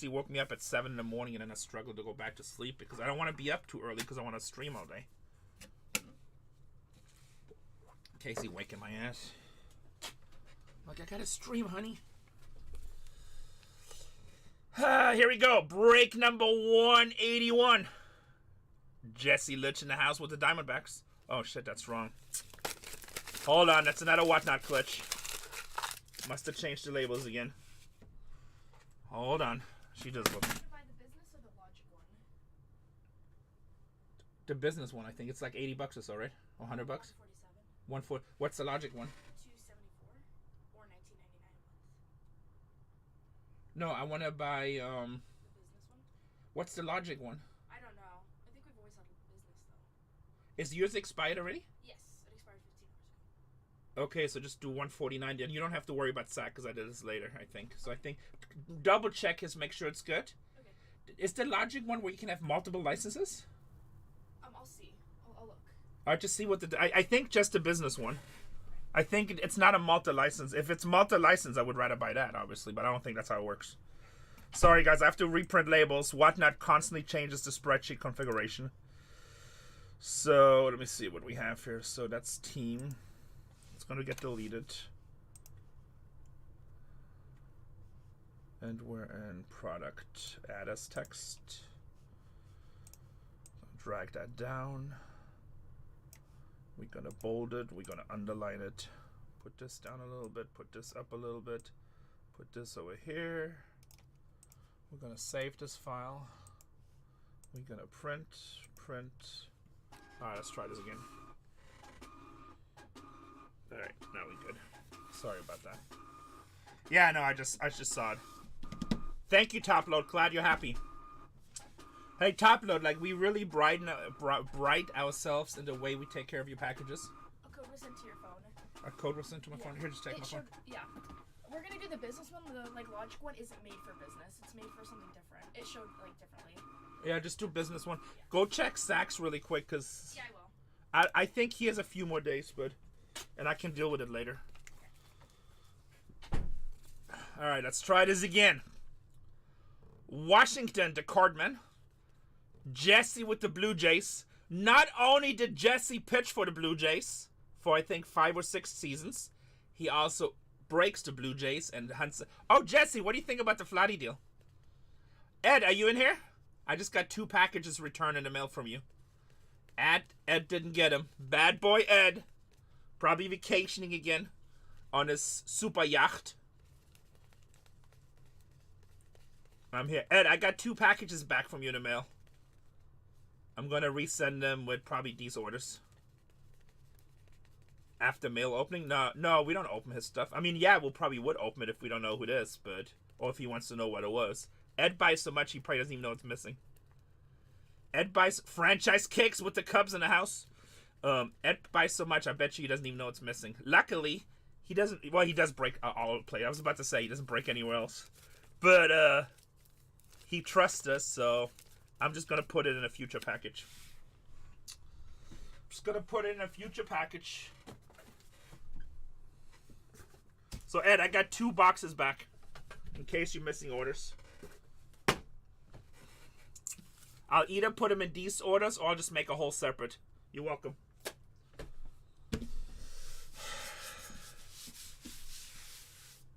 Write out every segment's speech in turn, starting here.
He woke me up at 7 in the morning and then I struggled to go back to sleep because I don't want to be up too early because I want to stream all day. Casey waking my ass. Like, I gotta stream, honey. Here we go. Break number 181. Jesse Litch in the house with the Diamondbacks. Oh, shit, that's wrong. Hold on, that's another whatnot clutch. Must have changed the labels again. Hold on. She does look. Should I buy the business or the logic one? The business one, I think. It's like 80 bucks or so, right? Or 100 bucks? 147. What's the logic one? 274 or 19.99 a month. No, I want to buy, The business one? what's the logic one? I don't know. I think we've always had a business though. Is yours expired already? Yes, it expired 15 hours ago. Okay, so just do 149 then. You don't have to worry about SAC because I did this later, I think. So I think double check his, make sure it's good. Okay. Is the logic one where you can have multiple licenses? I'll see. I'll look. Alright, just see what the... I think just the business one. I think it's not a multi-license. If it's multi-license, I would rather buy that, obviously. But I don't think that's how it works. Sorry, guys. I have to reprint labels. Whatnot constantly changes the spreadsheet configuration. So, let me see what we have here. So, that's team. It's going to get deleted. And we're in product. Add as text. Drag that down. We're going to bold it. We're going to underline it. Put this down a little bit. Put this up a little bit. Put this over here. We're going to save this file. We're going to print. Alright, let's try this again. Alright, now we're good. Sorry about that. Yeah, no, I just saw it. Thank you, Topload. Glad you're happy. Hey, Topload, like, we really bright ourselves in the way we take care of your packages. A code was sent to your phone. A code was sent to my phone? Here, just take my phone. Yeah. We're gonna do the business one. The logic one isn't made for business. It's made for something different. It showed differently. Yeah, just do business one. Yeah. Go check Sachs really quick, because... Yeah, I will. I think he has a few more days, and I can deal with it later. Alright, let's try this again. Washington, the Cardman. Jesse with the Blue Jays. Not only did Jesse pitch for the Blue Jays for, I think, 5 or 6 seasons, he also breaks the Blue Jays and hunts... Oh, Jesse, what do you think about the Flatty deal? Ed, are you in here? I just got 2 packages returned in the mail from you. Ed didn't get them. Bad boy Ed. Probably vacationing again on his super yacht. I'm here. Ed, I got 2 packages back from you in the mail. I'm going to resend them with probably these orders. After mail opening? No, we don't open his stuff. I mean, yeah, we'll probably would open it if we don't know who it is, but... Or if he wants to know what it was. Ed buys so much, he probably doesn't even know it's missing. Ed buys franchise kicks with the Cubs in the house. Ed buys so much, I bet you he doesn't even know it's missing. Luckily, he doesn't... Well, he does break all over the place. I was about to say, he doesn't break anywhere else. But, he trusts us, so... I'm just going to put it in a future package. Just going to put it in a future package. So, Ed, I got 2 boxes back. In case you're missing orders. I'll either put them in these orders or I'll just make a whole separate. You're welcome.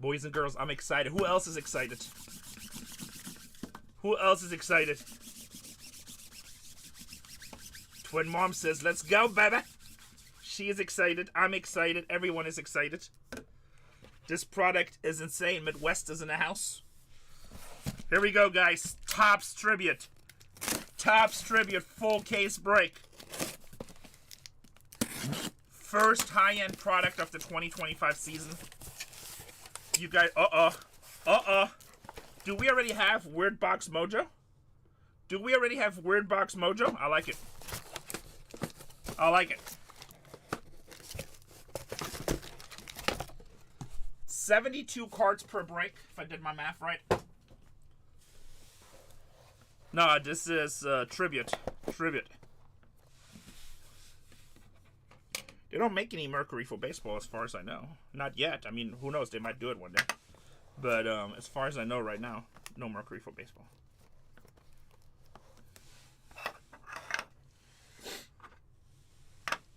Boys and girls, I'm excited. Who else is excited? Who else is excited? Twin Mom says, let's go, baby. She is excited. I'm excited. Everyone is excited. This product is insane. Midwest is in the house. Here we go, guys. Topps Tribute. Topps Tribute full case break. First high-end product of the 2025 season. You guys, Do we already have Weird Box Mojo? Do we already have Weird Box Mojo? I like it. I like it. 72 cards per break, if I did my math right. No, this is Tribute. Tribute. They don't make any Mercury for baseball as far as I know. Not yet. I mean, who knows? They might do it one day. But as far as I know right now, No mercury for baseball.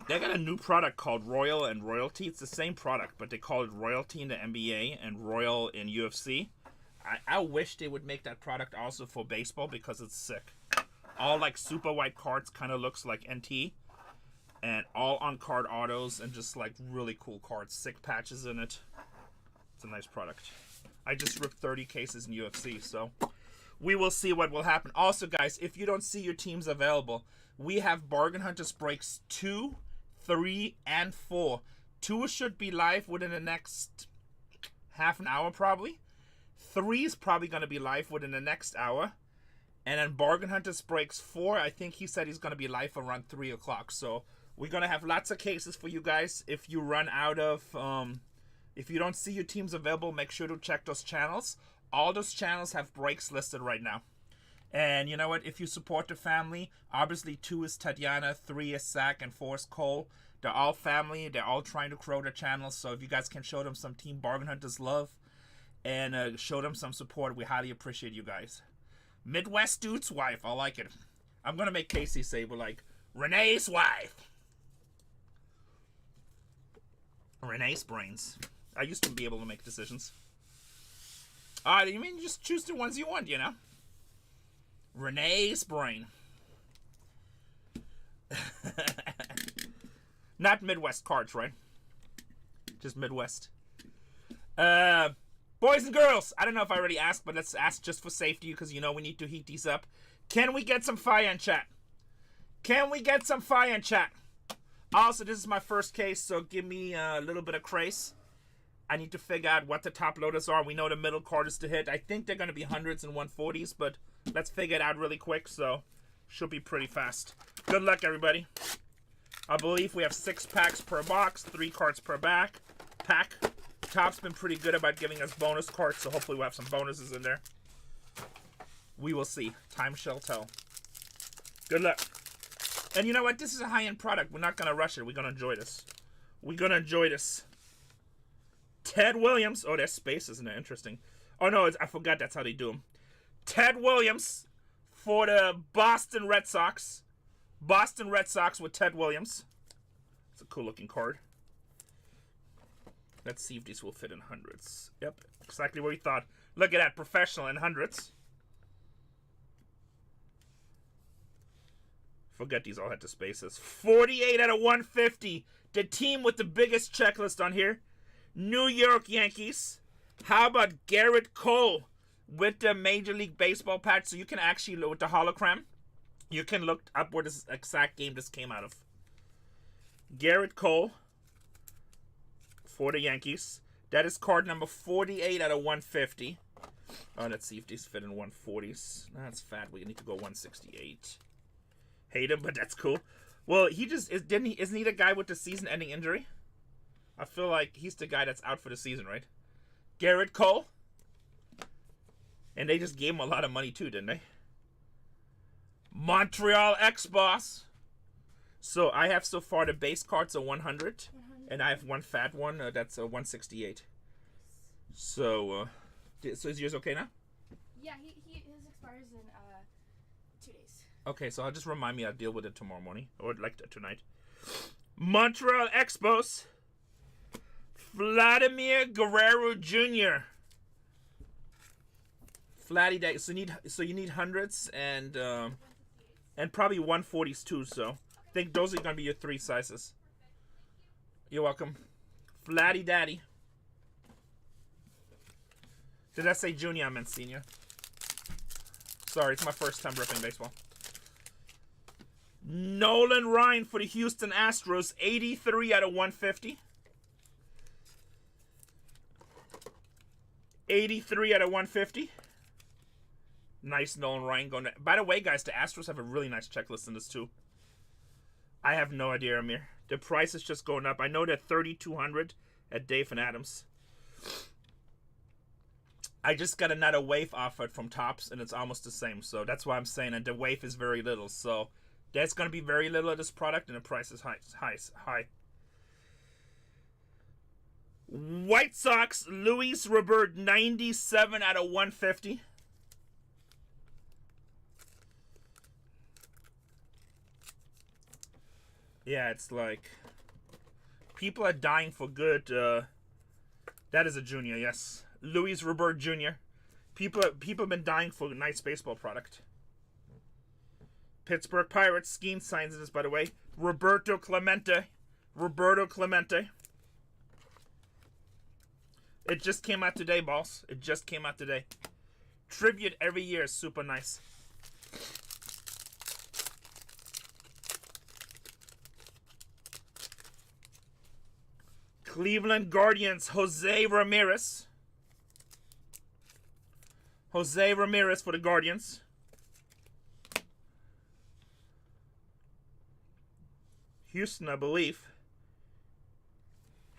They got a new product called Royal and Royalty. It's the same product, but they call it Royalty in the NBA and Royal in UFC. I wish they would make that product also for baseball because it's sick. All like super white cards, kind of looks like NT. And all on card autos and just like really cool cards. Sick patches in it. It's a nice product. I just ripped 30 cases in UFC, so we will see what will happen. Also, guys, if you don't see your teams available, we have Bargain Hunters Breaks 2, 3, and 4. 2 should be live within the next half an hour, probably. 3 is probably going to be live within the next hour. And then Bargain Hunters Breaks 4, I think he said he's going to be live around 3 o'clock. So we're going to have lots of cases for you guys. If you run out of... if you don't see your teams available, make sure to check those channels. All those channels have breaks listed right now. And you know what? If you support the family, obviously 2 is Tatiana, 3 is Zach, and 4 is Cole. They're all family. They're all trying to grow their channels. So if you guys can show them some Team Bargain Hunters love and show them some support, we highly appreciate you guys. Midwest Dude's wife. I like it. I'm going to make Casey say, but like, Renee's wife. Renee's brains. I used to be able to make decisions. You mean just choose the ones you want, you know? Renee's brain. Not Midwest cards, right? Just Midwest. Boys and girls, I don't know if I already asked, but let's ask just for safety because you know we need to heat these up. Can we get some fire in chat? Can we get some fire in chat? Also, this is my first case, so give me a little bit of craze. I need to figure out what the top loaders are. We know the middle card is to hit. I think they're going to be 100s and 140s, but let's figure it out really quick, so should be pretty fast. Good luck, everybody. I believe we have 6 packs per box, 3 cards per pack. Top's been pretty good about giving us bonus cards, so hopefully we'll have some bonuses in there. We will see. Time shall tell. Good luck. And you know what? This is a high-end product. We're not going to rush it. We're going to enjoy this. We're going to enjoy this. Ted Williams. Oh, there's space, isn't it? Interesting. Oh, no, I forgot that's how they do them. Ted Williams for the Boston Red Sox. Boston Red Sox with Ted Williams. It's a cool-looking card. Let's see if these will fit in 100s. Yep, exactly what we thought. Look at that, professional in 100s. Forget these all had the spaces. 48 out of 150. The team with the biggest checklist on here. New York Yankees. How about Garrett Cole with the Major League Baseball patch? So you can actually, with the hologram, you can look up where this exact game this came out of. Garrett Cole for the Yankees. That is card number 48 out of 150. Oh, let's see if these fit in 140s. That's fat. We need to go 168. Hate him, but that's cool. Well, he just isn't he the guy with the season-ending injury? I feel like he's the guy that's out for the season, right? Garrett Cole. And they just gave him a lot of money too, didn't they? Montreal X-Boss. So I have so far the base cards are 100. And I have one fat one that's 168. So, so is yours okay now? Yeah, his expires in 2 days. Okay, so I'll just remind me I'll deal with it tomorrow morning. Or like tonight. Montreal Expos. Vladimir Guerrero Jr. Flatty day. So you need 100s and probably 140s too, so I think those are gonna be your 3 sizes. You're welcome. Flatty Daddy. Did I say junior? I meant senior. Sorry, it's my first time ripping baseball. Nolan Ryan for the Houston Astros. 83 out of 150. 83 out of 150. Nice Nolan Ryan going to... By the way, guys, the Astros have a really nice checklist in this too. I have no idea, Amir. The price is just going up. I know they're $3,200 at Dave and Adams. I just got another wave offered from Topps, and it's almost the same. So that's why I'm saying that the wave is very little. So there's going to be very little of this product, and the price is high. White Sox, Luis Robert, 97 out of 150. Yeah, it's like people are dying for good. That is a junior, yes. Luis Robert Jr. People have been dying for a nice baseball product. Pittsburgh Pirates. Skeen signs this, by the way. Roberto Clemente. It just came out today, boss. It just came out today. Tribute every year is super nice. Cleveland Guardians, Jose Ramirez. Jose Ramirez for the Guardians. Houston, I believe.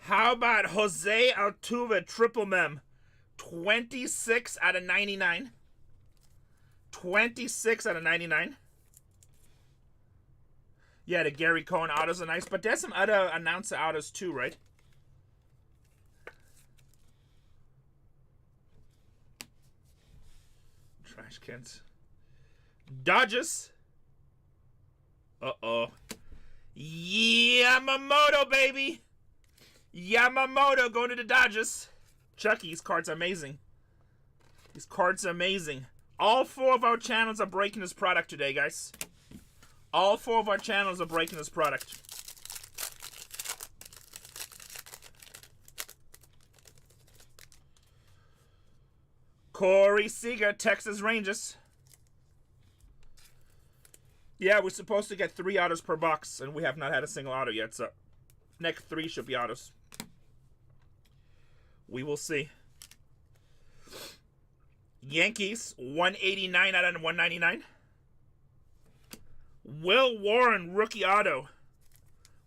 How about Jose Altuve, triple mem? 26 out of 99. 26 out of 99. Yeah, the Gary Cohen autos are nice, but there's some other announcer autos too, right? Trash cans. Dodgers. Uh-oh. Yamamoto, baby. Yamamoto going to the Dodgers. Chucky, these cards are amazing. These cards are amazing. All 4 of our channels are breaking this product today, guys. All 4 of our channels are breaking this product. Corey Seager, Texas Rangers. Yeah, we're supposed to get 3 autos per box, and we have not had a single auto yet, so next 3 should be autos. We will see. Yankees, 189 out of 199. Will Warren, rookie auto.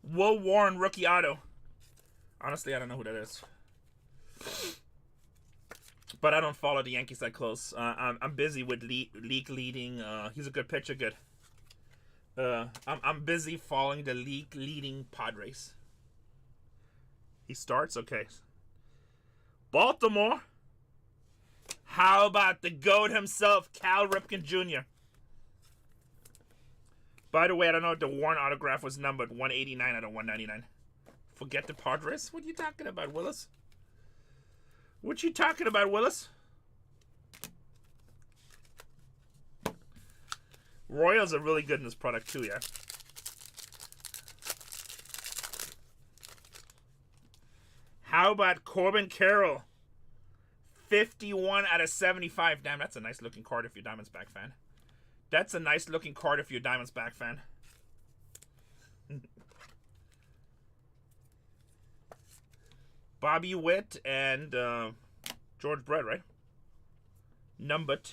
Will Warren, rookie auto. Honestly, I don't know who that is. But I don't follow the Yankees that close. I'm busy with league leading. He's a good pitcher, good. I'm busy following the league leading Padres. He starts? Okay. Baltimore. How about the GOAT himself, Cal Ripken Jr.? By the way, I don't know if the Warren autograph was numbered 189 out of 199. Forget the Padres? What are you talking about, Willis? What you talking about, Willis? Royals are really good in this product too, yeah. How about Corbin Carroll? 51 out of 75. Damn, that's a nice looking card if you're a Diamondsback fan. That's a nice looking card if you're a Diamondsback fan. Bobby Witt and George Brett, right? Numbered.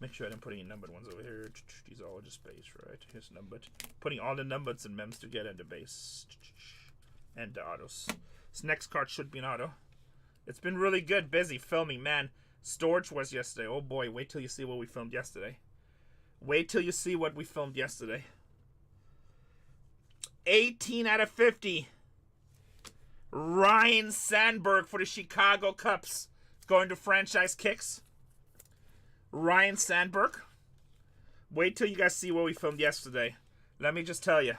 Make sure I didn't put any numbered ones over here. These are all just space, right? Here's numbered. Putting all the numbers and mems together in the base. And the autos. This next card should be an auto. It's been really good. Busy filming, man. Storage was yesterday. Oh boy, wait till you see what we filmed yesterday. Wait till you see what we filmed yesterday. 18 out of 50. Ryan Sandberg for the Chicago Cubs. Going to franchise kicks. Ryan Sandberg. Wait till you guys see what we filmed yesterday. Let me just tell you.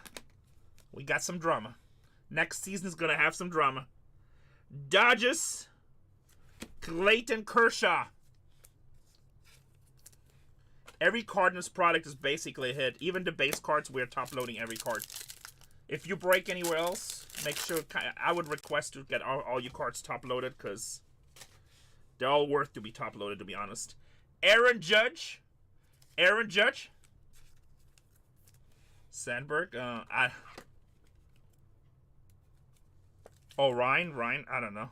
We got some drama. Next season is going to have some drama. Dodgers. Clayton Kershaw. Every card in this product is basically a hit. Even the base cards, we're top loading every card. If you break anywhere else, make sure, I would request to get all your cards top loaded because they're all worth to be top loaded, to be honest. Aaron Judge. Sandberg. Ryan. I don't know.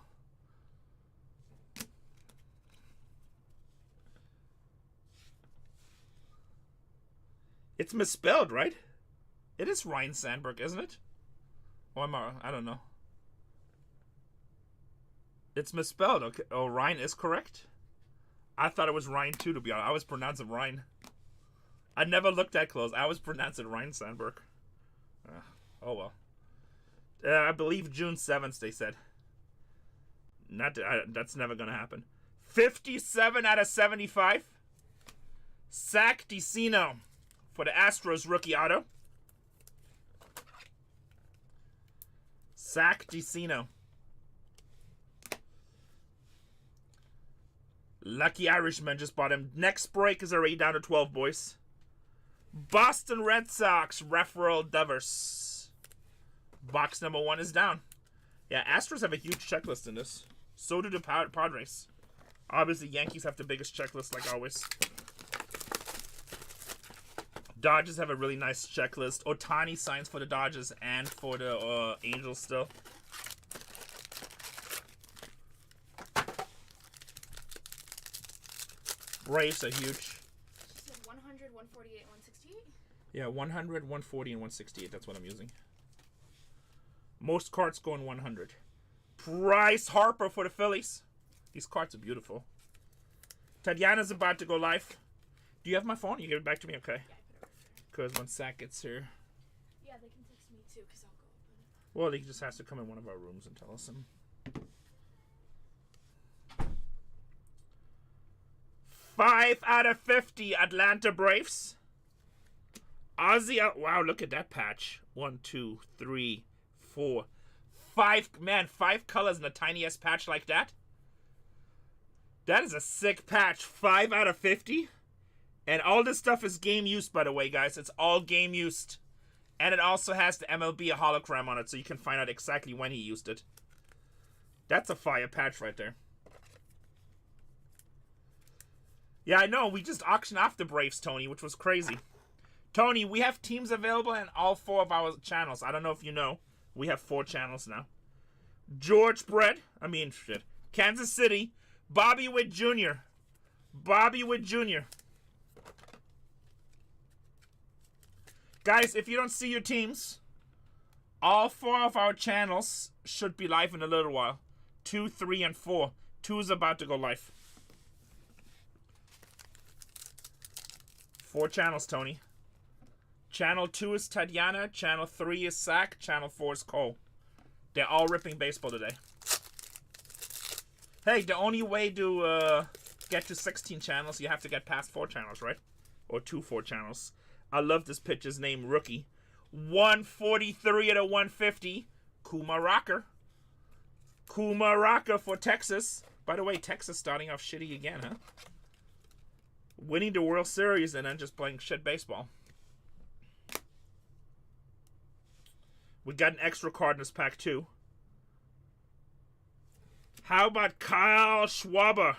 It's misspelled, right? It is Ryan Sandberg, isn't it? Or am I don't know. It's misspelled. Okay. Oh, Ryan is correct. I thought it was Ryan too, to be honest. I was pronouncing Ryan. I never looked that close. I was pronouncing Ryan Sandberg. Oh well. I believe June 7th, they said. That's never going to happen. 57 out of 75. Zach DeCino for the Astros rookie auto. Zach DeCino. Lucky Irishman just bought him. Next break is already down to 12, boys. Boston Red Sox, Rafael Devers. Box number 1 is down. Yeah, Astros have a huge checklist in this. So do the Padres. Obviously, Yankees have the biggest checklist, like always. Dodgers have a really nice checklist. Ohtani signs for the Dodgers and for the Angels still. Braves are huge. 100, 148, 168? Yeah, 100, 140, and 168. That's what I'm using. Most cards going 100. Bryce Harper for the Phillies. These cards are beautiful. Tatiana's about to go live. Do you have my phone? You give it back to me? Okay. Yeah, I put it right there. Because when Zach gets here... Yeah, they can text me too, because I'll go open it. Well, he just has to come in one of our rooms and tell us him. 5 out of 50 Atlanta Braves. Ozzy, wow, look at that patch. 1, 2, 3, 4, 5. Man, 5 colors in a tiny ass patch like that. That is a sick patch. 5 out of 50. And all this stuff is game used, by the way, guys. It's all game used. And it also has the MLB hologram on it, so you can find out exactly when he used it. That's a fire patch right there. Yeah, I know. We just auctioned off the Braves, Tony, which was crazy. Tony, we have teams available in all 4 of our channels. I don't know if you know. We have 4 channels now. George Brett. Kansas City. Bobby Witt Jr. Bobby Witt Jr. Guys, if you don't see your teams, all 4 of our channels should be live in a little while. 2, 3, and 4. 2 is about to go live. 4 channels, Tony. Channel 2 is Tatiana. Channel 3 is Zach. Channel 4 is Cole. They're all ripping baseball today. Hey, the only way to get to 16 channels, you have to get past 4 channels, right? Or 2 4 channels. I love this pitcher's name, Rookie. 143 out of 150. Kuma Rocker. Kuma Rocker for Texas. By the way, Texas starting off shitty again, huh? Winning the World Series and then just playing shit baseball. We got an extra card in this pack, too. How about Kyle Schwarber?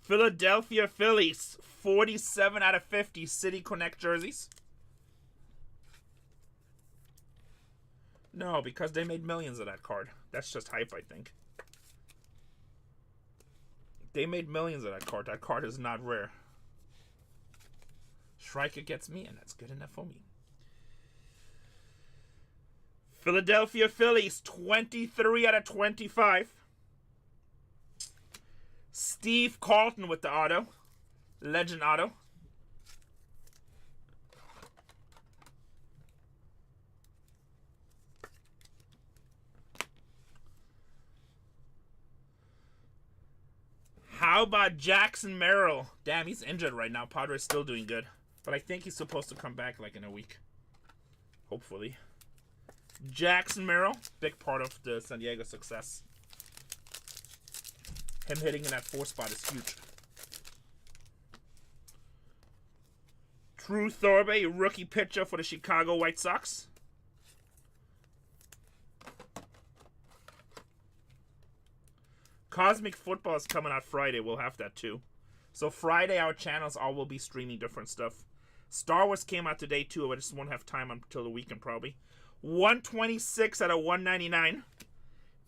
Philadelphia Phillies. 47 out of 50 City Connect jerseys. No, because they made millions of that card. That's just hype, I think. They made millions of that card. That card is not rare. Striker gets me, and that's good enough for me. Philadelphia Phillies, 23 out of 25. Steve Carlton with the auto. Legend auto. How about Jackson Merrill? Damn, he's injured right now. Padres still doing good. But I think he's supposed to come back like in a week. Hopefully. Jackson Merrill, big part of the San Diego success. Him hitting in that 4 spot is huge. Drew Thorpe, rookie pitcher for the Chicago White Sox. Cosmic Football is coming out Friday. We'll have that too. So Friday, our channels all will be streaming different stuff. Star Wars came out today too. I just won't have time until the weekend probably. 126 out of 199.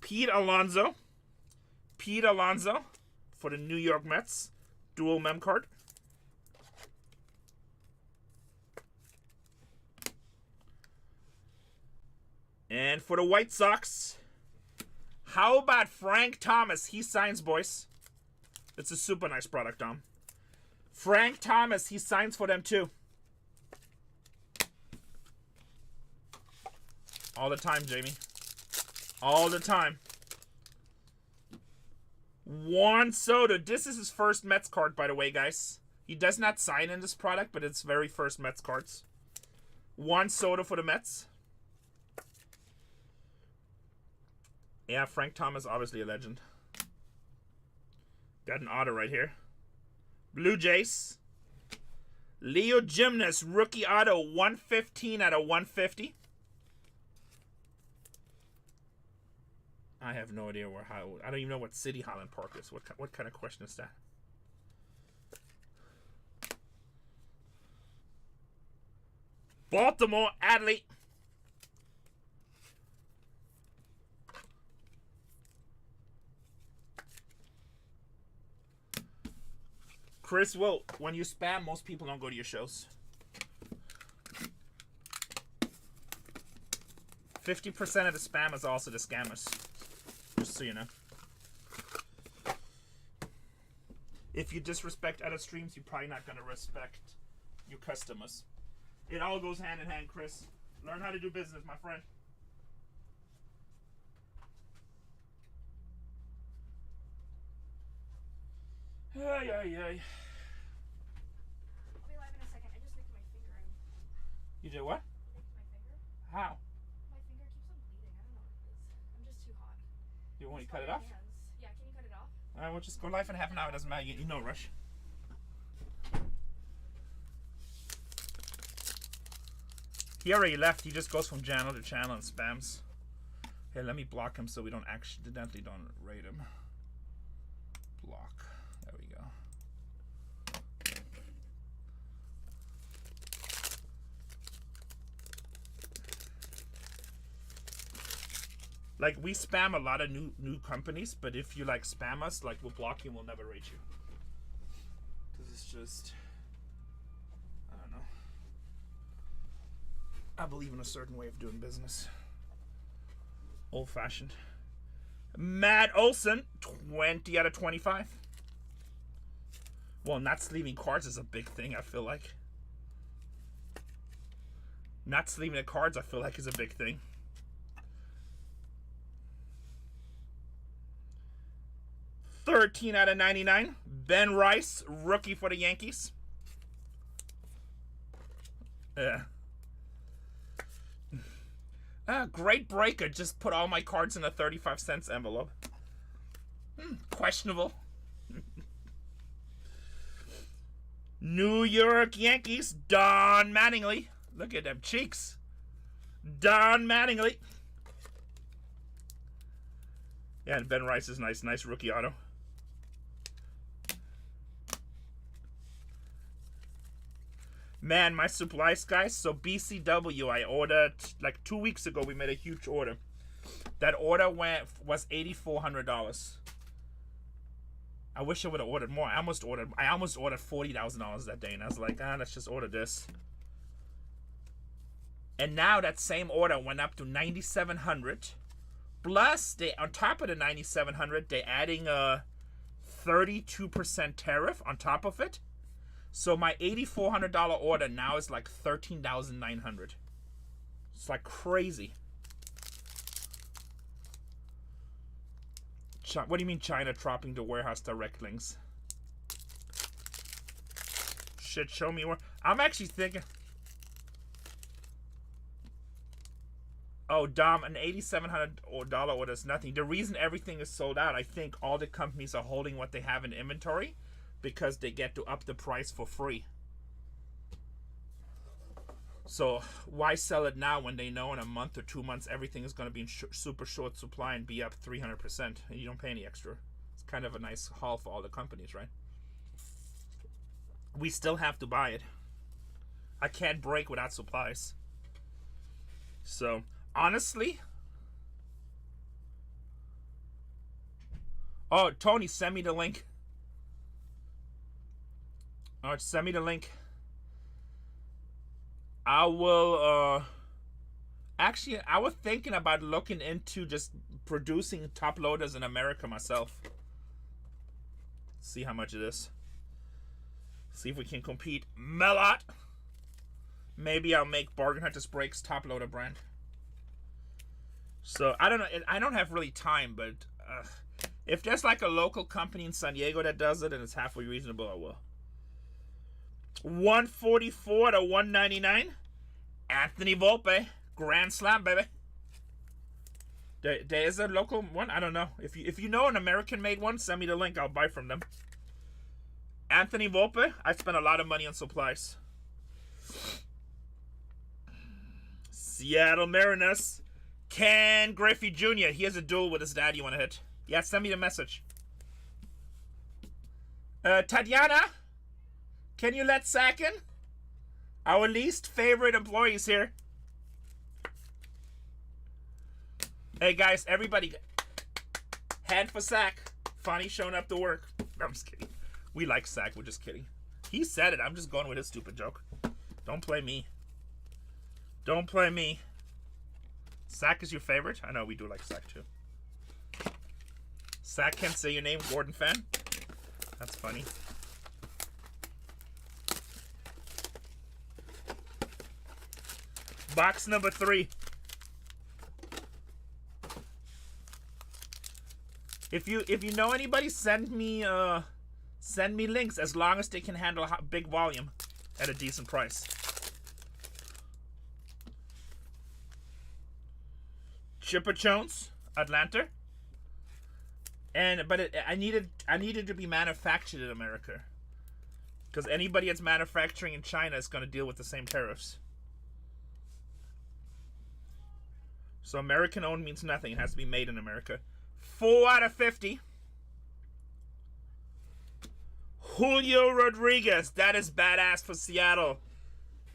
Pete Alonso. Pete Alonso for the New York Mets. Dual mem card. And for the White Sox, how about Frank Thomas? He signs, boys. It's a super nice product, Dom. Frank Thomas, he signs for them too. All the time, Jamie. All the time. Juan Soto. This is his first Mets card, by the way, guys. He does not sign in this product, but it's very first Mets cards. Juan Soto for the Mets. Yeah, Frank Thomas, obviously a legend. Got an auto right here. Blue Jays. Leo Gymnast, rookie auto, 115 out of 150. I have no idea I don't even know what city Highland Park is. What kind of question is that? Baltimore, Adley. Chris Will, when you spam, most people don't go to your shows. 50% of the spam is also the scammers. Just so you know. If you disrespect other streams, you're probably not going to respect your customers. It all goes hand in hand, Chris. Learn how to do business, my friend. Ay, ay, ay. I'll be live in a second. I just nicked my finger. You did what? I nicked my finger. How? My finger keeps on bleeding. I don't know what it is. I'm just too hot. You want me to cut it off? Hands. Yeah, can you cut it off? Alright, we'll just go live in half an hour. It doesn't matter. You no rush. He already left. He just goes from channel to channel and spams. Here, let me block him so we don't accidentally don't raid him. Block. There we go. Like, we spam a lot of new companies, but if you like spam us, like, we'll block you and we'll never rate you. Because it's just, I don't know. I believe in a certain way of doing business. Old fashioned. Matt Olson, 20 out of 25. Well, not sleeving cards is a big thing, I feel like. Not sleeving the cards, I feel like, is a big thing. $13 out of 99. Ben Rice, rookie for the Yankees. Great breaker. Just put all my cards in a 35-cent envelope. Questionable. New York Yankees, Don Mattingly. Look at them cheeks. Don Mattingly. Yeah, and Ben Rice is nice. Nice rookie auto. Man, my supplies, guys. So BCW, I ordered like 2 weeks ago. We made a huge order. That order was $8,400. I wish I would have ordered more. I almost ordered $40,000 that day, and I was like, let's just order this. And now that same order went up to $9,700. Plus, on top of the $9,700, they're adding a 32% tariff on top of it. So my $8,400 order now is like $13,900. It's like crazy. What do you mean China dropping the warehouse direct links? Shit, show me where. I'm actually thinking. Oh, Dom, an $8,700 order is nothing. The reason everything is sold out, I think all the companies are holding what they have in inventory because they get to up the price for free. So why sell it now when they know in a month or 2 months everything is going to be in super short supply and be up 300%, and you don't pay any extra? It's kind of a nice haul for all the companies, right? We still have to buy it. I can't break without supplies. So honestly, oh, Tony, send me the link. All right, send me the link. I will, actually, I was thinking about looking into just producing top loaders in America myself. See how much it is. See if we can compete. Melot. Maybe I'll make BargainHuntersbreaks top loader brand. So, I don't know. I don't have really time, but if there's like a local company in San Diego that does it and it's halfway reasonable, I will. 144 to 199. Anthony Volpe. Grand Slam, baby. There is a local one. I don't know. If you know an American-made one, send me the link. I'll buy from them. Anthony Volpe. I spent a lot of money on supplies. Seattle Mariners. Ken Griffey Jr. He has a duel with his dad you want to hit. Yeah, send me the message. Tatiana, can you let Zach in? Our least favorite employees here. Hey guys, everybody, hand for Zach. Funny showing up to work. No, I'm just kidding. We like Zach, we're just kidding. He said it, I'm just going with his stupid joke. Don't play me. Don't play me. Zach is your favorite? I know we do like Zach too. Zach can't say your name, Gordon fan? That's funny. Box number 3. If you know anybody, send me links as long as they can handle big volume at a decent price. Chipper Jones, Atlanta. But I needed to be manufactured in America, because anybody that's manufacturing in China is going to deal with the same tariffs. So American owned means nothing. It has to be made in America. 4 out of 50. Julio Rodriguez. That is badass for Seattle.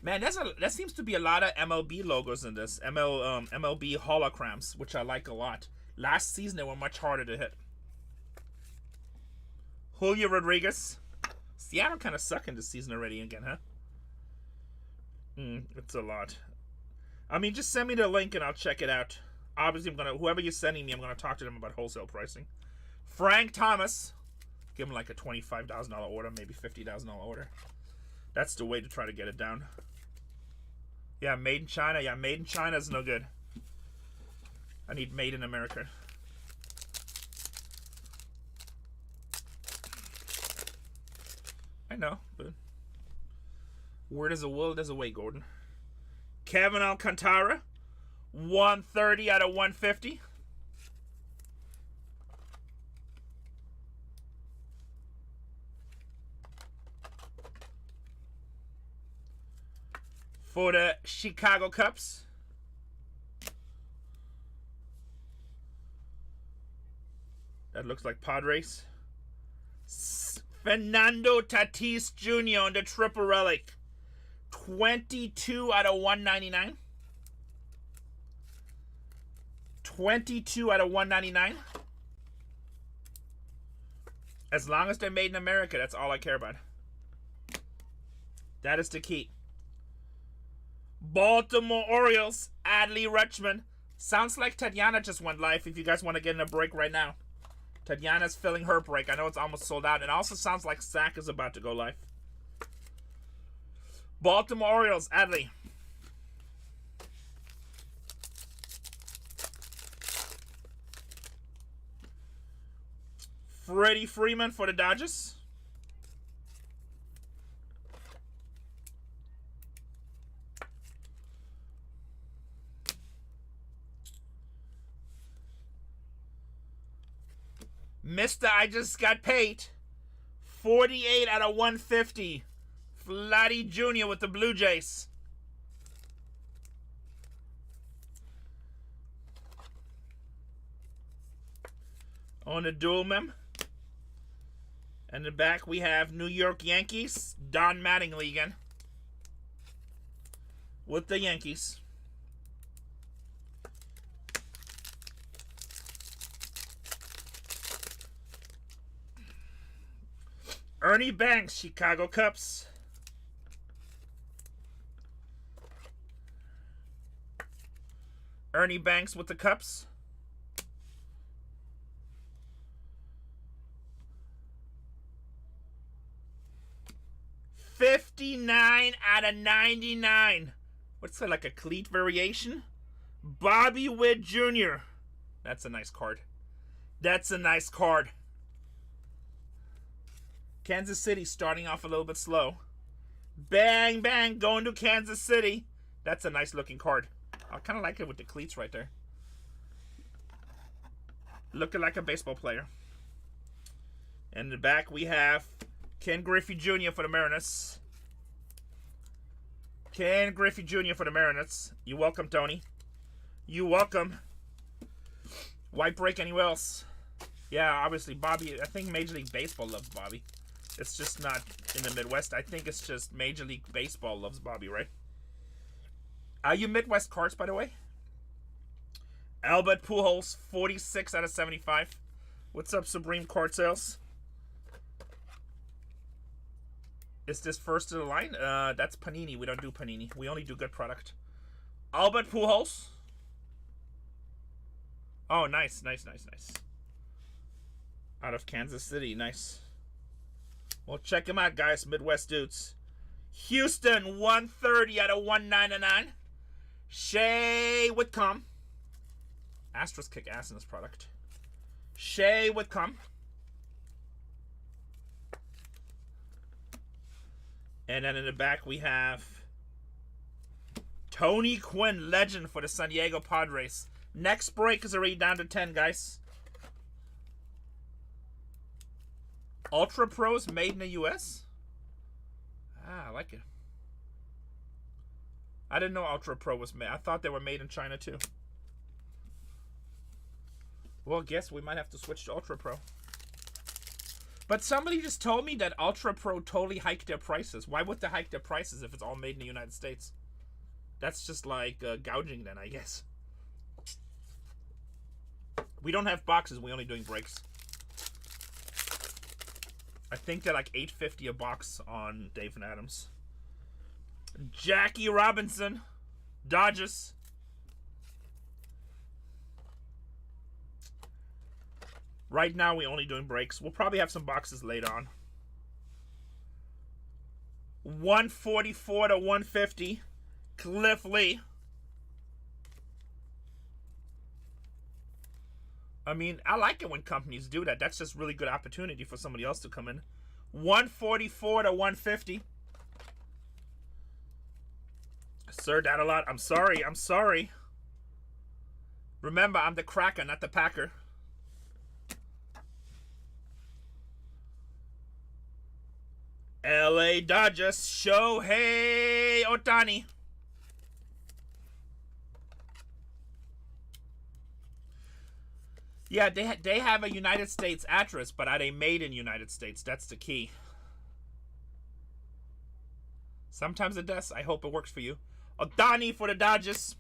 Man, that seems to be a lot of MLB logos in this. MLB holograms, which I like a lot. Last season they were much harder to hit. Julio Rodriguez. Seattle kind of sucking this season already again, huh? It's a lot. I mean, just send me the link and I'll check it out. Obviously, whoever you're sending me, I'm gonna talk to them about wholesale pricing. Frank Thomas. Give him like a $25,000 order, maybe $50,000 order. That's the way to try to get it down. Yeah, made in China. Yeah, made in China is no good. I need made in America. I know, but where there's a will, there's a way, Gordon. Kevin Alcantara, 130 out of 150. For the Chicago Cubs. That looks like Padres. Fernando Tatis Jr. on the triple relic. 22 out of 199. 22 out of 199. As long as they're made in America, that's all I care about. That is the key. Baltimore Orioles, Adley Rutschman. Sounds like Tatiana just went live if you guys want to get in a break right now. Tatiana's filling her break. I know it's almost sold out. It also sounds like Zach is about to go live. Baltimore Orioles, Adley. Freddie Freeman for the Dodgers. Mr. I just got paid. 48 out of 150. Vladdy Jr. with the Blue Jays. On the dual mem. And in the back we have New York Yankees. Don Mattingly again. With the Yankees. Ernie Banks, Chicago Cubs. Ernie Banks with the Cubs. $59 out of 99. What's that, like a cleat variation? Bobby Witt Jr. That's a nice card. That's a nice card. Kansas City starting off a little bit slow. Bang, bang, going to Kansas City. That's a nice looking card. I kind of like it with the cleats right there. Looking like a baseball player. And in the back, we have Ken Griffey Jr. for the Mariners. Ken Griffey Jr. for the Mariners. You're welcome, Tony. You're welcome. Why break anywhere else? Yeah, obviously, Bobby. I think Major League Baseball loves Bobby. It's just not in the Midwest. I think it's just Major League Baseball loves Bobby, right? Are you Midwest cards, by the way? Albert Pujols, 46 out of 75. What's up, Supreme Card Sales? Is this first of the line? That's Panini. We don't do Panini. We only do good product. Albert Pujols. Oh, nice, nice, nice, nice. Out of Kansas City, nice. Well, check him out, guys. Midwest dudes. Houston, 130 out of 199. Shea Whitcomb. Astros kick ass in this product. Shea Whitcomb. And then in the back we have Tony Quinn, legend for the San Diego Padres. Next break is already down to 10, guys. Ultra Pros made in the US? Ah, I like it. I didn't know Ultra Pro was made. I thought they were made in China too. Well, guess we might have to switch to Ultra Pro. But somebody just told me that Ultra Pro totally hiked their prices. Why would they hike their prices if it's all made in the United States? That's just like gouging then, I guess. We don't have boxes. We're only doing breaks. I think they're like $8.50 a box on Dave and Adams. Jackie Robinson, Dodgers. Right now, we're only doing breaks. We'll probably have some boxes later on. 144 to 150. Cliff Lee. I mean, I like it when companies do that. That's just really good opportunity for somebody else to come in. 144 to 150. Sir, that a lot. I'm sorry. I'm sorry. Remember, I'm the cracker, not the packer. LA Dodgers, Shohei Ohtani. Yeah, they have a United States address, but are they made in United States? That's the key. Sometimes it does. I hope it works for you. Ohtani for the Dodgers.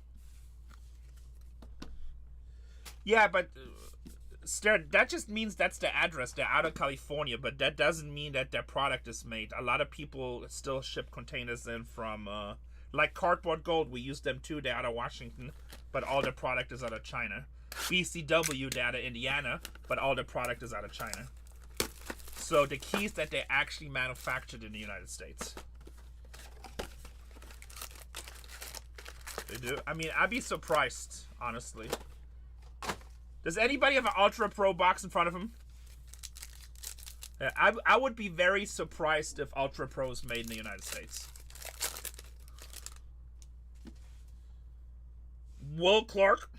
Yeah, but that just means that's the address. They're out of California, but that doesn't mean that their product is made. A lot of people still ship containers in from, like Cardboard Gold. We use them too. They're out of Washington, but all their product is out of China. BCW, they're out of Indiana, but all their product is out of China. So the key is that they're actually manufactured in the United States. They do. I mean, I'd be surprised, honestly. Does anybody have an Ultra Pro box in front of him? Yeah, I would be very surprised if Ultra Pro is made in the United States. Will Clark.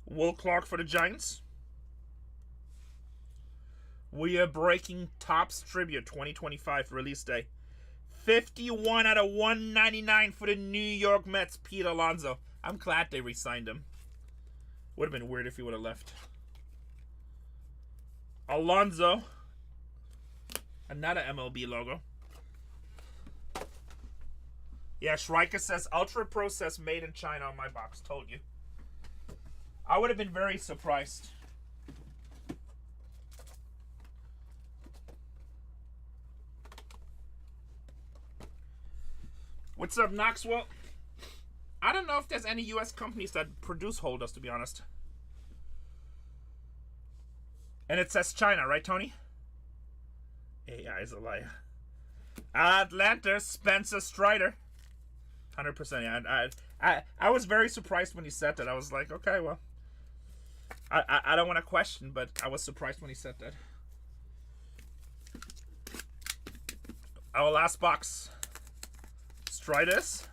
Will Clark for the Giants. We are breaking Topps Tribute 2025 release day. 51 out of 199 for the New York Mets, Pete Alonso. I'm glad they re-signed him. Would have been weird if he would have left. Alonso. Another MLB logo. Yeah, Schreiker says Ultra Pro says made in China on my box. Told you. I would have been very surprised. What's up, Knoxville? I don't know if there's any U.S. companies that produce holders, to be honest. And it says China, right, Tony? AI is a liar. Atlanta, Spencer Strider. 100%. Yeah, I was very surprised when he said that. I was like, okay, well. I don't want to question, but I was surprised when he said that. Our last box. Try this.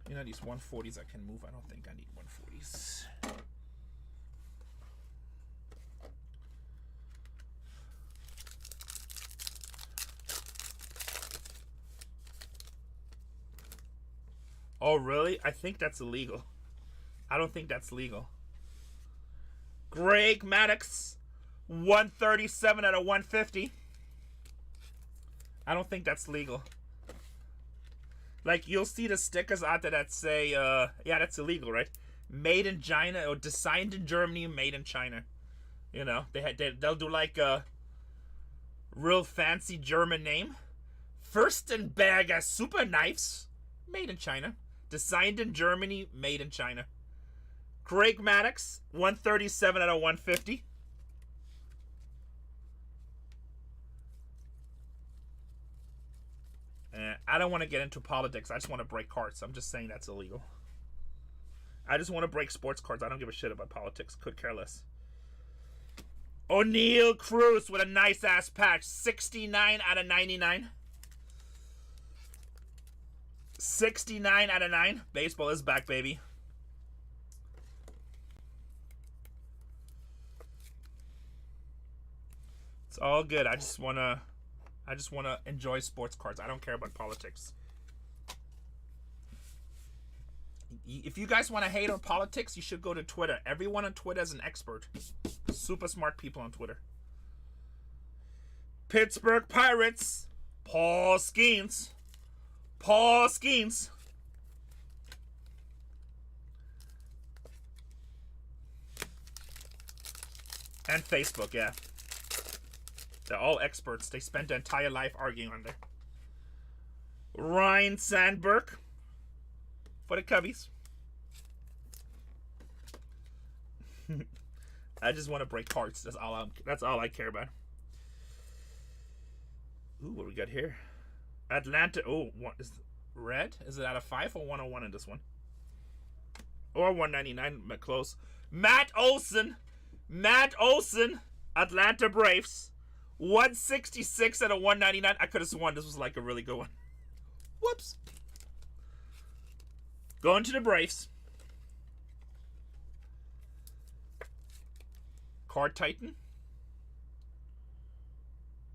You know, these 140s I can move. I don't think I need 140s. Oh, really? I think that's illegal. I don't think that's legal. Greg Maddux, 137 out of 150. I don't think that's legal. Like, you'll see the stickers out there that say, yeah, that's illegal, right? Made in China, or designed in Germany, made in China. You know, they'll do like a real fancy German name. Furstenberger super knives, made in China. Designed in Germany, made in China. Craig Maddux, 137 out of 150. I don't want to get into politics. I just want to break cards. I'm just saying that's illegal. I just want to break sports cards. I don't give a shit about politics. Could care less. O'Neal Cruz with a nice ass patch. 69 out of 99. 69 out of 9. Baseball is back, baby. It's all good. I just wanna enjoy sports cards. I don't care about politics. If you guys want to hate on politics, you should go to Twitter. Everyone on Twitter is an expert. Super smart people on Twitter. Pittsburgh Pirates. Paul Skeens. Paul Skeens. And Facebook, yeah. They're all experts. They spent their entire life arguing on there. Ryan Sandberg for the Cubbies. I just want to break cards. That's all I care about. Ooh, what we got here? Atlanta. Oh, what is red? Is it out of 5 or 101 in this one? Or 199? Close. Matt Olson. Matt Olson. Atlanta Braves. 166 out of 199. I could have sworn this was like a really good one. Whoops. Going to the Braves. Card Titan.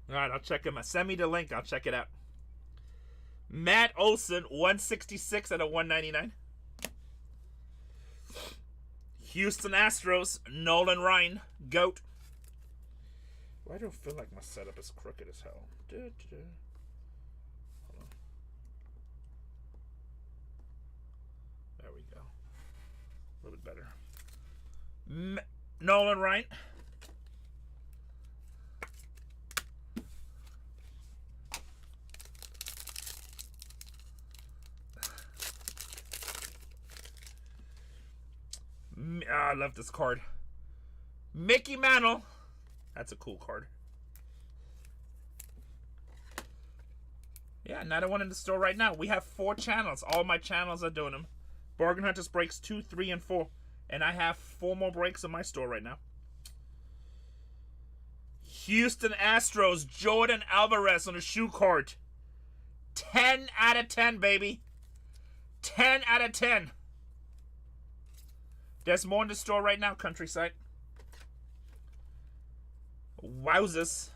Alright, I'll check him out. Send me the link. I'll check it out. Matt Olson, 166 out of 199. Houston Astros, Nolan Ryan, GOAT. Why do I feel like my setup is crooked as hell? Hold on. There we go. A little bit better. Nolan Ryan. I love this card. Mickey Mantle. That's a cool card. Yeah, another one in the store right now. We have 4 channels. All my channels are doing them. Bargain Hunters breaks 2, 3, and 4. And I have 4 more breaks in my store right now. Houston Astros, Jordan Alvarez on a shoe card. 10 out of 10, baby. 10 out of 10. There's more in the store right now, Countryside. Wowzers.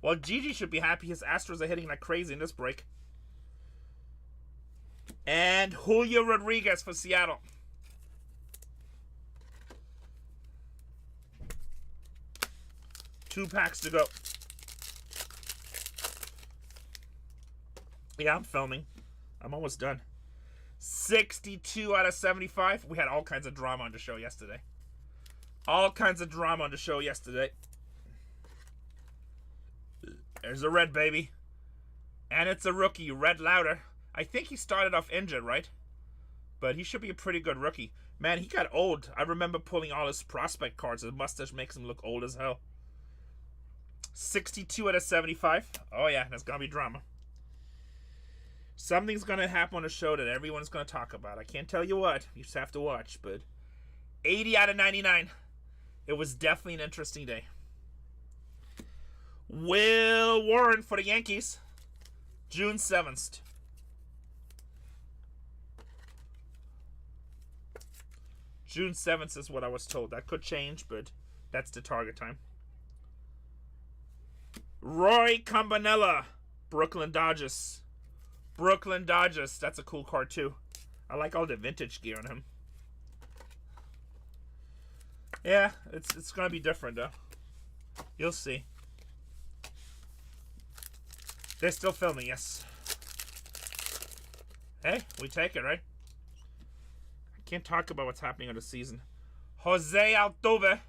Well, Gigi should be happy. His Astros are hitting like crazy in this break. And Julio Rodriguez for Seattle. Two packs to go. Yeah, I'm filming. I'm almost done. 62 out of 75. We had all kinds of drama on the show yesterday. All kinds of drama on the show yesterday. There's a red, baby. And it's a rookie, Red Lauder. I think he started off injured, right? But he should be a pretty good rookie. Man, he got old. I remember pulling all his prospect cards. His mustache makes him look old as hell. 62 out of 75. Oh, yeah, that's going to be drama. Something's going to happen on the show that everyone's going to talk about. I can't tell you what. You just have to watch, but 80 out of 99. It was definitely an interesting day. Will Warren for the Yankees. June 7th. June 7th is what I was told. That could change, but that's the target time. Roy Campanella, Brooklyn Dodgers. Brooklyn Dodgers. That's a cool card, too. I like all the vintage gear on him. Yeah, it's going to be different, though. You'll see. They're still filming, yes. Hey, we take it, right? I can't talk about what's happening on the season. Jose Altuve.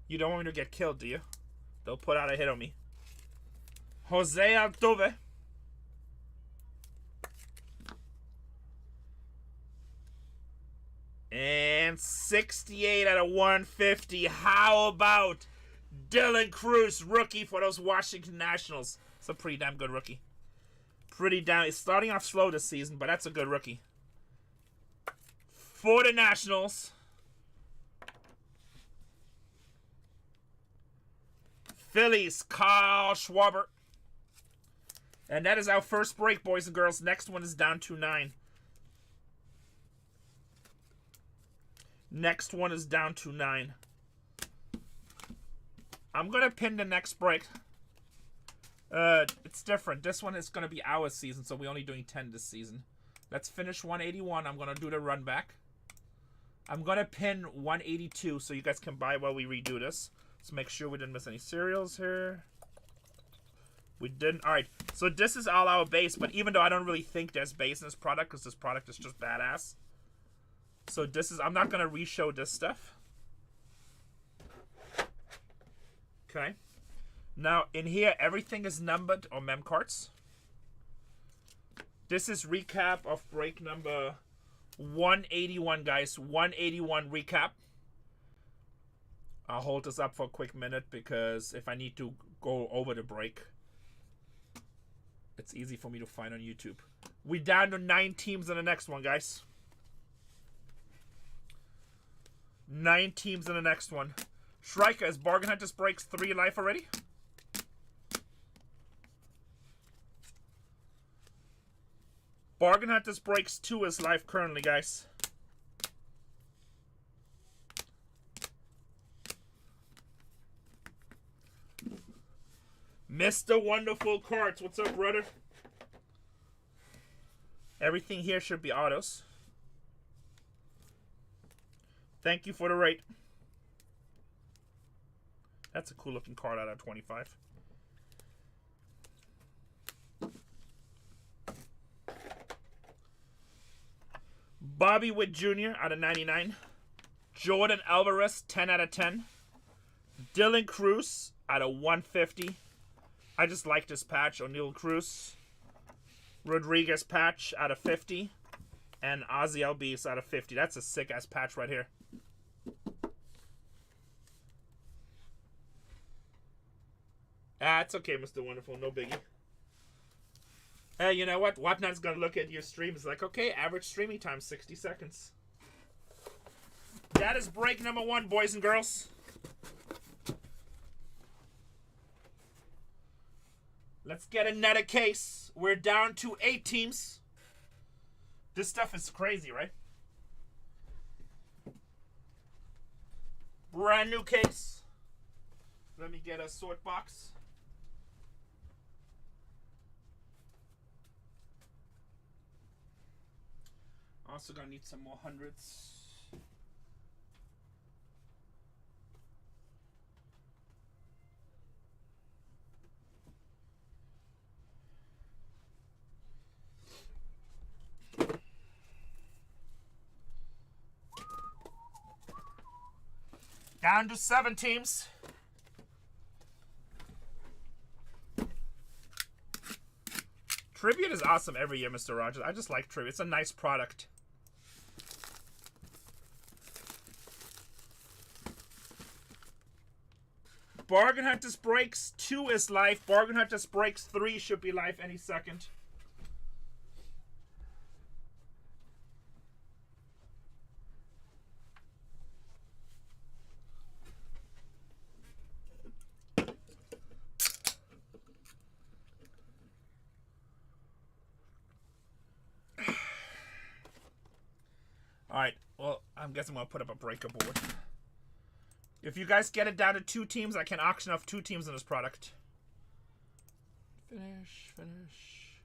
You don't want me to get killed, do you? They'll put out a hit on me. Jose Altuve. And 68 out of 150. How about Dylan Cruz, rookie for those Washington Nationals? It's a pretty damn good rookie. Pretty damn. It's starting off slow this season, but that's a good rookie. For the Nationals. Phillies, Kyle Schwarber. And that is our first break, boys and girls. Next one is down to 9. Next one is down to 9. I'm going to pin the next break. It's different. This one is going to be our season, so we're only doing 10 this season. Let's finish 181. I'm going to do the run back. I'm going to pin 182 so you guys can buy while we redo this. Let's make sure we didn't miss any serials here. We didn't. All right. So this is all our base, but even though I don't really think there's base in this product because this product is just badass. So this is, I'm not going to re-show this stuff. Okay. Now, in here, everything is numbered or mem cards. This is recap of break number 181, guys. 181 recap. I'll hold this up for a quick minute because if I need to go over the break, it's easy for me to find on YouTube. We're down to 9 teams in the next one, guys. 9 teams in the next one. Striker, is Bargain Hunters Breaks 3 life already? Bargain Hunters Breaks 2 is live currently, guys. Mr. Wonderful Cards, what's up, brother? Everything here should be autos. Thank you for the rate. That's a cool looking card out of 25. Bobby Witt Jr. out of 99. Jordan Alvarez, 10 out of 10. Dylan Cruz out of 150. I just like this patch. O'Neal Cruz. Rodriguez patch out of 50. And Ozzy Albies out of 50. That's a sick-ass patch right here. Ah, it's okay, Mr. Wonderful. No biggie. Hey, you know what? Whatnot's gonna look at your stream. It's like, okay, average streaming time, 60 seconds. That is break number 1, boys and girls. Let's get another case. We're down to 8 teams. This stuff is crazy, right? Brand new case. Let me get a sort box. Also gonna need some more hundreds. Down to 7 teams. Tribute is awesome every year, Mr. Rogers. I just like Tribute. It's a nice product. Bargain Hunters Breaks 2 is live. Bargain Hunters Breaks 3 should be live any second. Alright, well, I'm guessing I'm going to put up a breaker board. If you guys get it down to 2 teams, I can auction off 2 teams in this product. Finish.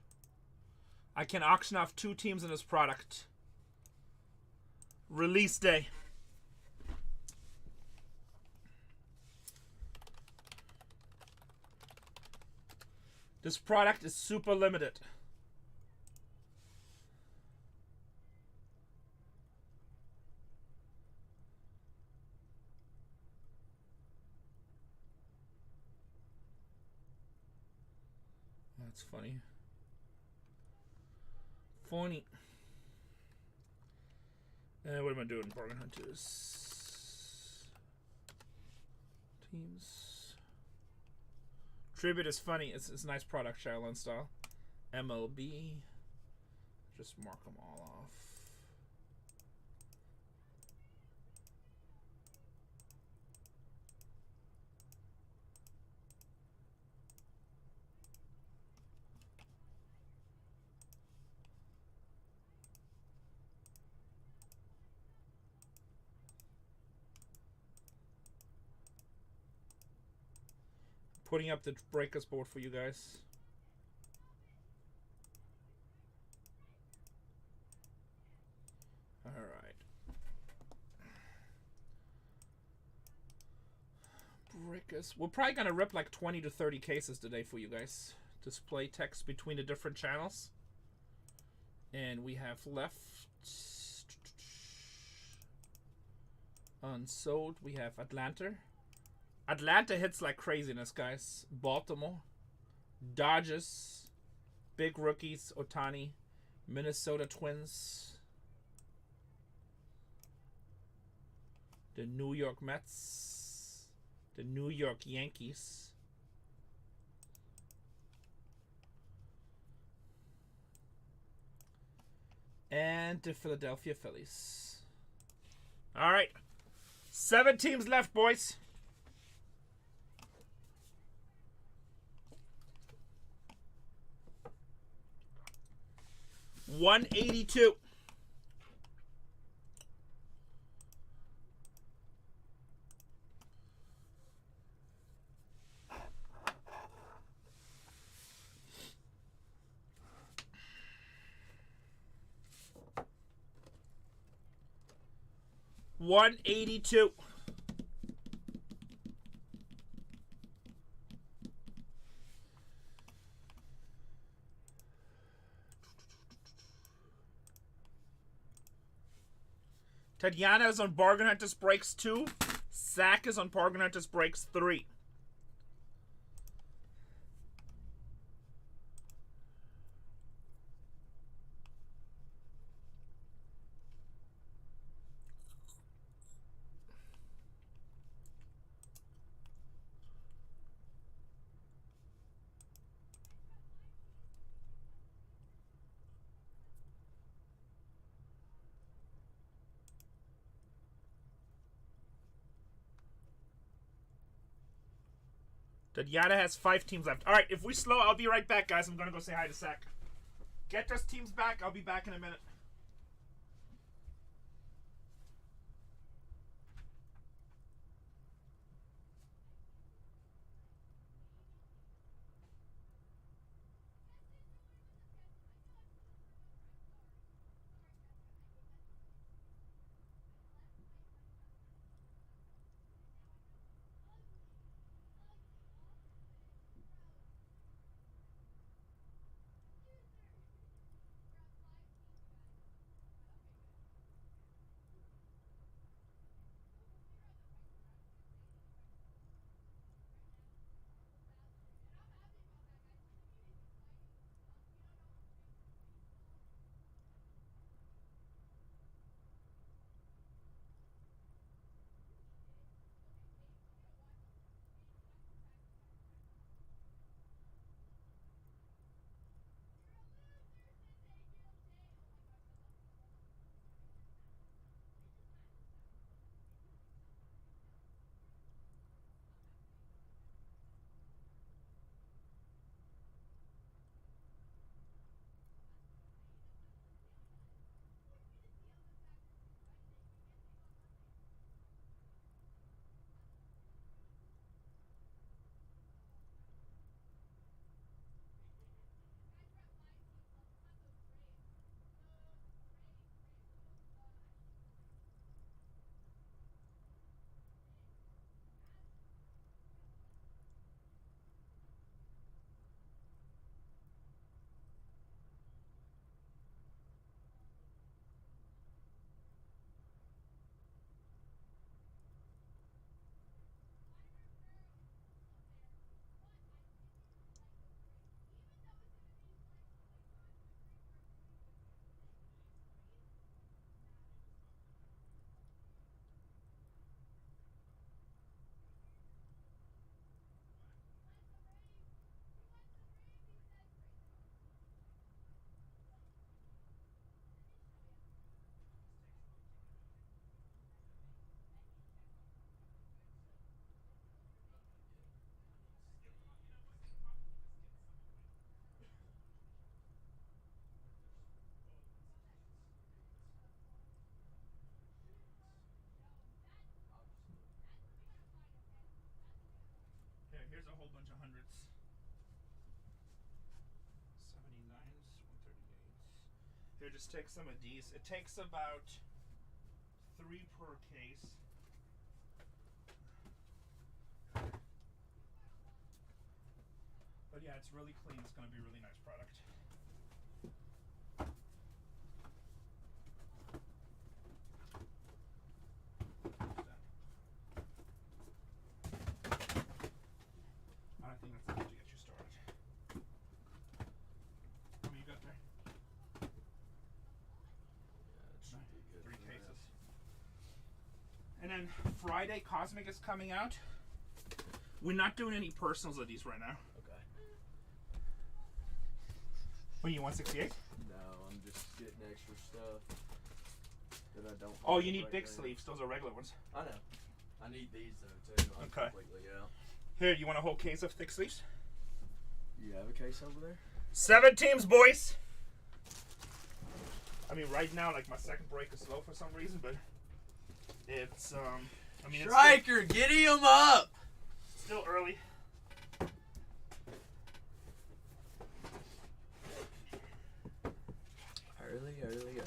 I can auction off 2 teams in this product. Release day. This product is super limited. That's funny. Funny. What am I doing? Bargain Hunters. Teams. Tribute is funny. It's a nice product, Shaolin style. MLB. Just mark them all off. Putting up the breakers board for you guys. All right. Breakers. We're probably gonna rip like 20 to 30 cases today for you guys. Display text between the different channels. And we have left unsold. We have Atlanta. Atlanta hits like craziness, guys. Baltimore, Dodgers, big rookies, Ohtani, Minnesota Twins, the New York Mets, the New York Yankees, and the Philadelphia Phillies. All right, 7 teams left, boys. 182. $182. Tatiana is on Bargain Hunters Breaks 2. Zach is on Bargain Hunters Breaks 3. Tatiana has 5 teams left. Alright, if we slow, I'll be right back, guys. I'm going to go say hi to Zach. Get those teams back. I'll be back in a minute. just take some of these. It takes about 3 per case. But yeah, it's really clean. It's going to be a really nice product. I think that's enough to get you started. How many you got there? Yeah, it should be good. 3 cases. And then Friday, Cosmic is coming out. We're not doing any personals of these right now. Okay. What, you 168? No, I'm just getting extra stuff that I don't. Oh, have you need right big now. sleeves. Those are regular ones. I know. I need these though too. I'm Okay. completely out. Here, you want a whole case of thick sleeves? You have a case over there? 7 teams, boys. I mean, right now, like my second break is slow for some reason, but it's I mean, Striker, giddy him up! it's still early.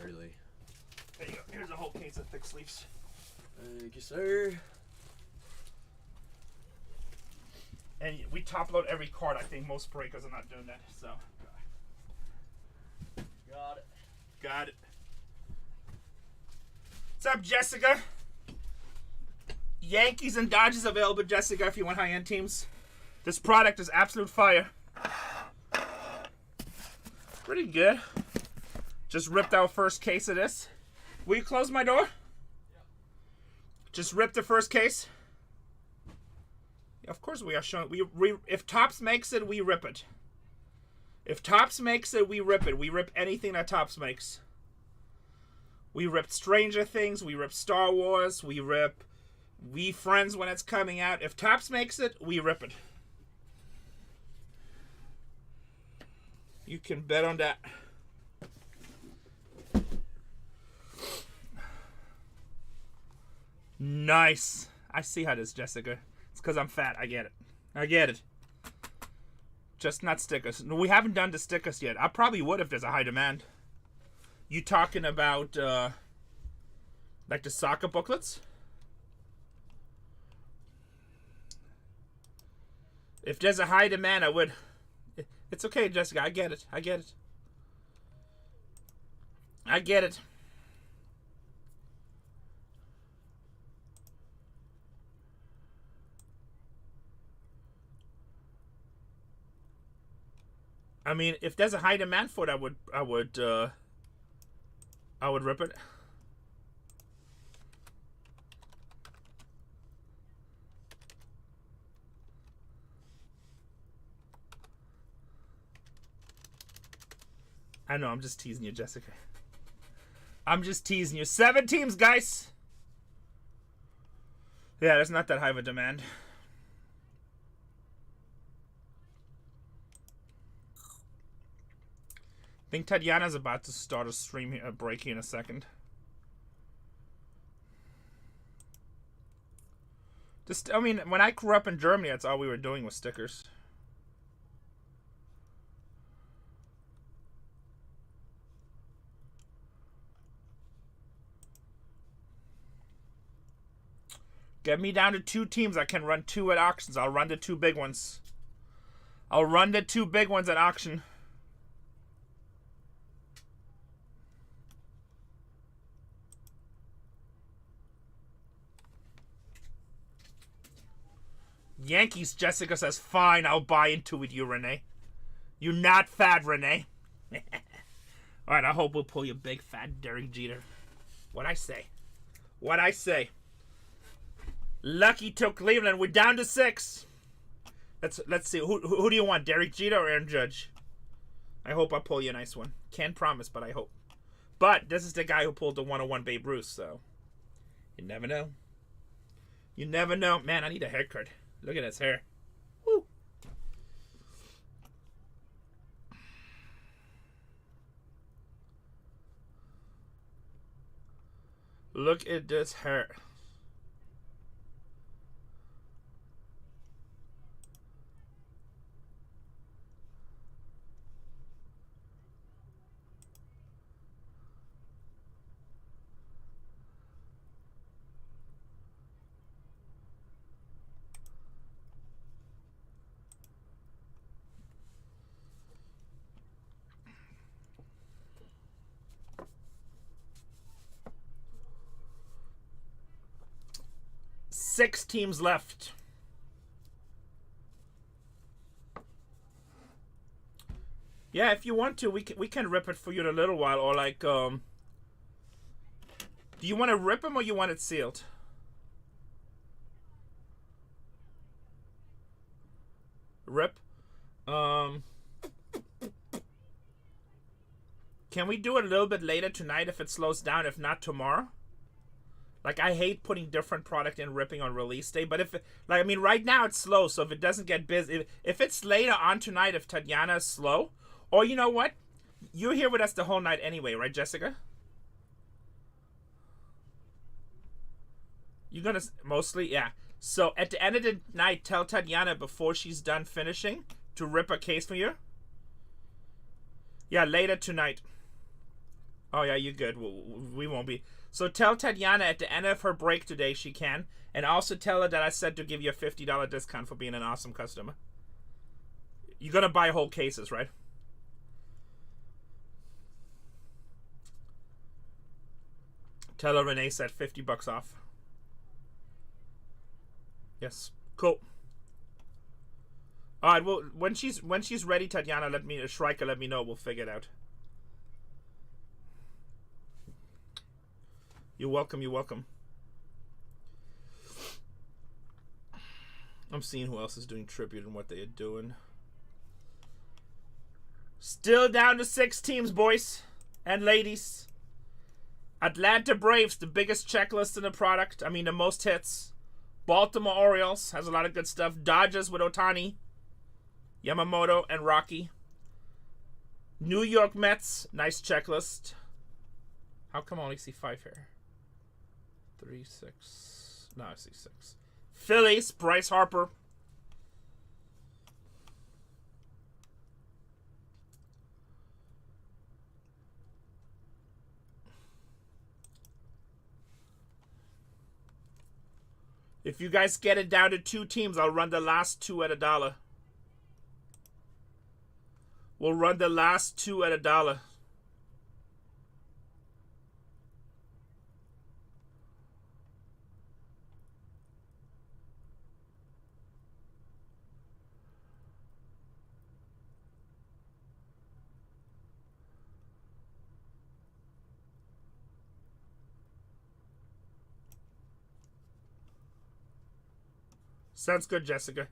Early. There you go. Here's a whole case of thick sleeves. Thank you, sir. And we top load every card. I think most breakers are not doing that. So. Got it. Got it. What's up, Jessica? Yankees and Dodgers available, Jessica, if you want high-end teams. This product is absolute fire. Pretty good. Just ripped our first case of this. Will you close my door? Yep. Just ripped the first case. Of course we are showing. If Topps makes it, we rip it. If Topps makes it, we rip it. We rip anything that Topps makes. We ripped Stranger Things. We rip Star Wars. We rip We Friends when it's coming out. If Topps makes it, we rip it. You can bet on that. Nice. I see how it is, Jessica. It's because I'm fat. I get it. I get it. Just not stickers. No, we haven't done the stickers yet. I probably would if there's a high demand. You talking about like the soccer booklets? If there's a high demand, I would. It's okay, Jessica. I get it. I get it. I get it. I mean, if there's a high demand for it, I would rip it. I know, I'm just teasing you, Jessica. I'm just teasing you. 7 teams, guys. Yeah, there's not that high of a demand. I think Tatiana's about to start a stream here, break here in a second. Just, I mean, when I grew up in Germany, that's all we were doing was stickers. Get me down to 2 teams. I can run 2 at auctions. I'll run the 2 big ones. I'll run the 2 big ones at auction. Yankees, Jessica says, fine, I'll buy into it, you, Renee. You not fat, Renee. Alright, I hope we'll pull you big, fat Derek Jeter. What'd I say? What'd I say? Lucky took Cleveland. We're down to 6. Let's see. Who do you want, Derek Jeter or Aaron Judge? I hope I pull you a nice one. Can't promise, but I hope. But this is the guy who pulled the 101 Babe Ruth, so you never know. You never know. Man, I need a haircut. Look at his hair. Woo. Look at this hair. 6 teams left. Yeah, if you want to, we can rip it for you in a little while, or like, do you want to rip them or you want it sealed? Rip. Can we do it a little bit later tonight if it slows down? If not, tomorrow. Like, I hate putting different product in ripping on release day, but if it, like, I mean, right now it's slow, so if it doesn't get busy, if it's later on tonight, if Tatiana is slow, or you know what, you're here with us the whole night anyway, right, Jessica? You're gonna mostly, yeah. So at the end of the night, tell Tatiana before she's done finishing to rip a case for you. Yeah, later tonight. Oh yeah, you're good. We won't be. So tell Tatiana at the end of her break today she can, and also tell her that I said to give you a $50 discount for being an awesome customer. You're gonna buy whole cases, right? Tell her Renee said $50 off. Yes, cool. All right. Well, when she's ready, Tatiana, Shrika, let me know. We'll figure it out. You're welcome. You're welcome. I'm seeing who else is doing tribute and what they are doing. Still down to 6 teams, boys and ladies. Atlanta Braves, the biggest checklist in the product. I mean, the most hits. Baltimore Orioles has a lot of good stuff. Dodgers with Ohtani, Yamamoto, and Rocky. New York Mets, nice checklist. How come I only see 5 here? 3, 6. No, I see 6. Phillies, Bryce Harper. If you guys get it down to 2 teams, I'll run the last 2 at $1. We'll run the last 2 at $1. Sounds good, Jessica.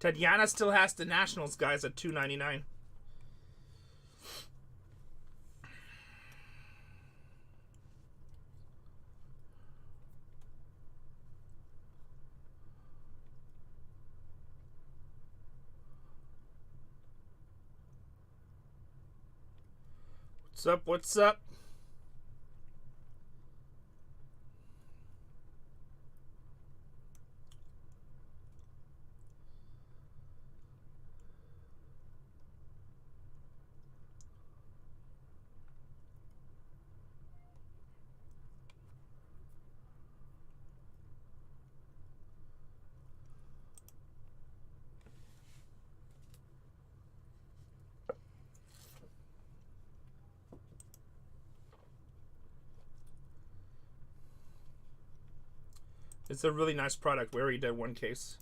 Tatiana still has the Nationals guys at $2.99. What's up? What's up? It's a really nice product. We already did 1 case.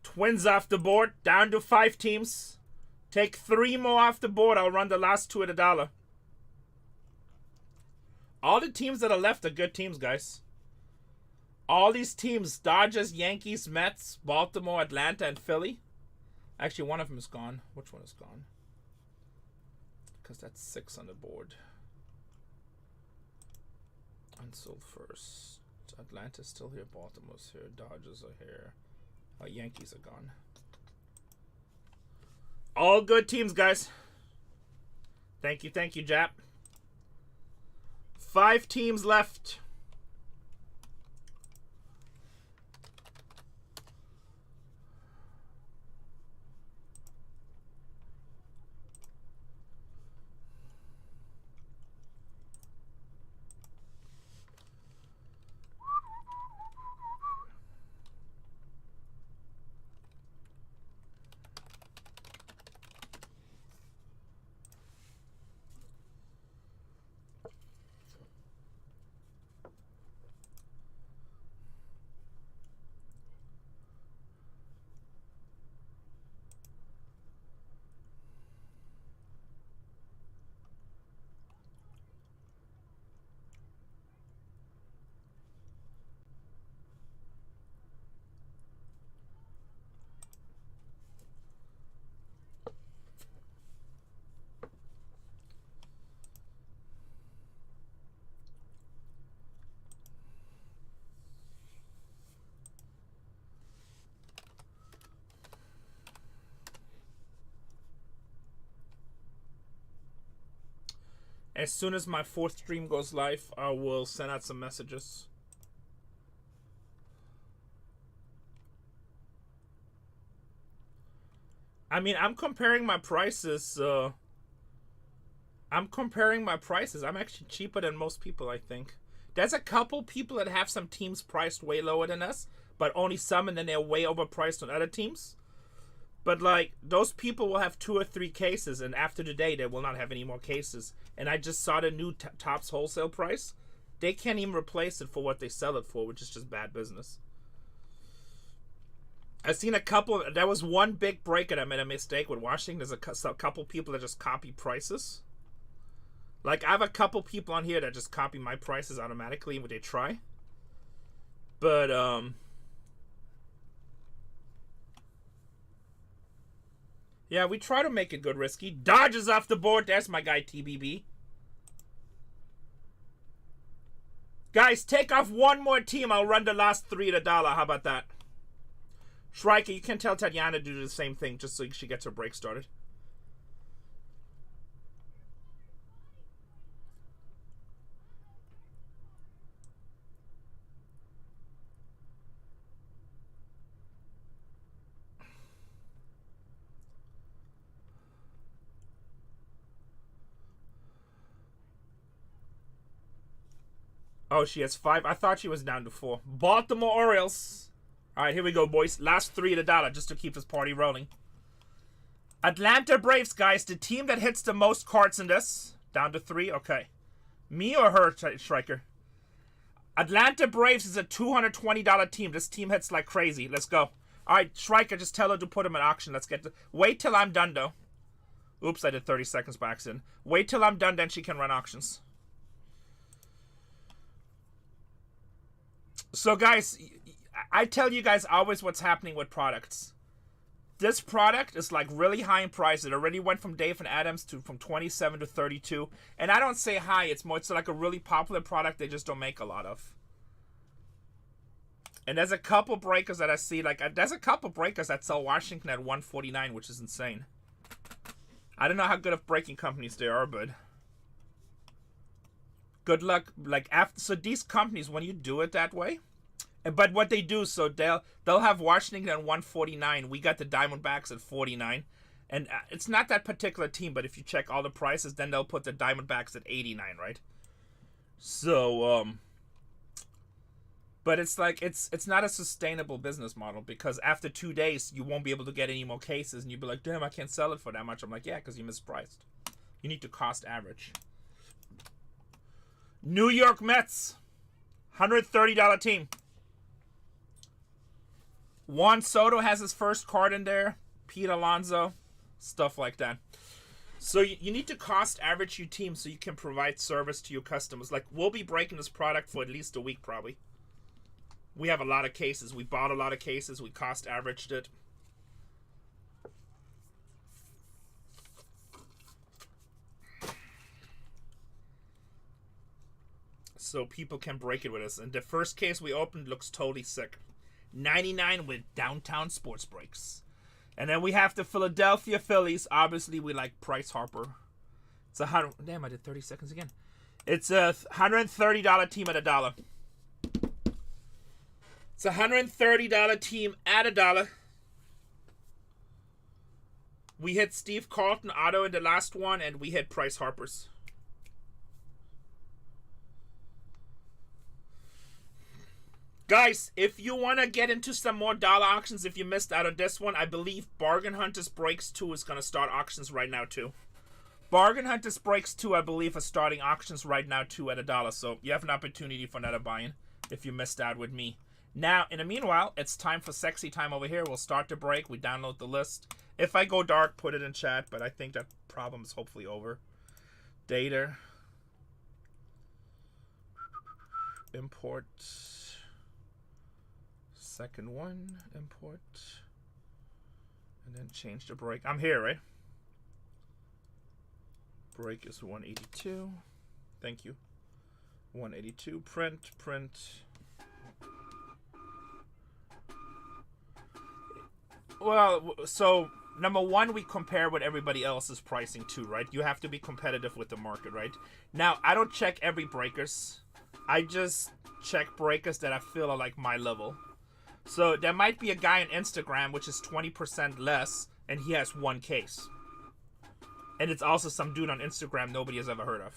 Twins off the board. Down to 5 teams. Take 3 more off the board. I'll run the last 2 at $1. All the teams that are left are good teams, guys. All these teams, Dodgers, Yankees, Mets, Baltimore, Atlanta, and Philly. Actually, one of them is gone. Which one is gone? Because that's 6 on the board. Unsold first. Atlanta's still here. Baltimore's here. Dodgers are here. Yankees are gone. All good teams, guys. Thank you, Jap. 5 teams left. As soon as my 4th stream goes live, I will send out some messages. I mean, I'm comparing my prices. I'm actually cheaper than most people, I think. There's a couple people that have some teams priced way lower than us, but only some, and then they're way overpriced on other teams. But, like, those people will have 2 or 3 cases, and after today, they will not have any more cases. And I just saw the new Topps wholesale price. They can't even replace it for what they sell it for, which is just bad business. I've seen a couple. There was one big breaker that made a mistake with Washington. There's a couple people that just copy prices. Like, I have a couple people on here that just copy my prices automatically when they try. But, yeah, we try to make it good risky. Dodgers off the board. There's my guy, TBB. Guys, take off one more team. I'll run the last 3 at $1. How about that? Shrike, you can tell Tatiana to do the same thing just so she gets her break started. Oh, she has 5. I thought she was down to 4. Baltimore Orioles. All right, here we go, boys. Last 3 at $1 just to keep this party rolling. Atlanta Braves, guys. The team that hits the most cards in this. Down to 3. Okay. Me or her, Striker? Atlanta Braves is a $220 team. This team hits like crazy. Let's go. All right, Striker, just tell her to put them at auction. Let's get to... Wait till I'm done, though. Oops, I did 30 seconds by accident. Wait till I'm done, then she can run auctions. So, guys, I tell you guys always what's happening with products. This product is like really high in price. It already went from Dave and Adams to from 27 to 32. And I don't say high. It's like a really popular product they just don't make a lot of. And there's a couple breakers that I see. Like, there's a couple breakers that sell Washington at 149, which is insane. I don't know how good of breaking companies they are, but... Good luck. Like, after, so these companies, when you do it that way, but what they do, so they'll have Washington at 149. We got the Diamondbacks at 49, and it's not that particular team. But if you check all the prices, then they'll put the Diamondbacks at 89, right? So, but it's like it's not a sustainable business model because after 2 days you won't be able to get any more cases, and you'll be like, damn, I can't sell it for that much. I'm like, yeah, because you mispriced. You need to cost average. New York Mets, $130 team. Juan Soto has his first card in there. Pete Alonso, stuff like that. So you need to cost average your team so you can provide service to your customers. Like, we'll be breaking this product for at least a week probably. We have a lot of cases. We bought a lot of cases. We cost averaged it. So people can break it with us. And the first case we opened looks totally sick. 99 with downtown sports breaks. And then we have the Philadelphia Phillies. Obviously, we like Bryce Harper. It's a hundred. Damn, I did 30 seconds again. It's a $130 team at $1. It's a $130 team at $1. We hit Steve Carlton auto in the last one, and we hit Bryce Harper's. Guys, if you want to get into some more dollar auctions, if you missed out on this one, I believe Bargain Hunters Breaks 2 is going to start auctions right now too. Bargain Hunters Breaks 2, I believe, is starting auctions right now too at $1. So you have an opportunity for another buy-in if you missed out with me. Now, in the meanwhile, it's time for sexy time over here. We'll start the break. We download the list. If I go dark, put it in chat, but I think that problem is hopefully over. Data. Import. Second one, import, and then change the break. I'm here, right? Break is 182. Thank you. 182. Print. Well, so number one, we compare what everybody else is pricing to, right? You have to be competitive with the market, right? Now, I don't check every breakers. I just check breakers that I feel are like my level. So there might be a guy on Instagram which is 20% less, and he has one case. And it's also some dude on Instagram nobody has ever heard of.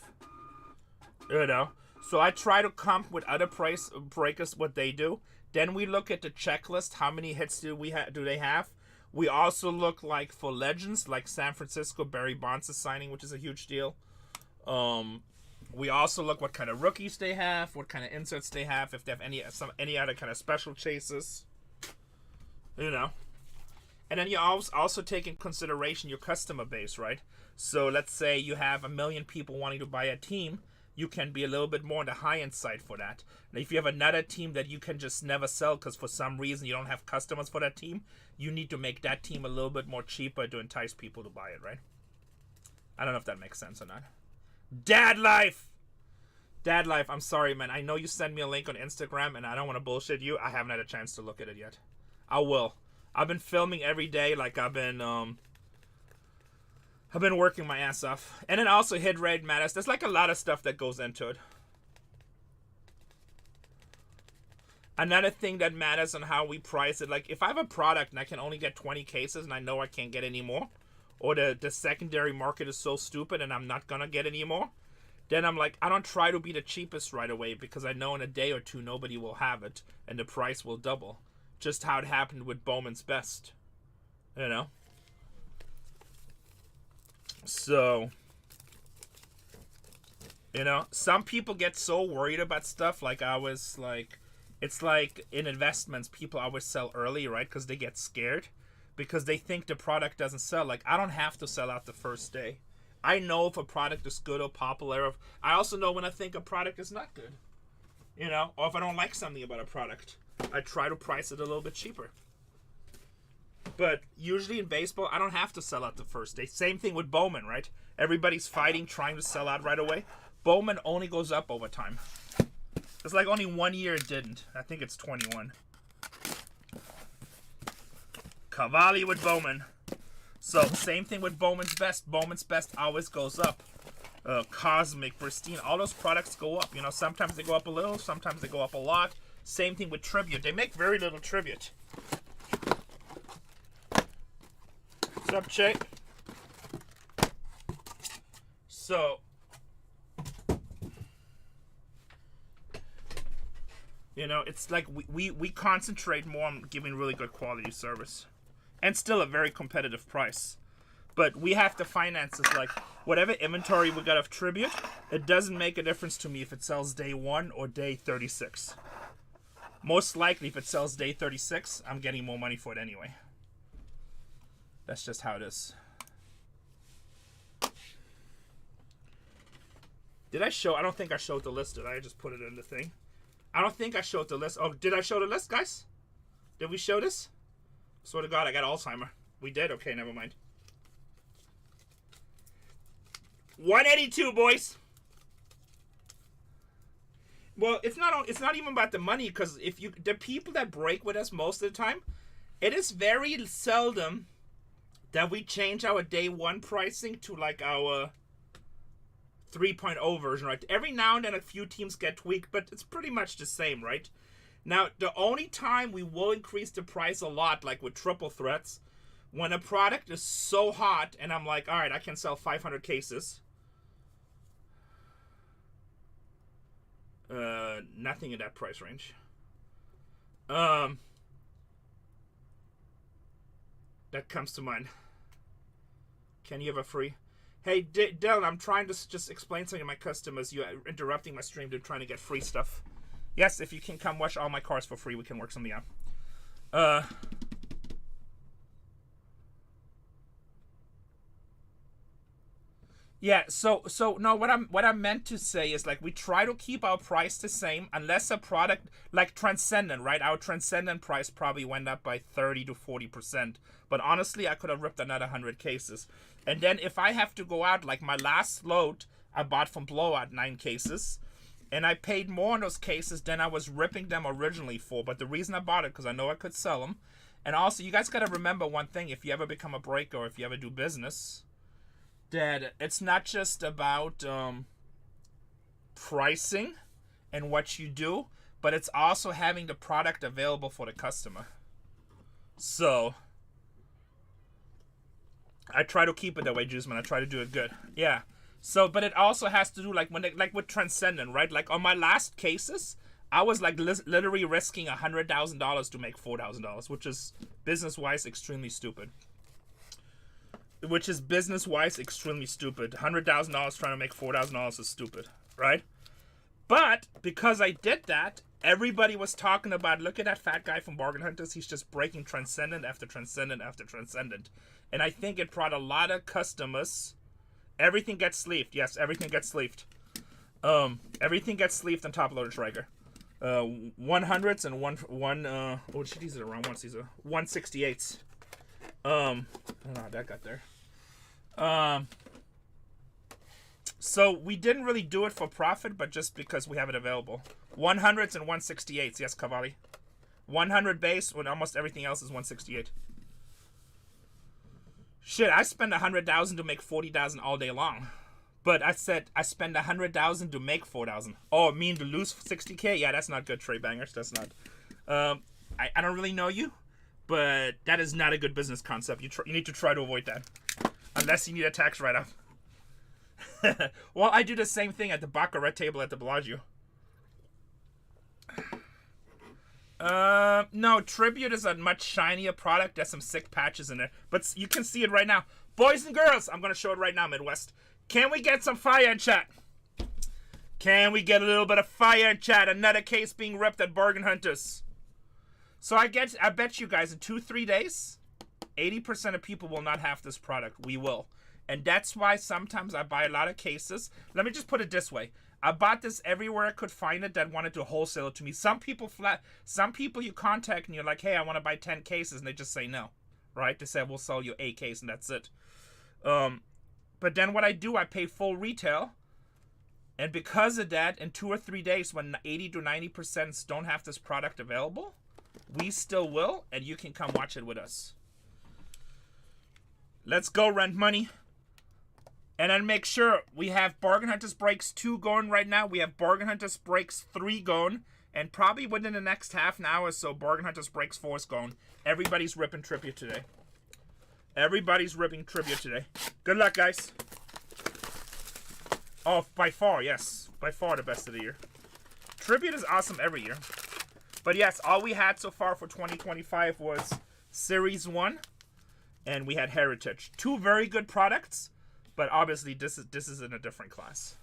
You know? So I try to comp with other price breakers what they do. Then we look at the checklist. How many hits do they have? We also look like for legends, like San Francisco, Barry Bonds is signing, which is a huge deal. We also look what kind of rookies they have, what kind of inserts they have, if they have any other kind of special chases, you know. And then you also take in consideration your customer base, right? So let's say you have 1 million people wanting to buy a team, you can be a little bit more on the high-end side for that. And if you have another team that you can just never sell because for some reason you don't have customers for that team, you need to make that team a little bit more cheaper to entice people to buy it, right? I don't know if that makes sense or not. Dad life, I'm sorry, man. I know you sent me a link on Instagram, and I don't want to bullshit you. I haven't had a chance to look at it yet. I will. I've been filming every day, like I've been working my ass off. And then also hit rate matters. There's like a lot of stuff that goes into it. Another thing that matters on how we price it, like if I have a product and I can only get 20 cases and I know I can't get any more, or the secondary market is so stupid and I'm not gonna get any more, then I'm like, I don't try to be the cheapest right away because I know in a day or two nobody will have it and the price will double. Just how it happened with Bowman's Best, you know? So, you know, some people get so worried about stuff. Like it's like in investments, people always sell early, right? Because they get scared because they think the product doesn't sell. Like, I don't have to sell out the first day. I know if a product is good or popular. I also know when I think a product is not good, you know, or if I don't like something about a product, I try to price it a little bit cheaper. But usually in baseball, I don't have to sell out the first day. Same thing with Bowman, right? Everybody's fighting, trying to sell out right away. Bowman only goes up over time. It's like only 1 year it didn't. I think it's 21. Cavalli with Bowman. So, same thing with Bowman's Best. Bowman's Best always goes up. Cosmic, Pristine, all those products go up. You know, sometimes they go up a little, sometimes they go up a lot. Same thing with Tribute. They make very little Tribute. What's up, Che? So, you know, it's like we concentrate more on giving really good quality service. And still a very competitive price. But we have to finance this, like, whatever inventory we got of Tribute, it doesn't make a difference to me if it sells day 1 or day 36. Most likely, if it sells day 36, I'm getting more money for it anyway. That's just how it is. Did I show? I don't think I showed the list, did I? I just put it in the thing. I don't think I showed the list. Oh, did I show the list, guys? Did we show this? Swear to God, I got Alzheimer. We did? Okay, never mind. 182, boys. Well, it's not even about the money, because the people that break with us most of the time, it is very seldom that we change our day one pricing to like our 3.0 version, right? Every now and then a few teams get tweaked, but it's pretty much the same, right? Now, the only time we will increase the price a lot, like with triple threats, when a product is so hot and I'm like, all right, I can sell 500 cases. Nothing in that price range. That comes to mind. Can you have a free? Hey, Dylan, I'm trying to just explain something to my customers. You're interrupting my stream. They're trying to get free stuff. Yes, if you can come watch all my cars for free, we can work something out. Yeah, so no, what I meant to say is, like, we try to keep our price the same unless a product like Transcendent, right? Our Transcendent price probably went up by 30 to 40%. But honestly, I could have ripped another 100 cases. And then if I have to go out, like my last load, I bought from Blowout 9 cases, and I paid more on those cases than I was ripping them originally for. But the reason I bought it, because I know I could sell them. And also, you guys got to remember one thing: if you ever become a breaker or if you ever do business, that it's not just about pricing and what you do, but it's also having the product available for the customer. So I try to keep it that way, Juiceman. I try to do it good. Yeah. So, but it also has to do like like with Transcendent, right? Like on my last cases, I was like literally risking $100,000 to make $4,000, which is business-wise extremely stupid. $100,000 trying to make $4,000 is stupid, right? But because I did that, everybody was talking about, look at that fat guy from Bargain Hunters. He's just breaking Transcendent after Transcendent after Transcendent. And I think it brought a lot of customers. Everything gets sleeved. Yes, everything gets sleeved. Everything gets sleeved on top loader striker. 100s and oh shit, these are the wrong ones. These are 168s. I don't know how that got there. So we didn't really do it for profit, but just because we have it available. 100s and 168s. Yes, Cavalli. 100 base when almost everything else is 168. Shit, I spend 100,000 to make 40,000 all day long. But I said I spend 100,000 to make 4,000. Oh, mean to lose 60K? Yeah, that's not good, Trey Bangers. That's not. I don't really know you, but that is not a good business concept. You need to try to avoid that, unless you need a tax write-off. Well, I do the same thing at the Baccarat table at the Bellagio. No, Tribute is a much shinier product. There's some sick patches in there, but you can see it right now. Boys and girls, I'm gonna show it right now, Midwest. Can we get some fire in chat? Can we get a little bit of fire in chat? Another case being ripped at Bargain Hunters. So I bet you guys in 2-3 days, 80% of people will not have this product. We will. And that's why sometimes I buy a lot of cases. Let me just put it this way. I bought this everywhere I could find it that wanted to wholesale it to me. Some people you contact and you're like, hey, I want to buy 10 cases, and they just say no. Right? They say, we'll sell you a case and that's it. But then what I do, I pay full retail. And because of that, in 2 or 3 days, when 80 to 90% don't have this product available, we still will, and you can come watch it with us. Let's go, Rent Money. And then make sure we have Bargain Hunters Breaks 2 going right now. We have Bargain Hunters Breaks 3 going. And probably within the next half an hour or so, Bargain Hunters Breaks 4 is going. Everybody's ripping tribute today. Everybody's ripping tribute today. Good luck, guys. Oh, by far, yes. By far the best of the year. Tribute is awesome every year. But yes, all we had so far for 2025 was Series 1. And we had Heritage. 2 very good products. But obviously, this is in a different class.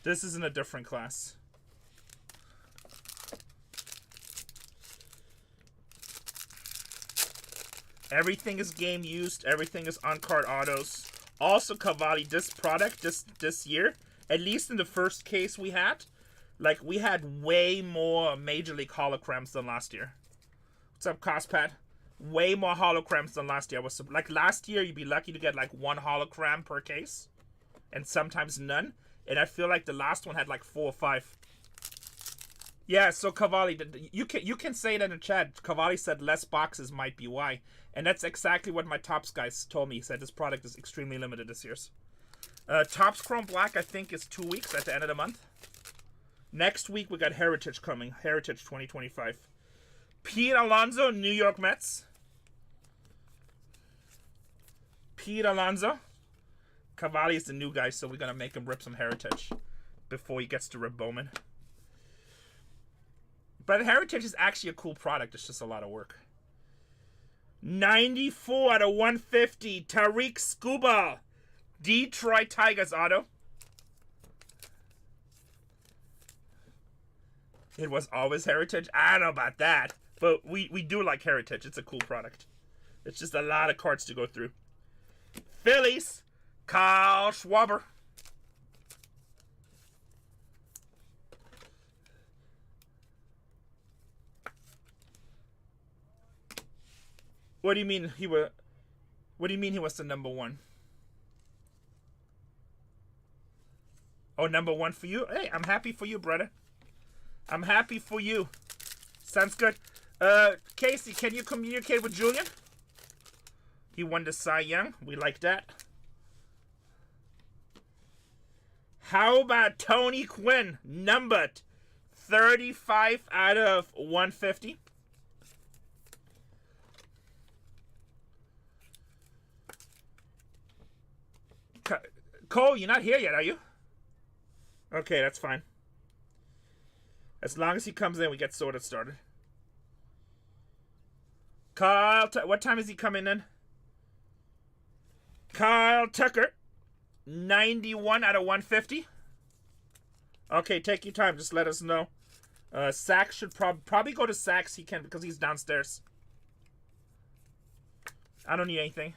This is in a different class. Everything is game used. Everything is on-card autos. Also, Cavalli, this product, this year, At least in the first case we had. Like, we had way more Major League holograms than last year. What's up, Cospad? Way more holograms than last year. Like, last year, you'd be lucky to get, like, 1 hologram per case. And sometimes none. And I feel like the last one had, like, 4 or 5. Yeah, so Cavalli, you can say it in the chat. Cavalli said less boxes might be why. And that's exactly what my Topps guys told me. He said this product is extremely limited this year. Topps Chrome Black, I think, is 2 weeks at the end of the month. Next week, we got Heritage coming. Heritage 2025. Pete Alonso, New York Mets. Pete Alonso. Cavalli is the new guy, so we're going to make him rip some Heritage before he gets to rip Bowman. But Heritage is actually a cool product. It's just a lot of work. 94 out of 150. Tariq Skubal. Detroit Tigers auto. It was always Heritage. I don't know about that. But we do like Heritage. It's a cool product. It's just a lot of cards to go through. Phillies. Kyle Schwarber. What do you mean he was? What do you mean he was the number 1? Oh, number 1 for you? Hey, I'm happy for you, brother. I'm happy for you. Sounds good. Casey, can you communicate with Julian? He won the Cy Young. We like that. How about Tony Quinn? Numbered 35 out of 150. Cole, you're not here yet, are you? Okay, that's fine. As long as he comes in, we get sorted started. Kyle, what time is he coming in? Kyle Tucker, 91 out of 150. Okay, take your time. Just let us know. Sax should probably go to Sax. He can because he's downstairs. I don't need anything.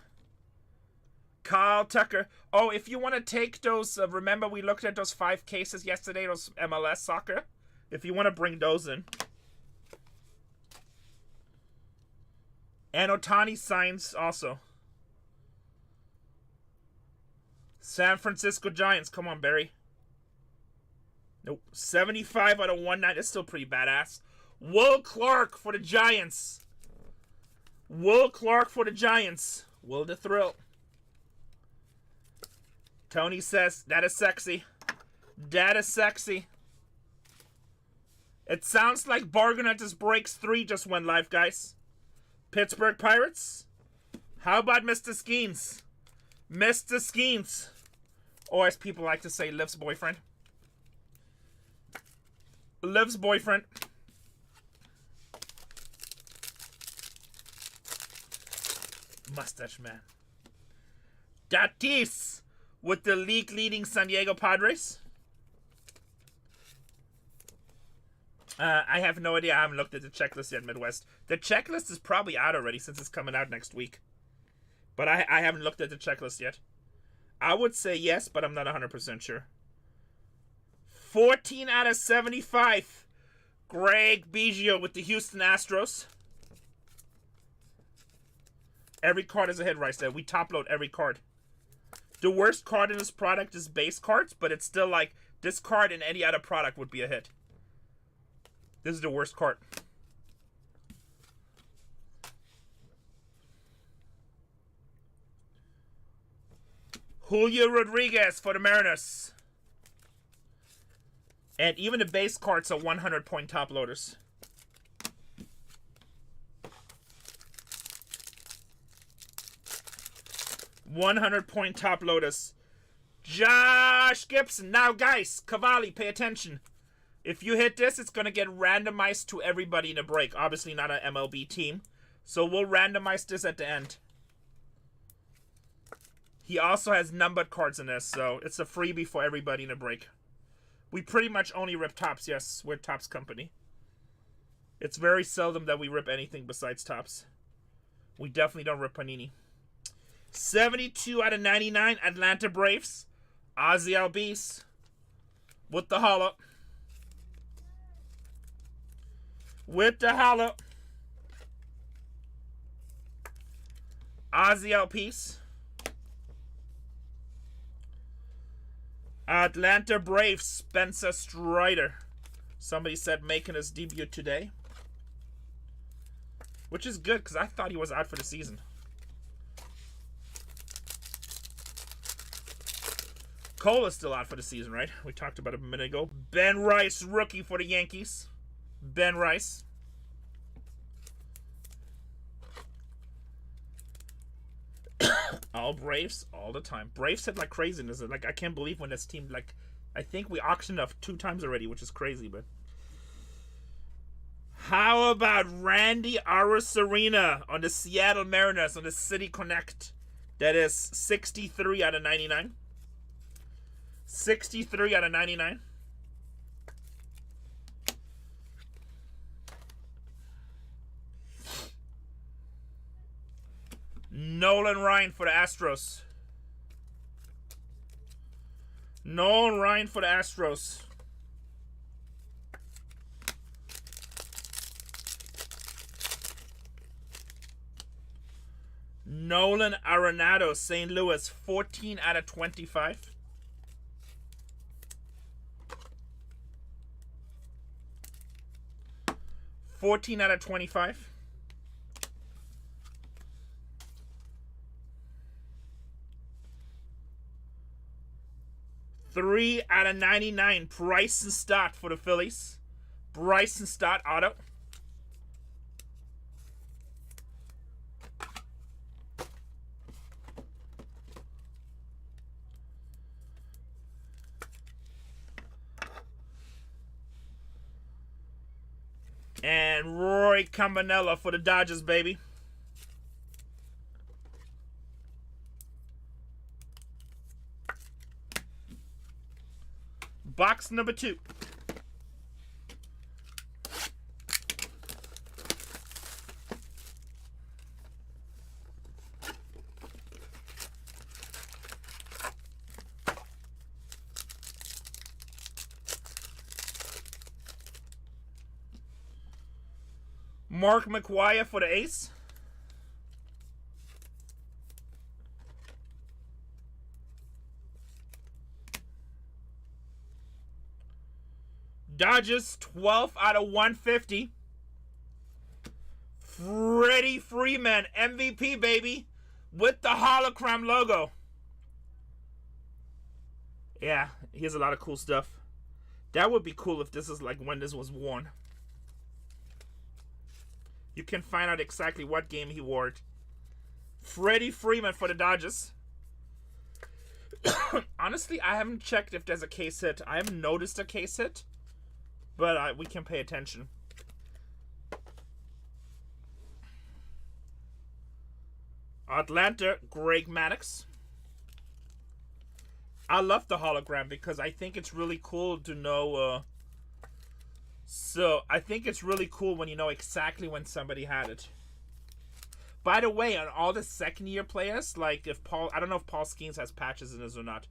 Kyle Tucker. Oh, if you want to take those, remember we looked at those 5 cases yesterday, those MLS soccer. If you want to bring those in. And Otani signs also. San Francisco Giants. Come on, Barry. Nope. 75 out of 190. That's still pretty badass. Will Clark for the Giants. Will Clark for the Giants. Will the thrill. Tony says, that is sexy. That is sexy. It sounds like BargainHuntersbreaks 3 just went live, guys. Pittsburgh Pirates. How about Mr. Skeens? Mr. Skeens. Or as people like to say, Liv's boyfriend. Liv's boyfriend. Mustache man. Tatis with the league leading San Diego Padres. I have no idea. I haven't looked at the checklist yet, Midwest. The checklist is probably out already since it's coming out next week. But I haven't looked at the checklist yet. I would say yes, but I'm not 100% sure. 14 out of 75. Greg Biggio with the Houston Astros. Every card is a hit right there. We top load every card. The worst card in this product is base cards, but it's still like this card in any other product would be a hit. This is the worst card. Julio Rodriguez for the Mariners. And even the base cards are 100-point top loaders. .100-point top loaders. Josh Gibson. Now, guys, Cavalli, pay attention. If you hit this, it's going to get randomized to everybody in the break. Obviously not an MLB team. So we'll randomize this at the end. He also has numbered cards in this, so it's a freebie for everybody in the break. We pretty much only rip Topps, yes. We're Topps company. It's very seldom that we rip anything besides Topps. We definitely don't rip Panini. 72 out of 99, Atlanta Braves. Ozzy Albies. With the hollow. With the hollow. Ozzy out piece. Atlanta Braves, Spencer Strider. Somebody said making his debut today. Which is good, because I thought he was out for the season. Cole is still out for the season, right? We talked about it a minute ago. Ben Rice, rookie for the Yankees. Ben Rice. All Braves, all the time. Braves hit like craziness. Like, I can't believe when this team, like, I think we auctioned off 2 times already, which is crazy, but. How about Randy Arozarena on the Seattle Mariners on the City Connect? That is 63 out of 99. 63 out of 99. Nolan Ryan for the Astros. Nolan Ryan for the Astros. Nolan Arenado, St. Louis, 14 out of 25. $14 out of 25. $3 out of 99. Bryson Stott for the Phillies. Bryson Stott auto. And Roy Campanella for the Dodgers, baby. Box number 2. Mark McGwire for the Ace. Dodgers, 12 out of 150. Freddie Freeman, MVP, baby, with the hologram logo. Yeah, he has a lot of cool stuff. That would be cool if this is like when this was worn. You can find out exactly what game he wore it. Freddie Freeman for the Dodgers. Honestly, I haven't checked if there's a case hit. I haven't noticed a case hit. But we can pay attention. Atlanta, Greg Maddux. I love the hologram because I think it's really cool to know. So I think it's really cool when you know exactly when somebody had it. By the way, on all the second-year players, like if Paul, I don't know if Paul Skeens has patches in his or not.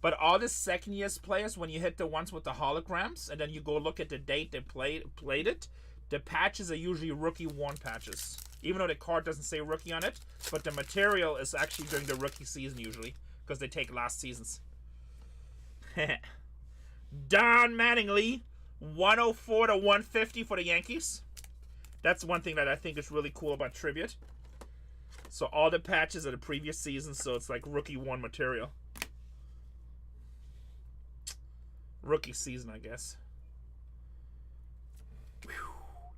But all the second-year players, when you hit the ones with the holograms, and then you go look at the date they played it, the patches are usually rookie-worn patches. Even though the card doesn't say rookie on it, but the material is actually during the rookie season usually, because they take last seasons. Don Mattingly, 104 to 150 for the Yankees. That's one thing that I think is really cool about Tribute. So all the patches are the previous season, so it's like rookie-worn material. Rookie season, I guess. Whew.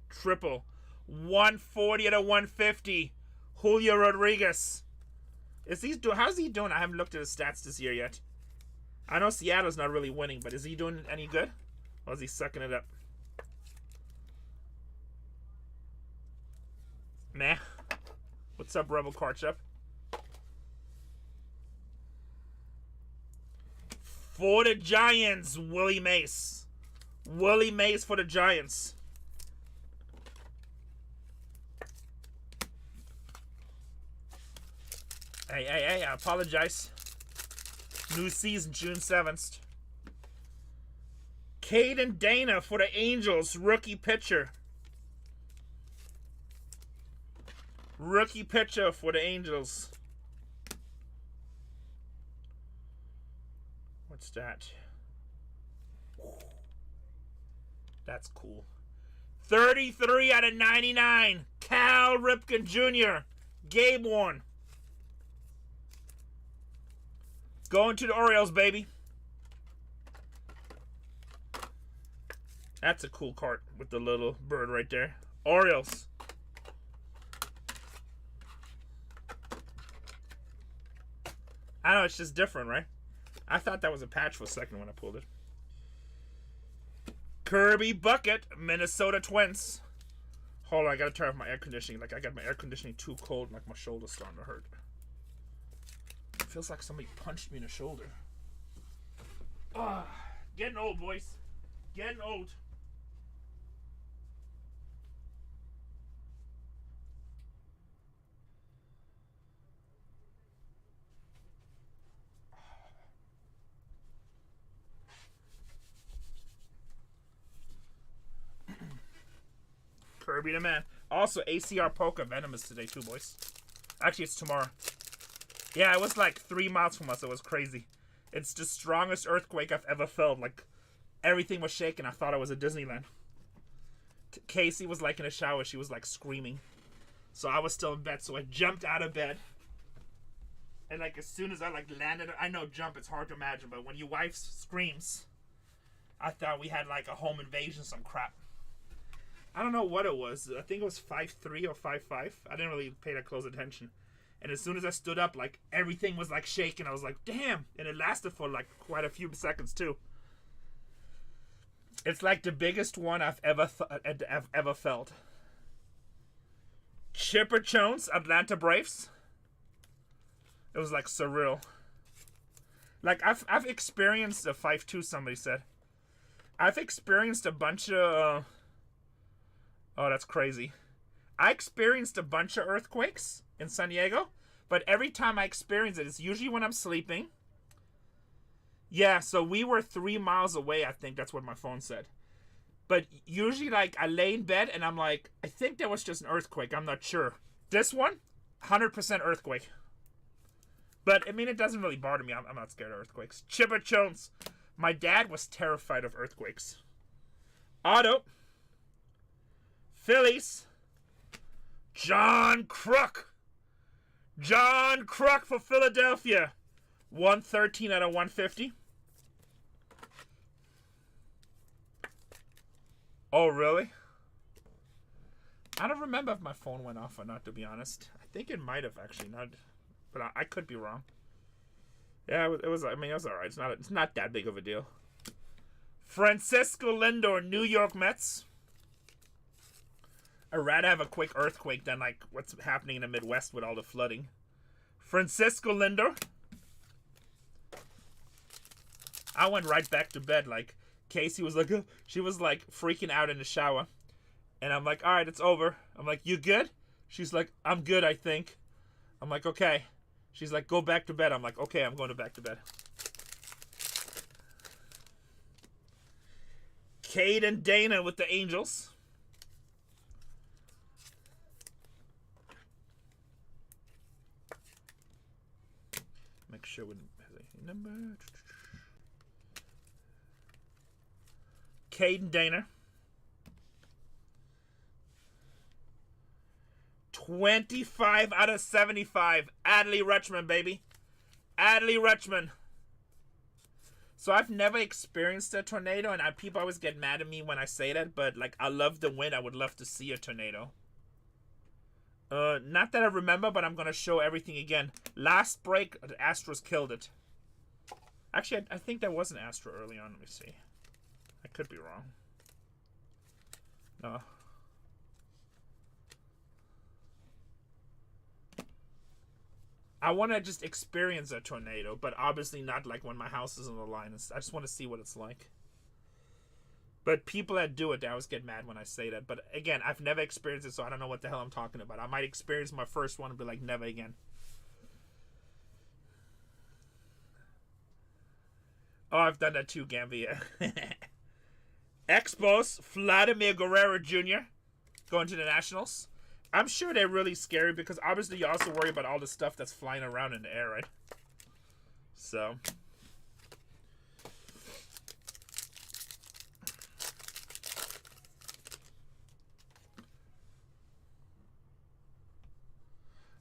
Triple. 140 to 150. Julio Rodriguez. How's he doing? I haven't looked at his stats this year yet. I know Seattle's not really winning, but is he doing any good? Or is he sucking it up? Nah. What's up, Rebel Carchup? For the Giants, Willie Mays. Willie Mays for the Giants. Hey, I apologize. New season, June 7th. Caden Dana for the Angels, rookie pitcher. Rookie pitcher for the Angels. What's that? That's cool. 33 out of 99. Cal Ripken Jr. Game 1. Going to the Orioles, baby. That's a cool card with the little bird right there. Orioles. I know, it's just different, right? I thought that was a patch for a second when I pulled it. Kirby Bucket, Minnesota Twins. Hold on, I gotta turn off my air conditioning. Like, I got my air conditioning too cold, like my shoulder's starting to hurt. It feels like somebody punched me in the shoulder. Ah, getting old, boys. Getting old. Kirby the man. Also, ACR Polka Venom is today too, boys. Actually, it's tomorrow. Yeah, it was like 3 miles from us. It was crazy. It's the strongest earthquake I've ever felt. Like, everything was shaking. I thought I was at Disneyland. Casey was like in a shower. She was like screaming. So I was still in bed. So I jumped out of bed. And like as soon as I like landed, I know jump, it's hard to imagine. But when your wife screams, I thought we had like a home invasion, some crap. I don't know what it was. I think it was 5'3" or 5'5". I didn't really pay that close attention. And as soon as I stood up, like everything was like shaking. I was like, damn. And it lasted for like quite a few seconds too. It's like the biggest one I've ever felt. Chipper Jones, Atlanta Braves. It was like surreal. Like I've experienced a 5.2. Somebody said. I've experienced a bunch of. Oh, that's crazy. I experienced a bunch of earthquakes in San Diego, but every time I experience it, it's usually when I'm sleeping. Yeah, so we were 3 miles away, I think that's what my phone said. But usually, like, I lay in bed and I'm like, I think there was just an earthquake. I'm not sure. This one, 100% earthquake. But, I mean, it doesn't really bother me. I'm not scared of earthquakes. Chipper Jones. My dad was terrified of earthquakes. Auto. Phillies. John Kruk. John Kruk for Philadelphia. 113 out of 150. Oh, really? I don't remember if my phone went off or not, to be honest. I think it might have actually, not, but I could be wrong. Yeah, it was. I mean, it was all right. It's not that big of a deal. Francisco Lindor, New York Mets. I'd rather have a quick earthquake than like what's happening in the Midwest with all the flooding. Francisco Lindor. I went right back to bed. Like Casey was like, she was like freaking out in the shower, and I'm like, all right, it's over. I'm like, you good? She's like, I'm good, I think. I'm like, okay. She's like, go back to bed. I'm like, okay, I'm going back to bed. Cade and Dana with the Angels. Make sure we have a number. Cade and Dana. 25 out of 75. Adley Rutschman, baby. Adley Rutschman. So I've never experienced a tornado, and people always get mad at me when I say that, but like I love the wind. I would love to see a tornado. Not that I remember, but I'm gonna show everything again. Last break, the Astros killed it. Actually, I think there was an Astro early on. Let me see. I could be wrong. No. I want to just experience a tornado, but obviously not like when my house is on the line. I just want to see what it's like. But people that do it, they always get mad when I say that. But again, I've never experienced it, so I don't know what the hell I'm talking about. I might experience my first one and be like, never again. Oh, I've done that too, Gambia. Expos, Vladimir Guerrero Jr. going to the Nationals. I'm sure they're really scary because obviously you also worry about all the stuff that's flying around in the air, right? So.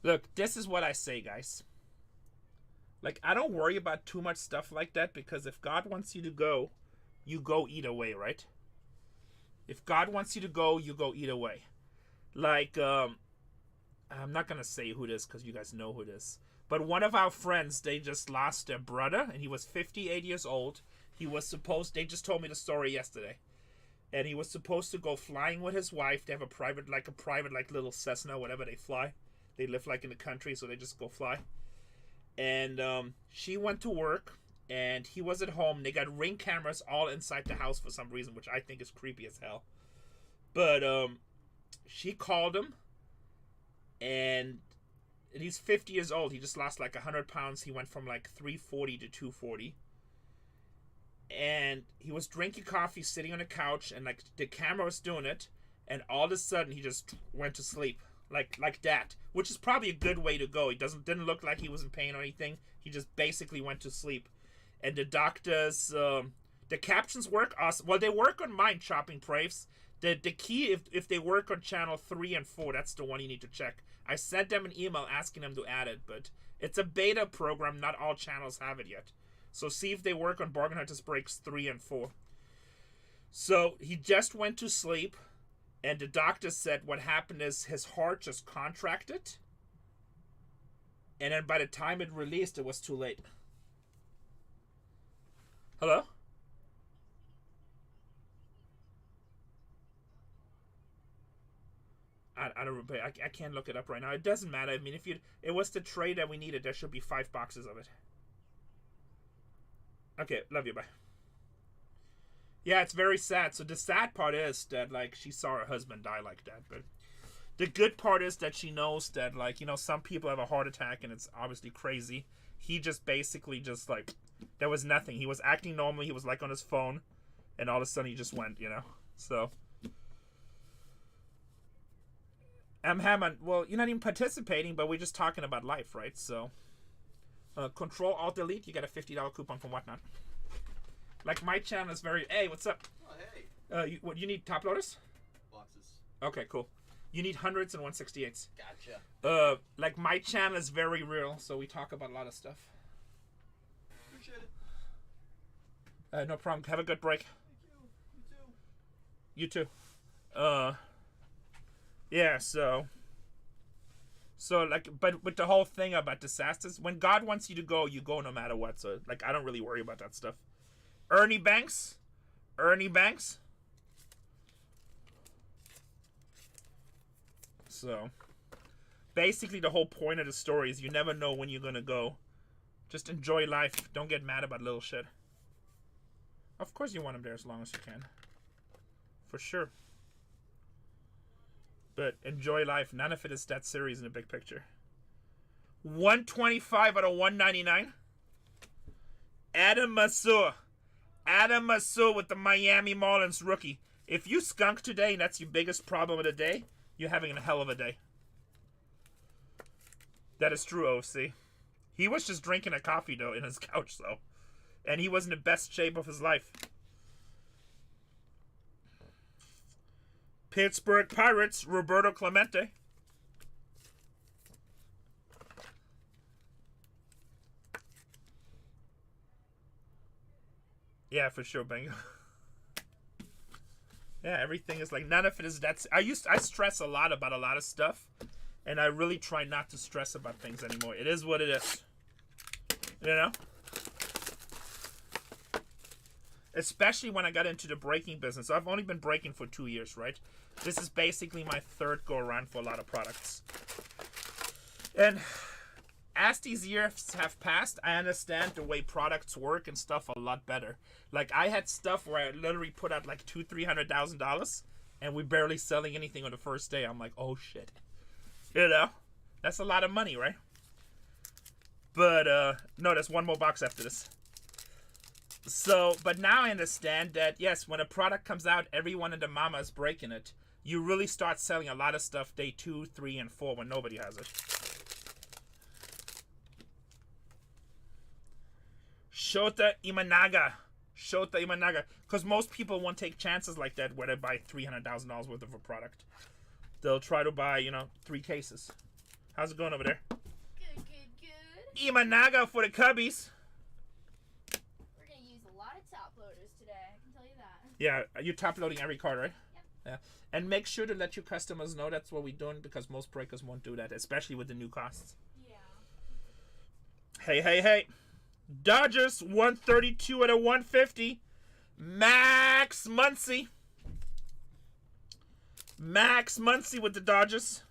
Look, this is what I say, guys. Like, I don't worry about too much stuff like that because if God wants you go either way, right? If God wants you go either way. Like, I'm not going to say who it is because you guys know who it is. But one of our friends, they just lost their brother, and he was 58 years old. They just told me the story yesterday. And he was supposed to go flying with his wife. They have a private little Cessna, whatever they fly. They live like in the country, so they just go fly. And she went to work, and he was at home. They got Ring cameras all inside the house for some reason, which I think is creepy as hell. But she called him, and he's 50 years old. He just lost like 100 pounds. He went from like 340 to 240. And he was drinking coffee, sitting on the couch, and like the camera was doing it, and all of a sudden he just went to sleep. Like that, which is probably a good way to go. He didn't look like he was in pain or anything. He just basically went to sleep. And the doctors, the captions work awesome. Well, they work on mine, Chopping Praves. The key, if they work on channel 3 and 4, that's the one you need to check. I sent them an email asking them to add it, but it's a beta program. Not all channels have it yet. So see if they work on BargainHuntersbreaks 3 and 4. So he just went to sleep. And the doctor said what happened is his heart just contracted. And then by the time it released, it was too late. Hello? I don't. I can't look it up right now. It doesn't matter. I mean, it was the tray that we needed. There should be 5 boxes of it. Okay, love you. Bye. Yeah, it's very sad. So the sad part is that, like, she saw her husband die like that. But the good part is that she knows that, like, you know, some people have a heart attack and it's obviously crazy. He just basically just, like, there was nothing. He was acting normally. He was, like, on his phone. And all of a sudden he just went, you know. So. Hammond, well, you're not even participating, but we're just talking about life, right? So. Control Alt Delete. You get a $50 coupon from Whatnot. Like, my channel is very... Hey, what's up? Oh, hey. You need top loaders? Boxes. Okay, cool. You need 100s and 168s. Gotcha. Like, my channel is very real, so we talk about a lot of stuff. Appreciate it. No problem. Have a good break. Thank you. You too. You too. Yeah, so, like, but with the whole thing about disasters, when God wants you to go no matter what. So, like, I don't really worry about that stuff. Ernie Banks. So, basically the whole point of the story is you never know when you're gonna go. Just enjoy life. Don't get mad about little shit. Of course you want him there as long as you can. For sure. But enjoy life. None of it is that serious in the big picture. 125 out of 199. Adam Masur with the Miami Marlins rookie. If you skunk today and that's your biggest problem of the day, you're having a hell of a day. That is true, OC. He was just drinking a coffee, though, in his couch, though. And he was in the best shape of his life. Pittsburgh Pirates, Roberto Clemente. Yeah, for sure, Bingo. Yeah, everything is like, none of it is that. I stress a lot about a lot of stuff, and I really try not to stress about things anymore. It is what it is. You know? Especially when I got into the breaking business. So I've only been breaking for 2 years, right? This is basically my third go around for a lot of products. And as these years have passed, I understand the way products work and stuff a lot better. Like, I had stuff where I literally put out like $200,000-$300,000, and we're barely selling anything on the first day. I'm like, oh shit. You know? That's a lot of money, right? But, no, there's one more box after this. So, but now I understand that, yes, when a product comes out, everyone and the mama is breaking it. You really start selling a lot of stuff day 2, 3, and 4 when nobody has it. Shota Imanaga. Shota Imanaga. Because most people won't take chances like that where they buy $300,000 worth of a product. They'll try to buy, 3 cases. How's it going over there? Good. Imanaga for the Cubbies. We're gonna use a lot of top loaders today, I can tell you that. Yeah, you're top loading every card, right? Yep. Yeah. And make sure to let your customers know that's what we're doing because most breakers won't do that, especially with the new costs. Yeah. Hey. Dodgers 132 out of 150. Max Muncy. Max Muncy with the Dodgers.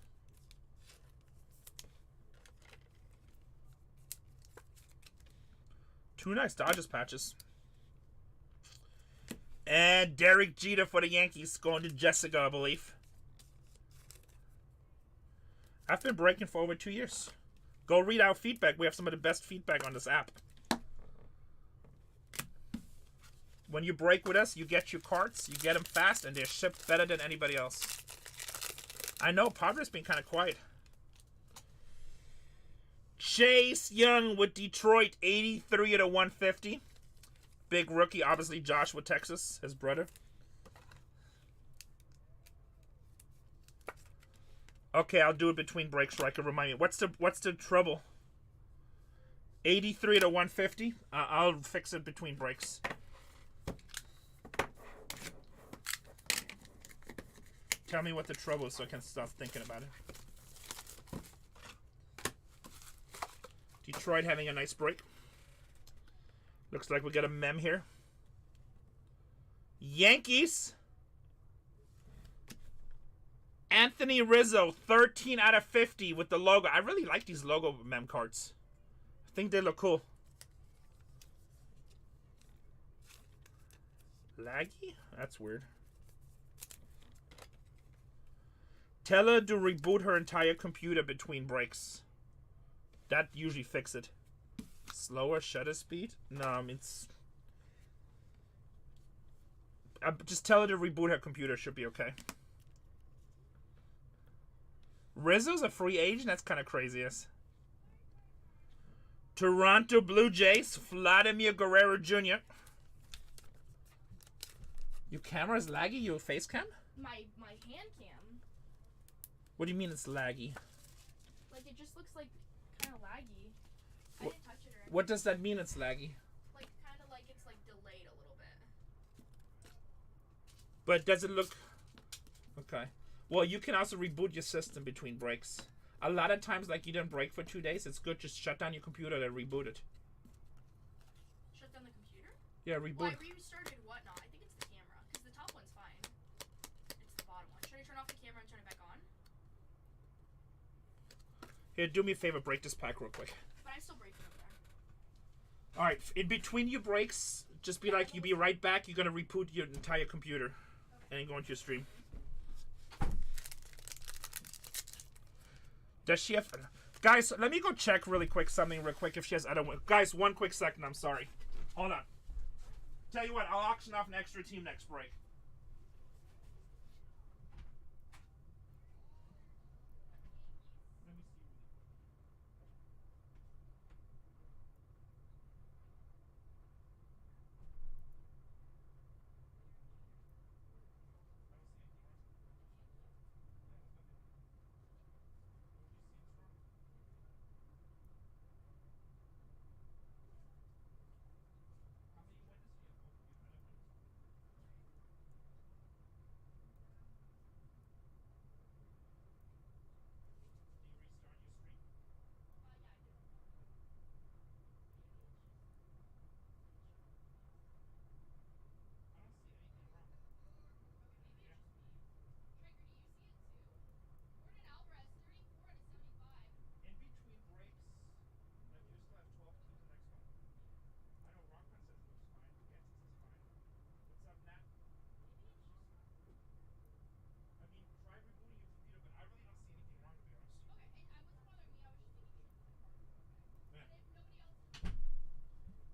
Two nice Dodgers patches. And Derek Jeter for the Yankees going to Jessica, I believe. I've been breaking for over 2 years. Go read our feedback. We have some of the best feedback on this app. When you break with us, you get your carts, you get them fast, and they're shipped better than anybody else. I know, Padre's been kind of quiet. Chase Young with Detroit, 83 out of 150. Big rookie, obviously Josh with Texas, his brother. Okay, I'll do it between breaks so I can remind me. What's the trouble? 83 to 150. I'll fix it between breaks. Tell me what the trouble is so I can start thinking about it. Detroit having a nice break. Looks like we got a mem here. Yankees. Anthony Rizzo, 13 out of 50 with the logo. I really like these logo mem cards. I think they look cool. Laggy? That's weird. Tell her to reboot her entire computer between breaks. That usually fix it. Slower shutter speed? No, I mean it's... just tell her to reboot her computer. Should be okay. Rizzo's a free agent? That's kind of crazy. Yes. Toronto Blue Jays, Vladimir Guerrero Jr. Your camera is laggy? Your face cam? My hand cam. What do you mean it's laggy? Like, it just looks like kind of laggy. I didn't touch it or anything. What does that mean it's laggy? Like, kind of like it's, like, delayed a little bit. But does it look... Okay. Well, you can also reboot your system between breaks. A lot of times, like, you didn't break for 2 days, it's good just shut down your computer and reboot it. Shut down the computer? Yeah, reboot. Well, I restarted whatnot. I think it's the camera, because the top one's fine. It's the bottom one. Should I turn off the camera and turn it back on? Here, do me a favor, break this pack real quick. But I'm still breaking over there. Alright, in between your breaks, just be like, you be right back, you're gonna reboot your entire computer. Okay. And go into your stream. Does she have... Guys, let me go check really quick something real quick if she has other one. Guys, one quick second, I'm sorry. Hold on. Tell you what, I'll auction off an extra team next break.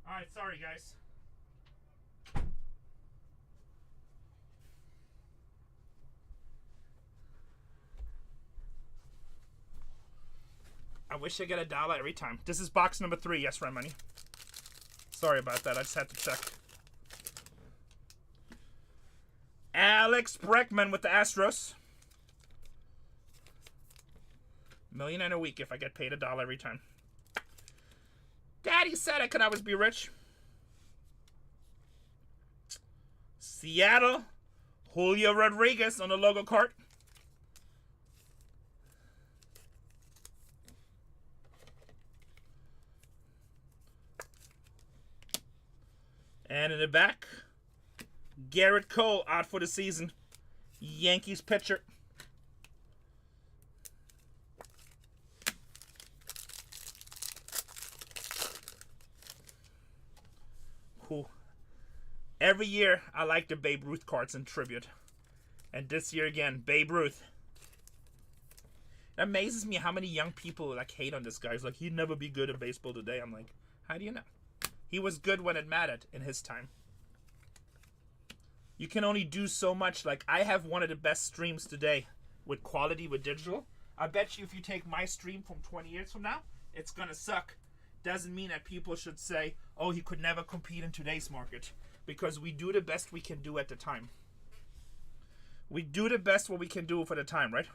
Alright, sorry guys. I wish I get $1 every time. This is box number 3. Yes, Red Money. Sorry about that. I just had to check. Alex Bregman with the Astros. $1 million a week if I get paid $1 every time. Daddy said I could always be rich. Seattle. Julio Rodriguez on the logo card. And in the back, Garrett Cole out for the season. Yankees pitcher. Cool. Every year, I like the Babe Ruth cards in tribute. And this year again, Babe Ruth. It amazes me how many young people like hate on this guy. He's like, he'd never be good at baseball today. I'm like, how do you know? He was good when it mattered in his time. You can only do so much. Like, I have one of the best streams today with quality, with digital. I bet you if you take my stream from 20 years from now, it's going to suck. Doesn't mean that people should say, oh, he could never compete in today's market. Because we do the best we can do at the time. We do the best what we can do for the time, right?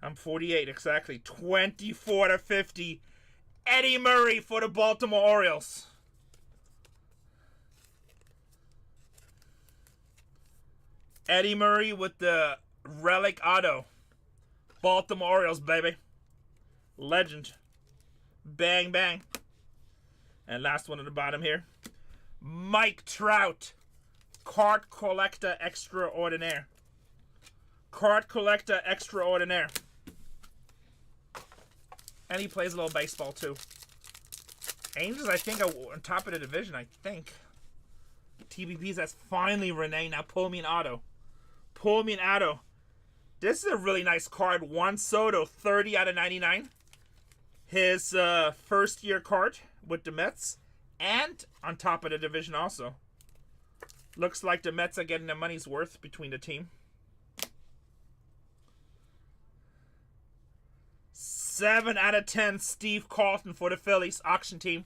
I'm 48, exactly. 24/50. Eddie Murray for the Baltimore Orioles. Eddie Murray with the relic auto. Baltimore Orioles, baby. Legend. Bang, bang. And last one at the bottom here. Mike Trout. Card collector extraordinaire. Card collector extraordinaire. And he plays a little baseball too. Angels, I think, are on top of the division, I think. TBPs, that's finally Renee. Now pull me an auto. Pull me an auto. This is a really nice card. Juan Soto, 30/99. His first year card with the Mets. And on top of the division also. Looks like the Mets are getting their money's worth between the team. 7/10 Steve Carlton for the Phillies auction team.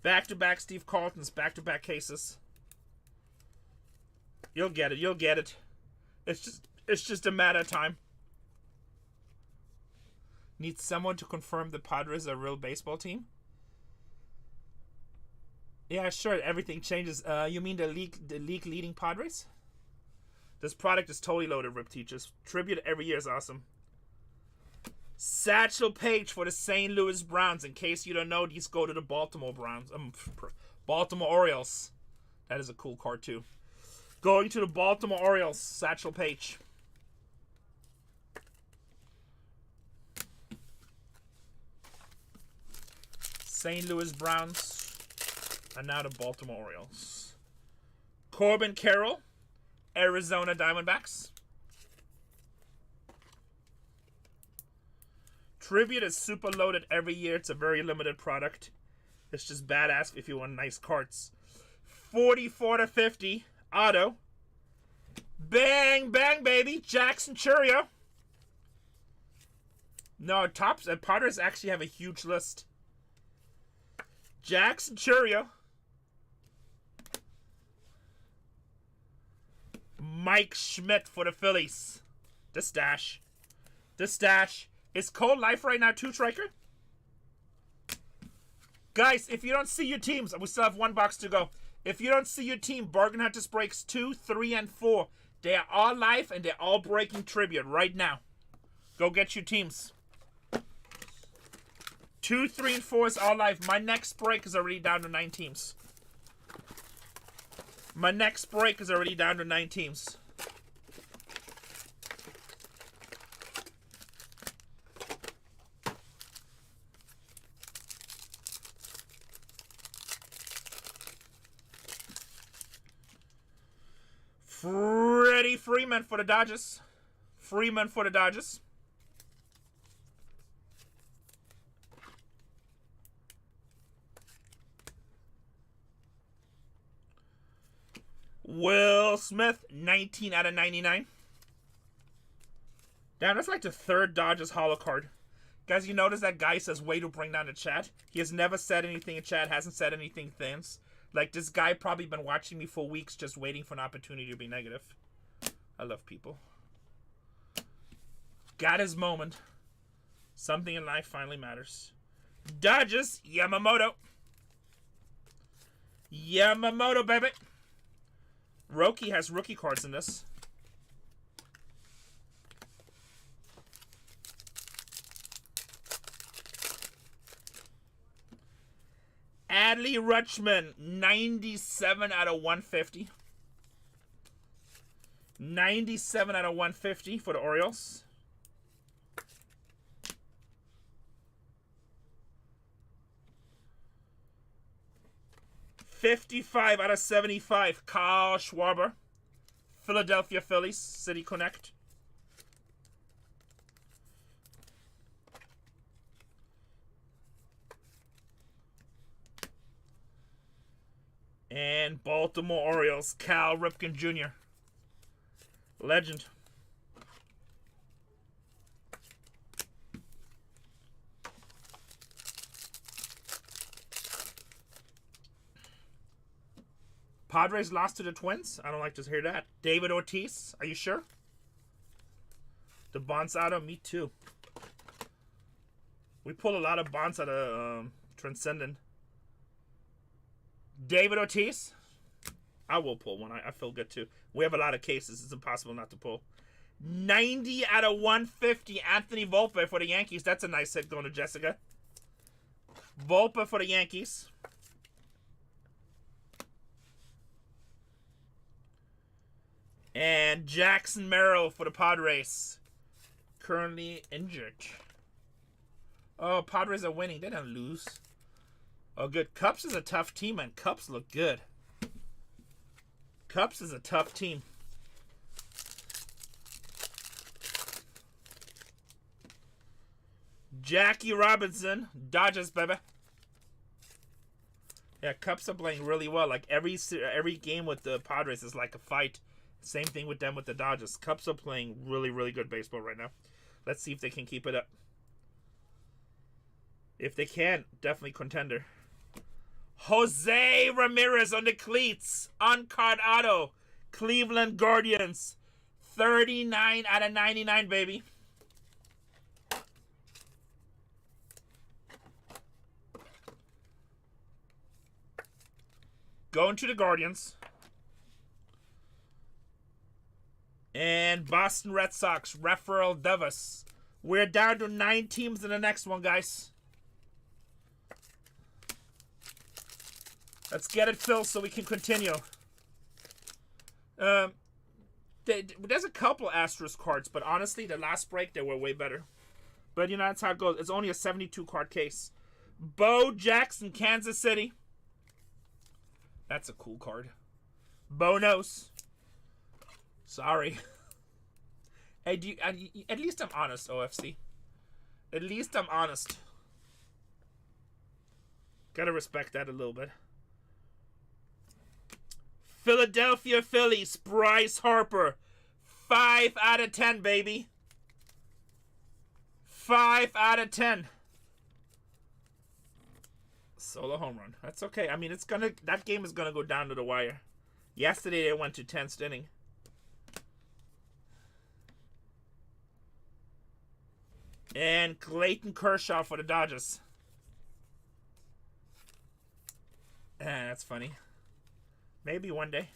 Back-to-back Steve Carltons, back-to-back cases. You'll get it. You'll get it. It's just a matter of time. Need someone to confirm the Padres are a real baseball team? Yeah, sure. Everything changes. You mean the league leading Padres? This product is totally loaded, Rip Teachers. Tribute every year is awesome. Satchel Paige for the St. Louis Browns. In case you don't know, these go to the Baltimore Browns. Baltimore Orioles. That is a cool card too. Going to the Baltimore Orioles. Satchel Paige. St. Louis Browns. And now the Baltimore Orioles. Corbin Carroll. Arizona Diamondbacks. Tribute is super loaded every year. It's a very limited product. It's just badass if you want nice cards. 44/50 auto. Bang, bang, baby. Jackson Chourio. No, tops and Potters actually have a huge list. Jackson Chourio. Mike Schmidt for the Phillies. The stash. The stash. Is Cold Life right now too, Striker? Guys, if you don't see your teams, we still have one box to go. If you don't see your team, Bargain Hunters Breaks 2, 3, and 4. They are all live and they're all breaking tribute right now. Go get your teams. 2, 3, and 4 is all live. My next break is already down to 9 teams. My next break is already down to 9 teams. Freddie Freeman for the Dodgers. Freeman for the Dodgers. Will Smith, 19/99. Damn, that's like the third Dodgers holo card. Guys, you notice that guy says way to bring down the chat? He has never said anything in chat, hasn't said anything since. Like, this guy probably been watching me for weeks just waiting for an opportunity to be negative. I love people. Got his moment. Something in life finally matters. Dodgers, Yamamoto. Yamamoto, baby. Roki has rookie cards in this. Adley Rutschman, 97 out of 150. 97 out of 150 for the Orioles. $55 out of 75, Kyle Schwarber. Philadelphia Phillies, City Connect. And Baltimore Orioles, Cal Ripken Jr. Legend. Padres lost to the Twins. I don't like to hear that. David Ortiz, are you sure? The Bonds out of me too. We pull a lot of Bonds out of Transcendent. David Ortiz. I will pull one. I feel good too. We have a lot of cases. It's impossible not to pull. 90 out of 150. Anthony Volpe for the Yankees. That's a nice hit going to Jessica. Volpe for the Yankees. And Jackson Merrill for the Padres. Currently injured. Oh, Padres are winning. They didn't lose. Oh, good. Cubs is a tough team, and Cubs look good. Cubs is a tough team. Jackie Robinson, Dodgers, baby. Yeah, Cubs are playing really well. Like every game with the Padres is like a fight. Same thing with them with the Dodgers. Cubs are playing really, really good baseball right now. Let's see if they can keep it up. If they can, definitely contender. Jose Ramirez on the cleats. On-card auto. Cleveland Guardians. 39 out of 99, baby. Going to the Guardians. And Boston Red Sox. Rafael Devers. We're down to 9 teams in the next one, guys. Let's get it filled so we can continue. There's a couple Astros cards, but honestly, the last break, they were way better. But, you know, that's how it goes. It's only a 72-card case. Bo Jackson, Kansas City. That's a cool card. Bo knows. Sorry. Hey, at least I'm honest, OFC. At least I'm honest. Gotta respect that a little bit. Philadelphia Phillies, Bryce Harper. 5 out of 10, baby. 5 out of 10. Solo home run. That's okay. I mean, that game is gonna go down to the wire. Yesterday they went to 10th inning. And Clayton Kershaw for the Dodgers. That's funny. Maybe one day.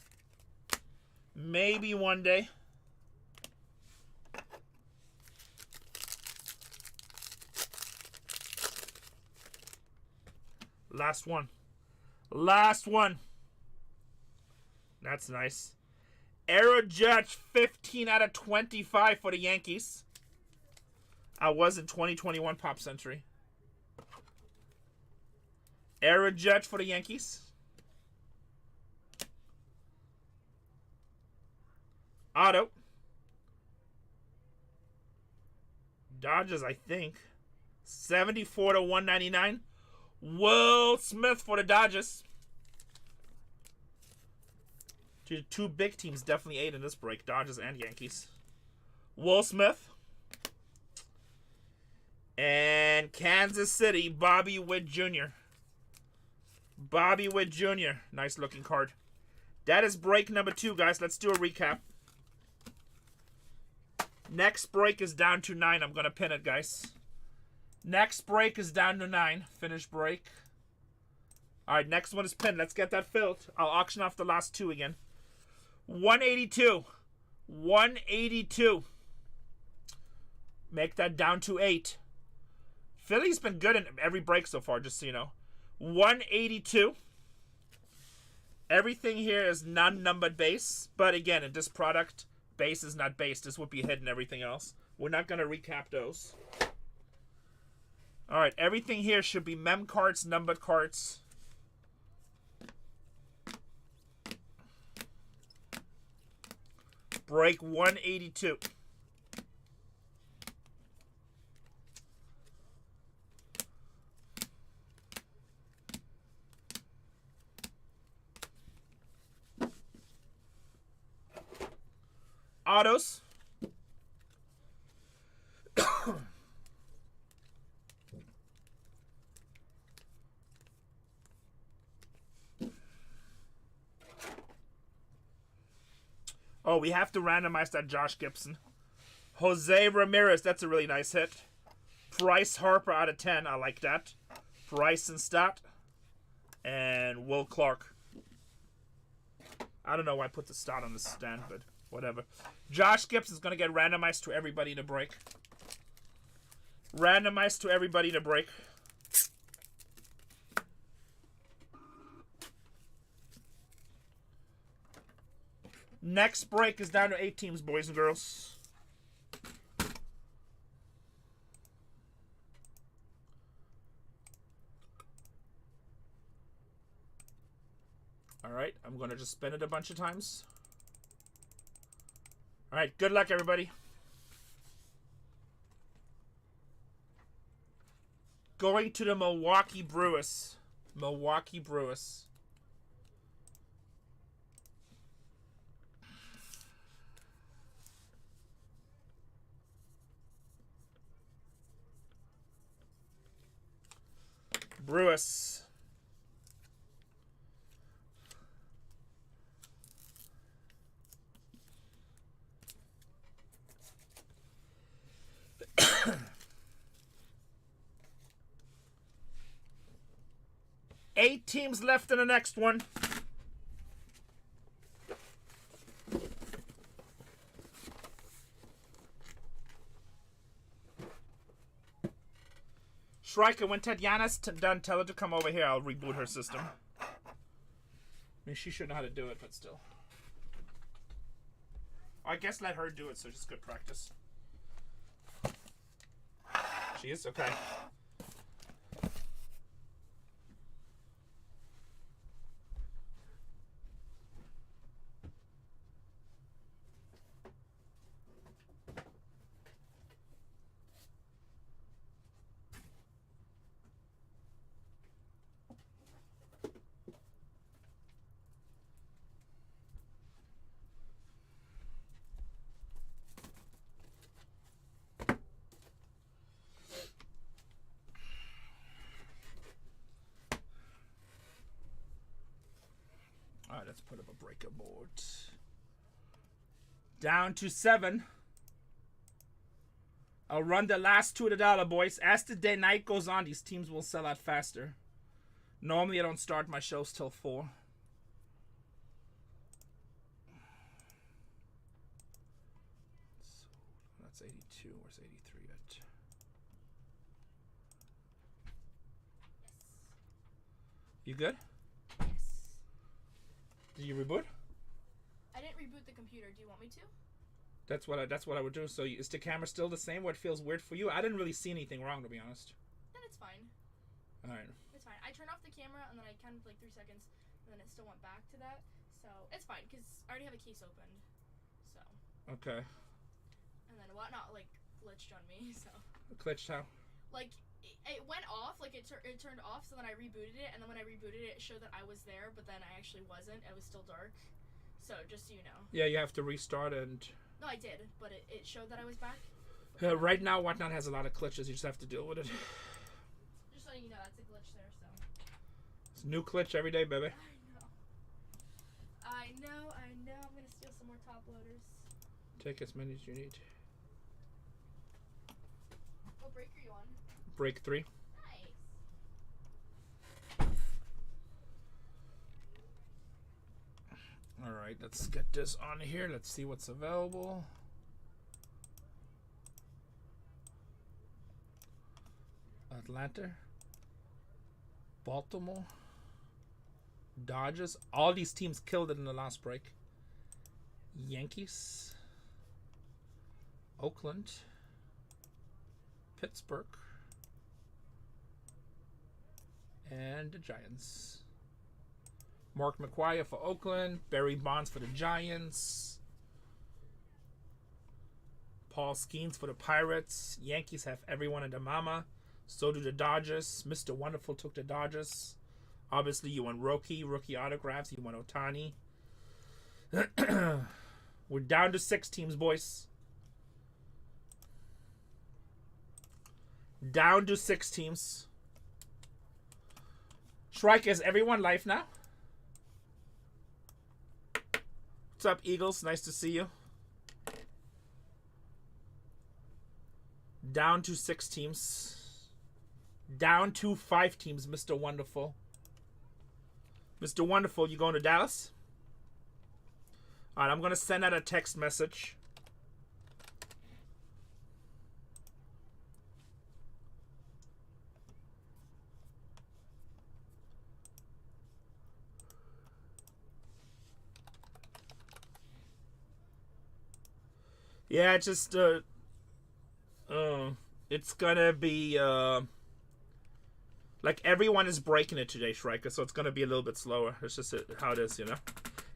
Maybe one day. Last one. Last one. That's nice. Aaron Judge, 15 out of 25 for the Yankees. I was in 2021 Pop Century. Aaron Judge for the Yankees. Auto. Dodgers, I think. 74 to 199. Will Smith for the Dodgers. Two big teams definitely ate in this break. Dodgers and Yankees. Will Smith. And Kansas City, Bobby Witt Jr. Bobby Witt Jr. Nice looking card. That is break number 2, guys. Let's do a recap. Next break is down to 9. I'm going to pin it, guys. Next break is down to 9. Finish break. Alright, next one is pinned. Let's get that filled. I'll auction off the last 2 again. 182. 182. Make that down to 8. Philly's been good in every break so far, just so you know. 182. Everything here is non-numbered base. But again, in this product, base is not base. This would be hidden, everything else. We're not going to recap those. Alright, everything here should be mem cards, numbered cards. Break 182. Autos. Oh, we have to randomize that Josh Gibson. Jose Ramirez, that's a really nice hit. Bryce Harper out of 10, I like that. Bryson Stott. And Will Clark. I don't know why I put the Stott on the stand, but whatever. Josh Gibson's going to get randomized to everybody to break. Randomized to everybody to break. Next break is down to 8 teams, boys and girls. Alright, I'm going to just spin it a bunch of times. Alright, good luck, everybody. Going to the Milwaukee Brewers. Milwaukee Brewers. Brewers. Eight teams left in the next one. Striker, when Tatiana's done, tell her to come over here. I'll reboot her system. I mean, she should know how to do it, but still. I guess let her do it, so just good practice. She is? Okay. Alright, let's put up a breaker board. Down to 7. I'll run the last 2 of the dollar, boys. As the day night goes on, these teams will sell out faster. Normally, I don't start my shows till 4. So, that's 82. Where's 83 at? You good? Did you reboot? I didn't reboot the computer. Do you want me to? That's what I would do. So is the camera still the same where it feels weird for you? I didn't really see anything wrong, to be honest. Then it's fine. Alright. It's fine. I turned off the camera and then I counted like 3 seconds and then it still went back to that. So it's fine because I already have a case opened. So. Okay. And then whatnot like glitched on me. So. Glitched how? Like it went off. Like it turned off. So then I rebooted it and then when I rebooted it, it showed that I was there, but then I actually wasn't. It was still dark. So just so you know. Yeah, you have to restart and. No, I did, but it showed that I was back. Right now, Whatnot has a lot of glitches. You just have to deal with it. Just letting you know, that's a glitch there, so. It's a new glitch every day, baby. I know. I'm gonna steal some more top loaders. Take as many as you need. What break are you on? Break 3. Nice. Alright, let's get this on here. Let's see what's available. Atlanta. Baltimore. Dodgers. All these teams killed it in the last break. Yankees. Oakland. Pittsburgh. And the Giants. Mark McGwire for Oakland. Barry Bonds for the Giants. Paul Skeens for the Pirates. Yankees have everyone in the mama. So do the Dodgers. Mr. Wonderful took the Dodgers. Obviously, you want rookie autographs. You want Ohtani. We're down to 6 teams, boys. Down to 6 teams. Shrike, is everyone live now? What's up, Eagles? Nice to see you. Down to 6 teams. Down to 5 teams, Mr. Wonderful. Mr. Wonderful, you going to Dallas? Alright, I'm going to send out a text message. Yeah, just, it's gonna be, like, everyone is breaking it today, Shrika, so it's gonna be a little bit slower. It's just how it is, you know?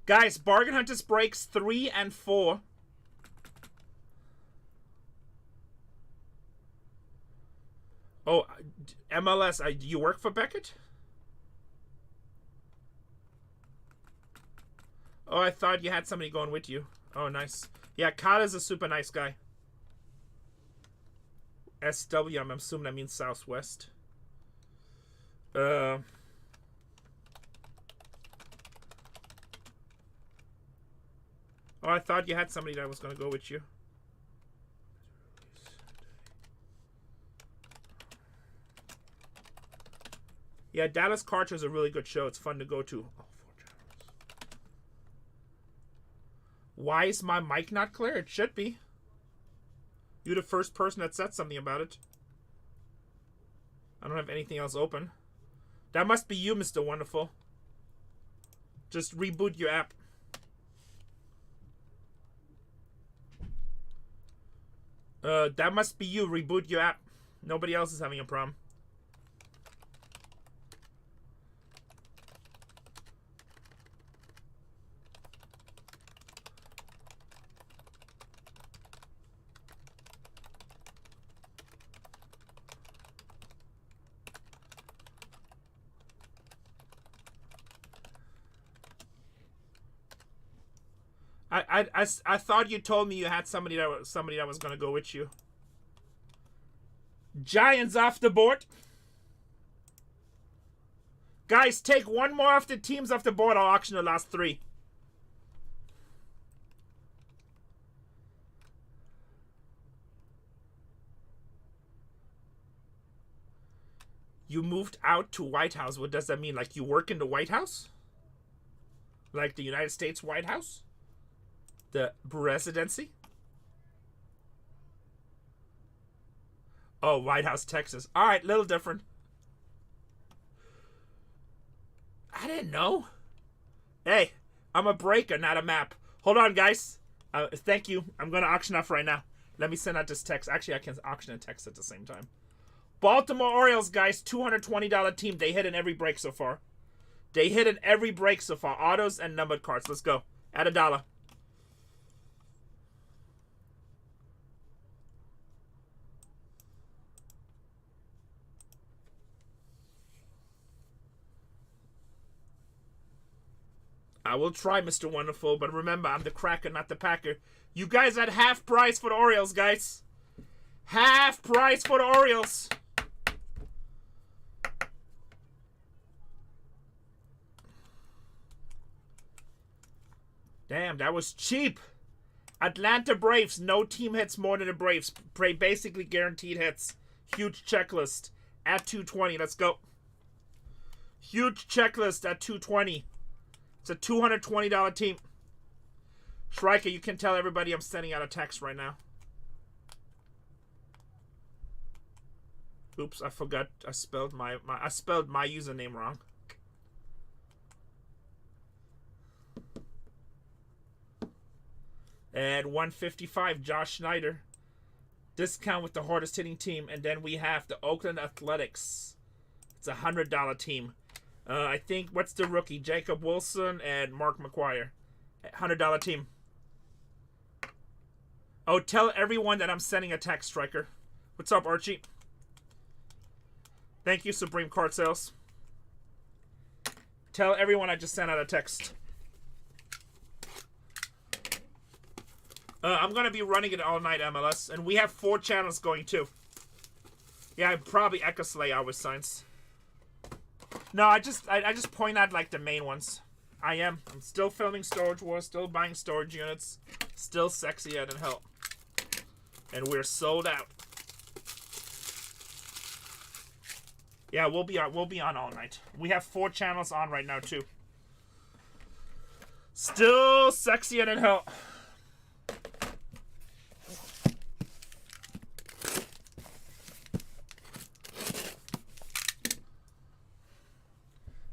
Guys, Bargain Hunters breaks 3 and 4. Oh, MLS, you work for Beckett? Oh, I thought you had somebody going with you. Oh, nice. Yeah, Kyle is a super nice guy. SW, I'm assuming that means Southwest. Oh, I thought you had somebody that was going to go with you. Yeah, Dallas Carter is a really good show. It's fun to go to. Oh, 4 channels. Why is my mic not clear? It should be. You're the first person that said something about it. I don't have anything else open. That must be you, Mr. Wonderful. Just reboot your app. That must be you. Reboot your app. Nobody else is having a problem. I thought you told me you had somebody that was gonna go with you. Giants off the board. Guys, take one more of the teams off the board. I'll auction the last 3. You moved out to White House. What does that mean? Like you work in the White House? Like the United States White House? The presidency? Oh, White House, Texas. All right, little different. I didn't know. Hey, I'm a breaker, not a map. Hold on, guys. Thank you. I'm going to auction off right now. Let me send out this text. Actually, I can auction and text at the same time. Baltimore Orioles, guys, $220 team. They hit in every break so far. They hit in every break so far. Autos and numbered cards. Let's go. At $1. I will try, Mr. Wonderful, but remember, I'm the cracker, not the packer. You guys at half price for the Orioles, guys. Half price for the Orioles. Damn, that was cheap. Atlanta Braves. No team hits more than the Braves. Basically guaranteed hits. Huge checklist at 220. Let's go. Huge checklist at 220. It's a $220 team. Shrika, you can tell everybody I'm sending out a text right now. Oops, I forgot. I spelled my username wrong. And 155, Josh Schneider. Discount with the hardest hitting team. And then we have the Oakland Athletics. It's a $100 team. I think, what's the rookie? Jacob Wilson and Mark McGuire. $100 team. Oh, tell everyone that I'm sending a text, Striker. What's up, Archie? Thank you, Supreme Card Sales. Tell everyone I just sent out a text. I'm going to be running it all night, MLS. And we have 4 channels going, too. Yeah, probably Echo Slay Hour Signs. No, I just point out, like, the main ones. I am. I'm still filming Storage Wars, still buying storage units. Still sexier than hell. And we're sold out. Yeah, we'll be on all night. We have 4 channels on right now, too. Still sexier than hell.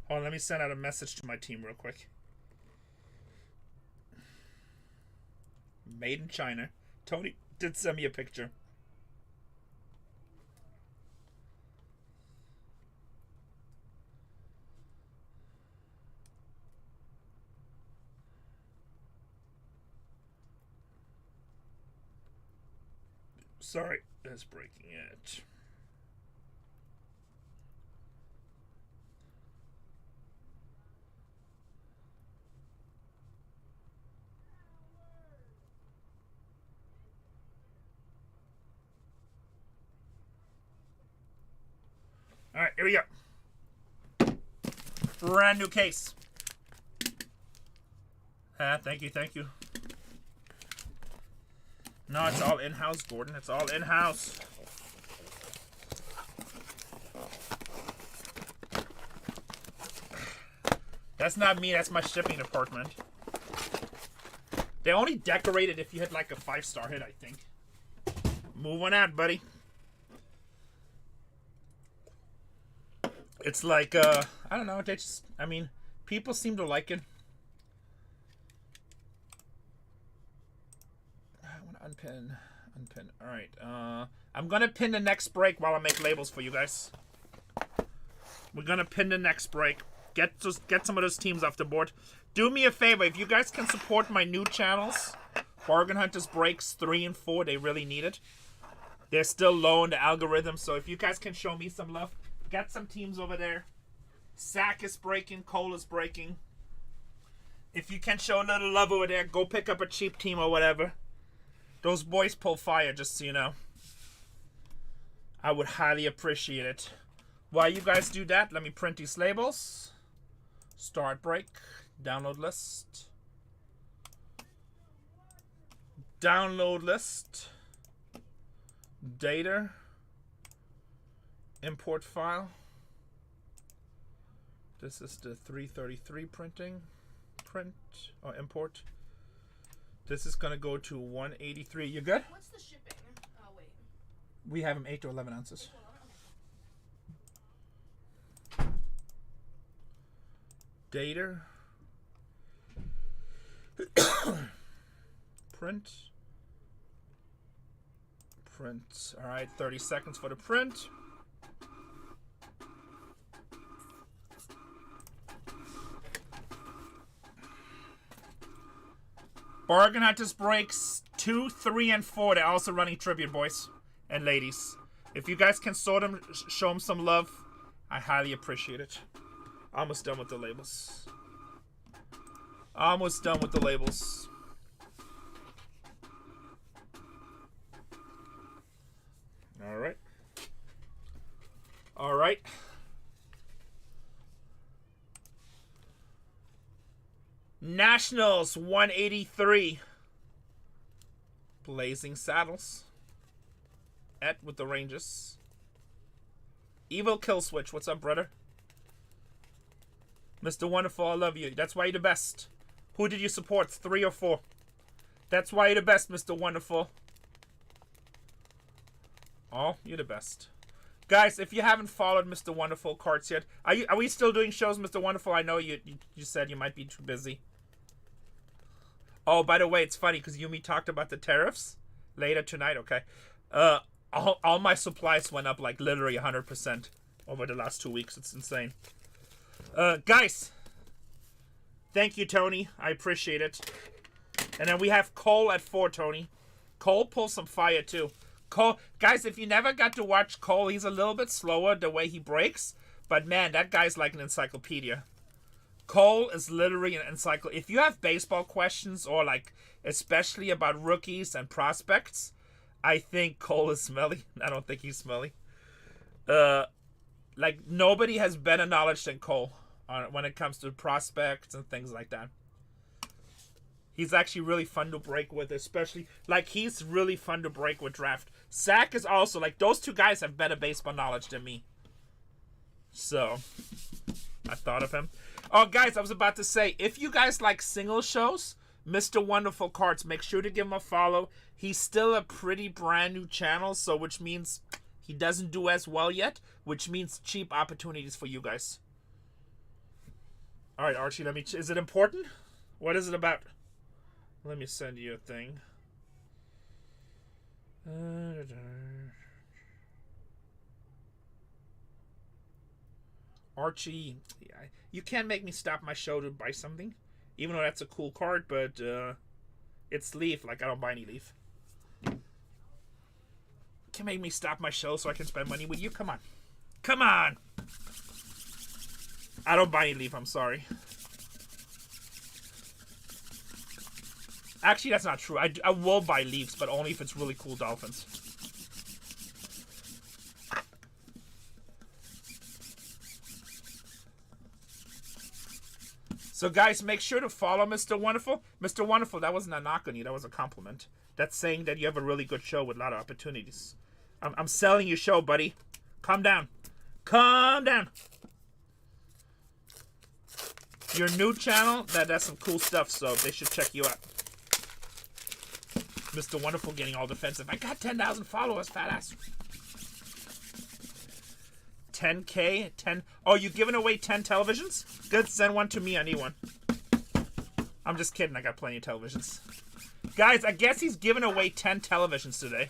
Hold on, let me send out a message to my team real quick. Made in China. Tony did send me a picture. Sorry, that's breaking it. All right, here we go. Brand new case. Thank you, thank you. No, it's all in-house, Gordon. It's all in-house. That's not me. That's my shipping department. They only decorate it if you hit like a 5-star hit, I think. Moving out, buddy. It's like, I don't know. They just, I mean, people seem to like it. I want to unpin. All right. I'm going to pin the next break while I make labels for you guys. We're going to pin the next break. Get some of those teams off the board. Do me a favor. If you guys can support my new channels, Bargain Hunters Breaks 3 and 4, they really need it. They're still low in the algorithm, so if you guys can show me some love, get some teams over there. Sack is breaking. Cole is breaking. If you can show a little love over there, go pick up a cheap team or whatever. Those boys pull fire, just so you know. I would highly appreciate it. While you guys do that, let me print these labels. Start break. Download list. Download list. Data. Import file. This is the 333 printing. Print or import. This is gonna go to 183. You good? What's the shipping? Oh wait. We have them 8 to 11 ounces. Data. Print. Print. All right, 30 seconds for the print. Bargain Hunters Breaks 2, 3, and 4. They're also running tribute, boys and ladies. If you guys can sort them, show them some love, I highly appreciate it. Almost done with the labels. Almost done with the labels. Nationals 183. Blazing Saddles. Ed with the Rangers. Evil Kill Switch. What's up, brother? Mr. Wonderful, I love you. That's why you're the best. Who did you support? 3 or 4? That's why you're the best, Mr. Wonderful. Oh, you're the best. Guys, if you haven't followed Mr. Wonderful Cards yet, are we still doing shows, Mr. Wonderful? I know you said you might be too busy. Oh, by the way, it's funny because Yumi talked about the tariffs later tonight, okay? All my supplies went up like literally 100% over the last 2 weeks. It's insane. Guys, thank you, Tony. I appreciate it. And then we have Cole at 4, Tony. Cole pulls some fire, too. Cole, guys, if you never got to watch Cole, he's a little bit slower the way he breaks. But, man, that guy's like an encyclopedia. Cole is literally an encyclopedia. If you have baseball questions or, like, especially about rookies and prospects, I think Cole is smelly. I don't think he's smelly. Like, nobody has better knowledge than Cole when it comes to prospects and things like that. He's actually really fun to break with, especially, like, he's really fun to break with draft. Zach is also, like, those two guys have better baseball knowledge than me. So, I thought of him. Oh, guys, I was about to say, if you guys like single shows, Mr. Wonderful Cards, make sure to give him a follow. He's still a pretty brand new channel, so which means he doesn't do as well yet, which means cheap opportunities for you guys. All right, Archie, is it important? What is it about? Let me send you a thing. Archie, yeah, you can't make me stop my show to buy something, even though that's a cool card, but it's Leaf. Like, I don't buy any Leaf. Can make me stop my show so I can spend money with you? Come on. Come on! I don't buy any Leaf, I'm sorry. Actually, that's not true. I will buy Leafs, but only if it's really cool Dolphins. So, guys, make sure to follow Mr. Wonderful. Mr. Wonderful, that wasn't a knock on you. That was a compliment. That's saying that you have a really good show with a lot of opportunities. I'm selling your show, buddy. Calm down. Calm down. Your new channel, that's some cool stuff, so they should check you out. Mr. Wonderful getting all defensive. I got 10,000 followers, fat ass. 10K? 10. Oh, you giving away 10 televisions? Good, send one to me. I need one. I'm just kidding. I got plenty of televisions. Guys, I guess he's giving away 10 televisions today.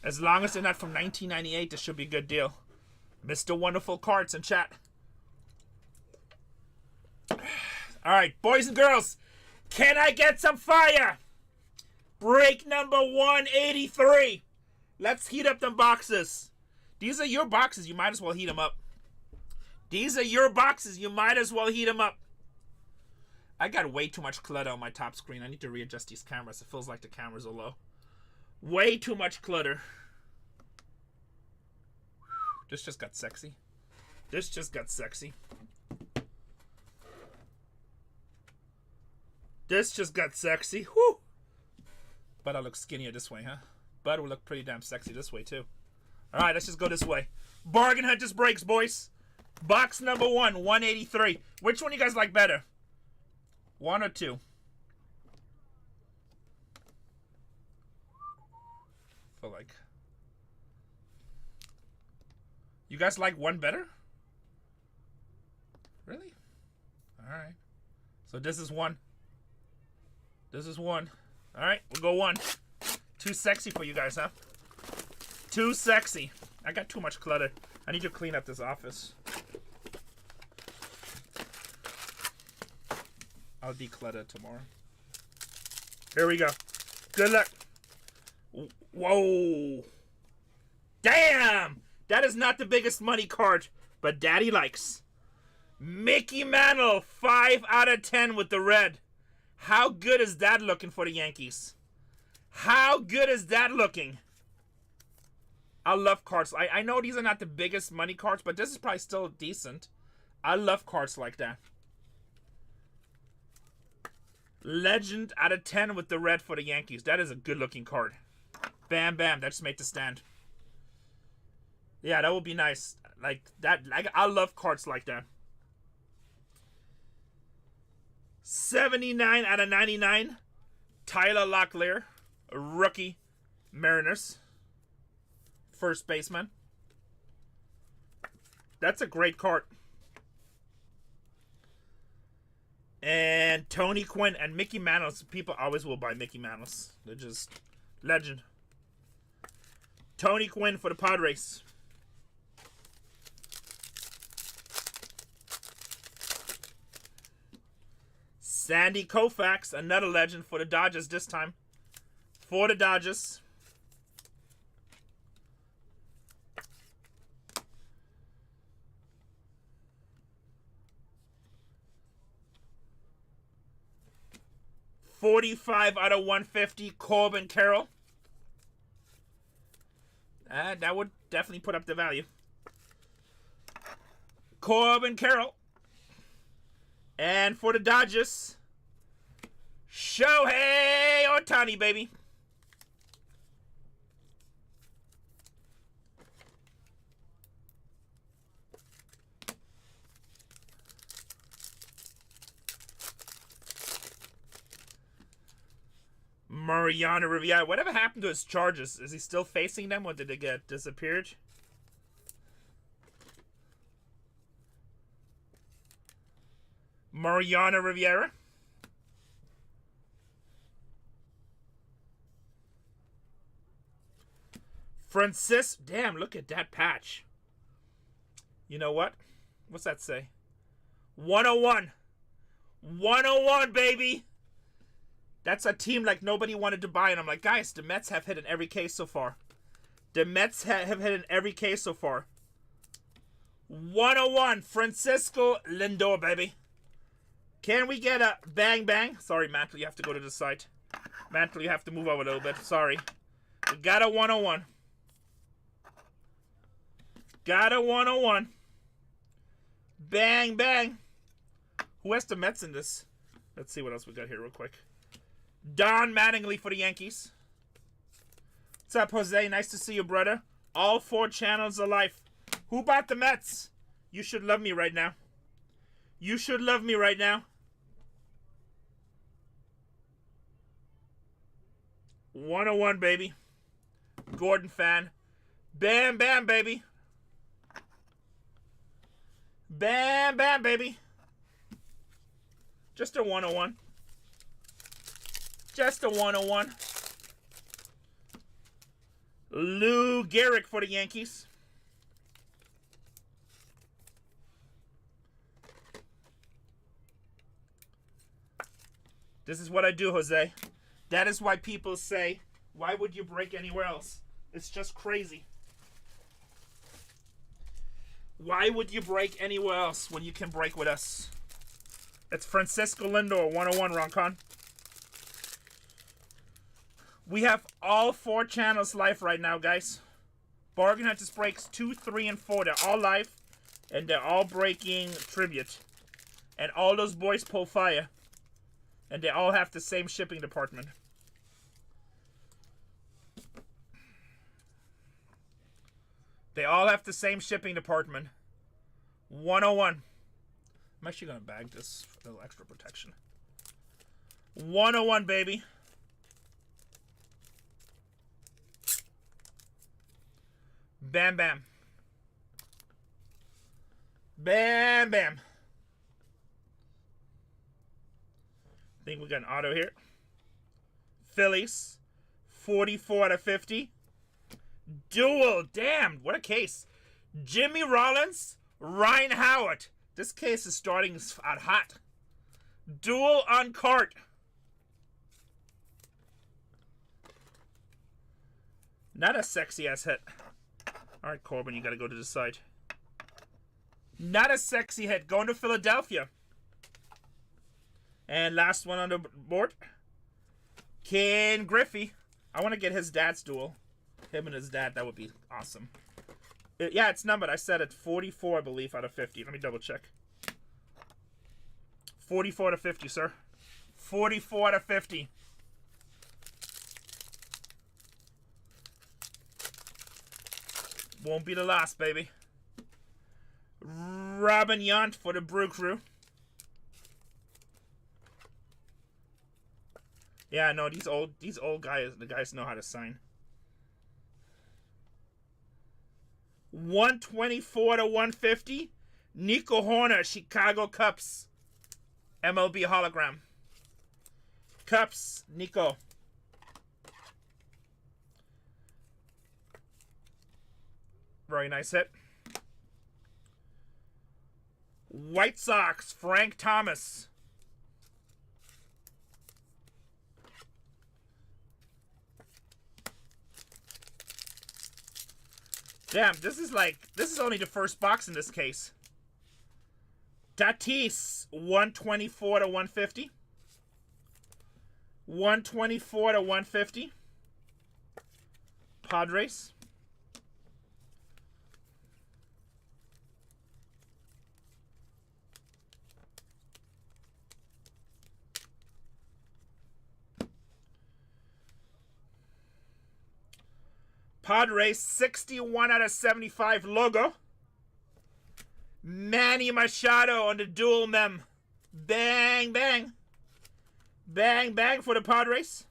As long as they're not from 1998, this should be a good deal. Mr. Wonderful Cards in chat. Alright, boys and girls, can I get some fire? Break number 183. Let's heat up them boxes. These are your boxes. You might as well heat them up. These are your boxes. You might as well heat them up. I got way too much clutter on my top screen. I need to readjust these cameras. It feels like the cameras are low. Way too much clutter. This just got sexy. This just got sexy. This just got sexy. Whew. But I look skinnier this way, huh? But will look pretty damn sexy this way, too. Alright, let's just go this way. Bargain Hunters Breaks, boys. Box number 1, 183. Which one you guys like better? 1 or 2? Feel like. You guys like 1 better? Really? Alright. So this is 1. This is 1. Alright, we'll go 1. Too sexy for you guys, huh? Too sexy. I got too much clutter. I need to clean up this office. I'll declutter tomorrow. Here we go. Good luck. Whoa. Damn! That is not the biggest money card, but Daddy likes. Mickey Mantle, 5 out of 10 with the red. How good is that looking for the Yankees? How good is that looking? I love cards. I know these are not the biggest money cards, but this is probably still decent. I love cards like that. Legend out of 10 with the red for the Yankees. That is a good looking card. Bam, bam. That just made the stand. Yeah, that would be nice. Like that. Like, I love cards like that. 79 out of 99. Tyler Locklear, rookie, Mariners. First baseman. That's a great card. And Tony Quinn and Mickey Mantle. People always will buy Mickey Mantle. They're just legend. Tony Quinn for the Padres. Sandy Koufax, another legend for the Dodgers this time. For the Dodgers. $45 out of 150, Corbin Carroll. That would definitely put up the value. Corbin Carroll. And for the Dodgers, Shohei Ohtani, baby. Mariano Rivera. Whatever happened to his charges? Is he still facing them, or did they get disappeared? Mariano Rivera. Damn, look at that patch. You know what? What's that say? 101. 101, baby. That's a team like nobody wanted to buy. And I'm like, guys, the Mets have hit in every case so far. The Mets have hit in every case so far. 101, Francisco Lindor, baby. Can we get a bang bang? Sorry, Mantle, you have to go to the side. Mantle, you have to move over a little bit. Sorry. We got a 101. Got a 101. Bang bang. Who has the Mets in this? Let's see what else we got here real quick. Don Mattingly for the Yankees. What's up, Jose? Nice to see you, brother. All 4 channels of life. Who bought the Mets? You should love me right now. You should love me right now. 101, baby. Gordon fan. Bam, bam, baby. Bam, bam, baby. Just a 101. Just a 101. Lou Gehrig for the Yankees. This is what I do, Jose. That is why people say, why would you break anywhere else? It's just crazy. Why would you break anywhere else when you can break with us? It's Francisco Lindor, 101, Roncon. We have all 4 channels live right now, guys. Bargain Hunters Breaks 2, 3, and 4. They're all live. And they're all breaking tribute. And all those boys pull fire. And they all have the same shipping department. They all have the same shipping department. 101. I'm actually going to bag this for a little extra protection. 101, baby. Bam, bam. Bam, bam. I think we got an auto here. Phillies. 44 out of 50. Duel. Damn, what a case. Jimmy Rollins. Ryan Howard. This case is starting out hot. Duel on cart. Not a sexy ass hit. Alright, Corbin, you gotta go to the side. Not a sexy hit. Going to Philadelphia. And last one on the board. Ken Griffey. I want to get his dad's duel. Him and his dad. That would be awesome. Yeah, it's numbered. I said it 44, I believe, out of 50. Let me double check. 44 to 50, sir. 44 to 50. Won't be the last, baby. Robin Yount for the Brew Crew. Yeah, no, these old guys, the guys know how to sign. 124 to 150. Nico Horner, Chicago Cubs. MLB hologram. Cubs, Nico. Very nice hit. White Sox, Frank Thomas. Damn, this is only the first box in this case. Tatis, 124 to 150. 124 to 150. Padres. Padres, 61 out of 75 logo. Manny Machado on the dual mem. Bang, bang. Bang, bang for the Padres.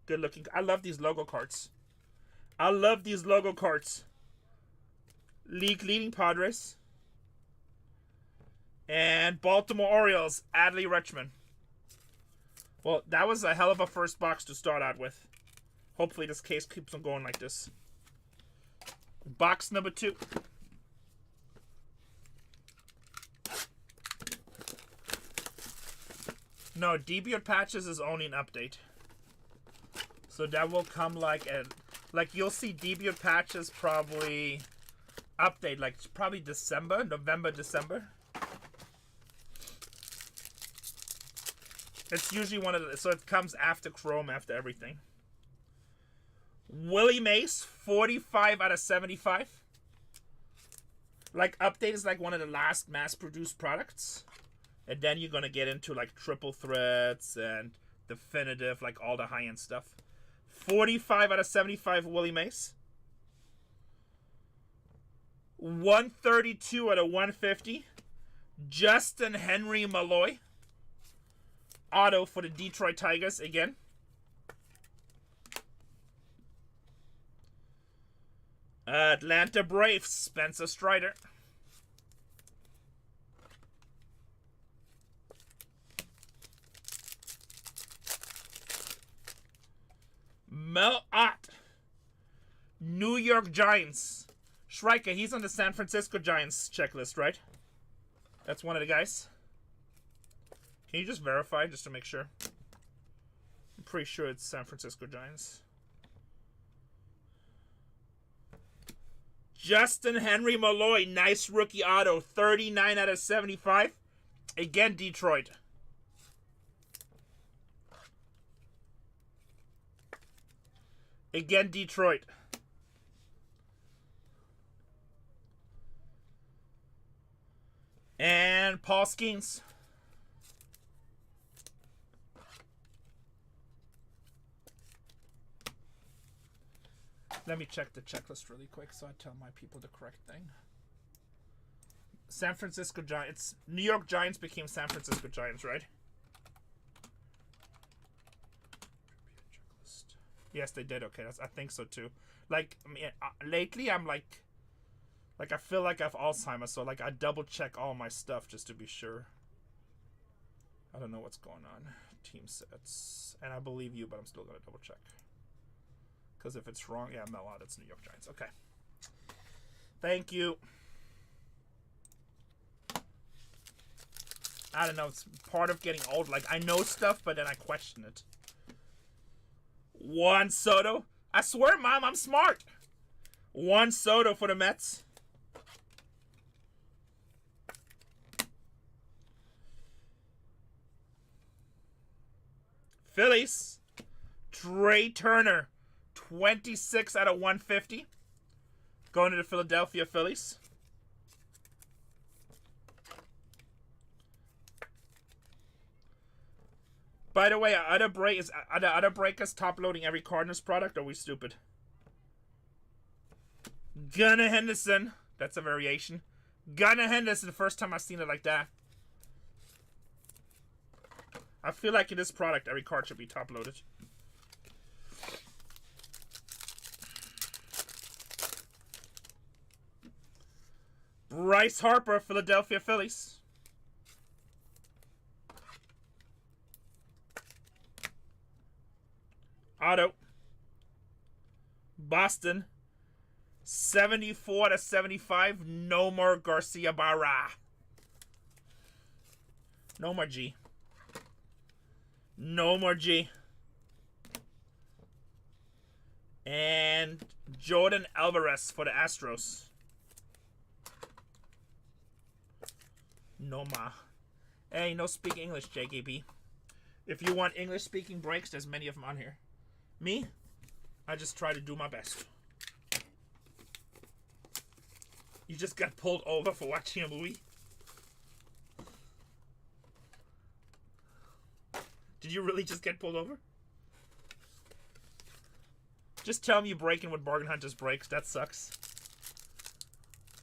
Good looking. I love these logo cards. I love these logo cards. League leading Padres. And Baltimore Orioles, Adley Rutschman. Well, that was a hell of a first box to start out with. Hopefully this case keeps on going like this. Box number 2. No, debut patches is only an update. So that will come like you'll see debut patches probably update like probably December, November, December. It's usually one of the, so it comes after Chrome, after everything. Willie Mace, 45 out of 75. Like, update is like one of the last mass-produced products. And then you're going to get into like triple threats and definitive, like all the high-end stuff. 45 out of 75 Willie Mace. 132 out of 150. Justin Henry Malloy. Auto for the Detroit Tigers again. Atlanta Braves, Spencer Strider. Mel Ott, New York Giants. Schreiker, he's on the San Francisco Giants checklist, right? That's one of the guys. Can you just verify, just to make sure? I'm pretty sure it's San Francisco Giants. Justin Henry Malloy, nice rookie auto, 39 out of 75. Again, Detroit. Again, Detroit. And Paul Skeens. Let me check the checklist really quick so I tell my people the correct thing. San Francisco Giants. New York Giants became San Francisco Giants, right? Yes, they did. Okay, I think so too. Like, I mean, lately I'm like I feel like I have Alzheimer's, so like I double check all my stuff just to be sure. I don't know what's going on. Team sets, and I believe you, but I'm still gonna double check. Because if it's wrong, yeah, Mel Ott, it's New York Giants. Okay. Thank you. I don't know. It's part of getting old. Like, I know stuff, but then I question it. Juan Soto. I swear, Mom, I'm smart. Juan Soto for the Mets. Phillies. Trey Turner. 26 out of 150. Going to the Philadelphia Phillies. By the way, are the other breakers top loading every card in this product? Or are we stupid? Gunnar Henderson. That's a variation. Gunnar Henderson, the first time I've seen it like that. I feel like in this product, every card should be top loaded. Bryce Harper, Philadelphia Phillies. Auto. Boston. 74/75. No more Garcia Barra. No more G. No more G. And Jordan Alvarez for the Astros. No ma. Hey, no speak English, JKP. If you want English speaking breaks, there's many of them on here. Me? I just try to do my best. You just got pulled over for watching a movie? Did you really just get pulled over? Just tell me you're breaking with Bargain Hunters Breaks. That sucks.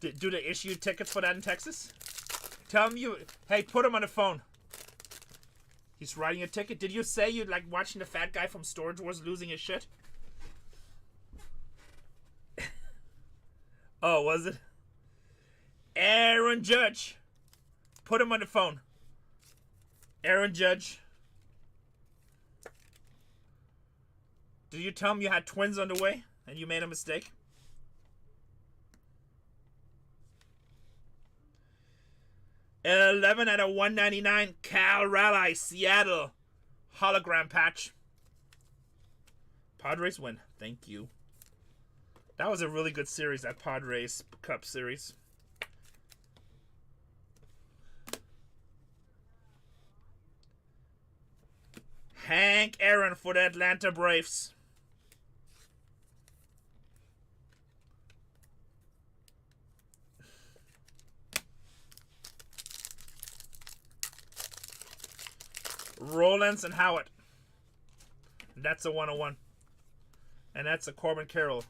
Do they issue tickets for that in Texas? Tell him you... Hey, put him on the phone. He's writing a ticket. Did you say you like watching the fat guy from Storage Wars losing his shit? Oh, was it? Aaron Judge. Put him on the phone. Aaron Judge. Did you tell him you had twins on the way and you made a mistake? $11/199. Cal Raleigh, Seattle. Hologram patch. Padres win. Thank you. That was a really good series, that Padres Cup series. Hank Aaron for the Atlanta Braves. Rollins and Howard. That's a 101. And that's a Corbin Carroll.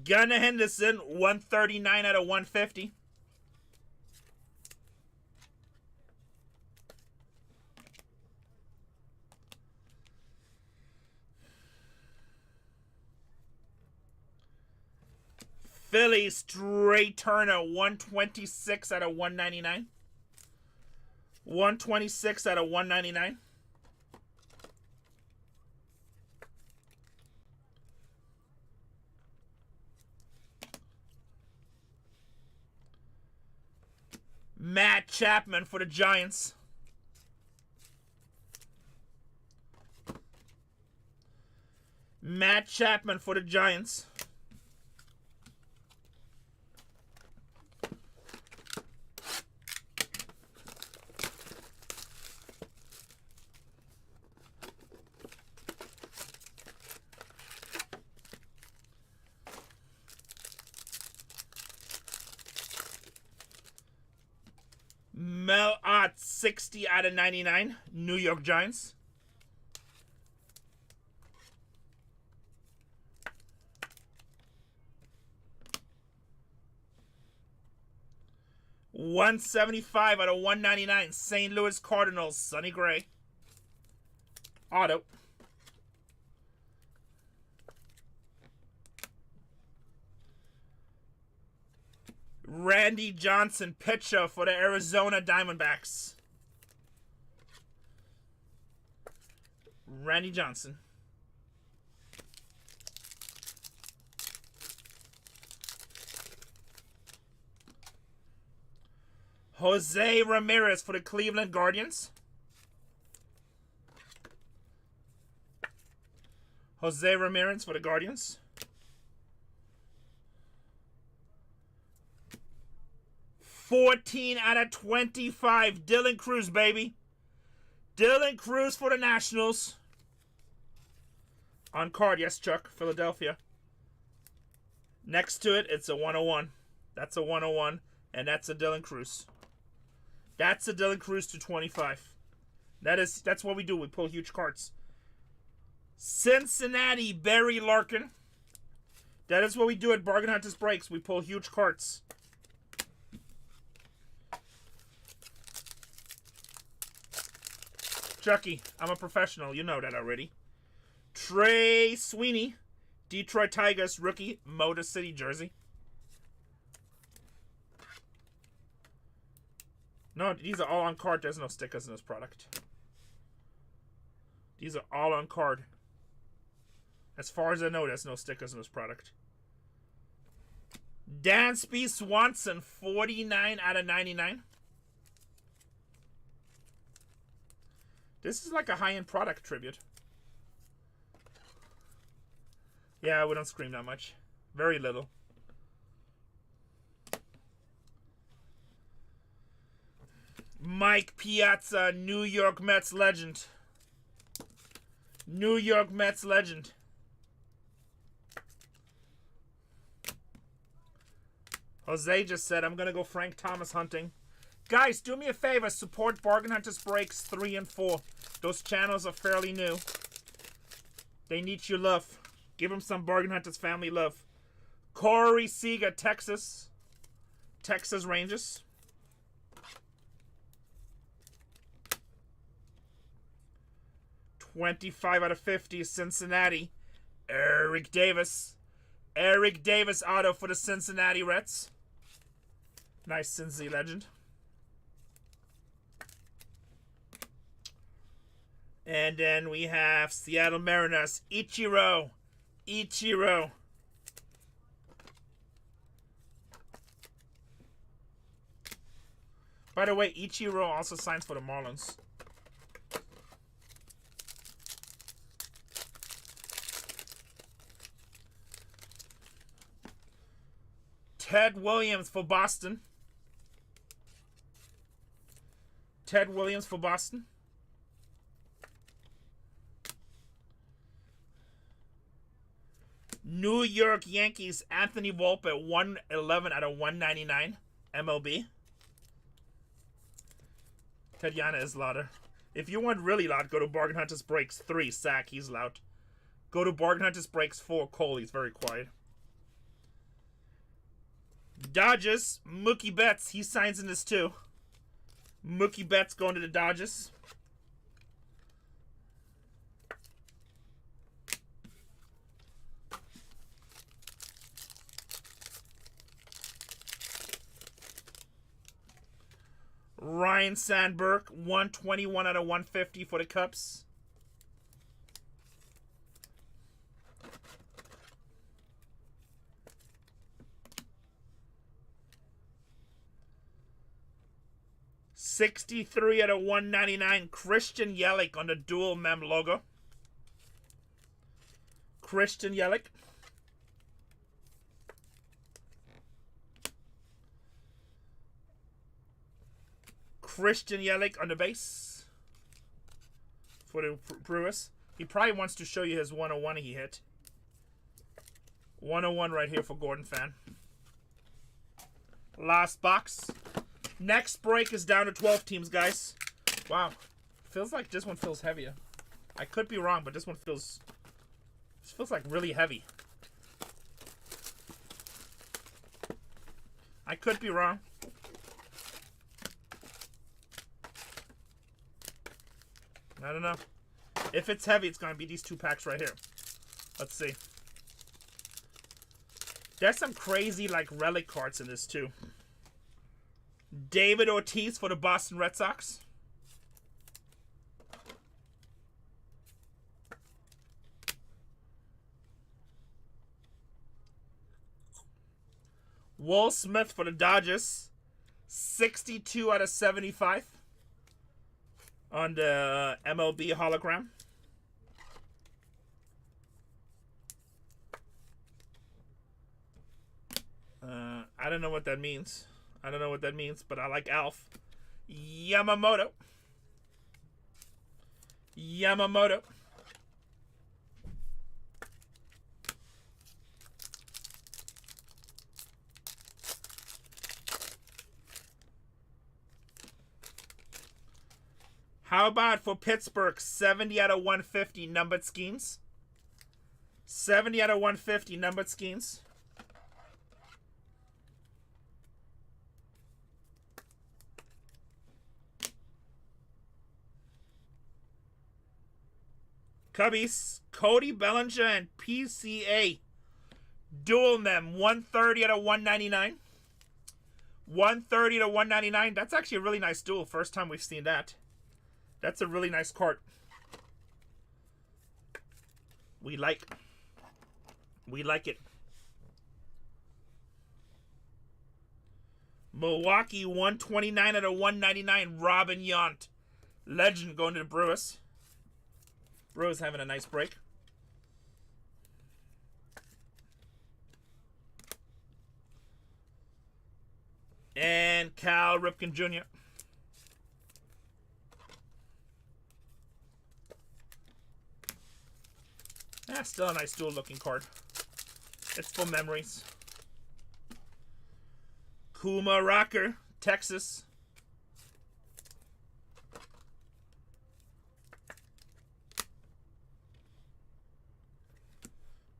Gunnar Henderson, 139/150. Phillies, Trey Turner, 126/199. 126/199. Matt Chapman for the Giants. Matt Chapman for the Giants. Mel Ott, 60/99. New York Giants. $175/199. St. Louis Cardinals, Sonny Gray. Auto. Randy Johnson, pitcher for the Arizona Diamondbacks. Randy Johnson. Jose Ramirez for the Cleveland Guardians. Jose Ramirez for the Guardians. $14/25. Dylan Cruz, baby. Dylan Cruz for the Nationals. On card, yes, Chuck. Philadelphia. Next to it, it's a 101. That's a 101. And that's a Dylan Cruz. That's a Dylan Cruz /25. That's what we do. We pull huge carts. Cincinnati Barry Larkin. That is what we do at Bargain Hunters Breaks. We pull huge carts. Chucky, I'm a professional. You know that already. Trey Sweeney, Detroit Tigers rookie, Motor City jersey. No, these are all on card. There's no stickers in this product. These are all on card. As far as I know, there's no stickers in this product. Dansby Swanson, 49 out of 99. This is like a high-end product tribute. Yeah, we don't scream that much. Very little. Mike Piazza, New York Mets legend. New York Mets legend. Jose just said, I'm going to go Frank Thomas hunting. Guys, do me a favor. Support Bargain Hunters Breaks 3 and 4. Those channels are fairly new. They need your love. Give them some Bargain Hunters family love. Corey Seager, Texas. Texas Rangers. $25 out of 50, Cincinnati. Eric Davis. Eric Davis auto for the Cincinnati Reds. Nice Cincy legend. And then we have Seattle Mariners. Ichiro. Ichiro. By the way, Ichiro also signs for the Marlins. Ted Williams for Boston. Ted Williams for Boston. New York Yankees, Anthony Volpe at 111 out of 199. MLB. Tatiana is louder. If you want really loud, go to Bargain Hunters Breaks 3. Sack, he's loud. Go to Bargain Hunters Breaks 4. Cole, he's very quiet. Dodgers, Mookie Betts. He signs in this too. Mookie Betts going to the Dodgers. Ryan Sandberg, 121 out of 150 for the Cubs. $63 out of 199, Christian Yelich on the dual mem logo. Christian Yelich. Christian Yelich on the base for the Brewers. He probably wants to show you his 101 he hit. 101 right here for Gordon fan. Last box. Next break is down to 12 teams, guys. Wow. Feels like this one feels heavier. I could be wrong, but this one feels... This feels like really heavy. I could be wrong. I don't know. If it's heavy, it's going to be these 2 packs right here. Let's see. There's some crazy, like, relic cards in this, too. David Ortiz for the Boston Red Sox. Will Smith for the Dodgers. 62 out of 75 on the MLB hologram. I don't know what that means. I don't know what that means, but I like Alf. Yamamoto. Yamamoto. How about for Pittsburgh, 70 out of 150 numbered schemes? 70 out of 150 numbered schemes. Cubbies, Cody Bellinger and PCA. Dual them, 130 out of 199. 130 to 199. That's actually a really nice duel. First time we've seen that. That's a really nice card. We like it. Milwaukee, 129 out of 199. Robin Yount. Legend going to the Brewers. Brewers having a nice break. And Cal Ripken Jr. That's still a nice dual looking card. It's full memories. Kuma Rocker, Texas.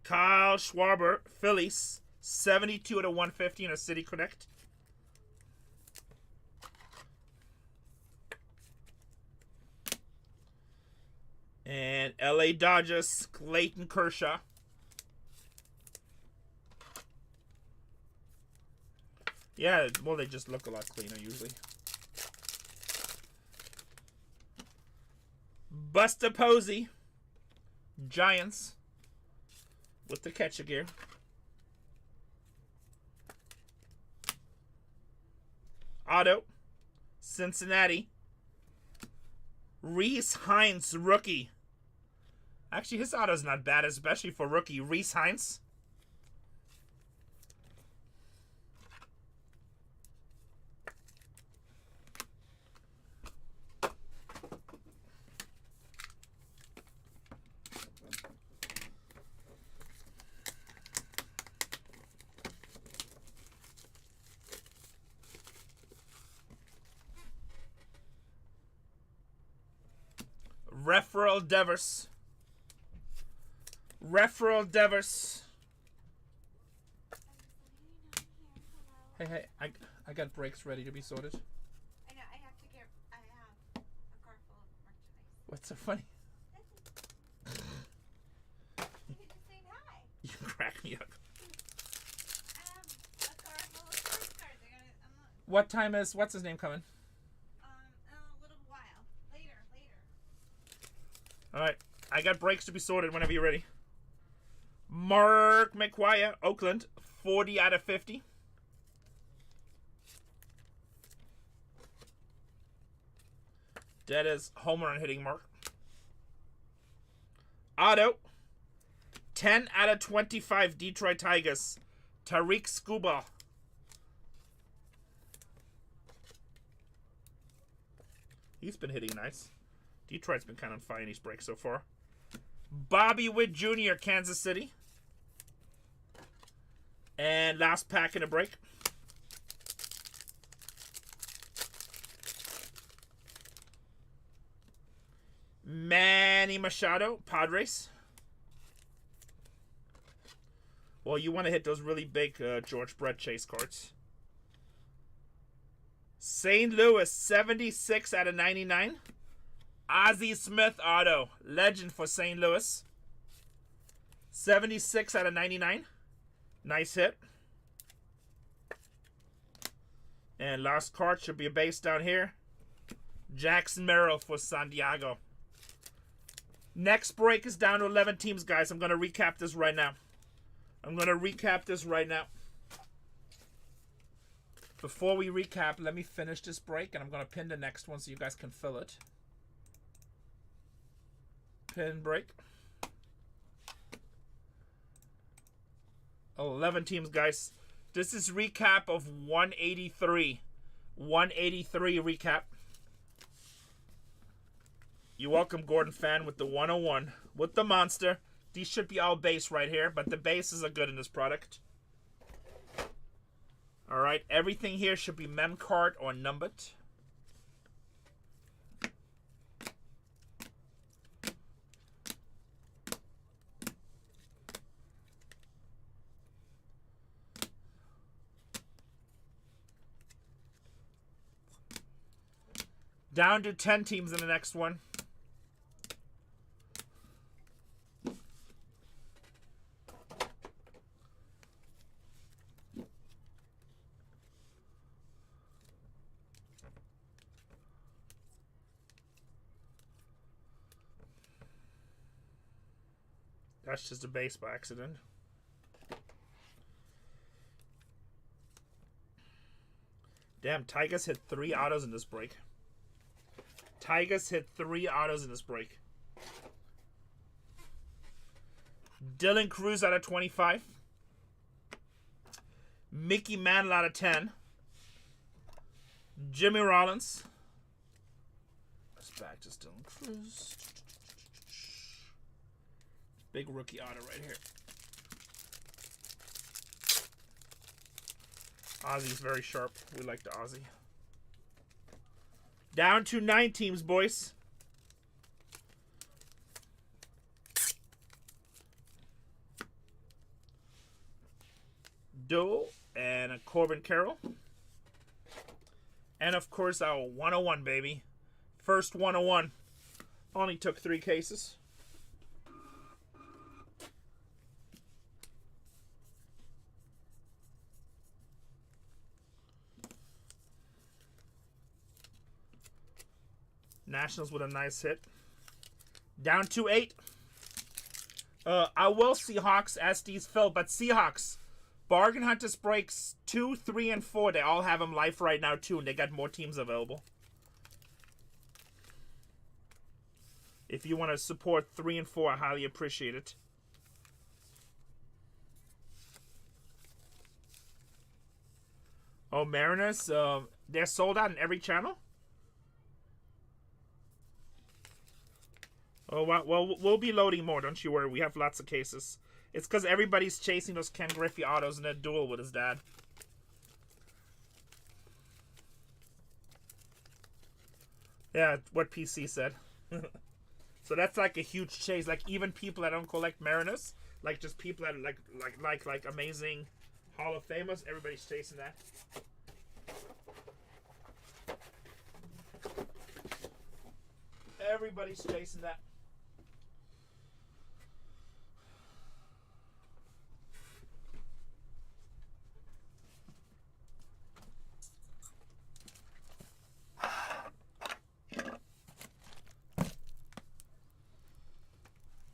Kyle Schwarber, Phillies. 72 out of 150 in a City Connect. And LA Dodgers, Clayton Kershaw. Yeah, well, they just look a lot cleaner usually. Buster Posey, Giants, with the catcher gear. Auto, Cincinnati. Reese Hines, rookie. Actually, his auto's not bad, especially for rookie. Reese Hines. Referral Devers. Referral Devers. Hey, I got breaks ready to be sorted. I know, I have a car full of merchandise. What's so funny? You can just say hi. You crack me up. I have a car full of sports cards. What time is, what's his name coming? In a little while. Later. Alright, I got breaks to be sorted whenever you're ready. Mark McGwire, Oakland, 40 out of 50. That is home run hitting mark. Auto, 10 out of 25 Detroit Tigers. Tariq Skubal. He's been hitting nice. Detroit's been kind of on fire in these breaks so far. Bobby Witt Jr., Kansas City. And last pack in a break. Manny Machado, Padres. Well, you want to hit those really big George Brett Chase cards. St. Louis, 76 out of 99. Ozzie Smith auto. Legend for St. Louis. 76 out of 99. Nice hit. And last card should be a base down here. Jackson Merrill for San Diego. Next break is down to 11 teams, guys. I'm going to recap this right now. Before we recap, let me finish this break, and I'm going to pin the next one so you guys can fill it. Pin break. 11 teams, guys. This is recap of 183. 183 recap. You're welcome, Gordon Fan, with the 101. With the monster. These should be all base right here, but the bases are good in this product. Alright, everything here should be mem card or numbered. Down to 10 teams in the next one. That's just a base by accident. Damn, Tigers hit 3 autos in this break. Tigers hit 3 autos in this break. Dylan Cruz out of 25. Mickey Mantle out of 10. Jimmy Rollins. Let's back to Dylan Cruz. Big rookie auto right here. Ozzy's very sharp. We like the Ozzy. Down to 9 teams, boys. Doe and a Corbin Carroll. And of course our 101, baby. First 101. Only took 3 cases. Nationals with a nice hit. Down to 8. I will Seahawks as these fill, but Seahawks, Bargain Hunters breaks 2, 3, and 4. They all have them live right now too, and they got more teams available. If you want to support 3 and 4, I highly appreciate it. Oh, Mariners, they're sold out in every channel? Oh, well, we'll be loading more, don't you worry. We have lots of cases. It's because everybody's chasing those Ken Griffey autos in that duel with his dad. Yeah, what PC said. So that's like a huge chase. Like, even people that don't collect Mariners, like just people that like amazing Hall of Famers, everybody's chasing that. Everybody's chasing that.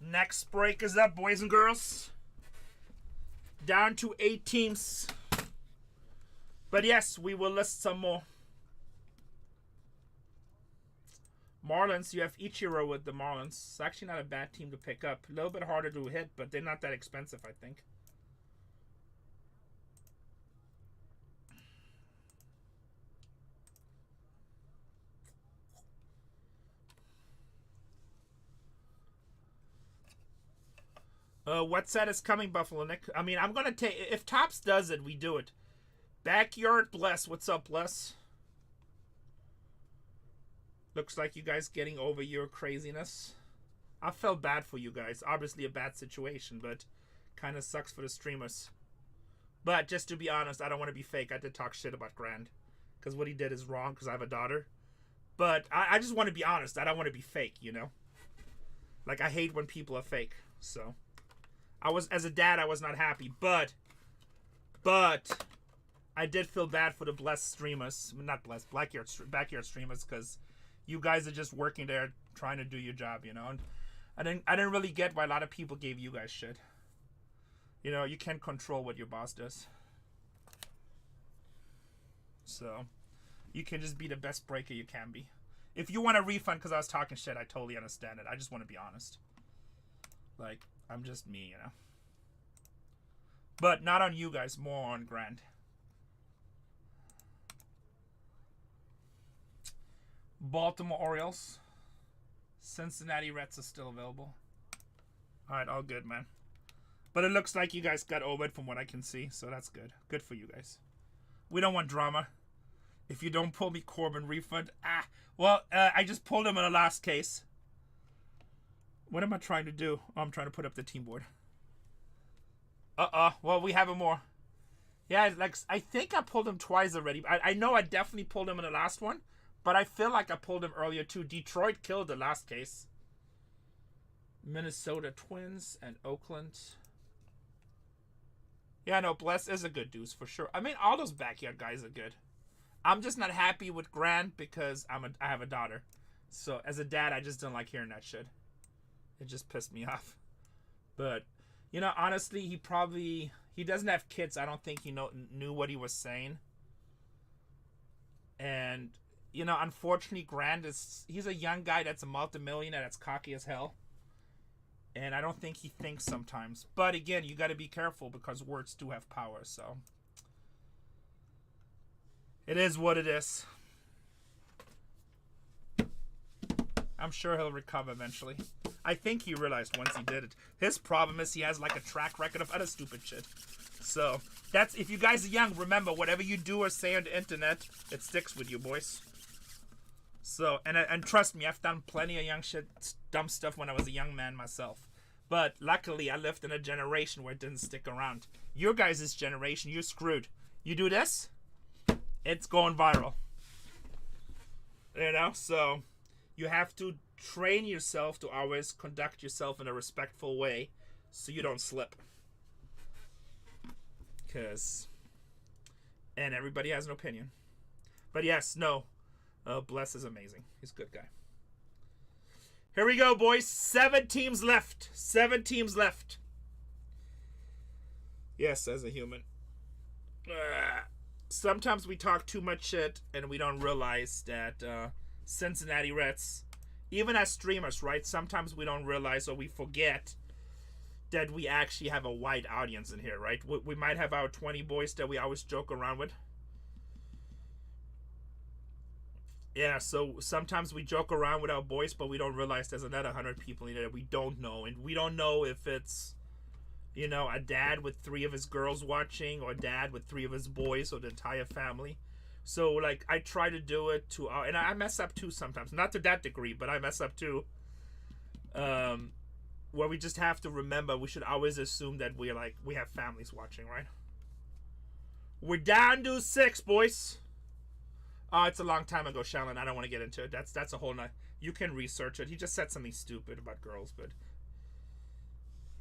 Next break is up, boys and girls. Down to 8 teams. But yes, we will list some more. Marlins, you have Ichiro with the Marlins. It's actually not a bad team to pick up. A little bit harder to hit, but they're not that expensive, I think. What set is coming, Buffalo Nick? I mean, I'm going to take... If Topps does it, we do it. Backyard Bless. What's up, Bless? Looks like you guys getting over your craziness. I felt bad for you guys. Obviously a bad situation, but kind of sucks for the streamers. But just to be honest, I don't want to be fake. I did talk shit about Grand. Because what he did is wrong because I have a daughter. But I just want to be honest. I don't want to be fake, you know? Like, I hate when people are fake. So... as a dad, I was not happy, but I did feel bad for the blessed streamers, not blessed, backyard streamers, because you guys are just working there trying to do your job, you know. And I didn't really get why a lot of people gave you guys shit. You know, you can't control what your boss does, so you can just be the best breaker you can be. If you want a refund because I was talking shit, I totally understand it. I just want to be honest. Like, I'm just me, you know. But not on you guys, more on Grand. Baltimore Orioles. Cincinnati Reds are still available. Alright, all good, man. But it looks like you guys got over it from what I can see, so that's good. Good for you guys. We don't want drama. If you don't pull me Corbin refund. Well, I just pulled him in the last case. What am I trying to do? Oh, I'm trying to put up the team board. Well, we have him more. Yeah, like, I think I pulled him twice already. I know I definitely pulled him in the last one, But I feel like I pulled him earlier too. Detroit killed the last case. Minnesota Twins and Oakland. Yeah, no, Bless is a good deuce for sure. I mean, all those backyard guys are good. I'm just not happy with Grant because I have a daughter. So as a dad, I just don't like hearing that shit. It just pissed me off. But, you know, honestly, he doesn't have kids. I don't think he knew what he was saying. And, you know, unfortunately, Grant he's a young guy that's a multimillionaire that's cocky as hell. And I don't think he thinks sometimes. But again, you got to be careful because words do have power. So it is what it is. I'm sure he'll recover eventually. I think he realized once he did it. His problem is he has like a track record of other stupid shit. So that's, if you guys are young, remember, whatever you do or say on the internet, it sticks with you, boys. So, and trust me, I've done plenty of young shit, dumb stuff when I was a young man myself. But luckily, I lived in a generation where it didn't stick around. Your guys' generation, you're screwed. You do this, it's going viral. You know, so you have to train yourself to always conduct yourself in a respectful way so you don't slip. And everybody has an opinion. But yes, no. Bless is amazing. He's a good guy. Here we go, boys. 7 teams left. 7 teams left. Yes, as a human. Sometimes we talk too much shit and we don't realize that Cincinnati Reds, even as streamers, right? Sometimes we don't realize or we forget that we actually have a wide audience in here, right? We might have our 20 boys that we always joke around with. Yeah, so sometimes we joke around with our boys, but we don't realize there's another 100 people in there that we don't know. And we don't know if it's, you know, a dad with 3 of his girls watching or a dad with 3 of his boys or the entire family. So, like, I try to do it to, and I mess up too sometimes. Not to that degree, but I mess up too. Where we just have to remember, we should always assume that we have families watching, right? We're down to 6, boys. Oh, it's a long time ago, Shalyn. I don't want to get into it. That's a whole nother. You can research it. He just said something stupid about girls, but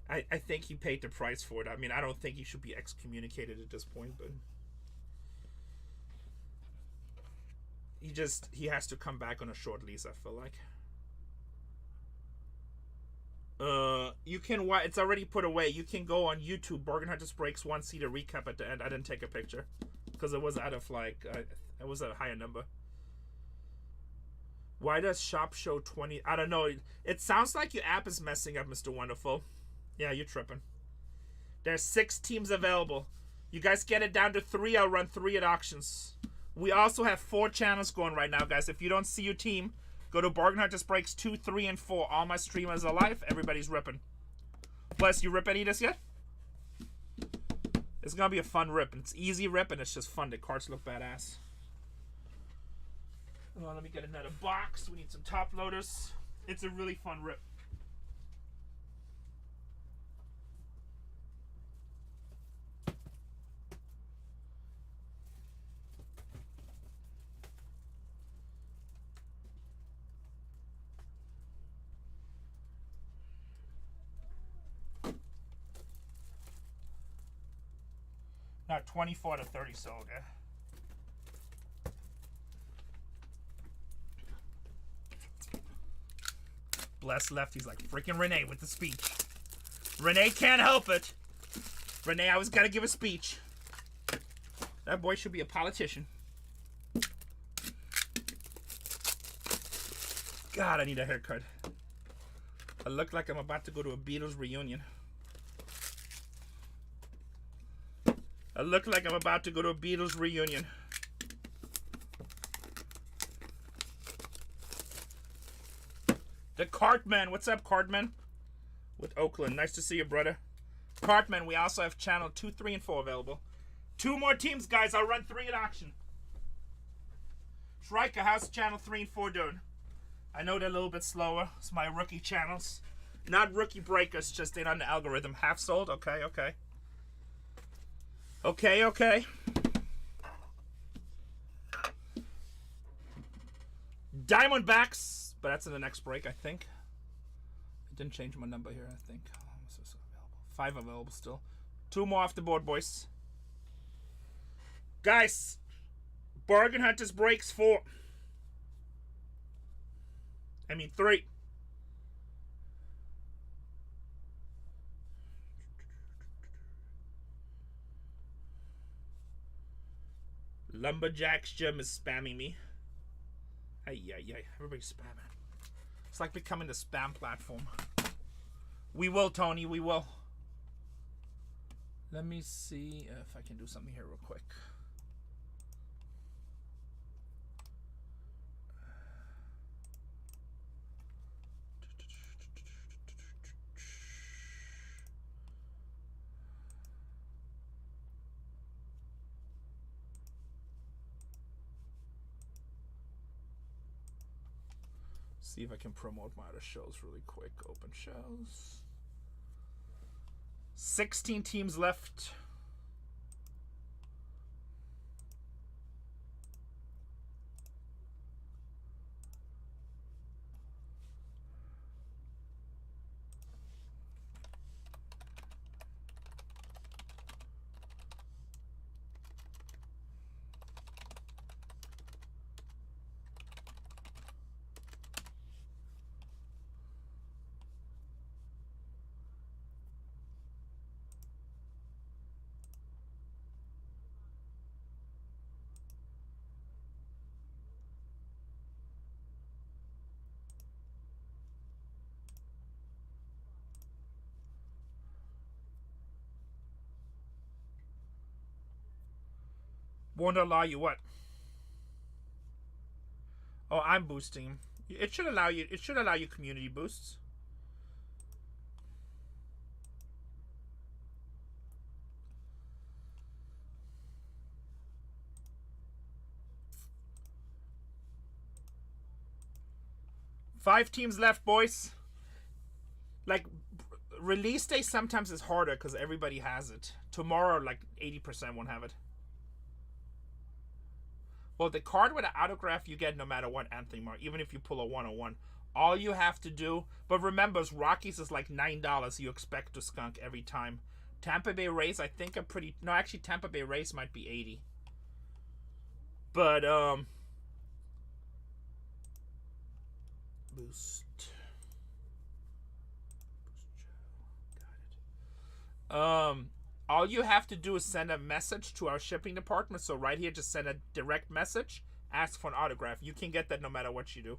I think he paid the price for it. I mean, I don't think he should be excommunicated at this point, but he has to come back on a short lease, I feel like. You can watch. It's already put away. You can go on YouTube. BargainHuntersbreaks 1. See the recap at the end. I didn't take a picture because it was out of like it was a higher number. Why does shop show 20? I don't know. It sounds like your app is messing up, Mr. Wonderful. Yeah, you're tripping. There's 6 teams available. You guys get it down to 3. I'll run 3 at auctions. We also have 4 channels going right now, guys. If you don't see your team, go to BargainHuntersbreaks 2, 3, and 4. All my streamers are live. Everybody's ripping. Bless, you rip any of this yet? It's gonna be a fun rip. It's easy rip and it's just fun. The cards look badass. Oh, let me get another box. We need some top loaders. It's a really fun rip. Not 24 to 30 sold, yeah. Bless left. He's like, freaking Renee with the speech. Renee can't help it. Renee, I was gotta give a speech. That boy should be a politician. God, I need a haircut. I look like I'm about to go to a Beatles reunion. I look like I'm about to go to a Beatles reunion. The Cartman. What's up, Cartman? With Oakland. Nice to see you, brother. Cartman, we also have channel 2, 3, and 4 available. 2 more teams, guys. I'll run 3 at auction. Shrika, how's channel 3 and 4 doing? I know they're a little bit slower. It's my rookie channels. Not rookie breakers, just ain't on the algorithm. Half sold? Okay, okay. Okay, okay. Diamondbacks, but that's in the next break, I think. I didn't change my number here, I think. So available. 5 available still. 2 more off the board, boys. Guys, Bargain Hunters breaks 4. I mean 3. Lumberjack's gym is spamming me. Hey, yeah, everybody's spamming. It's like becoming the spam platform. We will, Tony, we will. Let me see if I can do something here real quick. See if I can promote my other shows really quick. Open shows. 16 teams left. Won't allow you what? Oh, I'm boosting. It should allow you. It should allow you community boosts. Five teams left, boys. Like, release day sometimes is harder because everybody has it. Tomorrow, like 80% won't have it. Well, the card with an autograph you get no matter what, Anthony Mark, even if you pull a 101. All you have to do, but remember, Rockies is like $9 you expect to skunk every time. Tampa Bay Rays, I think, are pretty... No, actually, Tampa Bay Rays might be 80. But, Boost. Got it. All you have to do is send a message to our shipping department. So right here, just send a direct message. Ask for an autograph. You can get that no matter what you do.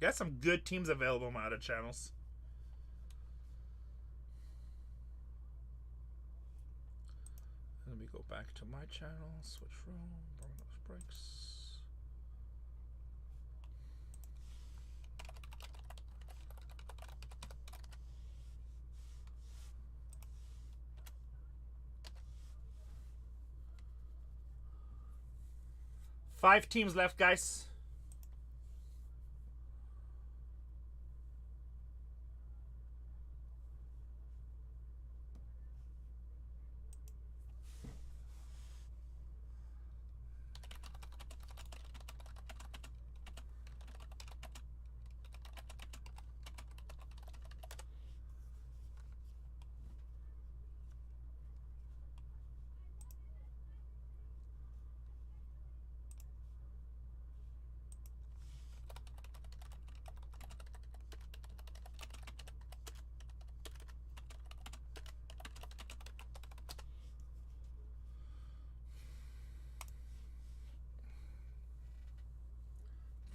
Got some good teams available on my other channels. Let me go back to my channel. Switch room. BargainHuntersbreaks. Five teams left, guys.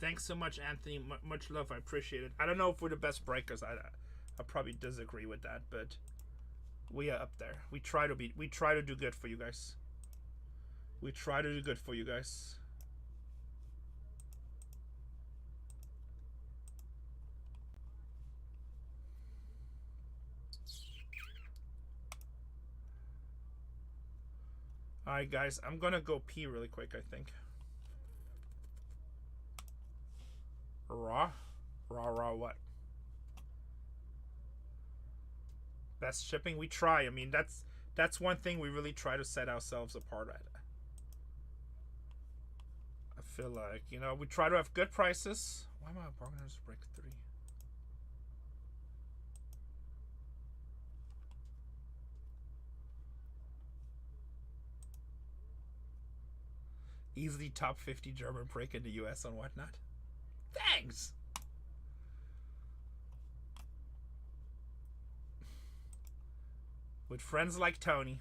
Thanks so much, Anthony. Much love. I appreciate it. I don't know if we're the best breakers. I probably disagree with that, but we are up there. We try to do good for you guys. We try to do good for you guys. All right, guys. I'm gonna go pee really quick, I think. Raw what? Best shipping, we try. I mean, that's one thing we really try to set ourselves apart at. I feel like, you know, we try to have good prices. Why am I BargainHuntersbreaks 3? Easily top 50 German break in the US and whatnot. Thanks! With friends like Tony.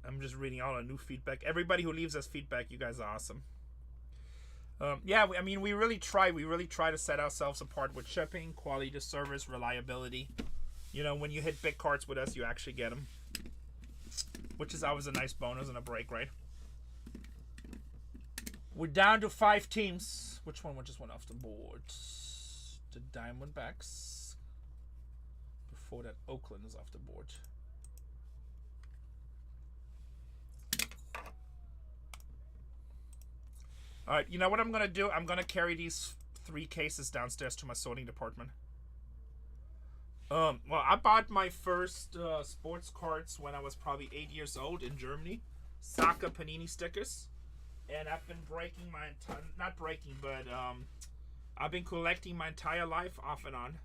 I'm just reading all the new feedback. Everybody who leaves us feedback, you guys are awesome. Yeah, I mean, we really try to set ourselves apart with shipping, quality to service, reliability. You know, when you hit big carts with us, you actually get them. Which is always a nice bonus and a break, right? We're down to 5 teams. Which one just went off the board? The Diamondbacks. Before that, Oakland is off the board. Alright, you know what I'm going to do? I'm going to carry these 3 cases downstairs to my sorting department. Well, I bought my first sports cards when I was probably 8 years old in Germany. Soccer Panini stickers. And I've been breaking my entire... Not breaking, but I've been collecting my entire life off and on.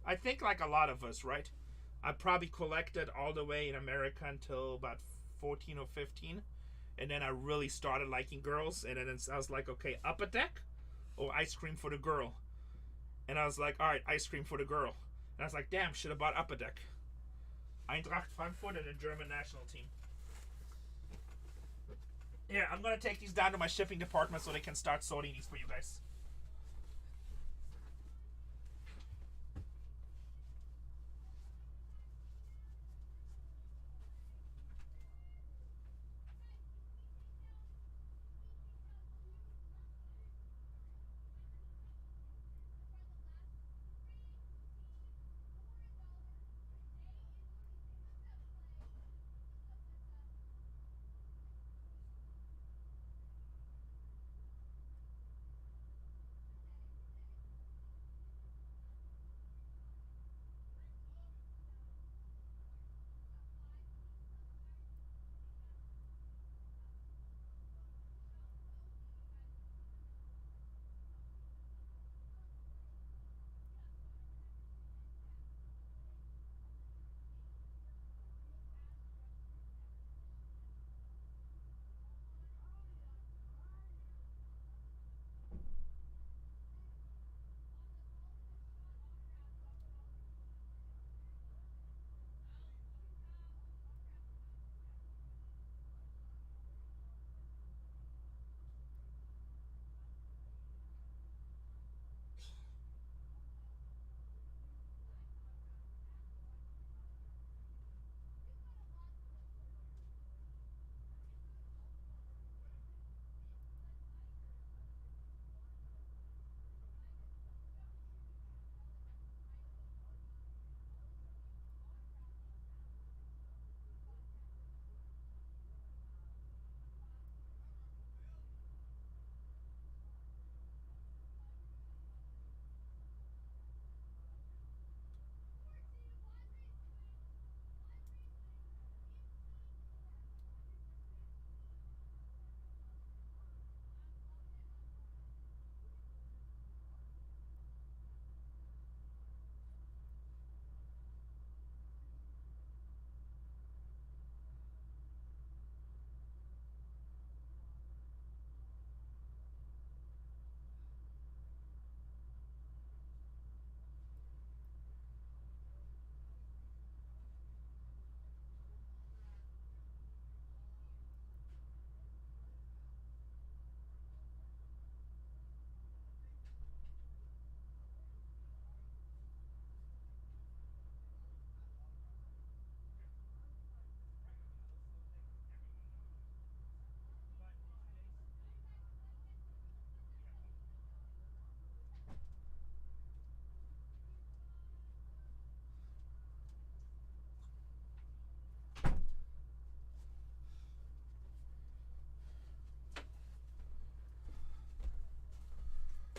I think like a lot of us, right? I probably collected all the way in America until about 14 or 15. And then I really started liking girls. And then I was like, okay, Upper Deck or ice cream for the girl? And I was like, alright, ice cream for the girl. And I was like, damn, should have bought Upper Deck. Eintracht Frankfurt and the German national team. Here, I'm going to take these down to my shipping department so they can start sorting these for you guys.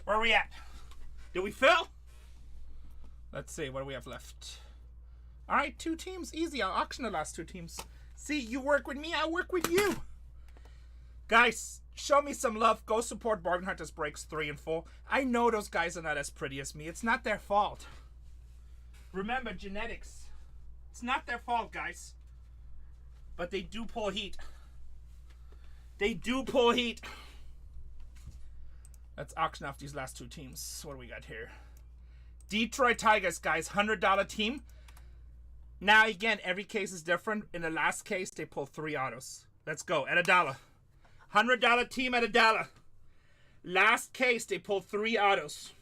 Where are we at? Did we fill? Let's see, what do we have left? All right, 2 teams, easy. I'll auction the last 2 teams. See, you work with me, I work with you. Guys, show me some love. Go support Bargain Hunters Breaks 3 and 4. I know those guys are not as pretty as me. It's not their fault. Remember, genetics. It's not their fault, guys. But they do pull heat. They do pull heat. Let's auction off these last 2 teams. What do we got here? Detroit Tigers, guys. $100 team. Now, again, every case is different. In the last case, they pulled 3 autos. Let's go. At $1. $100 team at $1. Last case, they pulled 3 autos.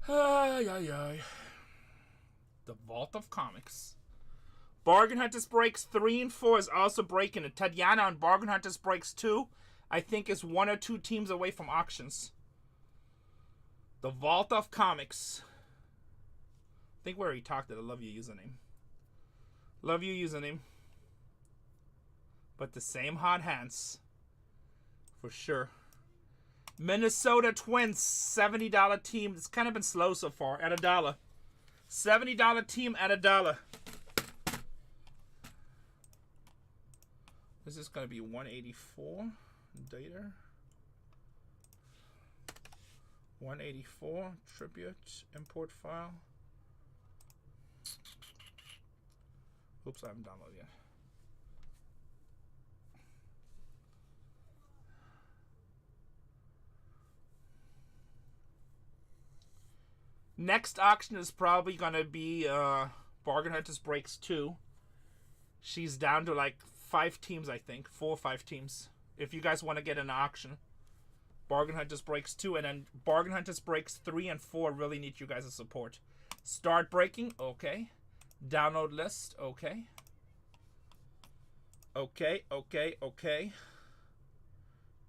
Ay, ay, ay. The Vault of Comics. Bargain Hunters Breaks 3 and 4 is also breaking it. Tatiana on Bargain Hunters Breaks 2, I think, is 1 or 2 teams away from auctions. The Vault of Comics. I think we already talked it. I love your username. Love your username. But the same hot hands. For sure. Minnesota Twins, $70 team. It's kind of been slow so far. At $1. $70 team at $1. This is going to be 184 data. 184 tribute import file. Oops, I haven't downloaded yet. Next auction is probably going to be Bargain Hunters Breaks 2. She's down to like 5 teams, I think. 4 or 5 teams. If you guys want to get an auction. Bargain Hunters Breaks 2. And then Bargain Hunters Breaks 3 and 4 really need you guys' support. Start breaking. Okay. Download list. Okay. Okay.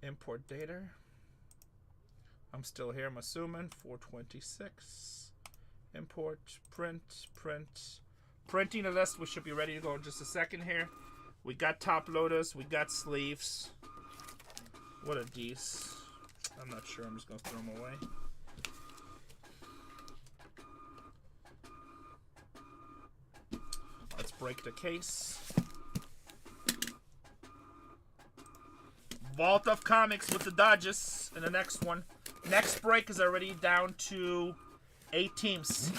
Import data. I'm still here, I'm assuming. 426. Import, print. Printing the list. We should be ready to go in just a second here. We got top loaders. We got sleeves. What are these? I'm not sure. I'm just going to throw them away. Let's break the case. Vault of Comics with the Dodgers in the next one. Next break is already down to 8 teams.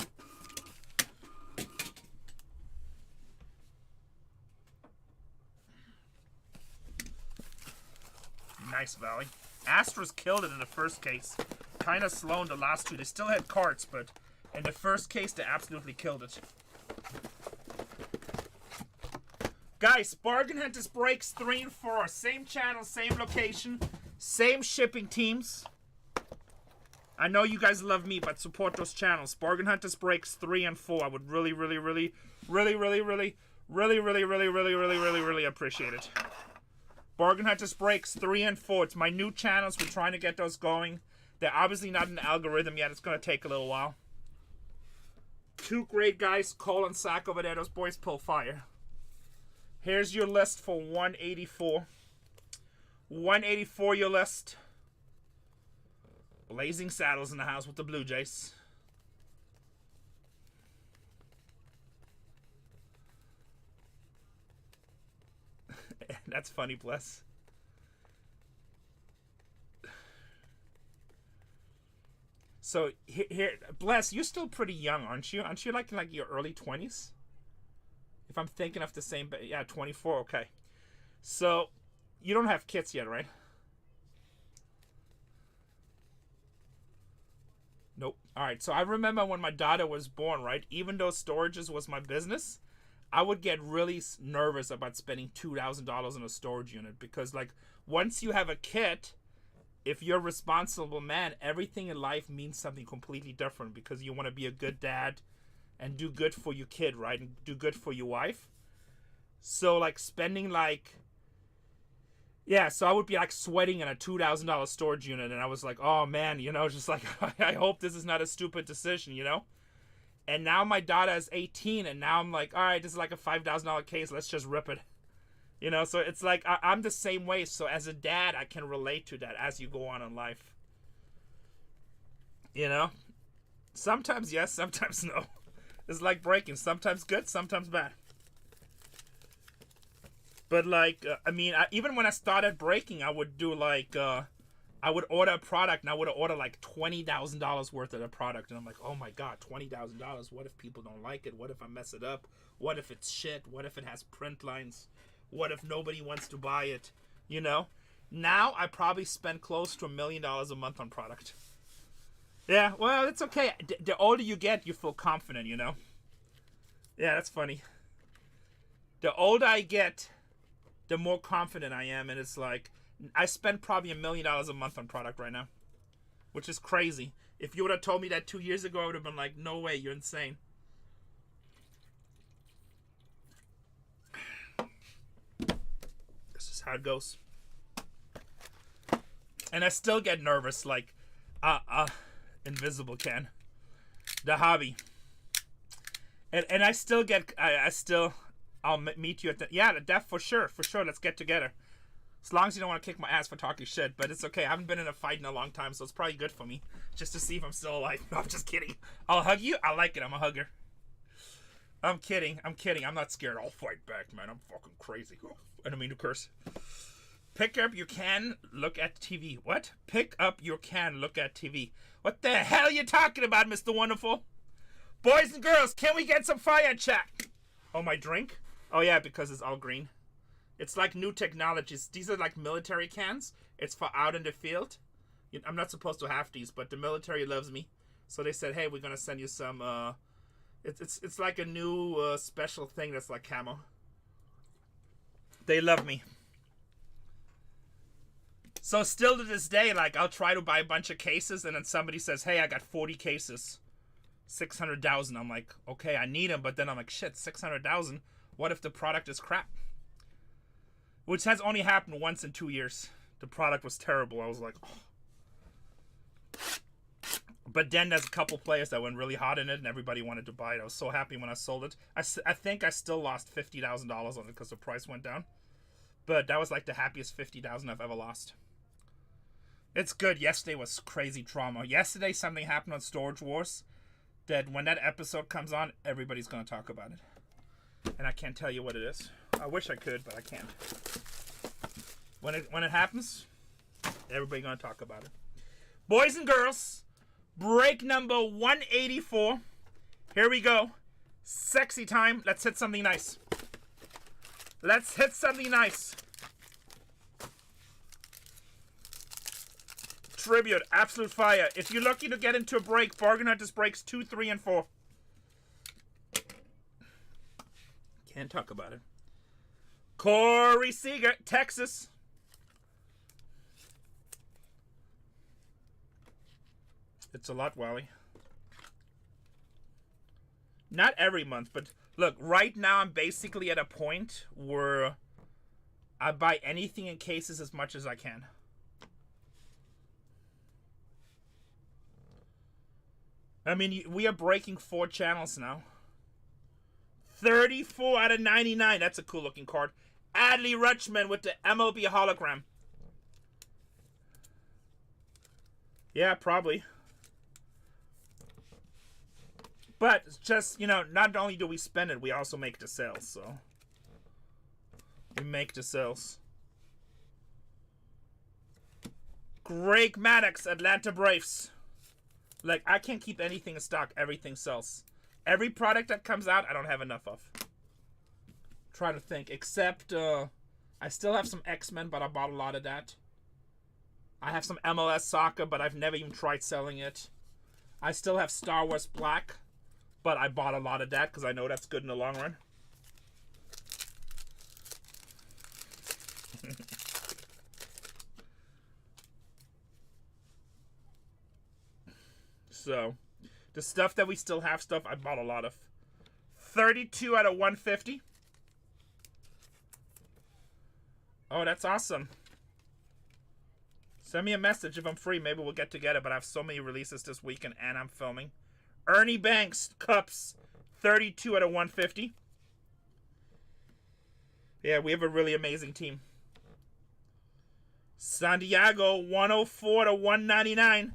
Nice, Valley. Astros killed it in the first case. Kind of slow in the last 2. They still had cards, but in the first case, they absolutely killed it. Guys, Bargain Hunters Breaks 3 and 4. Same channel, same location, same shipping teams. I know you guys love me, but support those channels. Bargain Hunters Breaks 3 and 4. I would really appreciate it. Bargain Hunters Breaks 3 and 4. It's my new channels. We're trying to get those going. They're obviously not an algorithm yet. It's going to take a little while. 2 great guys, Cole and Sack over there. Those boys pull fire. Here's your list for 184. 184 your list. Blazing Saddles in the house with the Blue Jays. That's funny, Bless. So here, Bless, you're still pretty young, aren't you? Aren't you like in your early 20s? If I'm thinking of the same, yeah, 24. Okay, so you don't have kids yet, right? Nope. All right. So I remember when my daughter was born, right? Even though storages was my business, I would get really nervous about spending $2,000 on a storage unit because, like, once you have a kid, if you're a responsible man, everything in life means something completely different because you want to be a good dad and do good for your kid, right? And do good for your wife. So, like, spending, like, Yeah, so I would be like sweating in a $2,000 storage unit, and I was like, oh man, you know, just like, I hope this is not a stupid decision, you know? And now my daughter is 18, and now I'm like, all right, this is like a $5,000 case, let's just rip it. You know, so it's like, I'm the same way, so as a dad, I can relate to that as you go on in life. You know? Sometimes yes, sometimes no. It's like breaking, sometimes good, sometimes bad. But like, I mean, even when I started breaking, I would do like, I would order a product, and I would order like $20,000 worth of the product, and I'm like, oh my god, $20,000. What if people don't like it? What if I mess it up? What if it's shit? What if it has print lines? What if nobody wants to buy it? You know? Now I probably spend close to $1 million a month on product. Yeah, well, it's okay. The older you get, you feel confident, you know? Yeah, that's funny. The older I get, the more confident I am, and it's like, I spend probably $1 million a month on product right now, which is crazy. If you would have told me that 2 years ago, I would have been like, no way, you're insane. This is how it goes. And I still get nervous, like, Invisible can. The hobby. And I still get, I'll meet you at the, yeah, the def for sure, let's get together. As long as you don't want to kick my ass for talking shit, but it's okay. I haven't been in a fight in a long time, so it's probably good for me, just to see if I'm still alive. No, I'm just kidding. I'll hug you. I like it. I'm a hugger. I'm kidding. I'm not scared. I'll fight back, man. I'm fucking crazy. I don't mean to curse. Pick up your can, look at TV. What? Pick up your can, look at TV. What the hell are you talking about, Mr. Wonderful? Boys and girls, can we get some fire chat? Oh, my drink? Oh, yeah, because it's all green. It's like new technologies. These are like military cans. It's for out in the field. I'm not supposed to have these, but the military loves me. So they said, hey, we're going to send you some, it's like a new special thing that's like camo. They love me. So still to this day, like, I'll try to buy a bunch of cases, and then somebody says, hey, I got 40 cases. 600,000. I'm like, okay, I need them, but then I'm like, shit, 600,000. What if the product is crap? Which has only happened once in 2 years. The product was terrible. I was like, oh. But then there's a couple players that went really hot in it, and everybody wanted to buy it. I was so happy when I sold it. I think I still lost $50,000 on it because the price went down. But that was like the happiest $50,000 I've ever lost. It's good. Yesterday was crazy trauma. Yesterday something happened on Storage Wars that when that episode comes on, everybody's going to talk about it. And I can't tell you what it is. I wish I could, but I can't. When it happens, everybody's going to talk about it. Boys and girls, break number 184. Here we go. Sexy time. Let's hit something nice. Let's hit something nice. Tribute, absolute fire. If you're lucky to get into a break, Bargain Hunters breaks 2, 3, and 4. Can't talk about it. Corey Seager, Texas. It's a lot, Wally. Not every month, but look, right now I'm basically at a point where I buy anything in cases as much as I can. I mean, we are breaking 4 channels now. 34 out of 99. That's a cool looking card. Adley Rutschman with the MLB hologram. Yeah, probably. But it's just, you know, not only do we spend it, we also make the sales, so. We make the sales. Greg Maddox, Atlanta Braves. Like, I can't keep anything in stock. Everything sells. Every product that comes out, I don't have enough of. Try to think. Except, I still have some X-Men, but I bought a lot of that. I have some MLS Soccer, but I've never even tried selling it. I still have Star Wars Black, but I bought a lot of that because I know that's good in the long run. So, the stuff that we still have stuff, I bought a lot of. 32 out of 150. Oh, that's awesome. Send me a message if I'm free. Maybe we'll get together. But I have so many releases this weekend, and I'm filming. Ernie Banks, Cups, 32 out of 150. Yeah, we have a really amazing team. Santiago, 104 to 199.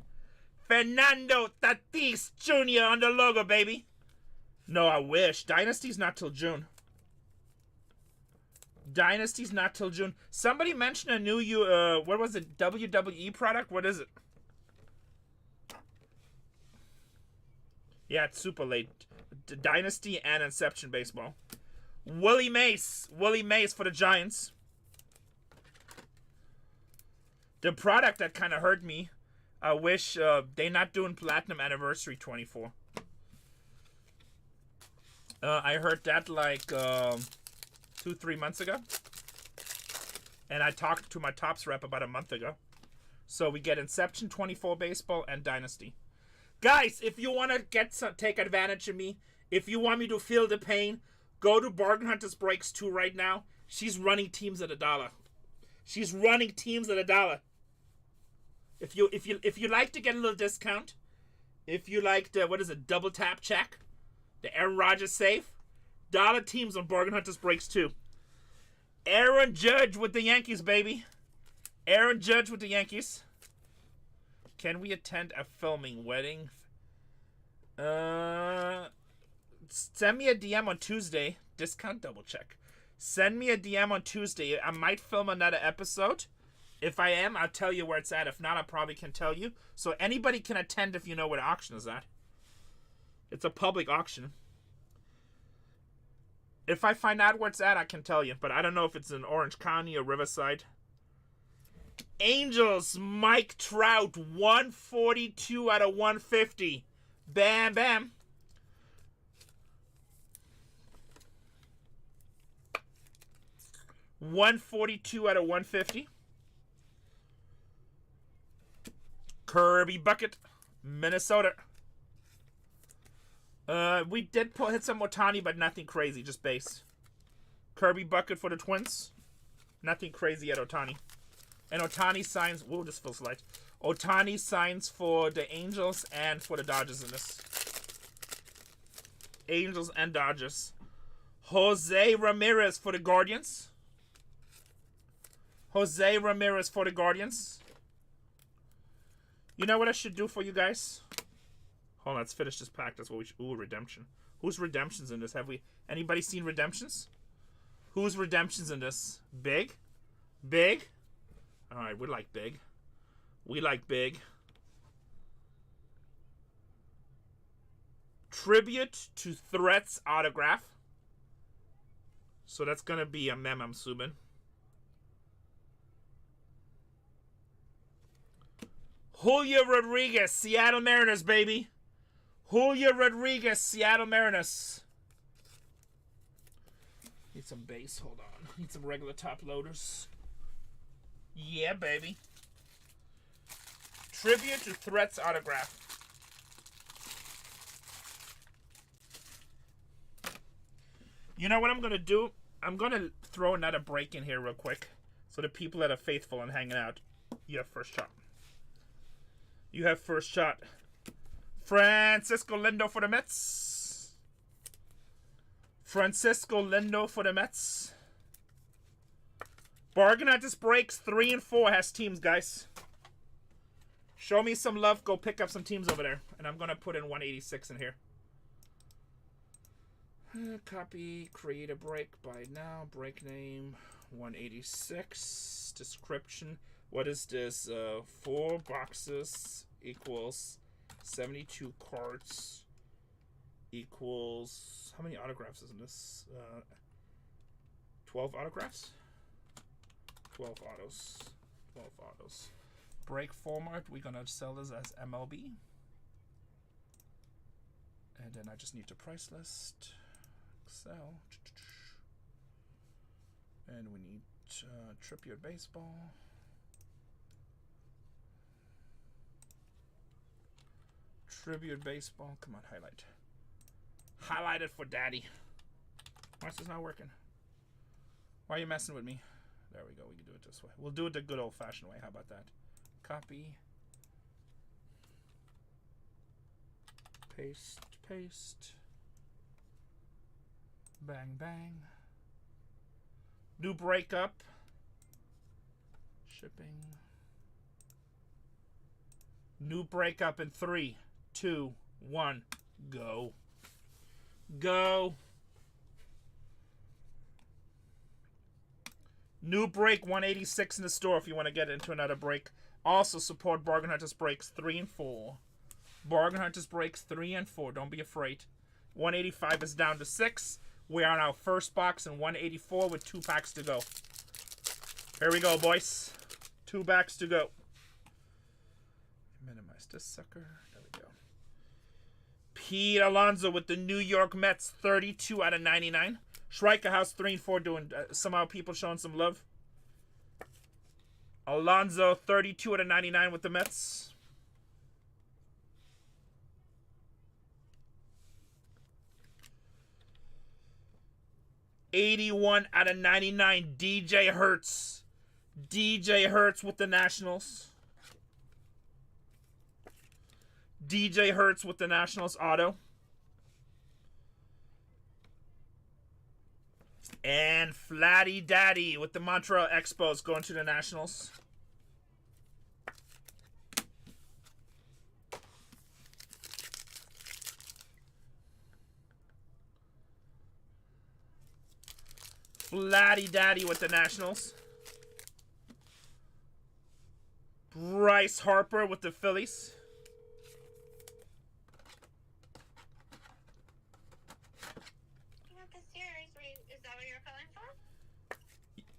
Fernando Tatis Jr. on the logo, baby. No, I wish. Dynasty's not till June. Dynasty's not till June. Somebody mentioned a new, what was it, WWE product? What is it? Yeah, it's super late. Dynasty and Inception Baseball. Willie Mace. Willie Mace for the Giants. The product that kind of hurt me. I wish they not doing Platinum Anniversary 24. I heard that like 2-3 months ago. And I talked to my Topps rep about a month ago. So we get Inception 24 Baseball and Dynasty. Guys, if you want to take advantage of me, if you want me to feel the pain, go to BargainHuntersbreaks 2 right now. She's running teams at $1. She's running teams at $1. If you like to get a little discount, if you like the, what is it, double tap check, the Aaron Rodgers save, dollar teams on BargainHuntersbreaks 2. Aaron Judge with the Yankees, baby. Aaron Judge with the Yankees. Can we attend a filming wedding? Send me a DM on Tuesday. Discount double check. Send me a DM on Tuesday. I might film another episode. If I am, I'll tell you where it's at. If not, I probably can tell you. So anybody can attend if you know where the auction is at. It's a public auction. If I find out where it's at, I can tell you. But I don't know if it's in Orange County or Riverside. Angels, Mike Trout, 142 out of 150. Bam, bam. $142 out of 150. Kirby Bucket, Minnesota. We did hit some Otani, but nothing crazy, just base. Kirby Bucket for the Twins. Nothing crazy at Otani. And Otani signs... Whoa, this feels light. Otani signs for the Angels and for the Dodgers in this. Angels and Dodgers. Jose Ramirez for the Guardians. Jose Ramirez for the Guardians. You know what I should do for you guys? Hold on, let's finish this pack. That's what we should... Ooh, Redemption. Who's Redemptions in this? Have we... Anybody seen Redemptions? Who's Redemptions in this? Big? Big? Alright, we like big. We like big. Tribute to Threats autograph. So that's going to be a mem, I'm assuming. Julio Rodriguez, Seattle Mariners, baby. Julio Rodriguez, Seattle Mariners. Need some base, hold on. Need some regular top loaders. Yeah, baby. Tribute to Threats autograph. You know what I'm going to do? I'm going to throw another break in here real quick. So the people that are faithful and hanging out, you have first shot. You have first shot. Francisco Lindo for the Mets. Francisco Lindo for the Mets. BargainHuntersbreaks 3 and 4 has teams, guys. Show me some love. Go pick up some teams over there. And I'm going to put in 186 in here. Copy, create a break by now. Break name 186. Description. What is this? 4 boxes equals 72 cards equals... How many autographs is in this? 12 autographs? 12 autos. 12 autos. Break format. We're going to sell this as MLB. And then I just need to price list. Excel. And we need Tribute Baseball. Tribute Baseball. Come on, highlight. Highlight it for daddy. Why is this not working? Why are you messing with me? There we go. We can do it this way. We'll do it the good old-fashioned way. How about that? Copy. Paste, paste. Bang, bang. New breakup. Shipping. New breakup in 3, 2, 1. Go. Go. New break 186 in the store if you want to get into another break. Also support Bargain Hunters Breaks 3 and 4. Bargain Hunters Breaks 3 and 4. Don't be afraid. 185 is down to 6. We are on our first box in 184 with 2 packs to go. Here we go, boys. 2 packs to go. Minimize this sucker. There we go. Pete Alonso with the New York Mets, 32 out of 99. Schreiker House 3 and 4 doing somehow people showing some love. Alonso 32 out of 99 with the Mets. '81 out of 99. DJ Hertz. DJ Hertz with the Nationals. DJ Hertz with the Nationals auto. And Flatty Daddy with the Montreal Expos going to the Nationals. Flatty Daddy with the Nationals. Bryce Harper with the Phillies.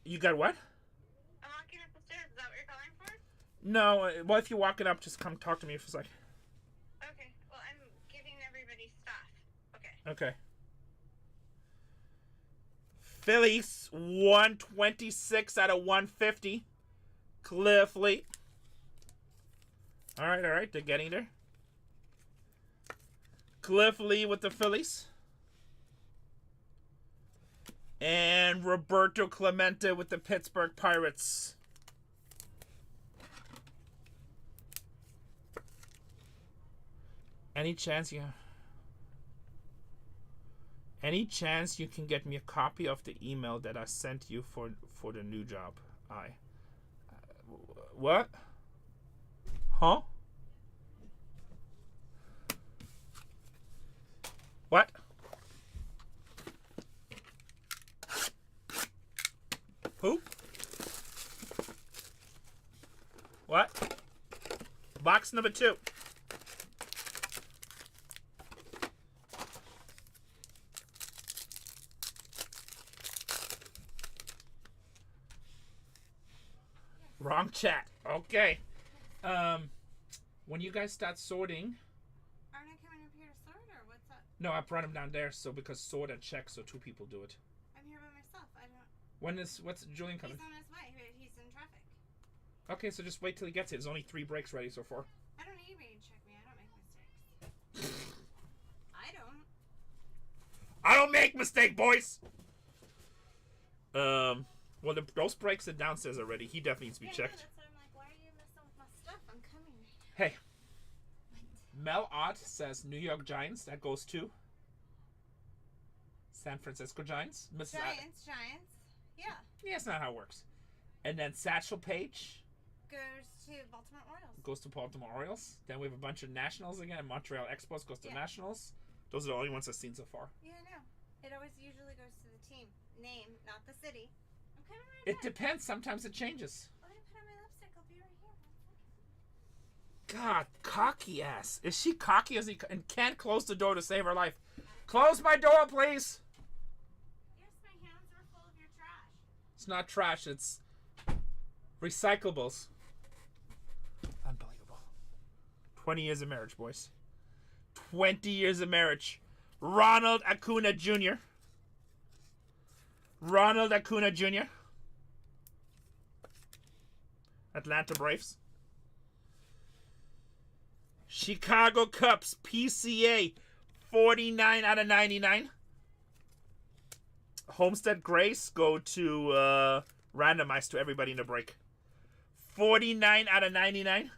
You got what? I'm walking up the stairs. Is that what you're calling for? No, well, if you walk it up, just come talk to me for a second. Okay. Well, I'm giving everybody stuff. Okay. Okay. Phillies, 126 out of 150. Cliff Lee. All right. They're getting there. Cliff Lee with the Phillies. And Roberto Clemente with the Pittsburgh Pirates. Any chance you can get me a copy of the email that I sent you for the new job? What? Huh? What? Who? What? Box number 2. Wrong chat. Okay. When you guys start sorting. Aren't I coming up here to sort, or what's up? No, I brought him down there because sort and check, so 2 people do it. I'm here by myself. I don't. What's Julian coming? He's on his way. He's in traffic. Okay, so just wait till he gets here. There's only 3 breaks ready so far. I don't need anybody to check me. I don't make mistakes. I don't make mistake, boys. Well, those breaks are downstairs already. He definitely needs to be checked. No, that's why I'm like, why are you messing with my stuff? I'm coming. Hey. Mel Ott says New York Giants. That goes to San Francisco Giants. Giants. Yeah. Yeah, that's not how it works. And then Satchel Paige Goes to Baltimore Orioles. goes to Baltimore Orioles. Then we have a bunch of Nationals again. Montreal Expos goes to Nationals. Those are the only ones I've seen so far. Yeah, I know. It always usually goes to the team name, not the city. I'm coming right It back. depends. Sometimes it changes. Let me put on my lipstick. I'll be right here. God, cocky ass. Is she cocky as he and can't close the door to save her life? Close my door, please. Yes, my hands are full of your trash. It's not trash. It's recyclables. Unbelievable. 20 years of marriage, boys. 20 years of marriage. Ronald Acuna Jr. Ronald Acuna Jr. Atlanta Braves. Chicago Cubs PCA 49 out of 99. Homestead Grace go to randomized to everybody in the break. 49 out of 99.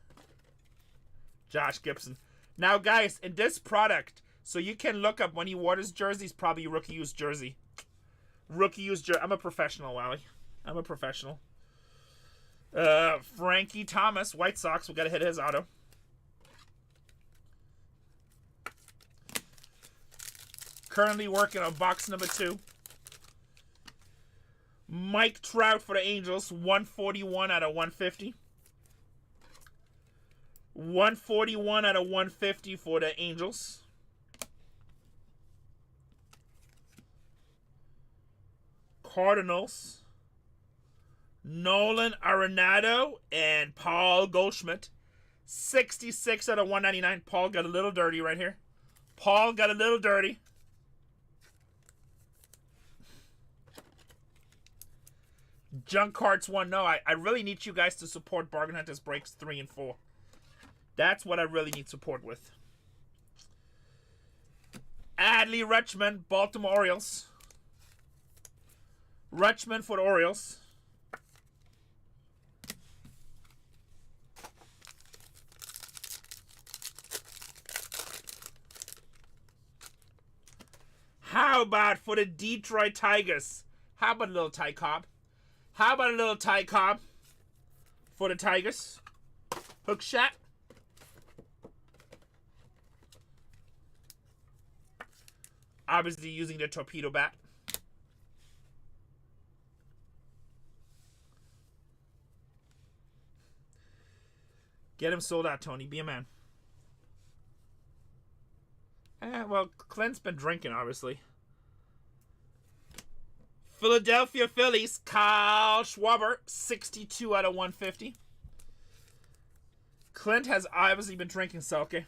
Josh Gibson. Now, guys, in this product, so you can look up when he wore his jerseys, probably rookie used jersey. Rookie used jersey. I'm a professional, Wally. I'm a professional. Frankie Thomas, White Sox. We got to hit his auto. Currently working on box number 2. Mike Trout for the Angels, 141 out of 150. 141 out of 150 for the Angels. Cardinals, Nolan Arenado and Paul Goldschmidt, 66 out of 199. Paul got a little dirty right here. Paul got a little dirty. Junk Cards 1. No, I really need you guys to support Bargain Hunters Breaks 3 and 4. That's what I really need support with. Adley Rutschman, Baltimore Orioles. Rutschman for the Orioles. How about for the Detroit Tigers? How about a little Ty Cobb? How about a little Ty Cobb for the Tigers? Hook shot. Obviously using the torpedo bat. Get him sold out, Tony. Be a man. Well, Clint's been drinking, obviously. Philadelphia Phillies, Kyle Schwarber, 62 out of 150. Clint has obviously been drinking, Selke.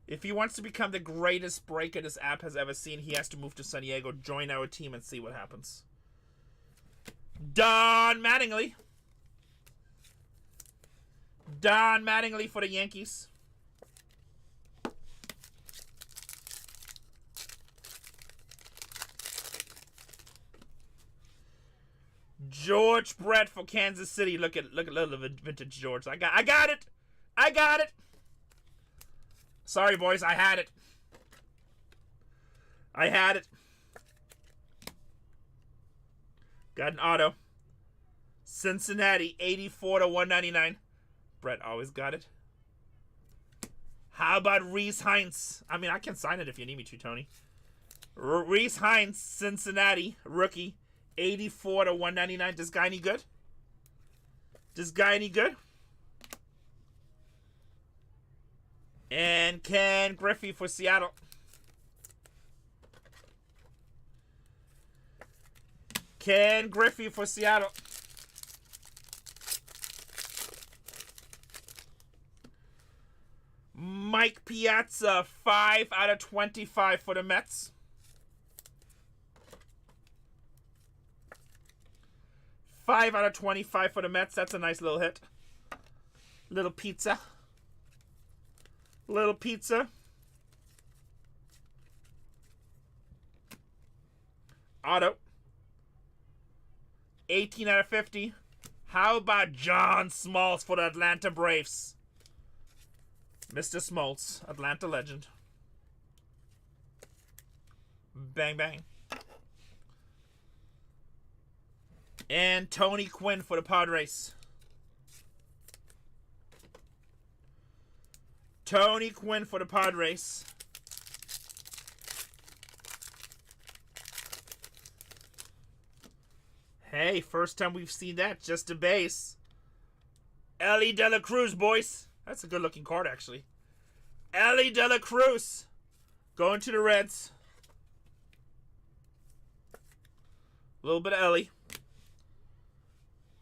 If he wants to become the greatest breaker this app has ever seen, he has to move to San Diego, join our team, and see what happens. Don Mattingly. Don Mattingly for the Yankees. George Brett for Kansas City. Look at little vintage George. I got it. I got it. Sorry, boys. I had it. I had it. Got an auto. Cincinnati, 84 to 199. Brett always got it. How about Reese Hines? I mean, I can sign it if you need me to, Tony. Reese Hines, Cincinnati, rookie, 84 to 199. This guy any good? This guy any good? And Ken Griffey for Seattle. Ken Griffey for Seattle. Mike Piazza, 5 out of 25 for the Mets. 5 out of 25 for the Mets. That's a nice little hit. Little pizza. Little pizza. Auto. 18 out of 50. How about John Smoltz for the Atlanta Braves? Mr. Smoltz, Atlanta legend. Bang, bang. And Tony Quinn for the Padres. Tony Quinn for the Padres. Hey, first time we've seen that. Just a base. Ellie De La Cruz, boys. That's a good-looking card, actually. Ellie De La Cruz. Going to the Reds. A little bit of Ellie.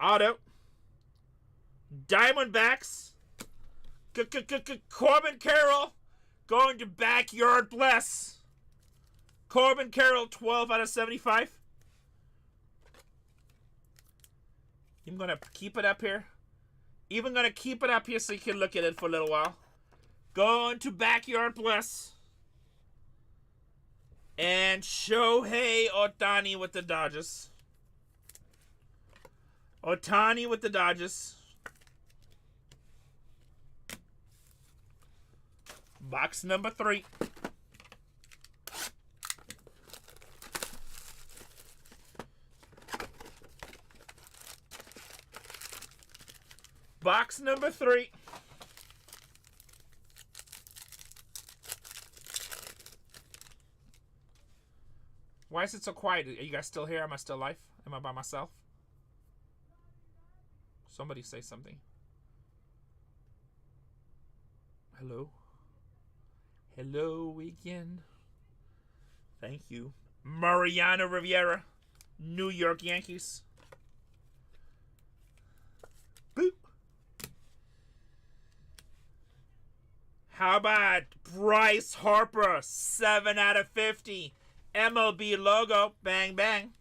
Auto. Diamondbacks. Corbin Carroll. Going to Backyard Bless. Corbin Carroll, 12 out of 75. I'm going to keep it up here. Even going to keep it up here so you can look at it for a little while. Going to Backyard Bless. And Shohei Ohtani with the Dodgers. Otani with the Dodgers. Box number 3. Box number 3. Why is it so quiet? Are you guys still here? Am I still live? Am I by myself? Somebody say something. Hello? Hello, weekend. Thank you. Mariano Rivera, New York Yankees. Boop. How about Bryce Harper, 7 out of 50. MLB logo, bang, bang.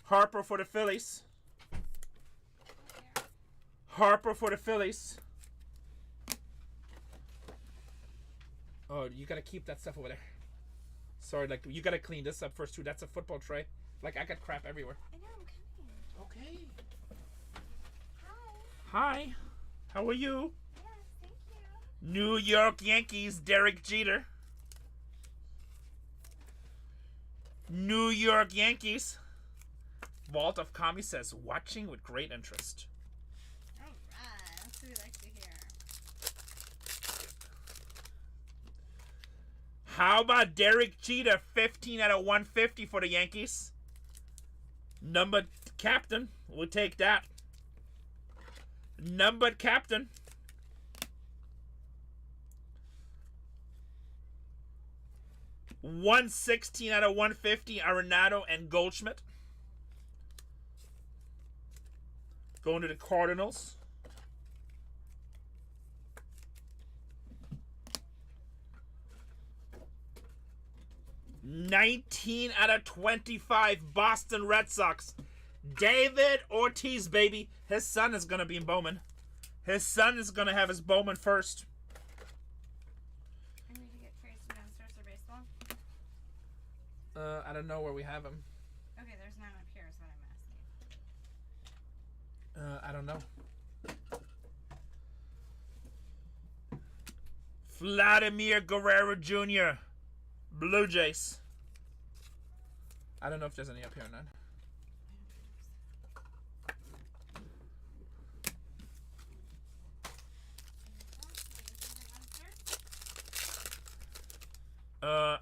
Harper for the Phillies. Harper for the Phillies. Oh, you gotta keep that stuff over there. Sorry, like, you gotta clean this up first, too. That's a football tray. Like, I got crap everywhere. I know, I'm coming. Okay. Hi. Hi. How are you? Yes, thank you. New York Yankees, Derek Jeter. New York Yankees. Vault of Kami says, watching with great interest. Alright, that's what we like to hear. How about Derek Jeter, 15 out of 150 for the Yankees? Numbered captain. We'll take that. Numbered captain. $116 out of 150, Arenado and Goldschmidt. Going to the Cardinals. $19 out of 25, Boston Red Sox. David Ortiz, baby. His son is going to be in Bowman. His son is going to have his Bowman first. I need to get Trace downstairs for baseball. I don't know where we have him. Okay, there's none up here is what I'm asking. I don't know. Vladimir Guerrero Jr., Blue Jays. I don't know if there's any up here or not.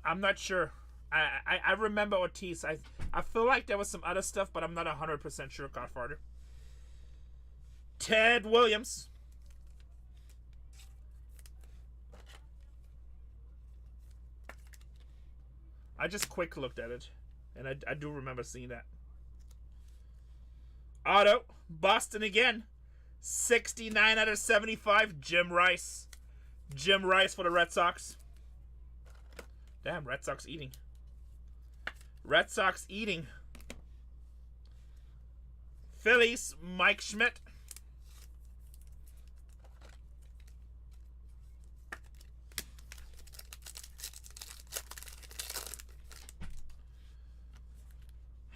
I'm not sure. I remember Ortiz. I feel like there was some other stuff, but I'm not 100% sure, Godfather. Ted Williams. I just quick looked at it, and I do remember seeing that. Auto, Boston again. 69 out of 75, Jim Rice. Jim Rice for the Red Sox. Damn, Red Sox eating. Red Sox eating. Phillies, Mike Schmidt.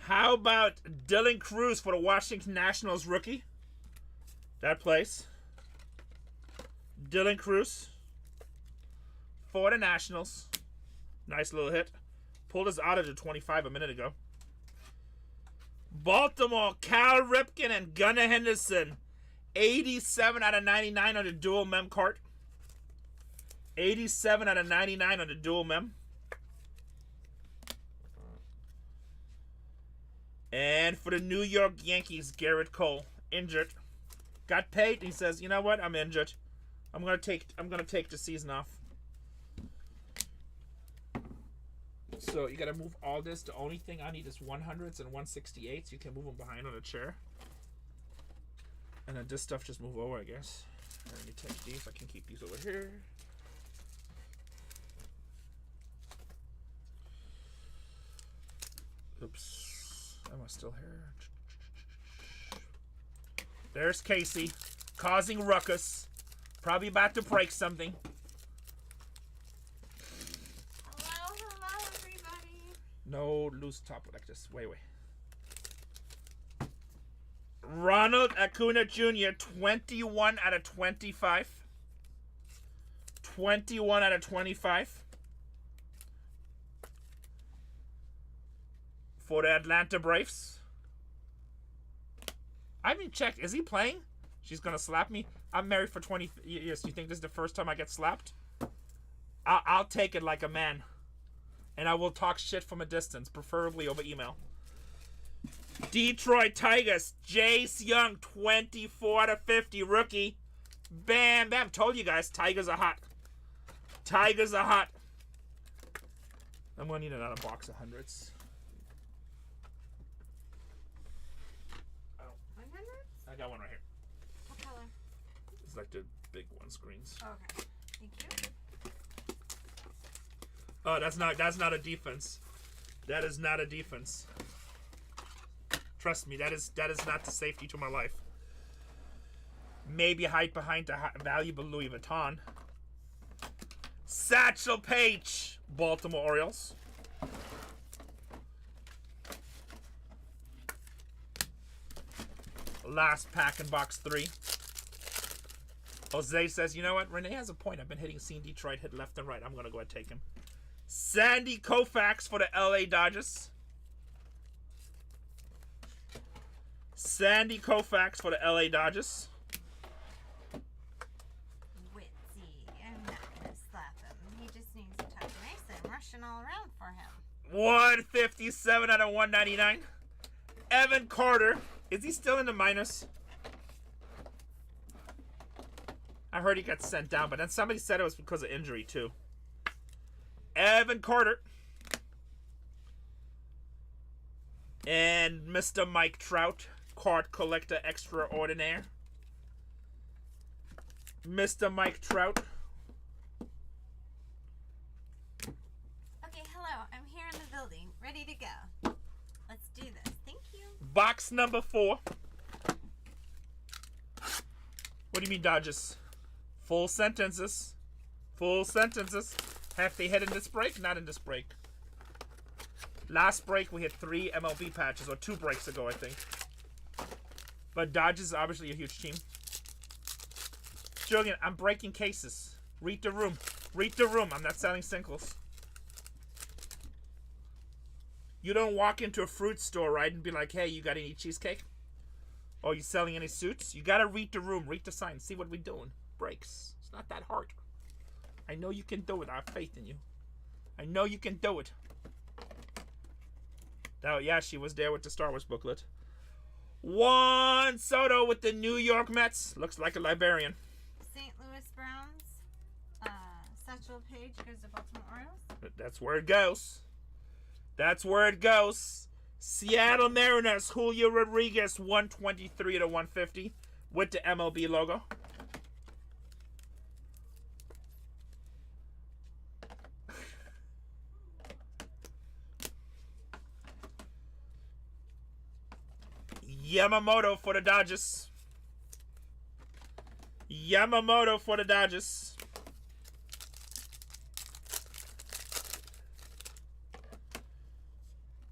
How about Dylan Cruz for the Washington Nationals rookie? That place. Dylan Cruz for the Nationals. Nice little hit. Pulled his auto to 25 a minute ago. Baltimore, Cal Ripken and Gunnar Henderson. 87 out of 99 on the dual mem cart. 87 out of 99 on the dual mem. And for the New York Yankees, Garrett Cole, injured. Got paid, and he says, "You know what? I'm injured. I'm gonna take the season off." So you gotta move all this. The only thing I need is 100s and 168s. You can move them behind on a chair. And then this stuff just move over, I guess. Let me take these. I can keep these over here. Oops. Am I still here? There's Casey, causing ruckus. Probably about to break something. Hello, everybody. No loose top like this. Wait. Ronald Acuna Jr., 21 out of 25. 21 out of 25. For the Atlanta Braves. I haven't checked. Is he playing? She's going to slap me. I'm married for 20 years. You think this is the first time I get slapped? I'll take it like a man. And I will talk shit from a distance, preferably over email. Detroit Tigers, Jace Young, 24 out of 50, rookie. Bam, bam. Told you guys, Tigers are hot. Tigers are hot. I'm going to need another box of hundreds. 100? I got one right here. What color? It's like the big one screens. Okay. Thank you. Oh, that's not a defense. That is not a defense. Trust me, that is not the safety to my life. Maybe hide behind a valuable Louis Vuitton. Satchel Paige, Baltimore Orioles. Last pack in box 3. Jose says, you know what? Renee has a point. I've been seeing Detroit hit left and right. I'm going to go ahead and take him. Sandy Koufax for the LA Dodgers. Sandy Koufax for the LA Dodgers. Witsy. I'm not going to slap him. He just needs to talk nice. I'm rushing all around for him. 157 out of 199. Evan Carter. Is he still in the minors? I heard he got sent down, but then somebody said it was because of injury too. Evan Carter. And Mr. Mike Trout, card collector extraordinaire. Mr. Mike Trout. Okay, hello. I'm here in the building, ready to go. Let's do this. Thank you. Box number 4. What do you mean, Dodgers? Full sentences. Full sentences. Have they hit in this break? Not in this break. Last break, we hit 3 MLB patches, or 2 breaks ago, I think. But Dodgers is obviously a huge team. Julian, I'm breaking cases. Read the room. Read the room. I'm not selling singles. You don't walk into a fruit store, right, and be like, hey, you got any cheesecake? Or you selling any suits? You gotta read the room. Read the signs. See what we're doing. Breaks. It's not that hard. I know you can do it. I have faith in you. I know you can do it. Oh, yeah, she was there with the Star Wars booklet. Juan Soto with the New York Mets. Looks like a librarian. St. Louis Browns. Satchel Paige goes to Baltimore Orioles. That's where it goes. That's where it goes. Seattle Mariners, Julio Rodriguez, 123 to 150 with the MLB logo. Yamamoto for the Dodgers. Yamamoto for the Dodgers.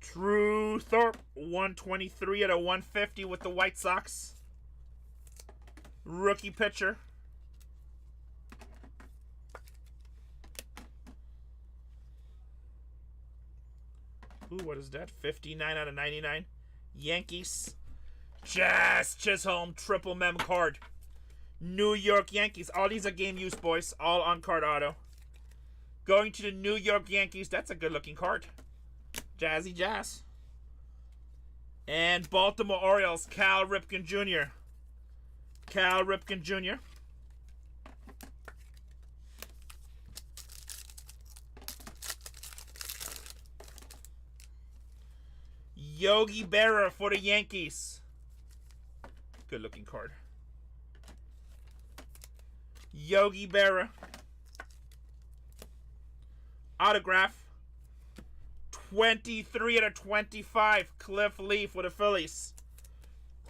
Drew Thorpe, 123 out of 150 with the White Sox. Rookie pitcher. Ooh, what is that? 59 out of 99. Yankees. Jazz Chisholm, triple mem card. New York Yankees. All these are game use, boys. All on card auto. Going to the New York Yankees. That's a good looking card. Jazzy Jazz. And Baltimore Orioles, Cal Ripken Jr. Cal Ripken Jr. Yogi Berra for the Yankees. Good looking card. Yogi Berra. Autograph. 23 out of 25. Cliff Lee for the Phillies.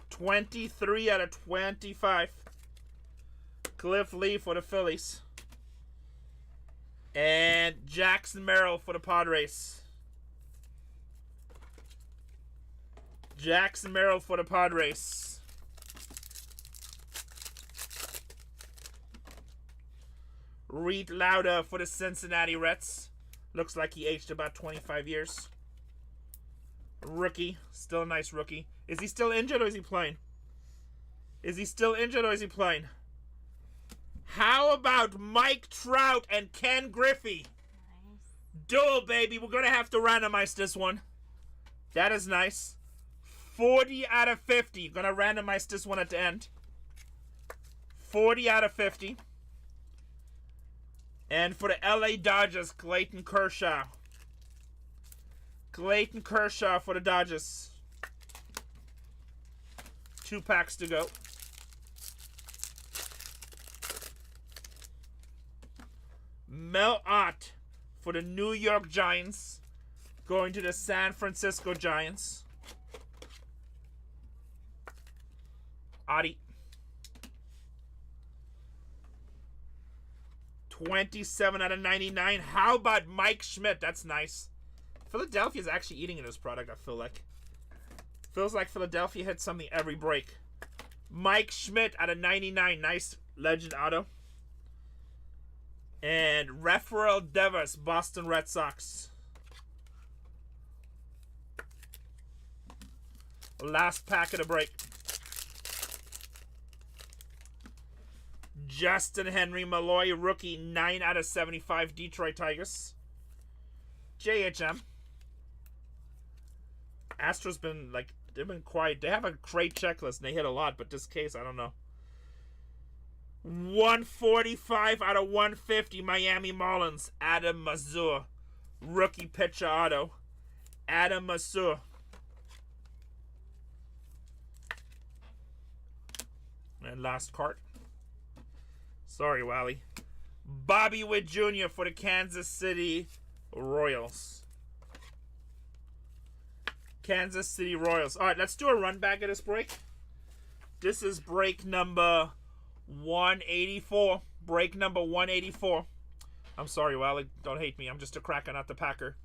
23 out of 25. Cliff Lee for the Phillies. And Jackson Merrill for the Padres. Jackson Merrill for the Padres. Reed Lauder for the Cincinnati Reds. Looks like he aged about 25 years. Rookie. Still a nice rookie. Is he still injured or is he playing? Is he still injured or is he playing? How about Mike Trout and Ken Griffey? Nice. Duel, baby. We're going to have to randomize this one. That is nice. 40 out of 50. Going to randomize this one at the end. 40 out of 50. And for the LA Dodgers, Clayton Kershaw. Clayton Kershaw for the Dodgers. 2 packs to go. Mel Ott for the New York Giants. Going to the San Francisco Giants. Adi. 27 out of 99. How about Mike Schmidt? That's nice. Philadelphia's actually eating in this product, I feel like. Feels like Philadelphia hits something every break. Mike Schmidt out of 99. Nice legend auto. And Rafael Devers, Boston Red Sox. Last pack of the break. Justin Henry Malloy, rookie, 9 out of 75, Detroit Tigers. JHM. Astros been, like, they've been quiet. They have a great checklist, and they hit a lot, but this case, I don't know. 145 out of 150, Miami Marlins, Adam Mazur. Rookie pitcher auto, Adam Mazur. And last card. Sorry, Wally. Bobby Witt Jr. for the Kansas City Royals. Kansas City Royals. All right, let's do a run back of this break. This is break number 184. Break number 184. I'm sorry, Wally. Don't hate me. I'm just a cracker, not the packer.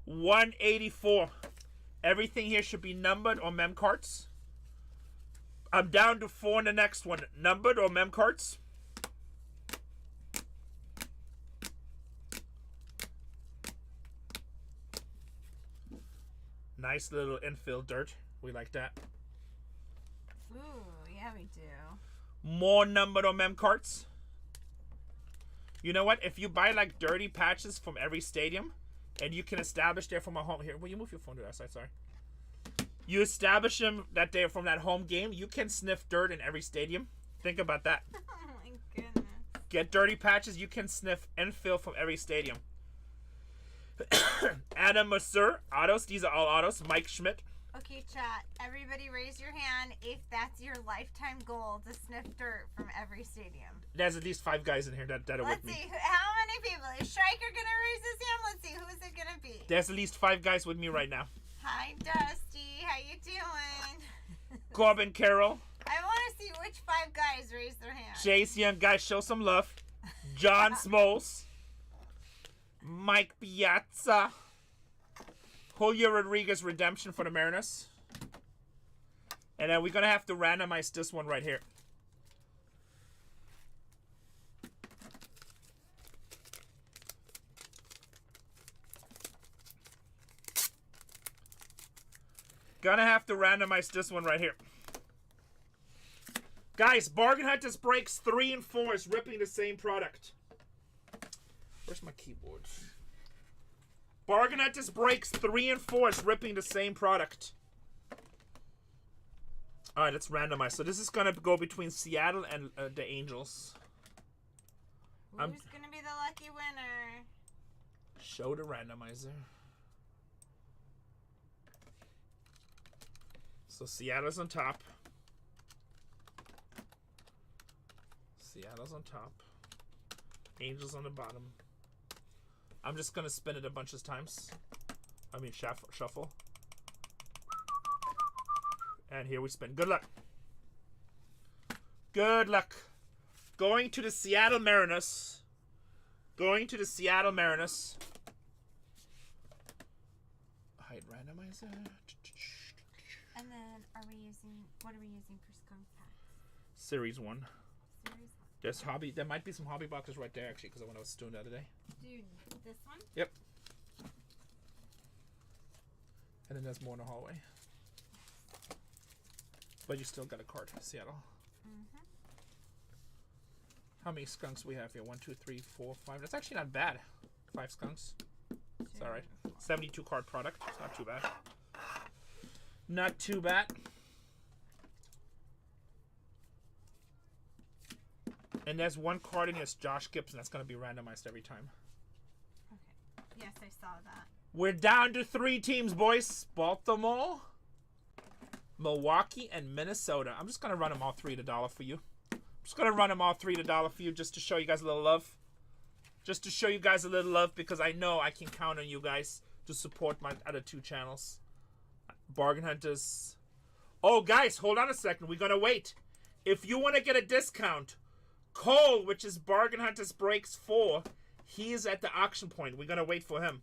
184. Everything here should be numbered or mem cards. I'm down to 4 in the next one. Numbered or mem cards. Nice little infield dirt. We like that. Ooh, yeah, we do. More numbered or mem cards. You know what? If you buy like dirty patches from every stadium, and you can establish they're from a home here. Will you move your phone to that side? Sorry. You establish them that they're from that home game. You can sniff dirt in every stadium. Think about that. Oh my goodness. Get dirty patches. You can sniff infield from every stadium. Adam Masur, autos. These are all autos. Mike Schmidt. Okay, chat. Everybody raise your hand if that's your lifetime goal to sniff dirt from every stadium. There's at least 5 guys in here that are Let's with see. me. How many people? Is Striker going to raise his hand? Let's see. Who is it going to be? There's at least 5 guys with me right now. Hi, Dusty. How you doing? Corbin Carroll. I want to see which 5 guys raise their hand. Chase Young, guys, show some love. John Smoltz. Mike Piazza. Julio Rodriguez redemption for the Mariners. And then we're going to have to randomize this one right here. Gonna have to randomize this one right here. Guys, Bargain Hunters Breaks 3 and 4 is ripping the same product. Where's my keyboard? Bargain Hunters Breaks 3 and 4 is ripping the same product. Alright, let's randomize. So this is going to go between Seattle and the Angels. Who's going to be the lucky winner? Show the randomizer. So Seattle's on top. Seattle's on top. Angels on the bottom. I'm just going to spin it a bunch of times. I mean, shuffle. And here we spin. Good luck. Good luck. Going to the Seattle Mariners. Going to the Seattle Mariners. Hide randomizer. And then, what are we using for skunk packs? Series 1. Series 1. There's hobby. There might be some hobby boxes right there actually, because when I was doing the other day. Dude, this one? Yep. And then there's more in the hallway. But you still got a card, Seattle. Mm-hmm. How many skunks we have here? 1, 2, 3, 4, 5. That's actually not bad. 5 skunks. It's alright. 72 card product. It's not too bad. Not too bad. And there's one card in here. It's Josh Gibson. That's going to be randomized every time. Okay. Yes, I saw that. We're down to 3 teams, boys. Baltimore, Milwaukee, and Minnesota. I'm just going to run them all 3 at $1 for you. I'm just going to run them all 3 at $1 for you just to show you guys a little love. Just to show you guys a little love because I know I can count on you guys to support my other 2 channels. Bargain Hunters. Oh, guys, hold on a second. We're going to wait. If you want to get a discount, Cole, which is Bargain Hunters Breaks 4, he is at the auction point. We're going to wait for him.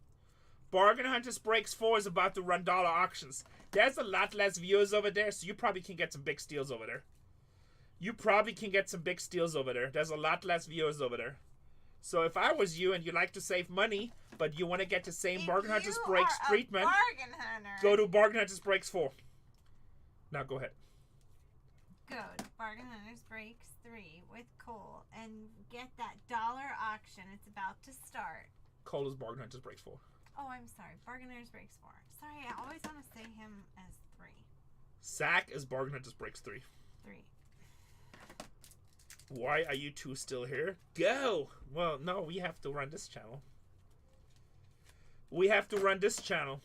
Bargain Hunters Breaks 4 is about to run dollar auctions. There's a lot less viewers over there, so you probably can get some big steals over there. You probably can get some big steals over there. There's a lot less viewers over there. So if I was you and you like to save money, but you want to get the same Bargain Hunters Breaks treatment, Bargain Hunter, go to Bargain Hunters Breaks 4. Now go ahead. go to Bargain Hunters Breaks 3 with Cole and get that dollar auction. It's about to start. Cole is Bargain Hunters Breaks 4. Oh, I'm sorry. Bargain Hunters Breaks 4. Sorry, I always want to say him as 3. Zach is Bargain Hunters Breaks 3. 3. Why are you 2 still here? Go! Well, no, we have to run this channel. We have to run this channel.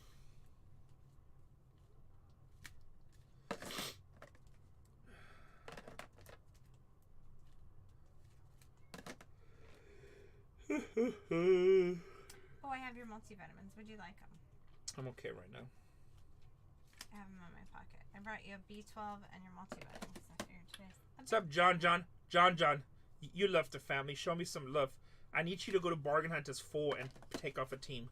Oh, I have your multivitamins. Would you like them? I'm okay right now. I have them in my pocket. I brought you a B12 and your multivitamins. I figured today's... What's up, John? You love the family. Show me some love. I need you to go to Bargain Hunters 4 and take off a team.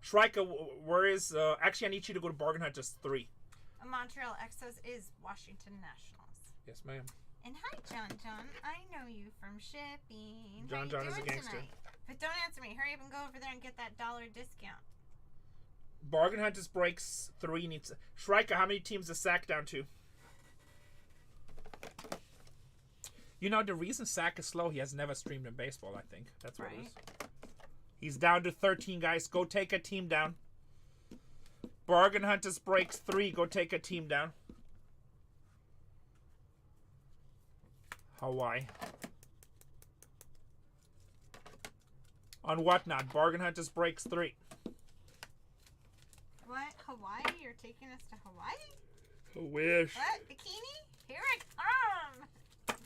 Shrika, where is... actually, I need you to go to Bargain Hunters 3. Montreal Expos is Washington Nationals. Yes, ma'am. And hi, John. I know you from shipping. John How you is a doing gangster. tonight? But don't answer me. Hurry up and go over there and get that dollar discount. Bargain Hunters Breaks 3 needs... Shrika, how many teams is Sack down to? You know, the reason Sack is slow, he has never streamed in baseball, I think. That's what it is. He's down to 13, guys. Go take a team down. Bargain Hunters Breaks 3. Go take a team down. Hawaii. On Whatnot, Bargain Hunters Breaks 3. What? Hawaii? You're taking us to Hawaii? I wish. What? Bikini? Here I come!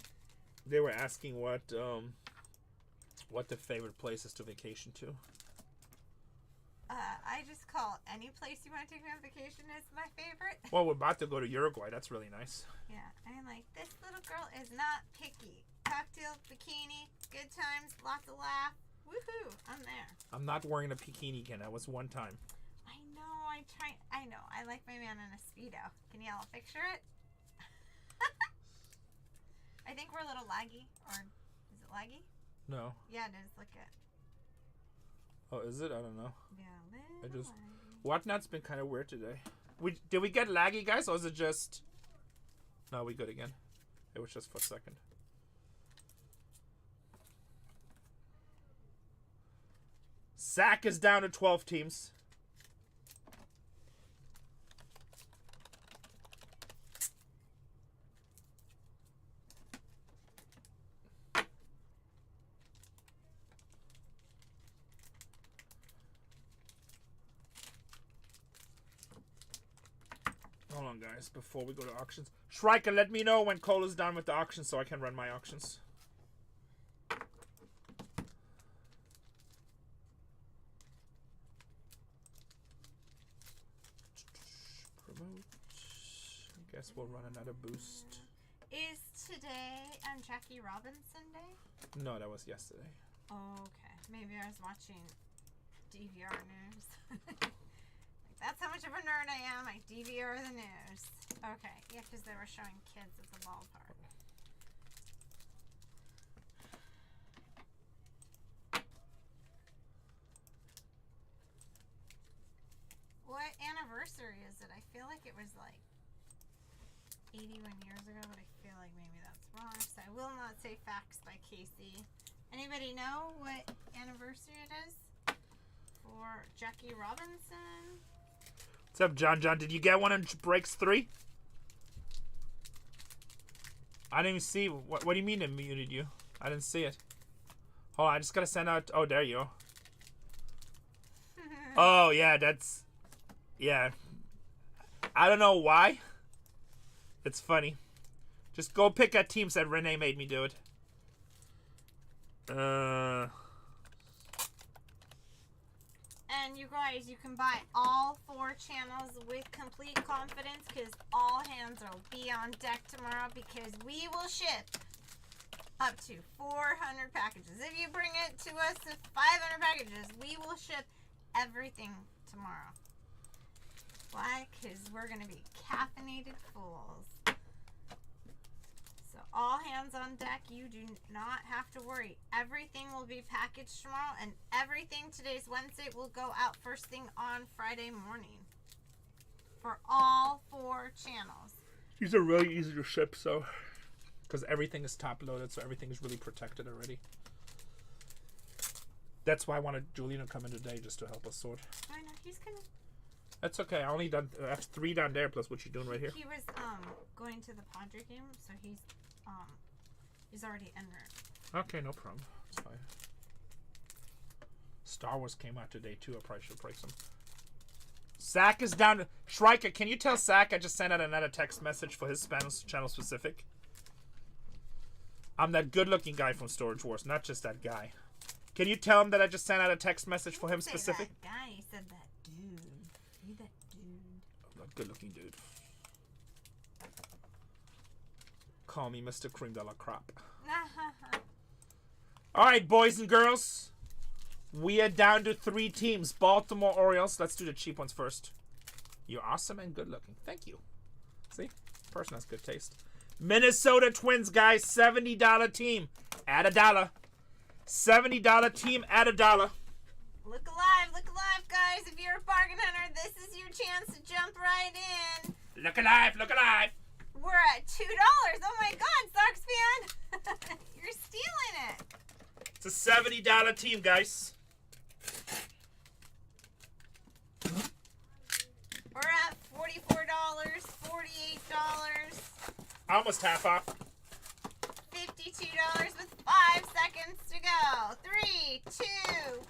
They were asking what the favorite places to vacation to. I just call any place you want to take me on vacation is my favorite. Well, we're about to go to Uruguay. That's really nice. Yeah, I'm like, this little girl is not picky. Cocktail, bikini, good times, lots of laugh. Woohoo! I'm there. I'm not wearing a bikini again. That was one time. I know. I know. I like my man in a Speedo. Can y'all picture it? I think we're a little laggy. Or is it laggy? No. Yeah, it is. Look at. Oh, is it? I don't know. Yeah, I little just laggy. Whatnot's been kind of weird today. Did we get laggy, guys, or is it just? No, we good again. It was just for a second. Zach is down to 12 teams. Hold on, guys, before we go to auctions. Shrika, let me know when Cole is done with the auction so I can run my auctions. Promote. I guess we'll run another boost. Is today Jackie Robinson Day? No, that was yesterday. Oh, okay. Maybe I was watching DVR news. That's how much of a nerd I am. I DVR the news. Okay, yeah, because they were showing kids at the ballpark. anniversary is it? I feel like it was like 81 years ago, but I feel like maybe that's wrong. So I will not say facts by Casey. Anybody know what anniversary it is for Jackie Robinson? What's up, John? John, did you get one in Breaks 3? I didn't even see. What do you mean it muted you? I didn't see it. Hold on, I just gotta send out. Oh, there you go. Oh, yeah, that's. Yeah. I don't know why. It's funny. Just go pick a team, said Renee made me do it. And you guys, you can buy all 4 channels with complete confidence because all hands will be on deck tomorrow because we will ship up to 400 packages. If you bring it to us with 500 packages, we will ship everything tomorrow. Why? Because we're going to be caffeinated fools. So all hands on deck. You do not have to worry. Everything will be packaged tomorrow, and everything, today's Wednesday, will go out first thing on Friday morning for all 4 channels. These are really easy to ship, so because everything is top loaded, so everything is really protected already. That's why I wanted Julian to come in today just to help us sort. I know he's gonna. That's okay. I only done that's 3 down there plus what you're doing right here. He was going to the Padre game, so he's already in there. Okay, no problem. It's fine. Star Wars came out today too. I probably should break some. Zach is down. Shrika, can you tell Zach I just sent out another text message for his Spanish channel specific? I'm that good-looking guy from Storage Wars, not just that guy. Can you tell him that I just sent out a text message for him specific? That guy, he said that dude. You that dude. I'm that good-looking dude. Call me Mr. Cream de la Crop. All right, boys and girls. We are down to 3 teams. Baltimore Orioles. Let's do the cheap ones first. You're awesome and good-looking. Thank you. See? Person has good taste. Minnesota Twins, guys. $70 team. Add $1. $70 team. Add $1. Look alive, guys. If you're a bargain hunter, this is your chance to jump right in. Look alive, look alive. We're at $2. Oh my God, Sox fan. You're stealing it. It's a $70 team, guys. We're at $44, $48. Almost half off. $52 with 5 seconds to go. 3, 2,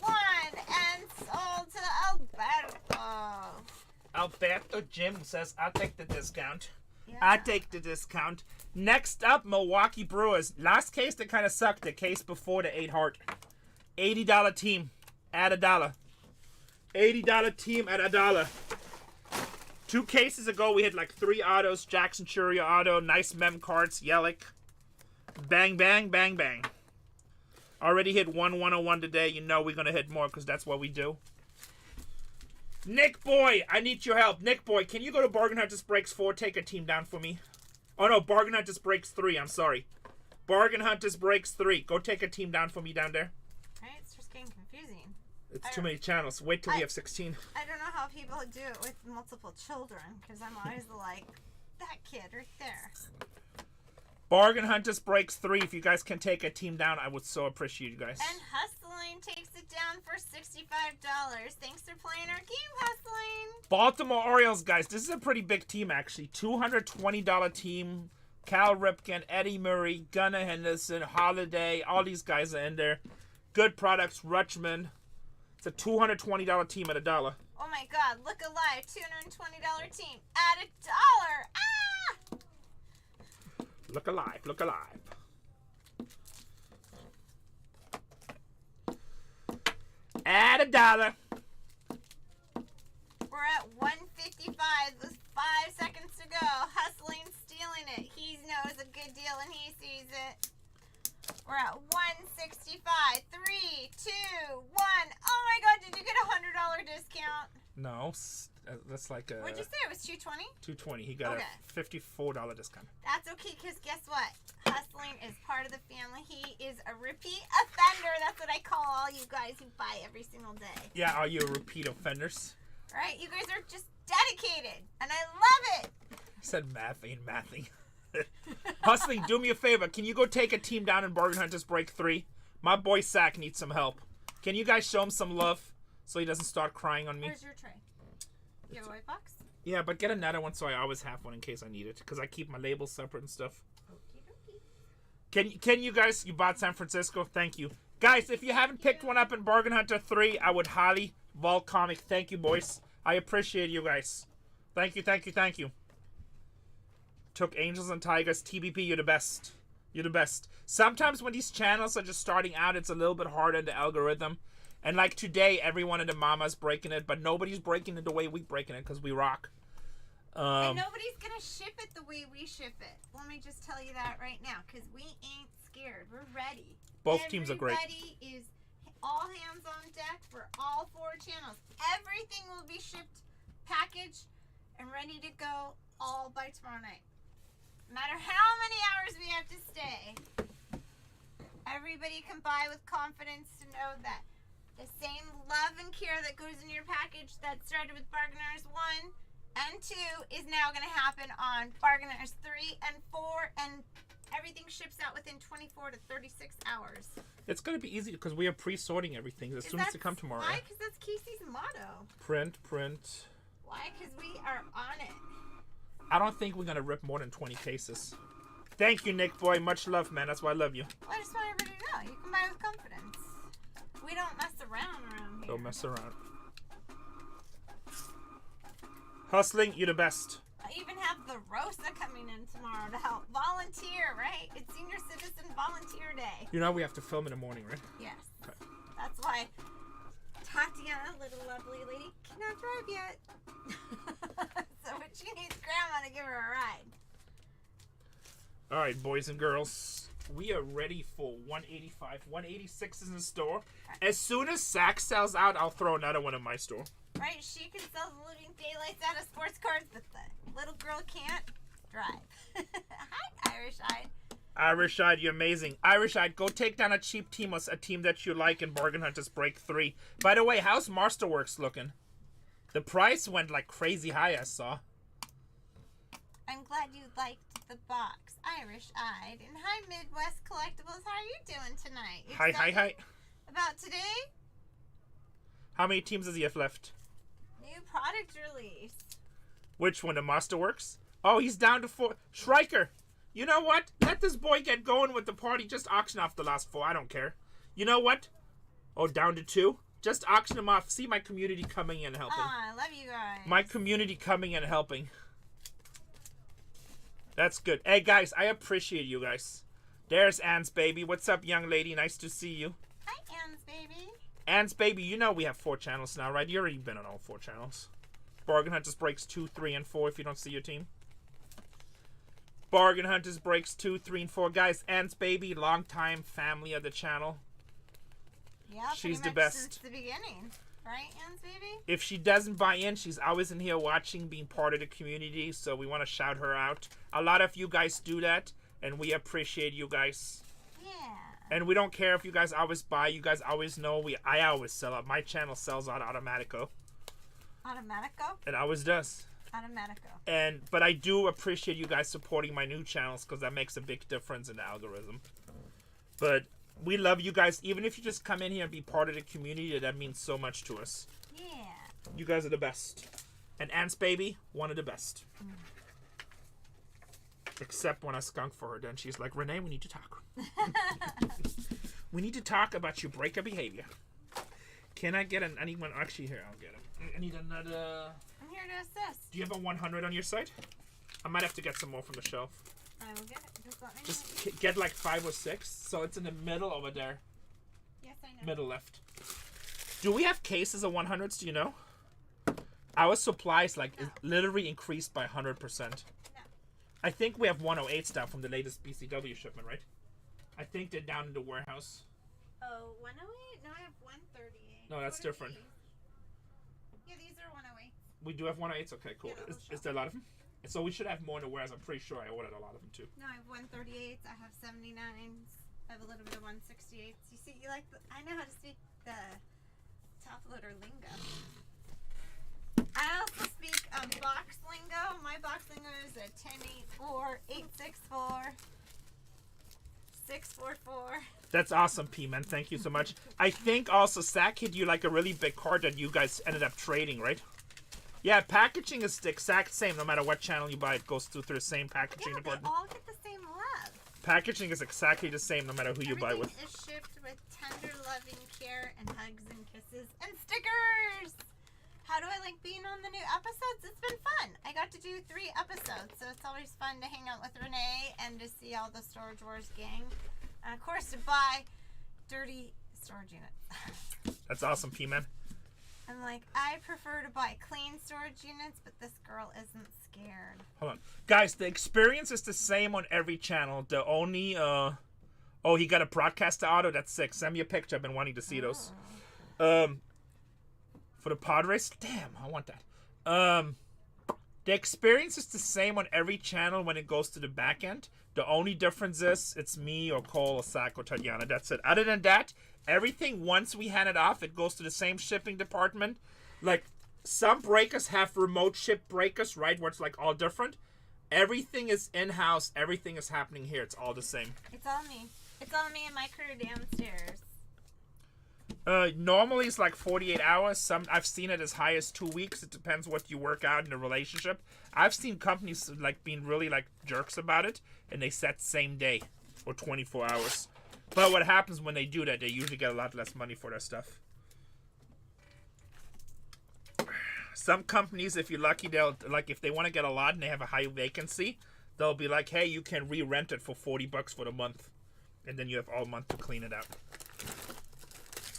1, and sold to Alberto. Alberto Jim says, I'll take the discount. Yeah. I take the discount. Next up, Milwaukee Brewers. Last case that kind of sucked. The case before the 8 heart. $80 team. Add $1. $80 team at $1. 2 cases ago, we had like 3 autos. Jackson Churia auto. Nice mem cards. Yelich. Bang, bang, bang, bang. Already hit 101 today. You know we're going to hit more because that's what we do. Nick Boy, I need your help. Nick Boy, can you go to Bargain Hunters Breaks 4? Take a team down for me. Oh, no, Bargain Hunters Breaks 3. I'm sorry. Bargain Hunters Breaks 3. Go take a team down for me down there. Right, it's just getting confusing. It's too many channels. Wait till we have 16. I don't know how people do it with multiple children because I'm always like, that kid right there. Bargain Hunters Breaks 3. If you guys can take a team down, I would so appreciate you guys. And Hustling takes it down for $65. Thanks for playing our game, Hustling. Baltimore Orioles, guys. This is a pretty big team, actually. $220 team. Cal Ripken, Eddie Murray, Gunnar Henderson, Holiday. All these guys are in there. Good products. Rutschman. It's a $220 team at $1. Oh my God! Look alive! $220 team at $1. Ah! Look alive, look alive. Add $1. We're at 155 with 5 seconds to go. Hustling, stealing it. He knows a good deal and he sees it. We're at 165. 3, 2, 1. Oh my God! Did you get a $100 discount? No, that's like a. What'd you say? It was $220. $220. He got a $54 discount. That's okay, because guess what? Hustling is part of the family. He is a repeat offender. That's what I call all you guys who buy every single day. Yeah, are you repeat offenders? Right? You guys are just dedicated, and I love it. I said math ain't mathing. Hustling, do me a favor. Can you go take a team down in Bargain Hunters Break 3? My boy Sack needs some help. Can you guys show him some love so he doesn't start crying on me? Where's your tray? You have a white box? Yeah, but get another one so I always have one in case I need it. Because I keep my labels separate and stuff. Can you guys, you bought San Francisco? Thank you. Guys, if you haven't picked one up in Bargain Hunter 3, I would highly, Vault Comic, thank you, boys. I appreciate you guys. Thank you, thank you, thank you. Took Angels and Tigers. TBP, you're the best. You're the best. Sometimes when these channels are just starting out, it's a little bit harder in the algorithm. And like today, every one of the mamas breaking it, but nobody's breaking it the way we breaking it because we rock. And nobody's going to ship it the way we ship it. Let me just tell you that right now, because we ain't scared. We're ready. Both teams are great. Everybody is all hands on deck for all 4 channels. Everything will be shipped, packaged, and ready to go all by tomorrow night. No matter how many hours we have to stay, everybody can buy with confidence to know that the same love and care that goes in your package that started with Bargain Hunters 1 and 2 is now going to happen on Bargain Hunters 3 and 4, and everything ships out within 24 to 36 hours. It's going to be easy because we are pre-sorting everything as soon as they come tomorrow. Why? Because that's Casey's motto. Print. Why? Because we are on it. I don't think we're going to rip more than 20 cases. Thank you, Nick Boy. Much love, man. That's why I love you. Well, I just want everybody to know. You can buy with confidence. We don't mess around here. Don't mess around. Hustling, you're the best. I even have the Rosa coming in tomorrow to help volunteer, right? It's Senior Citizen Volunteer Day. You know we have to film in the morning, right? Yes. Okay. That's why Tatiana, little lovely lady, cannot drive yet. So but she needs Grandma to give her a ride. All right, boys and girls. We are ready for 185. 186 is in the store. As soon as Sack sells out, I'll throw another one in my store. Right, she can sell the living daylights out of sports cars, but the little girl can't drive. Hi, Irish-eyed. Irish-eyed, you're amazing. Irish-eyed, go take down a cheap team, a team that you like in Bargain Hunters Break 3. By the way, how's Masterworks looking? The price went like crazy high, I saw. I'm glad you liked the box. Irish-eyed. And hi, Midwest Collectibles. How are you doing tonight? You Hi. excited about today? How many teams does he have left? New product release. Which one, the Masterworks? Oh, he's down to 4. Shrieker, you know what? Let this boy get going with the party. Just auction off the last 4. I don't care. You know what? Oh, down to 2? Just auction them off. See my community coming in and helping. I love you guys. My community coming and helping. That's good. Hey, guys, I appreciate you guys. There's Ann's baby. What's up, young lady? Nice to see you. Hi, Ann's baby. Ann's baby, you know we have 4 channels now, right? You already been on all 4 channels. Bargain Hunters Breaks 2, 3, and 4 if you don't see your team. Bargain Hunters Breaks 2, 3, and 4. Guys, Ann's baby, long-time family of the channel. Yeah, she's pretty the much best. Since the beginning. Right, Ann's baby? If she doesn't buy in, she's always in here watching, being part of the community, so we want to shout her out. A lot of you guys do that, and we appreciate you guys. Yeah. And we don't care if you guys always buy. You guys always know I always sell out. My channel sells out automatico. Automatico? It always does. Automatico. But I do appreciate you guys supporting my new channels because that makes a big difference in the algorithm. But we love you guys. Even if you just come in here and be part of the community, that means so much to us. Yeah. You guys are the best. And Ant's baby, one of the best. Except when I skunk for her, then she's like, Renee, we need to talk. We need to talk about your breaker behavior. Can I get anyone? Actually, here, I'll get him. I need another. I'm here to assist. Do you have a 100 on your site? I might have to get some more from the shelf. I will get it. Just let me know. Just get like 5 or 6. So it's in the middle over there. Yes, I know. Middle left. Do we have cases of 100s? Do you know? Our supplies is literally increased by 100%. No. I think we have 108s down from the latest BCW shipment, right? I think they're down in the warehouse. Oh, 108? No, I have 138. No, that's different. Yeah, these are 108. We do have 108s? Okay, cool. Yeah, Is there a lot of them? So we should have more in the warehouse. I'm pretty sure I ordered a lot of them too. No, I have 138s. I have 79s. I have a little bit of 168s. You see, I know how to speak the top loader lingo. I also speak 864 644. That's awesome, P-Man. Thank you so much. I think also Zach hit you like a really big card that you guys ended up trading, right? Yeah, packaging is the exact same. No matter what channel you buy, it goes through the same packaging Yeah, they department. all get the same love. Packaging is exactly the same no matter who you buy with. Everything is shipped with tender, loving care and hugs and kisses and stickers. How do I like being on the new episodes? It's been fun. I got to do 3 episodes, so it's always fun to hang out with Renee and to see all the Storage Wars gang. And of course, to buy dirty storage units. That's awesome, P-Man. I'm like, I prefer to buy clean storage units, but this girl isn't scared. Hold on. Guys, the experience is the same on every channel. The only, oh, he got a broadcaster auto. That's sick. Send me a picture. I've been wanting to see those. For the Padres? Damn, I want that. The experience is the same on every channel when it goes to the back end. The only difference is it's me or Cole or Zach or Tatiana. That's it. Other than that, everything, once we hand it off, it goes to the same shipping department. Like, some breakers have remote ship breakers, right, where it's like all different. Everything is in-house. Everything is happening here. It's all the same. It's all me. It's all me and my crew downstairs. Normally it's like 48 hours. I've seen it as high as 2 weeks. It depends what you work out in the relationship. I've seen companies like being really like jerks about it, and they set same day or 24 hours. But what happens when they do that? They usually get a lot less money for their stuff. Some companies, if you're lucky, they'll like if they want to get a lot and they have a high vacancy, they'll be like, "Hey, you can re-rent it for $40 for the month," and then you have all month to clean it out.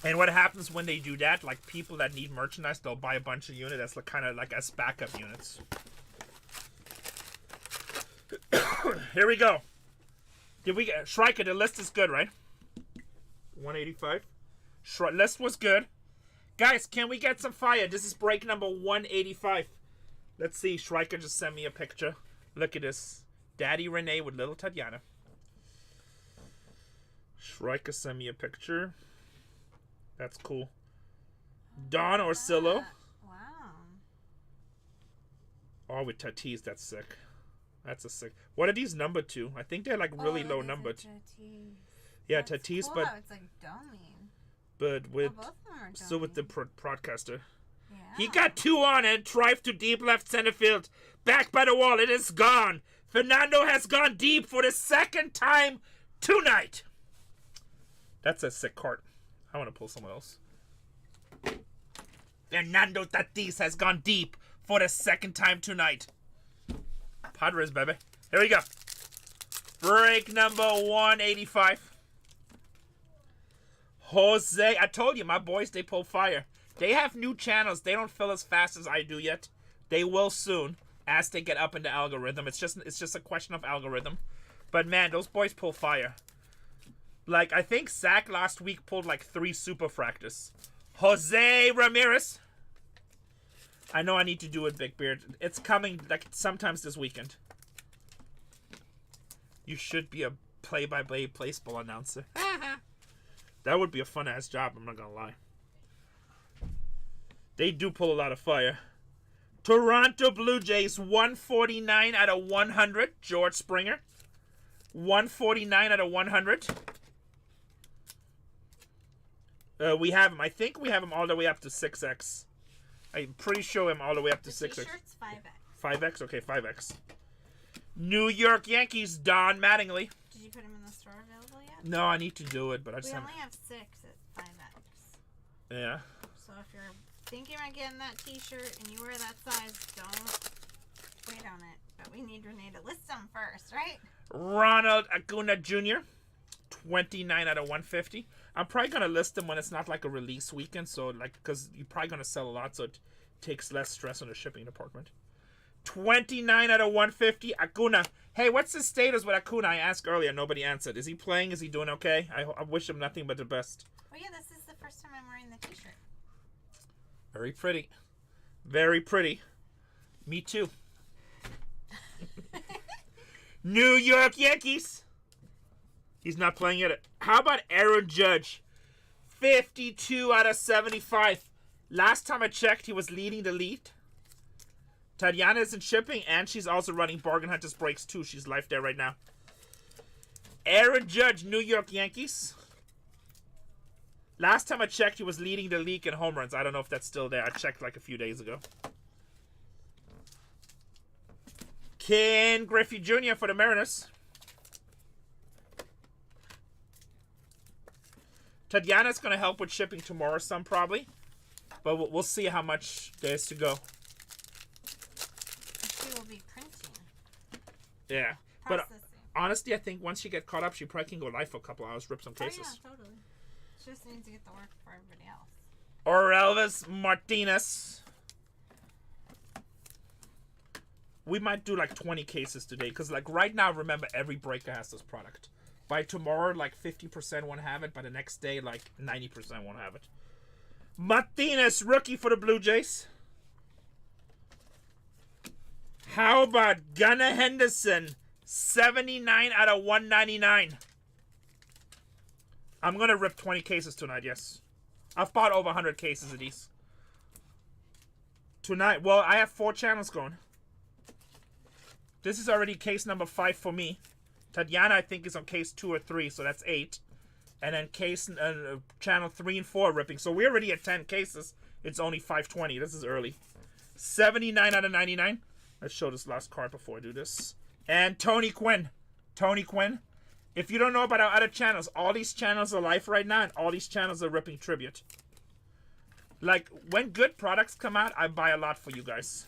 And what happens when they do that, like people that need merchandise, they'll buy a bunch of units that's like, kind of like as backup units. Here we go. Did we get Shrike? The list is good, right? 185. List was good. Guys, can we get some fire? This is break number 185. Let's see. Shrike just sent me a picture. Look at this. Daddy Renee with little Tatiana. Shrike sent me a picture. That's cool. Dawn Orsillo. Wow. Oh, with Tatis, that's sick. That's a sick. What are these numbered to? I think they're like really low numbered. Tatis. Yeah, That's Tatis, cool but how it's like doming. but with Both of them are still with the doming. broadcaster. Yeah. He got 2 on it. Drive to deep left center field. Back by the wall. It is gone. Fernando has gone deep for the second time tonight. That's a sick card. I want to pull someone else. Fernando Tatis has gone deep for the second time tonight. Padres, baby. Here we go. Break number 185. Jose. I told you, my boys, they pull fire. They have new channels. They don't fill as fast as I do yet. They will soon as they get up in the algorithm. It's just a question of algorithm. But man, those boys pull fire. Like, I think Zach last week pulled like 3 super fractors. Jose Ramirez. I know I need to do it, Big Beard. It's coming like sometimes this weekend. You should be a play-by-play baseball announcer. That would be a fun-ass job, I'm not gonna lie. They do pull a lot of fire. Toronto Blue Jays, 149 out of 100. George Springer. 149 out of 100. We have him. I think we have him all the way up to 6X. I'm pretty sure I'm all the way up to The 6X. t-shirt's 5X. 5X? Okay, 5X. New York Yankees, Don Mattingly. Did you put him in the store available yet? No, I need to do it, but I just We haven't. only have 6 at 5X. Yeah. So if you're thinking about getting that t-shirt and you wear that size, don't wait on it. But we need Renee to list them first, right? Ronald Acuna Jr., 29 out of 150. I'm probably going to list them when it's not like a release weekend, so like, because you're probably going to sell a lot, so it takes less stress on the shipping department. 29 out of 150, Acuna. Hey, what's his status with Acuna? I asked earlier, nobody answered. Is he playing? Is he doing okay? I wish him nothing but the best. Oh yeah, this is the first time I'm wearing the t-shirt. Very pretty. Very pretty. Me too. New York Yankees. He's not playing yet. How about Aaron Judge? 52 out of 75. Last time I checked, he was leading the lead. Tatiana isn't shipping, and she's also running Bargain Hunters Breaks too. She's live there right now. Aaron Judge, New York Yankees. Last time I checked, he was leading the league in home runs. I don't know if that's still there. I checked like a few days ago. Ken Griffey Jr. for the Mariners. Tatiana's going to help with shipping tomorrow, some probably. But we'll see how much there is to go. She will be printing. Yeah. Processing. But honestly, I think once you get caught up, she probably can go live for a couple hours, rip some cases. Oh, yeah, totally. She just needs to get the work for everybody else. Or Elvis Martinez. We might do like 20 cases today. Because like right now, remember, every breaker has this product. By tomorrow, like 50% won't have it. By the next day, like 90% won't have it. Martinez, rookie for the Blue Jays. How about Gunnar Henderson? 79 out of 199. I'm going to rip 20 cases tonight, yes. I've bought over 100 cases of these. Tonight, well, I have 4 channels going. This is already case number 5 for me. Tatiana, I think, is on case 2 or 3, so that's 8. And then case channel 3 and 4 ripping. So we're already at 10 cases. It's only 520. This is early. 79 out of 99. Let's show this last card before I do this. And Tony Quinn. Tony Quinn. If you don't know about our other channels, all these channels are live right now, and all these channels are ripping tribute. Like, when good products come out, I buy a lot for you guys.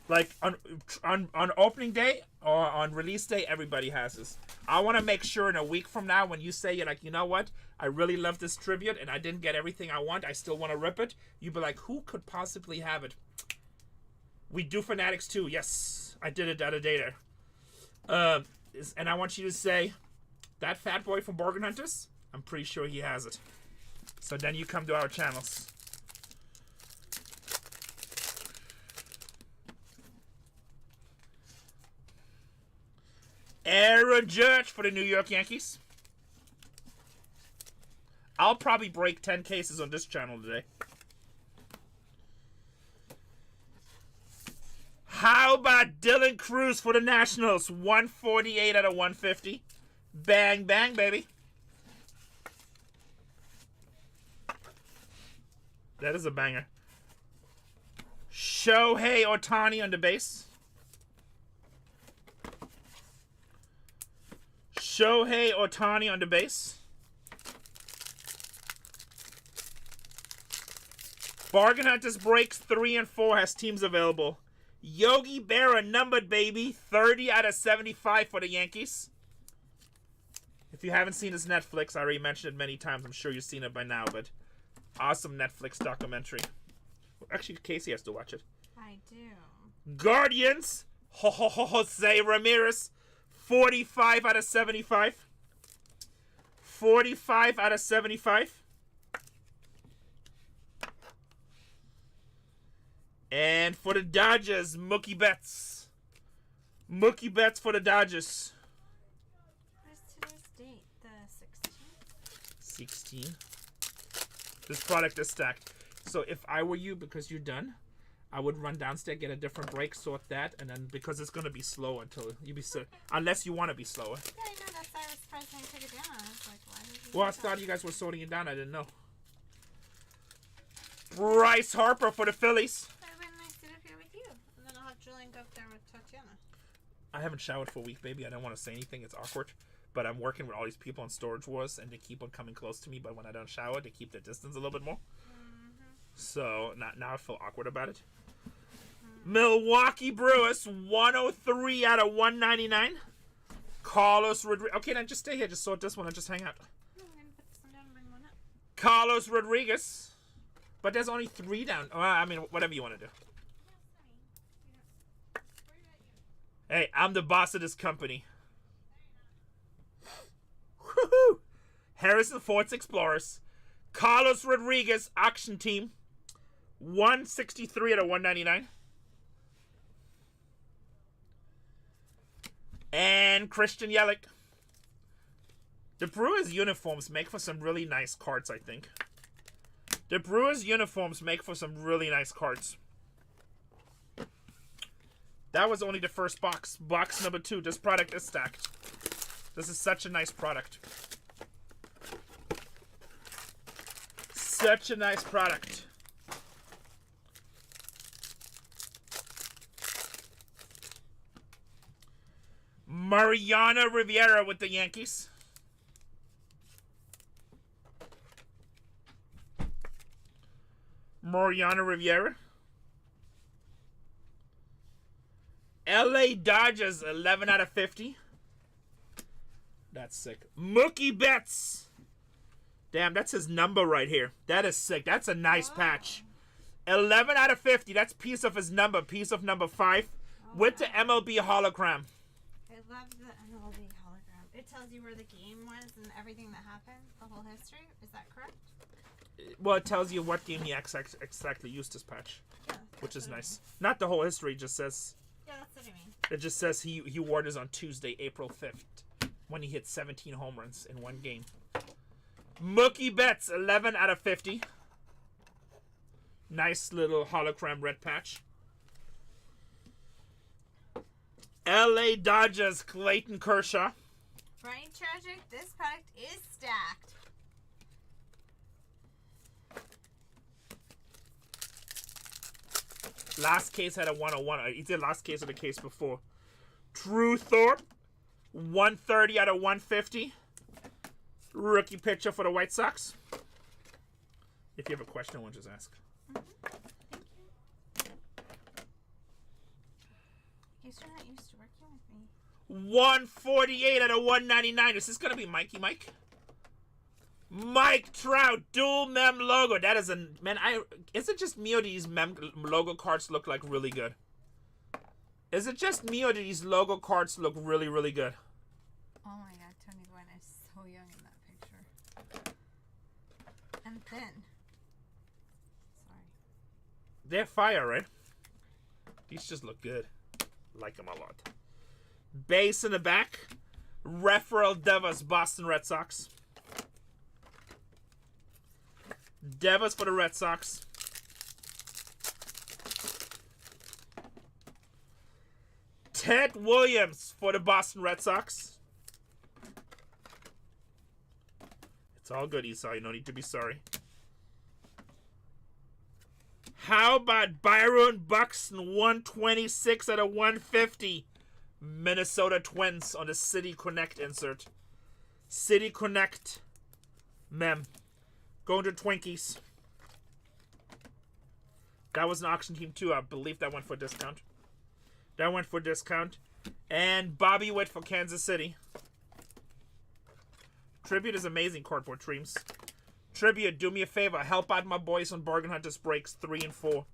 Like, on opening day or on release day, everybody has this. I want to make sure in a week from now, when you say, you're like, you know what? I really love this tribute, and I didn't get everything I want. I still want to rip it. You'd be like, who could possibly have it? We do Fanatics too. Yes, I did it the other day there. And I want you to say, that fat boy from Bargain Hunters, I'm pretty sure he has it. So then you come to our channels. Aaron Judge for the New York Yankees. I'll probably break 10 cases on this channel today. How about Dylan Cruz for the Nationals? 148 out of 150. Bang, bang, baby. That is a banger. Shohei Ohtani on the base. Shohei Ohtani on the base. Bargain Hunters Breaks 3 and 4 has teams available. Yogi Berra numbered, baby. 30 out of 75 for the Yankees. If you haven't seen this Netflix, I already mentioned it many times. I'm sure you've seen it by now, but awesome Netflix documentary. Actually, Casey has to watch it. I do. Guardians. Jose Ramirez. 45 out of 75. 45 out of 75. And for the Dodgers, Mookie Betts. Mookie Betts for the Dodgers. What is today's date? The 16th? 16. This product is stacked. So if I were you, because you're done, I would run downstairs, get a different break, sort that, and then because it's going to be slow until you be so, unless you want to be slower. Yeah, I know. That's why I was surprised I didn't take it down. I was like, why did you Well, I do that? thought you guys were sorting it down. I didn't know. Bryce Harper for the Phillies. So when I sit up here with you, and then I'll have Julian go up there with Tatiana. I haven't showered for a week, baby. I don't want to say anything. It's awkward. But I'm working with all these people on Storage Wars, and they keep on coming close to me. But when I don't shower, they keep their distance a little bit more. So now I feel awkward about it. Milwaukee Brewers, 103 out of 199. Carlos Rodriguez. Okay, then just stay here. Just sort this one and just hang out. I'm going to put this one down and bring one up. Carlos Rodriguez. But there's only 3 down. Well, I mean, whatever you want to do. Hey, I'm the boss of this company. Woohoo! Harrison Ford's Explorers. Carlos Rodriguez, auction team. 163 out of 199. And Christian Yelich. The Brewers uniforms make for some really nice cards, I think. The Brewers uniforms make for some really nice cards. That was only the first box. Box number 2. This product is stacked. This is such a nice product. Such a nice product. Mariano Rivera with the Yankees. Mariano Rivera. LA Dodgers, 11 out of 50. That's sick. Mookie Betts. Damn, that's his number right here. That is sick. That's a nice patch. 11 out of 50. That's piece of his number. Piece of number 5 with the MLB hologram. I love the MLB hologram. It tells you where the game was and everything that happened, the whole history. Is that correct? Well, it tells you what game he exactly used this patch, Yeah, which is nice. Not the whole history. It just says. Yeah, that's what I mean. It just says he wore this on Tuesday, April 5th, when he hit 17 home runs in one game. Mookie Betts, 11 out of 50. Nice little hologram red patch. LA Dodgers, Clayton Kershaw. Brian Tragic, this product is stacked. Last case had a 101. He did last case of the case before. Drew Thorpe, 130 out of 150. Rookie pitcher for the White Sox. If you have a question, I want to just ask. I guess you're not used to working with me. 148 out of 199. Is this going to be Mikey Mike? Mike Trout, dual mem logo. That is a... Man, is it just me or these mem logo cards look like really good? Is it just me or do these logo cards look really, really good? Oh my god, Tony Gwynn is so young in that picture. And thin. Sorry. They're fire, right? These just look good. Like them a lot. Base in the back. Rafael Devers, Boston Red Sox. Devers for the Red Sox. Ted Williams for the Boston Red Sox. It's all good, Esau. You don't need to be sorry. How about Byron Buxton, 126 out of 150. Minnesota Twins on the City Connect insert. City Connect. Mem. Going to Twinkies. That was an auction team too. I believe that went for discount. That went for discount. And Bobby Witt for Kansas City. Tribute is amazing, cardboard dreams. Tribute, do me a favor. Help out my boys on Bargain Hunters Breaks 3 and 4.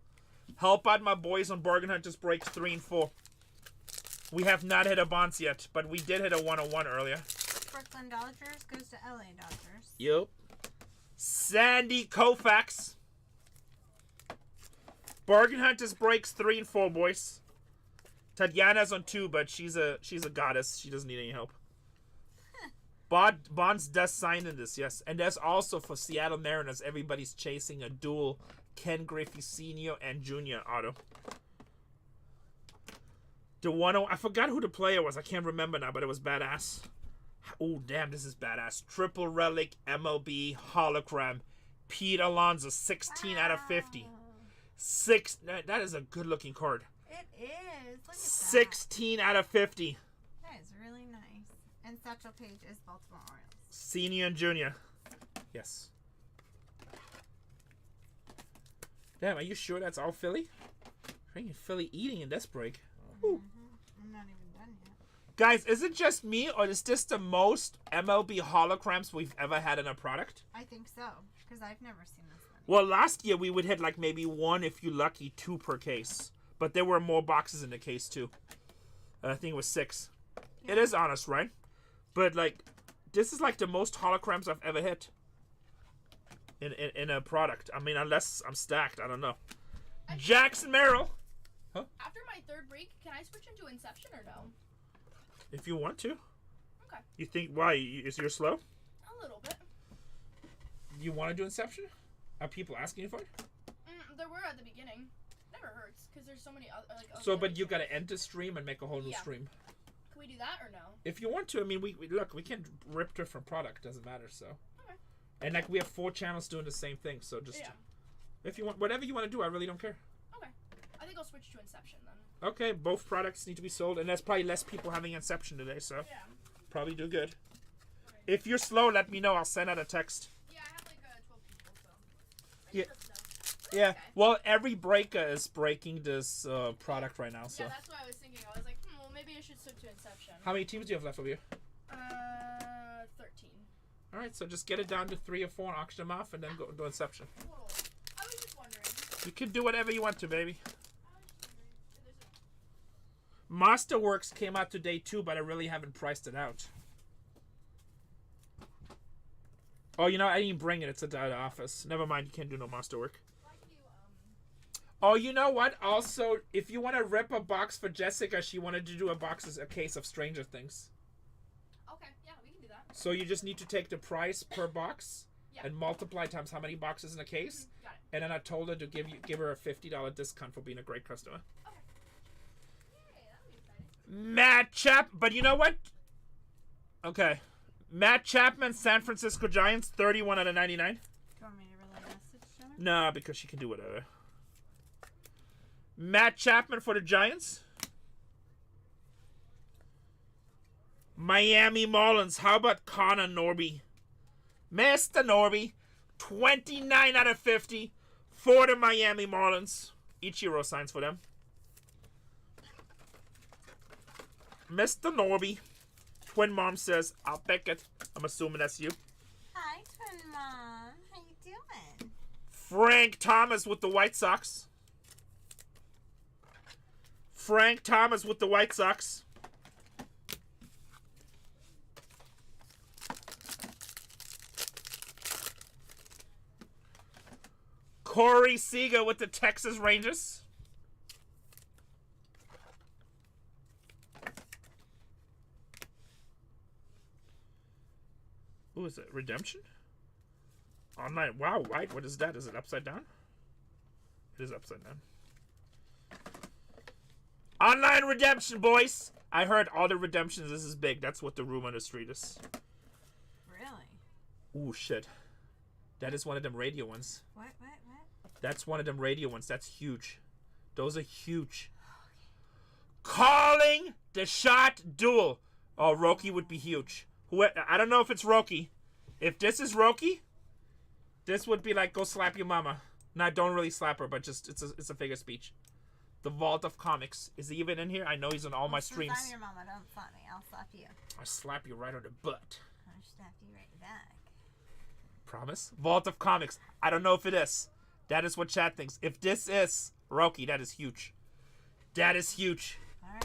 Help out my boys on Bargain Hunters Breaks 3 and 4. We have not hit a bonds yet, but we did hit a 101 earlier. Brooklyn Dodgers goes to LA Dodgers. Yep. Sandy Koufax. Bargain Hunters Breaks 3 and 4, boys. Tatiana's on 2, but she's a goddess. She doesn't need any help. Bonds does sign in this, yes. And there's also for Seattle Mariners, everybody's chasing a dual Ken Griffey Sr. and Jr. auto. The one, I forgot who the player was. I can't remember now, but it was badass. Oh, damn, this is badass. Triple Relic MLB hologram. Pete Alonso, 16 out of 50. That is a good-looking card. It is. Look at that. 16 out of 50. That is really nice. And Satchel Paige is Baltimore Orioles. Senior and junior. Yes. Damn, are you sure that's all Philly? Freaking Philly eating in this break. I'm not even done yet. Guys, is it just me or is this the most MLB holograms we've ever had in a product? I think so, because I've never seen this many. Well, last year we would hit like maybe 1, if you're lucky, 2 per case. But there were more boxes in the case too. I think it was 6. Yeah. It is honest, right? But like, this is like the most holograms I've ever hit in a product. I mean, unless I'm stacked, I don't know. Jackson Merrill. Huh? After my 3rd break, can I switch into Inception or no? If you want to. Okay. You think, why? Is you're slow? A little bit. You want to do Inception? Are people asking you for it? There were at the beginning. Never hurts, because there's so many other, like... So, other but you channels. gotta end the stream and make a whole new Yeah. stream. Can we do that, or no? If you want to, I mean, we look, we can rip different product, doesn't matter, so. Okay. And, like, we have 4 channels doing the same thing, so just... Yeah. If you want, whatever you want to do, I really don't care. Okay. I think I'll switch to Inception, then. Okay, both products need to be sold, and there's probably less people having Inception today, so Yeah. probably do good. Okay. If you're slow, let me know. I'll send out a text. Yeah, I have, like, 12 people, so... Yeah. But Yeah, okay. well, every breaker is breaking this product right now, so. Yeah, that's what I was thinking. I was like, well, maybe I should switch to Inception. How many teams do you have left over here? 13. Alright, so just get it down to 3 or 4 and auction them off, and then go do Inception. Total. I was just wondering. You can do whatever you want to, baby. I was just wondering if there's a... Masterworks came out today too, but I really haven't priced it out. Oh, you know, I didn't bring it. It's at the office. Never mind, you can't do no Masterwork. Like you, Oh, you know what? Also, if you want to rip a box for Jessica, she wanted to do a case of Stranger Things. Okay, yeah, we can do that. So you just need to take the price per box Yeah. and multiply times how many boxes in a case. Got it. And then I told her to give her a $50 discount for being a great customer. Okay. Yay, that'll be exciting. Matt Chap, but you know what? Okay. Matt Chapman, San Francisco Giants, 31 out of 99. Do you want me to relay message to her? Nah, because she can do whatever. Matt Chapman for the Giants. Miami Marlins. How about Connor Norby? Mr. Norby, 29 out of 50 for the Miami Marlins. Ichiro signs for them. Mr. Norby. Twin Mom says, I'll pick it. I'm assuming that's you. Hi, Twin Mom. How you doing? Frank Thomas with the White Sox. Frank Thomas with the White Sox. Corey Seager with the Texas Rangers. Who is it? Redemption? Online. Wow, right. What is that? Is it upside down? It is upside down. Online redemption, boys. I heard all the redemptions. This is big. That's what the rumor on the street is. Really? Ooh, shit. That is one of them radio ones. What? That's one of them radio ones. That's huge. Those are huge. Calling the shot duel. Oh, Roki would be huge. I don't know if it's Roki. If this is Roki, this would be like, go slap your mama. Nah, don't really slap her, but just it's a figure of speech. The Vault of Comics. Is he even in here? I know he's on all my streams. Since I'm your mama, don't slap me. I'll slap you. I'll slap you right on the butt. I'll slap you right back. Promise? Vault of Comics. I don't know if it is. That is what chat thinks. If this is Roki, that is huge. That is huge. All right,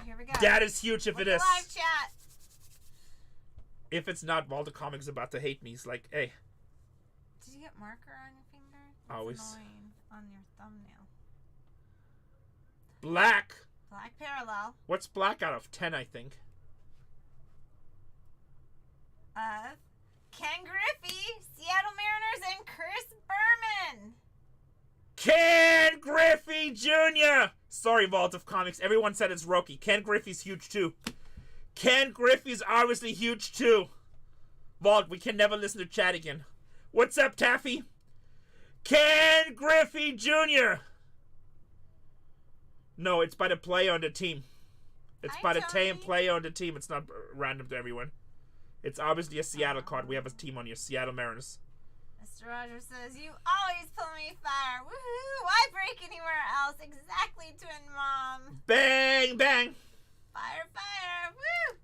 here we go. That is huge if Look it at is. live chat. If it's not, Vault of Comics is about to hate me. He's like, hey. Did you get marker on your finger? Always. Annoying on your thumbnail. Black. Black parallel. What's black out of 10, I think? Ken Griffey, Seattle Mariners, and Chris Berman. Ken Griffey Jr. Sorry, Vault of Comics. Everyone said it's Roki. Ken Griffey's huge too. Ken Griffey's obviously huge too. Vault, we can never listen to chat again. What's up, Taffy? Ken Griffey Jr. No, it's by the player on the team. It's Hi, by the Tony. player on the team. It's not random to everyone. It's obviously a Seattle card. We have a team on here, Seattle Mariners. Mr. Rogers says, you always pull me fire. Woohoo! Why break anywhere else? Exactly, Twin Mom. Bang, bang. Fire, fire. Woo!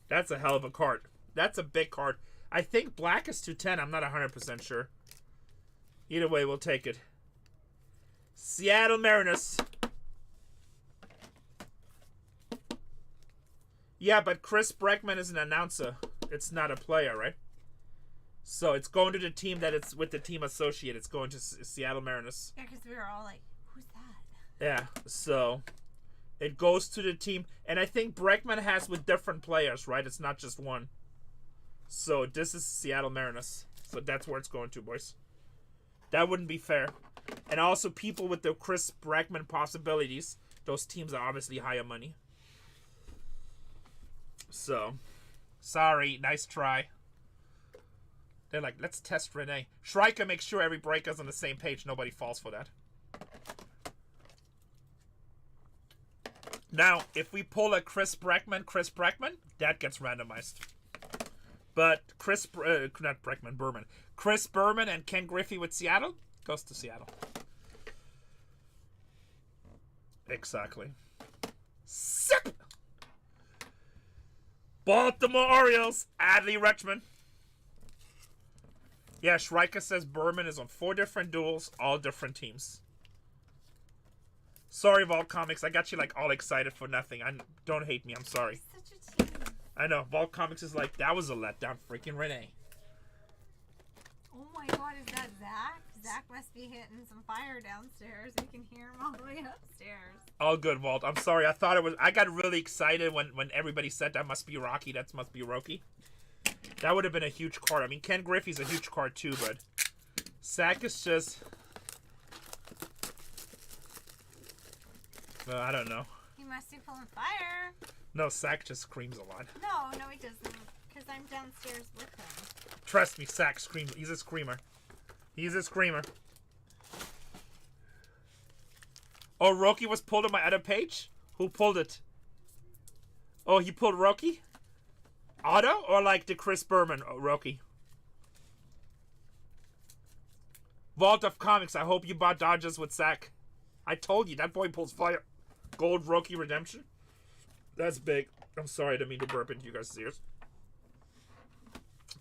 That's a hell of a card. That's a big card. I think black is 210. I'm not 100% sure. Either way, we'll take it. Seattle Mariners. Yeah, but Chris Breckman is an announcer. It's not a player, right? So it's going to the team that it's with the team associate. It's going to Seattle Mariners. Yeah, because we were all like, who's that? Yeah, so it goes to the team. And I think Breckman has with different players, right? It's not just one. So this is Seattle Mariners. So that's where it's going to, boys. That wouldn't be fair. And also people with the Chris Bregman possibilities. Those teams are obviously higher money. So, sorry, nice try. They're like, let's test Renee. Shrika makes sure every breaker's on the same page. Nobody falls for that. Now, if we pull a Chris Bregman, that gets randomized. But not Bregman, Berman. Chris Berman and Ken Griffey with Seattle goes to Seattle. Exactly. Sip! Baltimore Orioles, Adley Rutschman. Yeah, Shrika says Berman is on 4 different duels, all different teams. Sorry, Vault Comics. I got you like all excited for nothing. Don't hate me. I'm sorry. Such a team. I know. Vault Comics is like, that was a letdown. Freaking Renee. Oh my god, is that Zach? Zach must be hitting some fire downstairs. We can hear him all the way upstairs. All good, Vault. I'm sorry. I thought it was... I got really excited when everybody said that must be Rocky. That must be Roki. That would have been a huge card. I mean, Ken Griffey's a huge card too, but... Zach is just... I don't know. He must be pulling fire. No, Zach just screams a lot. No, he doesn't. Because I'm downstairs with him. Trust me, Zach screams. He's a screamer. He's a screamer. Oh, Roki was pulled on my other page? Who pulled it? Oh, he pulled Roki? Otto? Or like the Chris Berman Roki? Vault of Comics, I hope you bought Dodgers with Zach. I told you, that boy pulls fire. Gold Roki Redemption? That's big. I'm sorry, I didn't mean to burp into you guys' ears.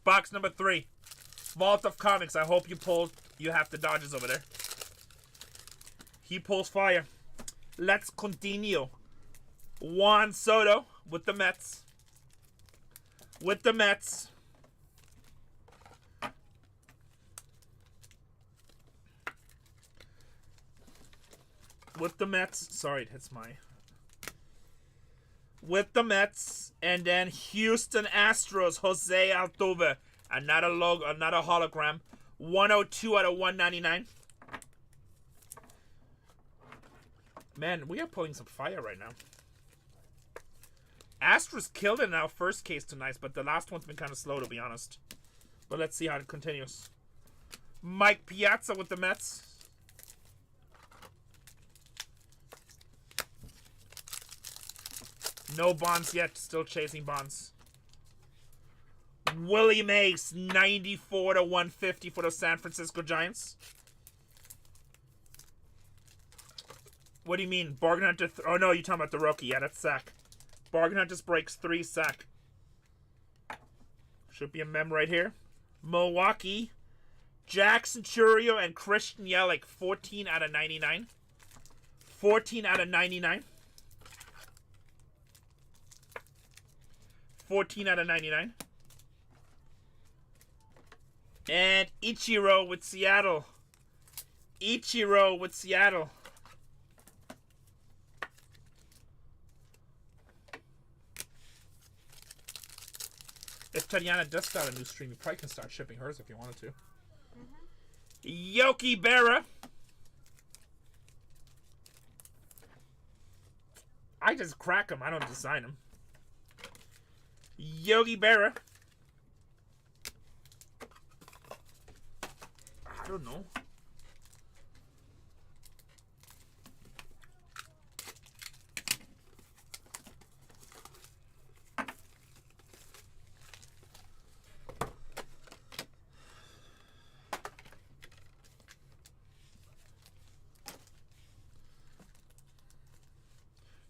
Box number 3. Vault of Comics, I hope you have the Dodgers over there. He pulls fire. Let's continue. Juan Soto with the Mets. With the Mets. With the Mets. Sorry, it hits my... With the Mets. And then Houston Astros, Jose Altuve. Another logo, another hologram. 102 out of 199. Man, we are pulling some fire right now. Astros killed it in our first case tonight, but the last one's been kind of slow, to be honest. But let's see how it continues. Mike Piazza with the Mets. No Bonds yet. Still chasing Bonds. Willie Mays, 94 to 150 for the San Francisco Giants. What do you mean? Bargain Hunter... oh, no, you're talking about the rookie. Yeah, that's Sack. BargainHuntersbreaks 3, Sack. Should be a mem right here. Milwaukee. Jackson Churio and Christian Yelich, 14 out of 99. 14 out of 99. 14 out of 99. And Ichiro with Seattle. Ichiro with Seattle. If Tatiana does start a new stream, you probably can start shipping hers if you wanted to. Yogi Berra. I just crack them. I don't design them. Yogi Berra. I don't know.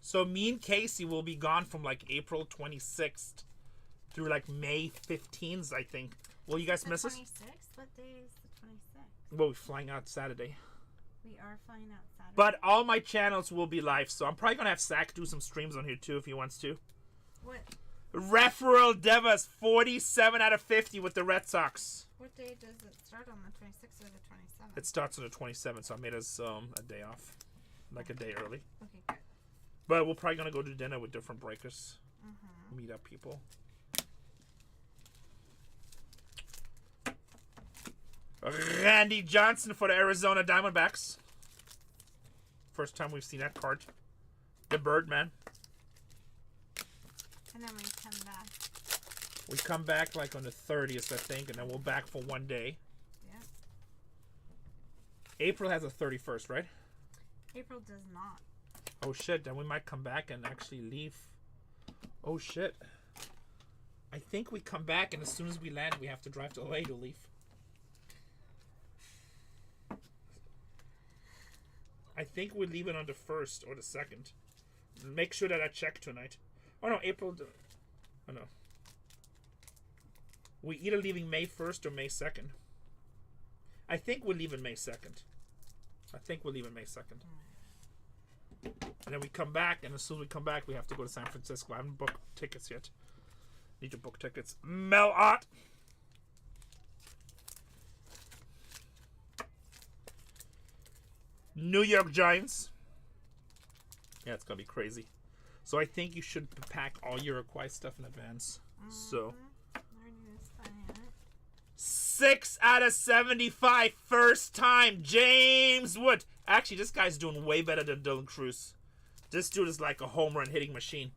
So me and Casey will be gone from like April 26th through like May 15th, I think. Will you guys miss us? 26th? What day is the 26th? Well, we're flying out Saturday. We are flying out Saturday. But all my channels will be live, so I'm probably going to have Zach do some streams on here too if he wants to. What? Rafael Devers, 47 out of 50 with the Red Sox. What day does it start on, the 26th or the 27th? It starts on the 27th, so I made us a day off. Like a day early. Okay, good. But we're probably going to go to dinner with different breakers. Meet up people. Randy Johnson for the Arizona Diamondbacks. First time we've seen that card. The Birdman. And then we come back. We come back like on the 30th, I think, and then we'll back for 1 day. Yeah. April has a 31st, right? April does not. Oh shit, then we might come back and actually leave. Oh shit. I think we come back and as soon as we land we have to drive to LA to leave. I think we're leaving on the 1st or the 2nd. Make sure that I check tonight. Oh no, April. Oh no. We either leaving May 1st or May 2nd. I think we're leaving May 2nd. And then we come back, and as soon as we come back, we have to go to San Francisco. I haven't booked tickets yet. Need to book tickets. Mel Ott. New York Giants. Yeah, it's gonna be crazy. So I think you should pack all your required stuff in advance. So 6 out of 75, first time, James Wood. Actually, this guy's doing way better than Dylan Cruz. This dude is like a home run hitting machine.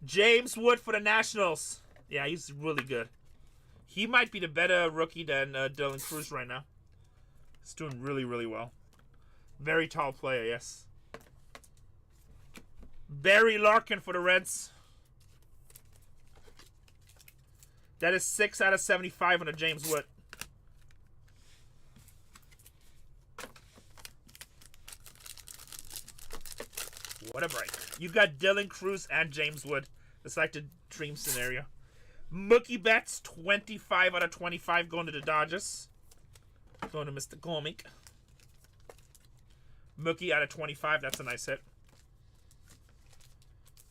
James Wood for the Nationals. Yeah, he's really good. He might be the better rookie than Dylan Cruz right now. He's doing really, really well. Very tall player, yes. Barry Larkin for the Reds. That is 6 out of 75 on a James Wood. What a break. You got Dylan Cruz and James Wood. It's like the dream scenario. Mookie Betts, 25 out of 25 going to the Dodgers. Going to Mr. Comic. Mookie out of 25. That's a nice hit.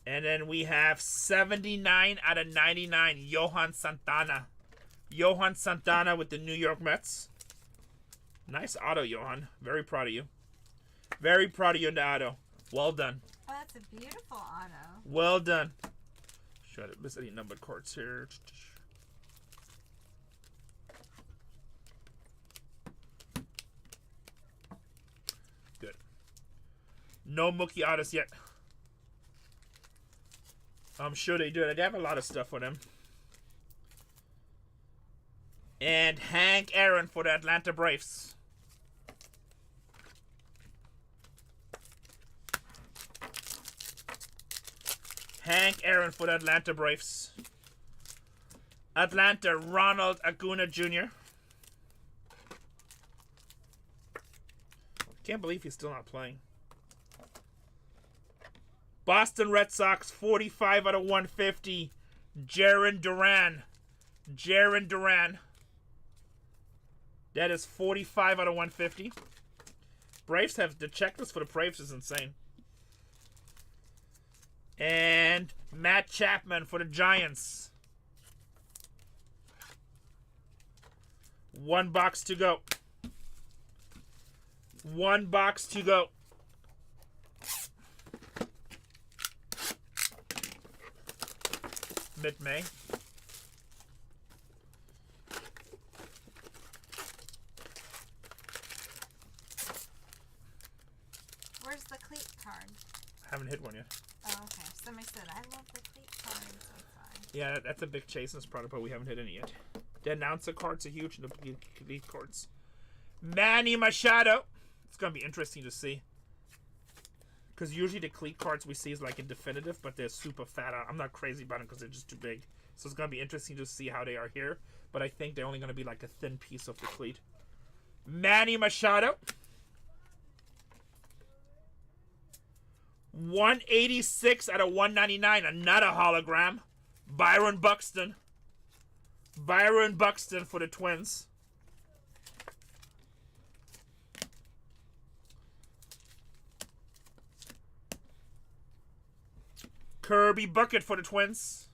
And then we have 79 out of 99, Johan Santana. Johan Santana with the New York Mets. Nice auto, Johan. Very proud of you. Very proud of you in the auto. Well done. Oh, that's a beautiful auto. Well done. Should I miss any numbered cards here? Good. No Mookie autos yet. I'm sure they do. They have a lot of stuff for them. And Hank Aaron for the Atlanta Braves. Hank Aaron for the Atlanta Braves. Atlanta, Ronald Acuna Jr. Can't believe he's still not playing. Boston Red Sox, 45 out of 150. Jarren Duran. Jarren Duran. That is 45 out of 150. Braves have the checklist for the Braves is insane. And Matt Chapman for the Giants. 1 box to go. 1 box to go. Mid-May. Where's the cleat card? Haven't hit one yet. Oh, okay. Somebody said, I love the cleat cards. I'm sorry. Yeah, that's a big Chasen's product, but we haven't hit any yet. The announcer cards are huge and the cleat cards. Manny Machado. It's going to be interesting to see. Because usually the cleat cards we see is like in definitive, but they're super fat. I'm not crazy about them because they're just too big. So it's going to be interesting to see how they are here. But I think they're only going to be like a thin piece of the cleat. Manny Machado. 186 out of 199. Another hologram. Byron Buxton. Byron Buxton for the Twins. Kirby Bucket for the Twins.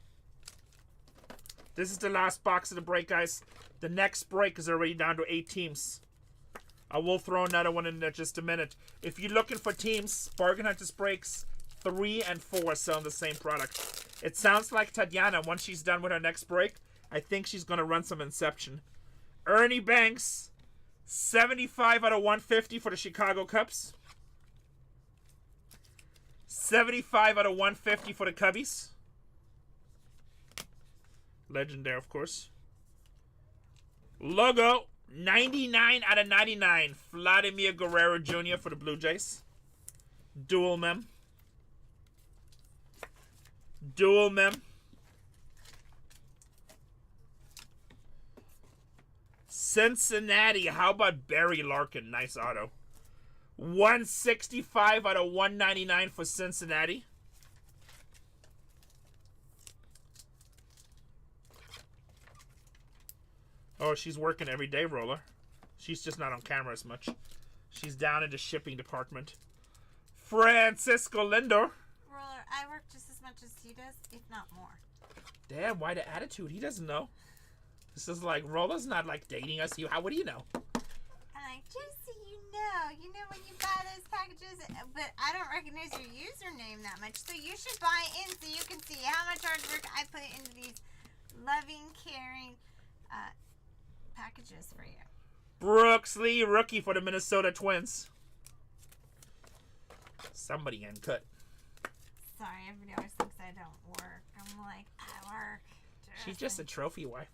This is the last box of the break, guys. The next break is already down to 8 teams. I will throw another one in there just a minute. If you're looking for teams, BargainHuntersbreaks 3 and 4 are selling the same product. It sounds like Tatiana, once she's done with her next break, I think she's going to run some Inception. Ernie Banks, 75 out of 150 for the Chicago Cubs. 75 out of 150 for the Cubbies. Legend there, of course. Logo, 99 out of 99. Vladimir Guerrero Jr. for the Blue Jays. Dual mem. Dual mem. Cincinnati, how about Barry Larkin? Nice auto. 165 out of 199 for Cincinnati. Oh, she's working every day, Roller. She's just not on camera as much. She's down in the shipping department. Francisco Lindor. Roller, I work just as much as he does, if not more. Damn, why the attitude? He doesn't know. This is like, Roller's not like dating us. How would you know? Just so you know when you buy those packages, but I don't recognize your username that much, so you should buy in so you can see how much hard work I put into these loving, caring packages for you. Brooks Lee, rookie for the Minnesota Twins. Somebody uncut. Sorry, everybody always thinks I don't work. I'm like, I work. She's just a trophy wife.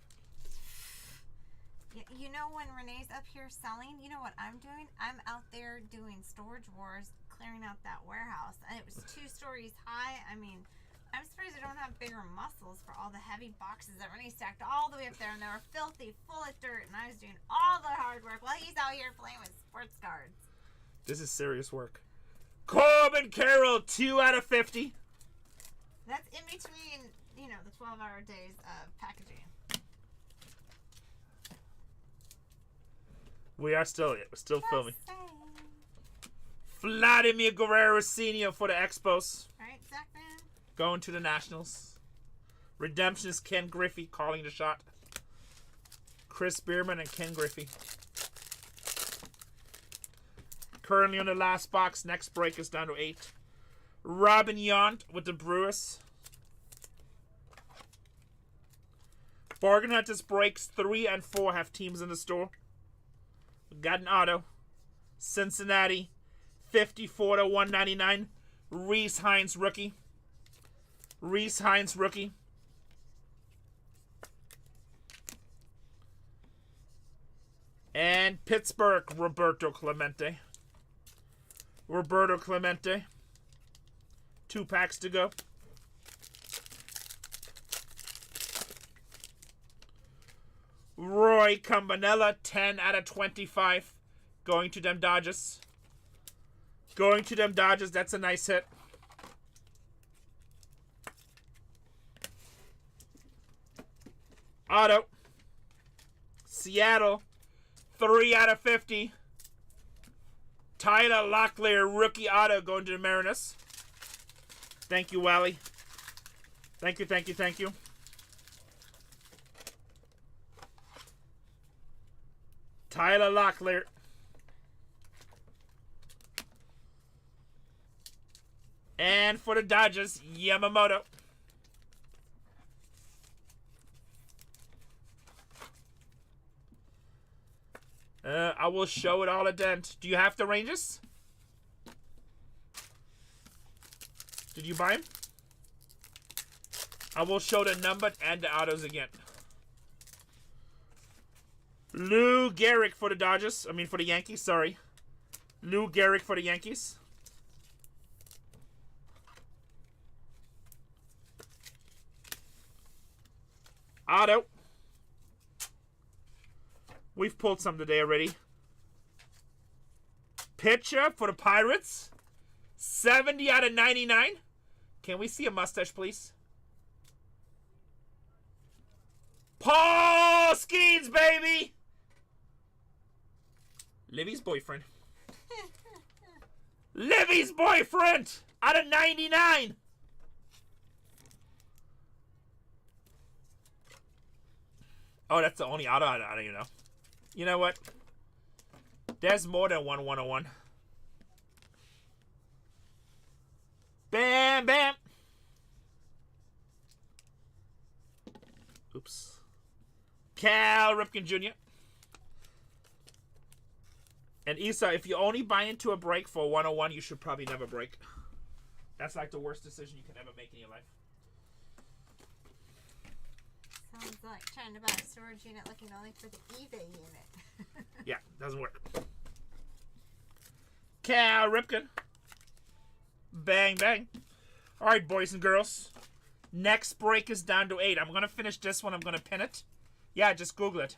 You know when Renee's up here selling, you know what I'm doing? I'm out there doing storage wars, clearing out that warehouse. And it was 2 stories high. I mean, I'm surprised I don't have bigger muscles for all the heavy boxes that Renee stacked all the way up there. And they were filthy, full of dirt. And I was doing all the hard work while he's out here playing with sports cards. This is serious work. Corbin Carroll, 2 out of 50. That's in between, the 12-hour days of packaging. We are still filming. Vladimir Guerrero Sr. for the Expos. Alright, Zach, man. Going to the Nationals. Redemption is Ken Griffey calling the shot. Chris Bierman and Ken Griffey. Currently on the last box. Next break is down to 8. Robin Yount with the Brewers. BargainHuntersbreaks 3 and 4 have teams in the store. Got an auto. Cincinnati, 54 to 199. Reese Hines rookie. Reese Hines rookie. And Pittsburgh, Roberto Clemente. Roberto Clemente. 2 packs to go. Roy Campanella, 10 out of 25. Going to them Dodgers. Going to them Dodgers. That's a nice hit. Auto. Seattle, 3 out of 50. Tyler Locklear, rookie auto, going to the Mariners. Thank you, Wally. Thank you, thank you, thank you. Tyler Locklear. And for the Dodgers, Yamamoto. I will show it all at the end. Do you have the Rangers? Did you buy them? I will show the number and the autos again. Lou Gehrig for the Dodgers. I mean, for the Yankees, sorry. Lou Gehrig for the Yankees. Auto. We've pulled some today already. Pitcher for the Pirates. 70 out of 99. Can we see a mustache, please? Paul Skeens, baby! Livy's boyfriend. Livy's boyfriend! Out of 99! Oh, that's the only auto I don't even know. You know what? There's more than one 101. Bam, bam! Oops. Cal Ripken Jr. And Issa, if you only buy into a break for 101, you should probably never break. That's like the worst decision you can ever make in your life. Sounds like trying to buy a storage unit looking only for the eBay unit. Yeah, doesn't work. Cal Ripken. Bang, bang. All right, boys and girls. Next break is down to 8. I'm going to finish this one. I'm going to pin it. Yeah, just Google it.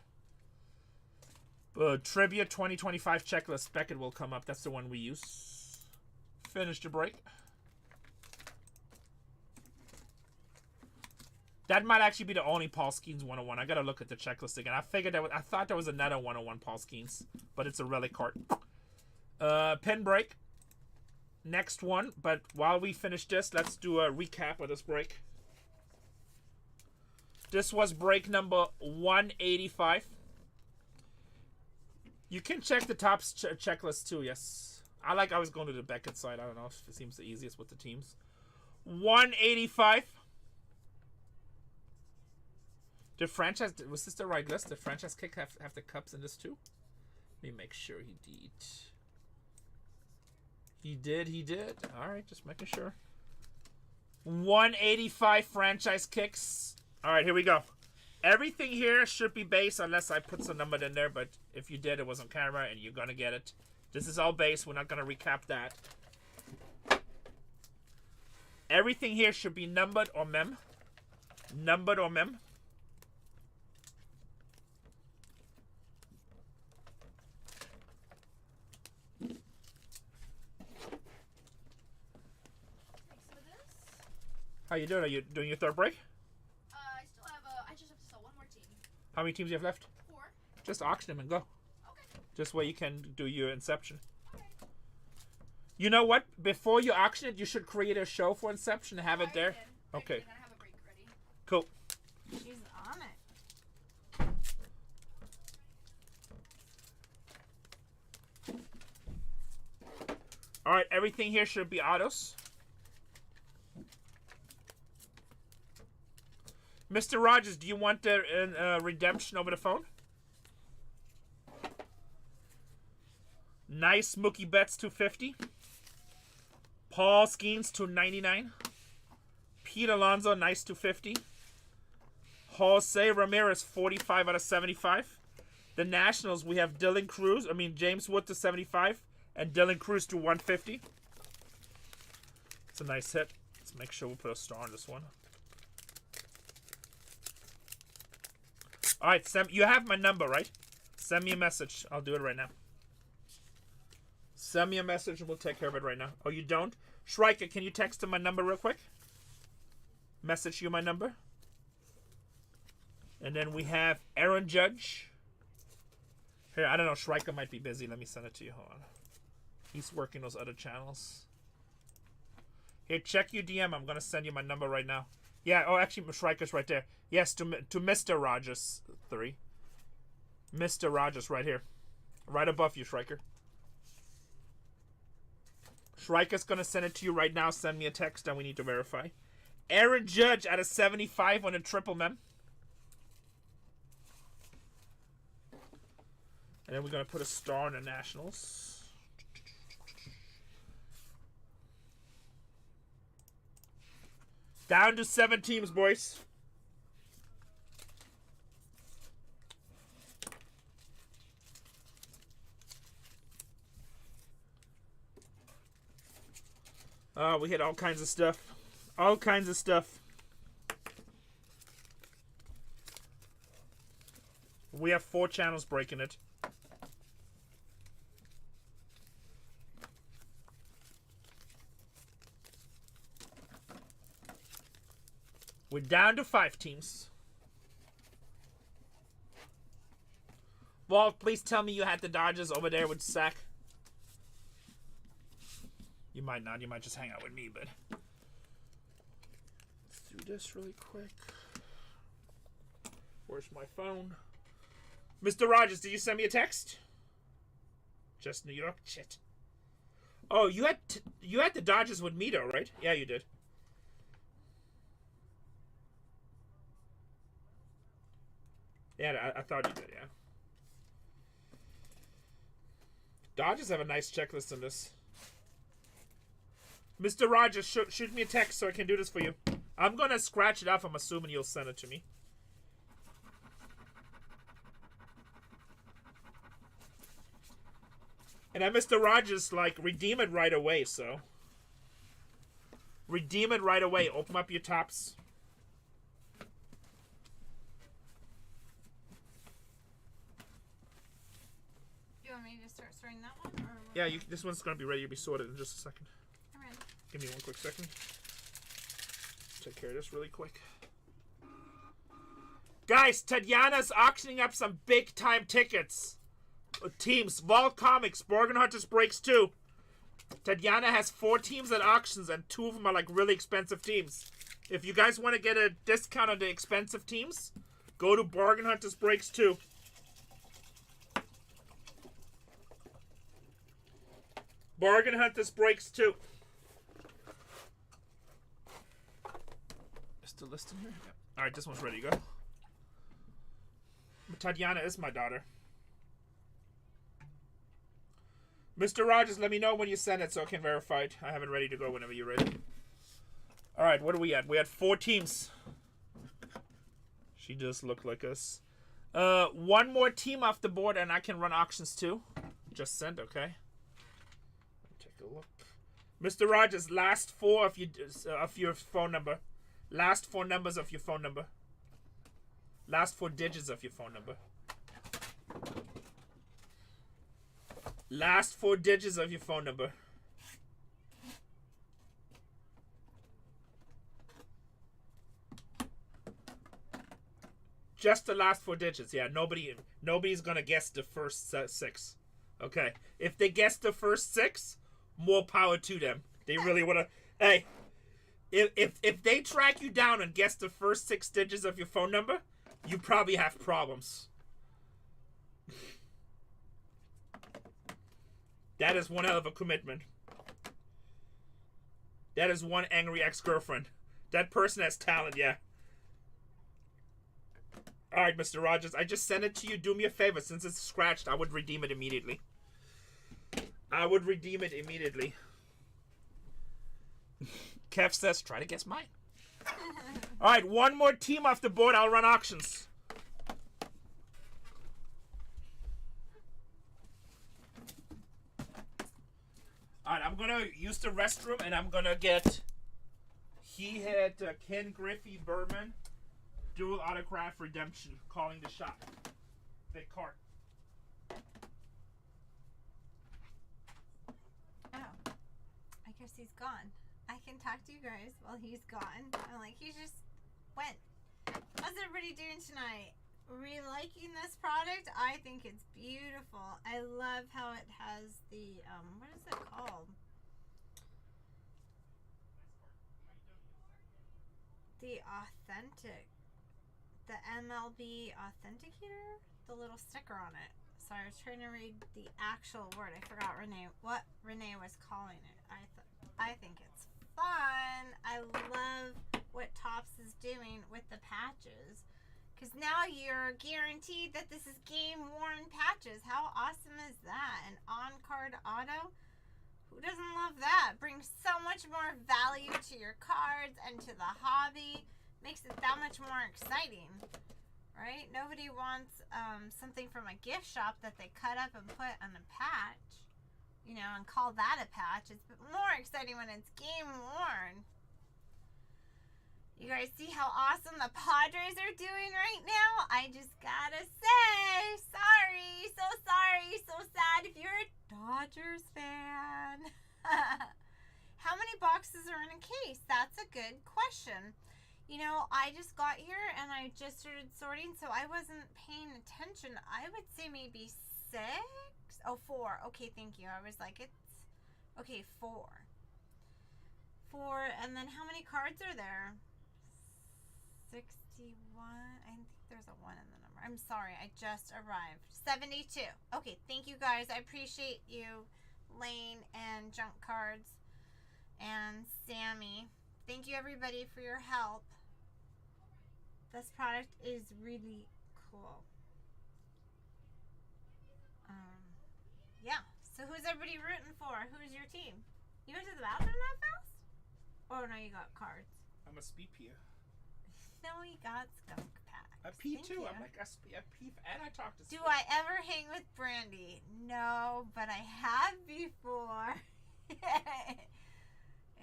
Trivia 2025 checklist. Beckett will come up. That's the one we use. Finish the break. That might actually be the only Paul Skeens 101. I gotta look at the checklist again. I figured I thought there was another 101 Paul Skeens, but it's a relic card. Pin break. Next one, but while we finish this, let's do a recap of this break. This was break number 185. You can check the top checklist too, yes. I was going to the Beckett side. I don't know if it seems the easiest with the teams. 185. Did franchise, was this the right list? Did franchise kick have the cups in this too? Let me make sure he did. He did. Alright, just making sure. 185 franchise kicks. Alright, here we go. Everything here should be base unless I put some number in there, but if you did, it was on camera and you're gonna get it. This is all base. We're not gonna recap that. Everything here should be numbered or mem. Numbered or mem. How you doing? Are you doing your third break? I still have I just have to sell one more team. How many teams do you have left? 4. Just auction them and go. Okay. Just where you can do your Inception. Okay. You know what? Before you auction it, you should create a show for Inception and have it there. I Okay. did. I have a break ready. Cool. She's on it. All right, everything here should be autos. Mr. Rogers, do you want the redemption over the phone? Nice Mookie Betts 250. Paul Skeens 299. Pete Alonso, nice 250. Jose Ramirez 45 out of 75. The Nationals, we have James Wood to 75 and Dylan Cruz to 150. It's a nice hit. Let's make sure we put a star on this one. All right, Sam, you have my number, right? Send me a message. I'll do it right now. Send me a message and we'll take care of it right now. Oh, you don't? Shrika, can you text him my number real quick? Message you my number. And then we have Aaron Judge. Here, I don't know. Shrika might be busy. Let me send it to you. Hold on. He's working those other channels. Here, check your DM. I'm going to send you my number right now. Yeah, oh, actually, Shrika's right there. Yes, to Mr. Rogers 3. Mr. Rogers right here. Right above you, Shrika. Shrika's going to send it to you right now. Send me a text and we need to verify. Aaron Judge out of 75 on a triple mem. And then we're going to put a star on the Nationals. Down to 7 teams, boys. We hit all kinds of stuff. All kinds of stuff. We have 4 channels breaking it. We're down to 5 teams. Walt, please tell me you had the Dodgers over there with Sack. You might not. You might just hang out with me, but... Let's do this really quick. Where's my phone? Mr. Rogers, did you send me a text? Just New York? Shit. Oh, you had the Dodgers with me, though, right? Yeah, you did. Yeah, I thought you did, yeah. Dodgers have a nice checklist on this. Mr. Rogers, shoot me a text so I can do this for you. I'm gonna scratch it off. I'm assuming you'll send it to me. And then Mr. Rogers, like, redeem it right away, so. Redeem it right away. Open up your tops. You want me to start sorting that one? Or what? Yeah, this one's going to be ready to be sorted in just a second. I'm ready. Give me one quick second. Take care of this really quick. Guys, Tatiana's auctioning up some big-time tickets. Teams, Vol Comics, BargainHuntersbreaks 2. Tatiana has 4 teams at auctions, and 2 of them are like really expensive teams. If you guys want to get a discount on the expensive teams, go to BargainHuntersbreaks 2. BargainHuntersbreaks 2. Is the list in here? Yeah. Alright, this one's ready to go. Tatiana is my daughter. Mr. Rogers, let me know when you send it so I can verify it. I have it ready to go whenever you're ready. Alright, what are we at? We had 4 teams. She does look like us. 1 more team off the board and I can run auctions too. Just sent, okay. Take a look. Mr. Rogers, last 4 of your phone number. Last 4 numbers of your phone number. Last 4 digits of your phone number. Last 4 digits of your phone number. Just the last 4 digits. Yeah, nobody's gonna guess the first 6. Okay. If they guess the first 6, more power to them. They really wanna. Hey, if they track you down and guess the first 6 digits of your phone number, you probably have problems. That is one hell of a commitment. That is one angry ex-girlfriend. That person has talent, yeah. Alright, Mr. Rogers, I just sent it to you. Do me a favor. Since it's scratched, I would redeem it immediately. I would redeem it immediately. Kev says, try to guess mine. Alright, 1 more team off the board. I'll run auctions. Alright, I'm gonna use the restroom and I'm gonna get. He had Ken Griffey Berman dual autograph redemption, calling the shot. Big cart. Oh, I guess he's gone. I can talk to you guys while he's gone. I'm like, he just went. How's everybody doing tonight? Really liking this product? I think it's beautiful. I love how it has the, what is it called? The MLB Authenticator? The little sticker on it. Sorry, I was trying to read the actual word. I forgot what Renee was calling it. I think it's fun. I love what Topps is doing with the patches. Because now you're guaranteed that this is game-worn patches. How awesome is that? An on-card auto? Who doesn't love that? Brings so much more value to your cards and to the hobby. Makes it that much more exciting. Right? Nobody wants something from a gift shop that they cut up and put on a patch. You know, and call that a patch. It's more exciting when it's game-worn. You guys see how awesome the Padres are doing right now? I just gotta say, sorry, so sad if you're a Dodgers fan. How many boxes are in a case? That's a good question. You know, I just got here and I just started sorting, so I wasn't paying attention. I would say maybe 6? Oh, 4. Okay, thank you. I was like, it's... Okay, 4. 4, and then how many cards are there? 61. I think there's a 1 in the number. I'm sorry, I just arrived. 72. Okay, thank you guys. I appreciate you, Lane and Junk Cards and Sammy. Thank you everybody for your help. This product is really cool. Yeah, So who's everybody rooting for? Who's your team? You went to the bathroom that fast? Oh no, you got cards. I must be here. No, he got skunk packs. I pee Thank too. you. I'm like, I pee and I talk to Do Spit. I ever hang with Brandy? No, but I have before.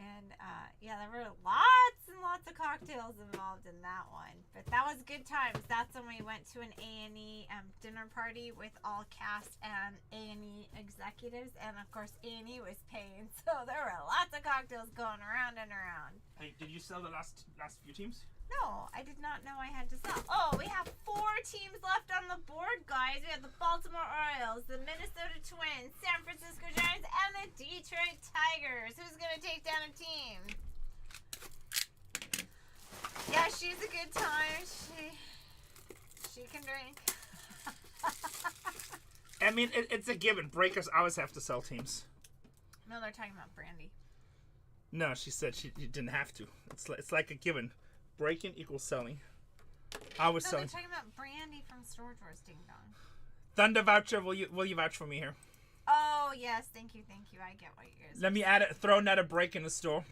And yeah, there were lots and lots of cocktails involved in that one. But that was good times. That's when we went to an A&E dinner party with all cast and A&E executives. And of course, A&E was paying. So there were lots of cocktails going around and around. Hey, did you sell the last few teams? No, I did not know I had to sell. Oh, we have 4 teams left on the board, guys. We have the Baltimore Orioles, the Minnesota Twins, San Francisco Giants, and the Detroit Tigers. Who's going to take down a team? Yeah, she's a good time. She can drink. I mean, it's a given. Breakers always have to sell teams. No, they're talking about Brandy. No, she said you didn't have to. It's like a given. Breaking equals selling. I was No, selling. they're talking about Brandy from Store Drawers Ding Dong. Thunder voucher. Will you vouch for me here? Oh, yes. Thank you. I get what you're saying. Let me add it. Throw another break in the store.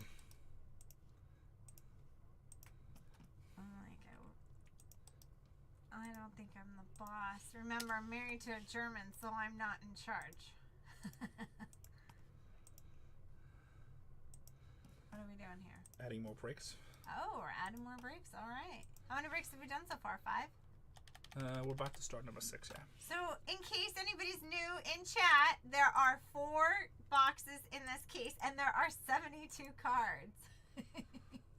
I don't think I'm the boss. Remember, I'm married to a German, so I'm not in charge. What are we doing here? Adding more breaks. Oh, we're adding more breaks. All right. How many breaks have we done so far? 5? We're about to start number 6, yeah. So, in case anybody's new in chat, there are 4 boxes in this case, and there are 72 cards.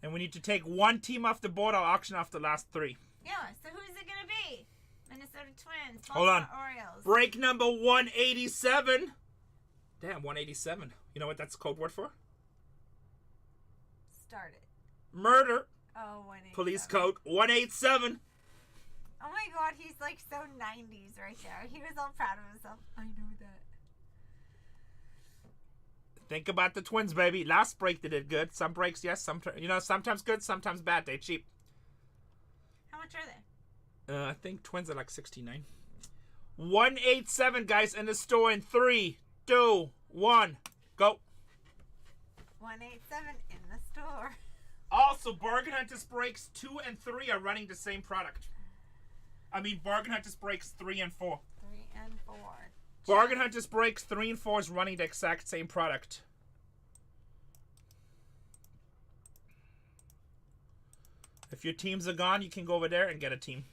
And we need to take one team off the board. I'll auction off the last 3. Yeah, so who's it going to be? Minnesota Twins, Hold on. Baltimore Orioles. Break number 187. Damn, 187. You know what that's code word for? Start it. Murder. Oh, 187. Police code 187. Oh my god, he's like so 90s right there. He was all proud of himself. I know that. Think about the Twins, baby. Last break they did good. Some breaks, yes. Sometimes good, sometimes bad. They cheap. How much are they? I think Twins are like 69. 187, guys, in the store in 3, 2, 1. Go. 187 in the store. Also, Bargain Hunters Breaks 2 and 3 are running the same product. I mean, Bargain Hunters Breaks 3 and 4. 3 and 4. Bargain Hunters Breaks 3 and 4 is running the exact same product. If your teams are gone, you can go over there and get a team.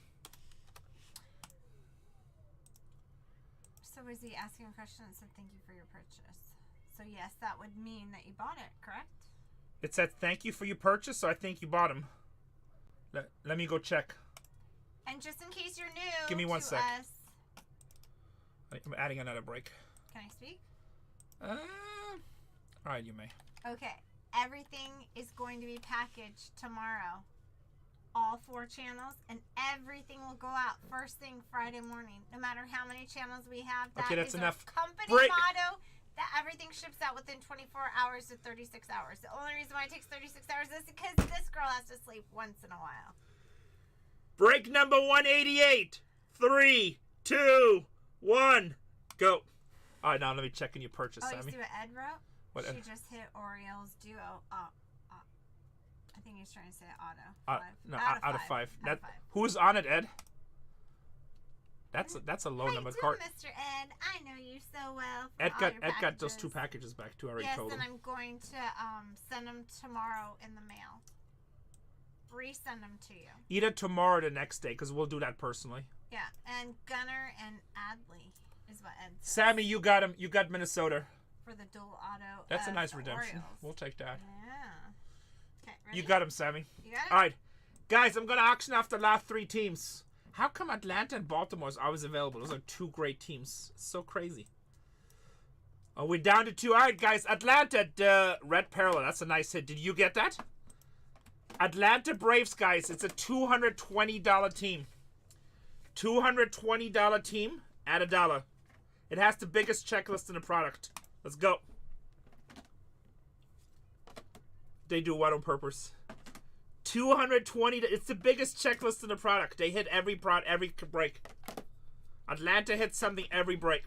So is he asking a question that said thank you for your purchase? So yes, that would mean that you bought it, correct? It said thank you for your purchase, so I think you bought them. Let me go check. And just in case you're new Give me 1 to sec. us, I'm adding another break. can I speak? Alright, you may. Okay, everything is going to be packaged tomorrow. All 4 channels, and everything will go out first thing Friday morning. No matter how many channels we have, Okay, that's is enough. Our company Break. motto that everything ships out within 24 hours to 36 hours. The only reason why it takes 36 hours is because this girl has to sleep once in a while. Break number 188. 3, 2, 1. Go. Alright, now let me check in your purchase, Oh, Sammy. you see what Ed wrote? What She Ed? just hit Orioles duo. I think he's trying to say auto. No, Out out of 5. Out of 5. Who's on it, Ed? That's a low How number you doing, card. Mr. Ed? I know you so well. Ed from all got your those 2 packages. packages back too. I already Yes, told and him. I'm going to send them tomorrow in the mail. Resend them to you. Either tomorrow or the next day, because we'll do that personally. Yeah, and Gunner and Adley is what Ed said. Sammy, you got him. You got Minnesota. For the dual auto. That's a of nice the redemption. Orioles. We'll take that. Yeah. Okay, ready? You got him, Sammy. You got it? All right, guys, I'm gonna auction off the last 3 teams. How come Atlanta and Baltimore is always available? Those are 2 great teams. It's so crazy. Oh, we're down to 2. All right, guys. Atlanta, the Red Parallel. That's a nice hit. Did you get that? Atlanta Braves, guys. It's a $220 team. $220 team at $1. It has the biggest checklist in the product. Let's go. They do what on purpose? 220. It's the biggest checklist in the product. They hit every break. Atlanta hits something every break.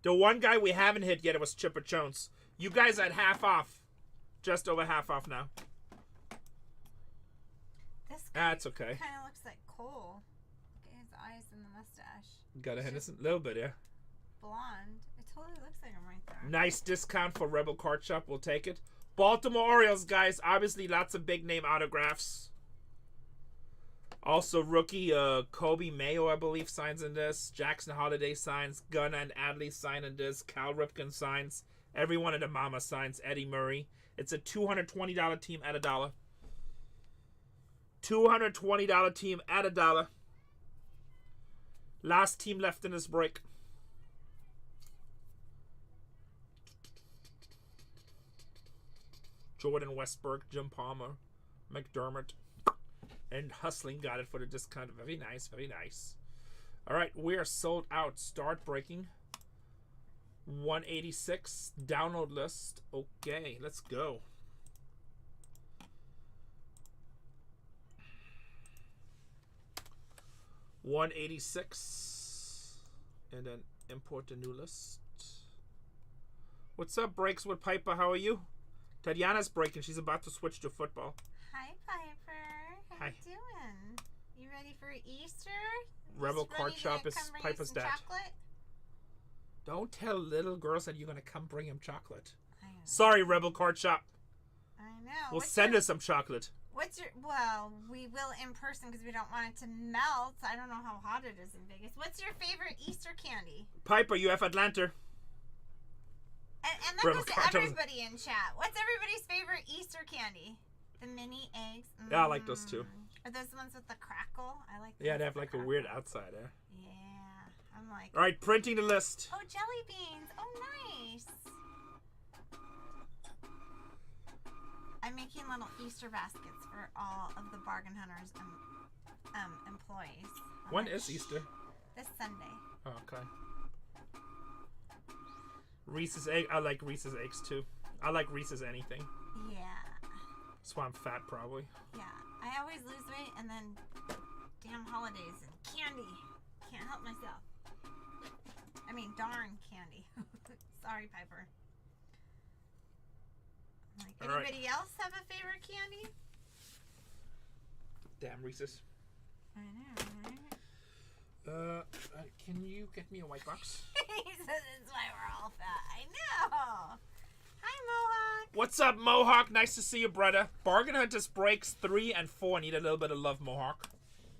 The one guy we haven't hit yet was Chipper Jones. You guys at half off. Just over half off now. This guy That's okay. kind of looks like Cole. Look at his eyes and the mustache. Got a Henderson. Little bit, yeah. Blonde. It totally looks like him right there. Nice discount for Rebel Card Shop. We'll take it. Baltimore Orioles, guys. Obviously, lots of big name autographs. Also, rookie Kobe Mayo, I believe, signs in this. Jackson Holiday signs. Gunna and Adley sign in this. Cal Ripken signs. Every one of the Mama signs. Eddie Murray. It's a $220 team at $1. $220 team at $1. Last team left in this break. Jordan Westberg, Jim Palmer, McDermott, and Hustling got it for the discount. Very nice, very nice. All right, we are sold out. Start breaking. 186 download list. Okay, let's go. $186, and then import the new list. What's up, Breaks with Piper? How are you? Tatiana's breaking. She's about to switch to football. Hi, Piper. How Hi. you doing? You ready for Easter? Rebel Just Card ready to Shop is come bring you Piper's some dad. chocolate? Don't tell little girls that you're gonna come bring him chocolate. I know. Sorry, Rebel Card Shop. I know. We'll What's send your- us some chocolate. What's your? Well, we will in person because we don't want it to melt. I don't know how hot it is in Vegas. What's your favorite Easter candy? Piper, you have Atlanta. And that Rebel goes to Card Shop. everybody in chat. What's everybody's favorite Easter candy? The mini eggs. Yeah, I like those too. Are those the ones with the crackle? I like. Yeah, those they have with like the a weird crackle. outside there. Yeah, I'm like. All right, printing the list. Oh, jelly beans. Oh, nice. I'm making little Easter baskets for all of the Bargain Hunters employees. I'm When like, is Easter? This Sunday. Oh, okay. Reese's egg. I like Reese's eggs too. I like Reese's anything. Yeah. That's why I'm fat, probably. Yeah. I always lose weight and then damn holidays and candy. Can't help myself. I mean, darn candy. Sorry, Piper. Like, All right. anybody else have a favorite candy? Damn Reese's. I know, right? Can you get me a white box? He says that's why we're all fat. I know. Hi, Mohawk. What's up, Mohawk? Nice to see you, brother. Bargain Hunters Breaks 3 and 4 need a little bit of love, Mohawk.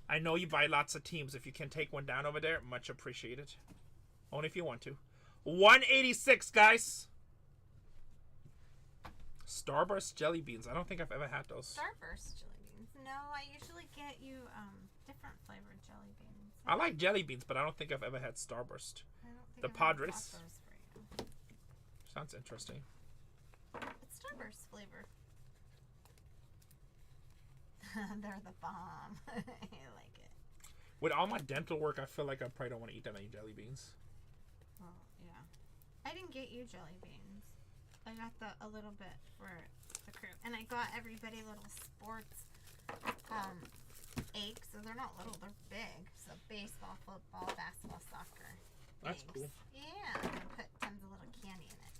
I know you buy lots of teams. If you can take one down over there, much appreciated. Only if you want to. 186, guys. Starburst jelly beans. I don't think I've ever had those. Starburst jelly beans. No, I usually get you different flavored jelly beans. I like jelly beans, but I don't think I've ever had Starburst. I don't think The I've ever Padres. bought those for you. Sounds interesting. It's Starburst flavor. They're the bomb. I like it. With all my dental work, I feel like I probably don't want to eat that many jelly beans. Well, yeah. I didn't get you jelly beans. I got a little bit for the crew, and I got everybody little sports eggs. So they're not little; they're big. So baseball, football, basketball, soccer. That's eggs. cool. Yeah, and I put tons of little candy in it.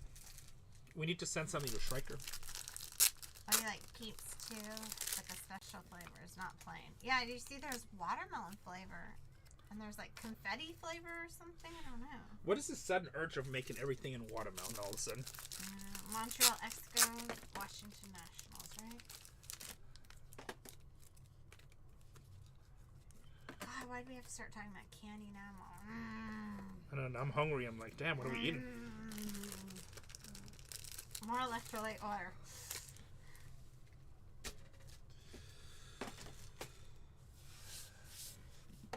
We need to send something to Schreiker. Oh, you like Peeps too? It's like a special flavor. It's not plain. Yeah, you see there's watermelon flavor. And there's like confetti flavor or something. I don't know. What is this sudden urge of making everything in watermelon all of a sudden? Montreal Expos, Washington Nationals, right? God, why do we have to start talking about candy now? I don't know. I'm hungry. I'm like, damn, what are we eating? More electrolyte water.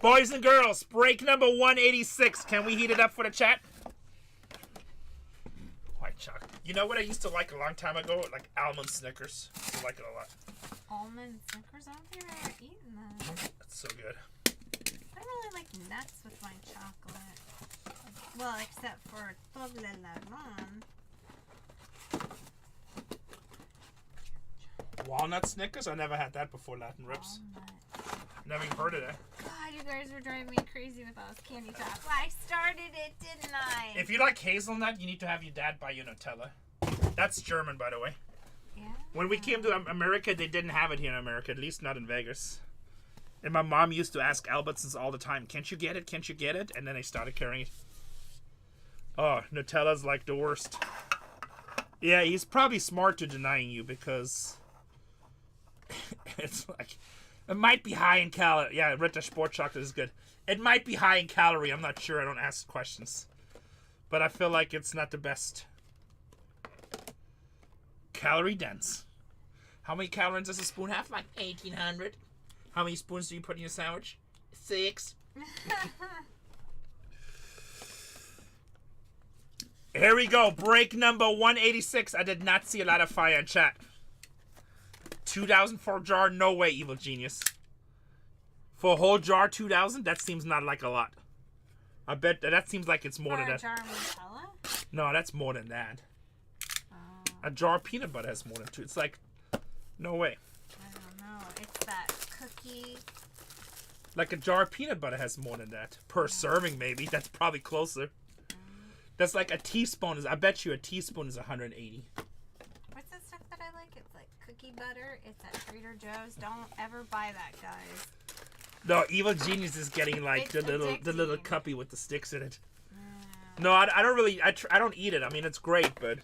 Boys and girls, break number 186. Can we heat it up for the chat? White chocolate. You know what I used to like a long time ago? Like almond Snickers. I used to like it a lot. Almond Snickers? I don't think I've ever eaten that. It's so good. I don't really like nuts with my chocolate. Well, except for Toblerone. Walnut Snickers? I never had that before, Latin Rips. Walnut. Never even heard of that. God, you guys were driving me crazy with all this candy tops. I started it, didn't I? If you like hazelnut, you need to have your dad buy you Nutella. That's German, by the way. Yeah. When we came to America, they didn't have it here in America, at least not in Vegas. And my mom used to ask Albertsons all the time, "Can't you get it? Can't you get it?" And then they started carrying it. Oh, Nutella's like the worst. Yeah, he's probably smart to denying you because it's like, it might be high in calorie. Yeah, Ritter Sport Chocolate is good. It might be high in calorie. I'm not sure. I don't ask questions. But I feel like it's not the best. Calorie dense. How many calories does a spoon have? Like 1,800. How many spoons do you put in your sandwich? 6. Here we go. Break number 186. I did not see a lot of fire in chat. 2,000 for a jar? No way, evil genius. For a whole jar, 2,000? That seems not like a lot. I bet that seems like it's more than that. For a jar of Nutella? No, that's more than that. A jar of peanut butter has more than 2. It's like, no way. I don't know. It's that cookie. Like a jar of peanut butter has more than that. Per serving, maybe. That's probably closer. That's like a teaspoon. I bet you a teaspoon is 180. What's that stuff that I like? It's like cookie butter. It's at Trader Joe's. Don't ever buy that, guys. No, evil genius is getting like It's the little addicting. cuppy with the sticks in it. No, I don't really. I don't eat it. I mean, it's great, but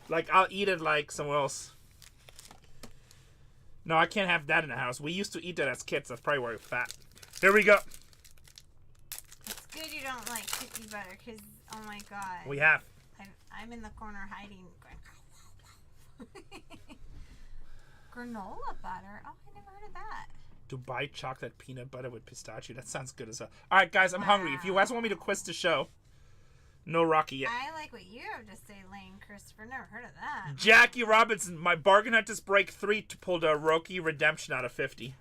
like I'll eat it like somewhere else. No, I can't have that in the house. We used to eat that as kids. That's probably why we're fat. Here we go. It's good you don't like cookie butter because, oh my god. We have. I'm in the corner hiding. Granola butter? Oh, I never heard of that. Dubai chocolate peanut butter with pistachio. That sounds good as hell. All right, guys, I'm hungry. If you guys want me to quiz the show, no Rocky yet. I like what you have to say, Lane Christopher. Never heard of that. Jackie Robinson, my bargain hunters break 3 to pull the Rocky redemption out of 50.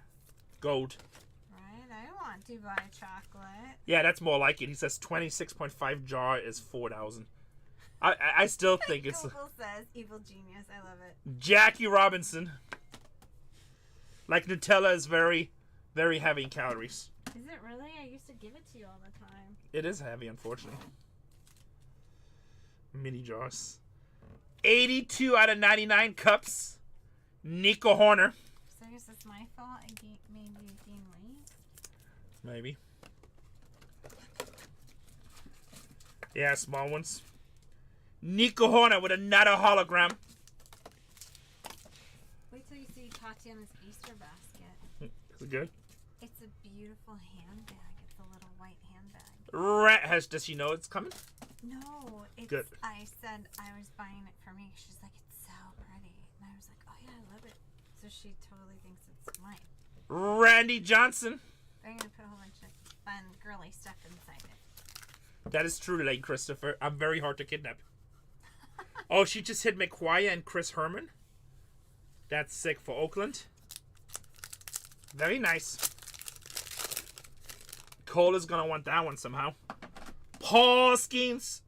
Gold. Right? I want Dubai chocolate. Yeah, that's more like it. He says 26.5 jar is 4,000. I still think it's Google says evil genius. I love it. Jackie Robinson. Like Nutella is very, very heavy in calories. Is it really? I used to give it to you all the time. It is heavy, unfortunately. Mini jars. 82 out of 99 cups. Nico Horner. So I guess it's my fault. I made you gain weight. Maybe. Yeah, small ones. Nico Horner with another hologram. Wait till you see Tatiana's Easter basket. Is it good? It's a beautiful handbag. It's a little white handbag. Does she know it's coming? No, it's Good. I said I was buying it for me. She's like, it's so pretty. And I was like, oh yeah, I love it. So she totally thinks it's mine. Randy Johnson. I'm going to put a whole bunch of fun, girly stuff inside it. That is true, Lane Christopher. I'm very hard to kidnap. Oh, she just hit McQuire and Chris Herman. That's sick for Oakland. Very nice. Cole is going to want that one somehow. Paul Skeens.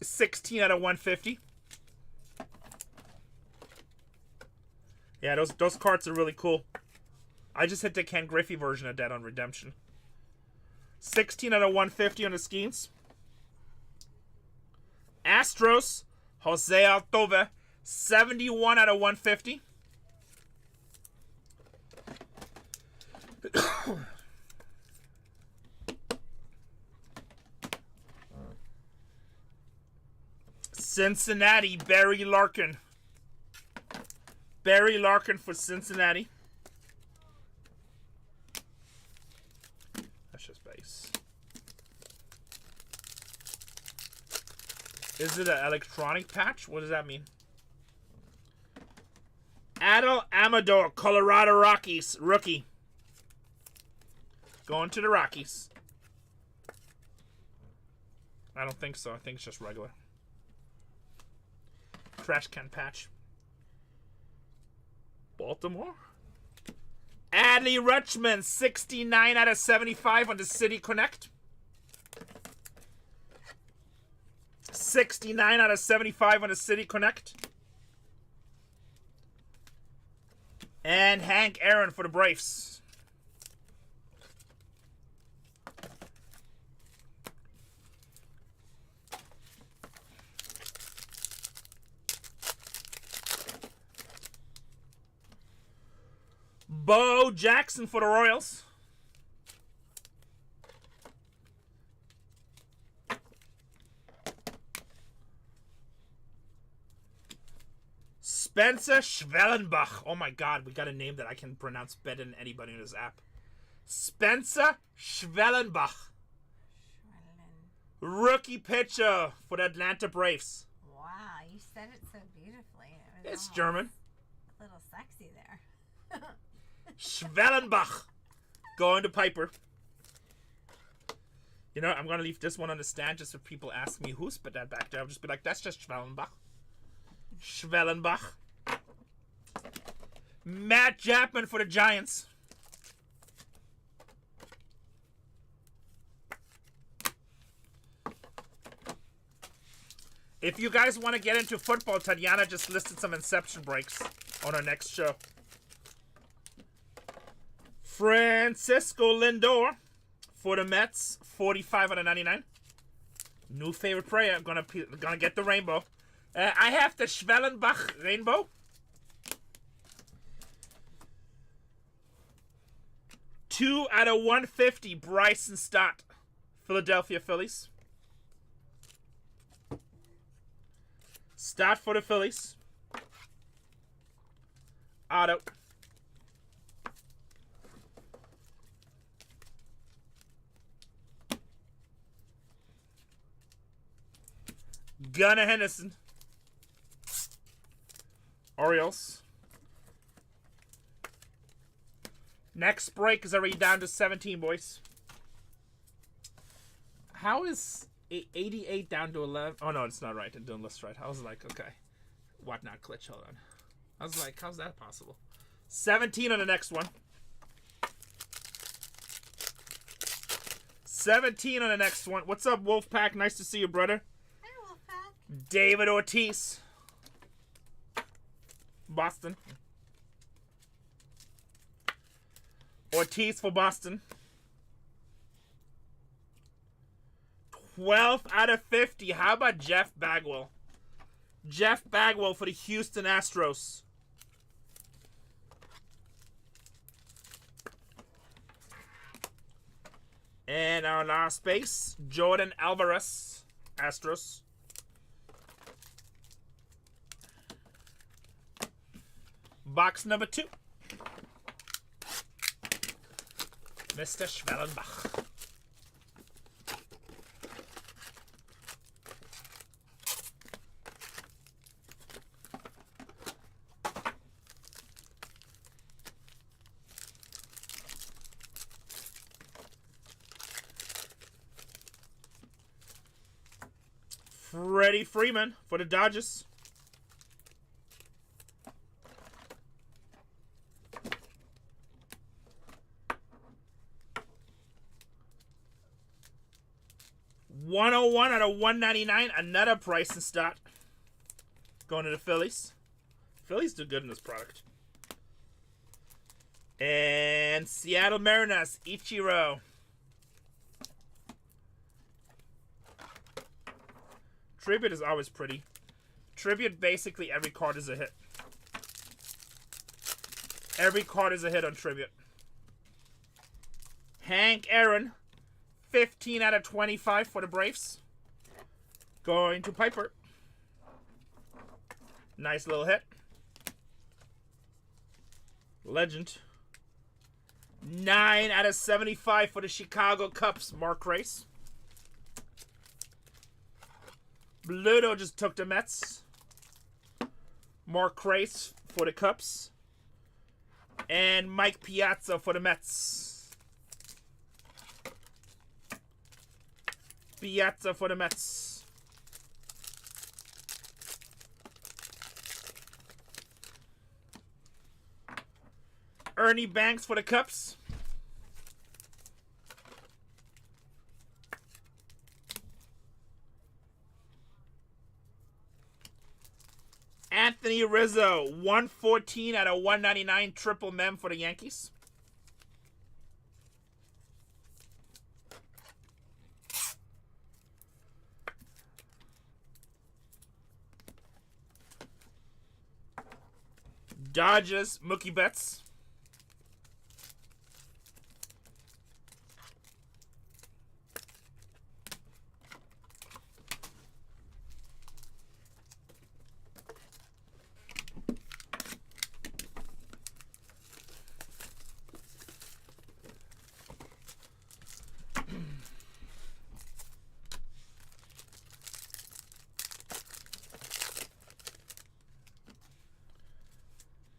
16 out of 150. Yeah, those cards are really cool. I just hit the Ken Griffey version of that on Redemption. 16 out of 150 on the Skeens. Astros. Jose Altuve. 71 out of 150. Cincinnati, Barry Larkin. Barry Larkin for Cincinnati. That's just base. Is it an electronic patch? What does that mean? Adel Amador, Colorado Rockies, rookie. Going to the Rockies. I don't think so. I think it's just regular. Trash can patch. Baltimore. Adley Rutschman, 69 out of 75 on the City Connect. 69 out of 75 on the City Connect. And Hank Aaron for the Braves. Bo Jackson for the Royals. Spencer Schwellenbach. Oh my god, we got a name that I can pronounce better than anybody in this app. Spencer Schwellenbach. Rookie pitcher for the Atlanta Braves. Wow, you said it so beautifully. It was It's German. a little sexy there. Schwellenbach. Going to Piper. You know, I'm going to leave this one on the stand just if people ask me who spit that back there. I'll just be like, that's just Schwellenbach. Schwellenbach. Matt Chapman for the Giants. If you guys want to get into football, Tatiana just listed some Inception breaks on our next show. Francisco Lindor for the Mets, 45 out of 99. New favorite player. Gonna get the rainbow. I have the Schwellenbach rainbow. 2 out of 150. Bryson Stott, Philadelphia Phillies. Stott for the Phillies. Auto. Gunnar Henderson. Orioles. Next break is already down to 17, boys. How is 88 down to 11? Oh, no, it's not right. It didn't list right. I was like, okay. What not glitch? Hold on. I was like, how's that possible? 17 on the next one. 17 on the next one. What's up, Wolfpack? Nice to see you, brother. Hi, Wolfpack. David Ortiz. Boston. Ortiz for Boston. 12 out of 50. How about Jeff Bagwell? Jeff Bagwell for the Houston Astros. And our last base, Jordan Alvarez, Astros. Box number 2. Mr. Schwellenbach. Freddie Freeman for the Dodgers. $101 out of $199. Another price and start. Going to the Phillies. Phillies do good in this product. And Seattle Mariners, Ichiro. Tribute is always pretty. Tribute, basically every card is a hit. Every card is a hit on Tribute. Hank Aaron, 15 out of 25 for the Braves. Going to Piper. Nice little hit. Legend. 9 out of 75 for the Chicago Cubs. Mark Race. Bluto just took the Mets. Mark Race for the Cubs. And Mike Piazza for the Mets. Piazza for the Mets. Ernie Banks for the Cubs. Anthony Rizzo, 114 out of 199, triple mem for the Yankees. Dodgers, Mookie Betts.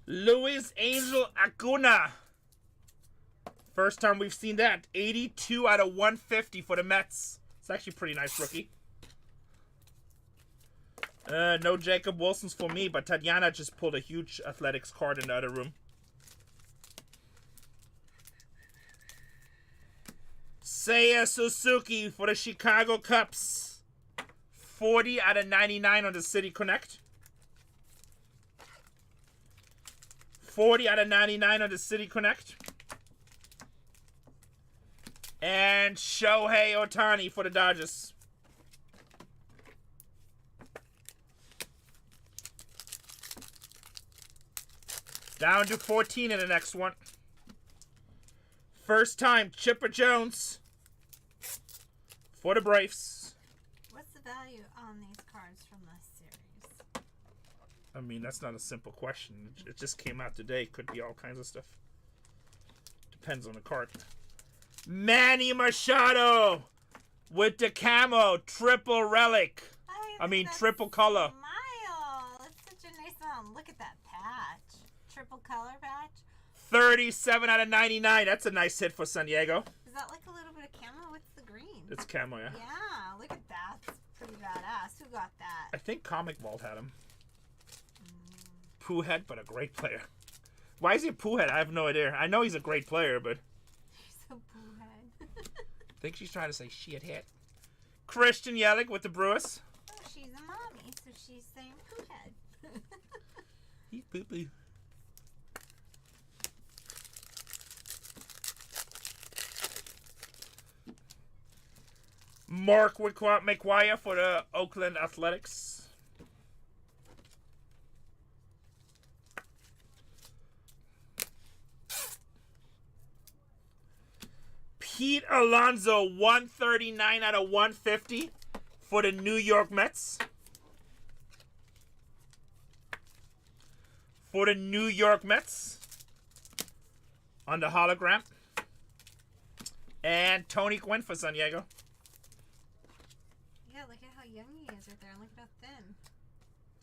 Luis Angel Acuna. First time we've seen that. 82 out of 150 for the Mets. It's actually a pretty nice rookie. No Jacob Wilson's for me, but Tatiana just pulled a huge Athletics card in the other room. Seiya Suzuki for the Chicago Cubs. 40 out of 99 on the City Connect. 40 out of 99 on the City Connect. And Shohei Ohtani for the Dodgers. Down to 14 in the next one. First time, Chipper Jones for the Braves. What's the value on these cards from this series? I mean, that's not a simple question. It just came out today. Could be all kinds of stuff. Depends on the card. Manny Machado with the camo. Triple relic. Triple color. Smile. That's such a nice one. Look at that patch. Triple color patch. 37 out of 99. That's a nice hit for San Diego. Is that like a little bit of camo? What's the green? It's camo, yeah. Yeah, look at that. It's pretty badass. Who got that? I think Comic Vault had him. Poohhead, but a great player. Why is he a Poohhead? I have no idea. I know he's a great player, but... He's a Poohhead. I think she's trying to say shit hit. Christian Yelich with the Brewers. Oh, she's a mommy, so she's saying Poohhead. He's poopy. Mark McGuire for the Oakland Athletics. Pete Alonso, 139 out of 150 for the New York Mets. For the New York Mets. On the hologram. And Tony Gwynn for San Diego. Yeah, look at how young he is right there. And look at how thin.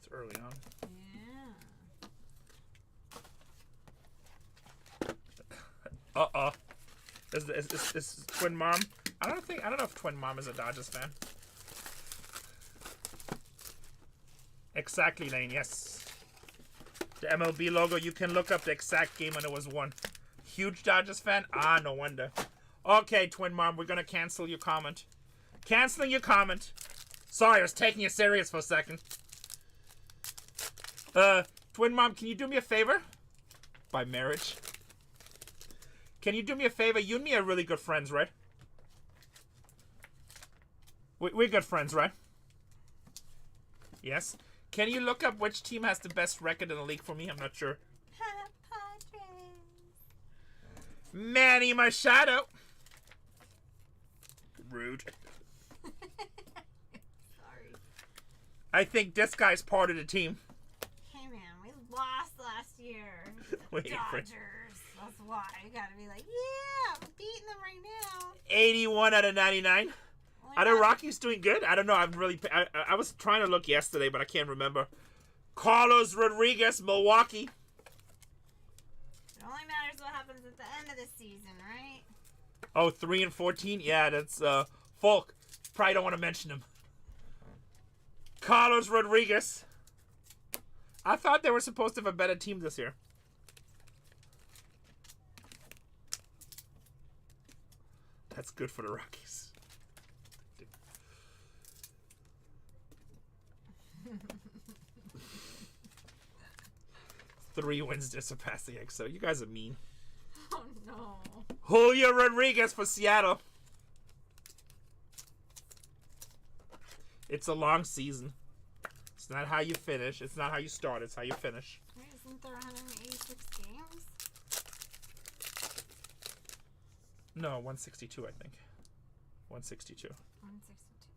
It's early on. Yeah. Uh-oh. Is Twin Mom? I don't know if Twin Mom is a Dodgers fan. Exactly, Lane, yes. The MLB logo, you can look up the exact game when it was won. Huge Dodgers fan? Ah, no wonder. Okay, Twin Mom, we're gonna cancel your comment. Canceling your comment. Sorry, I was taking you serious for a second. Twin Mom, can you do me a favor? By marriage. Can you do me a favor? You and me are really good friends, right? We're good friends, right? Yes. Can you look up which team has the best record in the league for me? I'm not sure. Padres. Manny Machado. Rude. Sorry. I think this guy's part of the team. Hey man, we lost last year. Wait, Dodgers. That's why you gotta be like, yeah, I'm beating them right now. 81 out of 99. Are the Rockies doing good? I don't know. I was trying to look yesterday, but I can't remember. Carlos Rodriguez, Milwaukee. It only matters what happens at the end of the season, right? Oh, 3 and 14? Yeah, that's Folk. Probably don't want to mention him. Carlos Rodriguez. I thought they were supposed to have a better team this year. That's good for the Rockies. 3 wins to surpass the XO. You guys are mean. Oh no. Julio Rodriguez for Seattle. It's a long season. It's not how you finish. It's not how you start. It's how you finish. Wait, isn't there 186 games? No, 162, I think. 162. 162.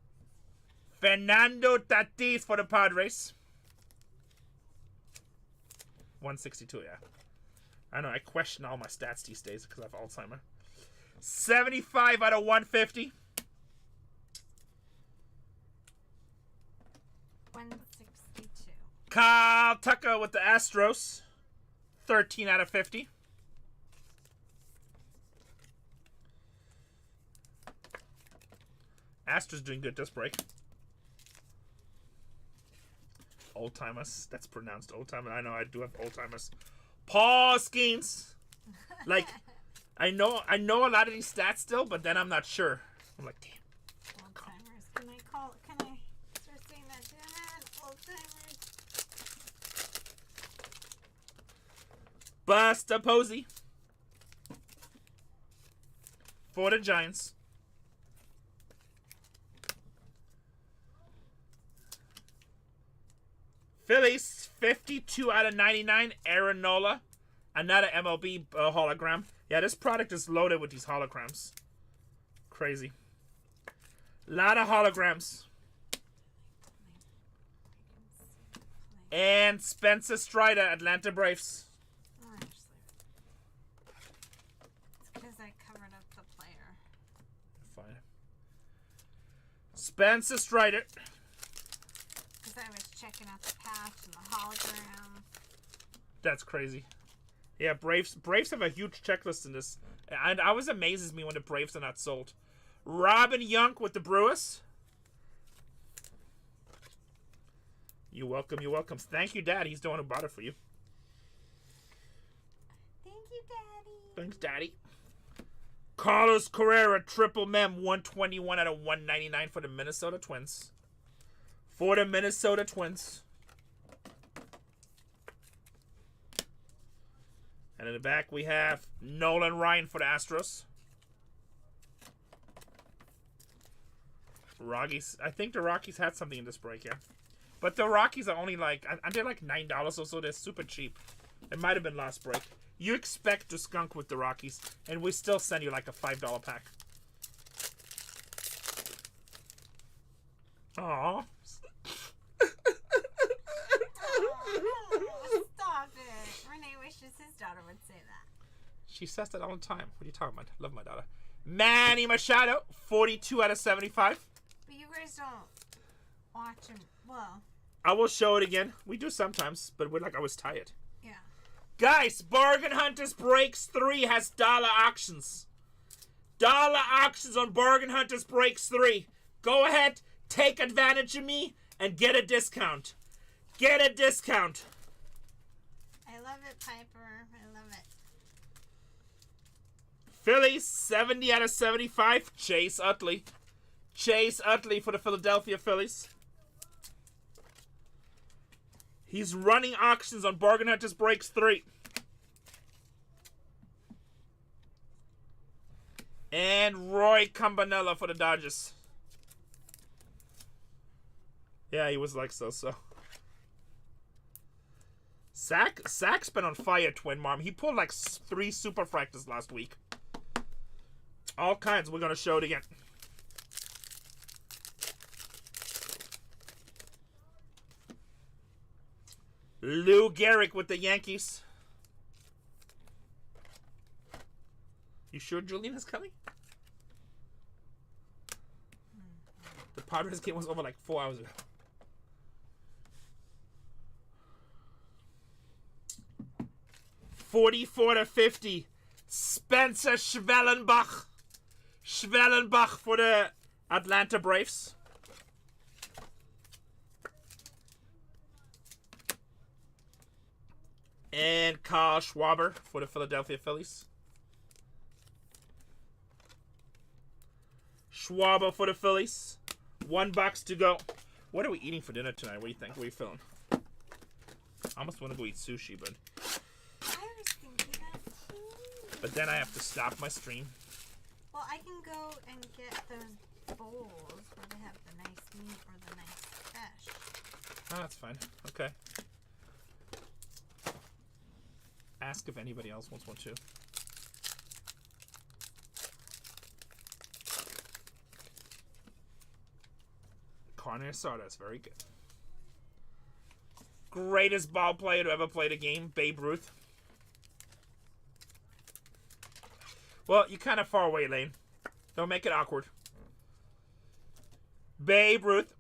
Fernando Tatis for the Padres. 162, yeah. I know, I question all my stats these days because I have Alzheimer. 75 out of 150. 162. Kyle Tucker with the Astros. 13 out of 50. Astra's doing good this break. Old timers. That's pronounced old timer. I know I do have old timers. Paul Skeens. Like, I know a lot of these stats still, but then I'm not sure. I'm like, damn. Old timers. Can I start saying that down? Old timers. Busta Posey. For the Giants. Phillies, 52 out of 99. Aaron Nola. Another MLB hologram. Yeah, this product is loaded with these holograms. Crazy. Lot of holograms. And Spencer Strider, Atlanta Braves. It's because I covered up the player. Fine. Spencer Strider. Because I was checking out the patch and the hologram. That's crazy. Yeah, Braves have a huge checklist in this. And I was amazes me when the Braves are not sold. Robin Young with the Brewers. You're welcome, you're welcome. Thank you, Dad. He's the one who bought it for you. Thank you, Daddy. Thanks, Daddy. Carlos Carrera, triple mem, 121 out of 199 for the Minnesota Twins. For the Minnesota Twins. And in the back, we have Nolan Ryan for the Astros. Rockies. I think the Rockies had something in this break, yeah. But the Rockies are only like, aren't they like $9 or so? They're super cheap. It might have been last break. You expect to skunk with the Rockies, and we still send you like a $5 pack. Aww. Oh, stop it. Renee wishes his daughter would say that. She says that all the time. What are you talking about? Love my daughter. Manny Machado, 42 out of 75. But you guys don't watch him. Well, I will show it again. We do sometimes, but we're like, I was tired. yeah. Guys, Bargain Hunters Breaks 3 has dollar auctions. Dollar auctions on Bargain Hunters Breaks 3. Go ahead, take advantage of me, and get a discount. Get a discount. I love it, Piper. I love it. Phillies, 70 out of 75. Chase Utley. Chase Utley for the Philadelphia Phillies. He's running auctions on Bargain Hunters Breaks 3. And Roy Campanella for the Dodgers. Yeah, he was like so. Zach's been on fire, Twin Mom. He pulled like 3 super fractors last week. All kinds. We're going to show it again. Lou Gehrig with the Yankees. You sure Julian is coming? The Padres game was over like 4 hours ago. $44.50. Spencer Schwellenbach. Schwellenbach for the Atlanta Braves. And Kyle Schwarber for the Philadelphia Phillies. Schwarber for the Phillies. $1 to go. What are we eating for dinner tonight? What do you think? What are you feeling? I almost want to go eat sushi, but I was thinking that too. but then I have to stop my stream. Well, I can go and get those bowls where they have the nice meat or the nice fish. Oh, that's fine. Okay. Ask if anybody else wants one too. Carne asada is very good. Greatest ball player to ever play the game, Babe Ruth. Well, you're kind of far away, Lane. Don't make it awkward. Babe Ruth.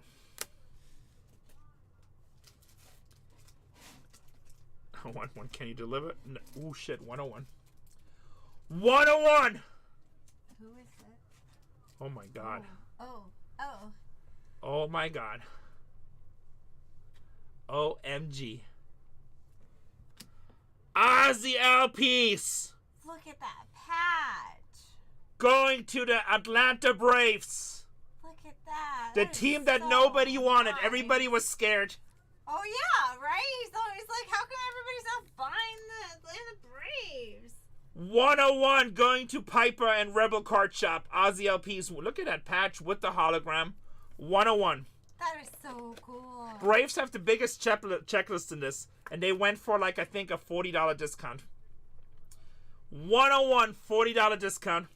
101. Can you deliver? No. Ooh, shit. 101. 101! Who is it? Oh, my God. Oh. Oh, my God. OMG. Ozzy Alpiece Look at that patch. going to the Atlanta Braves. Look at that. The That is team that so nobody wanted. nice. Everybody was scared. Oh yeah, right? He's always like, how come everybody's not buying the Atlanta Braves? 101 going to Piper and Rebel Card Shop. Ozzy Alpiece. Look at that patch with the hologram. 101. That is so cool. Braves have the biggest checklist in this, and they went for like, I think, a $40 discount. 101 $40 discount.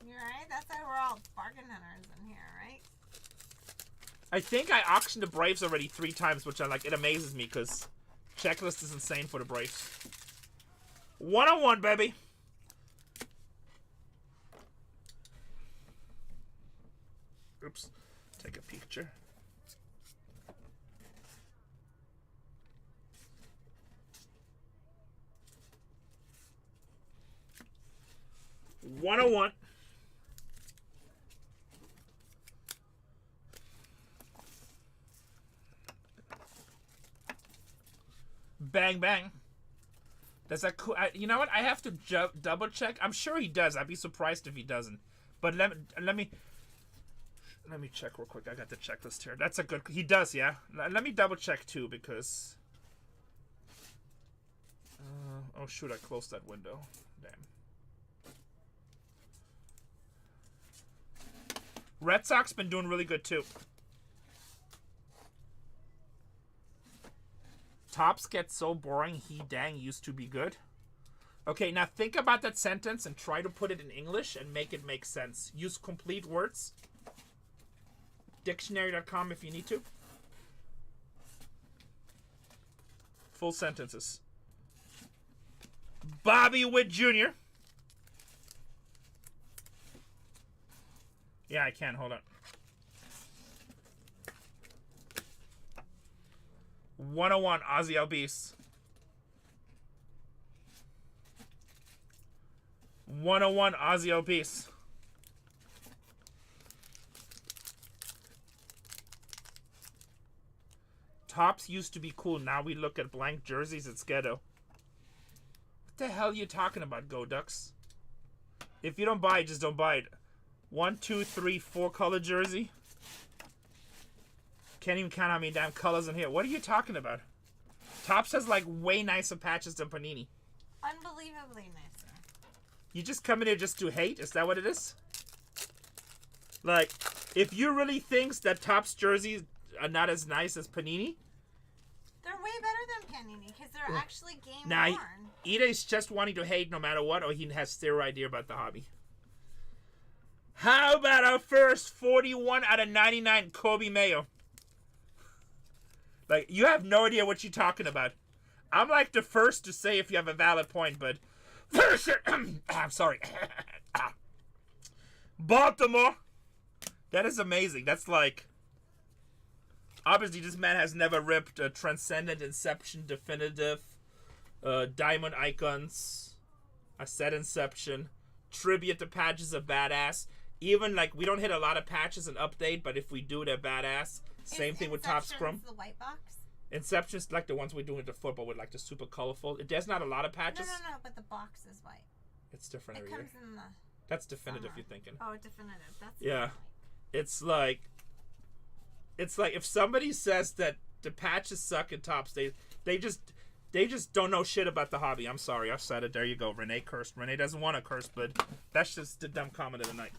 You're right. That's why we're all bargain hunters in here, right? I think I auctioned the Braves already 3 times, which I like. It amazes me because checklist is insane for the Braves. 101, baby. Oops. Take a picture. $101. Bang bang. Does that cool? You know what? I have to double check. I'm sure he does. I'd be surprised if he doesn't. But let me check real quick. I got the checklist here. That's a good. He does, yeah. Let me double check too because. Oh shoot! I closed that window. Damn. Red Sox been doing really good too. Tops get so boring. He dang used to be good. Okay, now think about that sentence and try to put it in English and make it make sense. Use complete words. Dictionary.com if you need to. Full sentences. Bobby Witt Jr. Yeah, I can. Hold on. 101 Ozzy Albies. 101 Ozzy Albies. Tops used to be cool. Now we look at blank jerseys. It's ghetto. What the hell are you talking about, Go Ducks? If you don't buy it, just don't buy it. 1, 2, 3, 4 color jersey. Can't even count how many damn colors in here. What are you talking about? Topps has like way nicer patches than Panini. Unbelievably nicer. You just come in here just to hate? Is that what it is? Like, if you really think that Topps jerseys are not as nice as Panini, they're way better than Panini because they're actually game now worn. either he's just wanting to hate no matter what, or he has zero idea about the hobby. How about our first 41 out of 99 Kobe Mayo? Like, you have no idea what you're talking about. I'm like the first to say if you have a valid point, but I'm sorry. Baltimore. That is amazing. That's like, obviously this man has never ripped a Transcendent, Inception, Definitive, Diamond Icons, a set Inception, Tribute to patches are badass. Even like we don't hit a lot of patches in Update, but if we do, they're badass. Same thing with Top Scrum. The white box? Inception's like the ones we're doing with the football with like the super colorful. There's not a lot of patches. No, but the box is white. It's different It every comes year. in the That's definitive. summer. You're thinking. Oh, definitive. That's Yeah. white. It's like if somebody says that the patches suck in Tops, they just don't know shit about the hobby. I'm sorry, I've said it. There you go. Renee cursed. Renee doesn't want to curse, but that's just the dumb comment of the night.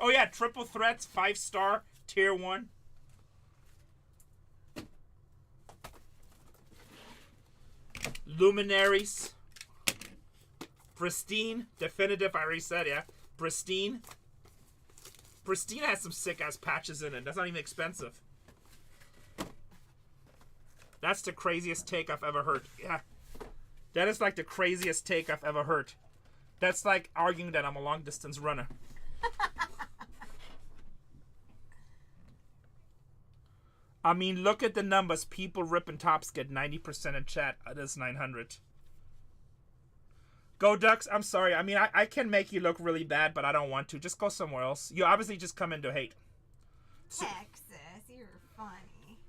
Oh yeah, triple threats, 5-star, tier 1. Luminaries. Pristine, definitive. I already said, yeah. Pristine. Pristine has some sick ass patches in it. That's not even expensive. That's the craziest take I've ever heard. Yeah. That is like the craziest take I've ever heard. That's like arguing that I'm a long distance runner. I mean, look at the numbers. People ripping tops get 90% in chat. That's 900. Go Ducks. I'm sorry. I mean, I can make you look really bad, but I don't want to. Just go somewhere else. You obviously just come in to hate. Texas, you're funny.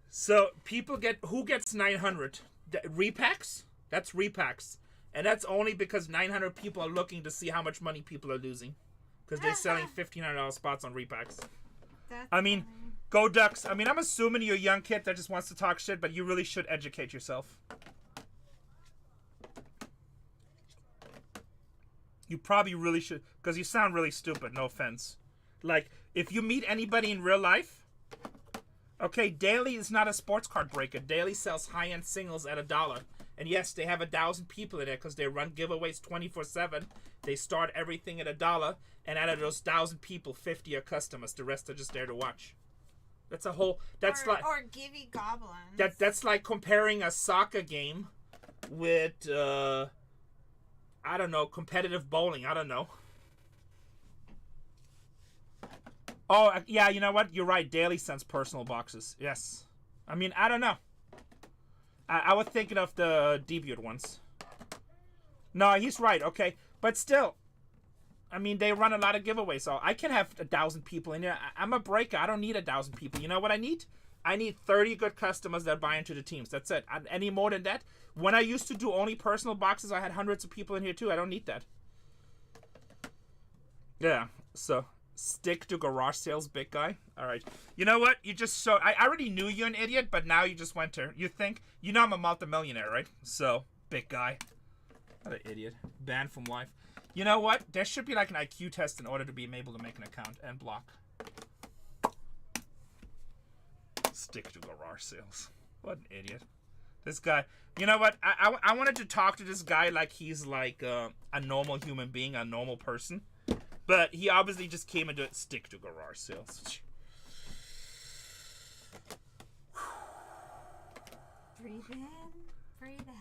So people get, who gets 900? Repacks? That's repacks. And that's only because 900 people are looking to see how much money people are losing. Because they're selling $1,500 spots on repacks. That's I mean, funny. go Ducks. I mean, I'm assuming you're a young kid that just wants to talk shit, but you really should educate yourself. You probably really should, because you sound really stupid, no offense. Like, if you meet anybody in real life, okay, Daily is not a sports card breaker. Daily sells high-end singles at $1. And yes, they have 1,000 people in there because they run giveaways 24/7. They start everything at $1, and out of those 1,000 people, 50 are customers. The rest are just there to watch. That's a whole. That's or, like or Givey Goblins. that's like comparing a soccer game with I don't know, competitive bowling. I don't know. Oh yeah, you know what? You're right. Daily sends personal boxes. Yes. I mean, I don't know. I was thinking of the debuted ones. No, he's right. Okay, but still, I mean, they run a lot of giveaways, so I can have 1,000 people in here. I'm a breaker. I don't need 1,000 people. You know what I need? I need 30 good customers that buy into the teams. That's it. Any more than that? When I used to do only personal boxes, I had hundreds of people in here too. I don't need that. Yeah. So stick to garage sales, big guy. All right. You know what? You just showed. I already knew you're an idiot, but now you just went to. You think you know I'm a multimillionaire, right? So big guy. What an idiot. Banned from life. You know what? There should be like an IQ test in order to be able to make an account and block. Stick to garage sales. What an idiot. This guy. You know what? I wanted to talk to this guy like he's like a normal human being, a normal person. But he obviously just came into it. Stick to garage sales. Breathe in, breathe out.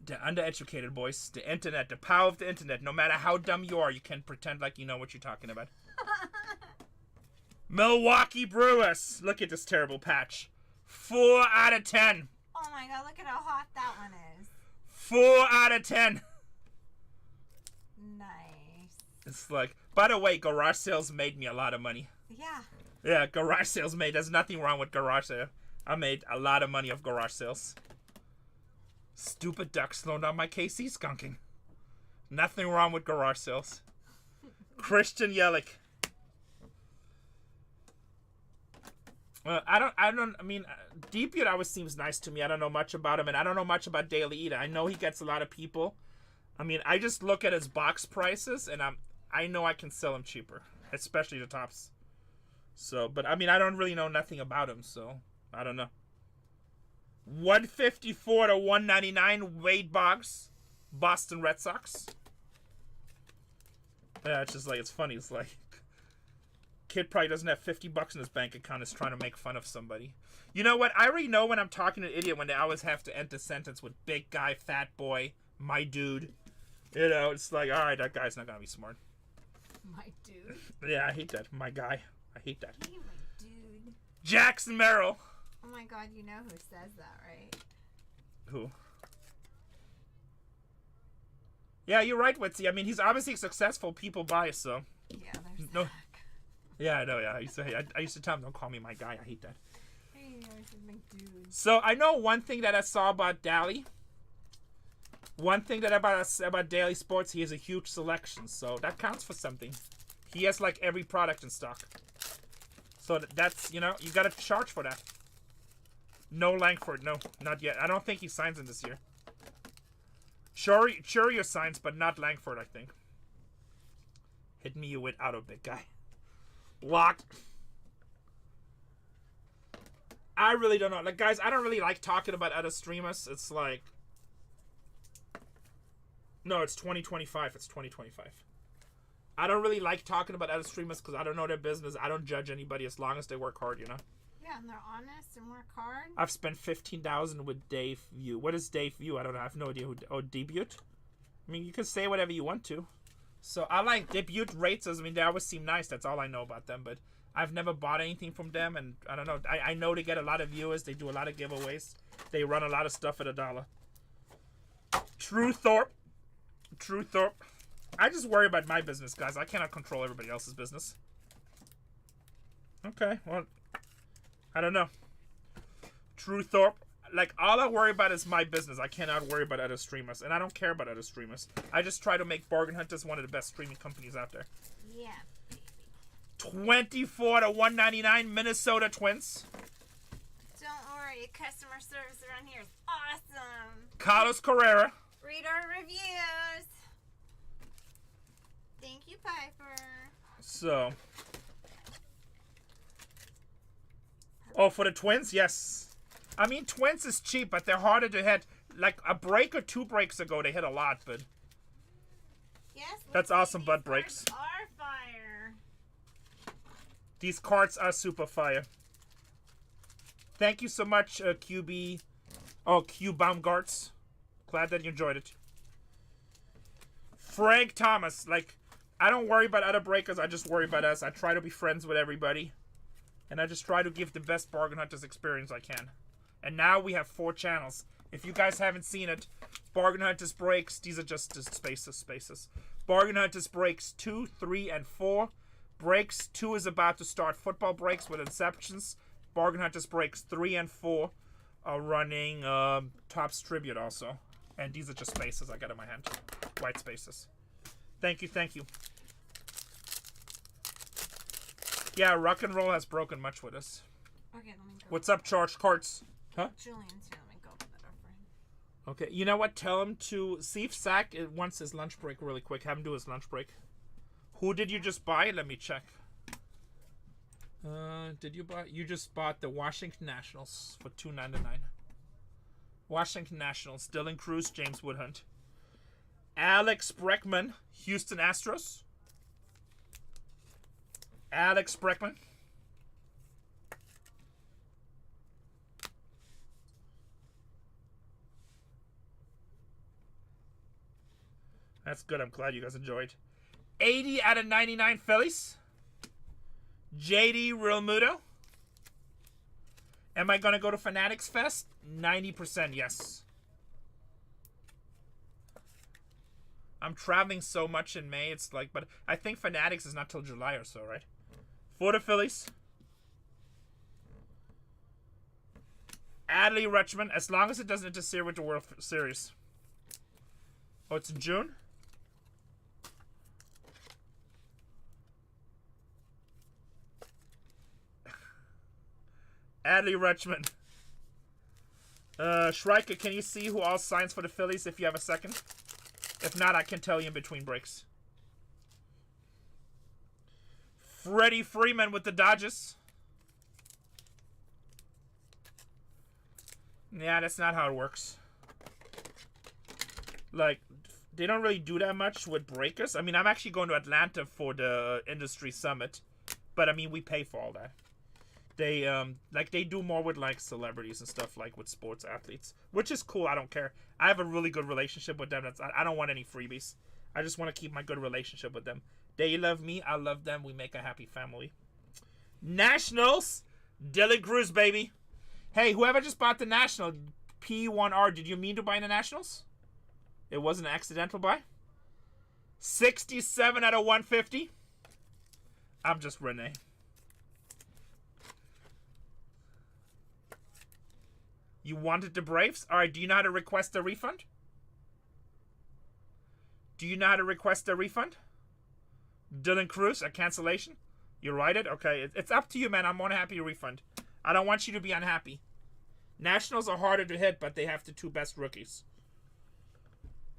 The undereducated boys. The internet. The power of the internet. No matter how dumb you are, you can pretend like you know what you're talking about. Milwaukee Brewers. Look at this terrible patch. 4 out of 10. Oh my god, look at how hot that one is. 4 out of 10. Nice. It's like, by the way, garage sales made me a lot of money. Yeah. Yeah, garage sales made. There's nothing wrong with garage sale. I made a lot of money off garage sales. Stupid duck slowing down my KC skunking. Nothing wrong with garage sales. Christian Yelich. I mean, Deep always seems nice to me. I don't know much about him, and I don't know much about Daily either. I know he gets a lot of people. I mean, I just look at his box prices, and I know I can sell him cheaper, especially the tops. So, but I mean, I don't really know nothing about him, so I don't know. 154 to 199 Wade Boggs, Boston Red Sox. Yeah, it's just like, it's funny. It's like, kid probably doesn't have $50 in his bank account, is trying to make fun of somebody. You know what? I already know when I'm talking to an idiot when they always have to end the sentence with big guy, fat boy, my dude. You know, it's like, all right, that guy's not gonna be smart. My dude. Yeah, I hate that. My guy. I hate that. Hey, my dude. Jackson Merrill. Oh my god, you know who says that, right? Who? Yeah, you're right, Witsy. I mean, he's obviously successful. People buy, so. Yeah, there's No. Zach. Yeah, I know. Yeah, I used to tell him, don't call me my guy. I hate that. Hey, I said my dude. So I know one thing that I saw about Daly. One thing that about Daily Sports, he has a huge selection, so that counts for something. He has like every product in stock. So that's, you know, you gotta charge for that. No Langford, no, not yet. I don't think he signs in this year. Churio signs, but not Langford, I think. Hit me with auto, big guy. Locked. I really don't know. Like, guys, I don't really like talking about other streamers. It's like... No, it's 2025. It's 2025. I don't really like talking about other streamers because I don't know their business. I don't judge anybody as long as they work hard, you know? Yeah, and they're honest and work hard. I've spent $15,000 with Dave View. What is Dave View? I don't know. I have no idea who... Oh, Debut? I mean, you can say whatever you want to. So, I like Debut rates. I mean, they always seem nice. That's all I know about them. But I've never bought anything from them, and I don't know. I know they get a lot of viewers. They do a lot of giveaways. They run a lot of stuff at $1. True Thorpe. I just worry about my business, guys. I cannot control everybody else's business. Okay, well, I don't know. True Thorpe. Like, all I worry about is my business. I cannot worry about other streamers. And I don't care about other streamers. I just try to make Bargain Hunters one of the best streaming companies out there. Yeah, baby. 24 to 199 Minnesota Twins. Don't worry, customer service around here is awesome. Carlos Carrera. Read our reviews. Thank you, Piper. So. Oh, for the Twins? Yes. I mean, Twins is cheap, but they're harder to hit. Like, a break or 2 breaks ago, they hit a lot, but... Yes, that's awesome, butt breaks. Are fire. These cards are super fire. Thank you so much, QB... Oh, Q Baumgarts. Glad that you enjoyed it. Frank Thomas. Like, I don't worry about other breakers. I just worry about us. I try to be friends with everybody. And I just try to give the best Bargain Hunters experience I can. And now we have 4 channels. If you guys haven't seen it, Bargain Hunters Breaks. These are just spaces. Bargain Hunters Breaks 2, 3, and 4. Breaks 2 is about to start football breaks with Inceptions. Bargain Hunters Breaks 3 and 4 are running Topps Tribute also. And these are just spaces I got in my hand. White spaces. Thank you. Yeah, rock and roll has broken much with us. Okay, let me go. What's up, Charged Carts? Huh? Julian's here. Let me go open that up for him. Okay, you know what? Tell him to see if Zach wants his lunch break really quick. Have him do his lunch break. Who did you just buy? Let me check. Did you buy? You just bought the Washington Nationals for $2.99. Washington Nationals. Dylan Cruz, James Woodhunt. Alex Breckman, Houston Astros. Alex Breckman. That's good. I'm glad you guys enjoyed. 80 out of 99 Phillies. JD Realmuto. Am I going to go to Fanatics Fest? 90% yes. I'm traveling so much in May. It's like, but I think Fanatics is not till July or so, right? For the Phillies. Adley Rutschman, as long as it doesn't interfere with the World Series. Oh, it's in June? Adley Rutschman. Schreiker, can you see who all signs for the Phillies if you have a second? If not, I can tell you in between breaks. Freddie Freeman with the Dodgers. Yeah, that's not how it works. Like, they don't really do that much with breakers. I mean, I'm actually going to Atlanta for the industry summit. But, I mean, we pay for all that. They, they do more with, like, celebrities and stuff, like, with sports athletes. Which is cool. I don't care. I have a really good relationship with them. I don't want any freebies. I just want to keep my good relationship with them. They love me. I love them. We make a happy family. Nationals. Dylan Cruz, baby. Hey, whoever just bought the National, P1R, did you mean to buy the Nationals? It wasn't an accidental buy? 67 out of 150. I'm just Renee. You wanted the Braves? Alright, do you know how to request a refund? Do you know how to request a refund? Dylan Cruz, a cancellation? You write it? Okay, it's up to you, man. I'm more than happy to refund. I don't want you to be unhappy. Nationals are harder to hit, but they have the 2 best rookies.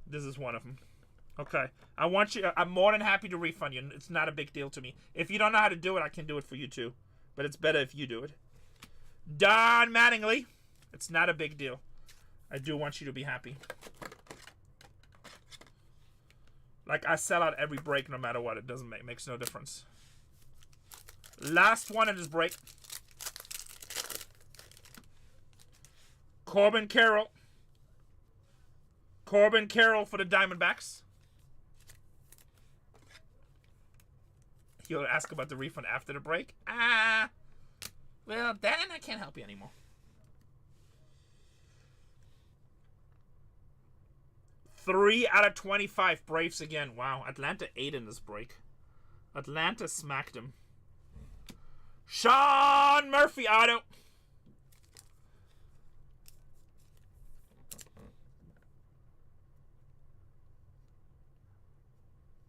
This is one of them. Okay. I'm more than happy to refund you. It's not a big deal to me. If you don't know how to do it, I can do it for you too. But it's better if you do it. Don Mattingly. It's not a big deal. I do want you to be happy. Like, I sell out every break no matter what. It doesn't makes no difference. Last one in this break. Corbin Carroll. Corbin Carroll for the Diamondbacks. You'll ask about the refund after the break. Well, then I can't help you anymore. 3 out of 25. Braves again. Wow. Atlanta 8 in this break. Atlanta smacked him. Sean Murphy auto.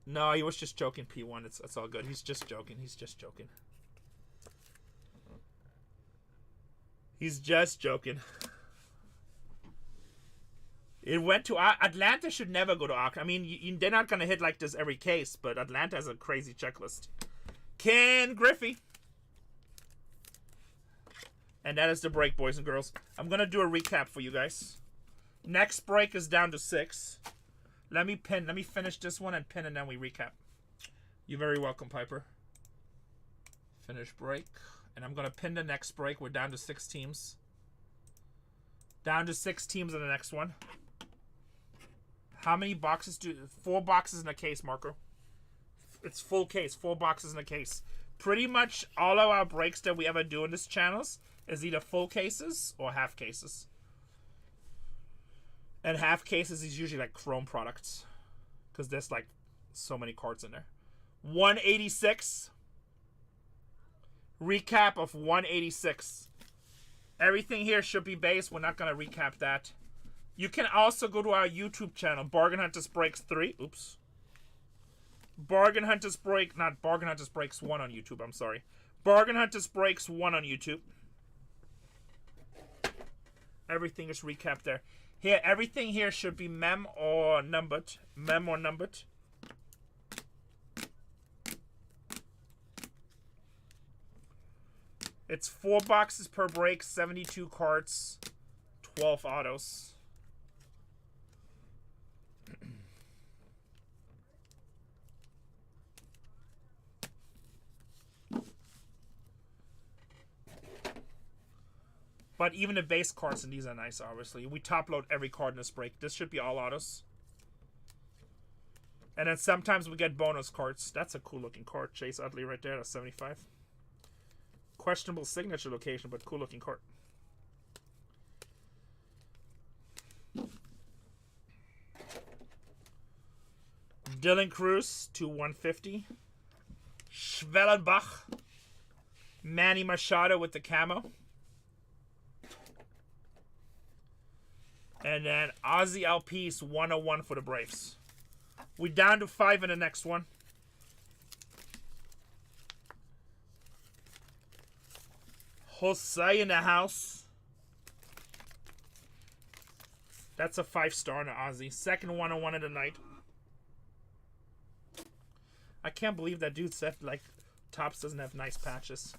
No, he was just joking, P1. It's all good. He's just joking. He's just joking. He's just joking. It went to Atlanta. Should never go to auction. I mean, they're not gonna hit like this every case, but Atlanta has a crazy checklist. Ken Griffey, and that is the break, boys and girls. I'm gonna do a recap for you guys. Next break is down to 6. Let me finish this one and pin, and then we recap. You're very welcome, Piper. Finish break. And I'm going to pin the next break. We're down to 6 teams. Down to 6 teams in the next one. How many boxes 4 boxes in a case, Marco. It's full case. 4 boxes in a case. Pretty much all of our breaks that we ever do in this channels is either full cases or half cases. And half cases is usually like Chrome products. Because there's like so many cards in there. 186. Recap of 186. Everything here should be base. We're not going to recap that. You can also go to our YouTube channel, Bargain Hunters Breaks 3. Oops. Bargain Hunters Break, not Bargain Hunters Breaks 1 on YouTube, I'm sorry. Bargain Hunters Breaks 1 on YouTube. Everything is recapped there. Here, everything here should be mem or numbered. Mem or numbered. It's 4 boxes per break, 72 cards, 12 autos. But even the base cards in these are nice, obviously. We top load every card in this break. This should be all autos. And then sometimes we get bonus cards. That's a cool looking card. Chase Utley right there. That's 75. Questionable signature location, but cool looking card. Dylan Cruz to 150. Schwellenbach. Manny Machado with the camo. And then Ozzy Alpice 101 for the Braves. We down to 5 in the next one. Jose in the house. That's a 5-star in the Ozzy. Second 101 of the night. I can't believe that dude said like Topps doesn't have nice patches.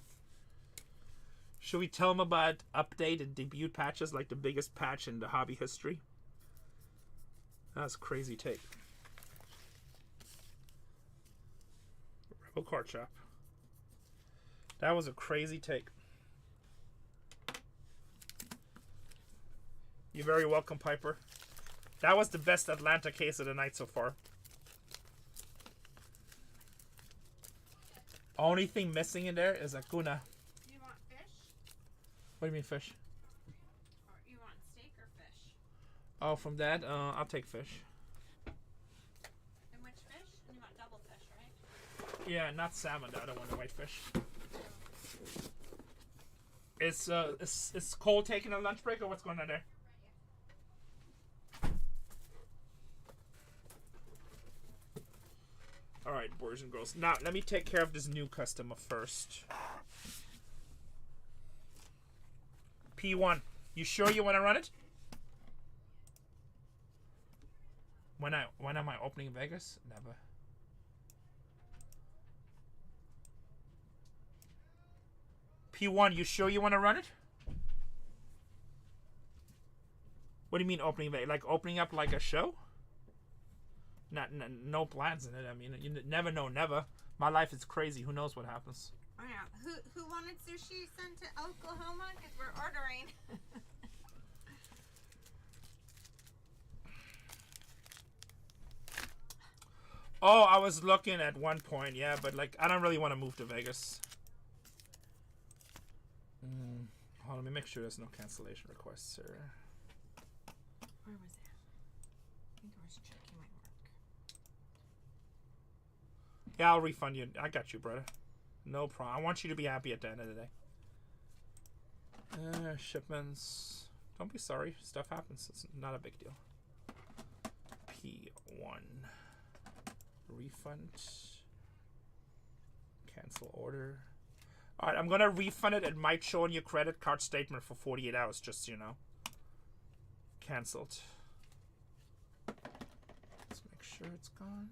Should we tell him about update and debut patches, like the biggest patch in the hobby history? That's a crazy take. Rebel Card Shop. That was a crazy take. You're very welcome, Piper. That was the best Atlanta case of the night so far. Only thing missing in there is Acuna. You want fish? What do you mean fish? Or you want steak or fish? Oh, from that, I'll take fish. And which fish? You want double fish, right? Yeah, not salmon. I don't want the white fish. Is Cole taking a lunch break or what's going on there? Alright, boys and girls. Now, let me take care of this new customer first. P1. You sure you want to run it? When am I opening Vegas? Never. P1, you sure you want to run it? What do you mean opening Vegas? Like opening up like a show? No plans in it. I mean, you never know, never. My life is crazy. Who knows what happens? Oh yeah. Who wanted sushi sent to Oklahoma? Because we're ordering. Oh, I was looking at one point, yeah, but like I don't really want to move to Vegas. Hold on, let me make sure there's no cancellation requests here. Where was it? I think I was checking my work. Yeah, I'll refund you. I got you, brother. No problem. I want you to be happy at the end of the day. Shipments. Don't be sorry. Stuff happens. It's not a big deal. P1. Refund. Cancel order. Alright, I'm gonna refund it. It might show on your credit card statement for 48 hours, just so you know. Cancelled. Let's make sure it's gone.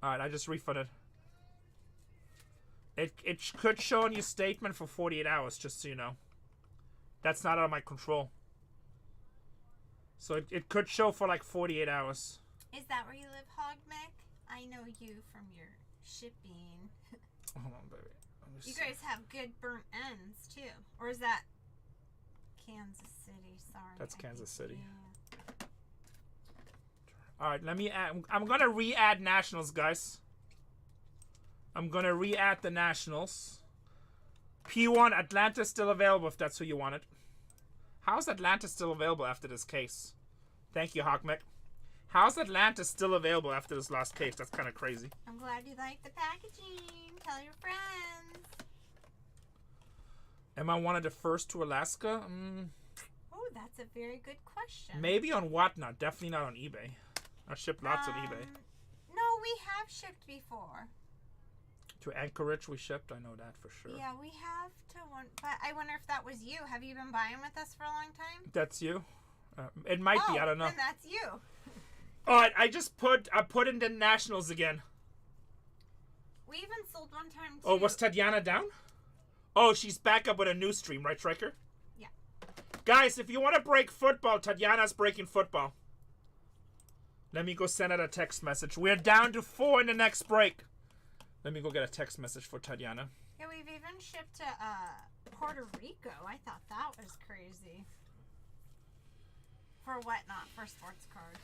Alright, I just refunded. It could show on your statement for 48 hours, just so you know. That's not out of my control. So it could show for like 48 hours. Is that where you live, Hogmec? I know you from your shipping. Hold on, baby. You guys have good burnt ends, too. Or is that Kansas City? Sorry. That's Kansas City. Yeah. Alright, let me add. I'm gonna re-add Nationals, guys. I'm gonna re-add the Nationals. P1, Atlanta's still available if that's who you wanted. How's Atlanta still available after this case? Thank you, Hawkmec. How's Atlanta still available after this last case? That's kind of crazy. I'm glad you like the packaging. Tell your friends. Am I one of the first to Alaska? Oh, that's a very good question. Maybe on Whatnot. Definitely not on eBay. I shipped lots on eBay. No, we have shipped before. To Anchorage we shipped. I know that for sure. Yeah, we have to one. But I wonder if that was you. Have you been buying with us for a long time? That's you? It might be. I don't know. Then that's you. Alright, I put in the Nationals again. We even sold one time too. Oh, was Tatiana down? Oh, she's back up with a new stream, right, Striker? Yeah. Guys, if you want to break football, Tatiana's breaking football. Let me go send out a text message. We're down to 4 in the next break. Let me go get a text message for Tatiana. Yeah, we've even shipped to Puerto Rico. I thought that was crazy. For Whatnot, for sports cards.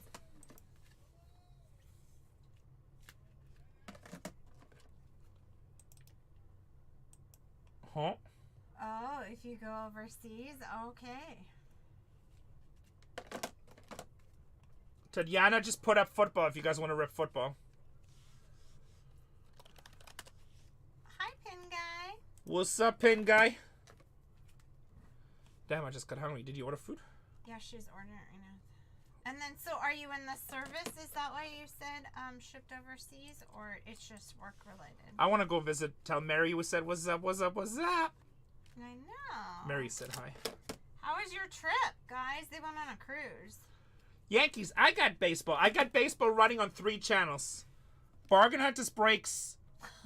Huh? Oh, if you go overseas, okay. Tatiana just put up football if you guys want to rip football. Hi, Pin Guy. What's up, Pin Guy? Damn, I just got hungry. Did you order food? Yeah, she's ordering it right now. And then, so are you in the service? Is that why you said shipped overseas, or it's just work related? I want to go visit. Tell Mary we said, what's up, what's up, what's up? I know. Mary said hi. How was your trip, guys? They went on a cruise. Yankees, I got baseball. I got baseball running on 3 channels. BargainHuntersbreaks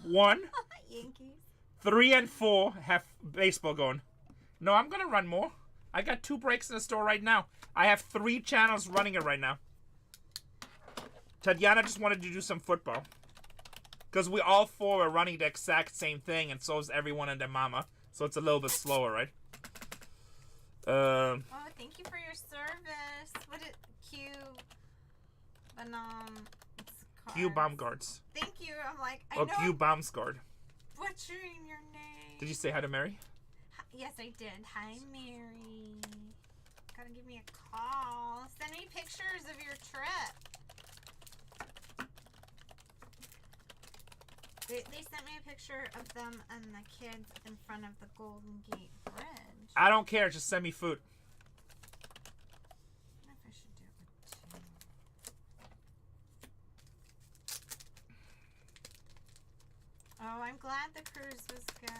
1, Yankees. 3, and 4 have baseball going. No, I'm going to run more. I got 2 breaks in the store right now. I have 3 channels running it right now. Tatiana just wanted to do some football. Because we all 4 are running the exact same thing, and so is everyone and their mama. So it's a little bit slower, right? Oh, thank you for your service. What is Q? Q Baumgarts. Thank you. I'm like, I Or know Q I'm Baumsgard. butchering your name. Did you say hi to Mary? Yes, I did. Hi, Mary. Gotta give me a call. Send me pictures of your trip. They sent me a picture of them and the kids in front of the Golden Gate Bridge. I don't care. Just send me food. I wonder if I should do it with 2. Oh, I'm glad the cruise was good.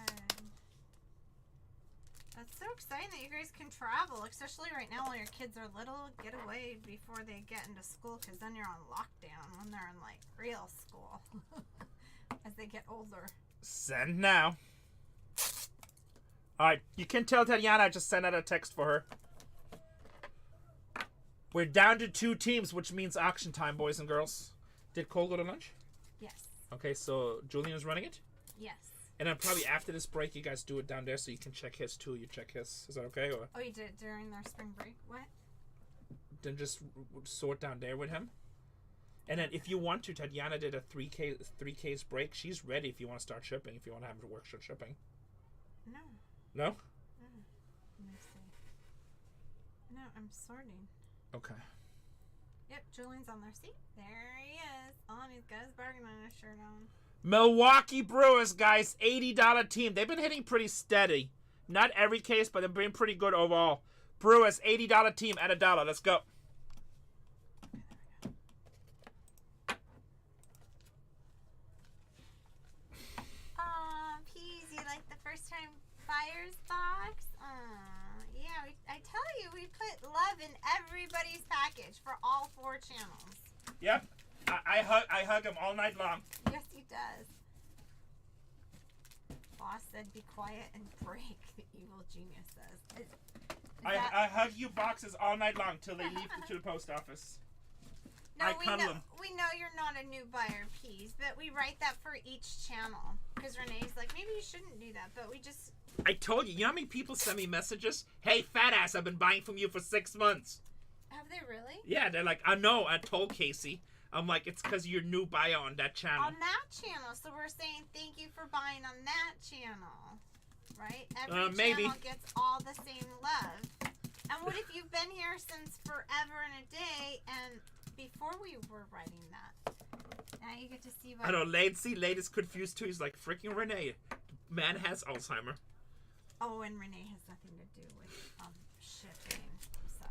That's so exciting that you guys can travel, especially right now while your kids are little. Get away before they get into school, because then you're on lockdown when they're in, like, real school. As they get older. Send now. Alright, you can tell Tatiana I just sent out a text for her. We're down to 2 teams, which means auction time, boys and girls. Did Cole go to lunch? Yes. Okay, so Julian is running it? Yes. And then probably after this break, you guys do it down there so you can check his too. You check his. Is that okay? Or Oh, you did it during their spring break? What? then just sort down there with him? And then if you want to, Tatiana did a 3Ks break. She's ready if you want to start shipping. If you want to have to work start shipping. No. No? Let me see. No, I'm sorting. Okay. Yep, Julian's on their seat. There he is. He's got his Bargain Hunter shirt on. Milwaukee Brewers, guys, $80 team. They've been hitting pretty steady. Not every case, but they've been pretty good overall. Brewers, $80 team at $1. Let's go. Peas, you like the first time buyers box? Yeah, I tell you, we put love in everybody's package for all 4 channels. Yep. I hug him all night long. Yes, he does. Boss said be quiet and break, the evil genius says. I hug you boxes all night long till they leave to the post office. No, I cuddle them. We know you're not a new buyer, Peas, but we write that for each channel. Because Renee's like, maybe you shouldn't do that, but we just... I told you. You know how many people send me messages? Hey, fat ass, I've been buying from you for 6 months. Have they really? Yeah, they're like, I know. I told Casey. I'm like, it's because you're new buyer on that channel. On that channel. So we're saying thank you for buying on that channel. Right? Every maybe. channel gets all the same love. And what if you've been here since forever and a day and before we were writing that? Now you get to see what... I know, Lade is confused too. He's like, freaking Renee. Man has Alzheimer. Oh, and Renee has nothing to do with shipping. So...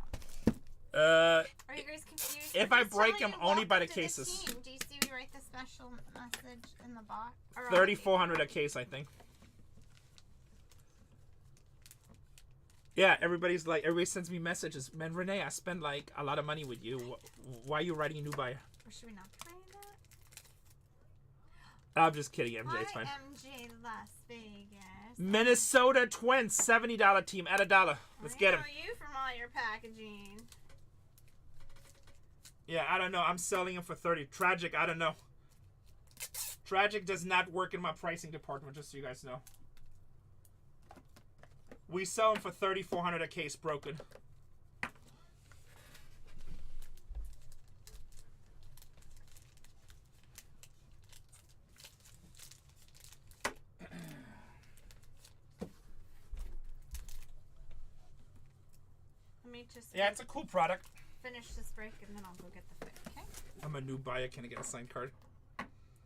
Are you guys confused? If I break them, only by the cases. Do you see we write the special message in the box? $3,400 a case, I think. Yeah, everybody sends me messages. Man, Renee, I spend like a lot of money with you. Why are you writing a new buyer? Or should we not be writing that? I'm just kidding, MJ. It's fine. MJ Las Vegas. Minnesota Twins, $70 team at $1. Let's get him. I know you from all your packaging. Yeah, I don't know. I'm selling them for 30. Tragic, I don't know. Tragic does not work in my pricing department, just so you guys know. We sell them for $3,400 a case broken. Let me just Yeah, it's a cool product. finish this break and then I'll go get the food, okay? I'm a new buyer. Can I get a signed card?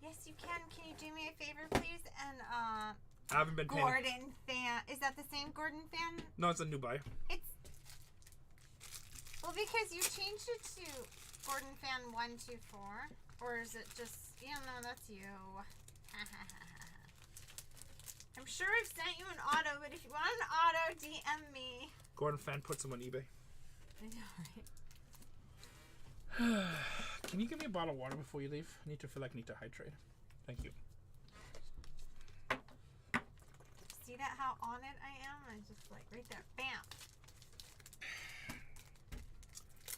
Yes, you can. Can you do me a favor, please? And I haven't been paying. Gordon fan. Is that the same Gordon fan? No, it's a new buyer. It's well because you changed it to Gordon fan 124, or is it just? Yeah, no, that's you. I'm sure I've sent you an auto, but if you want an auto, DM me. Gordon fan puts them on eBay. I know, right? Can you give me a bottle of water before you leave? I need to need to hydrate. Thank you. See that how on it I am? I just like right there. Bam.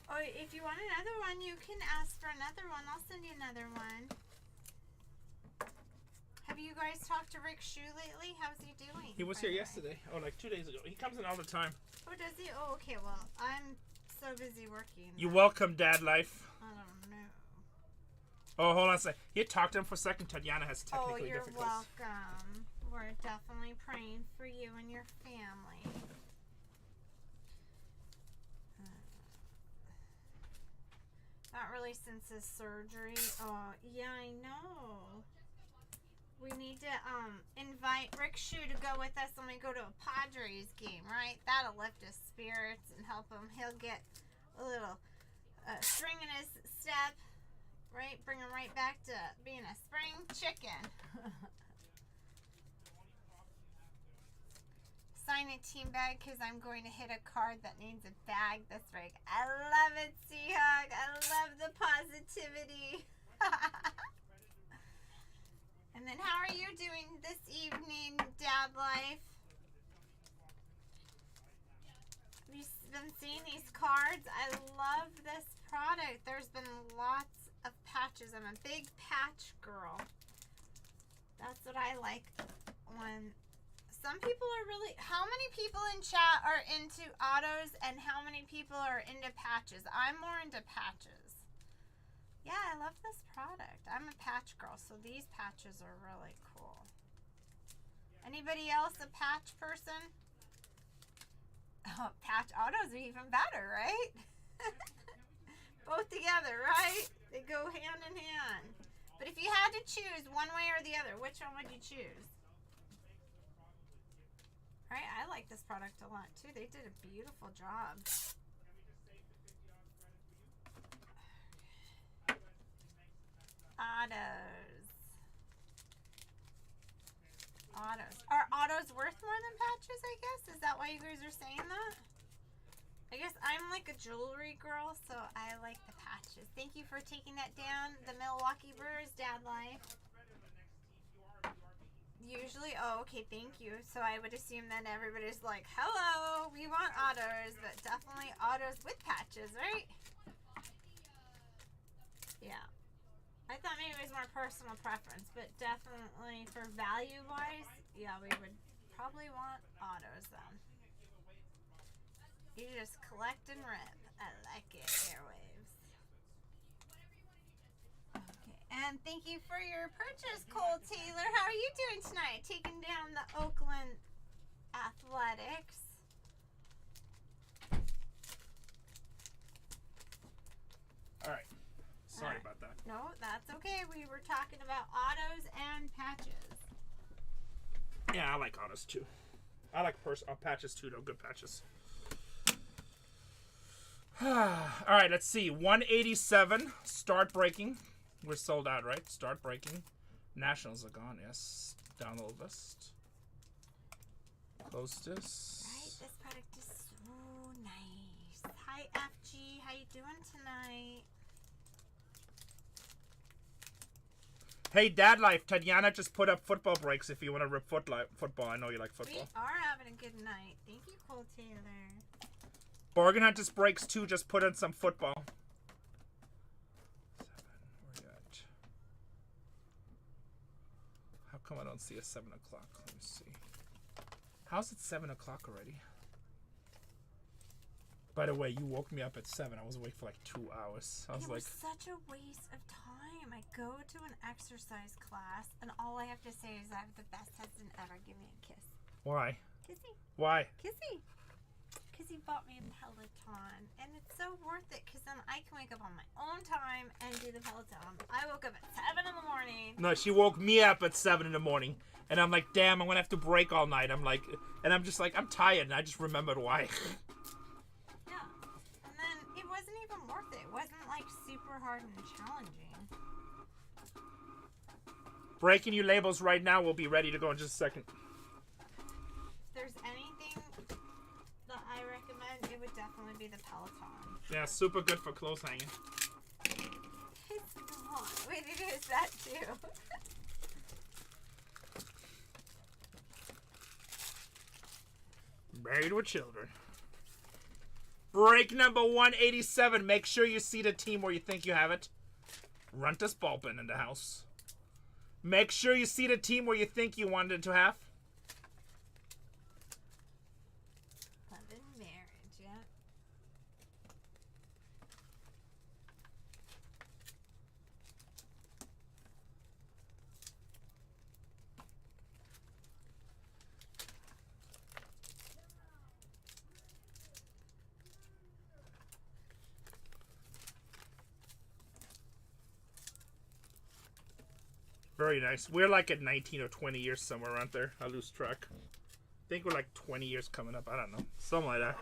Oh, if you want another one, you can ask for another one. I'll send you another one. Have you guys talked to Rick Shue lately? How's he doing? He was here yesterday. Oh, like 2 days ago. He comes in all the time. Oh, does he? Oh, okay. Well, I'm so busy working. You're welcome, Dad Life. I don't know. Oh, hold on a sec. You talk to him for a second. Tatiana has technically you're difficulties. welcome. We're definitely praying for you and your family. Not really since his surgery. Oh, yeah, I know. We need to invite Rick Shue to go with us when we go to a Padres game, right? That'll lift his spirits and help him. He'll get a little string in his step, right? Bring him right back to being a spring chicken. Sign a team bag because I'm going to hit a card that needs a bag this break. I love it, Seahawk. I love the positivity. And then how are you doing this evening, Dad Life? Have you been seeing these cards? I love this product. There's been lots of patches. I'm a big patch girl. That's what I like when some people are really... How many people in chat are into autos and how many people are into patches? I'm more into patches. Yeah, I love this product. I'm a patch girl, so these patches are really cool. Anybody else a patch person? Oh, patch autos are even better, right? Both together, right? They go hand in hand. But if you had to choose one way or the other, which one would you choose? Right, I like this product a lot too. They did a beautiful job. Autos. Autos. Are autos worth more than patches, I guess? Is that why you guys are saying that? I guess I'm like a jewelry girl, so I like the patches. Thank you for taking that down. The Milwaukee Brewers Dad Life. Usually, oh, okay, thank you. So I would assume then everybody's like, hello, we want autos, but definitely autos with patches, right? Yeah. I thought maybe it was more personal preference, but definitely for value-wise, yeah, we would probably want autos then. You just collect and rip. I like it, Airwaves. Okay, and thank you for your purchase, Cole Taylor. How are you doing tonight? Taking down the Oakland Athletics. All right. Sorry about that. No, that's okay. We were talking about autos and patches. Yeah, I like autos too. I like patches too, though. Good patches. All right, let's see. 187. Start breaking. We're sold out, right? Start breaking. Nationals are gone. Yes. Download list. Close this. Right, this product is so nice. Hi, FG. How you doing tonight? Hey, Dad Life. Tatiana just put up football breaks if you want to rip football. I know you like We football. are having a good night. Thank you, Cole Taylor. Bargain Hunters Breaks 2 just put in some football. 7. Where you at? How come I don't see a 7 o'clock? Let me see. How's it 7 o'clock already? By the way, you woke me up at 7. I was awake for like 2 hours. I was It like, was such a waste of time. I go to an exercise class, and all I have to say is I have the best husband ever. Give me a kiss. why? Kissy. Why? Kissy. Because he bought me a Peloton, and it's so worth it because then I can wake up on my own time and do the Peloton. I woke up at 7 in the morning. No, she woke me up at 7 in the morning. And I'm like, damn, I'm going to have to break all night. I'm like, and I'm just like, I'm tired. And I just remembered why. Yeah. And then it wasn't even worth it. It wasn't like super hard and challenging. Breaking you labels right now. We'll be ready to go in just a second. If there's anything that I recommend, it would definitely be the Peloton. Yeah, super good for clothes hanging. It's not. Wait, it is that too. Married with children. Break number 187. Make sure you see the team where you think you have it. Runtus Ballpen in the house. Make sure you see the team where you think you wanted to have. Love and marriage, yeah. Very nice. We're like at 19 or 20 years somewhere around there. I lose track. I think we're like 20 years coming up. I don't know. Something like that.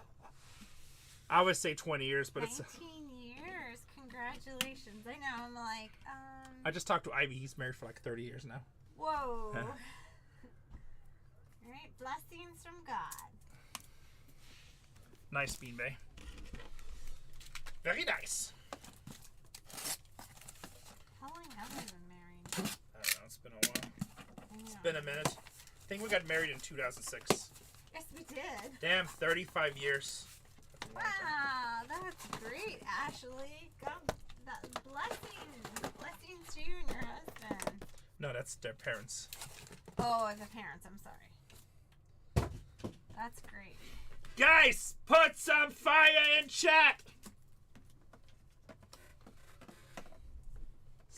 I would say 20 years, but 19 it's... years. Congratulations. I know. I'm like, I just talked to Ivy. He's married for like 30 years now. Whoa. Alright, blessings from God. Nice, Bean Bay. Very nice. How long have we been married? I don't know. It's been a while. I know. It's been a minute. I think we got married in 2006. Yes, we did. Damn, 35 years. Wow, that's great, Ashley. God, blessings to you and your husband. No, that's their parents. Oh, the parents. I'm sorry. That's great. Guys, put some fire in chat.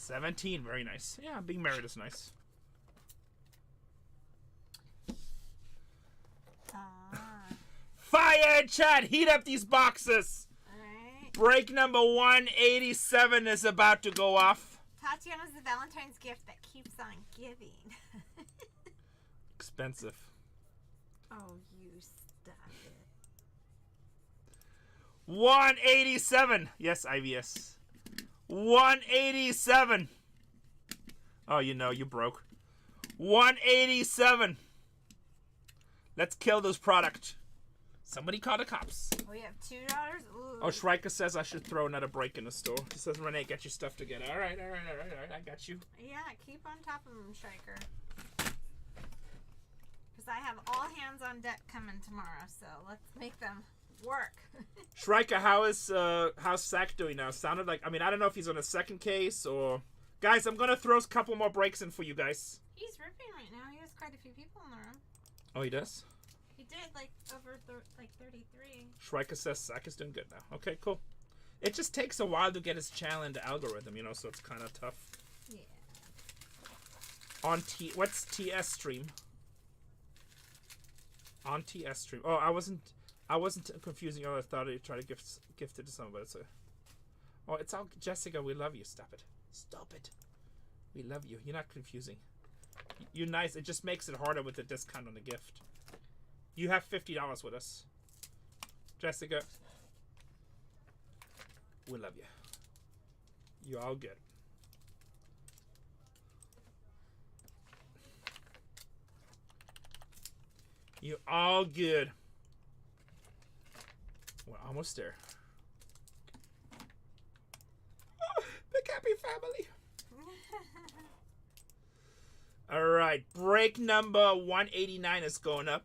17, very nice. Yeah, being married is nice. Fire in chat! Heat up these boxes! Alright. Break number 187 is about to go off. Tatiana's the Valentine's gift that keeps on giving. Expensive. Oh, you stop it. 187! Yes, IVS. 187! Oh, you know, you broke. 187! Let's kill this product. Somebody call the cops. We have $2. Ooh. Oh, Shrika says I should throw another break in the store. She says, Renee, get your stuff together. All right, I got you. Yeah, keep on top of them, Striker. Because I have all hands on deck coming tomorrow, so let's make them work. Shrika, how's Sack doing now? Sounded like, I mean, I don't know if he's on a second case or... Guys, I'm going to throw a couple more breaks in for you guys. He's ripping right now. He has quite a few people in the room. Oh, he does? He did, like, over 33. Shrika says Sack is doing good now. Okay, cool. It just takes a while to get his channel into algorithm, you know, so it's kind of tough. Yeah. On what's TS stream? On TS stream. Oh, I wasn't confusing you. I thought I'd try to gift it to someone, but it's a... Oh, it's all... Jessica, we love you. Stop it. Stop it. We love you. You're not confusing. You're nice. It just makes it harder with the discount on the gift. You have $50 with us. Jessica. We love you. You're all good. You're all good. We're almost there. Oh, big happy family. All right, break number 189 is going up.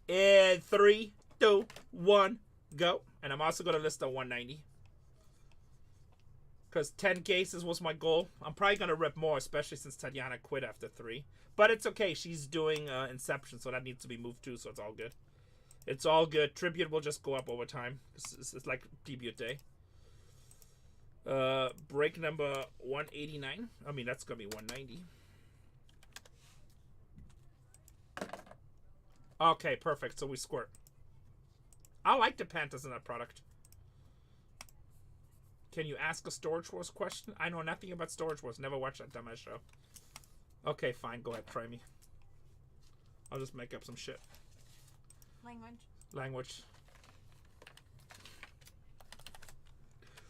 In 3, 2, 1, go. And I'm also going to list the 190. Because 10 cases was my goal. I'm probably going to rip more, especially since Tatiana quit after 3. But it's okay. She's doing Inception, so that needs to be moved too, so it's all good. It's all good. Tribute will just go up over time. It's like debut day. Break number 189. I mean, that's going to be 190. Okay, perfect. So we squirt. I like the Pantas in that product. Can you ask a Storage Wars question? I know nothing about Storage Wars. Never watched that dumbass show. Okay, fine. Go ahead. Try me. I'll just make up some shit. Language.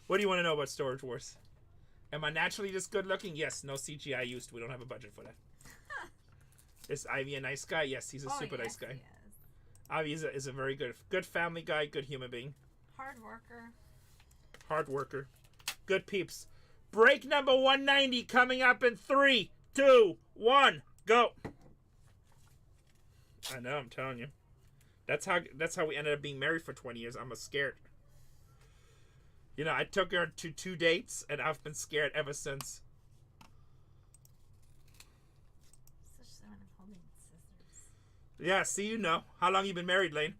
What do you want to know about Storage Wars? Am I naturally this good looking? Yes. No CGI used. We don't have a budget for that. Is Ivy a nice guy? Yes, he's a super nice guy. Ivy is a very good family guy, good human being. Hard worker. Good peeps. Break number 190 coming up in 3, 2, 1, go. I know, I'm telling you. That's how we ended up being married for 20 years. I'm scared. You know, I took her to 2 dates and I've been scared ever since. Yeah, see, you know. How long you been married, Lane?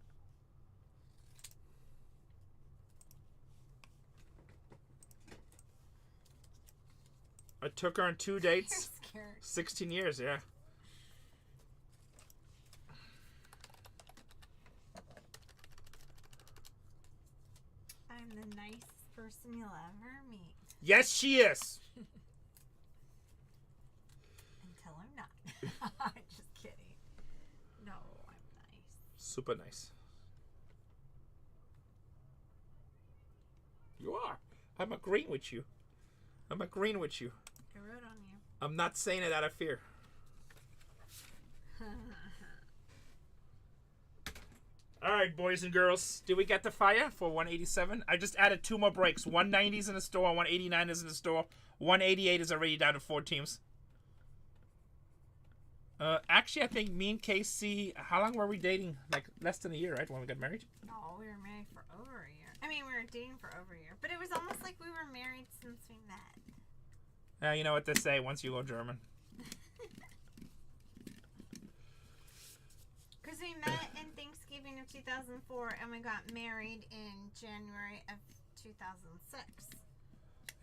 I took her on 2 dates. 16 years, yeah. I'm the nicest person you'll ever meet. Yes, she is. Until I'm not. Just kidding. No, I'm nice. Super nice. You are. I'm agreeing with you. I wrote on you. I'm not saying it out of fear. Alright, boys and girls. Did we get the fire for 187? I just added 2 more breaks. 190 is in the store, 189 is in the store, 188 is already down to 4 teams. Actually, I think me and Casey, how long were we dating? Like, less than a year, right? When we got married? No, we were married for over a year. I mean, we were dating for over a year. But it was almost like we were married since we met. You know what they say, once you go German. Because we met in Thanksgiving of 2004, and we got married in January of 2006.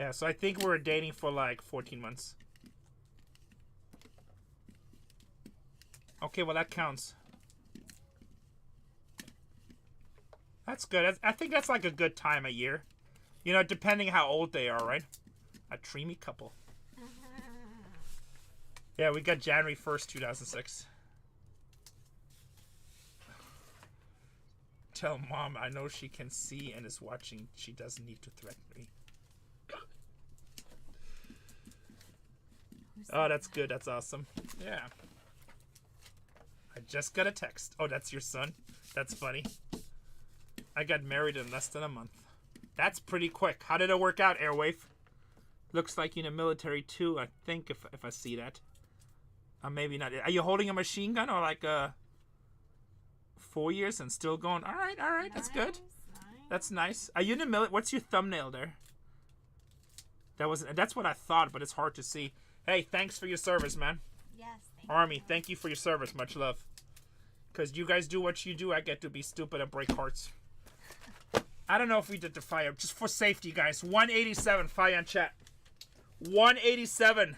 Yeah, so I think we were dating for like 14 months. Okay, well that counts. That's good. I think that's like a good time of year. You know, depending how old they are, right? A dreamy couple. Yeah, we got January 1st, 2006. Tell Mom I know she can see and is watching. She doesn't need to threaten me. Oh, that's good. That's awesome. Yeah. I just got a text. Oh, that's your son? That's funny. I got married in less than a month. That's pretty quick. How did it work out, Airwave? Looks like you're in the military too, I think, if I see that. Maybe not. Are you holding a machine gun or like 4 years and still going? All right. Nice, that's good. Nice. That's nice. Are you in the military? What's your thumbnail there? That's what I thought, but it's hard to see. Hey, thanks for your service, man. Yes, Army, thank you for your service. Much love. Because you guys do what you do, I get to be stupid and break hearts. I don't know if we did the fire. Just for safety, guys. 187, fire and chat. 187,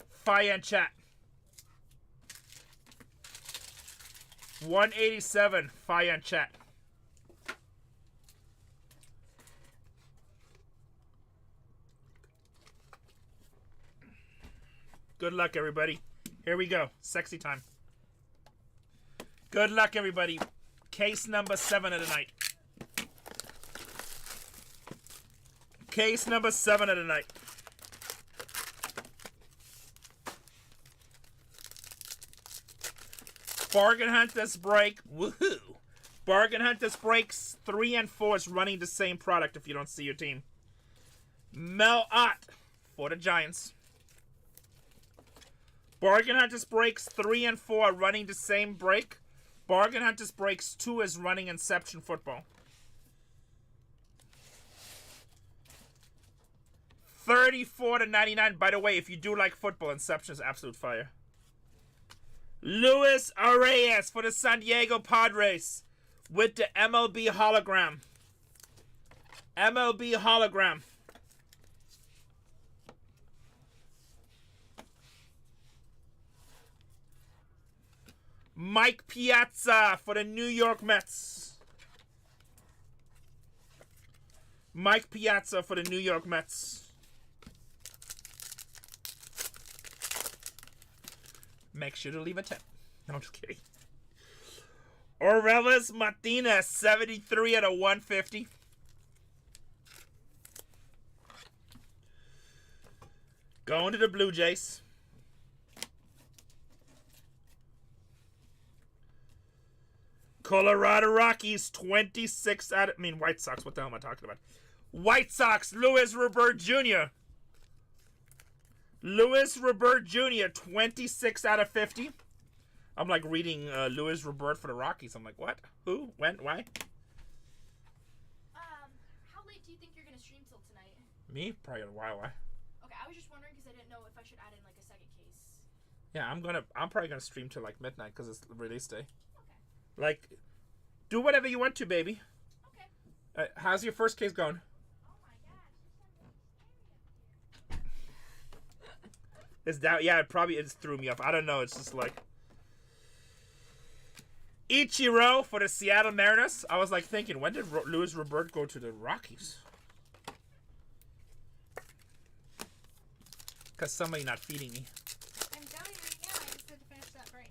fire and chat. 187, fire and chat. Good luck, everybody. Here we go. Sexy time. Good luck, everybody. Case number 7 of the night. Case number 7 of the night. Bargain Hunters break. Woohoo. Bargain Hunters breaks 3 and 4 is running the same product if you don't see your team. Mel Ott for the Giants. Bargain Hunters breaks 3 and 4 are running the same break. Bargain Hunters breaks 2 is running Inception football. 34-99. By the way, if you do like football, Inception is absolute fire. Luis Arias for the San Diego Padres with the MLB hologram. MLB hologram. Mike Piazza for the New York Mets. Mike Piazza for the New York Mets. Make sure to leave a tip. No, I'm just kidding. Aurelis Martinez, 73 out of 150. Going to the Blue Jays. Colorado Rockies, 26 out of... White Sox. What the hell am I talking about? White Sox, Luis Robert Jr. Luis Robert Jr., 26 out of 50. I'm like reading Luis Robert for the Rockies. I'm like, what? Who? When? Why? How late do you think you're going to stream till tonight? Me? Probably a while. Why? Okay, I was just wondering because I didn't know if I should add in like a second case. Yeah, I'm probably gonna stream till like midnight because it's release day. Okay. Like, do whatever you want to, baby. Okay. How's your first case going? Oh my gosh. Is that? Yeah, it probably is threw me off. I don't know. It's just like Ichiro for the Seattle Mariners. I was like thinking, when did Luis Robert go to the Rockies? Because somebody not feeding me. I'm going right now. I just had to finish that break.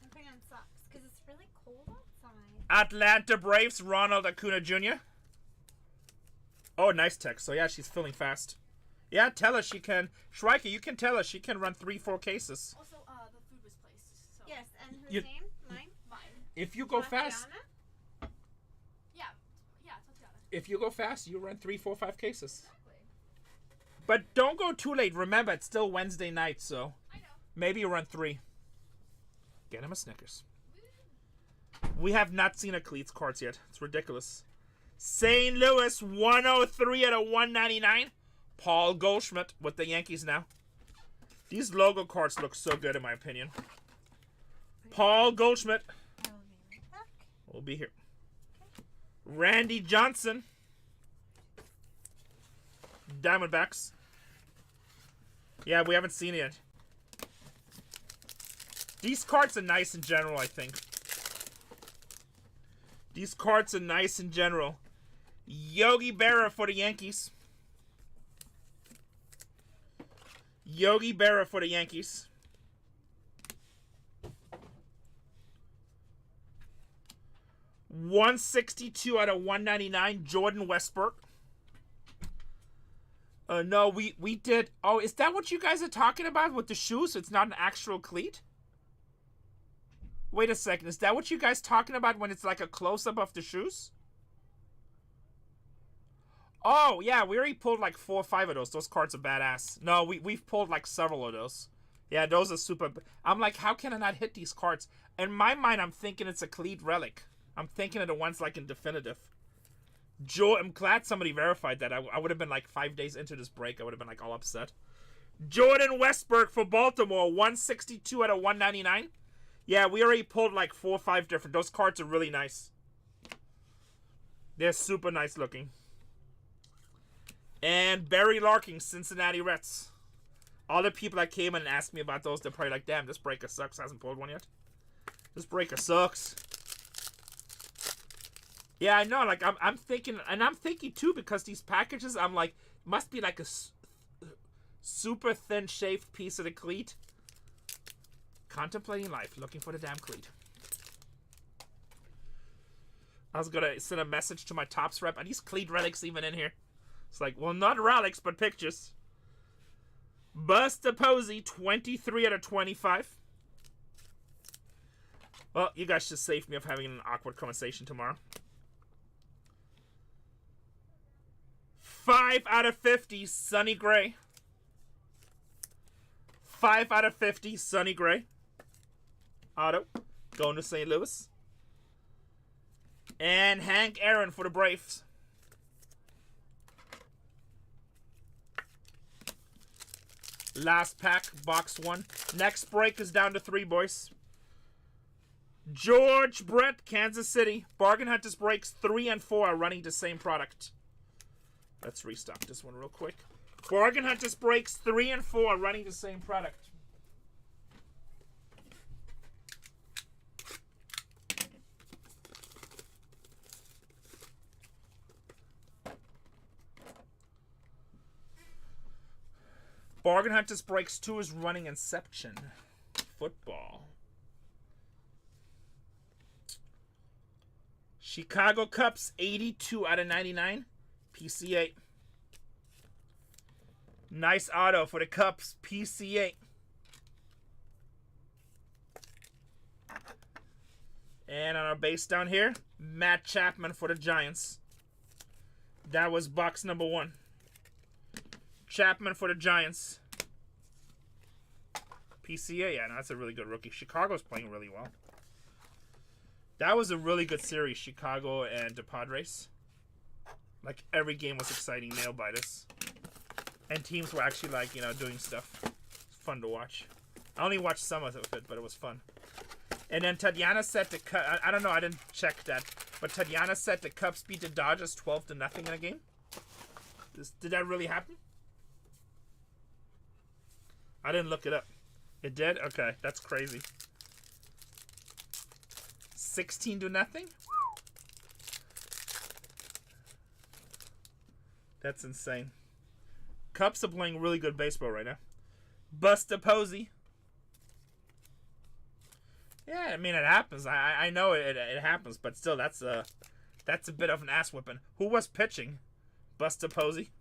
I'm putting on socks because it's really cold outside. Atlanta Braves, Ronald Acuna Jr. Oh, nice text. So yeah, she's filling fast. Yeah, tell her she can. Shrike, you can tell her she can run 3-4 cases. Also, the food was placed. So. Yes, and whose name? Mine? Mine. If you go fast. Yeah, Tatiana. If you go fast, you run 3, 4, 5 cases. Exactly. But don't go too late. Remember, it's still Wednesday night, so I know. maybe you run 3. Get him a Snickers. We have not seen a Cleats cards yet. It's ridiculous. St. Louis, 103 out of 199. Paul Goldschmidt with the Yankees now. These logo cards look so good in my opinion. Paul Goldschmidt. I will be right back. We'll be here. Randy Johnson. Diamondbacks. Yeah, we haven't seen it yet. These cards are nice in general, I think. These cards are nice in general. Yogi Berra for the Yankees. Yogi Berra for the Yankees. $162 out of $199. Jordan Westbrook. No, we did. Oh, is that what you guys are talking about with the shoes? It's not an actual cleat? Wait a second. Is that what you guys talking about when it's like a close-up of the shoes? Oh, yeah, we already pulled like 4 or 5 of those. Those cards are badass. No, we've pulled like several of those. Yeah, those are super. I'm like, how can I not hit these cards? In my mind, I'm thinking it's a cleat relic. I'm thinking of the ones like in definitive. I'm glad somebody verified that. I would have been like 5 days into this break. I would have been like all upset. Jordan Westbrook for Baltimore. 162 out of 199. Yeah, we already pulled like 4 or 5 different. Those cards are really nice. They're super nice looking. And Barry Larkin, Cincinnati Reds. All the people that came in and asked me about those, they're probably like, damn, this breaker sucks. Hasn't pulled one yet. This breaker sucks. Yeah, I know. Like, I'm thinking, and I'm thinking too, because these packages, I'm like, must be like a super thin shaved piece of the cleat. Contemplating life, looking for the damn cleat. I was gonna send a message to my Topps rep. Are these cleat relics even in here? It's like, well, not relics, but pictures. Buster Posey, 23 out of 25. Well, you guys just saved me of having an awkward conversation tomorrow. 5 out of 50, Sonny Gray. 5 out of 50, Sonny Gray. Auto. Going to St. Louis. And Hank Aaron for the Braves. Last pack, box 1. Next break is down to 3, boys. George Brett, Kansas City. Bargain Hunters Breaks 3 and 4 are running the same product. Let's restock this one real quick. Bargain Hunters Breaks 3 and 4 are running the same product. Bargain Hunters Breaks 2 is running Inception. Football. Chicago Cubs, 82 out of 99. PCA. Nice auto for the Cubs. PCA. And on our base down here, Matt Chapman for the Giants. That was box number 1. Chapman for the Giants. PCA, yeah, no, that's a really good rookie. Chicago's playing really well. That was a really good series, Chicago and the Padres. Like, every game was exciting, nail biters. And teams were actually, like, you know, doing stuff. It's fun to watch. I only watched some of it, but it was fun. And then Tatiana said the Cubs, I don't know, I didn't check that. But Tatiana said the Cubs beat the Dodgers 12-0 in a game. Did that really happen? I didn't look it up. It did? Okay, that's crazy. 16-0? That's insane. Cubs are playing really good baseball right now. Buster Posey. Yeah, I mean, it happens. I know it happens, but still, that's a bit of an ass whipping. Who was pitching? Buster Posey.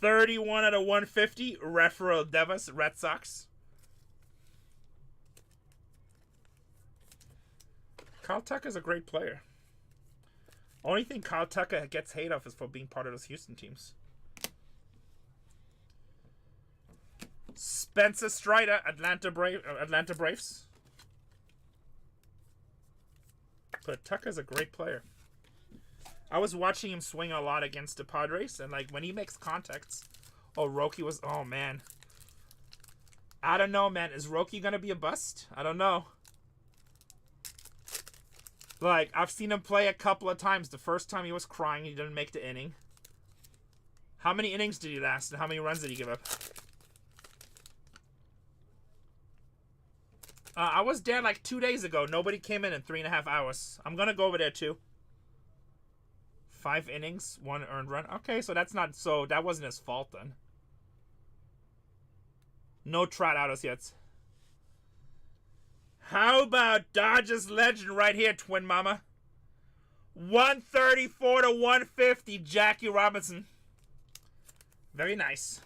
$31 out of $150. Rafael Devers, Red Sox. Kyle Tucker's a great player. Only thing Kyle Tucker gets hate of is for being part of those Houston teams. Spencer Strider, Atlanta Braves. But Tucker's a great player. I was watching him swing a lot against the Padres, and like when he makes contacts, Roki was, oh man. I don't know, man. Is Roki gonna be a bust? I don't know. Like, I've seen him play a couple of times. The first time he was crying, he didn't make the inning. How many innings did he last, and how many runs did he give up? I was there like 2 days ago. Nobody came in 3.5 hours. I'm gonna go over there too. 5 innings, 1 earned run. Okay, so that's not so. That wasn't his fault then. No trot outs yet. How about Dodgers legend right here, Twin Mama? 134 to 150, Jackie Robinson. Very nice.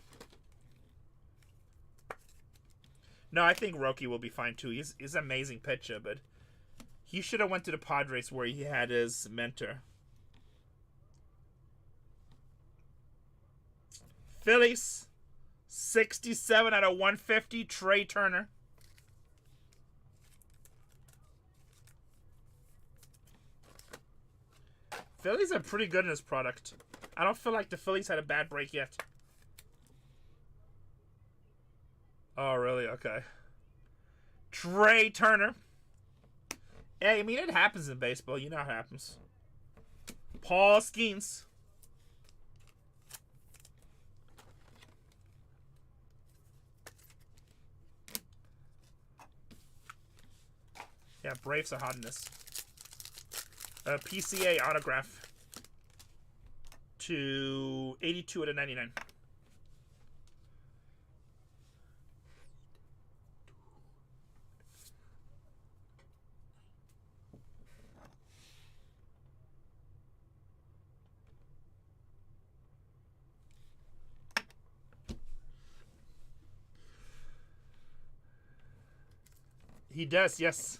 No, I think Roki will be fine too. He's an amazing pitcher, but he should have went to the Padres where he had his mentor. Phillies, 67 out of 150, Trey Turner. Phillies are pretty good in this product. I don't feel like the Phillies had a bad break yet. Oh, really? Okay. Trey Turner. Hey, I mean, it happens in baseball. You know how it happens. Paul Skeens. Yeah, Braves are hot in this. PCA autograph to 82 out of 99. He does, yes.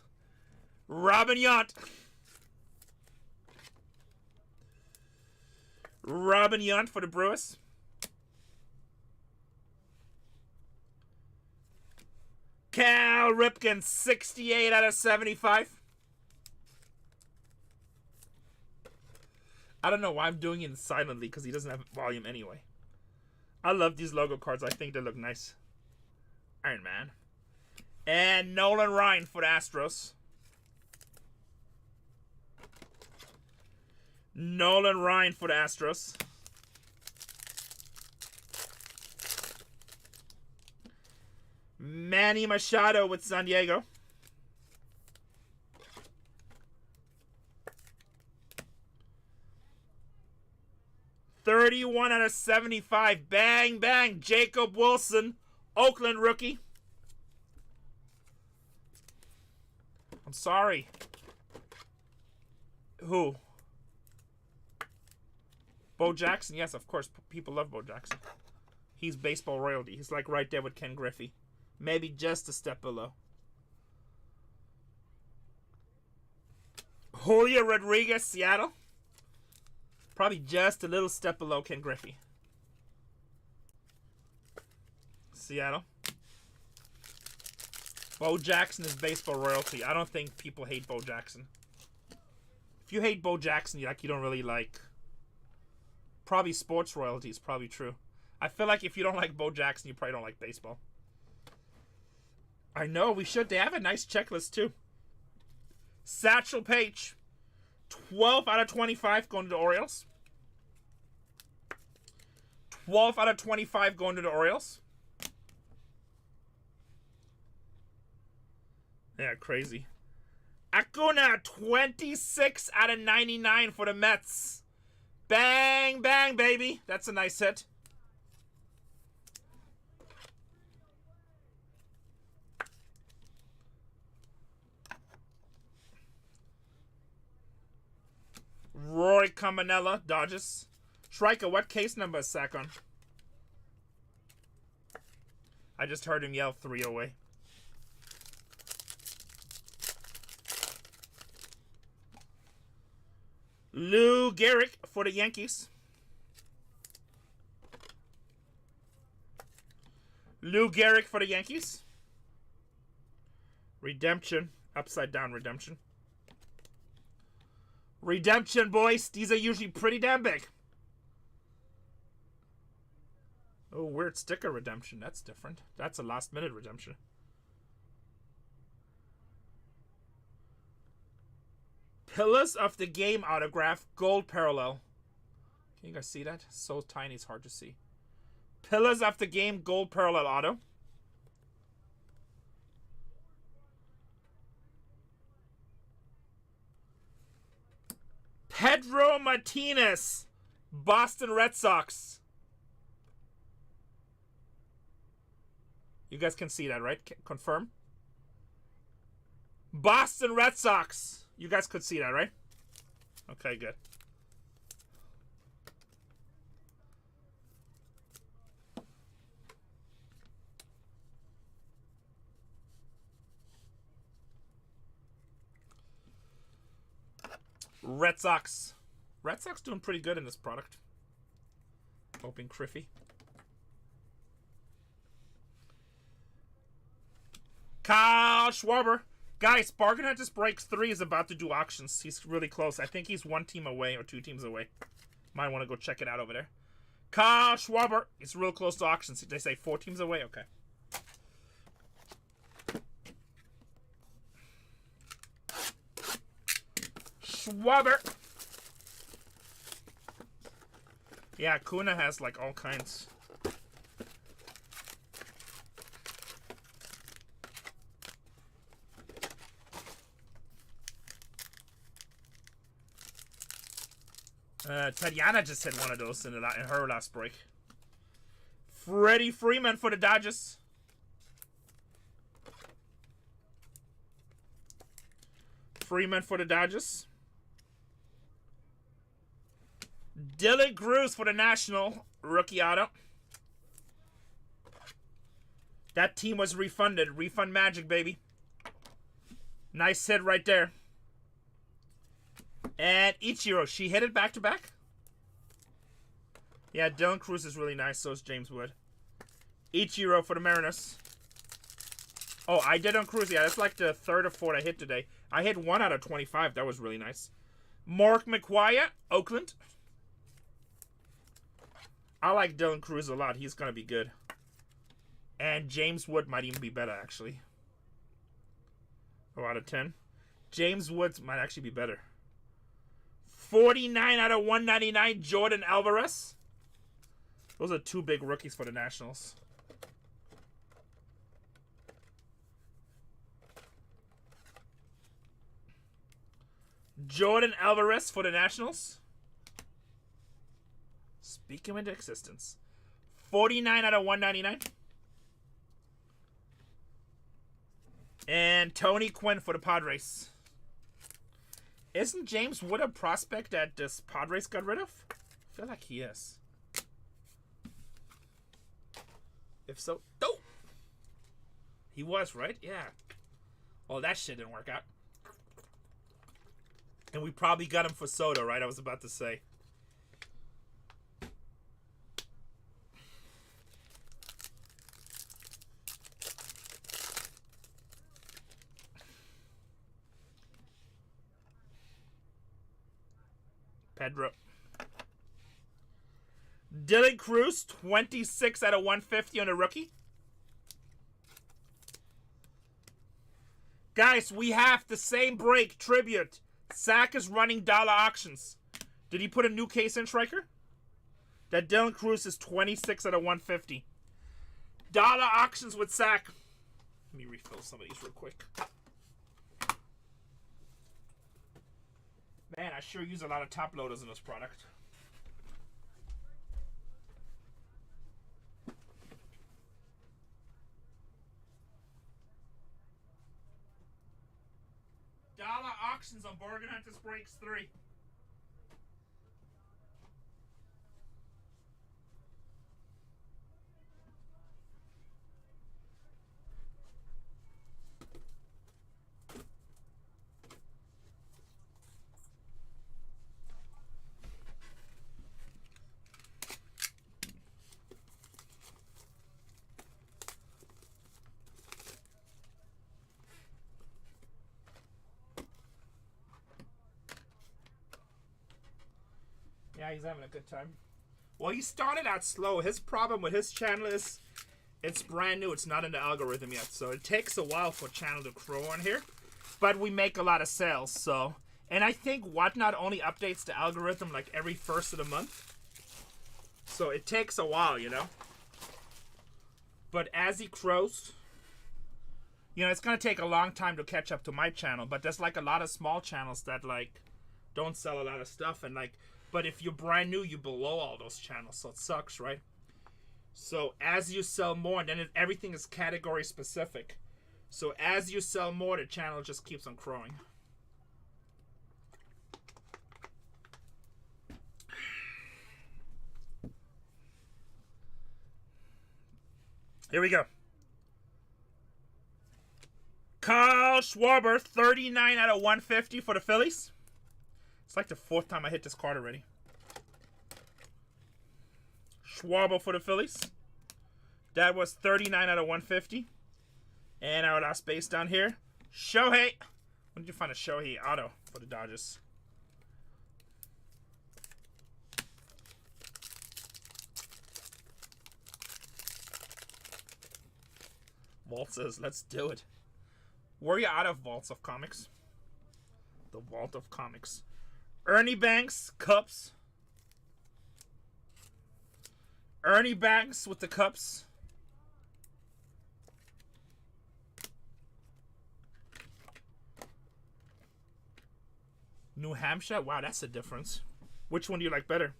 Robin Yount. Robin Yount for the Brewers. Cal Ripken, 68 out of 75. I don't know why I'm doing it silently because he doesn't have volume anyway. I love these logo cards. I think they look nice. Iron Man. And Nolan Ryan for the Astros. Nolan Ryan for the Astros. Manny Machado with San Diego. $31 out of 75. Bang, bang. Jacob Wilson, Oakland rookie. I'm sorry. Who? Bo Jackson? Yes, of course. People love Bo Jackson. He's baseball royalty. He's like right there with Ken Griffey. Maybe just a step below. Julio Rodriguez, Seattle. Probably just a little step below Ken Griffey. Seattle. Bo Jackson is baseball royalty. I don't think people hate Bo Jackson. If you hate Bo Jackson, you don't really like. Probably sports royalty is probably true. I feel like if you don't like Bo Jackson, you probably don't like baseball. I know, we should. They have a nice checklist too. Satchel Paige, 12 out of 25 going to the Orioles. 12 out of 25 going to the Orioles. Yeah, crazy. Acuna, 26 out of 99 for the Mets. Bang, bang, baby. That's a nice hit. Roy Camanella, Dodgers. Striker, what case number is Sack on? I just heard him yell 3 away. Lou Gehrig for the Yankees. Lou Gehrig for the Yankees. Redemption. Upside down redemption. Redemption, boys. These are usually pretty damn big. Oh, weird sticker redemption. That's different. That's a last minute redemption. Pillars of the Game autograph, gold parallel. Can you guys see that? So tiny, it's hard to see. Pillars of the Game, gold parallel auto. Pedro Martinez, Boston Red Sox. You guys can see that, right? Confirm. Boston Red Sox. You guys could see that, right? Okay, good. Red Sox. Red Sox doing pretty good in this product. Hoping Criffy. Kyle Schwarber. Guys, BargainHuntersbreaks 3 is about to do auctions. He's really close. I think he's 1 team away or 2 teams away. Might want to go check it out over there. Kyle Schwarber. It's real close to auctions. They say 4 teams away? Okay. Schwarber. Yeah, Kuna has like all kinds. Tatiana just hit one of those in her last break. Freddie Freeman for the Dodgers. Freeman for the Dodgers. Dylan Cruz for the National. Rookie auto. That team was refunded. Refund magic, baby. Nice hit right there. And Ichiro, she hit it back to back. Yeah, Dylan Cruz is really nice. So is James Wood. Ichiro for the Mariners. Oh, I did on Cruz. Yeah, that's like the 3rd or 4th I hit today. I hit 1 out of 25. That was really nice. Mark McGwire, Oakland. I like Dylan Cruz a lot. He's going to be good. And James Wood might even be better, actually. 4 out of 10. James Woods might actually be better. 49 out of 199, Jordan Alvarez. Those are 2 big rookies for the Nationals. Jordan Alvarez for the Nationals. Speak him into existence. 49 out of 199. And Tony Quinn for the Padres. Isn't James Wood a prospect that this Padres got rid of? I feel like he is. If so, no! He was, right? Yeah. Oh, that shit didn't work out. And we probably got him for Soto, right? I was about to say. Pedro. Dylan Cruz, 26 out of 150 on a rookie. Guys, we have the same break tribute. Zach is running dollar auctions. Did he put a new case in, Striker? That Dylan Cruz is 26 out of 150. Dollar auctions with Zach. Let me refill some of these real quick. Man, I sure use a lot of top loaders in this product. Dollar auctions on BargainHuntersbreaks 3. Yeah, he's having a good time. Well, he started out slow. His problem with his channel is it's brand new. It's not in the algorithm yet. So it takes a while for channel to grow on here. But we make a lot of sales. So, And I think Whatnot only updates the algorithm like every first of the month. So it takes a while, you know. But as he grows, you know, it's going to take a long time to catch up to my channel. But there's like a lot of small channels that like don't sell a lot of stuff. And like, but if you're brand new, you're below all those channels. So it sucks, right? So as you sell more, then everything is category specific. So as you sell more, the channel just keeps on growing. Here we go. Kyle Schwarber, 39 out of 150 for the Phillies. It's like the fourth time I hit this card already. Schwarber for the Phillies. That was 39 out of 150. And our last base down here, Shohei. When did you find a Shohei auto for the Dodgers? Vault says, let's do it. Were you out of vaults of comics? The vault of comics. Ernie Banks, Cubs. Ernie Banks with the Cubs. New Hampshire? Wow, that's a difference. Which one do you like better?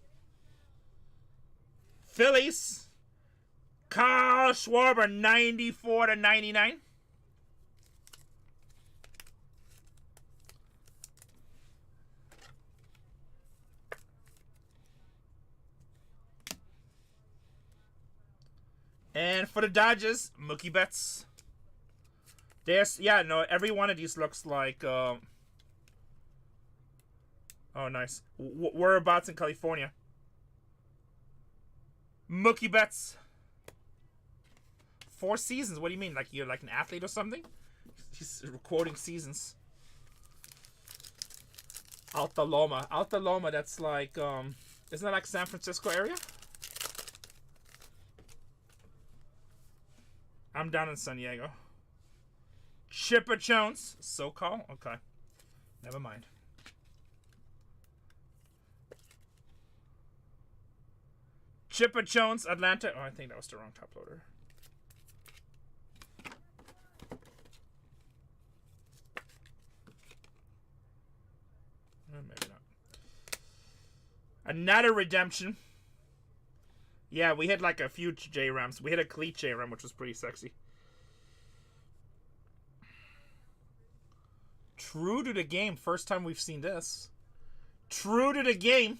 Phillies. Kyle Schwarber, 94 to 99. And for the Dodgers, Mookie Betts. There's, yeah, no, every one of these looks like, oh, nice. Whereabouts in California? Mookie Betts. 4 seasons. What do you mean? Like you're like an athlete or something? He's quoting seasons. Alta Loma. Alta Loma, that's like, isn't that like San Francisco area? I'm down in San Diego. Chipper Jones. SoCal? Okay. Never mind. Chipper Jones, Atlanta. Oh, I think that was the wrong top loader. Maybe not. Another redemption. Yeah, we had like a few J-Rams. We had a cleat J-Ram, which was pretty sexy. True to the game. First time we've seen this. True to the game.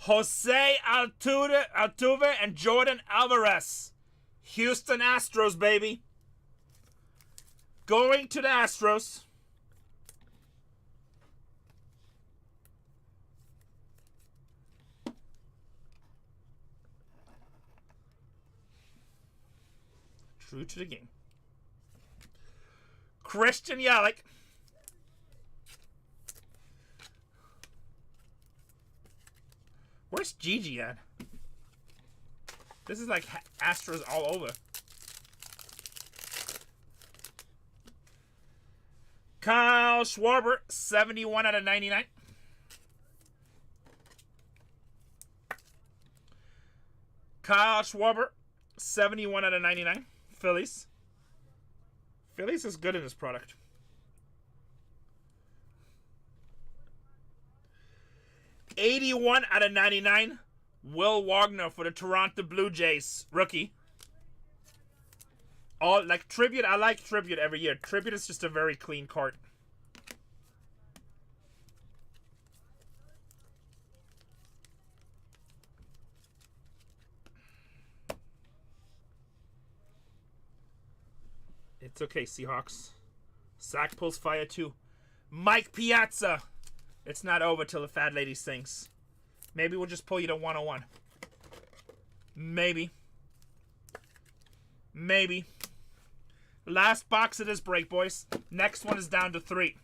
Jose Altuve and Jordan Alvarez. Houston Astros, baby. Going to the Astros. True to the game. Christian Yelich. Where's Gigi at? This is like Astros all over. Kyle Schwarber, 71 out of 99. Kyle Schwarber, 71 out of 99. Phillies. Phillies is good in this product. '81 out of 99. Will Wagner for the Toronto Blue Jays. Rookie. All like Tribute. I like Tribute every year. Tribute is just a very clean card. It's okay, Seahawks. Sack pulls fire too. Mike Piazza. It's not over till the fat lady sings. Maybe we'll just pull you to 101. Maybe. Maybe. Last box of this break, boys. Next one is down to 3.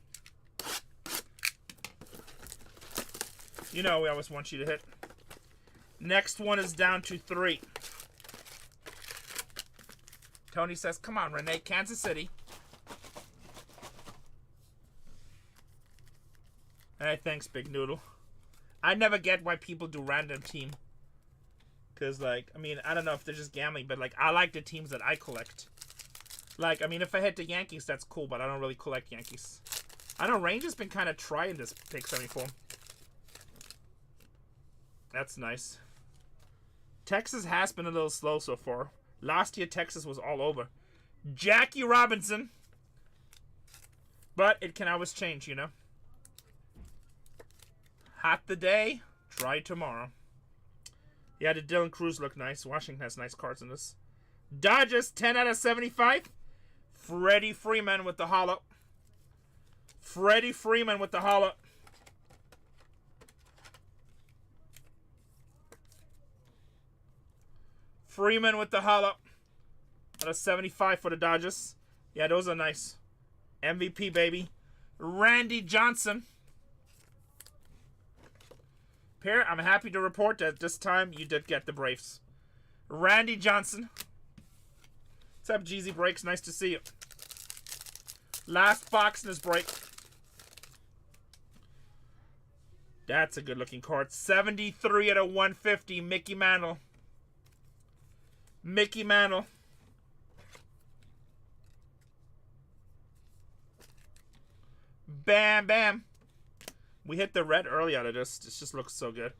You know we always want you to hit. Next one is down to 3. Tony says, come on, Renee. Kansas City. Hey, thanks, Big Noodle. I never get why people do random team. Because, like, I mean, I don't know if they're just gambling, but, like, I like the teams that I collect. Like, I mean, if I hit the Yankees, that's cool, but I don't really collect Yankees. I know Rangers been kind of trying this pick 74. That's nice. Texas has been a little slow so far. Last year, Texas was all over. Jackie Robinson. But it can always change, you know. Hot the day, dry tomorrow. Yeah, the Dylan Cruz look nice. Washington has nice cards in this. Dodgers, 10 out of 75. Freddie Freeman with the hollow. Freddie Freeman with the hollow. Freeman with the hollow. Out of 75 for the Dodgers. Yeah, those are nice. MVP, baby. Randy Johnson. Pierre, I'm happy to report that this time you did get the Braves. Randy Johnson. What's up, Jeezy Breaks? Nice to see you. Last box in this break. That's a good looking card. 73 out of 150. Mickey Mantle. Mickey Mantle. Bam, bam. We hit the red early out of this. This just looks so good.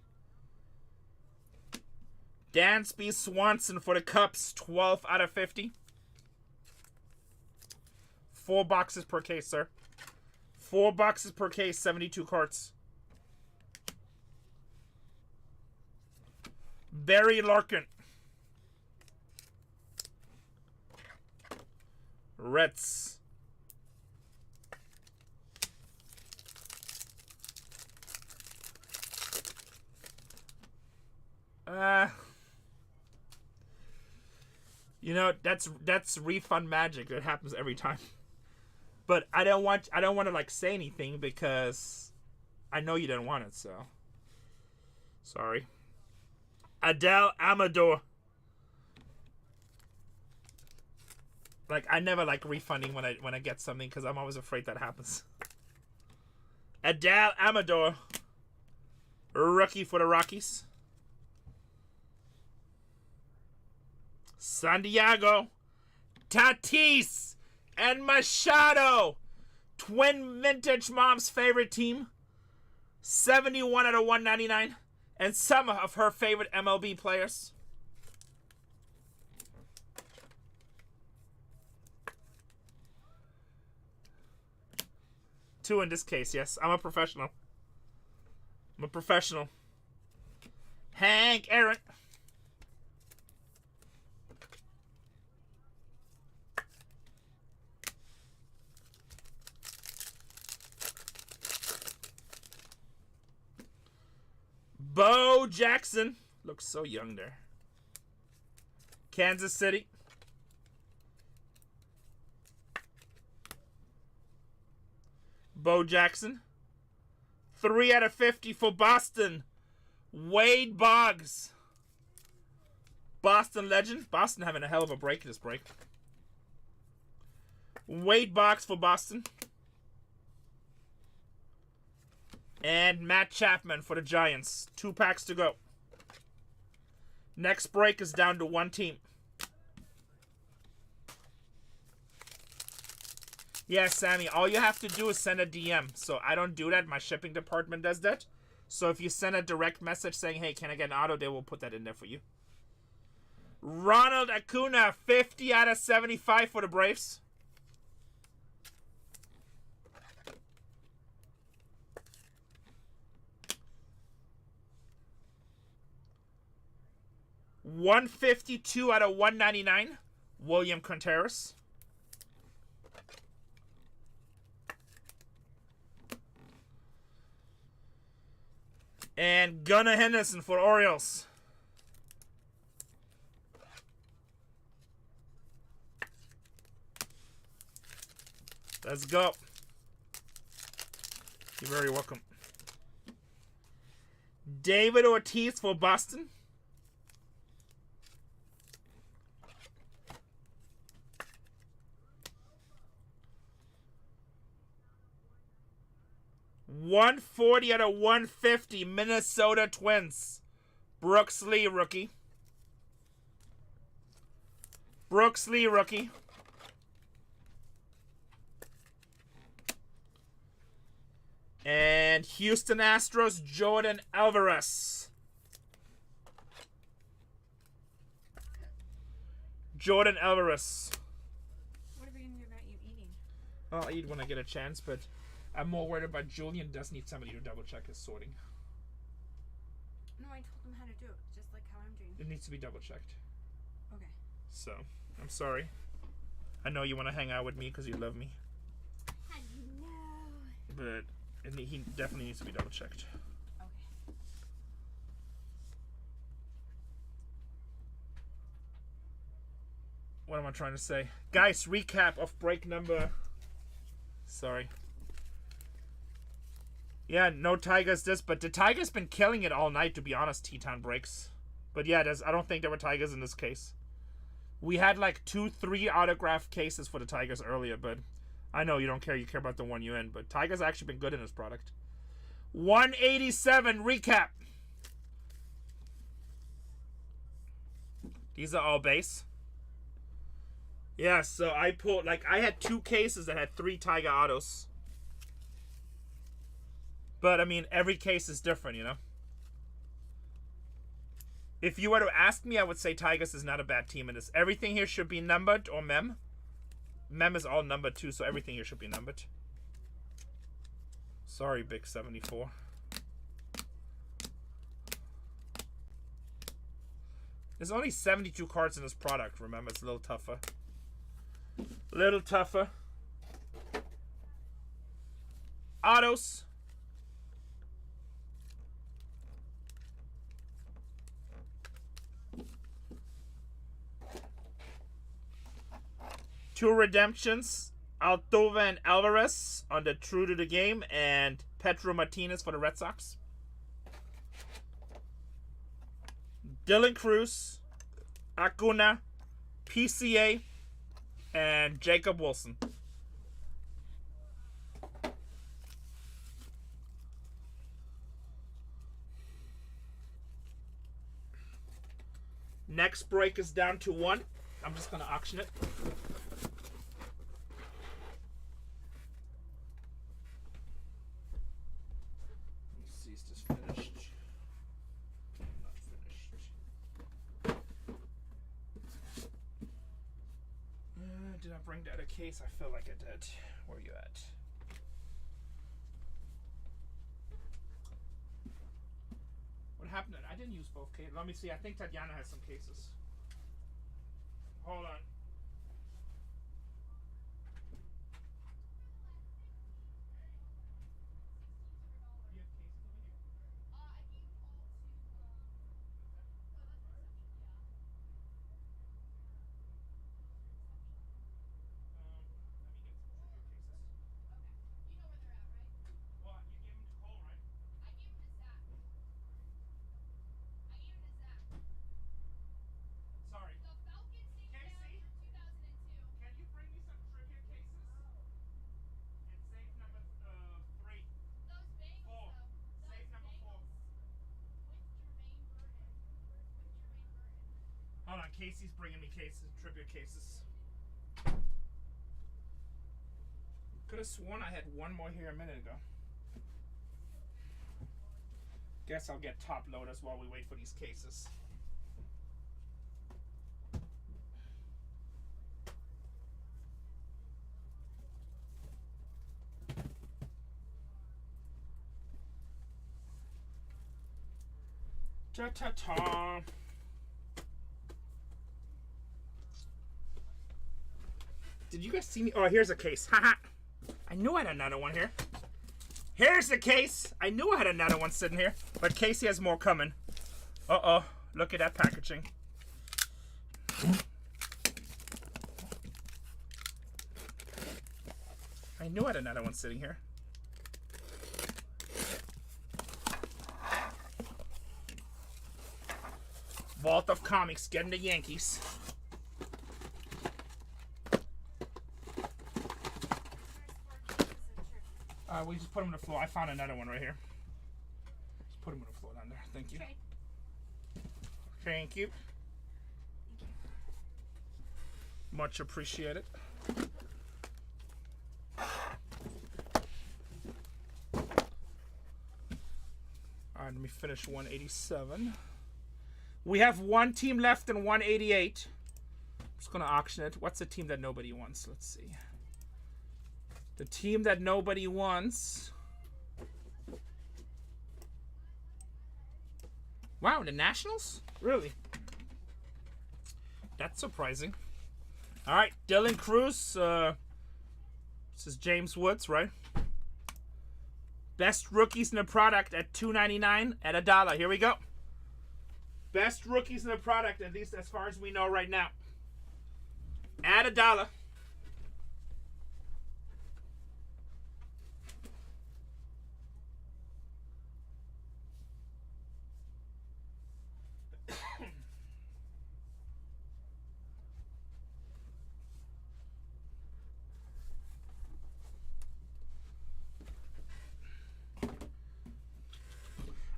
Dansby Swanson for the Cubs. 12 out of 50. 4 boxes per case, sir. 4 boxes per case. 72 cards. Barry Larkin. Reds. You know, that's refund magic. It happens every time. But I don't want to like say anything because I know you didn't want it, so sorry. Adele Amador. Like, I never like refunding when I get something because I'm always afraid that happens. Adele Amador. Rookie for the Rockies. Santiago. Tatis and Machado. Twin vintage mom's favorite team. 71 out of 199. And some of her favorite MLB players. Two in this case, yes. I'm a professional. I'm a professional. Hank Aaron. Bo Jackson. Looks so young there. Kansas City. Bo Jackson. 3 out of 50 for Boston. Wade Boggs. Boston legend. Boston having a hell of a break this break. Wade Boggs for Boston. And Matt Chapman for the Giants. 2 packs to go. Next break is down to 1 team. Yeah, Sammy, all you have to do is send a DM. So I don't do that. My shipping department does that. So if you send a direct message saying, hey, can I get an auto, they will put that in there for you. Ronald Acuna, 50 out of 75 for the Braves. $152 out of 199. William Contreras. And Gunnar Henderson for Orioles. Let's go. You're very welcome. David Ortiz for Boston. 140 out of 150, Minnesota Twins. Brooks Lee, rookie. Brooks Lee, rookie. And Houston Astros, Jordan Alvarez. Jordan Alvarez. What are we gonna do about you eating? I'll eat when I get a chance, but I'm more worried about Julian does need somebody to double check his sorting. No, I told him how to do it, just like how I'm doing. It needs to be double checked. Okay. So, I'm sorry. I know you want to hang out with me because you love me. I know. But he definitely needs to be double checked. Okay. What am I trying to say? Guys, recap of break number... Sorry. Yeah, no Tigers this, but the Tigers been killing it all night, to be honest, T-Town breaks. But yeah, I don't think there were Tigers in this case. We had like 2-3 autographed cases for the Tigers earlier, but I know you don't care. You care about the one you in, but Tigers actually been good in this product. 187 recap. These are all base. Yeah, so I pulled, like, I had 2 cases that had 3 Tiger autos. But, I mean, every case is different, you know? If you were to ask me, I would say Tigers is not a bad team in this. Everything here should be numbered, or mem. Mem is all numbered too, so everything here should be numbered. Sorry, Big 74. There's only 72 cards in this product, remember? It's a little tougher. Little tougher. Autos. Two redemptions. Altuve and Alvarez on the True to the Game, and Pedro Martinez for the Red Sox. Dylan Cruz, Acuna, PCA, and Jacob Wilson. Next break is down to 1. I'm just going to auction it. Let me see, is this finished? Not finished. Did I bring the other case? I feel like I did. Where are you at? What happened? I didn't use both cases. Let me see. I think Tatiana has some cases. Hold on. Hold on, Casey's bringing me cases, tribute cases. Could have sworn I had one more here a minute ago. Guess I'll get top loaders while we wait for these cases. Ta-ta-ta. Did you guys see me? Oh, here's a case. Haha. I knew I had another one here. Here's the case. I knew I had another one sitting here. But Casey has more coming. Uh-oh. Look at that packaging. I knew I had another one sitting here. Vault of Comics getting the Yankees. We just put them on the floor. I found another one right here. Just put them on the floor down there. Thank you. Okay. Thank you. Much appreciated. Alright, let me finish 187. We have one team left in 188. I'm just going to auction it. What's the team that nobody wants? Let's see. The team that nobody wants. Wow, the Nationals? Really? That's surprising. Alright, Dylan Cruz. This is James Woods, right? Best rookies in the product at $2.99 at $1. Here we go. Best rookies in the product, at least as far as we know right now. At $1.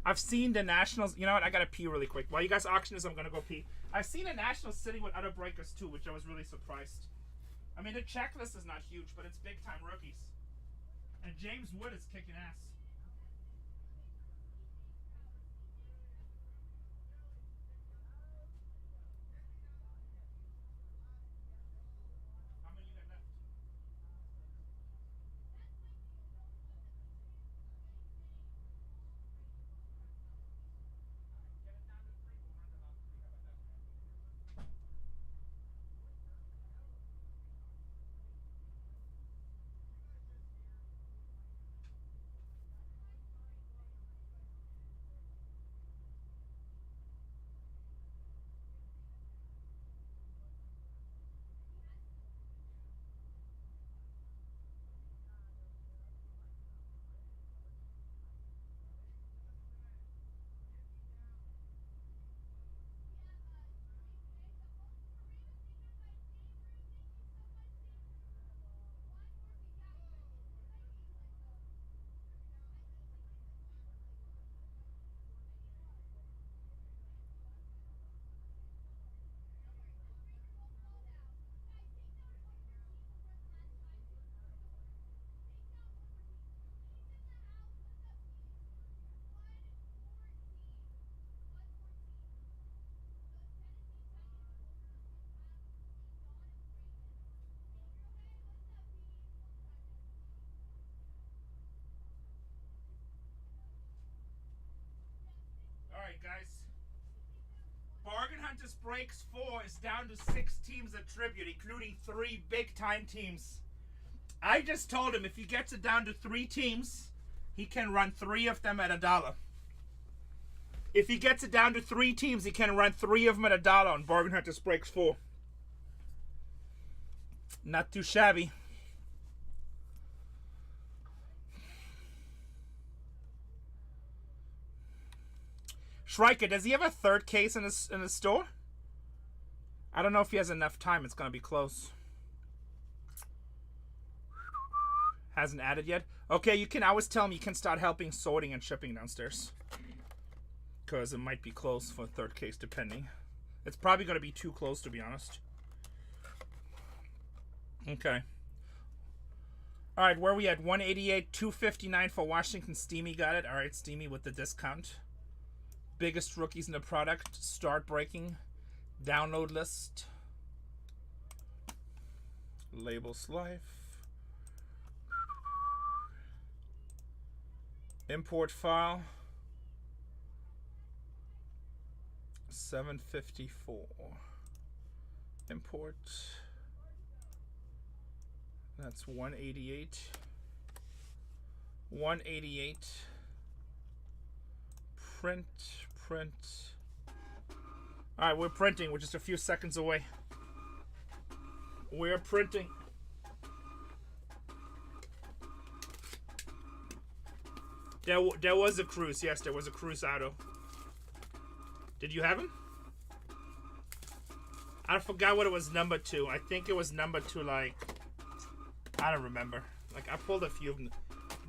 I've seen the Nationals. You know what? I gotta pee really quick. While you guys auction this, I'm gonna go pee. I've seen the Nationals sitting with other breakers too, which I was really surprised. I mean, the checklist is not huge, but it's big time rookies. And James Wood is kicking ass. How many you got left? Get it down to 3. We'll run it out 3. How about that? Alright, guys. Bargain Hunters Breaks 4 is down to 6 teams at tribute, including 3 big-time teams. I just told him if he gets it down to 3 teams, he can run 3 of them at $1. If he gets it down to 3 teams, he can run 3 of them at $1 on Bargain Hunters Breaks 4. Not too shabby. Shrike, does he have a 3rd case in his store? I don't know if he has enough time. It's going to be close. Hasn't added yet? Okay, you can. I always tell him you can start helping sorting and shipping downstairs. Because it might be close for a 3rd case, depending. It's probably going to be too close, to be honest. Okay. Alright, where are we at? 188, 259 for Washington. Steamy got it. Alright, Steamy with the discount. Biggest rookies in the product. Start breaking. Download list. Labels life. Import file. 754. Import. That's 188. 188. Print. Alright, we're printing. We're just a few seconds away. We're printing. There was a Cruz. Yes, there was a Cruz auto. Did you have him? I forgot what it was number 2. I think it was number 2, like... I don't remember. Like, I pulled a few of them.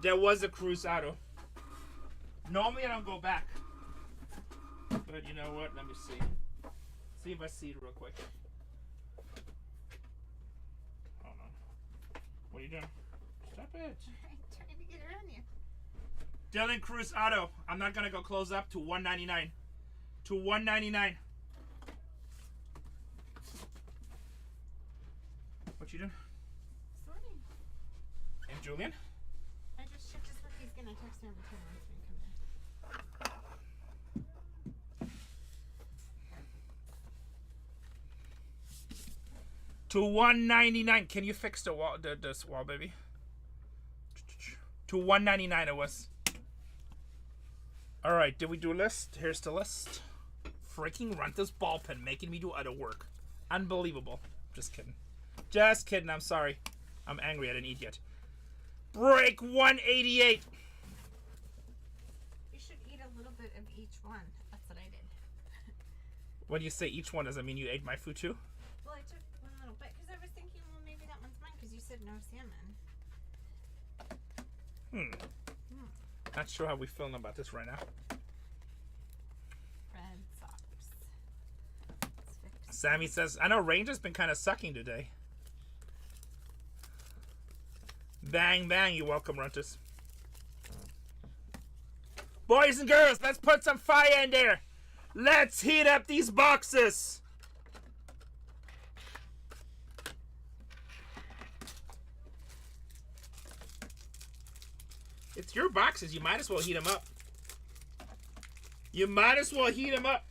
There was a Cruz auto. Normally I don't go back. But you know what? Let me see. See if I see it real quick. Hold on. What are you doing? Stop it. I'm trying to get around you. Dylan Cruz auto. I'm not gonna go close up to $199. To $199. What you doing? Sorting. And Julian? I just checked his book. He's gonna text me every time he's gonna come in. To $199. Can you fix the wall, this wall, baby? To $199 it was. All right, did we do a list? Here's the list. Freaking run this ball pen, making me do other work. Unbelievable. Just kidding. Just kidding. I'm sorry. I'm angry. I didn't eat yet. Break 188. You should eat a little bit of each one. That's what I did. When you say each one, does that mean you ate my food too? Well, I took one little bit because I was thinking, well, maybe that one's mine because you said no salmon. Not sure how we feeling about this right now. Red Sox. Sammy says, I know Ranger's been kind of sucking today. Bang, bang, you're welcome, Runters. Boys and girls, let's put some fire in there. Let's heat up these boxes. It's your boxes. You might as well heat them up. You might as well heat them up.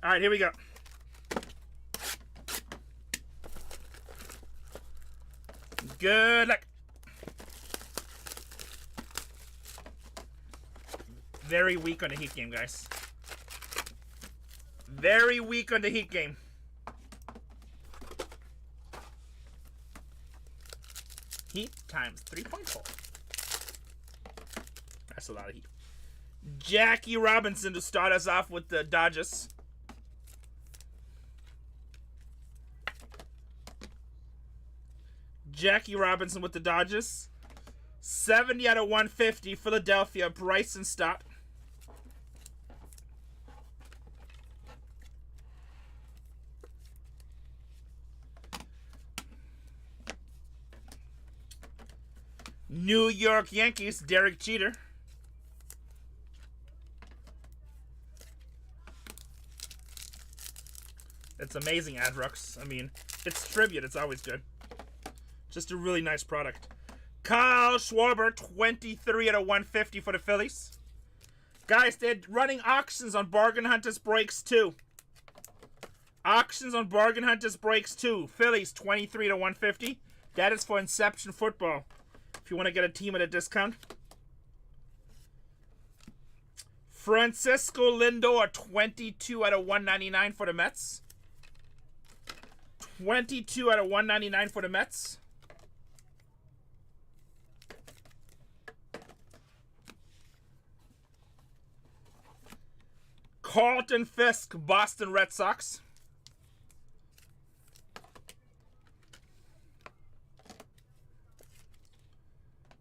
All right, here we go. Good luck. Very weak on the Heat game, guys. Very weak on the Heat game. Heat times 3.4. That's a lot of heat. Jackie Robinson to start us off with the Dodgers. Jackie Robinson with the Dodgers. 70 out of 150, Philadelphia, Bryson Stott. New York Yankees, Derek Jeter. It's amazing, Adrux. I mean, it's tribute. It's always good. Just a really nice product. Kyle Schwarber, 23 out of 150 for the Phillies. Guys, they're running auctions on Bargain Hunters Breaks 2. Auctions on Bargain Hunters Breaks 2. Phillies, 23 to 150. That is for Inception Football. If you want to get a team at a discount. Francisco Lindor, 22 out of 199 for the Mets. 22 out of 199 for the Mets. Carlton Fisk, Boston Red Sox.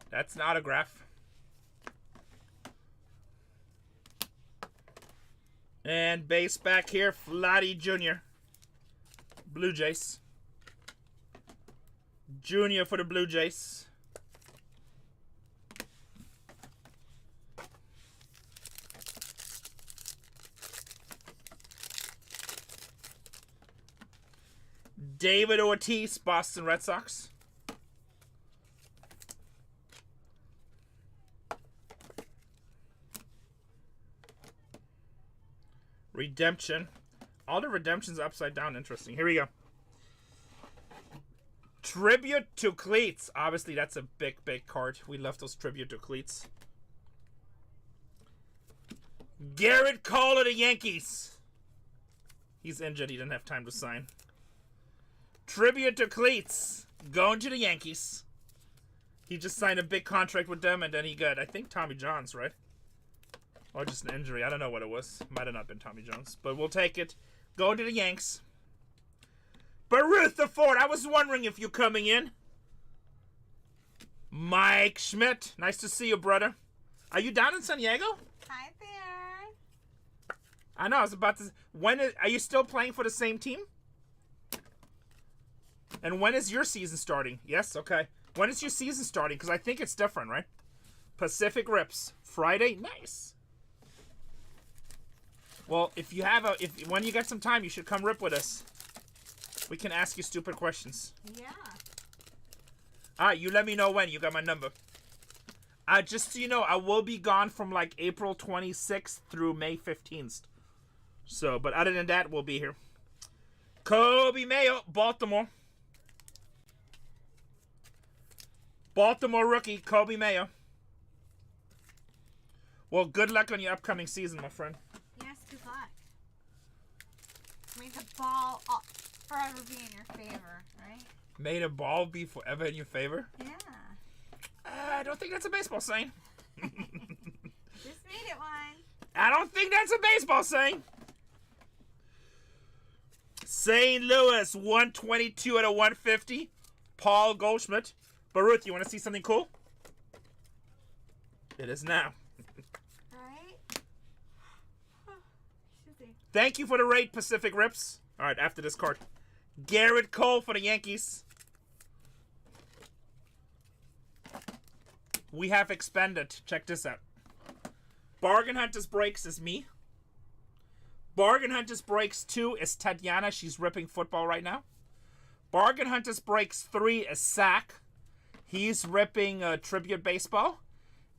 That's an autograph. And base back here, Vladdy Jr. Blue Jays. Junior for the Blue Jays. David Ortiz, Boston Red Sox. Redemption. All the redemptions upside down. Interesting. Here we go. Tribute to Cleats. Obviously, that's a big, big card. We love those Tribute to Cleats. Garrett Cole of the Yankees. He's injured. He didn't have time to sign. Tribute to Cleats. Going to the Yankees. He just signed a big contract with them, and then he got, I think, Tommy John's, right? Or just an injury. I don't know what it was. Might have not been Tommy Jones. But we'll take it. Going to the Yanks. Baruth the Ford, I was wondering if you're coming in. Mike Schmidt, nice to see you, brother. Are you down in San Diego? Hi there. I know, I was about to... Are you still playing for the same team? And when is your season starting? Yes, okay. When is your season starting? Because I think it's different, right? Pacific Rips. Friday? Nice. Well, when you get some time, you should come rip with us. We can ask you stupid questions. Yeah. Alright, you let me know when. You got my number. Just so you know, I will be gone from like April 26th through May 15th. So, but other than that, we'll be here. Kobe Mayo, Baltimore. Baltimore rookie, Kobe Mayo. Well, good luck on your upcoming season, my friend. Yes, good luck. May the ball forever be in your favor, right? May the ball be forever in your favor? Yeah. I don't think that's a baseball saying. Just made it one. I don't think that's a baseball saying. St. Louis, 122 out of 150. Paul Goldschmidt. Baruth, you want to see something cool? It is now. Right? Thank you for the raid, Pacific Rips. All right, after this card. Garrett Cole for the Yankees. We have expanded. Check this out. Bargain Hunters Breaks is me. Bargain Hunters Breaks 2 is Tatiana. She's ripping football right now. Bargain Hunters Breaks 3 is Zach. He's ripping tribute baseball.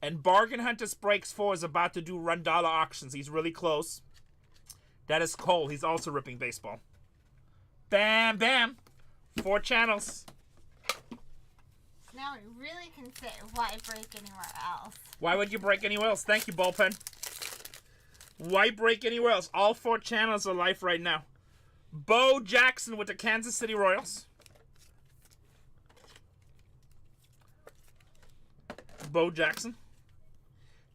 And Bargain Hunters Breaks 4 is about to do Run Dollar auctions. He's really close. That is Cole. He's also ripping baseball. Bam, bam. 4 channels. Now we really can say, why break anywhere else? Why would you break anywhere else? Thank you, Bullpen. Why break anywhere else? All 4 channels are live right now. Bo Jackson with the Kansas City Royals. Bo Jackson.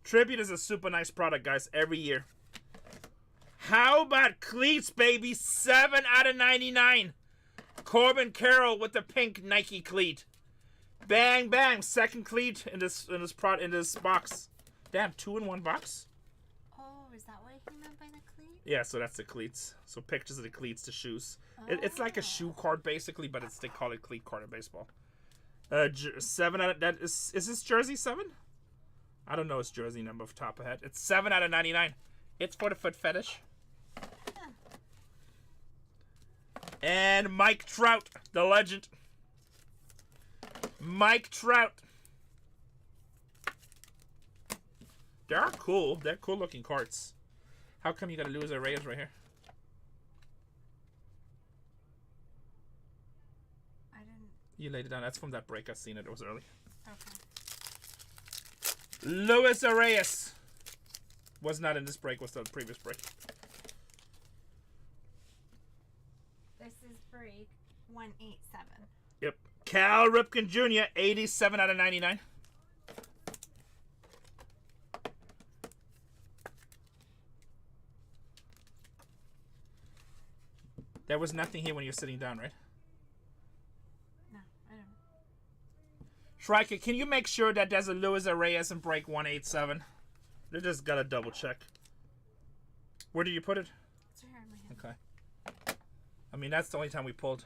Tribute is a super nice product, guys, every year. How about cleats, baby? 7 out of 99. Corbin Carroll with the pink Nike cleat. Bang, bang. Second cleat in this box. Damn, 2 in 1 box? Oh, is that what he meant by the cleat? Yeah, so that's the cleats. So pictures of the cleats, the shoes. It's like a shoe card, basically, but they call it cleat card in baseball. 7 out of... Is this jersey 7? I don't know his jersey number off the top of my head. It's 7 out of 99. It's for the foot fetish. And Mike Trout, the legend. Mike Trout. They're cool. They're cool looking cards. How come you got to lose Reyes right here? I didn't. You laid it down. That's from that break. I seen it. It was early. Okay. Luis Reyes. Was not in this break. Was the previous break. This is break 187. Yep. Cal Ripken Jr. 87 out of 99. There was nothing here when you're sitting down, right? No, I don't. Shrike, can you make sure that there's a Luis Reyes in break 187? They just gotta double check. Where did you put it? It's right here in my hand. Okay. I mean, that's the only time we pulled.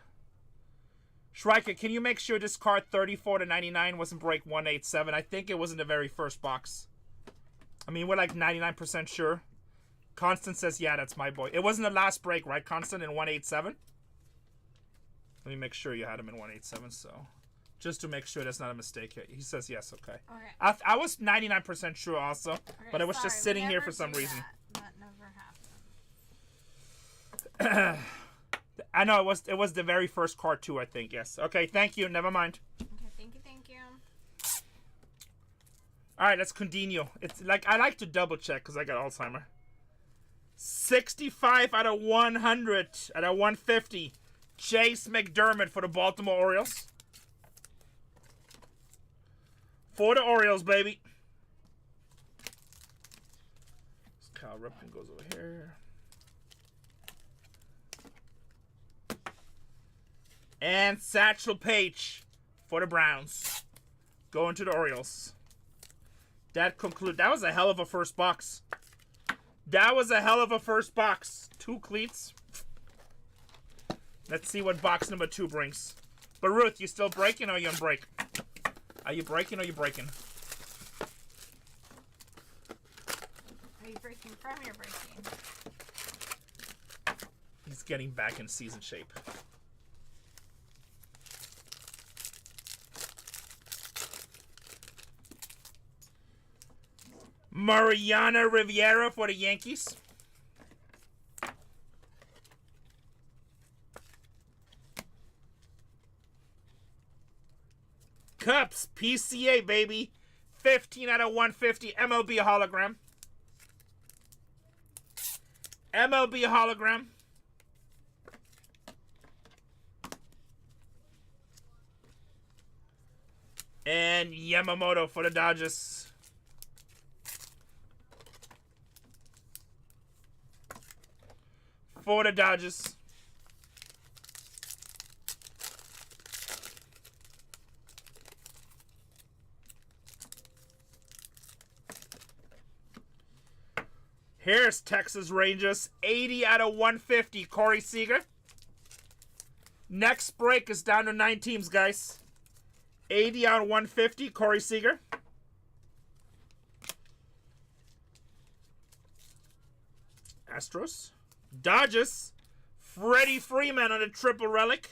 Shrike, can you make sure this card 34 to 99 wasn't break 187? I think it was in the very first box. I mean, we're like 99% sure. Constant says, yeah, that's my boy. It wasn't the last break, right, Constant, in 187? Let me make sure you had him in 187, so... Just to make sure that's not a mistake. He says yes, okay. Okay. I was 99% sure also, Okay, but it was sorry, just sitting we here never for some do reason. That never happened. I know, it was the very first card too, I think, yes. Okay, thank you, never mind. Okay, thank you, thank you. Alright, that's Condinho. It's like, I like to double check because I got Alzheimer. 65 out of 100, out of 150. Chase McDermott for the Baltimore Orioles. For the Orioles, baby. Kyle Ripken goes over here. And Satchel Paige for the Browns. Going to the Orioles. That was a hell of a first box. That was a hell of a first box. 2 cleats. Let's see what box number 2 brings. But Ruth, you still breaking or are you on break? Are you breaking or are you breaking? Are you breaking from your breaking? He's getting back in season shape. Mariano Rivera for the Yankees. Cups, PCA, baby. 15 out of 150, MLB hologram. MLB hologram. And Yamamoto for the Dodgers. For the Dodgers. Here's Texas Rangers. 80 out of 150, Corey Seager. Next break is down to 9 teams, guys. 80 out of 150, Corey Seager. Astros. Dodgers. Freddie Freeman on a triple relic.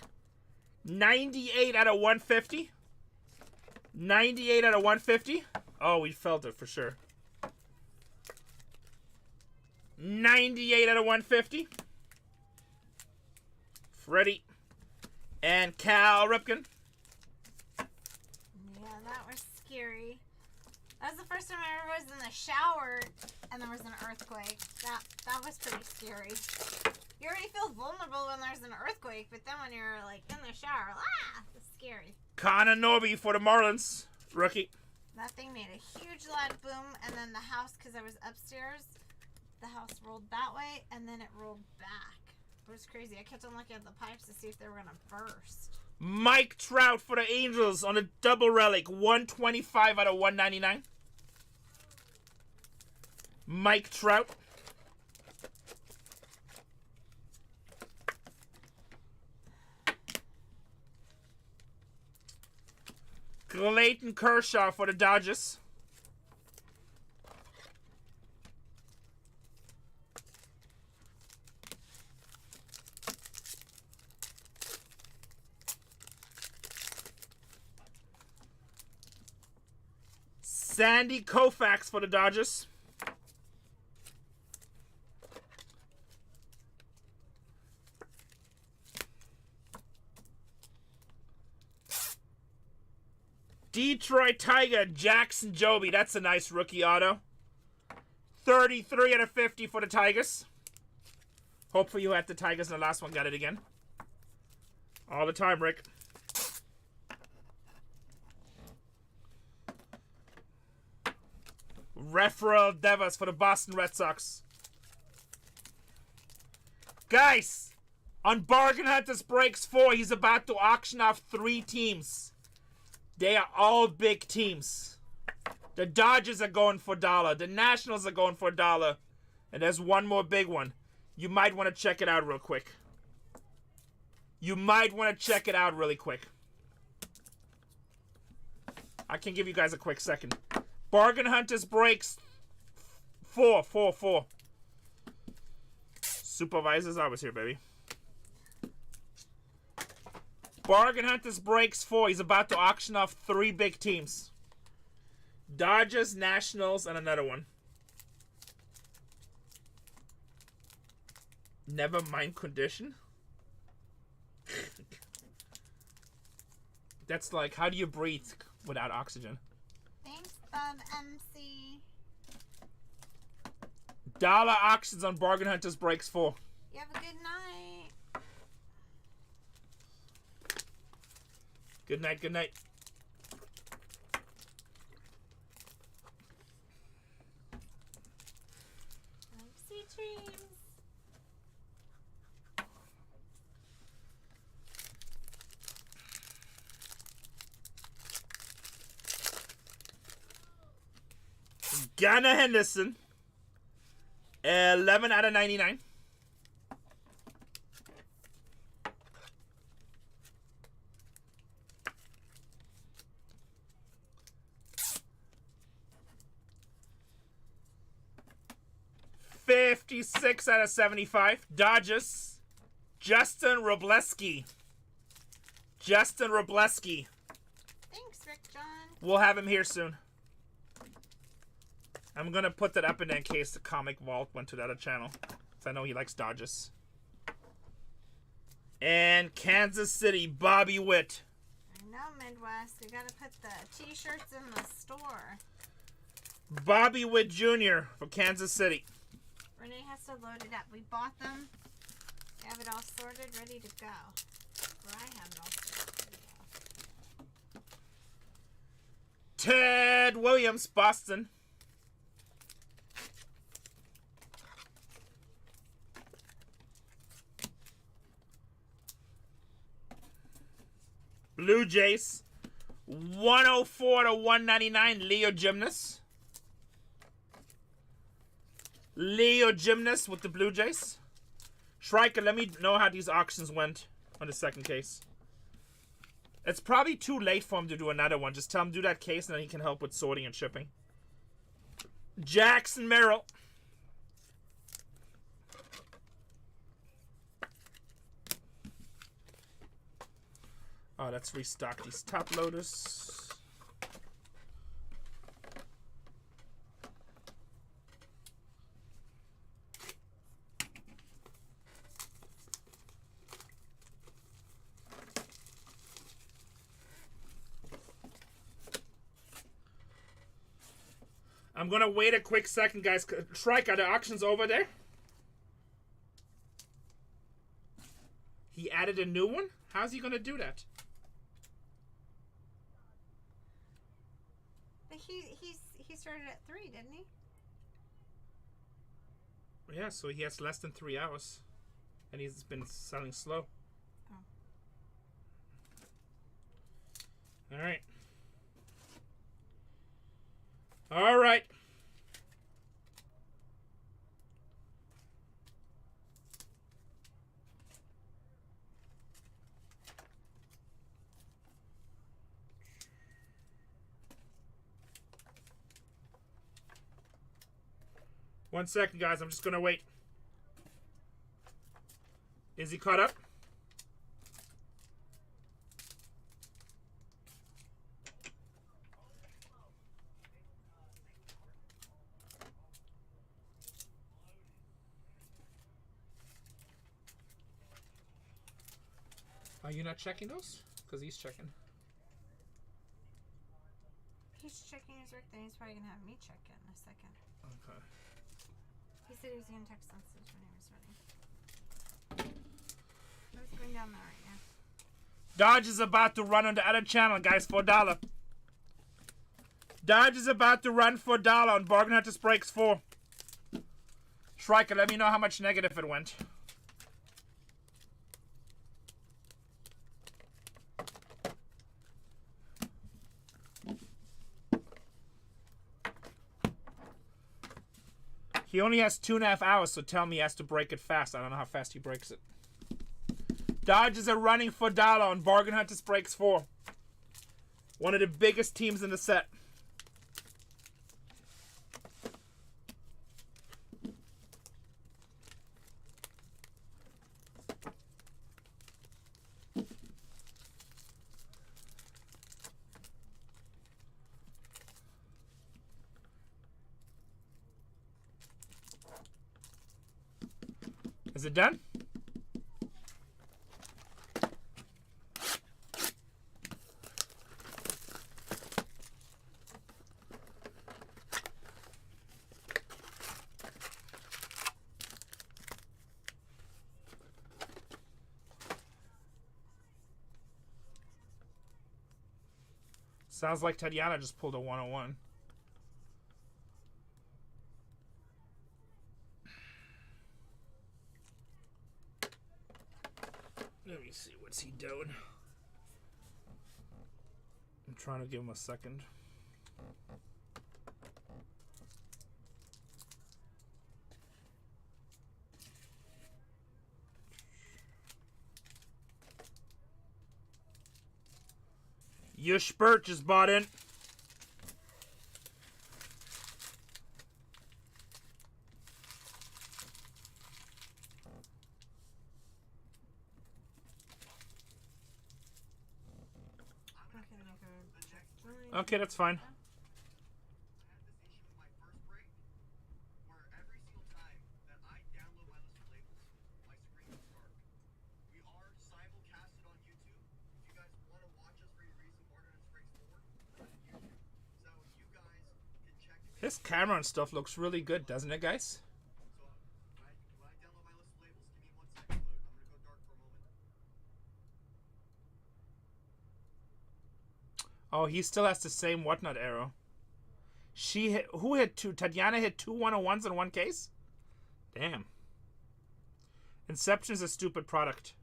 98 out of 150. 98 out of 150. Oh, we felt it for sure. 98 out of 150. Freddie. And Cal Ripken. Yeah, that was scary. That was the first time I ever was in the shower and there was an earthquake. That was pretty scary. You already feel vulnerable when there's an earthquake, but then when you're like in the shower, it's scary. Connor Norby for the Marlins. Rookie. That thing made a huge loud boom, and then the house, because I was upstairs, the house rolled that way, and then it rolled back. It was crazy. I kept on looking at the pipes to see if they were going to burst. Mike Trout for the Angels on a double relic. 125 out of 199. Mike Trout. Clayton Kershaw for the Dodgers. Sandy Koufax for the Dodgers. Detroit Tiger, Jackson Joby. That's a nice rookie auto. 33 out of 50 for the Tigers. Hopefully you had the Tigers in the last one. Got it again. All the time, Rick. Rafael Devers for the Boston Red Sox. Guys, on Bargain Hunters Breaks 4, he's about to auction off 3 teams. They are all big teams. The Dodgers are going for $1. The Nationals are going for $1. And there's one more big one. You might want to check it out real quick. You might want to check it out really quick. I can give you guys a quick second. Bargain Hunters Breaks 4. Supervisors, I was here, baby. Bargain Hunters Breaks 4. He's about to auction off 3 big teams. Dodgers, Nationals, and another one. Never mind condition. That's like, how do you breathe without oxygen? Thanks, Bob MC. Dollar auctions on Bargain Hunters Breaks 4. You have a good night. Good night, good night. Sweet dreams. Gunnar Henderson. 11 out of 99. $56 out of 75. Dodgers. Justin Robleski. Justin Robleski. Thanks, Rick John. We'll have him here soon. I'm going to put that up in there in case the comic vault went to the other channel. Because I know he likes Dodgers. And Kansas City, Bobby Witt. I know, Midwest. We got to put the t-shirts in the store. Bobby Witt Jr. for Kansas City. Renee has to load it up. We bought them. We have it all sorted, ready to go. Or I have it all sorted, ready to go. Ted Williams, Boston. Blue Jays, 104 to 199, Leo Gymnast. Leo Gymnast with the Blue Jays. Shrike, let me know how these auctions went on the second case. It's probably too late for him to do another one. Just tell him do that case and then he can help with sorting and shipping. Jackson Merrill. Oh, let's restock these top loaders. I'm gonna wait a quick second, guys. Shrike, are the auctions over there? He added a new one? How's he gonna do that? But he started at 3, didn't he? Yeah, so he has less than 3 hours. And he's been selling slow. Oh. Alright. Alright. One second, guys. I'm just going to wait. Is he caught up? Are you not checking those? Because he's checking. He's checking his work, then he's probably going to have me check it in a second. Okay. He said he was going to text us when he was ready. I was going down there right now. Dodge is about to run on the other channel, guys, for $1. Dodge is about to run for $1 on BargainHuntersbreaks 4. Striker, let me know how much negative it went. He only has 2.5 hours, so tell me he has to break it fast. I don't know how fast he breaks it. Dodgers are running for $1 on BargainHuntersbreaks 4. One of the biggest teams in the set. Is it done? Sounds like Tatiana just pulled a 101. Let me see, what's he doing? I'm trying to give him a second. Yush Burt just bought in. Okay, that's fine. This camera and stuff looks really good, doesn't it, guys? Oh, he still has the same whatnot arrow. She hit, who hit two? Tatiana hit 2 101s in one case? Damn. Inception's a stupid product.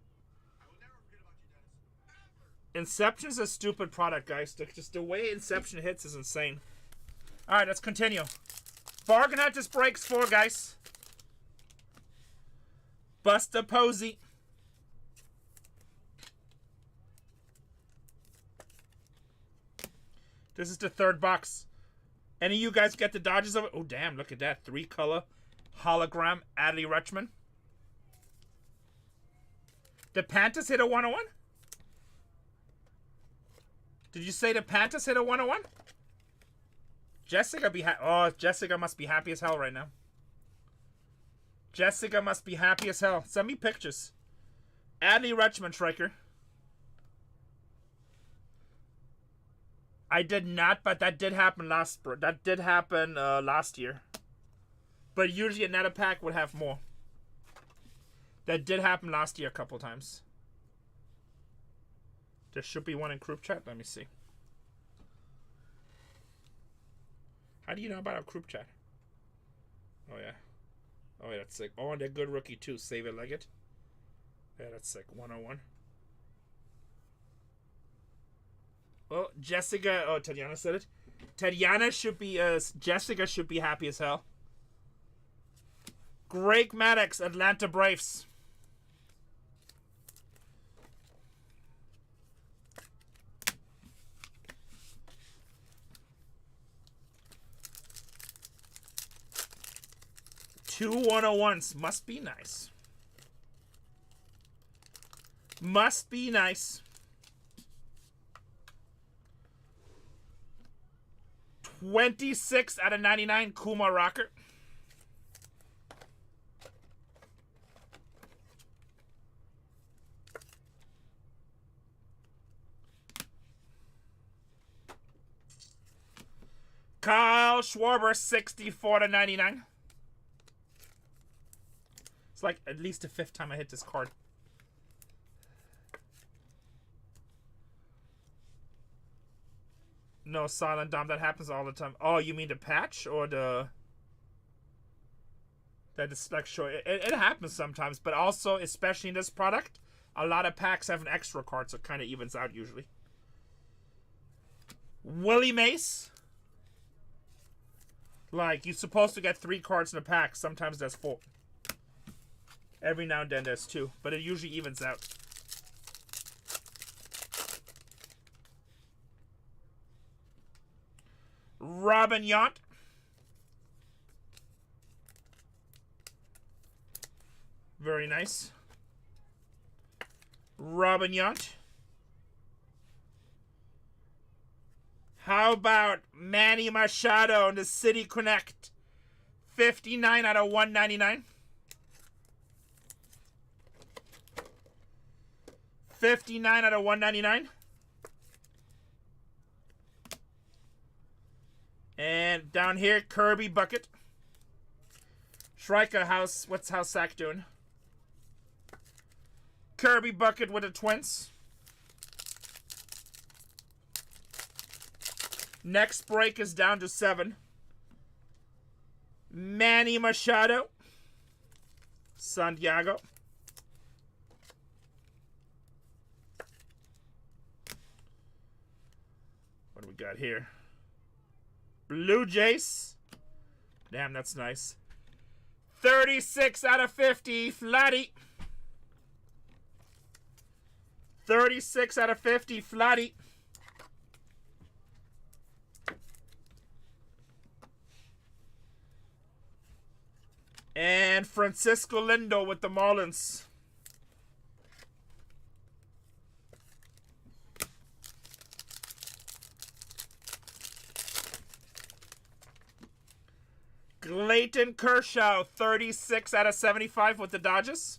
Inception's a stupid product, guys. Just the way Inception hits is insane. Alright, let's continue. Bargain Hunters Breaks 4, guys. Busta Posey. This is the third box. Any of you guys get the Dodgers of it? Oh, damn, look at that. 3-color hologram Adley Rutschman. The Panthers hit a 101? Did you say the Panthers hit a 101? Jessica Jessica must be happy as hell right now. Jessica must be happy as hell. Send me pictures. Adley Rutschman striker. I did not, but that did happen last year. But usually another pack would have more. That did happen last year a couple times. There should be one in group chat. Let me see. How do you know about our group chat? Oh, yeah. Oh, yeah, that's sick. Oh, and they're good rookie, too. Save it like it. Yeah, that's sick. 101. Oh, Jessica. Oh, Tatiana said it. Tatiana should be, Jessica should be happy as hell. Greg Maddox, Atlanta Braves. Two 101s. Must be nice. Must be nice. 26 out of 99, Kuma Rocker. Kyle Schwarber, 64 to 99. It's like at least the 5th time I hit this card. No, Silent Dom, that happens all the time. Oh, you mean the patch or the... That is like sure. It happens sometimes, but also, especially in this product, a lot of packs have an extra card, so it kind of evens out usually. Willie Mace. Like, you're supposed to get 3 cards in a pack. Sometimes there's 4. Every now and then there's 2, but it usually evens out. Robin Yount. Very nice. Robin Yount. How about Manny Machado in the City Connect? 59 out of 199. 59 out of 199. And down here, Kirby Bucket. Striker House. What's House Sack doing? Kirby Bucket with the Twins. Next break is down to 7. Manny Machado. Santiago. What do we got here? Blue Jays. Damn, that's nice. 36 out of 50, Flatty. 36 out of 50, Flatty. And Francisco Lindo with the Marlins. Clayton Kershaw, 36 out of 75 with the Dodgers.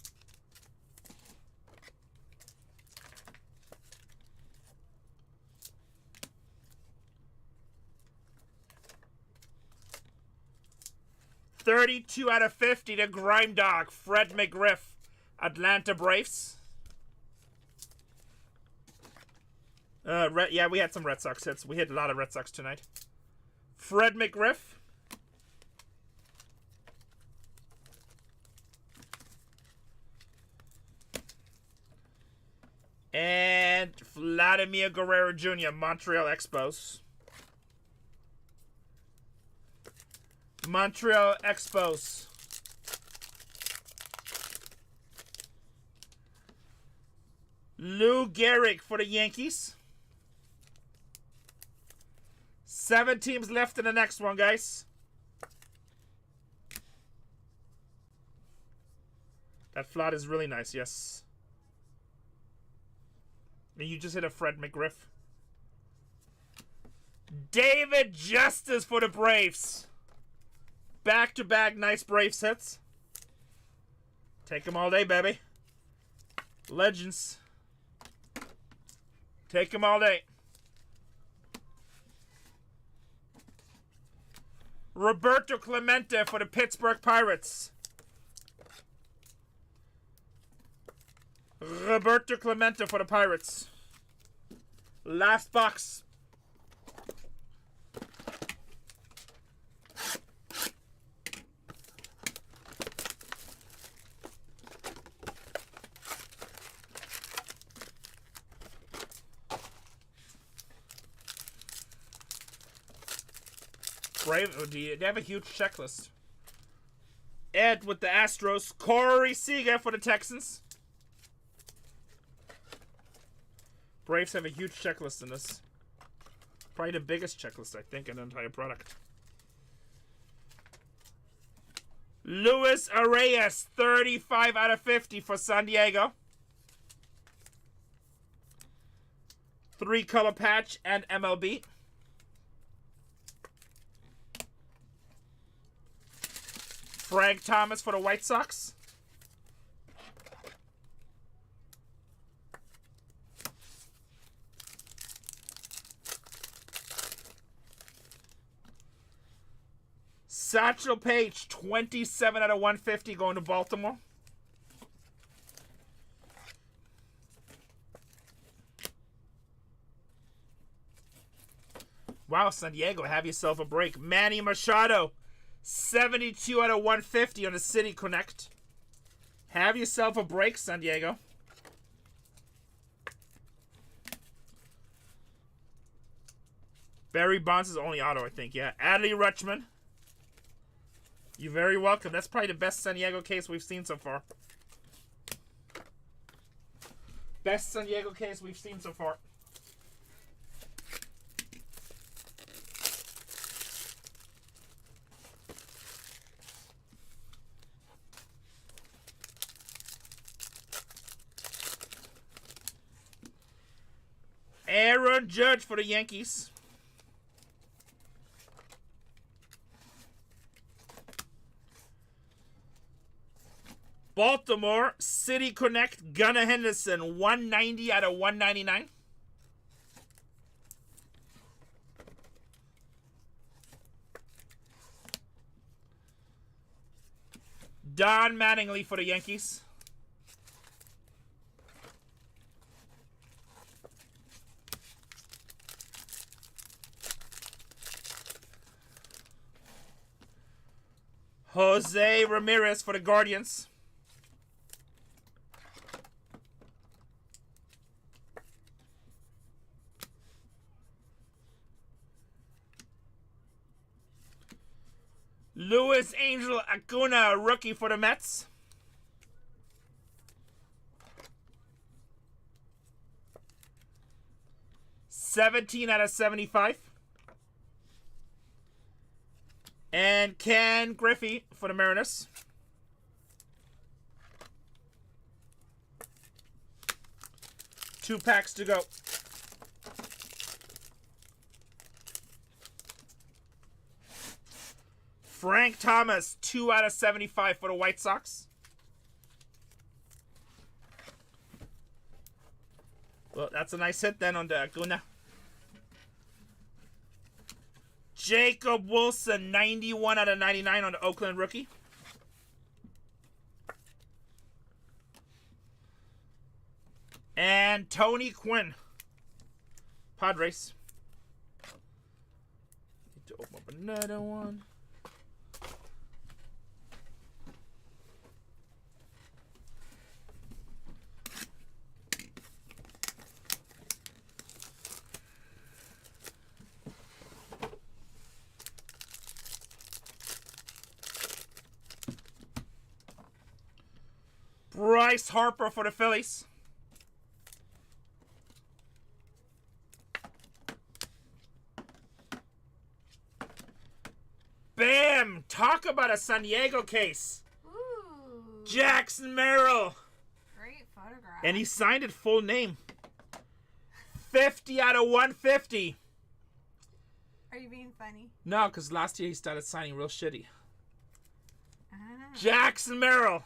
$32 out of 50 to Grime Dog, Fred McGriff, Atlanta Braves. Yeah, we had some Red Sox hits. We hit a lot of Red Sox tonight. Fred McGriff. And Vladimir Guerrero Jr., Montreal Expos. Montreal Expos. Lou Gehrig for the Yankees. 7 teams left in the next one, guys. That flat is really nice, yes. And you just hit a Fred McGriff. David Justice for the Braves. Back-to-back nice Braves hits. Take them all day, baby. Legends. Take them all day. Roberto Clemente for the Pittsburgh Pirates. Roberto Clemente for the Pirates. Last box. They have a huge checklist. Ed with the Astros. Corey Seager for the Texans. Braves have a huge checklist in this. Probably the biggest checklist, I think, in the entire product. Luis Arias, 35 out of 50 for San Diego. 3-color patch and MLB. Frank Thomas for the White Sox. Satchel Paige, 27 out of 150 going to Baltimore. Wow, San Diego, have yourself a break. Manny Machado, 72 out of 150 on the City Connect. Have yourself a break, San Diego. Barry Bonds is only auto, I think. Yeah. Adley Rutschman. You're very welcome. That's probably the best San Diego case we've seen so far. Best San Diego case we've seen so far. Aaron Judge for the Yankees. Baltimore, City Connect, Gunnar Henderson, 190 out of 199. Don Mattingly for the Yankees. Jose Ramirez for the Guardians. Luis Angel Acuna, rookie for the Mets. $17 out of 75. And Ken Griffey for the Mariners. 2 packs to go. Frank Thomas, 2 out of 75 for the White Sox. Well, that's a nice hit then on the Acuna. Jacob Wilson, 91 out of 99 on the Oakland rookie. And Tony Quinn, Padres. Need to open up another one. Bryce Harper for the Phillies. Bam! Talk about a San Diego case. Ooh. Jackson Merrill. Great photograph. And he signed it full name. 50 out of 150. Are you being funny? No, because last year he started signing real shitty. Ah. Jackson Merrill.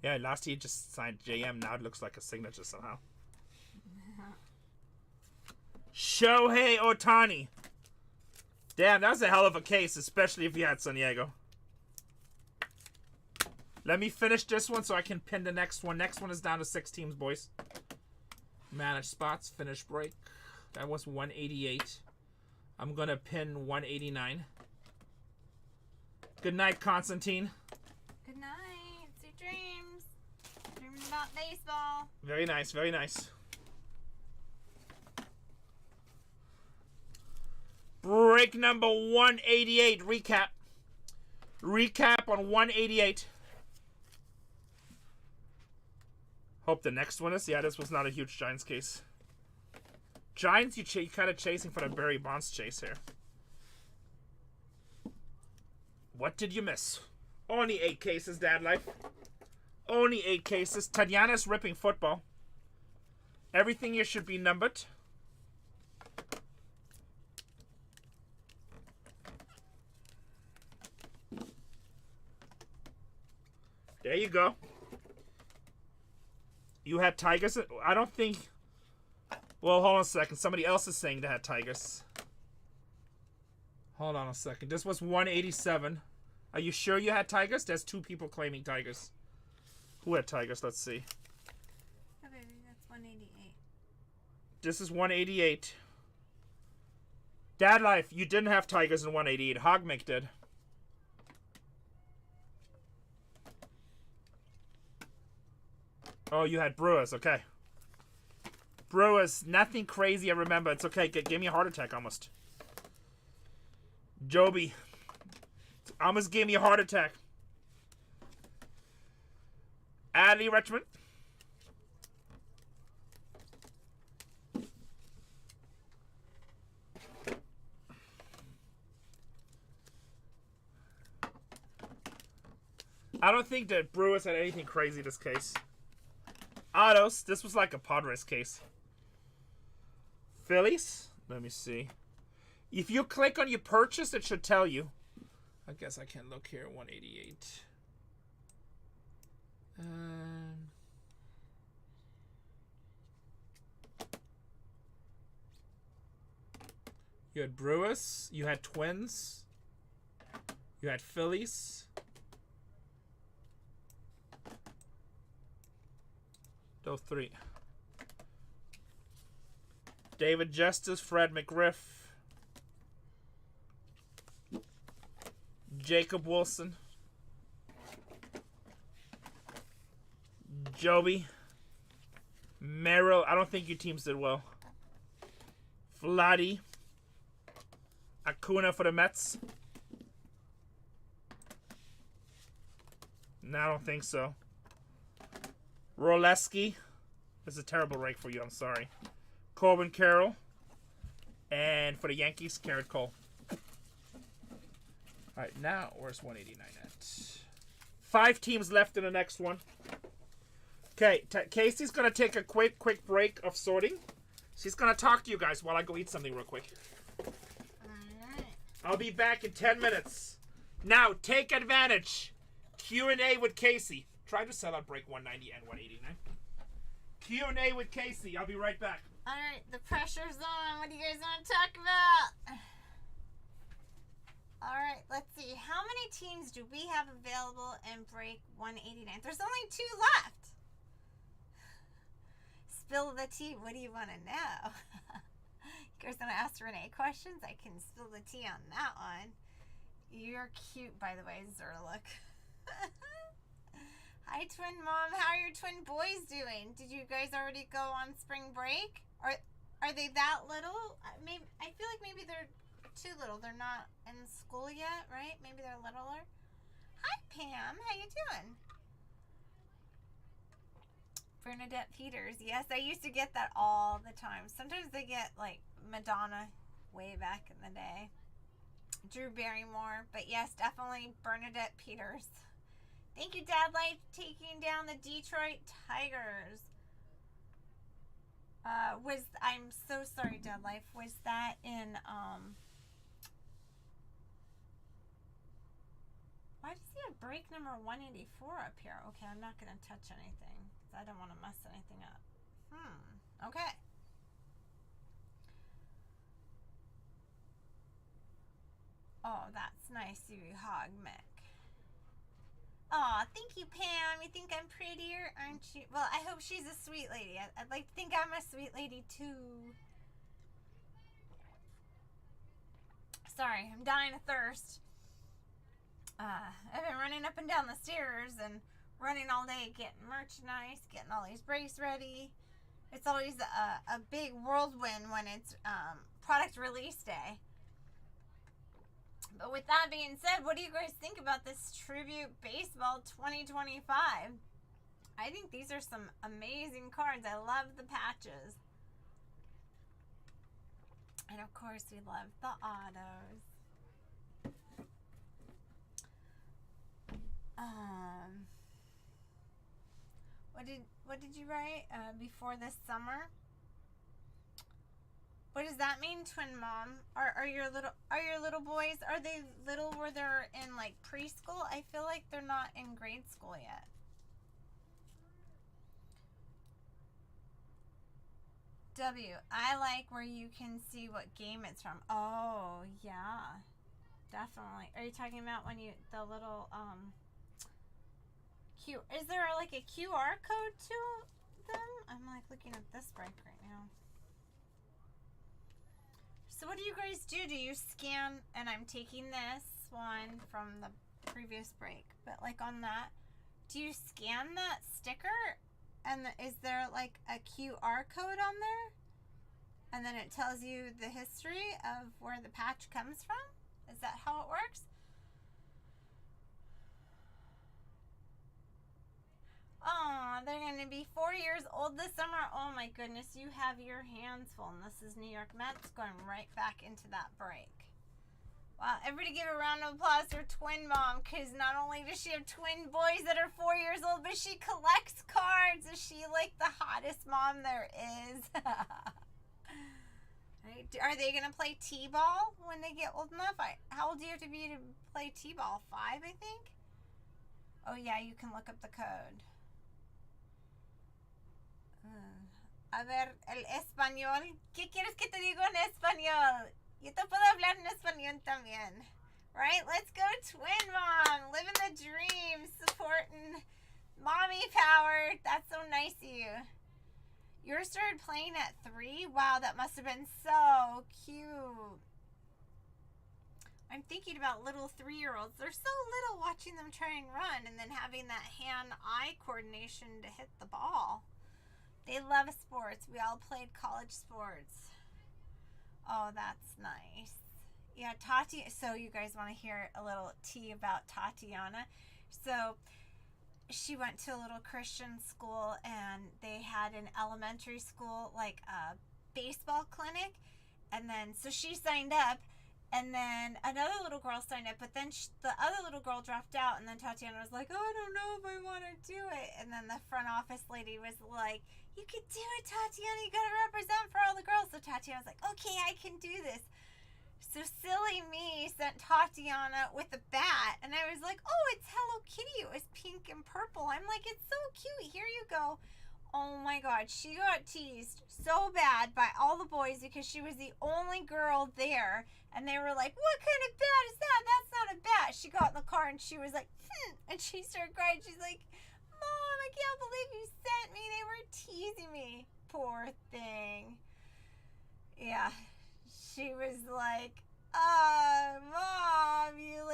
Yeah, last year he just signed JM. Now it looks like a signature somehow. Shohei Ohtani. Damn, that was a hell of a case, especially if you had San Diego. Let me finish this one so I can pin the next one. Next one is down to 6 teams, boys. Manage spots, finish break. That was 188. I'm going to pin 189. Good night, Constantine. Good night. Sweet dreams. Dreaming about baseball. Very nice, very nice. Break number 188. Recap. Recap on 188. Hope the next one is. Yeah, this was not a huge Giants case. Giants, you kind of chasing for the Barry Bonds chase here. What did you miss? Only 8 cases, Dad Life. Only 8 cases. Tatiana's ripping football. Everything here should be numbered. There you go. You had Tigers? I don't think... Well, hold on a second. Somebody else is saying they had Tigers. Hold on a second. This was 187. Are you sure you had Tigers? There's 2 people claiming Tigers. Who had Tigers? Let's see. Oh, baby, that's 188. This is 188. Dad Life, you didn't have Tigers in 188. Hogmick did. Oh, you had Brewers. Okay. Brewers, nothing crazy. I remember. It's okay. Gave me a heart attack almost. Joby. Almost gave me a heart attack. Adley Richmond. I don't think that Brewers had anything crazy this case. Autos. This was like a Padres case. Phillies. Let me see. If you click on your purchase, it should tell you. I guess I can look here. 188. You had Brewers. You had Twins. You had Phillies. Those 3. David Justice, Fred McGriff, Jacob Wilson, Joby, Merrill. I don't think your teams did well. Vladdy, Acuna for the Mets. No, I don't think so. Roleski. This is a terrible rake for you. I'm sorry. Corbin Carroll. And for the Yankees, Garrett Cole. Alright, now, where's 189 at? 5 teams left in the next one. Okay, Casey's gonna take a quick break of sorting. She's gonna talk to you guys while I go eat something real quick. Alright. I'll be back in 10 minutes. Now, take advantage. Q&A with Casey. Try to sell out break 190 and 189. Q&A with Casey. I'll be right back. Alright, the pressure's on. What do you guys want to talk about? Alright, let's see. How many teams do we have available in break 189? There's only 2 left. Spill the tea. What do you want to know? You guys want to ask Renee questions? I can spill the tea on that one. You're cute, by the way, Zerlik. Hi, twin mom. How are your twin boys doing? Did you guys already go on spring break? Or are they that little? I feel like maybe they're too little. They're not in school yet, right? Maybe they're littler. Hi, Pam. How you doing? Bernadette Peters. Yes, I used to get that all the time. Sometimes they get like Madonna way back in the day. Drew Barrymore. But yes, definitely Bernadette Peters. Thank you, Dad Life, taking down the Detroit Tigers. I'm so sorry, Dad Life. Was that in why does he have break number 184 up here? Okay, I'm not gonna touch anything. I don't want to mess anything up. Okay. Oh, that's nice, you hog Mick. Aw, thank you, Pam. You think I'm prettier, aren't you? Well, I hope she's a sweet lady. I'd like to think I'm a sweet lady, too. Sorry, I'm dying of thirst. I've been running up and down the stairs and running all day, getting merchandise, getting all these breaks ready. It's always a big whirlwind when it's product release day. But with that being said, what do you guys think about this Tribute Baseball 2025? I think these are some amazing cards. I love the patches. And of course, we love the autos. What did you write before this summer? What does that mean, twin mom? Are your little boys, are they little where they're in like preschool? I feel like they're not in grade school yet. W, I like where you can see what game it's from. Oh, yeah. Definitely. Are you talking about when you, the little, is there like a QR code to them? I'm like looking at this break right now. So what do you guys do? Do you scan, and I'm taking this one from the previous break, but like on that, do you scan that sticker? And is there like a QR code on there? And then it tells you the history of where the patch comes from? Is that how it works? Oh, they're going to be 4 years old this summer. Oh my goodness, you have your hands full. And this is New York Mets going right back into that break. Wow, everybody give a round of applause for twin mom, because not only does she have twin boys that are 4 years old, but she collects cards. Is she like the hottest mom there is? Right. Are they going to play T-ball when they get old enough? How old do you have to be to play T-ball? 5, I think? Oh yeah, you can look up the code. A ver, el español. ¿Qué quieres que te diga en español? Yo te puedo hablar en español también. Right? Let's go twin mom. Living the dream. Supporting mommy power. That's so nice of you. Yours started playing at 3? Wow, that must have been so cute. I'm thinking about little 3-year-olds. They're so little, watching them try and run and then having that hand-eye coordination to hit the ball. They love sports. We all played college sports. Oh, that's nice. Yeah, Tati. So you guys want to hear a little tea about Tatiana? So she went to a little Christian school, and they had an elementary school, like a baseball clinic. And then, so she signed up, And then another little girl signed up, but then the other little girl dropped out, and then Tatiana was like, oh, I don't know if I want to do it. And then the front office lady was like, you can do it, Tatiana. You got to represent for all the girls. So Tatiana was like, okay, I can do this. So silly me sent Tatiana with a bat, and I was like, oh, it's Hello Kitty. It was pink and purple. I'm like, it's so cute. Here you go. Oh my God, she got teased so bad by all the boys because she was the only girl there. And they were like, what kind of bat is that? That's not a bat. She got in the car and she was like, and she started crying. She's like, Mom, I can't believe you sent me. They were teasing me. Poor thing. Yeah, she was like, Mom, you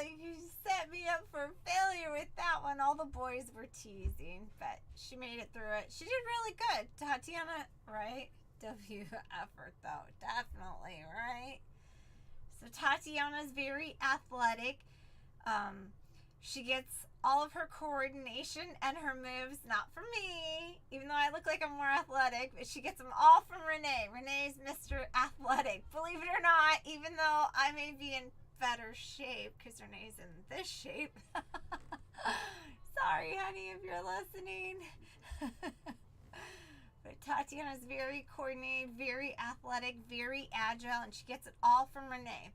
set me up for failure with that one. All the boys were teasing, but she made it through it. She did really good. Tatiana, right? W effort, though. Definitely, right? So Tatiana's very athletic. She gets all of her coordination and her moves, not from me, even though I look like I'm more athletic, but she gets them all from Renee. Renee's Mr. Athletic. Believe it or not, even though I may be in better shape, because Renee's in this shape. Sorry, honey, if you're listening. But Tatiana's very coordinated, very athletic, very agile, and she gets it all from Renee.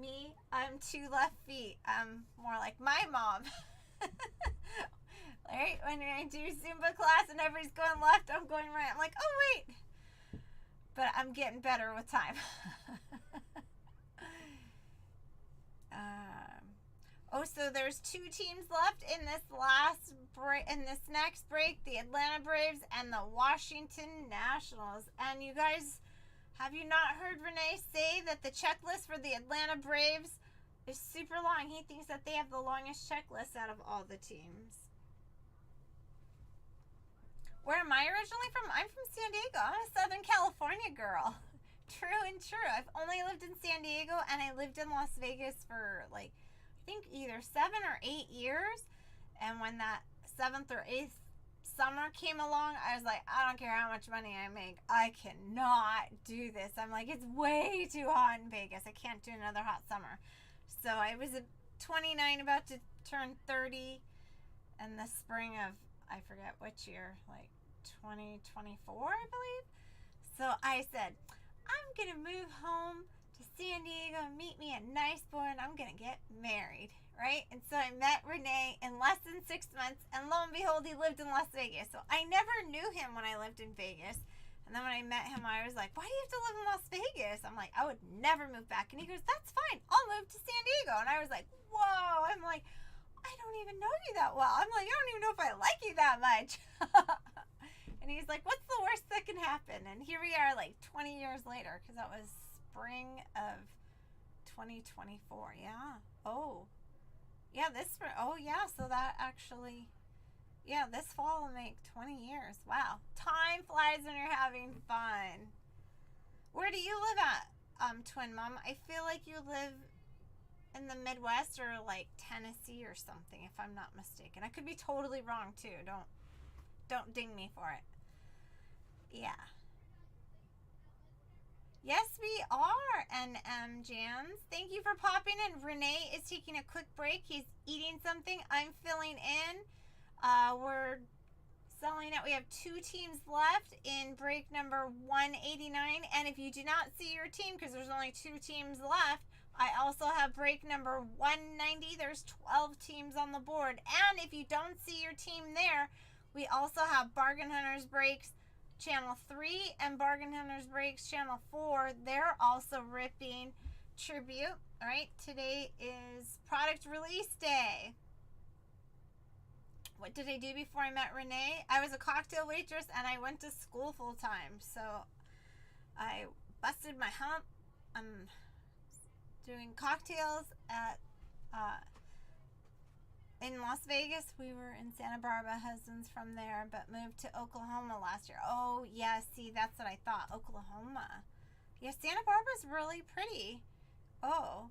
Me, I'm 2 left feet. I'm more like my mom. Right? When I do Zumba class and everybody's going left, I'm going right. I'm like, oh, wait. But I'm getting better with time. So there's 2 teams left in this last break, in this next break, the Atlanta Braves and the Washington Nationals. And you guys, have you not heard Renee say that the checklist for the Atlanta Braves is super long? He thinks that they have the longest checklist out of all the teams. Where am I originally from? I'm from San Diego. I'm a Southern California girl. True and true. I've only lived in San Diego, and I lived in Las Vegas for like, I think either 7 or 8 years. And when that 7th or 8th summer came along, I was like, I don't care how much money I make, I cannot do this. I'm like, it's way too hot in Vegas. I can't do another hot summer. So I was 29, about to turn 30 in the spring of, I forget which year, like 2024, I believe. So I said, I'm going to move home to San Diego and meet me a nice boy, and I'm going to get married, right? And so I met Renee in less than 6 months, and lo and behold, he lived in Las Vegas. So I never knew him when I lived in Vegas. And then when I met him, I was like, why do you have to live in Las Vegas? I'm like, I would never move back. And he goes, that's fine. I'll move to San Diego. And I was like, whoa. I'm like, I don't even know you that well. I'm like, I don't even know if I like you that much. And he's like, what's the worst that can happen? And here we are like 20 years later, because that was spring of 2024. Yeah. Oh. Yeah, this spring. Oh, yeah. So that actually, yeah, this fall will make 20 years. Wow. Time flies when you're having fun. Where do you live at, Twin Mom? I feel like you live in the Midwest or like Tennessee or something, if I'm not mistaken. I could be totally wrong too. Don't ding me for it. Yeah. Yes, we are, NM Jans. Thank you for popping in. Renee is taking a quick break. He's eating something. I'm filling in. We're selling it. We have 2 teams left in break number 189. And if you do not see your team, because there's only 2 teams left, I also have break number 190. There's 12 teams on the board. And if you don't see your team there, we also have Bargain Hunters Breaks Channel 3 and Bargain Hunters Breaks Channel 4. They're also ripping tribute. All right, today is product release day. What did I do before I met Renee? I was a cocktail waitress and I went to school full time. So I busted my hump. I'm doing cocktails at in Las Vegas. We were in Santa Barbara, husband's from there, but moved to Oklahoma last year. Oh, yeah, see, that's what I thought, Oklahoma. Yeah, Santa Barbara's really pretty. Oh,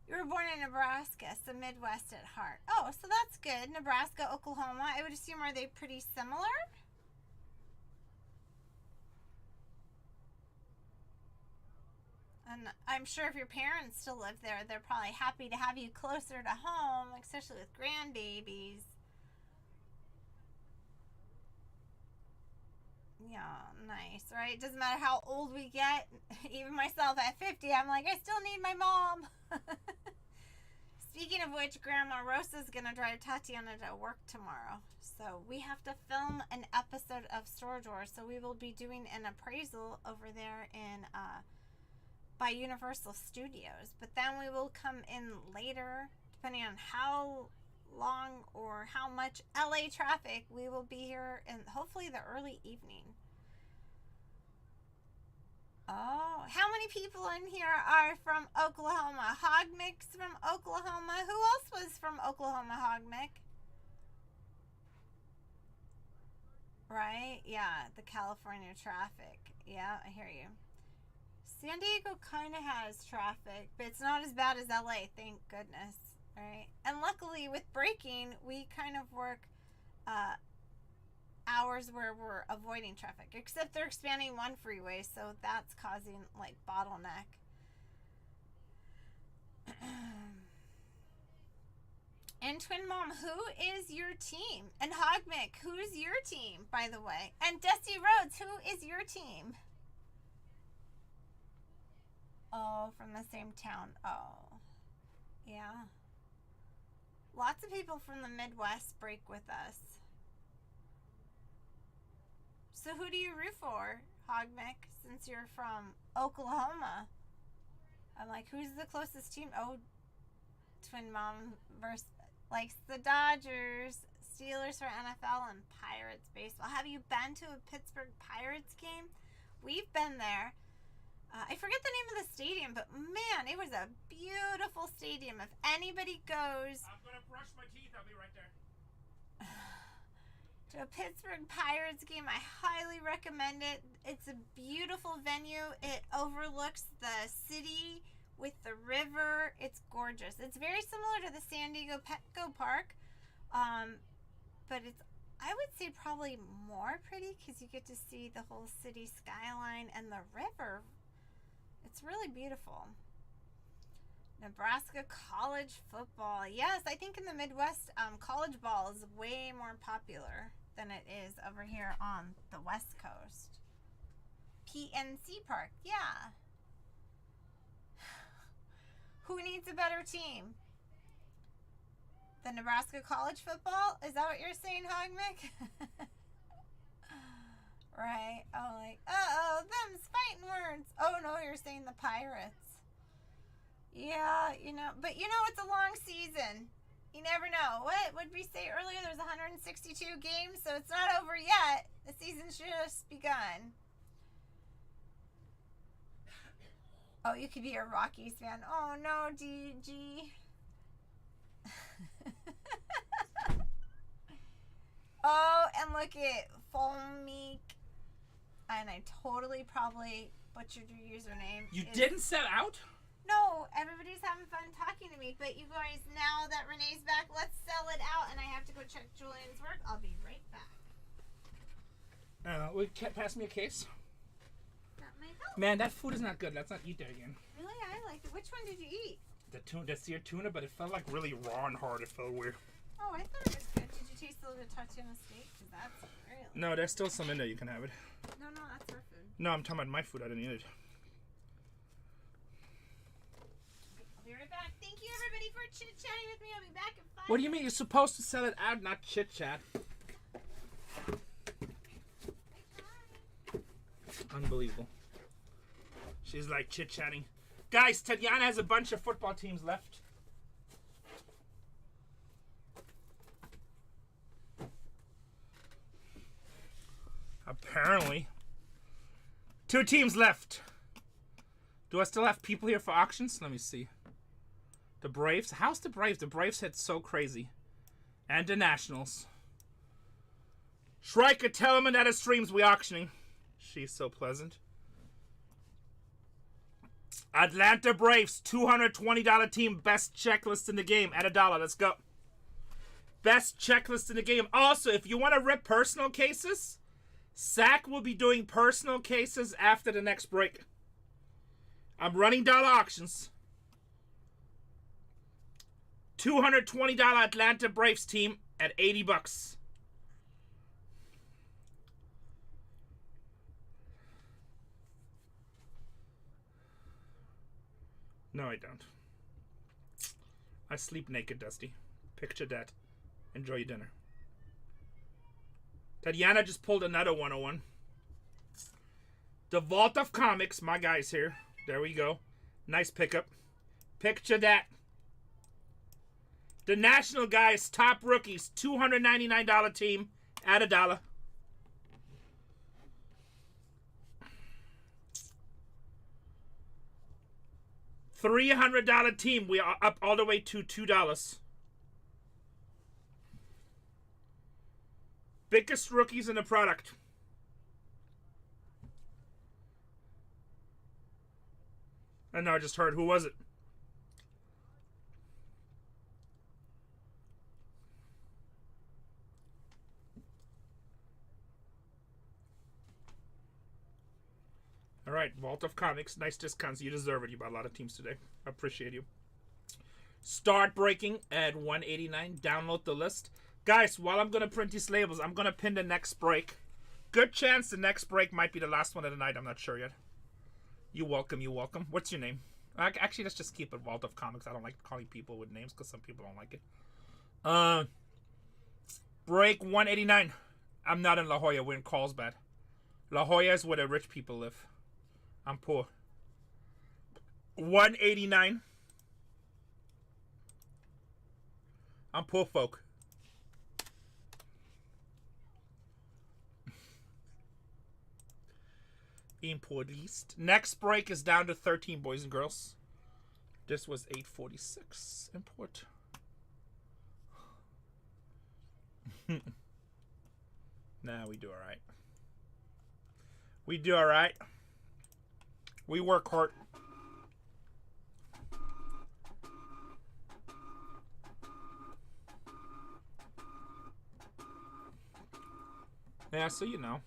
you were born in Nebraska, so Midwest at heart. Oh, so that's good. Nebraska, Oklahoma, I would assume, are they pretty similar? And I'm sure if your parents still live there, they're probably happy to have you closer to home, especially with grandbabies. Yeah, nice, right? Doesn't matter how old we get. Even myself at 50, I'm like, I still need my mom. Speaking of which, Grandma Rosa's going to drive Tatiana to work tomorrow. So we have to film an episode of Store Door. So we will be doing an appraisal over there in by Universal Studios. But then we will come in later, depending on how long or how much LA traffic. We will be here in hopefully the early evening. Oh, how many people in here are from Oklahoma? Hogmix from Oklahoma. Who else was from Oklahoma, Hogmix? Right? Yeah, the California traffic. Yeah, I hear you. San Diego kind of has traffic, but it's not as bad as LA, thank goodness. Right? And luckily with braking, we kind of work hours where we're avoiding traffic, except they're expanding one freeway, so that's causing like bottleneck. And Twin Mom, who is your team? And Hogmick, who's your team, by the way? And Dusty Rhodes, who is your team? Oh, from the same town. Oh, yeah. Lots of people from the Midwest break with us. So who do you root for, Hogmick, since you're from Oklahoma? I'm like, who's the closest team? Oh, Twin Mom versus, likes the Dodgers, Steelers for NFL, and Pirates baseball. Have you been to a Pittsburgh Pirates game? We've been there. I forget the name of the stadium, but man, it was a beautiful stadium. If anybody goes... I'm going to brush my teeth. I'll be right there. To a Pittsburgh Pirates game, I highly recommend it. It's a beautiful venue. It overlooks the city with the river. It's gorgeous. It's very similar to the San Diego Petco Park, but it's, I would say, probably more pretty because you get to see the whole city skyline and the river. It's really beautiful. Nebraska college football. Yes, I think in the Midwest, college ball is way more popular than it is over here on the West Coast. PNC Park, yeah. Who needs a better team? The Nebraska college football? Is that what you're saying, Hogmick? Right. Oh, like, uh-oh, them's fighting words. Oh, no, you're saying the Pirates. Yeah, you know, but you know it's a long season. You never know. What would we say earlier? There's 162 games, so it's not over yet. The season's just begun. Oh, you could be a Rockies fan. Oh, no, DG. Oh, and look at Fomeek. And I totally probably butchered your username. You didn't sell out? No, everybody's having fun talking to me. But you guys, now that Renee's back, let's sell it out. And I have to go check Julian's work. I'll be right back. Will you pass me a case? That might help. Man, that food is not good. Let's not eat that again. Really? I liked it. Which one did you eat? The seared tuna, but it felt like really raw and hard. It felt weird. Oh, I thought it was good. Did you taste a little bit of Tatiana steak? Because that's really... No, there's still some in there. You can have it. No, that's her food. No, I'm talking about my food. I didn't eat it. I'll be right back. Thank you, everybody, for chit-chatting with me. I'll be back in 5 What do you mean? You're supposed to sell it out, not chit-chat. Unbelievable. She's like chit-chatting. Guys, Tatiana has a bunch of football teams left. Apparently. 2 teams left. Do I still have people here for auctions? Let me see. The Braves. How's the Braves? The Braves hit so crazy. And the Nationals. Shrika, tell him that it streams we auctioning. She's so pleasant. Atlanta Braves, $220 team. Best checklist in the game at $1. Let's go. Best checklist in the game. Also, if you want to rip personal cases, Zach will be doing personal cases after the next break. I'm running dollar auctions. $220 Atlanta Braves team at $80. No, I don't. I sleep naked, Dusty. Picture that. Enjoy your dinner. Tatiana just pulled another 101. The Vault of Comics, my guy's here. There we go. Nice pickup. Picture that. The National Guys Top Rookies, $299 team at $1. $300 team. We are up all the way to $2. Biggest rookies in the product. I know, I just heard. Who was it? All right, Vault of Comics. Nice discounts. You deserve it. You bought a lot of teams today. I appreciate you. Start breaking at $189. Download the list. Guys, while I'm going to print these labels, I'm going to pin the next break. Good chance the next break might be the last one of the night. I'm not sure yet. You're welcome. You're welcome. What's your name? Actually, let's just keep it Vault of Comics. I don't like calling people with names because some people don't like it. Break 189. I'm not in La Jolla. We're in Carlsbad. La Jolla is where the rich people live. I'm poor. 189. I'm poor folk. Import least. Next break is down to 13, boys and girls. This was 846. Import. Nah, we do alright. We do alright. We work hard. Yeah, so you know.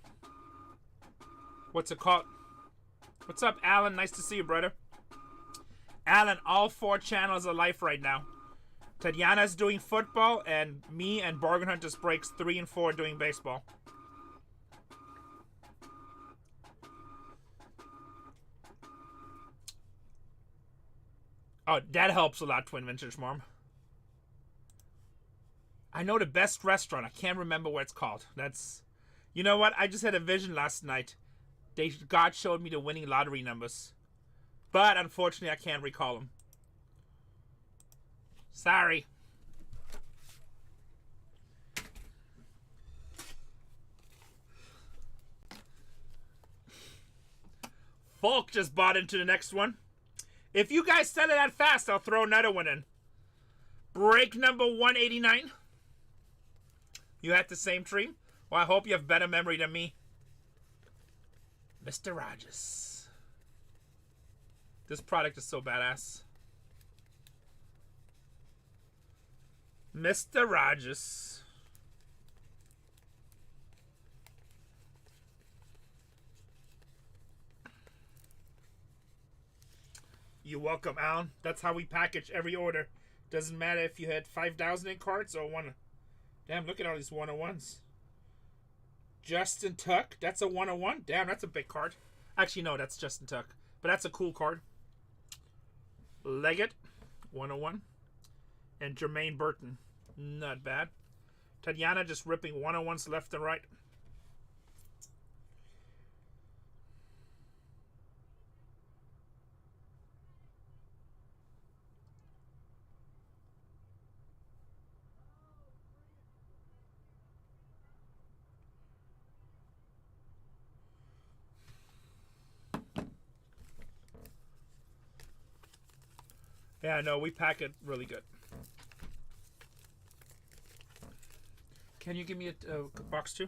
What's it called? What's up, Alan? Nice to see you, brother. Alan, all 4 channels are live right now. Tatiana's doing football, and me and BargainHuntersbreaks 3 and 4 doing baseball. Oh, that helps a lot, Twin Vintage Mom. I know the best restaurant. I can't remember what it's called. That's... You know what? I just had a vision last night. God showed me the winning lottery numbers. But, unfortunately, I can't recall them. Sorry. Folk just bought into the next one. If you guys sell it that fast, I'll throw another one in. Break number 189. You had the same dream? Well, I hope you have better memory than me. Mr. Rogers. This product is so badass. Mr. Rogers. You're welcome, Alan. That's how we package every order. Doesn't matter if you had 5,000 in carts or one. Damn, look at all these 101s. Justin Tuck. That's a 101. Damn, that's a big card. Actually, no, that's Justin Tuck. But that's a cool card. Leggett. 101. And Jermaine Burton. Not bad. Tatiana just ripping 101s left and right. Yeah, no, we pack it really good. Can you give me a box too?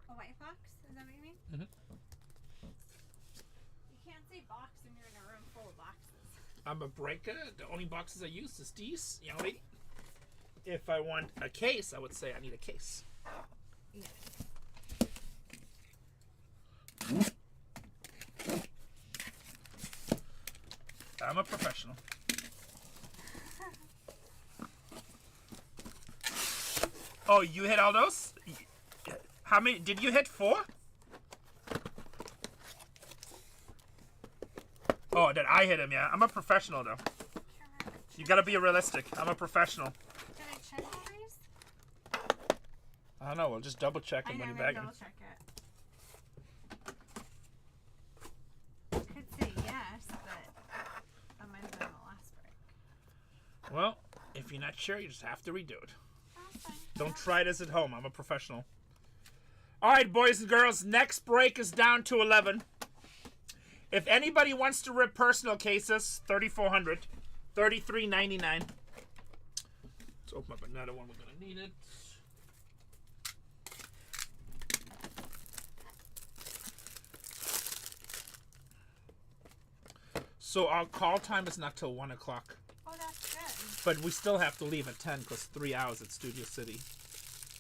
A white box? Is that what you mean? Mm-hmm. You can't say box when you're in a room full of boxes. I'm a breaker. The only boxes I use is these, young lady. If I want a case, I would say I need a case. Yeah. I'm a professional. Oh, you hit all those? How many? Did you hit 4? Oh, did I hit him? Yeah. I'm a professional, though. You gotta be realistic. I'm a professional. Did I check all these? I don't know. We'll just double check him when you bag him. Double check it. Could say yes, but that might have been the last break. Well, if you're not sure, you just have to redo it. That's fine. Don't try this at home. I'm a professional. All right, boys and girls. Next break is down to 11. If anybody wants to rip personal cases, 3,400, 33.99. Let's open up another one. We're gonna need it. So our call time is not till 1 o'clock. Oh, that's good. But we still have to leave at 10 because 3 hours at Studio City.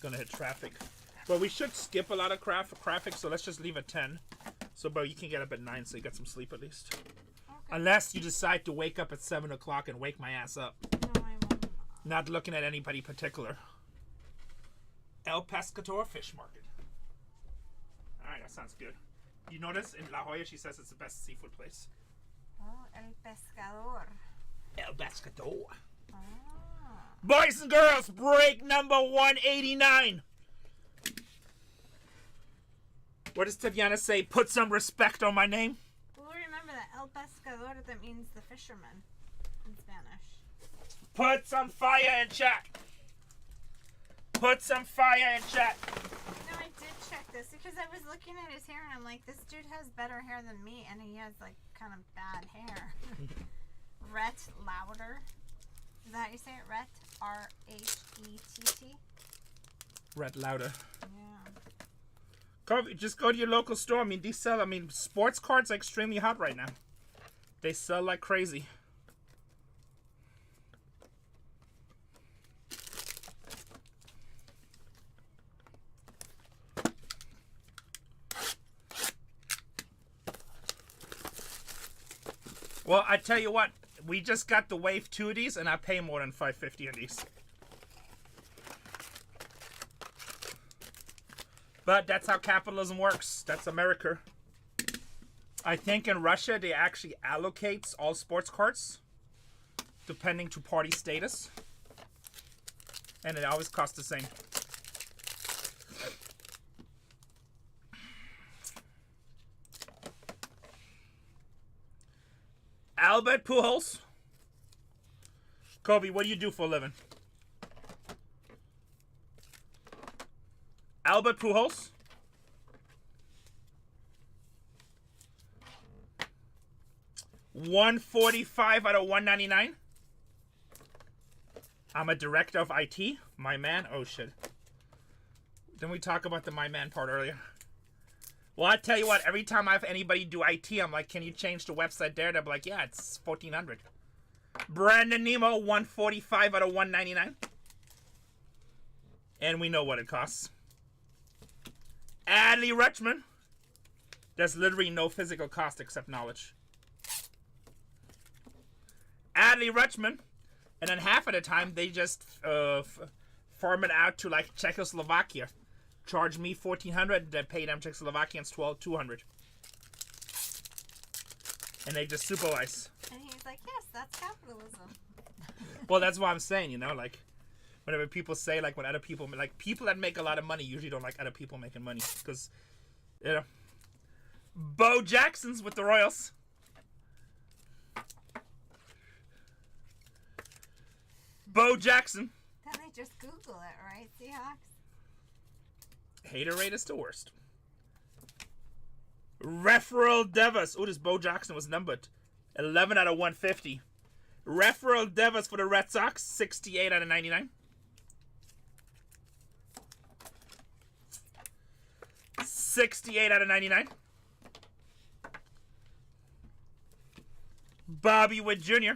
Gonna hit traffic. But we should skip a lot of traffic, so let's just leave at 10. So, but you can get up at 9 so you get some sleep at least. Okay. Unless you decide to wake up at 7 o'clock and wake my ass up. No, I won't. Not looking at anybody particular. El Pescador Fish Market. Alright, that sounds good. You notice in La Jolla she says it's the best seafood place. Oh, El Pescador. El Pescador. Ah. Boys and girls, break number 189. What does Tatiana say? Put some respect on my name. Well, remember that El Pescador, that means the fisherman in Spanish. Put some fire in chat. Put some fire in chat. No, I did check this because I was looking at his hair and I'm like, this dude has better hair than me, and he has like kind of bad hair. Rhett Louder. Is that how you say it? Rhett? R-H-E-T-T? Red louder. Yeah. Just go to your local store. I mean, these sell. I mean, sports cards are extremely hot right now. They sell like crazy. Well, I tell you what, we just got the wave 2 of these, and I pay more than $5.50 on these. But that's how capitalism works. That's America. I think in Russia they actually allocate all sports cards depending to party status, and it always costs the same. Albert Pujols. Kobe, what do you do for a living? Albert Pujols. $145 out of $199. I'm a director of IT. My man. Oh shit. Didn't we talk about the my man part earlier? Well, I tell you what. Every time I have anybody do IT, I'm like, "Can you change the website there?" They'll be like, "Yeah, it's $1,400." Brandon Nemo, $145 out of $199. And we know what it costs. Adley Rutschman. There's literally no physical cost except knowledge. Adley Rutschman. And then half of the time, they just farm it out to like Czechoslovakia. Charge me $1,400, then pay them Czechoslovakians $200. And they just supervise. And he's like, yes, that's capitalism. Well, that's what I'm saying, you know, like, whenever people say, like, when other people, like, people that make a lot of money usually don't like other people making money, because, you know. Bo Jackson's with the Royals. Bo Jackson. Then they just Google it, right, Seahawks? Hater rate is the worst. Referral Devas. Oh, this Bo Jackson was numbered. 11 out of 150. Referral Devas for the Red Sox. 68 out of 99. $68 out of 99. Bobby Witt Jr.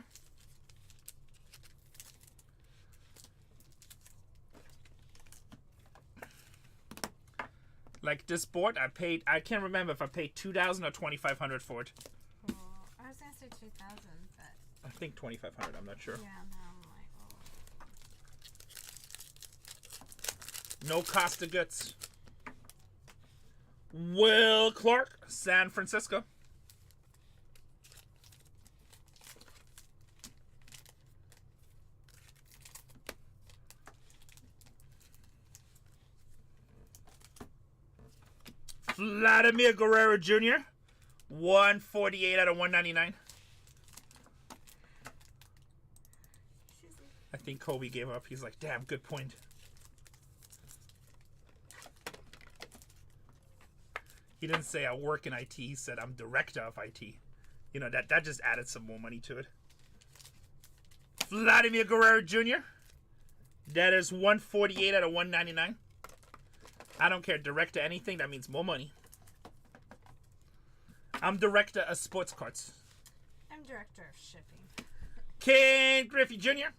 Like this board, I can't remember if I paid $2,000 or $2,500 for it. Oh, I was gonna say 2,000, but think 2,500. I'm not sure. Yeah, no, I'm like, oh. No cost of goods. Will Clark, San Francisco. Vladimir Guerrero Jr. 148 out of 199. I think Kobe gave up. He's like, damn, good point. He didn't say I work in IT. He said I'm director of IT. You know, that just added some more money to it. Vladimir Guerrero Jr. That is 148 out of 199. I don't care. Director anything. That means more money. I'm director of sports cards. I'm director of shipping. Ken Griffey Jr.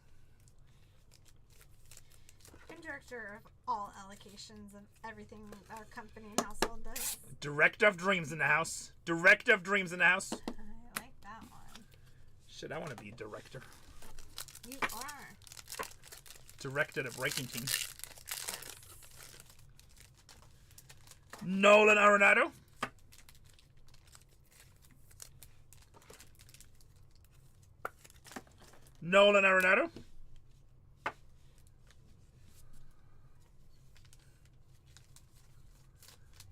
I'm director of all allocations of everything our company and household does. Director of dreams in the house. Director of dreams in the house. I like that one. Shit, I want to be a director. You are. Director of the breaking team. Nolan Arenado. Nolan Arenado.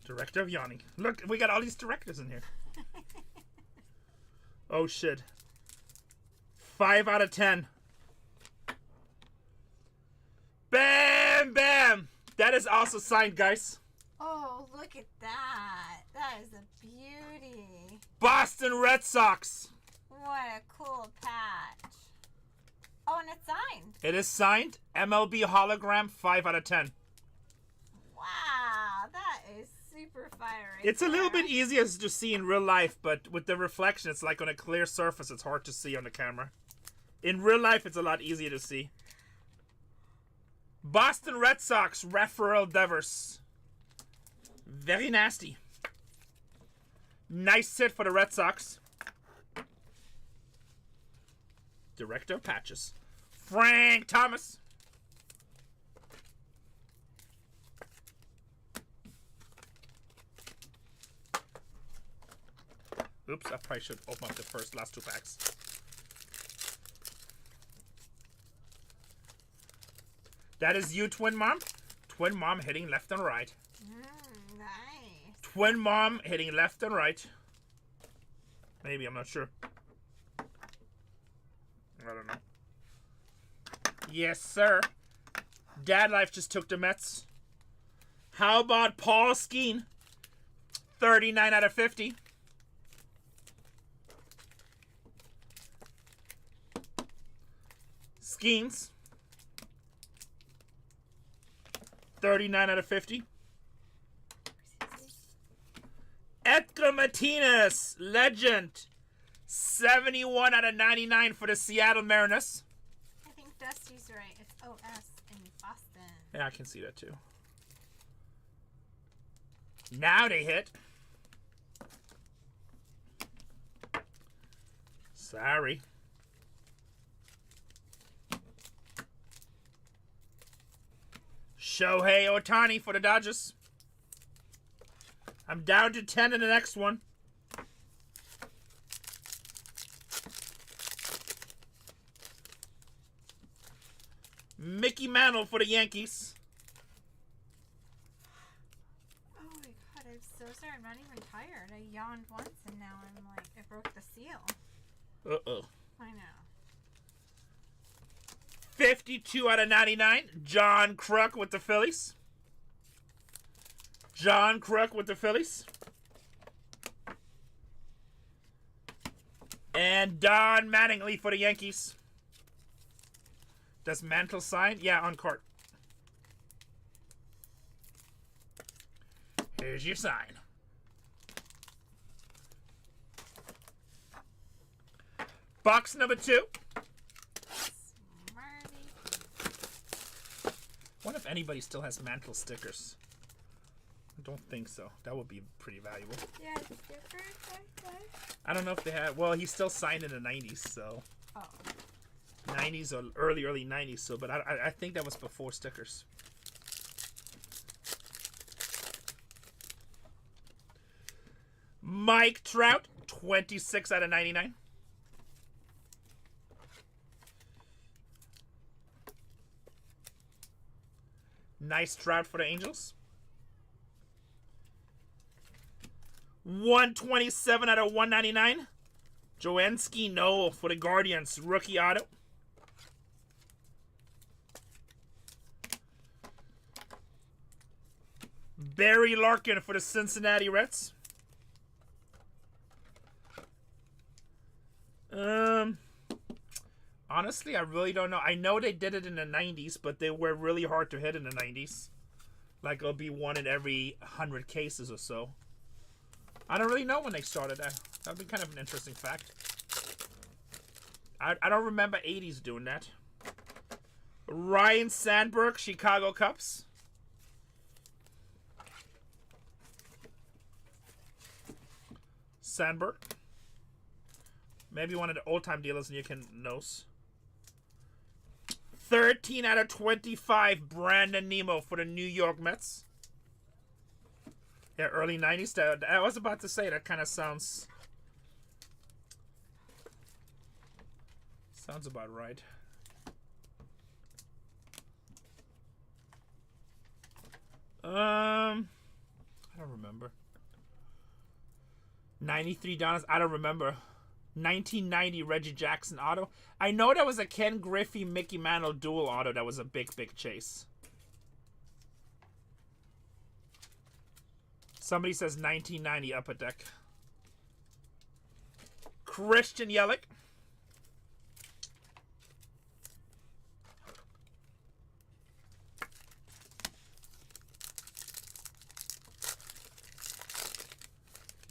Director of Yanni. Look, we got all these directors in here. Oh shit. 5 out of 10. Bam! Bam! That is also signed, guys. Oh, look at that. That is a beauty. Boston Red Sox. What a cool patch. Oh, and it's signed. It is signed. MLB hologram, 5 out of 10. Wow, that is super fire right It's a little there. bit easier to see in real life, but with the reflection, it's like on a clear surface. It's hard to see on the camera. In real life, it's a lot easier to see. Boston Red Sox, Rafael Devers. Very nasty. Nice hit for the Red Sox. Director of patches. Frank Thomas. Oops, I probably should open up the last 2 packs. That is you, Twin Mom. Twin Mom hitting left and right. Nice. Twin Mom hitting left and right. Maybe, I'm not sure. I don't know. Yes, sir. Dad Life just took the Mets. How about Paul Skeen? 39 out of 50. Skeens. 39 out of 50. Edgar Martinez, legend. 71 out of 99 for the Seattle Mariners. I think Dusty's right. It's OS in Boston. Yeah, I can see that too. Now they hit. Sorry. Shohei Ohtani for the Dodgers. I'm down to 10 in the next one. Mickey Mantle for the Yankees. Oh my god, I'm so sorry. I'm not even tired. I yawned once and now I'm like, I broke the seal. Uh-oh. I know. 52 out of 99. John Kruk with the Phillies. John Kruk with the Phillies. And Don Mattingly for the Yankees. Does Mantle sign? Yeah, on court. Here's your sign. Box number 2. Wonder if anybody still has Mantle stickers. I don't think so. That would be pretty valuable. Yeah, stickers like that. I don't know if they have. Well, he's still signed in the 90s, so. Oh. 90s or early 90s. So, but I think that was before stickers. Mike Trout, 26 out of 99. Nice Trout for the Angels. 127 out of 199. Joenski, no, for the Guardians. Rookie auto. Barry Larkin for the Cincinnati Reds. Honestly, I really don't know. I know they did it in the 90s, but they were really hard to hit in the 90s. Like, it'll be one in every 100 cases or so. I don't really know when they started that. That would be kind of an interesting fact. I don't remember 80s doing that. Ryan Sandberg, Chicago Cubs. Sandberg. Maybe one of the old-time dealers and you can nose. 13 out of 25, Brandon Nemo for the New York Mets. Yeah, early 90s. I was about to say, that kind of sounds about right. I don't remember. 93 Dollars. I don't remember. 1990 Reggie Jackson auto. I know that was a Ken Griffey Mickey Mantle dual auto that was a big chase. Somebody says 1990 Upper Deck. Christian Yelich.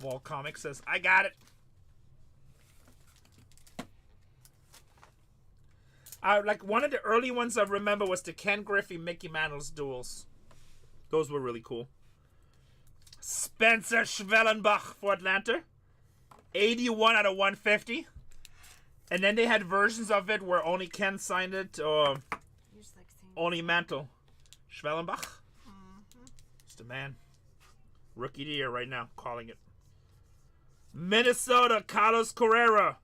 Wall Comics says, I got it. Like one of the early ones I remember was the Ken Griffey Mickey Mantle's duels. Those were really cool. Spencer Schwellenbach for Atlanta. 81 out of 150. And then they had versions of it where only Ken signed it or only Mantle. Schwellenbach. It's the man. Rookie of the year right now. Calling it. Minnesota, Carlos Correa.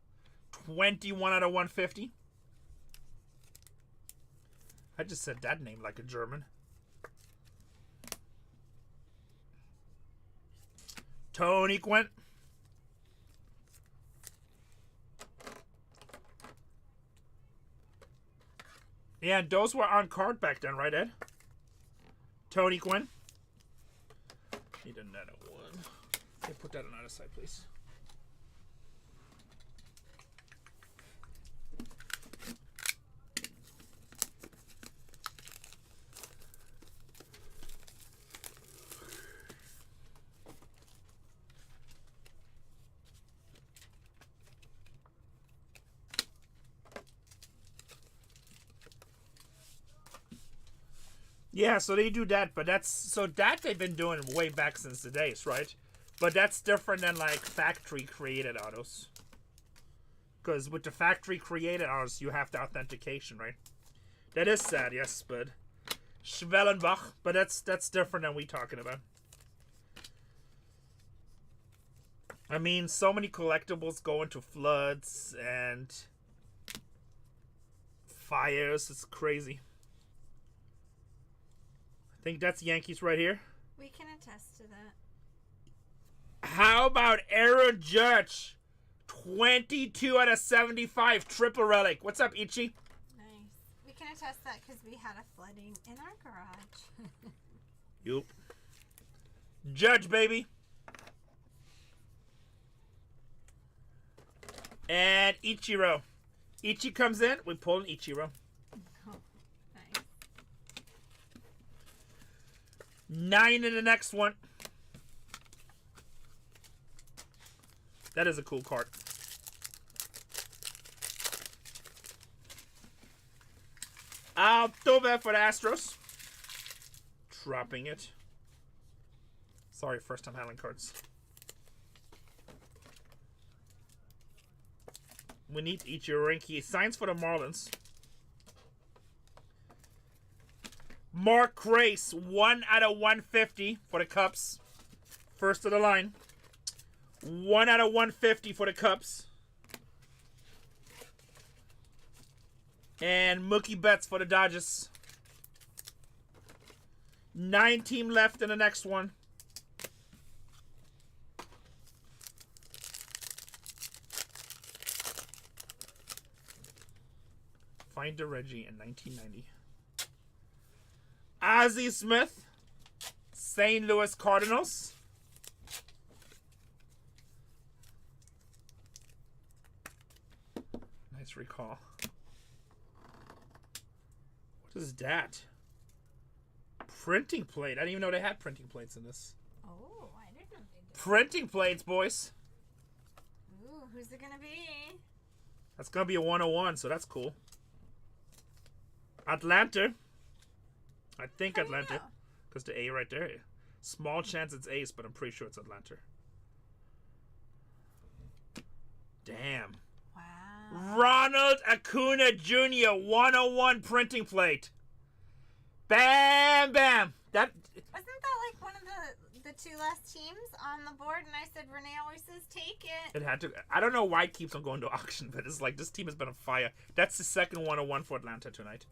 21 out of 150. I just said that name like a German. Tony Gwynn. Yeah, those were on card back then, right, Ed? Tony Gwynn. Need another one. Okay, put that on the other side, please. Yeah, so they do that, but that they've been doing way back since the days, right? But that's different than like factory created autos. Because with the factory created autos, you have the authentication, right? That is sad, yes, but Schwellenbach, but that's different than we talking about. I mean, so many collectibles go into floods and fires. It's crazy. I think that's Yankees right here. We can attest to that. How about Aaron Judge? 22 out of 75, triple relic. What's up, Ichi? Nice. We can attest that because we had a flooding in our garage. Yup. Judge, baby. And Ichiro. Ichi comes in. We pull an Ichiro. Oh, nice. 9 in the next one. That is a cool card. Altuve for the Astros. Dropping it. Sorry, first time handling cards. We need Ichirinki. Signs for the Marlins. Mark Grace, 1 out of 150 for the Cubs. First of the line. 1 out of 150 for the Cubs. And Mookie Betts for the Dodgers. 9 team left in the next one. Find a Reggie in 1990. Ozzie Smith, St. Louis Cardinals. Nice recall. What is that? Printing plate. I didn't even know they had printing plates in this. Oh, I didn't know they did. Printing plates, boys. Ooh, who's it gonna be? That's going to be a 101, so that's cool. Atlanta. I think How do you Atlanta. know? Because the A right there. Small chance it's Ace, but I'm pretty sure it's Atlanta. Damn. Wow. Ronald Acuna Jr. 101 printing plate. Bam, bam. That Wasn't that like one of the two last teams on the board? And I said Renee always says take it. it had to. I don't know why it keeps on going to auction, but it's like this team has been on fire. That's the second 101 for Atlanta tonight.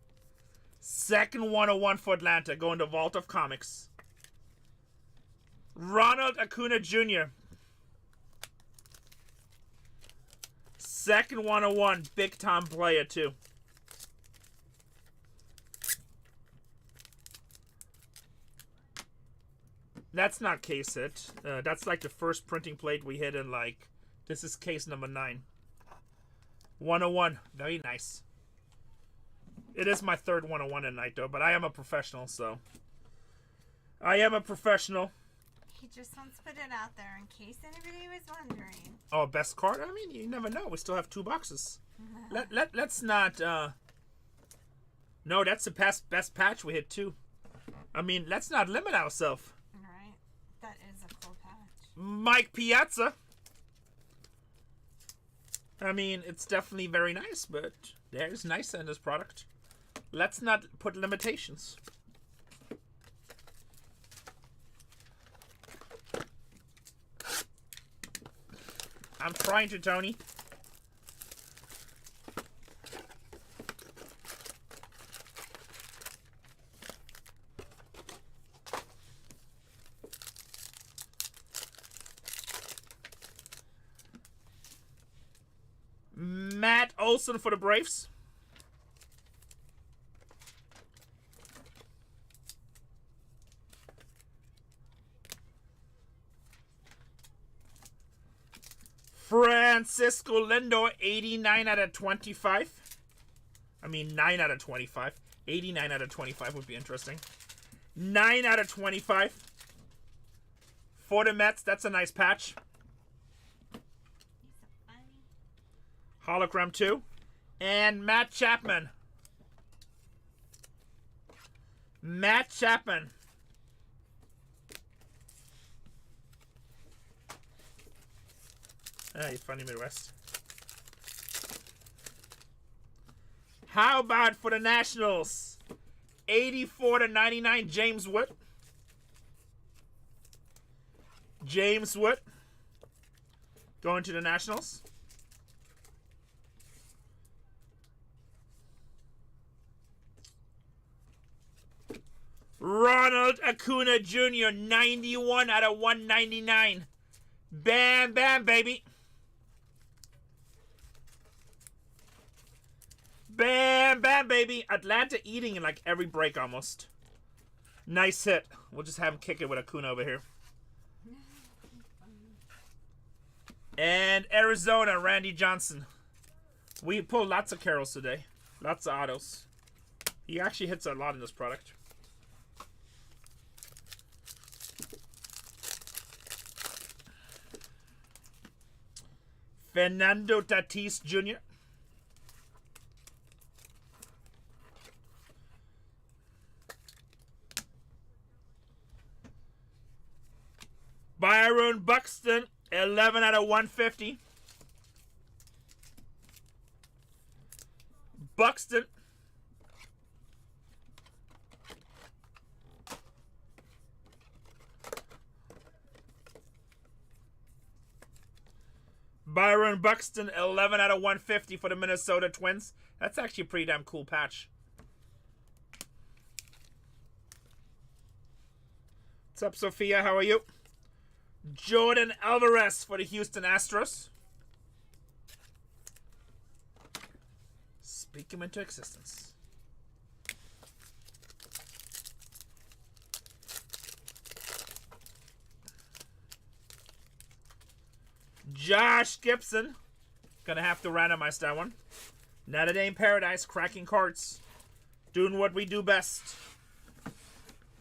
Second 101 for Atlanta going to Vault of Comics. Ronald Acuna Jr. Second 101, big time player too. That's not case hit. That's like the first printing plate we hit in like, this is case number 9. 101, very nice. It is my third 101 tonight though, but I am a professional, so. I am a professional. He just wants to put it out there in case anybody was wondering. Oh, best card? I mean, you never know. We still have 2 boxes. Let's not, no, that's the best patch we hit too. I mean, let's not limit ourselves. Right. That is a cool patch. Mike Piazza. I mean, it's definitely very nice, but there's nice in this product. Let's not put limitations. I'm trying to, Tony. Matt Olson for the Braves. Francisco Lindor, 89 out of 25. I mean, 9 out of 25. 89 out of 25 would be interesting. 9 out of 25. For the Mets, that's a nice patch. Hologram 2. And Matt Chapman. Matt Chapman. Hey, funny Midwest. How about for the Nationals? 84 to 99, James Wood. James Wood. Going to the Nationals. Ronald Acuna Jr., 91 out of 199. Bam, bam, baby. Bam, bam, baby. Atlanta eating in like every break almost. Nice hit. We'll just have him kick it with Acuna over here. And Arizona, Randy Johnson. We pulled lots of carols today. Lots of autos. He actually hits a lot in this product. Fernando Tatis Jr. Byron Buxton, 11 out of 150. Buxton. Byron Buxton, 11 out of 150 for the Minnesota Twins. That's actually a pretty damn cool patch. What's up, Sophia? How are you? Jordan Alvarez for the Houston Astros. Speak him into existence. Josh Gibson. Gonna have to randomize that one. Notre Dame Paradise, cracking cards. Doing what we do best.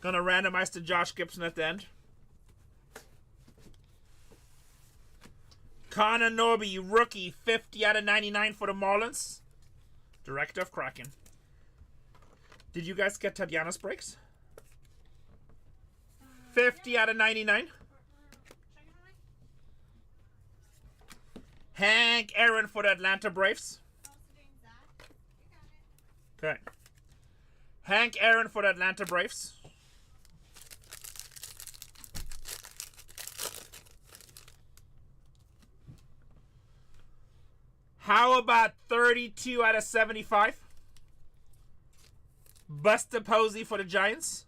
Gonna randomize to Josh Gibson at the end. Connor Norby, rookie, 50 out of 99 for the Marlins. Director of Kraken. Did you guys get Tatiana's breaks? 50 out of 99. Hank Aaron for the Atlanta Braves. Okay. Hank Aaron for the Atlanta Braves. How about 32 out of 75? Buster Posey for the Giants.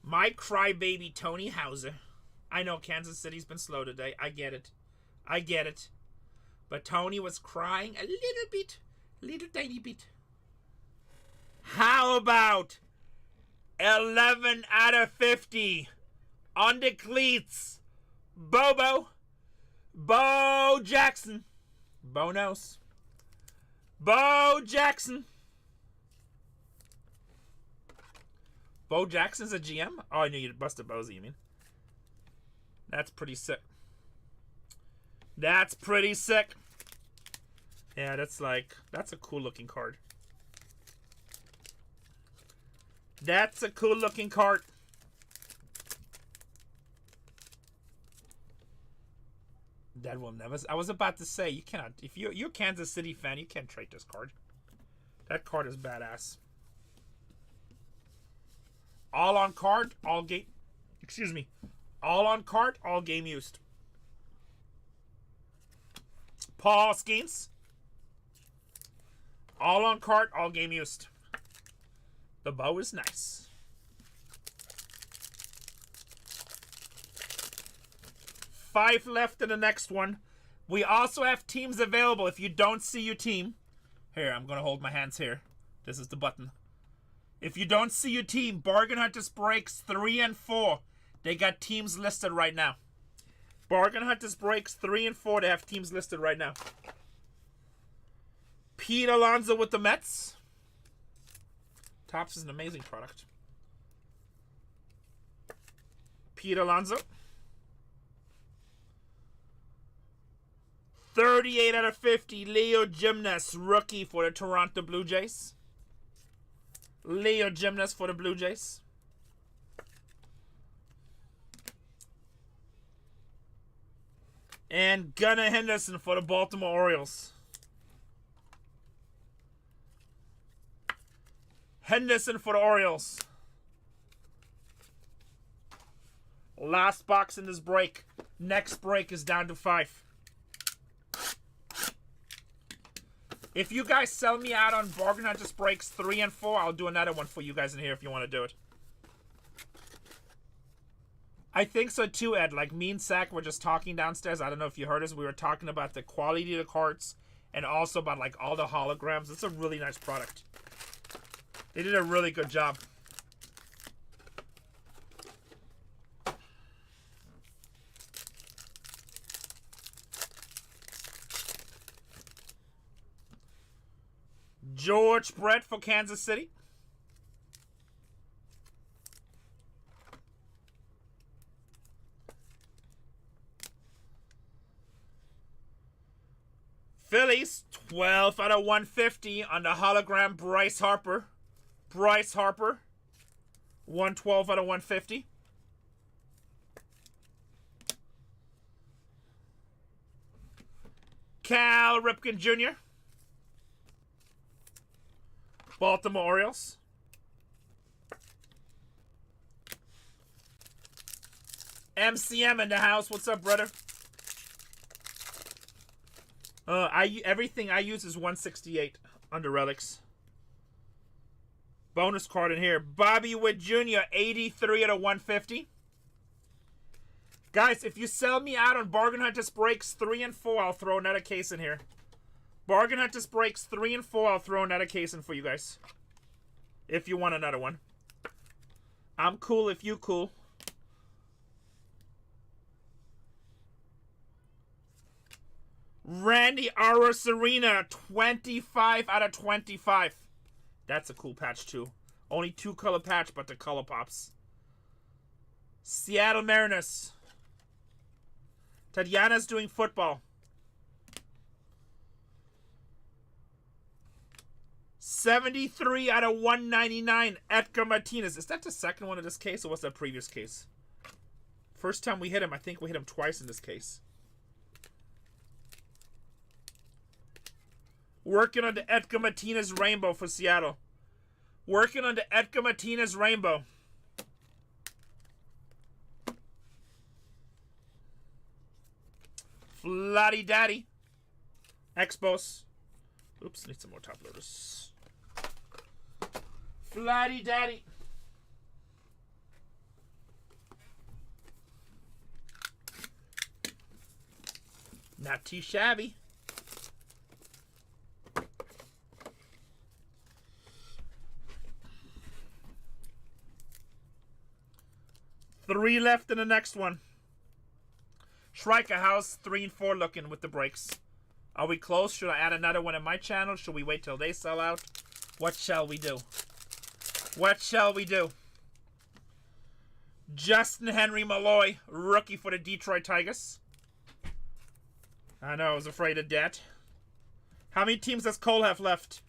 My crybaby Tony Hauser. I know Kansas City's been slow today. I get it. I get it. But Tony was crying a little bit. Little tiny bit. How about 11 out of 50 on the cleats? Bo Jackson. Bo knows. Bo Jackson. Bo Jackson's a GM? Oh, I knew you'd bust a Bozy, you mean? That's pretty sick. That's pretty sick. Yeah, that's a cool looking card. That's a cool looking card. That will never. I was about to say, you cannot. If you're a Kansas City fan, you can't trade this card. That card is badass. All on card, all game. Excuse me. All on card, all game used. Paul Skeens. All on card, all game used. The bow is nice. Five left in the next one. We also have teams available. If you don't see your team, here, I'm going to hold my hands here. This is the button. If you don't see your team, Bargain Hunters Breaks 3 and 4. They got teams listed right now. Bargain Hunters Breaks 3 and 4. They have teams listed right now. Pete Alonso with the Mets. Topps is an amazing product. Pete Alonso. 38 out of 50. Leo Gymnast, rookie for the Toronto Blue Jays. Leo Gymnast for the Blue Jays. And Gunnar Henderson for the Baltimore Orioles. Henderson for the Orioles. Last box in this break. Next break is down to 5. If you guys sell me out on Bargain Hunters Breaks 3 and 4, I'll do another one for you guys in here if you want to do it. I think so too, Ed. Like, me and Zach were just talking downstairs. I don't know if you heard us. We were talking about the quality of the cards and also about, like, all the holograms. It's a really nice product. They did a really good job. George Brett for Kansas City. Phillies, 12 out of 150 on the hologram Bryce Harper. Bryce Harper, 112 out of 150. Cal Ripken Jr., Baltimore Orioles. MCM in the house. What's up, brother? Everything I use is 168 under relics. Bonus card in here. Bobby Witt Jr., 83 out of 150. Guys, if you sell me out on Bargain Hunters Breaks 3 and 4, I'll throw another case in here. Bargain Hunters Breaks 3 and 4, I'll throw another case in for you guys. If you want another one. I'm cool if you cool. Randy Arozarena, 25 out of 25. That's a cool patch too. Only 2 color patch, but the color pops. Seattle Mariners. Tatiana's doing football. 73 out of 199. Edgar Martinez. Is that the second one of this case, or was that previous case? First time we hit him, I think we hit him twice in this case. Working on the Edgar Martinez rainbow for Seattle. Working on the Edgar Martinez rainbow. Flotty Daddy. Expos. Oops, need some more top loaders. Flotty Daddy. Not too shabby. Three left in the next one. Shrika House, 3 and 4 looking with the breaks. Are we close? Should I add another one in my channel? Should we wait till they sell out? What shall we do? What shall we do? Justin Henry Malloy, rookie for the Detroit Tigers. I know, I was afraid of that. How many teams does Cole have left?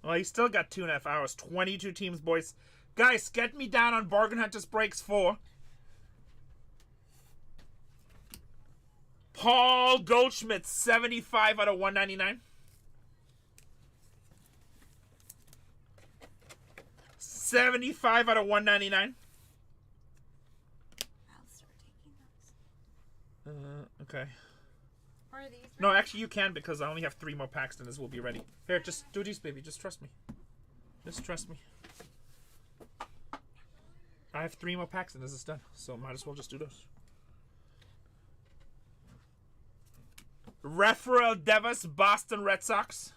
Well, he's still got 2.5 hours. 22 teams, boys. Guys, get me down on Bargain Hunters Breaks 4. Paul Goldschmidt, 75 out of 199. 75 out of 199. I'll start taking those. Okay. Or are these No, ready? actually you can, because I only have 3 more packs and this will be ready. Here, just do these, baby. Just trust me. Just trust me. I have 3 more packs and this is done, so might as well just do those. Rafael Devers, Boston Red Sox.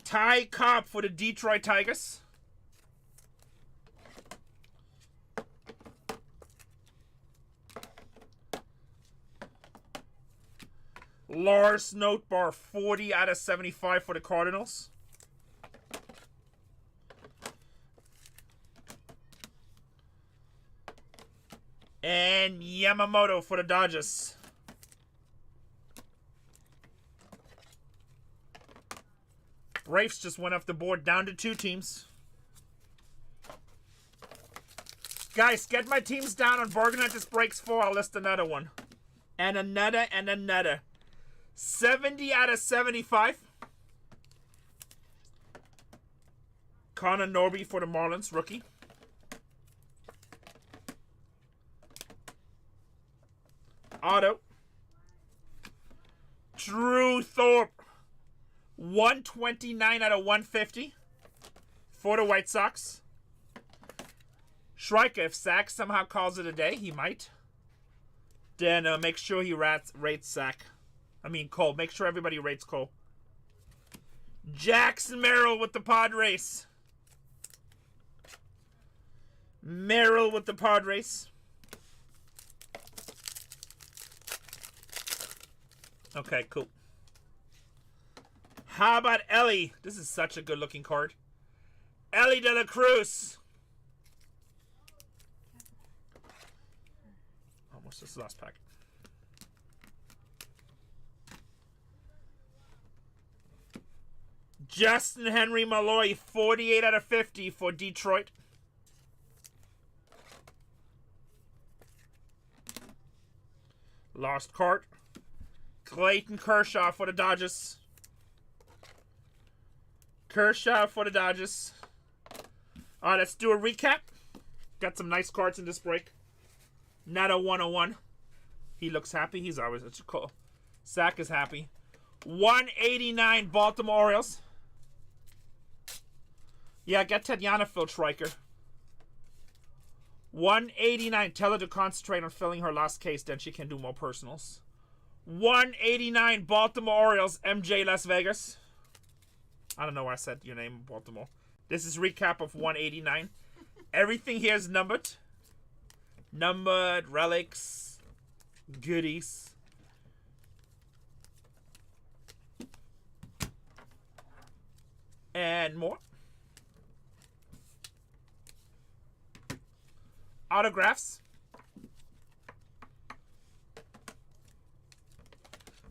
Ty Cobb for the Detroit Tigers. Lars Notebar, 40 out of 75 for the Cardinals. And Yamamoto for the Dodgers. Braves just went off the board down to 2 teams. Guys, get my teams down on Bargain Hunters Breaks 4. I'll list another one. And another and another. 70 out of 75. Connor Norby for the Marlins, rookie. Auto. Drew Thorpe. 129 out of 150 for the White Sox. Shrika, if Zach somehow calls it a day, he might. Then make sure he rates Zach. I mean Cole. Make sure everybody rates Cole. Jackson Merrill with the Padres. Merrill with the Padres. Okay, cool. How about Ellie? This is such a good looking card. Ellie De La Cruz. What's this last pack? Justin Henry Malloy, 48 out of 50 for Detroit. Lost card. Clayton Kershaw for the Dodgers. Kershaw for the Dodgers. All right, let's do a recap. Got some nice cards in this break. Not a 101. He looks happy. He's always cool. Zach is happy. 189 Baltimore Orioles. Yeah, get Tatiana Phil Striker. 189. Tell her to concentrate on filling her last case, then she can do more personals. 189 Baltimore Orioles, MJ Las Vegas. I don't know why I said your name, Baltimore. This is recap of 189. Everything here is numbered. Numbered, relics, goodies. And more. Autographs.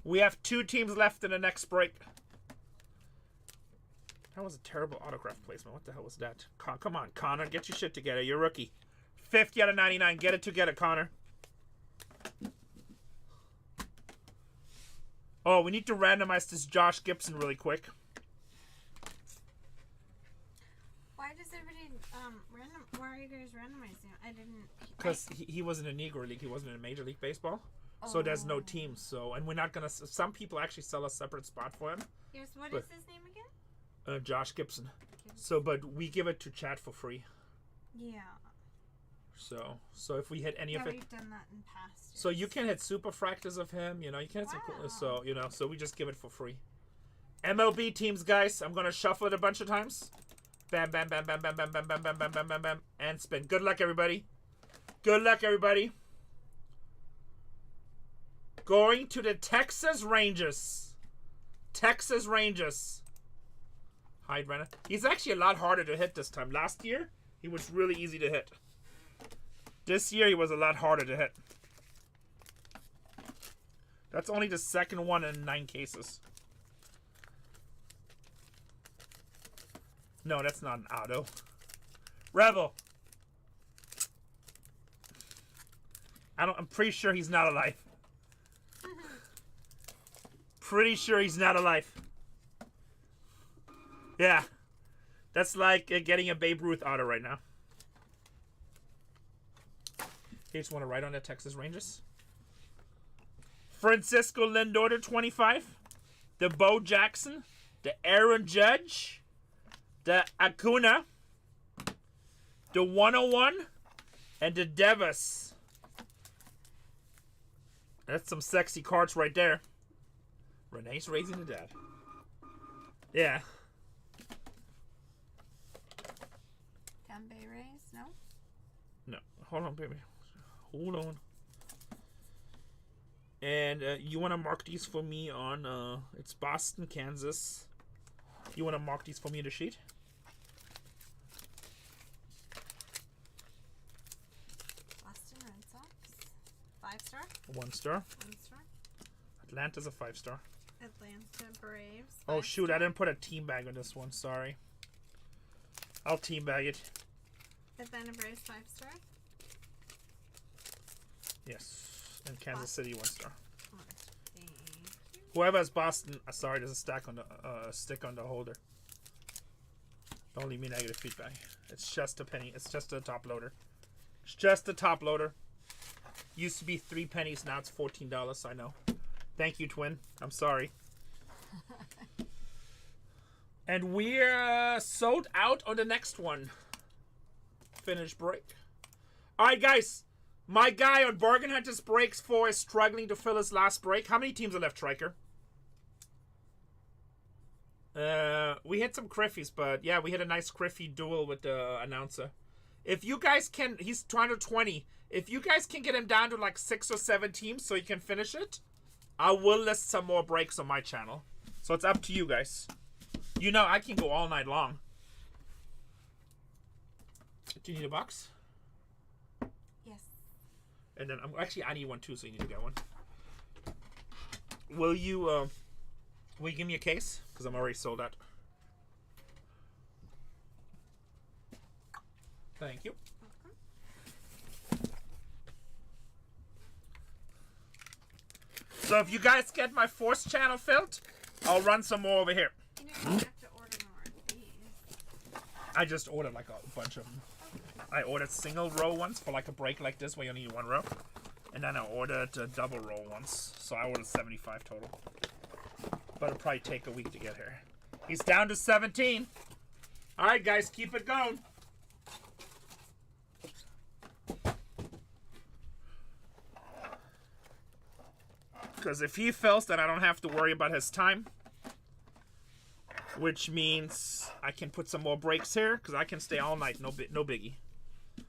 We have 2 teams left in the next break. That was a terrible autograph placement. What the hell was that? Come on, Connor. Get your shit together. You're a rookie. 50 out of 99. Get it together, Connor. Oh, we need to randomize this Josh Gibson really quick. Why does everybody why are you guys randomizing? I didn't. Because he wasn't in a Negro League. He wasn't in Major League Baseball. So there's no team. So, and we're not going to... Some people actually sell a separate spot for him. Yes, what is his name again? Josh Gibson. So, but we give it to chat for free. Yeah. So if we hit any of it... we've done that in past years. So you can hit super fractors of him, you know, you can hit some cool... So, you know, so we just give it for free. MLB teams, guys. I'm going to shuffle it a bunch of times. Bam, bam, bam, bam, bam, bam, bam, bam, bam, bam, bam, bam, bam. And spin. Good luck, everybody. Good luck, everybody. Going to the Texas Rangers. Texas Rangers. Hyde Renner. He's actually a lot harder to hit this time. Last year, he was really easy to hit. This year, he was a lot harder to hit. That's only the second one in 9 cases. No, that's not an auto. Rebel. I'm pretty sure he's not alive. Pretty sure he's not alive. Yeah. That's like getting a Babe Ruth auto right now. You just want to write on the Texas Rangers. Francisco Lindor to 25. The Bo Jackson. The Aaron Judge. The Acuna. The 101. And the Devas. That's some sexy cards right there. Renee's raising the dead. Yeah. Tampa Rays, no? No. Hold on, baby. Hold on. And you want to mark these for me on... it's Boston, Kansas. You want to mark these for me in the sheet? Boston Red Sox. 5-star? 1-star. 1-star. Atlanta's a 5-star. Atlanta Braves. Oh, shoot. I didn't put a team bag on this one. Sorry. I'll team bag it. Atlanta Braves 5-star. Yes. And Kansas City 1-star. Thank you. Whoever has Boston, sorry, there's a stack on the stick on the holder. Don't leave me negative feedback. It's just a penny. It's just a top loader. It's just a top loader. Used to be 3 pennies, now it's $14. I know. Thank you, Twin. I'm sorry. And we're sold out on the next one. Finish break. All right, guys. My guy on Bargain Hunters Breaks 4 is struggling to fill his last break. How many teams are left, Striker? We hit some Criffies, but yeah, we hit a nice Criffy duel with the announcer. If you guys can, he's 220. If you guys can get him down to like 6 or 7 teams so he can finish it, I will list some more breaks on my channel. So it's up to you guys. You know, I can go all night long. Do you need a box? Yes. And then actually I need one too, so you need to get one. Will you give me a case? Because I'm already sold out. Thank you. So if you guys get my force channel filled, I'll run some more over here. You know, you have to order more of these. I just ordered like a bunch of them. I ordered single row ones for like a break like this where you only need one row. And then I ordered double row ones. So I ordered 75 total. But it'll probably take a week to get here. He's down to 17. Alright guys, keep it going. Because if he fills, then I don't have to worry about his time. Which means I can put some more breaks here. Because I can stay all night. No biggie.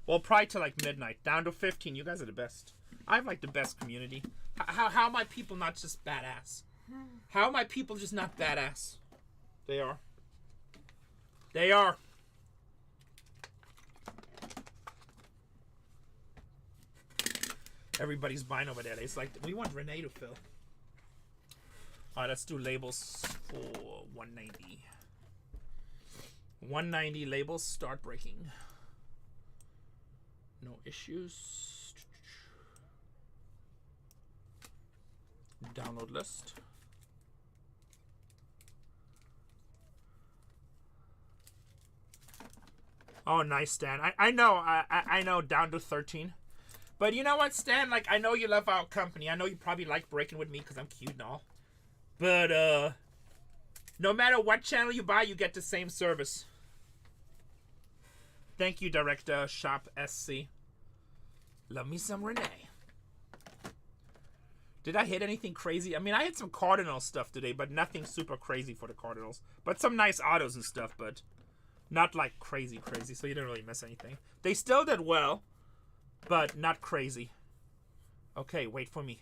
Well, probably till like midnight. Down to 15. You guys are the best. I have like the best community. How are my people not just badass? How are my people just not badass? They are. They are. Everybody's buying over there. It's like, we want Renee to fill. Alright, let's do labels for 190. 190 labels, start breaking. No issues. Download list. Oh, nice, Stan. I know, I know, down to 13. But you know what, Stan? Like, I know you love our company. I know you probably like breaking with me because I'm cute and all. But, no matter what channel you buy, you get the same service. Thank you, Director Shop SC. Love me some Renee. Did I hit anything crazy? I mean, I hit some Cardinal stuff today, but nothing super crazy for the Cardinals. But some nice autos and stuff, but not like crazy, so you didn't really miss anything. They still did well, but not crazy. Okay, wait for me.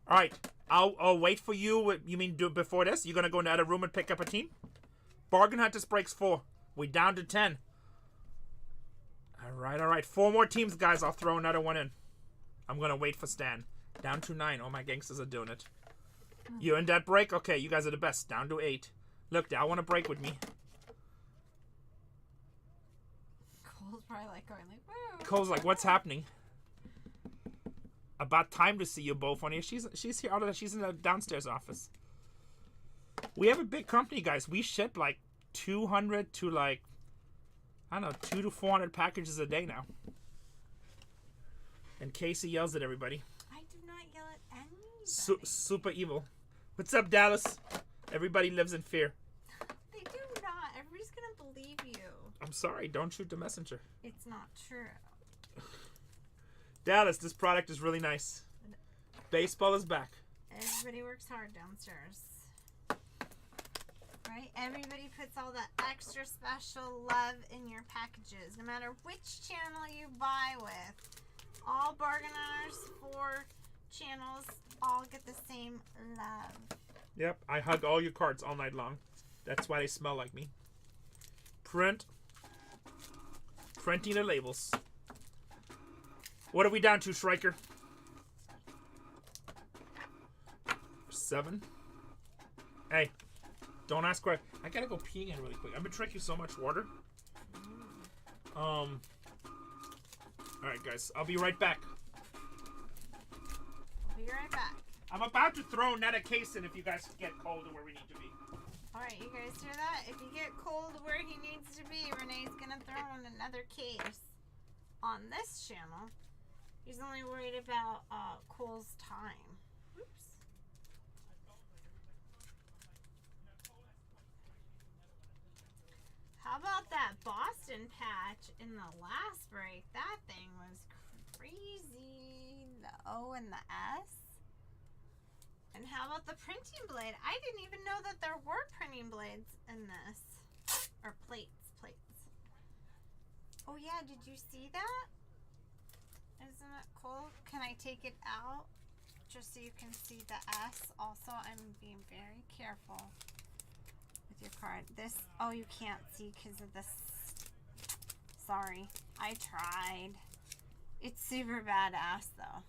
All right, I'll wait for you. You mean do it before this? You're gonna go in the other room and pick up a team? Bargain Hunters breaks 4. We down to 10. All right. 4 more teams, guys. I'll throw another one in. I'm gonna wait for Stan. Down to 9. All my gangsters are doing it. You in that break? Okay, you guys are the best. Down to 8. Look, they all want to break with me. Cole's probably like going like, woo. Cole's like, what's happening? About time to see you both on here. She's here. She's in the downstairs office. We have a big company, guys. We ship like 200 to like, I don't know, 200 to 400 packages a day now. And Casey yells at everybody. I do not yell at anybody. Super evil. What's up, Dallas? Everybody lives in fear. They do not. Everybody's gonna believe you. I'm sorry. Don't shoot the messenger. It's not true. Dallas, this product is really nice. Baseball is back. Everybody works hard downstairs. Right? Everybody puts all that extra special love in your packages. No matter which channel you buy with. All bargainers, 4 channels, all get the same love. Yep, I hug all your cards all night long. That's why they smell like me. Printing the labels. What are we down to, Striker? 7. Hey, don't ask where. I gotta go pee again really quick. I've been drinking so much water. Alright, guys. I'll be right back. I'll be right back. I'm about to throw another case in if you guys get cold to where we need to be. Alright, you guys hear that? If you get cold where he needs to be, Renee's gonna throw in another case on this channel. He's only worried about Cole's time. Oops. How about that Boston patch in the last break? That thing was crazy. The O and the S. And how about the printing blade? I didn't even know that there were printing blades in this. Or plates. Oh yeah, did you see that? Isn't it cool? Can I take it out? Just so you can see the S. Also, I'm being very careful with your card. This, oh, you can't see because of this. Sorry, I tried. It's super badass though.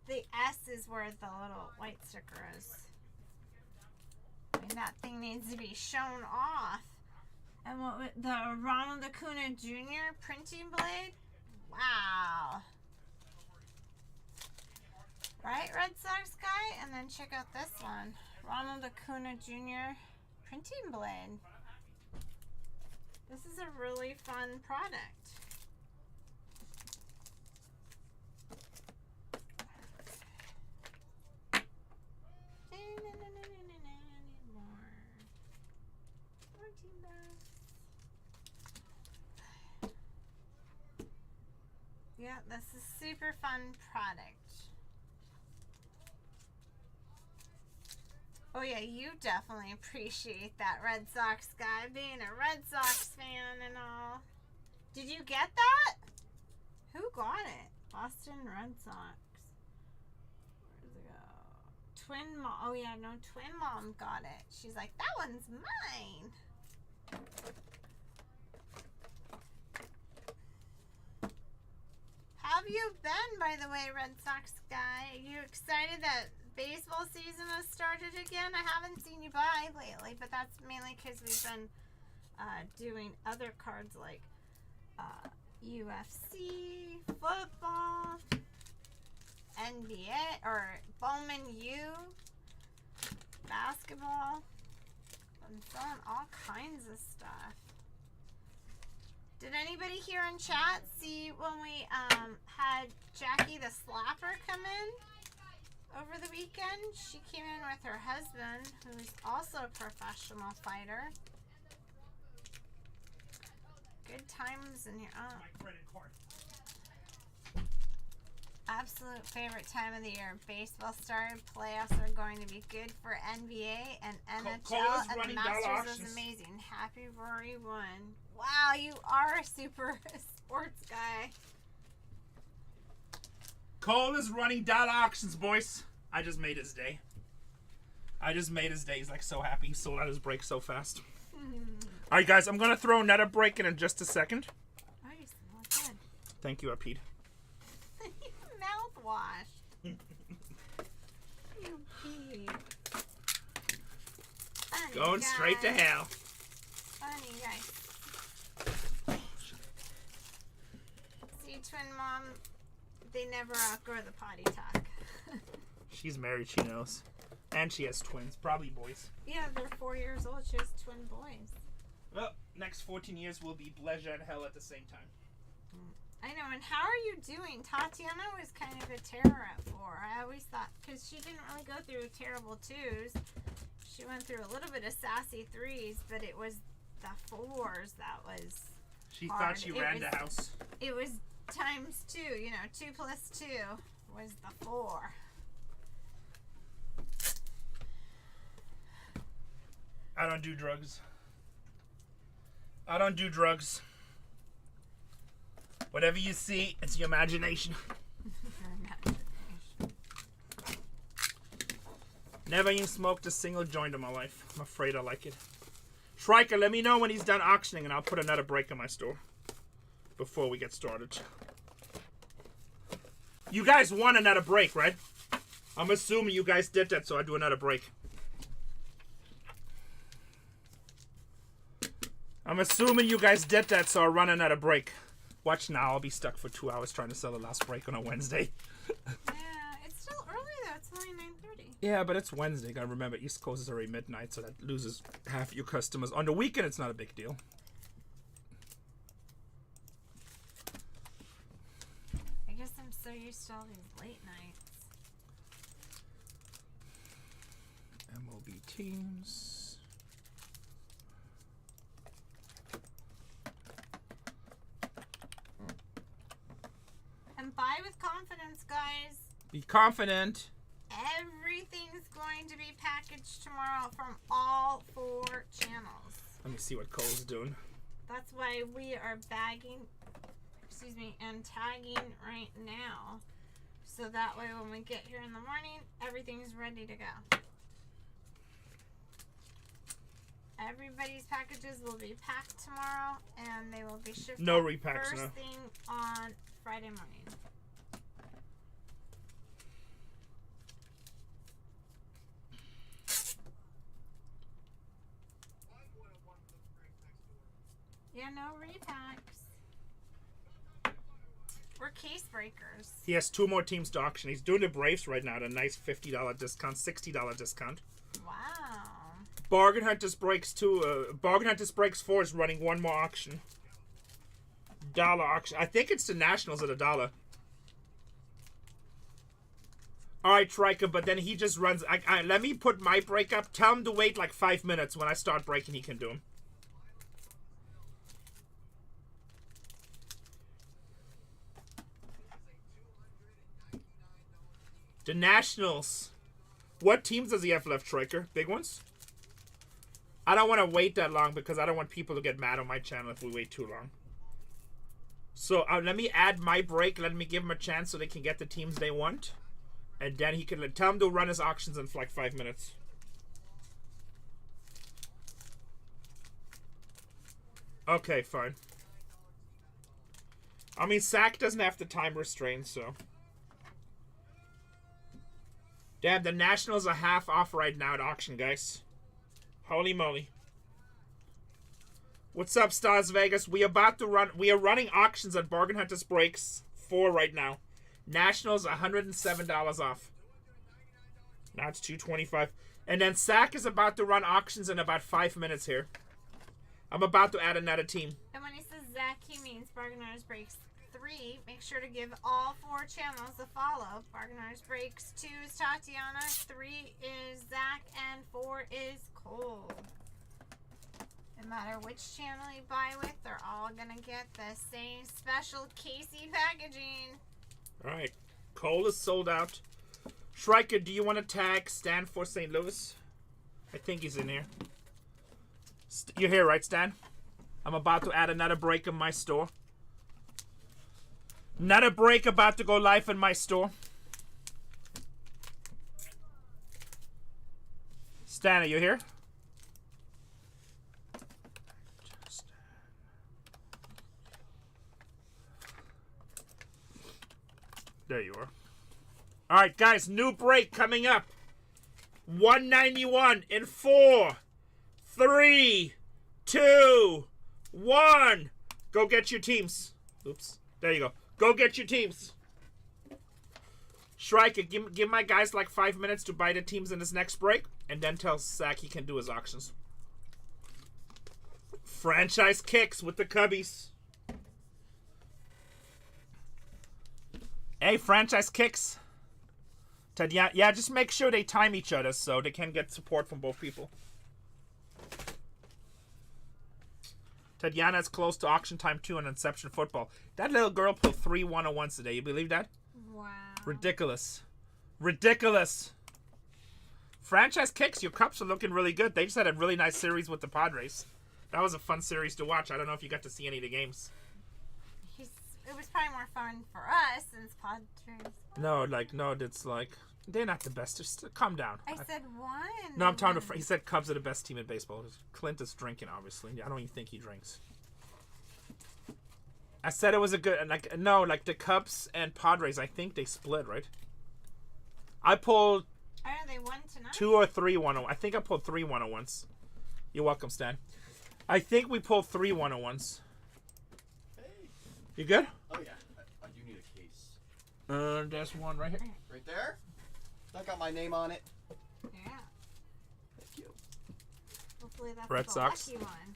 The S is where the little white sticker is. And that thing needs to be shown off. And what with the Ronald Acuna Jr. printing blade? Wow. Right, Red Sox guy? And then check out this one. Ronald Acuna Jr. printing blade. This is a really fun product. Yeah, this is super fun product. Oh yeah, you definitely appreciate that, Red Sox guy, being a Red Sox fan and all. Did you get that? Who got it? Boston Red Sox. Where does it go? Twin Mom. Oh yeah, no, Twin Mom got it. She's like, that one's mine. How have you been, by the way, Red Sox guy? Are you excited that baseball season has started again? I haven't seen you by lately, but that's mainly because we've been doing other cards like UFC, football, NBA, or Bowman U, basketball. I'm selling all kinds of stuff. Did anybody here in chat see when we had Jackie the Slapper come in over the weekend? She came in with her husband, who's also a professional fighter. Good times in here. Oh. Absolute favorite time of the year. Baseball started. Playoffs are going to be good for NBA and NHL. And the Masters was amazing. Happy Rory won. Wow, you are a super sports guy. Cole is running dollar auctions, boys. I just made his day. He's like so happy. He sold out his break so fast. All right, guys, I'm going to throw another break in just a second. Nice. Well, good. Thank you, Pete. Mouthwash. You Pete. Funny Going guy. straight to hell. Funny guy. See, Twin Mom, they never outgrow the potty talk. She's married, she knows. And she has twins, probably boys. Yeah, they're 4 years old. She has twin boys. Well, next 14 years will be pleasure and hell at the same time. I know, and how are you doing? Tatiana was kind of a terror at 4. I always thought, because she didn't really go through terrible 2s. She went through a little bit of sassy 3s, but it was the 4s that was She hard. thought she ran the house. It was times 2, 2 plus 2 was the 4. I don't do drugs. I don't do drugs. Whatever you see, it's your imagination. Never even smoked a single joint in my life. I'm afraid I like it. Shrike, let me know when he's done auctioning and I'll put another break in my store before we get started. You guys want another break, right? I'm assuming you guys did that, so I do another break. I'm assuming you guys did that, so I'll run another break. Watch now, I'll be stuck for 2 hours trying to sell the last break on a Wednesday. Yeah, it's still early though. It's only 9:30. Yeah, but it's Wednesday. Gotta remember, East Coast is already midnight, so that loses half your customers. On the weekend, it's not a big deal. I guess I'm so used to all these late nights. MLB teams. And buy with confidence, guys. Be confident. Everything's going to be packaged tomorrow from all 4 channels. Let me see what Cole's doing. That's why we are bagging, and tagging right now. So that way when we get here in the morning, everything's ready to go. Everybody's packages will be packed tomorrow, and they will be shipped No repacks, first no. thing on Friday morning. are no repacks. We're case breakers. He has 2 more teams to auction. He's doing the Braves right now at a nice $50 discount, $60 discount. Wow. Bargain Hunters Breaks 2. Bargain Hunters Breaks 4 is running 1 more auction. Dollar auction. I think it's the Nationals at $1. Alright, Triker, but then he just runs. Let me put my break up. Tell him to wait like 5 minutes. When I start breaking, he can do them. The Nationals. What teams does he have left, Triker? Big ones? I don't want to wait that long because I don't want people to get mad on my channel if we wait too long. So let me add my break. Let me give him a chance so they can get the teams they want. And then he can tell him to run his auctions in like 5 minutes. Okay, fine. I mean, Sack doesn't have the time restraint, so. Damn, the Nationals are half off right now at auction, guys. Holy moly. What's up, Stars Vegas? We are running auctions at Bargain Hunters Breaks 4 right now. Nationals $107 off. Now it's $225. And then Sack is about to run auctions in about 5 minutes here. I'm about to add another team. And when he says Zach, he means Bargain Hunters Breaks 3. Make sure to give all 4 channels a follow. Bargain Hunters Breaks 2 is Tatiana, 3 is Zach, and 4 is Cole. No matter which channel you buy with, they're all gonna get the same special Casey packaging. Alright. Cole is sold out. Shrike, do you want to tag Stan for St. Louis? I think he's in here. You're here, right, Stan? I'm about to add another break in my store. Another break about to go live in my store. Stan, are you here? There you are. Alright, guys, new break coming up. 191 in 4, 3, 2, 1. Go get your teams. Oops. There you go. Go get your teams. Shrike, give my guys like 5 minutes to buy the teams in this next break, and then tell Zach he can do his auctions. Franchise kicks with the Cubbies. Hey, franchise kicks. Yeah, just make sure they time each other so they can get support from both people. Tatiana is close to auction time 2 on Inception Football. That little girl pulled 3 101s today. You believe that? Wow. Ridiculous. Ridiculous. Franchise kicks. Your Cups are looking really good. They just had a really nice series with the Padres. That was a fun series to watch. I don't know if you got to see any of the games. It was probably more fun for us since Padres. No, it's like, they're not the best. Just calm down. I said one. No, I'm talking to. He said Cubs are the best team in baseball. Clint is drinking, obviously. I don't even think he drinks. I said it was a good. Like the Cubs and Padres. I think they split, right? I pulled. Are they won tonight? 2 or 3 101. I think I pulled 3 101s. You're welcome, Stan. I think we pulled 3 101s. Hey. You good? Oh yeah. I do need a case. There's one right here. Right there. That got my name on it. Yeah. Thank you. Hopefully that's Red the Sox. lucky one.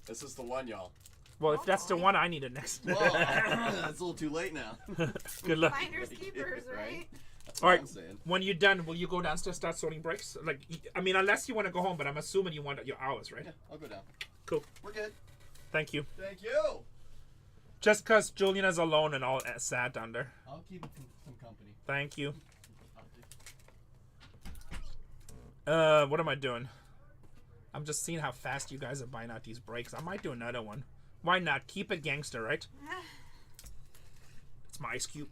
This is the one, y'all. Well, if that's the one, I need it next. Well, it's a little too late now. Good luck. Finders keepers, right? That's All what right. I'm saying. When you're done, will you go downstairs start sorting breaks? Like, I mean, unless you want to go home, but I'm assuming you want your hours, right? Yeah, I'll go down. Cool. We're good. Thank you. Thank you. Just because Julian is alone and all sad down there. I'll keep some company. Thank you. What am I doing? I'm just seeing how fast you guys are buying out these breaks. I might do another one. Why not? Keep it gangster, right? It's my Ice Cube.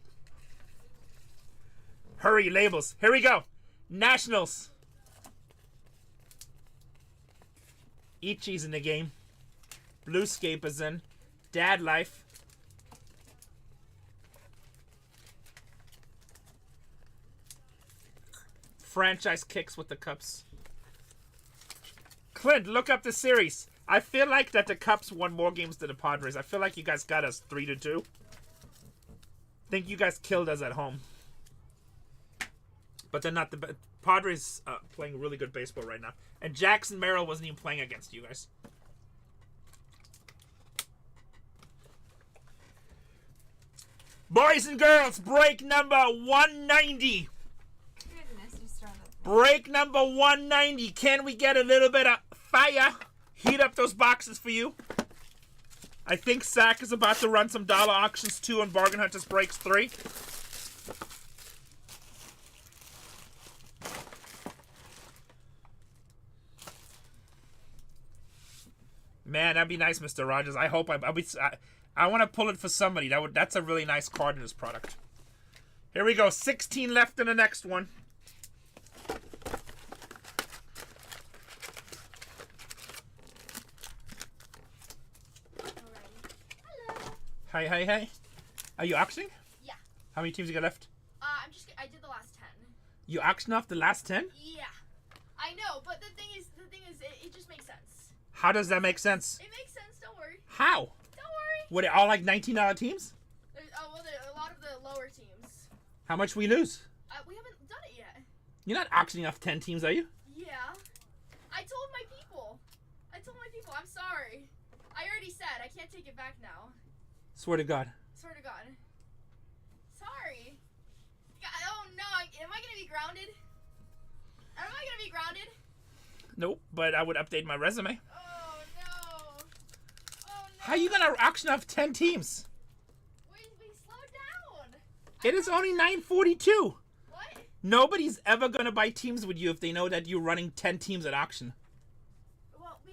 Hurry, labels. Here we go. Nationals. Ichi's in the game. Bluescape is in. Dad Life. Franchise kicks with the Cups. Clint, look up the series. I feel like that the Cubs won more games than the Padres. I feel like you guys got us 3-2. Think you guys killed us at home. But they're not the Padres playing really good baseball right now. And Jackson Merrill wasn't even playing against you guys. Boys and girls, break number 190. Goodness, you started. Break number 190. Can we get a little bit of fire? Heat up those boxes for you. I think Zach is about to run some dollar auctions too on Bargain Hunters Breaks 3. Man, that'd be nice, Mr. Rogers. I hope I want to pull it for somebody. That's a really nice card in this product. Here we go. 16 left in the next one. Alrighty. Hey, hey, hey. Are you auctioning? Yeah. How many teams you got left? I did the last 10. You auctioned off the last 10? Yeah. I know, but the thing is, it just makes sense. How does that make sense? It makes sense. Don't worry. How? Don't worry. Were they all like $19 teams? There's, a lot of the lower teams. How much we lose? We haven't done it yet. You're not auctioning off 10 teams, are you? Yeah. I told my people. I'm sorry. I already said I can't take it back now. Swear to God. Swear to God. Sorry. Oh no, am I gonna be grounded? Am I gonna be grounded? Nope, but I would update my resume. Oh no. Oh no. How are you going to auction off 10 teams? We slowed down. It is only 9:42. What? Nobody's ever going to buy teams with you if they know that you're running 10 teams at auction. Well, we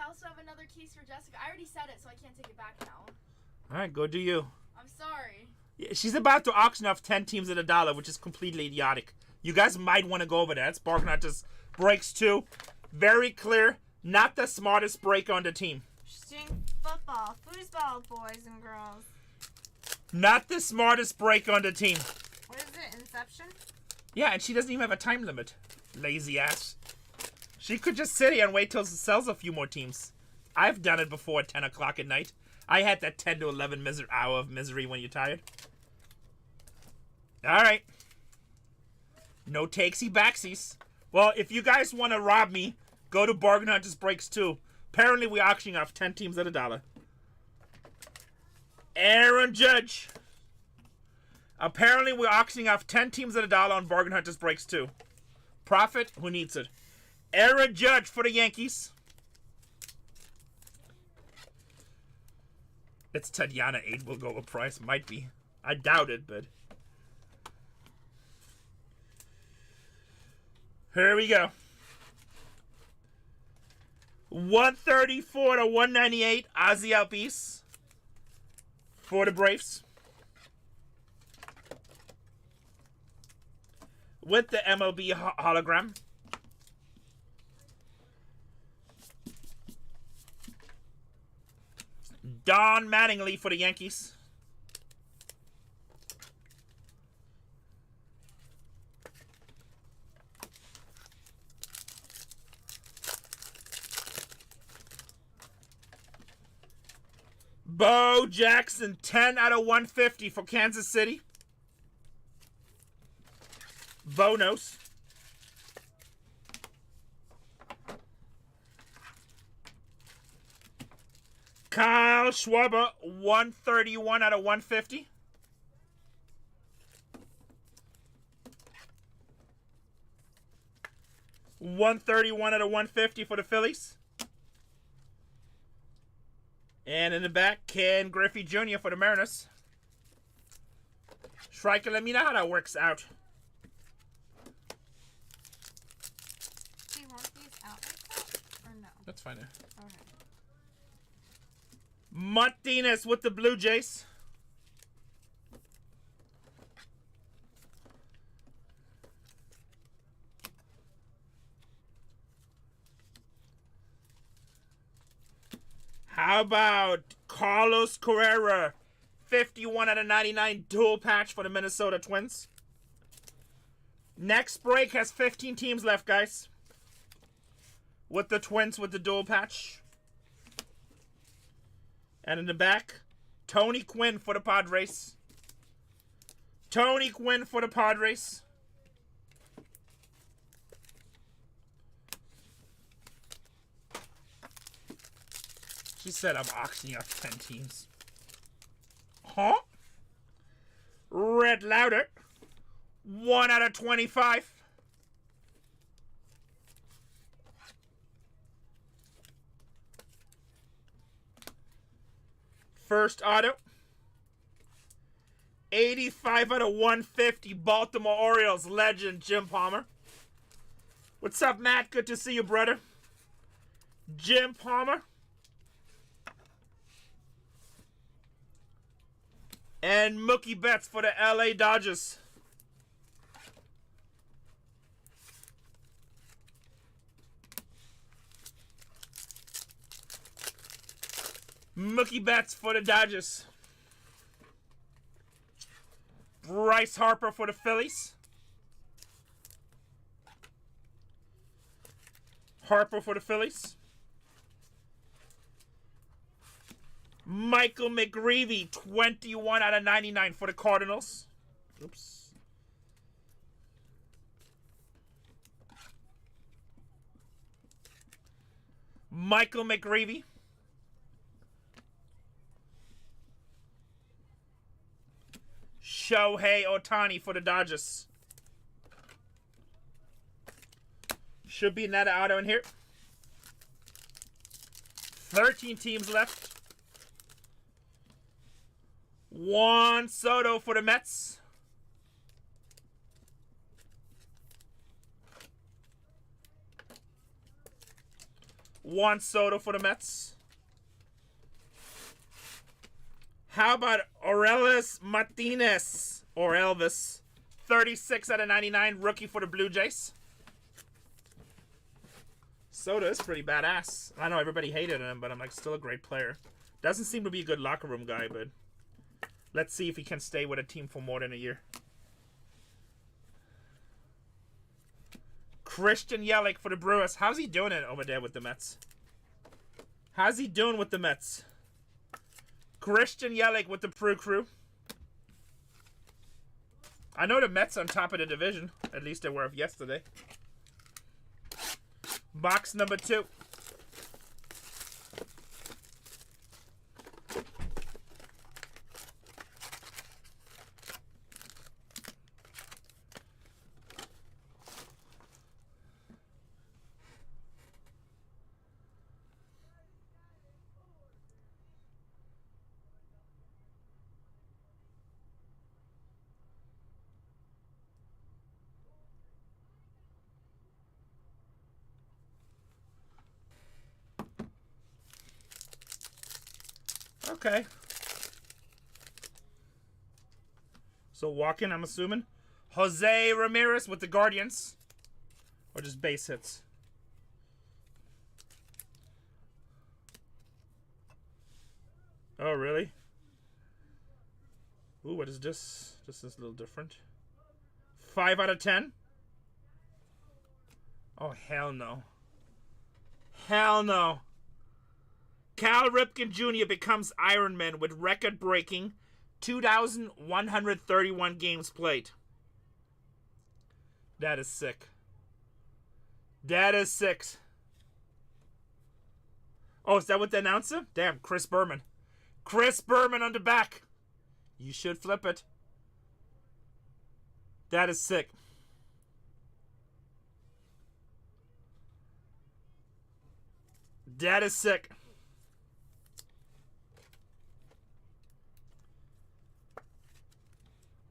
also have another case for Jessica. I already said it, so I can't take it back now. All right, go do you. I'm sorry. Yeah, she's about to auction off 10 teams at $1, which is completely idiotic. You guys might want to go over that. It's Bargain Hunters Breaks 2. Very clear. Not the smartest break on the team. She's doing football, foosball, boys and girls. Not the smartest break on the team. What is it, Inception? Yeah, and she doesn't even have a time limit. Lazy ass. She could just sit here and wait till it sells a few more teams. I've done it before at 10 o'clock at night. I had that 10 to 11 hour of misery when you're tired. All right. No takesy backsies. Well, if you guys want to rob me, go to Bargain Hunters Breaks 2. Apparently, we're auctioning off 10 teams at $1. Aaron Judge. Apparently, we're auctioning off 10 teams at $1 on Bargain Hunters Breaks 2. Profit, who needs it? Aaron Judge for the Yankees. It's Tatiana 8 will go with price. Might be. I doubt it, but... Here we go. 134 to 198. Ozzy Albies for the Braves. With the MLB hologram. Don Mattingly for the Yankees. Bo Jackson, 10 out of 150 for Kansas City. Bonus. Kyle Schwarber, 131 out of 150. $131 out of 150 for the Phillies. And in the back, Ken Griffey Jr. for the Mariners. Striker, let me know how that works out. Do you want these out like that? Or no? That's fine. Okay. Martinez with the Blue Jays. How about Carlos Carrera, 51 out of 99 dual patch for the Minnesota Twins. Next break has 15 teams left, guys. With the Twins with the dual patch. And in the back, Tony Quinn for the Padres. Tony Quinn for the Padres. She said I'm auctioning off 10 teams. Huh? Red Louder. 1 out of 25. First auto. 85 out of 150. Baltimore Orioles legend Jim Palmer. What's up, Matt? Good to see you, brother. Jim Palmer. And Mookie Betts for the LA Dodgers. Mookie Betts for the Dodgers. Bryce Harper for the Phillies. Harper for the Phillies. Michael McGreevy, 21 out of 99 for the Cardinals. Oops. Michael McGreevy. Shohei Ohtani for the Dodgers. Should be another auto in here. 13 teams left. Juan Soto for the Mets. Juan Soto for the Mets. How about Aurelus Martinez, or Elvis? 36 out of 99, rookie for the Blue Jays. Soto is pretty badass. I know everybody hated him, but I'm like still a great player. Doesn't seem to be a good locker room guy, but let's see if he can stay with a team for more than a year. Christian Yelich for the Brewers. How's he doing it over there with the Mets? How's he doing with the Mets? Christian Yelich with the Brew Crew. I know the Mets on top of the division. At least they were yesterday. Box number 2. Okay. So walk-in, I'm assuming. Jose Ramirez with the Guardians. Or just base hits. Oh, really? Ooh, what is this? This is a little different. 5 out of 10? Oh, hell no. Hell no. Cal Ripken Jr. becomes Iron Man with record-breaking 2,131 games played. That is sick. That is sick. Oh, is that what the announcer? Damn, Chris Berman. Chris Berman on the back. You should flip it. That is sick. That is sick.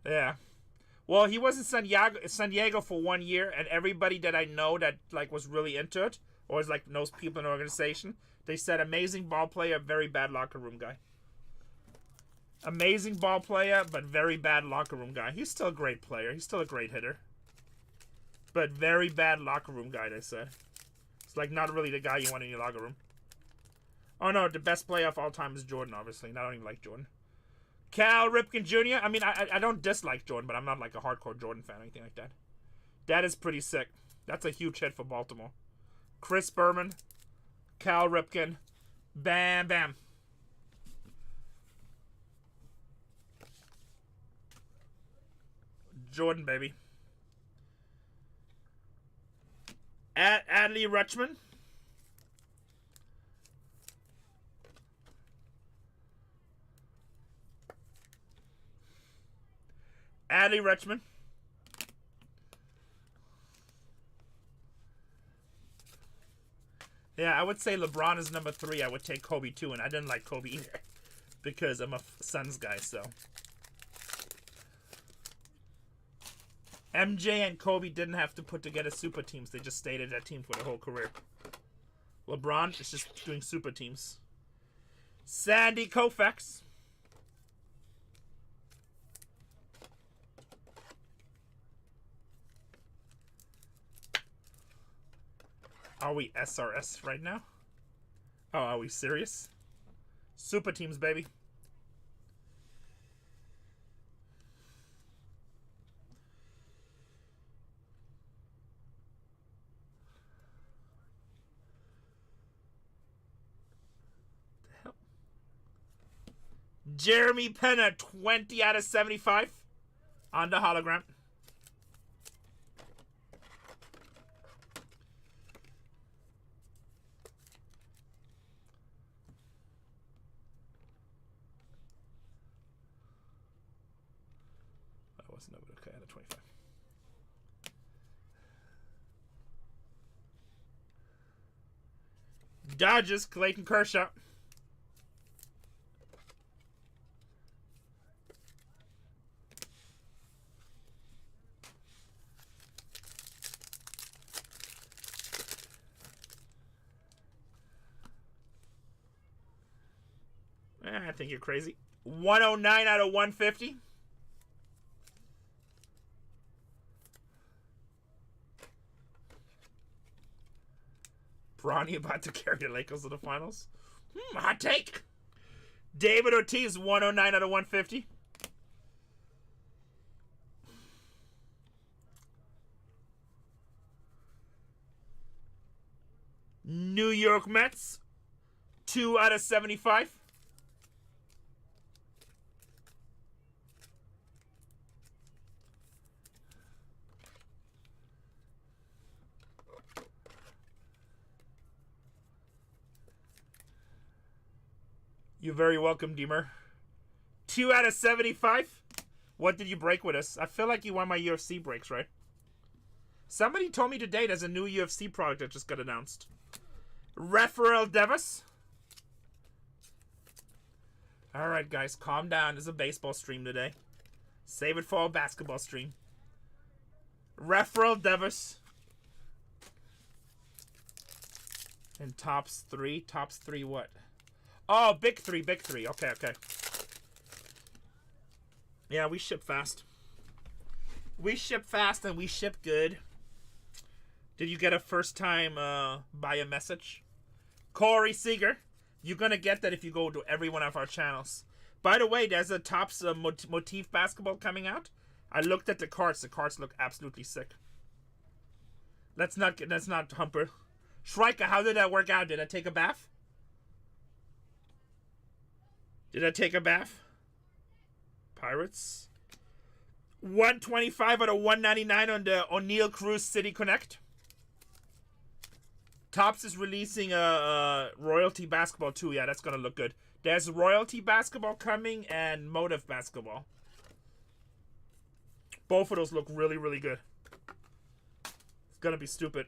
Yeah. Well, he was in San Diego for 1 year, and everybody that I know that like was really into it, or is like knows people in the organization, they said amazing ball player, very bad locker room guy. Amazing ball player, but very bad locker room guy. He's still a great player. He's still a great hitter. But very bad locker room guy, they said. It's like not really the guy you want in your locker room. Oh no, the best player of all time is Jordan, obviously. And I don't even like Jordan. Cal Ripken Jr. I mean, I don't dislike Jordan, but I'm not like a hardcore Jordan fan or anything like that. That is pretty sick. That's a huge hit for Baltimore. Chris Berman, Cal Ripken, bam, bam. Jordan, baby. Adley Rutschman. Adley Rutschman. Yeah, I would say LeBron is number 3. I would take Kobe too, and I didn't like Kobe either because I'm a Suns guy, so. MJ and Kobe didn't have to put together super teams. They just stayed at that team for their whole career. LeBron is just doing super teams. Sandy Koufax. Are we SRS right now? Oh, are we serious? Super teams, baby. The hell? Jeremy Penna, 20 out of 75 on the hologram. No, but okay, out of 25. Dodgers, Clayton Kershaw. I think you're crazy. 109 out of 150. Bronny about to carry the Lakers to the finals. Hot take. David Ortiz, 109 out of 150. New York Mets, 2 out of 75. You're very welcome, Deemer. 2 out of 75. What did you break with us? I feel like you won my UFC breaks, right? Somebody told me today there's a new UFC product that just got announced. Rafael Devers. Alright, guys, calm down. There's a baseball stream today. Save it for a basketball stream. Rafael Devers. And tops 3. Tops 3 what? Oh, big 3, big 3. Okay, okay. Yeah, we ship fast. We ship fast and we ship good. Did you get a first time buy a message? Corey Seager. You're going to get that if you go to every one of our channels. By the way, there's a Topps Motif basketball coming out. I looked at the cards. The cards look absolutely sick. Let's not Humper. Shrika, how did that work out? Did I take a bath? Did I take a bath? Pirates. 125 out of 199 on the O'Neal Cruz City Connect. Topps is releasing a Royalty Basketball too. Yeah, that's going to look good. There's Royalty Basketball coming and Motive Basketball. Both of those look really, really good. It's going to be stupid.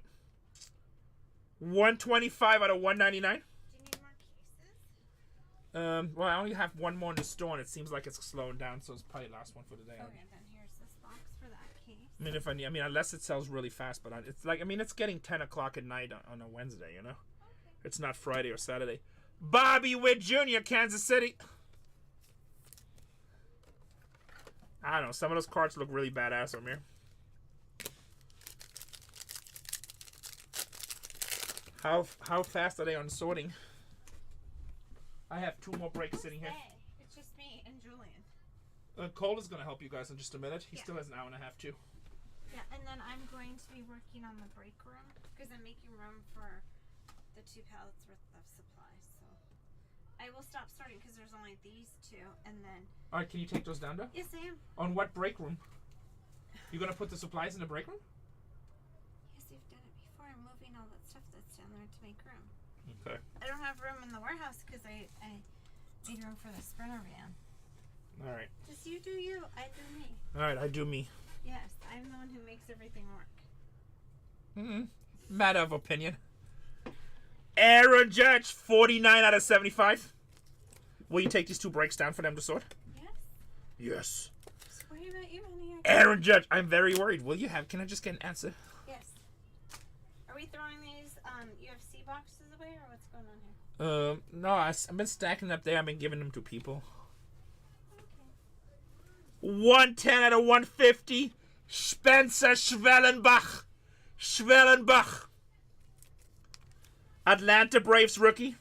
125 out of 199. Well, I only have one more in the store, and it seems like it's slowing down, so it's probably the last one for the day. Okay, then here's this box for that case. I mean, unless it sells really fast, but it's like, I mean, it's getting 10 o'clock at night on a Wednesday, you know? Okay. It's not Friday or Saturday. Bobby Witt Jr., Kansas City. I don't know, some of those cards look really badass on here. How fast are they on sorting? I have 2 more breaks sitting here. It's just me and Julian. Cole is going to help you guys in just a minute. He still has an hour and a half, too. Yeah, and then I'm going to be working on the break room because I'm making room for the 2 pallets worth of supplies. So I will stop starting because there's only these 2, and then. All right, can you take those down, though? Yes, I am. On what break room? You gonna put the supplies in the break room? Yes, you've done it before. I'm moving all that stuff that's down there to make room. Okay. I don't have room in the warehouse because I need room for the Sprinter van. All right. Just you do you, I do me. All right, I do me. Yes, I'm the one who makes everything work. Matter of opinion. Aaron Judge, 49 out of 75. Will you take these 2 breaks down for them to sort? Yes. Yes. Just worry about you, honey. Aaron Judge, I'm very worried. Will you have? Can I just get an answer? Yes. Are we throwing these UFC boxes away, or what's going on here? No, I've been stacking them up there. I've been giving them to people. Okay. 110 out of 150. Spencer Schwellenbach. Atlanta Braves rookie.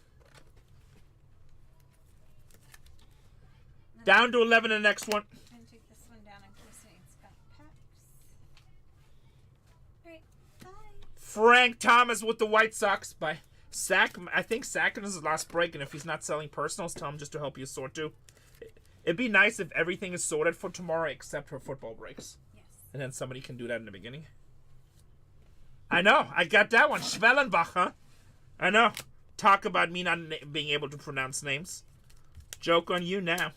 Down to 11 in the next one. I'm going to take this one down in case it's got packs. Alright, bye. Frank Thomas with the White Sox by Sack. I think Sackman is his last break, and if he's not selling personals, tell him just to help you sort too. It'd be nice if everything is sorted for tomorrow except for football breaks. Yes. And then somebody can do that in the beginning. I know. I got that one. Schwellenbach, huh? I know. Talk about me not being able to pronounce names. Joke on you now.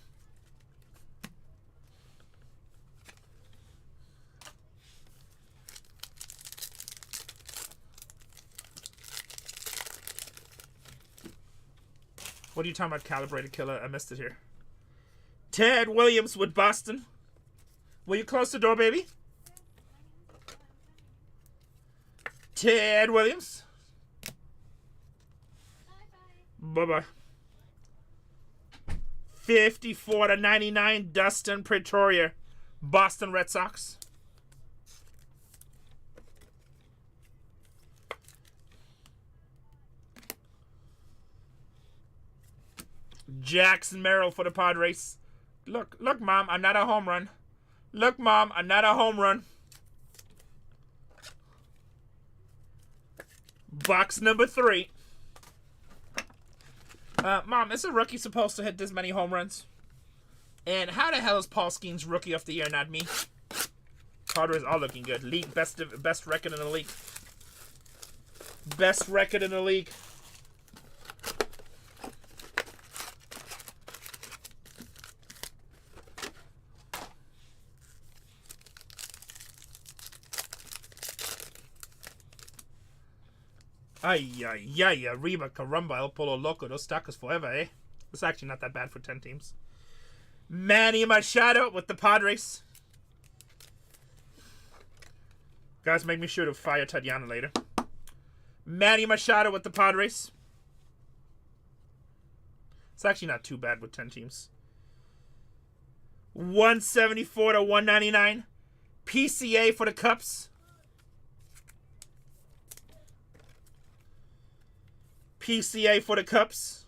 What are you talking about, Calibrated Killer? I missed it here. Ted Williams with Boston. Will you close the door, baby? Ted Williams. Bye-bye. 54 to 99, Dustin Pretoria, Boston Red Sox. Jackson Merrill for the Padres. Look, Mom, I'm not a home run. Look, Mom, I'm not a home run. Box number 3. Mom, is a rookie supposed to hit this many home runs? And how the hell is Paul Skeens Rookie of the Year, not me? Padres are looking good. League best record in the league. Best record in the league. Ay, Arriba, Caramba, El Polo Loco, those stackers forever, eh? It's actually not that bad for 10 teams. Manny Machado with the Padres. Guys, make me sure to fire Tatiana later. Manny Machado with the Padres. It's actually not too bad with 10 teams. 174 to 199. PCA for the Cubs. PCA for the Cubs.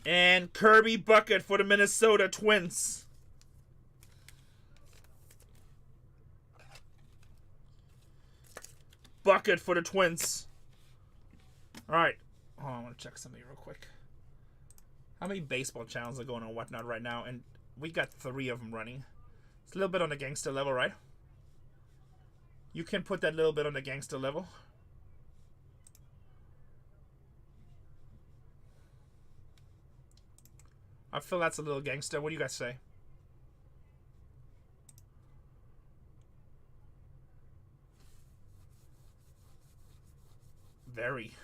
And Kirby Bucket for the Minnesota Twins. Bucket for the Twins. Alright. Oh, I want to check something real quick. How many baseball channels are going on Whatnot right now? And we got 3 of them running. It's a little bit on the gangster level, right? You can put that little bit on the gangster level. I feel that's a little gangster. What do you guys say? Very.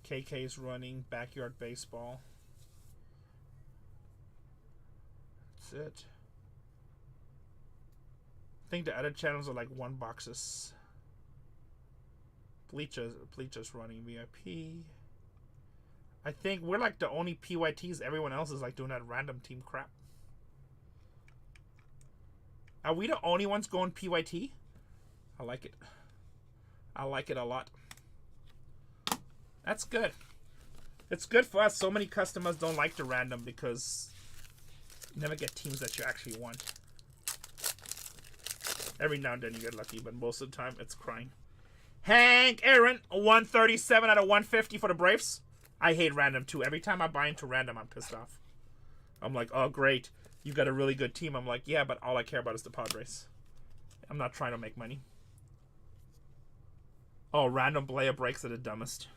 KK's running. Backyard baseball. That's it. I think the other channels are like 1 boxes. Bleachers running VIP. I think we're like the only PYTs. Everyone else is like doing that random team crap. Are we the only ones going PYT? I like it. I like it a lot. That's good. It's good for us. So many customers don't like the random because you never get teams that you actually want. Every now and then you get lucky, but most of the time it's crying. Hank Aaron, 137 out of 150 for the Braves. I hate random too. Every time I buy into random, I'm pissed off. I'm like, oh great. You got a really good team. I'm like, yeah, but all I care about is the Padres. I'm not trying to make money. Oh, random player breaks are the dumbest.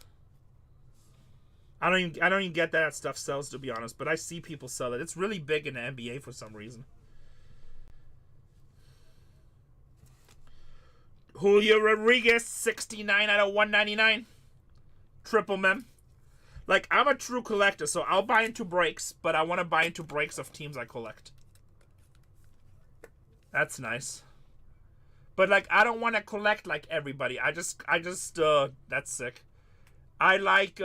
I don't even get that stuff sells, to be honest, but I see people sell it. It's really big in the NBA for some reason. Julio Rodriguez, 69 out of 199. Triple mem. Like, I'm a true collector, so I'll buy into breaks, but I want to buy into breaks of teams I collect. That's nice. But, like, I don't want to collect like everybody. I just, that's sick. I like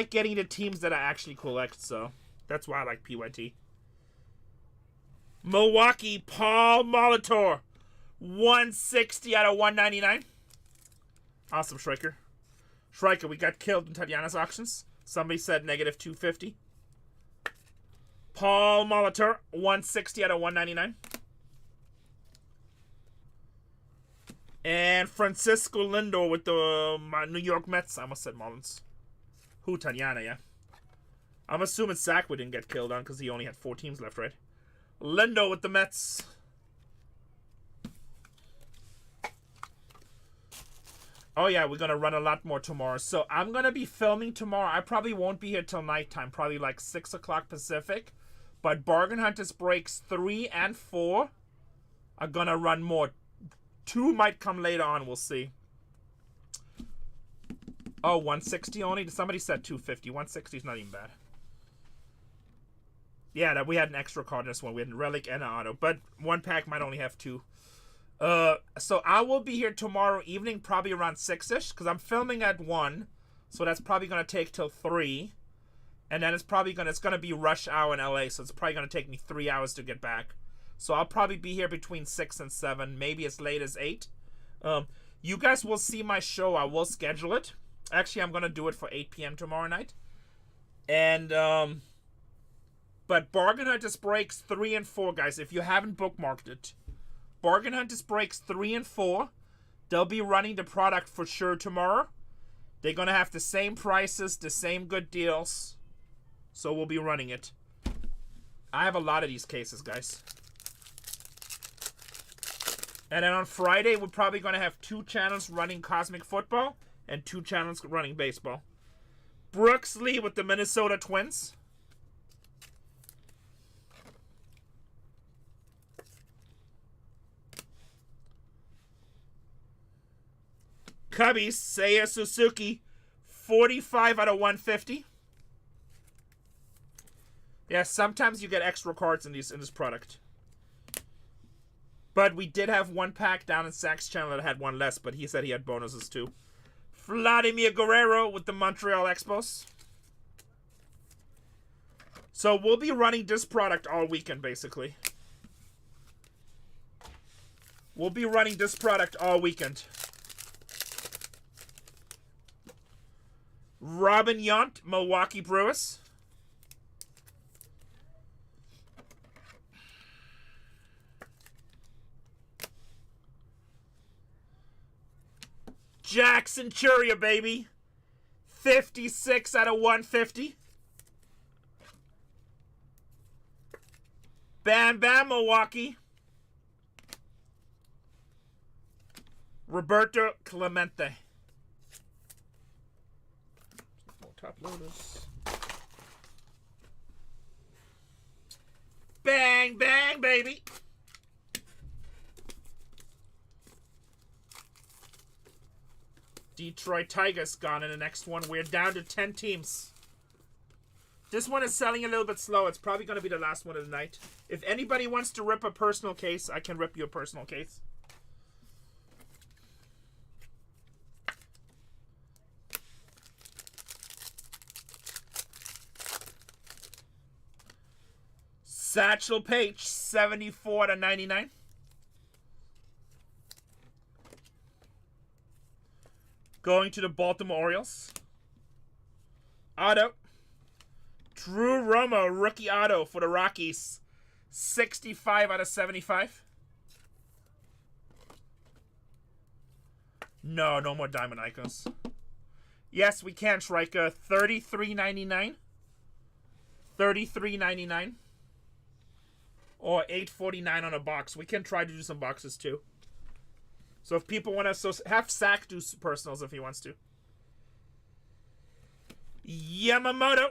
getting the teams that I actually collect, so that's why I like PYT. Milwaukee, Paul Molitor, 160 out of 199. Awesome, Striker. Striker, we got killed in Tatiana's auctions. Somebody said negative 250. Paul Molitor, 160 out of 199. And Francisco Lindor with the New York Mets. I almost said Mullins. Who, Tatiana, yeah. I'm assuming Sackwood didn't get killed on because he only had 4 teams left, right? Lindor with the Mets. Oh, yeah, we're going to run a lot more tomorrow. So I'm going to be filming tomorrow. I probably won't be here till nighttime, probably like 6 o'clock Pacific. But Bargain Hunters Breaks 3 and 4 are going to run more. 2 might come later on, we'll see. Oh, 160 only? Somebody said 250. 160 is not even bad. Yeah, that we had an extra card in this one. We had a Relic and an Auto. But one pack might only have 2. So I will be here tomorrow evening, probably around 6-ish, because I'm filming at 1. So that's probably going to take till 3. And then it's going to be rush hour in LA, so it's probably going to take me 3 hours to get back. So I'll probably be here between 6 and 7, maybe as late as 8. You guys will see my show. I will schedule it. Actually, I'm going to do it for 8 p.m. tomorrow night. And, but Bargain Hunters Breaks 3 and 4, guys, if you haven't bookmarked it. Bargain Hunters Breaks 3 and 4. They'll be running the product for sure tomorrow. They're going to have the same prices, the same good deals. So we'll be running it. I have a lot of these cases, guys. And then on Friday, we're probably going to have 2 channels running Cosmic Football and 2 channels running baseball. Brooks Lee with the Minnesota Twins. Cubbies, Seiya Suzuki, 45 out of 150. Yeah, sometimes you get extra cards in this product. But we did have 1 pack down in Zach's channel that had 1 less, but he said he had bonuses too. Vladimir Guerrero with the Montreal Expos. So we'll be running this product all weekend, basically. We'll be running this product all weekend. Robin Yount, Milwaukee Brewers. Jackson Churia, baby. 56 out of 150. Bam Bam, Milwaukee. Roberto Clemente. More top loaders. Bang, bang, baby. Detroit Tigers gone in the next one. We're down to 10 teams. This one is selling a little bit slow. It's probably going to be the last one of the night. If anybody wants to rip a personal case, I can rip you a personal case. Satchel Paige, 74 to 99. Going to the Baltimore Orioles. Auto. Drew Romo, rookie auto for the Rockies. 65 out of 75. No more Diamond Icons. Yes, we can, Shrika. $33.99. $33.99 or $8.49 on a box. We can try to do some boxes too. So if people want to, so have Sack do personals if he wants to. Yamamoto.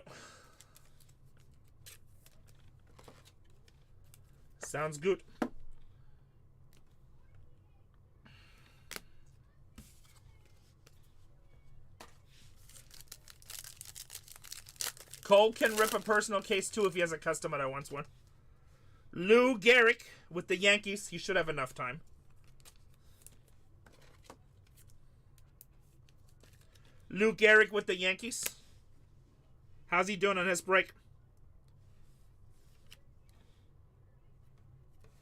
Sounds good. Cole can rip a personal case too if he has a customer that wants one. Lou Gehrig with the Yankees. He should have enough time. Lou Gehrig with the Yankees. How's he doing on his break?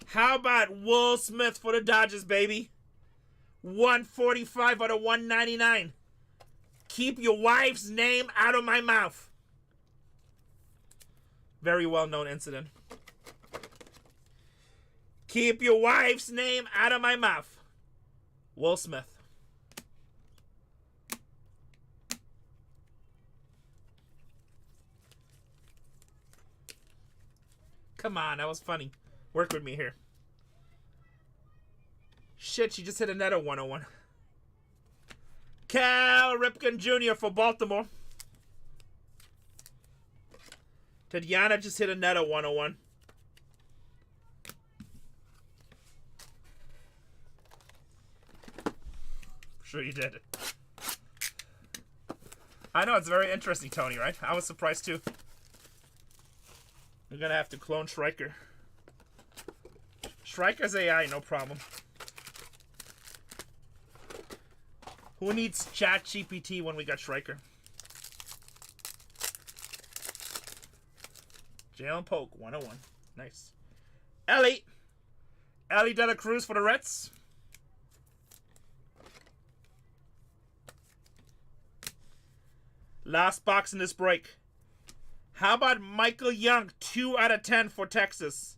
How about Will Smith for the Dodgers, baby? 145 out of 199. Keep your wife's name out of my mouth. Very well-known incident. Keep your wife's name out of my mouth. Will Smith. Come on, that was funny. Work with me here. Shit, she just hit a net of 101. Cal Ripken Jr. for Baltimore. Tatiana just hit a net of 101. Sure you did. I know, it's very interesting, Tony, right? I was surprised too. We're gonna have to clone Striker. Striker's AI, no problem. Who needs Chat GPT when we got Striker? Jalen Polk, 101. Nice. Ellie De La Cruz for the Reds. Last box in this break. How about Michael Young, 2 out of 10 for Texas?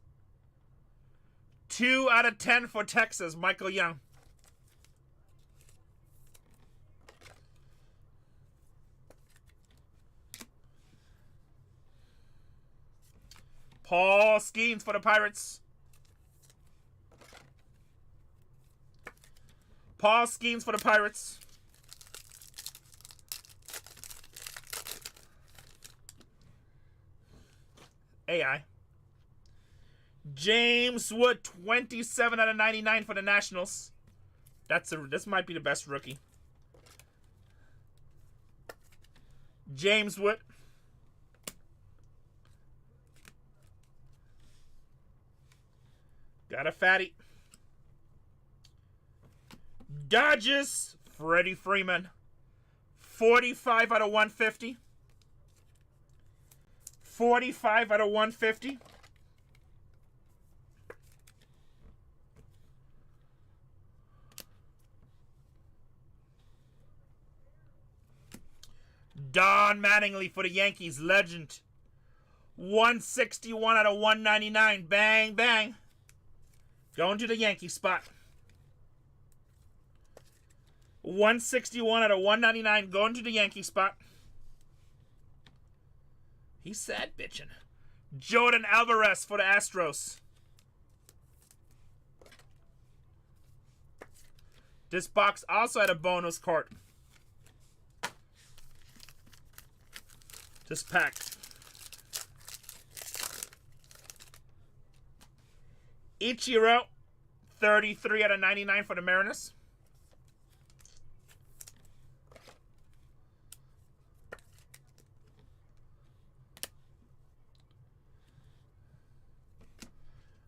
2 out of 10 for Texas, Michael Young. Paul Skeens for the Pirates. Paul Skeens for the Pirates. AI. James Wood, 27 out of 99 for the Nationals. This might be the best rookie. James Wood. Got a fatty. Dodgers, Freddie Freeman. 45 out of 150. 45 out of 150. Don Mattingly for the Yankees, legend. 161 out of 199. Bang, bang. Going to the Yankee spot. 161 out of 199. Going to the Yankee spot. He's sad bitching. Jordan Alvarez for the Astros. This box also had a bonus card. This pack. Ichiro, 33 out of 99 for the Mariners.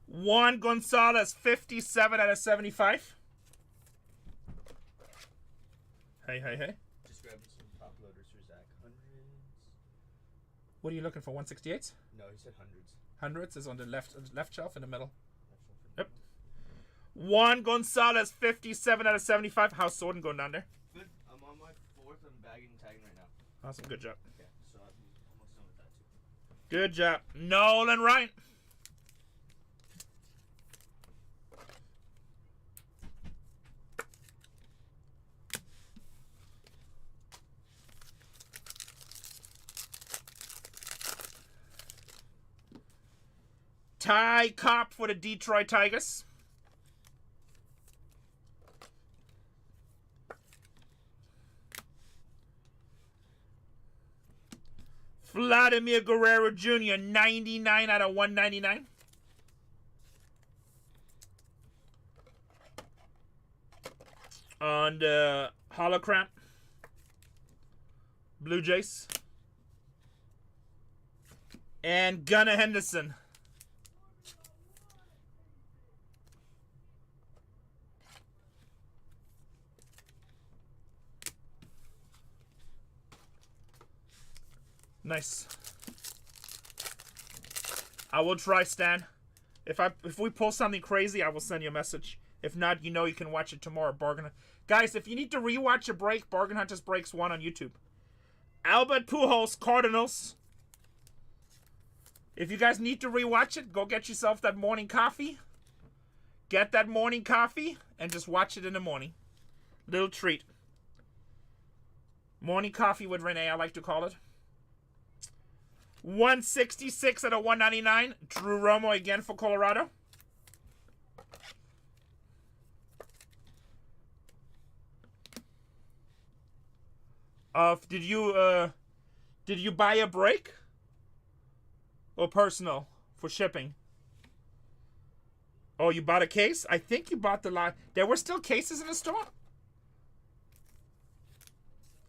Juan Gonzalez, 57 out of 75. Hey. Just grabbing some top loaders for Zach. Hundreds. What are you looking for, 168s? No, he said hundreds. Hundreds is on the left shelf in the middle. Yep. Juan Gonzalez, 57 out of 75. How's Sorden going down there? Good. I'm on my 4th. I'm bagging and tagging right now. Awesome, good job. Okay, so I'm almost done with that too. Good job. Nolan Ryan. Ty Cobb for the Detroit Tigers. Vladimir Guerrero Jr., 99 out of 199. On the hologram, Blue Jays. And Gunnar Henderson. Nice. I will try, Stan. If we pull something crazy, I will send you a message. If not, you know you can watch it tomorrow. Guys, if you need to rewatch a break, Bargain Hunters Breaks 1 on YouTube. Albert Pujols, Cardinals. If you guys need to rewatch it, go get yourself that morning coffee. Get that morning coffee and just watch it in the morning. Little treat. Morning coffee with Renee, I like to call it. 166 out of 199. Drew Romo again for Colorado. Did you buy a break? Or personal for shipping? Oh, you bought a case? I think you bought the lot. There were still cases in the store?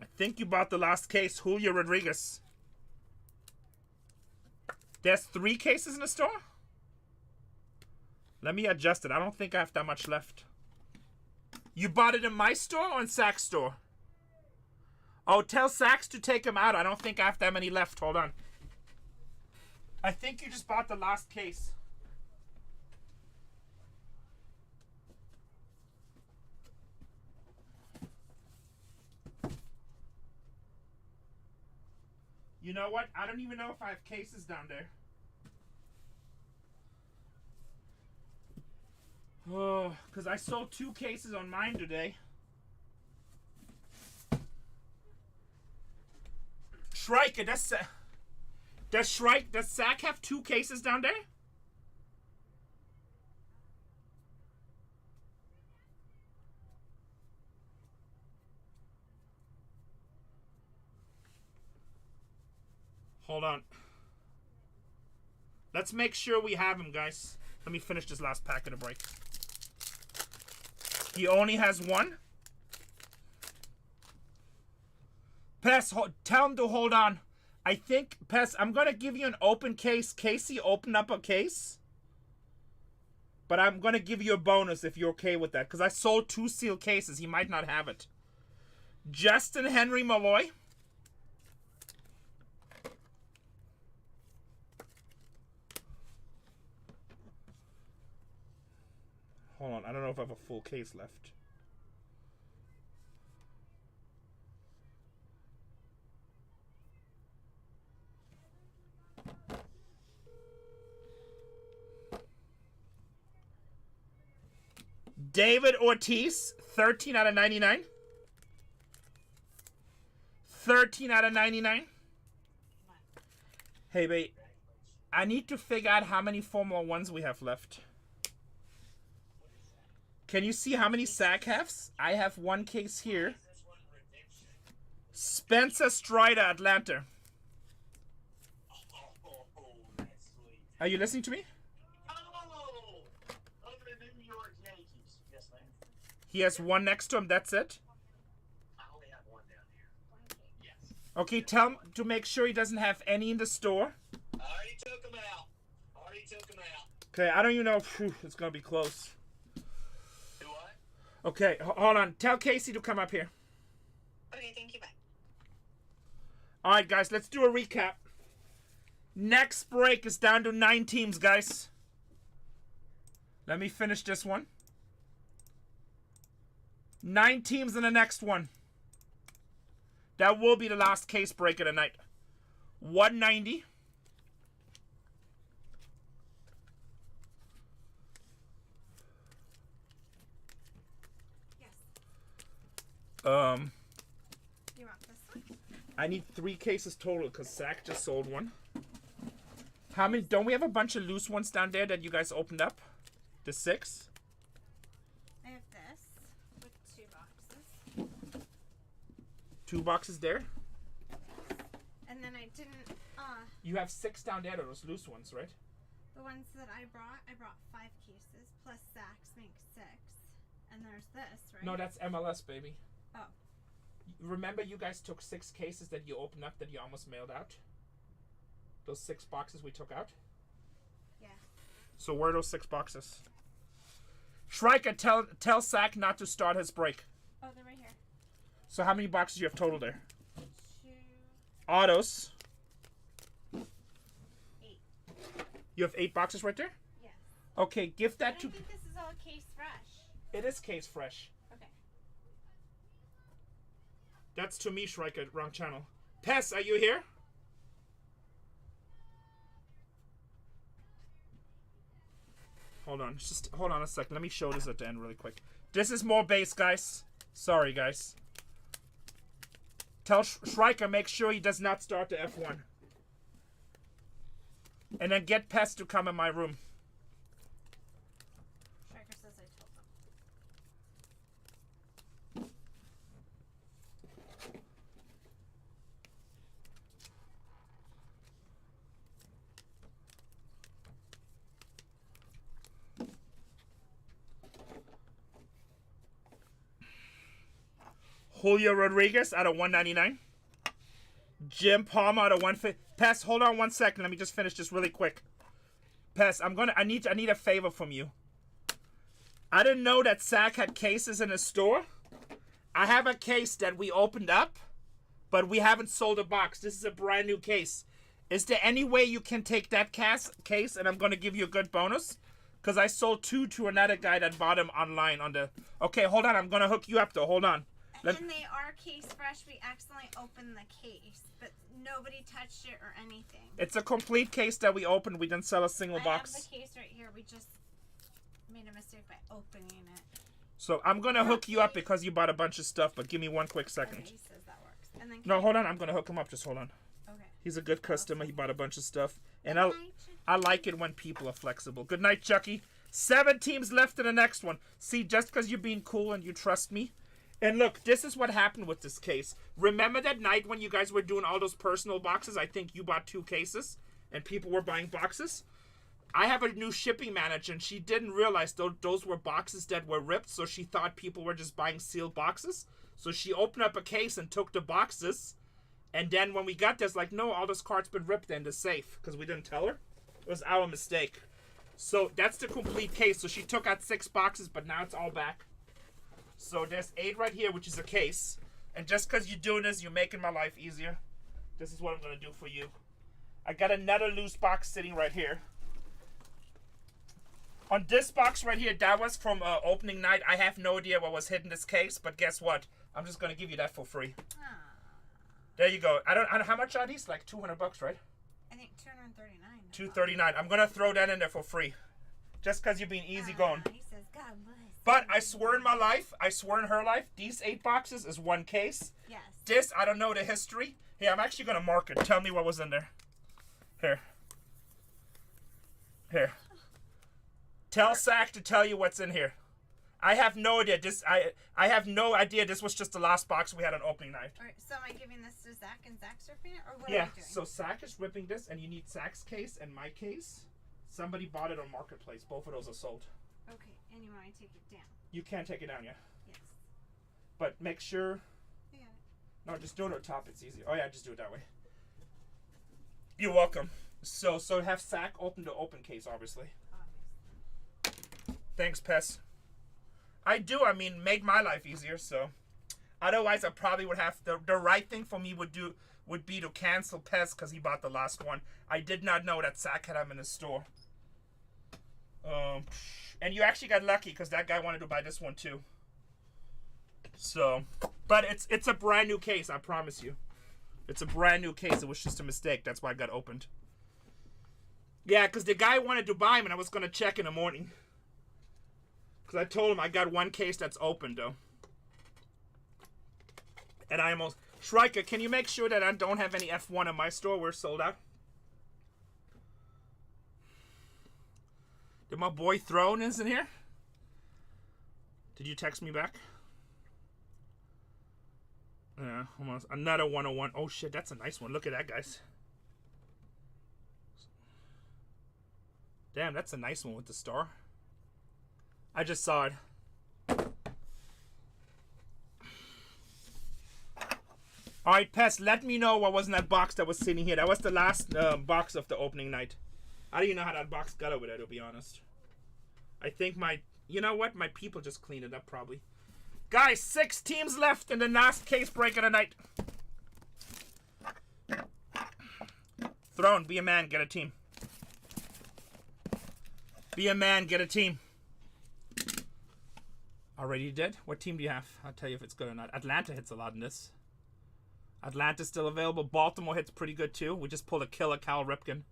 I think you bought the last case, Julio Rodriguez. There's 3 cases in the store? Let me adjust it. I don't think I have that much left. You bought it in my store or in Saks store? Oh, tell Saks to take them out. I don't think I have that many left. Hold on. I think you just bought the last case. You know what? I don't even know if I have cases down there. Oh, because I sold 2 cases on mine today. Shrike, does Sack have 2 cases down there? Hold on. Let's make sure we have him, guys. Let me finish this last packet of break. He only has 1. Pess, tell him to hold on. I think, Pess, I'm going to give you an open case. Casey, open up a case. But I'm going to give you a bonus if you're okay with that. Because I sold 2 sealed cases. He might not have it. Justin Henry Malloy. Hold on. I don't know if I have a full case left. David Ortiz, 13 out of 99. 13 out of 99. Hey, babe. I need to figure out how many Formula 1s we have left. Can you see how many sack halves? I have 1 case here. Spencer Strider, Atlanta. Are you listening to me? He has 1 next to him, that's it? I only have 1 down here. Yes. Okay, tell him to make sure he doesn't have any in the store. I already took him out. Okay, I don't even know. Whew, it's going to be close. Do what? Okay, hold on. Tell Casey to come up here. Okay, thank you, bye. All right, guys, let's do a recap. Next break is down to 9 teams, guys. Let me finish this one. 9 teams in the next one. That will be the last case break of the night. 190. Yes. Um, You want this one? I need 3 cases total because Zach just sold 1. How many? Don't we have a bunch of loose ones down there that you guys opened up? The 6? I have this with 2 boxes. 2 boxes there? And then I didn't, You have 6 down there, those loose ones, right? the ones that I brought 5 cases, plus Saks makes 6. And there's this, right? No, that's MLS, baby. Oh. Remember you guys took 6 cases that you opened up that you almost mailed out? Those 6 boxes we took out? Yeah. So where are those 6 boxes? Shrika, tell Sack not to start his break. Oh, they're right here. So how many boxes do you have total there? 2, Autos. 8. You have 8 boxes right there? Yes. Okay, give But I that to... think this is all case fresh. It is case fresh. Okay. That's to me, Shrika. Wrong channel. Pess, are you here? Hold on. Just hold on a second. Let me show this at the end really quick. This is more base, guys. Sorry, guys. Tell Shrika, make sure he does not start the F1. And then get Pest to come in my room. Striker says I told them. Julio Rodriguez out of 199. Jim Palmer out of 150. Pest, hold on 1 second. Let me just finish this really quick. Pest, I need a favor from you. I didn't know that Sack had cases in his store. I have a case that we opened up, but we haven't sold a box. This is a brand new case. Is there any way you can take that case and I'm going to give you a good bonus? Because I sold 2 to another guy that bought them online on the... Okay, hold on. I'm going to hook you up though. Hold on. And they are case fresh. We accidentally opened the case, but nobody touched it or anything. It's a complete case that we opened. We didn't sell a single box. I have the case right here. We just made a mistake by opening it. So I'm going to hook you up because you bought a bunch of stuff, but give me 1 quick second. Okay, he says that works. And then No, hold on. I'm going to hook him up. Just hold on. Okay. He's a good customer. He bought a bunch of stuff. And I like it when people are flexible. Good night, Chucky. 7 teams left in the next one. See, just because you're being cool and you trust me. And look, this is what happened with this case. Remember that night when you guys were doing all those personal boxes? I think you bought 2 cases and people were buying boxes. I have a new shipping manager and she didn't realize those were boxes that were ripped. So she thought people were just buying sealed boxes. So she opened up a case and took the boxes. And then when we got there, it's like, no, all this card's been ripped in the safe. Because we didn't tell her. It was our mistake. So that's the complete case. So she took out 6 boxes, but now it's all back. So there's 8 right here, which is a case. And just because you're doing this, you're making my life easier. This is what I'm going to do for you. I got another loose box sitting right here. On this box right here, that was from opening night. I have no idea what was hidden in this case, but guess what? I'm just going to give you that for free. There you go. I don't how much are these? Like $200, right? I think 239. $239. I'm going to throw that in there for free. Just because you're being easy going. He says, God bless. But I swear in my life, I swear in her life, these 8 boxes is 1 case. Yes. This, I don't know the history. Here, I'm actually going to mark it. Tell me what was in there. Here. Here. Tell Sack to tell you what's in here. I have no idea. I have no idea. This was just the last box we had on opening night. All right, so am I giving this to Zach and Zach's ripping it? Or what Yeah, am I doing? so Sack is ripping this, and you need Sack's case and my case. Somebody bought it on Marketplace. Both of those are sold. Okay, and you want to take it down? You can't take it down yet. Yes. But make sure... I got it. No, just do it on top. It's easy. Oh, yeah, just do it that way. You're welcome. So have Sack open the open case, obviously. Thanks, Pess. I do. I mean, make my life easier, so... Otherwise, I probably would have... The right thing for me would be to cancel Pess because he bought the last one. I did not know that Sack had him in his store. And you actually got lucky because that guy wanted to buy this one too. So, but it's a brand new case, I promise you. It's a brand new case. It was just a mistake. That's why it got opened. Yeah, because the guy wanted to buy him and I was going to check in the morning. Because I told him I got 1 case that's open though. And I almost... Shrika, can you make sure that I don't have any F1 in my store? We're sold out. my boy Throne is in here. Did you text me back? Yeah, almost. Another 101. Oh shit, that's a nice one. Look at that, guys. Damn, that's a nice one with the star. I just saw it. Alright, Pest, let me know what was in that box that was sitting here. That was the last box of the opening night. I don't even know how that box got over there, to be honest. I think you know what? My people just cleaned it up, probably. Guys, 6 teams left in the last case break of the night. Throne, be a man, get a team. Be a man, get a team. Already did? What team do you have? I'll tell you if it's good or not. Atlanta hits a lot in this. Atlanta's still available. Baltimore hits pretty good too. We just pulled a killer Cal Ripken.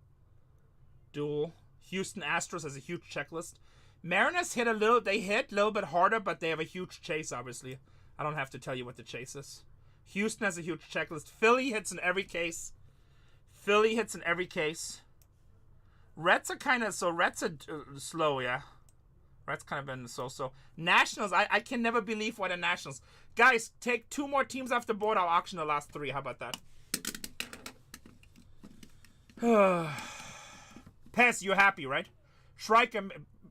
Duel. Houston Astros has a huge checklist. Mariners hit a little bit harder, but they have a huge chase, obviously. I don't have to tell you what the chase is. Houston has a huge checklist. Philly hits in every case. Reds are kind of, Reds are slow, yeah. Reds kind of been so-so. Nationals, I can never believe what the Nationals. Guys, take 2 more teams off the board. I'll auction the last 3. How about that? Pez, you're happy, right? Shrike,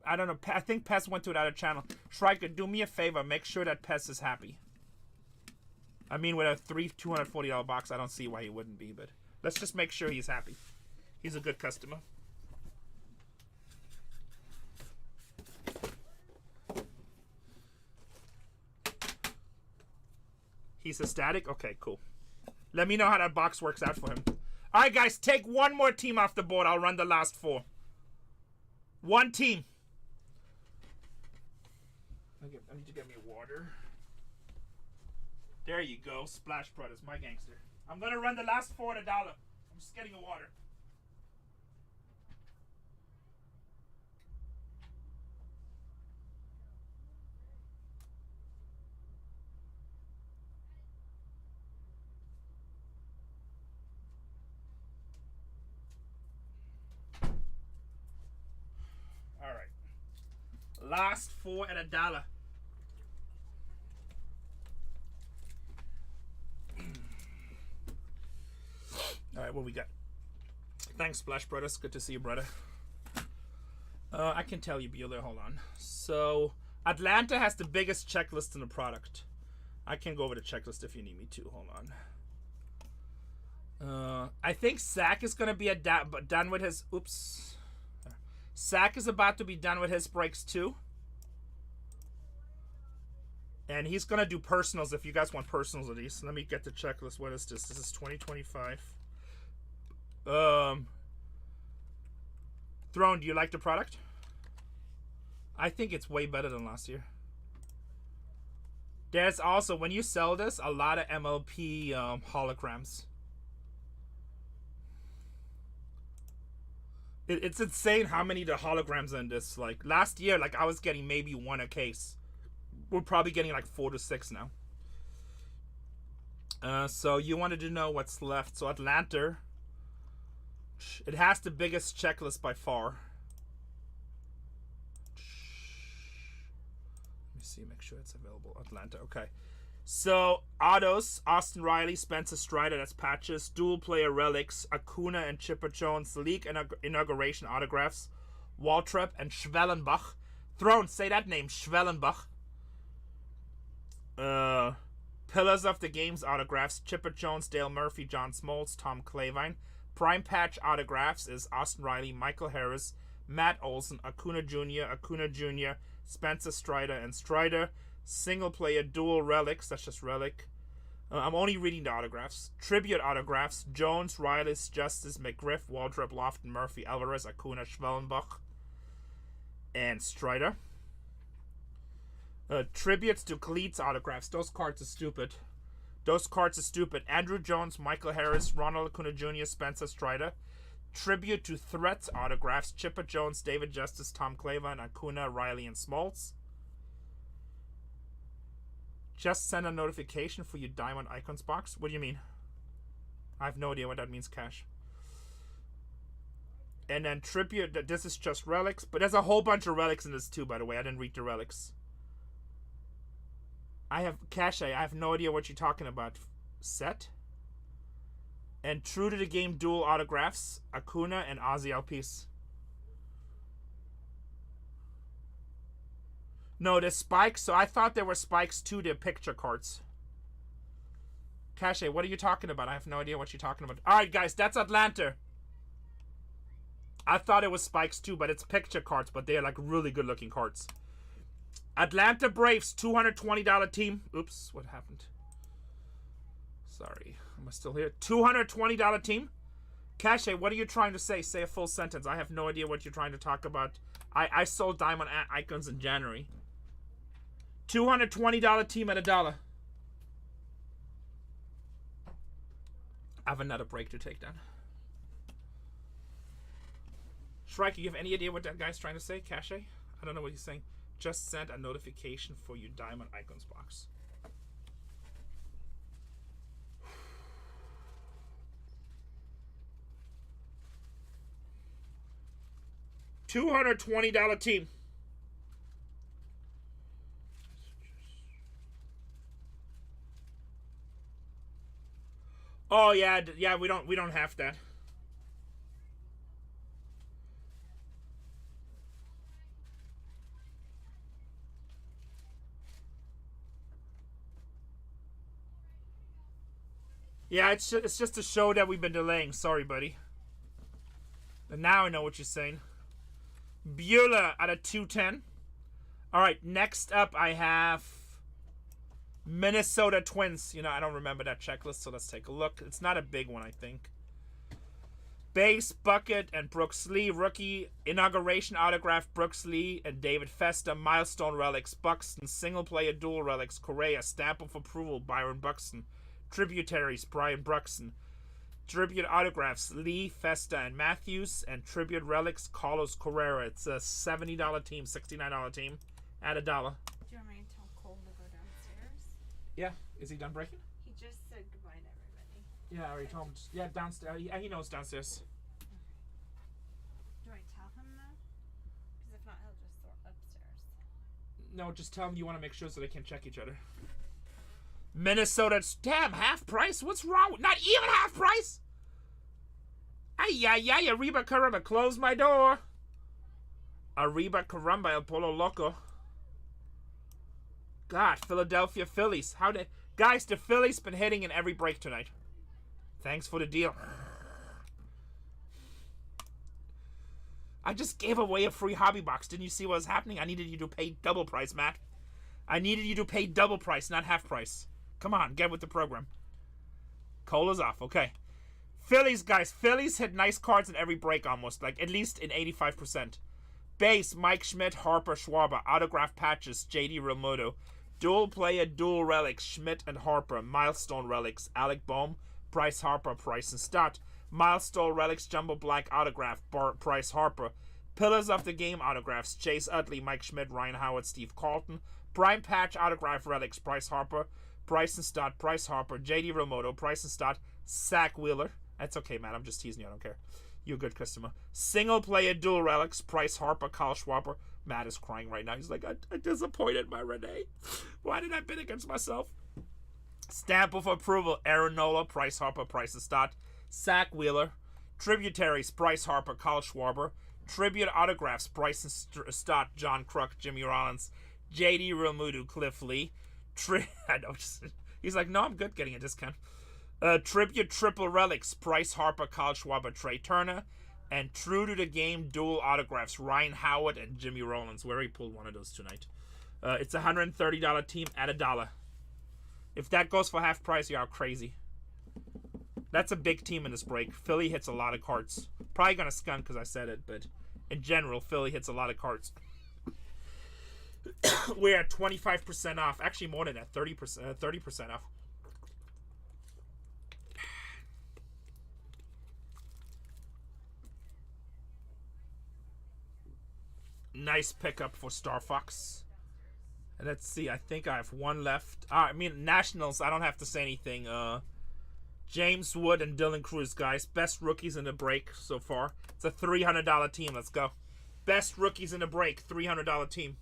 I don't know. I think Pez went to another channel. Shrike, do me a favor. Make sure that Pez is happy. I mean, with a $240 box, I don't see why he wouldn't be, but let's just make sure he's happy. He's a good customer. He's ecstatic? Okay, cool. Let me know how that box works out for him. Alright, guys, take 1 more team off the board. I'll run the last 4. 1 team. I need to get me water. There you go. Splash Brothers, my gangster. I'm going to run the last 4 at $1. I'm just getting a water. Last 4 at $1. Alright, what we got? Thanks, Splash Brothers. Good to see you, brother. I can tell you, Bueller. Hold on. So, Atlanta has the biggest checklist in the product. I can go over the checklist if you need me to. Hold on. I think Zach is going to be done with his... Oops. Zach is about to be done with his breaks too. And he's going to do personals if you guys want personals of these. Let me get the checklist. What is this? This is 2025. Throne, do you like the product? I think it's way better than last year. There's also, when you sell this, a lot of MLP holograms. It's insane how many the holograms are in this. Like last year, like I was getting maybe 1 a case. We're probably getting like 4 to 6 now. So you wanted to know what's left. So Atlanta, it has the biggest checklist by far. Let me see, make sure it's available. Atlanta, okay. So autos, Austin Riley, Spencer Strider, that's patches, dual player relics, Acuna and Chipper Jones, league inauguration autographs, Waltrip and Schwellenbach. Throne, say that name, Schwellenbach. Pillars of the Games autographs, Chipper Jones, Dale Murphy, John Smoltz, Tom Clavine. Prime patch autographs is Austin Riley, Michael Harris, Matt Olson, Acuna Jr., Spencer Strider and Strider. Single player dual relics, that's just relic. I'm only reading the autographs. Tribute autographs, Jones, Riley, Justice, McGriff, Waldrop, Lofton, Murphy, Alvarez, Acuna, Schwellenbach, and Strider. Tributes to Cleats autographs. Those cards are stupid. Andrew Jones, Michael Harris, Ronald Acuna Jr., Spencer Strider. Tribute to Threats autographs, Chipper Jones, David Justice, Tom Clavine, Acuna, Riley, and Smoltz. Just send a notification for your Diamond Icons box. What do you mean? I have no idea what that means, Cash. And then tribute. This is just relics, but there's a whole bunch of relics in this too. By the way, I didn't read the relics. I have Cache. I have no idea what you're talking about. Set. And true to the game dual autographs, Acuna and Ozzy LPs. No, there's spikes. So I thought there were spikes to the picture cards. Cache, what are you talking about? I have no idea what you're talking about. All right, guys, that's Atlanta. I thought it was spikes too, but it's picture cards, but they're like really good looking cards. Atlanta Braves, $220 team. Oops, what happened? Sorry, am I still here? $220 team. Cache, what are you trying to say? Say a full sentence. I have no idea what you're trying to talk about. I sold diamond icons in January. $220 team at $1. I have another break to take down. Shrike, you have any idea what that guy's trying to say? Cache? I don't know what he's saying. Just sent a notification for your diamond icons box. $220 team. Oh yeah, yeah. We don't have that. Yeah, it's just a show that we've been delaying. Sorry, buddy. And now I know what you're saying. Beulah at a 210. All right, next up I have Minnesota Twins. You know, I don't remember that checklist, so let's take a look. It's not a big one, I think. Base, Bucket, and Brooks Lee. Rookie, inauguration autograph, Brooks Lee and David Festa. Milestone relics, Buxton. Single player dual relics, Correa. Stamp of approval, Byron Buxton. Tributaries, Brian Bruxton. Tribute autographs, Lee, Festa, and Matthews. And tribute relics, Carlos Carrera. It's a $70 team, $69 team at $1. Do you want me to tell Cole to go downstairs? Yeah. Is he done breaking? He just said goodbye to everybody. Yeah, I already told him. Yeah, downstairs. Yeah, he knows downstairs. Do I tell him now? Because if not, he'll just throw upstairs. No, just tell him you want to make sure so they can check each other. Minnesota, damn, half price? What's wrong? Not even half price? Ay, Arriba Caramba, close my door. Arriba Caramba, El Polo Loco. God, Philadelphia Phillies. Guys, the Phillies been hitting in every break tonight. Thanks for the deal. I just gave away a free hobby box. Didn't you see what was happening? I needed you to pay double price, Matt. I needed you to pay double price, not half price. Come on, get with the program. Cola's off, okay. Phillies, guys. Phillies hit nice cards in every break almost. Like, at least in 85%. Base, Mike Schmidt, Harper, Schwarber. Autograph patches, J.D. Realmuto. Dual player, dual relics, Schmidt and Harper. Milestone relics, Alec Boehm, Bryce Harper, Price and Stott. Milestone relics, Jumbo Black autograph, Bryce Harper. Pillars of the Game autographs, Chase Utley, Mike Schmidt, Ryan Howard, Steve Carlton. Prime Patch autograph relics, Bryce Harper, Bryson Stott, Bryce Harper, J.D. Realmuto, Bryson Stott, Zach Wheeler. That's okay, man. I'm just teasing you. I don't care. You're a good customer. Single player dual relics, Bryce Harper, Kyle Schwarber. Matt is crying right now. He's like, I disappointed my Renee. Why did I bid against myself? Stamp of approval, Aaron Nola, Bryce Harper, Bryson Stott, Zach Wheeler. Tributaries, Bryce Harper, Kyle Schwarber. Tribute autographs, Bryson Stott, John Kruk, Jimmy Rollins. J.D. Realmuto, Cliff Lee. I know. He's like, no, I'm good getting a discount. Tribute triple relics, Bryce Harper, Kyle Schwarber, Trey Turner. And true to the game dual autographs, Ryan Howard and Jimmy Rollins. Where he pulled one of those tonight. It's a $130 team at $1. If that goes for half price, you're crazy. That's a big team in this break. Philly hits a lot of cards. Probably gonna skunk because I said it, but in general, Philly hits a lot of cards. We're at 25% off. Actually, more than that. 30% off. Nice pickup for Star Fox. And let's see. I think I have one left. I mean, Nationals. I don't have to say anything. James Wood and Dylan Cruz, guys. Best rookies in the break so far. It's a $300 team. Let's go. Best rookies in the break. $300 team.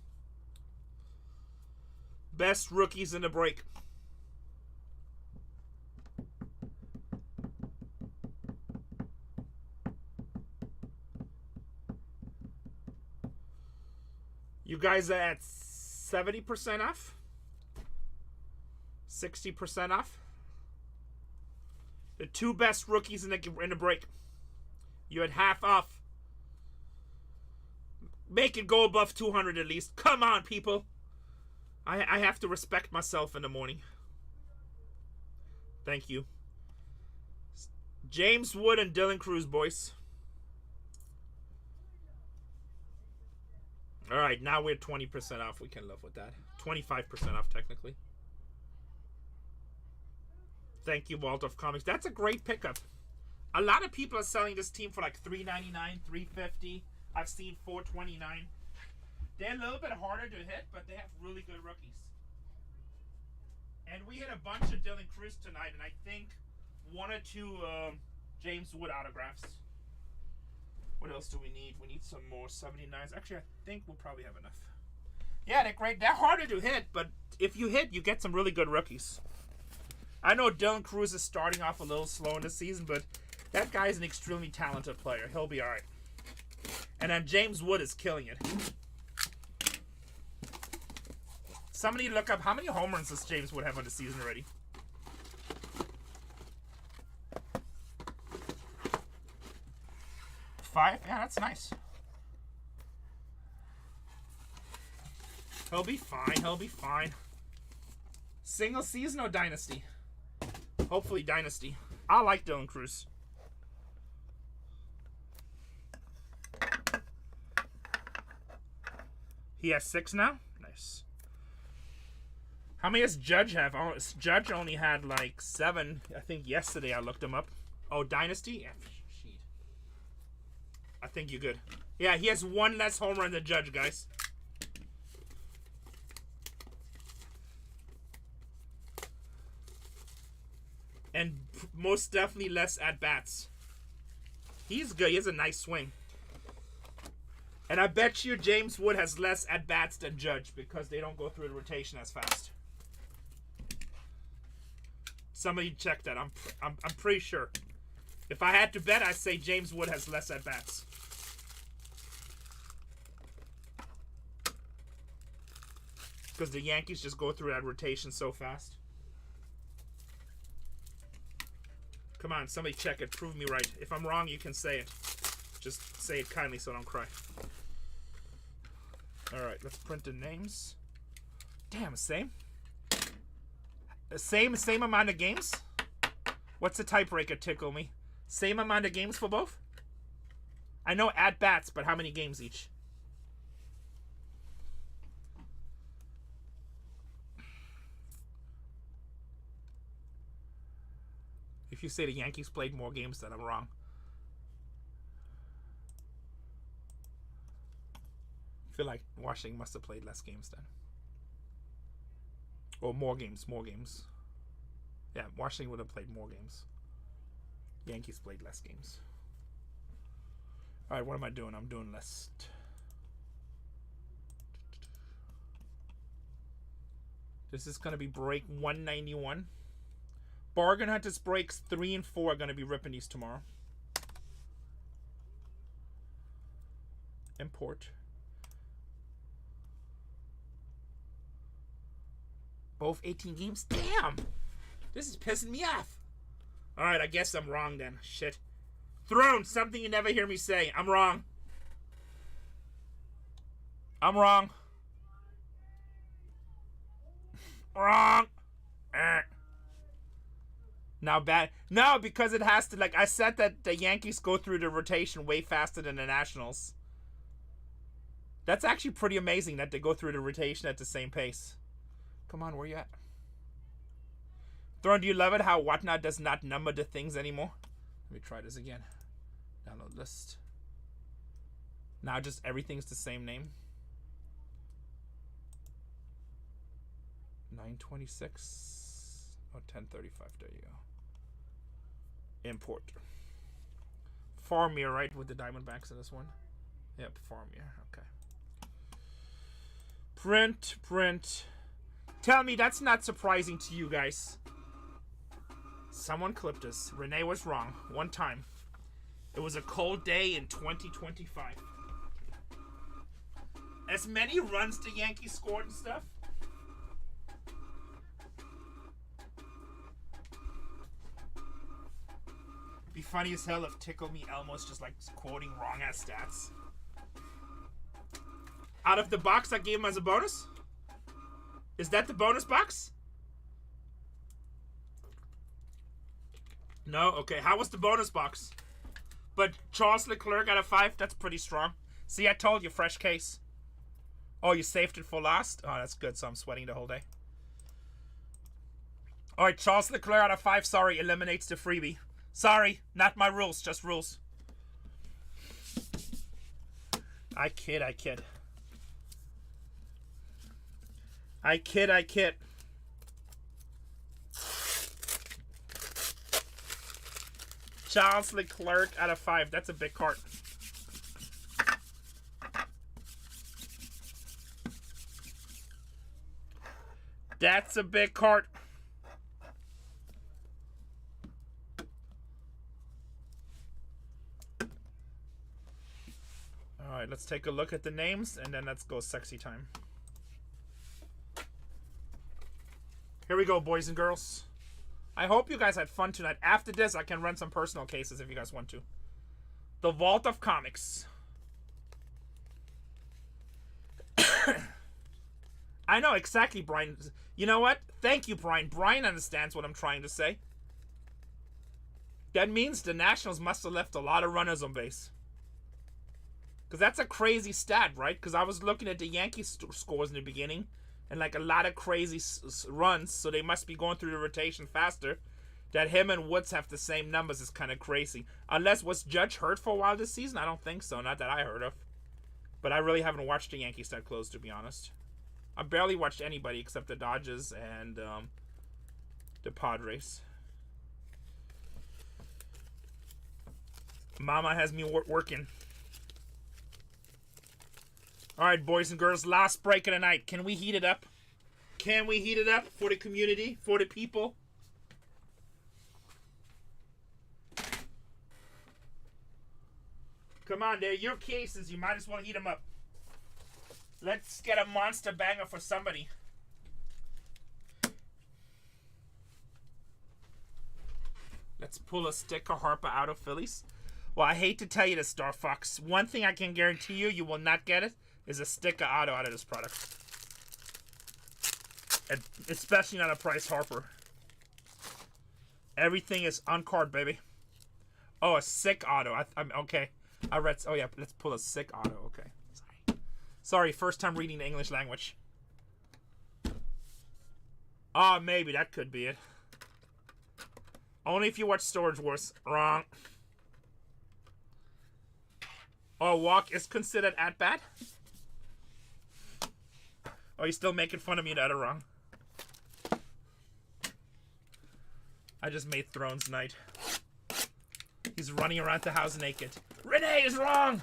Best rookies in the break. You guys are at 70% off? 60% off? The two best rookies in the break. You're at half off. Make it go above 200 at least. Come on, people. I have to respect myself in the morning. Thank you. James Wood and Dylan Cruz, boys. All right, now we're 20% off. We can live with that. 25% off, technically. Thank you, Waldorf Comics. That's a great pickup. A lot of people are selling this team for like $3.99, $3.50. I've seen $4.29. They're a little bit harder to hit, but they have really good rookies. And we hit a bunch of Dylan Cruz tonight, and I think one or two James Wood autographs. What else do we need? We need some more 79s. Actually, I think we'll probably have enough. Yeah, they're great. They're harder to hit, but if you hit, you get some really good rookies. I know Dylan Cruz is starting off a little slow in the season, but that guy's an extremely talented player. He'll be all right. And then James Wood is killing it. Somebody look up how many home runs does James Wood have on the season already. Five? Yeah, that's nice. He'll be fine. He'll be fine. Single season or dynasty? Hopefully dynasty. I like Dylan Cruz. He has 6 now? Nice. How many does Judge have? Oh, Judge only had like 7. I think yesterday I looked him up. Oh, dynasty? Yeah, shit. I think you're good. Yeah, he has 1 less home run than Judge, guys. And most definitely less at-bats. He's good. He has a nice swing. And I bet you James Wood has less at-bats than Judge because they don't go through the rotation as fast. Somebody check that. I'm pretty sure. If I had to bet, I'd say James Wood has less at-bats. Because the Yankees just go through that rotation so fast. Come on, somebody check it. Prove me right. If I'm wrong, you can say it. Just say it kindly so I don't cry. Alright, let's print the names. Damn, same? Same amount of games? What's the typebreaker tickle me? Same amount of games for both? I know at-bats, but how many games each? If you say the Yankees played more games, then I'm wrong. I feel like Washington must have played less games then. Or more games. Yeah, Washington would have played more games. Yankees played less games. Alright, what am I doing? I'm doing list. This is going to be break 191. Bargain Hunters breaks 3 and 4 are going to be ripping these tomorrow. Import. Both 18 games? Damn! This is pissing me off. Alright, I guess I'm wrong then. Shit. Throne, something you never hear me say. I'm wrong. I'm wrong. Wrong. Now bad. No, because it has to, like, I said that the Yankees go through the rotation way faster than the Nationals. That's actually pretty amazing that they go through the rotation at the same pace. Come on, where you at? Throne, do you love it how Whatnot does not number the things anymore? Let me try this again. Download list. Now just everything's the same name. 926. Oh, 1035. There you go. Import. Farmier, right, with the Diamondbacks in this one. Yep, Farmier. Okay. Print. Tell me that's not surprising to you guys. Someone clipped us. Renee was wrong. One time. It was a cold day in 2025. As many runs the Yankees scored and stuff. Be funny as hell if Tickle Me Elmo's just like quoting wrong ass stats. Out of the box I gave him as a bonus? Is that the bonus box? No? Okay, how was the bonus box? But Charles Leclerc out of 5, that's pretty strong. See, I told you, fresh case. Oh, you saved it for last? Oh, that's good, so I'm sweating the whole day. Alright, Charles Leclerc out of 5, sorry, eliminates the freebie. Sorry, not my rules, just rules. I kid. Charles Leclerc out of 5. That's a big card. That's a big card. Alright, let's take a look at the names and then let's go sexy time. Here we go, boys and girls. I hope you guys had fun tonight. After this, I can run some personal cases if you guys want to. The Vault of Comics. I know exactly, Brian. You know what? Thank you, Brian. Brian understands what I'm trying to say. That means the Nationals must have left a lot of runners on base. Because that's a crazy stat, right? Because I was looking at the Yankees scores in the beginning. And like a lot of crazy runs. So they must be going through the rotation faster. That him and Woods have the same numbers is kind of crazy. Unless, was Judge hurt for a while this season? I don't think so. Not that I heard of. But I really haven't watched the Yankees that close, to be honest. I barely watched anybody except the Dodgers and the Padres. Mama has me working. Alright, boys and girls, last break of the night. Can we heat it up? Can we heat it up for the community, for the people? Come on, they're your cases. You might as well heat them up. Let's get a monster banger for somebody. Let's pull a sticker Harper out of Phillies. Well, I hate to tell you this, Star Fox. One thing I can guarantee you, you will not get it, is a sticker auto out of this product. And especially not a Price Harper. Everything is on card, baby. Oh, a sick auto. I'm okay. I read. Oh yeah, let's pull a sick auto. Okay. Sorry, first time reading the English language. Oh, maybe that could be it. Only if you watch Storage Wars. Wrong. Oh, walk is considered at bat? Oh, you're still making fun of me that are wrong. I just made Thrones Night. He's running around the house naked. Renee is wrong!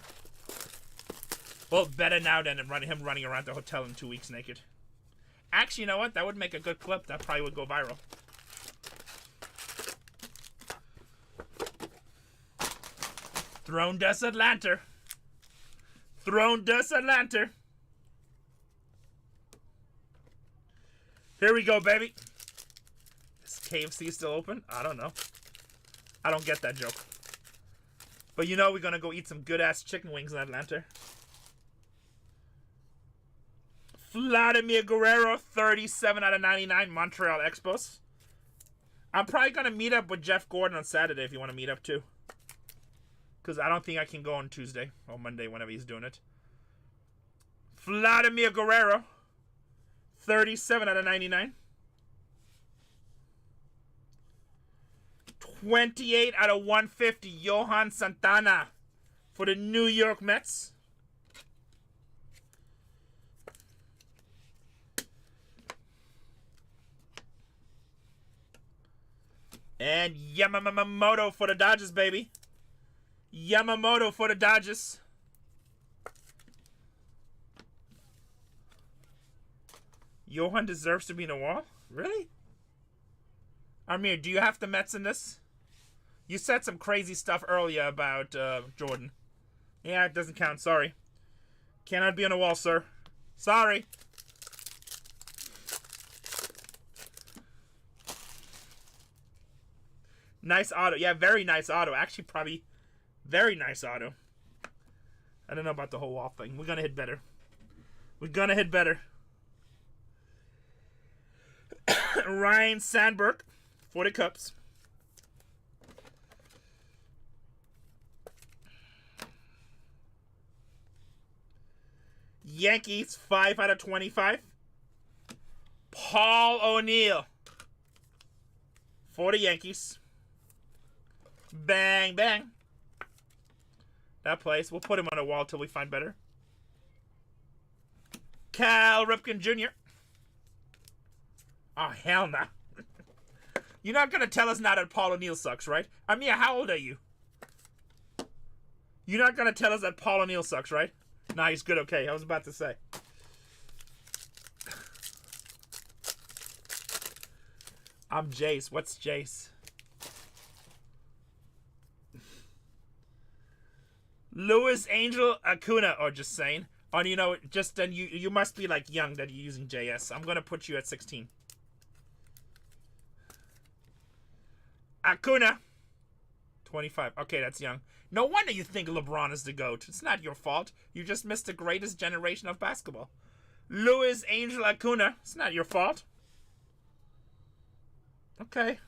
Well, better now than him running around the hotel in 2 weeks naked. Actually, you know what? That would make a good clip. That probably would go viral. Throne does Atlanta. Throne does Atlanta. Here we go, baby. Is KFC still open? I don't know. I don't get that joke. But you know we're gonna go eat some good-ass chicken wings in Atlanta. Vladimir Guerrero, 37 out of 99, Montreal Expos. I'm probably gonna meet up with Jeff Gordon on Saturday if you want to meet up too. Because I don't think I can go on Tuesday or Monday, whenever he's doing it. Vladimir Guerrero, 37 out of 99. 28 out of 150, Johan Santana for the New York Mets. And Yamamoto for the Dodgers, baby. Yamamoto for the Dodgers. Johan deserves to be in the wall? Really? Amir, do you have the Mets in this? You said some crazy stuff earlier about Jordan. Yeah, it doesn't count. Sorry. Cannot be on the wall, sir. Sorry. Nice auto. Yeah, very nice auto. Actually, probably very nice auto. I don't know about the whole wall thing. We're going to hit better. We're going to hit better. Ryan Sandberg for the Cubs. Yankees, 5 out of 25. Paul O'Neill for the Yankees. Bang, bang. That plays. We'll put him on a wall till we find better. Cal Ripken Jr. Oh, hell no. You're not going to tell us now that Paul O'Neill sucks, right? Amir, how old are you? You're not going to tell us that Paul O'Neill sucks, right? Nah, he's good. Okay, I was about to say. I'm Jace. What's Jace? Louis Angel Acuna, or just saying. Oh, you know, just then you must be like young that you're using JS. I'm gonna put you at 16. Acuna, 25. Okay, that's young. No wonder you think LeBron is the GOAT. It's not your fault. You just missed the greatest generation of basketball. Louis Angel Acuna. It's not your fault. Okay.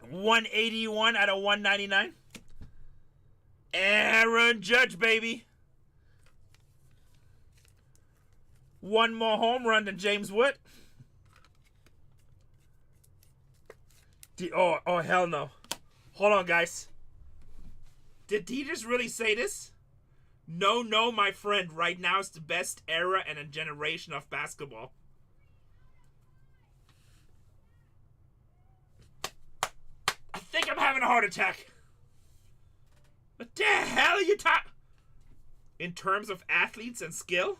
181 out of 199. Aaron Judge, baby. One more home run than James Wood. Oh, hell no. Hold on, guys. Did he just really say this? No, my friend. Right now is the best era and a generation of basketball. I think I'm having a heart attack. What the hell are you talking? In terms of athletes and skill?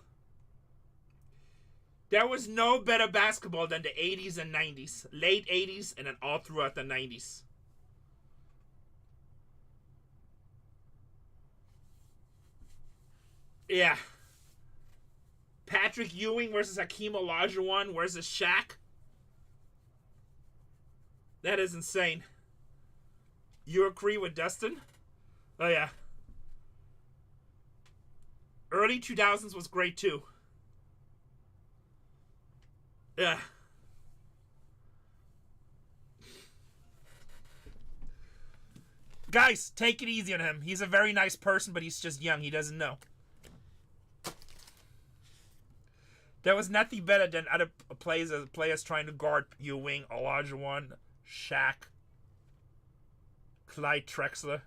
There was no better basketball than the 80s and 90s. Late 80s and then all throughout the 90s. Yeah. Patrick Ewing versus Hakeem Olajuwon versus Shaq. That is insane. You agree with Dustin? Oh, yeah. Early 2000s was great, too. Yeah. Guys, take it easy on him. He's a very nice person, but he's just young. He doesn't know. There was nothing better than other players trying to guard Ewing, Olajuwon, Shaq, Clyde Drexler,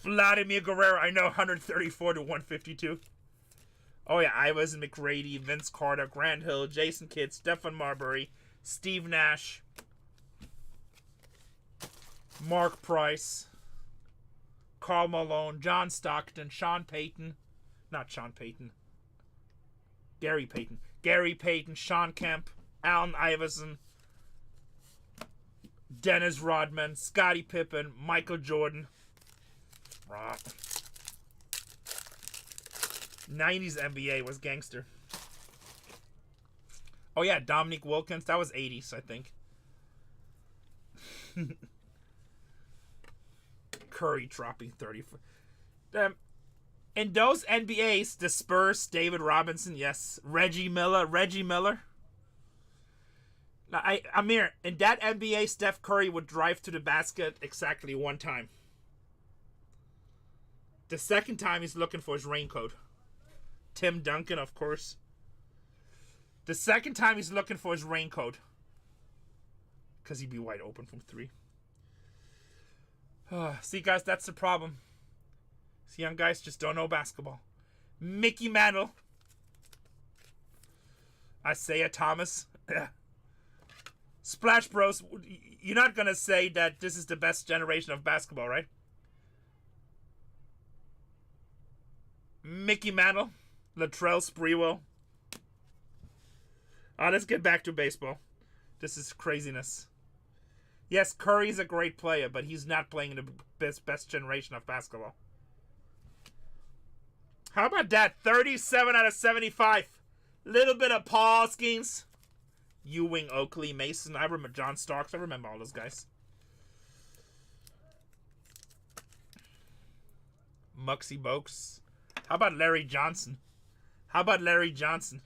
Vladimir Guerrero. I know, 134 to 152. Oh yeah, Iverson McGrady, Vince Carter, Grant Hill, Jason Kidd, Stephon Marbury, Steve Nash, Mark Price, Karl Malone, John Stockton, Sean Payton. Not Sean Payton. Gary Payton. Gary Payton, Sean Kemp, Allen Iverson, Dennis Rodman, Scottie Pippen, Michael Jordan. 90s NBA was gangster. Oh yeah, Dominique Wilkins. That was 80s, I think. Curry dropping 30. In those NBAs, the Spurs, David Robinson, yes. Reggie Miller. Now, Amir, in that NBA, Steph Curry would drive to the basket exactly one time. The second time, he's looking for his raincoat. Tim Duncan, of course. The second time, he's looking for his raincoat. Because he'd be wide open from 3. See, guys, that's the problem. These young guys just don't know basketball. Mickey Mantle. Isaiah Thomas. Splash Bros, you're not gonna say that this is the best generation of basketball, right? Mickey Mantle, Latrell Sprewell. Let's get back to baseball. This is craziness. Yes, Curry's a great player, but he's not playing in the best generation of basketball. How about that? 37 out of 75. Little bit of Paul Skeens. Ewing, Oakley, Mason. I remember John Starks. I remember all those guys. Muxie Bokes. How about Larry Johnson? How about Larry Johnson?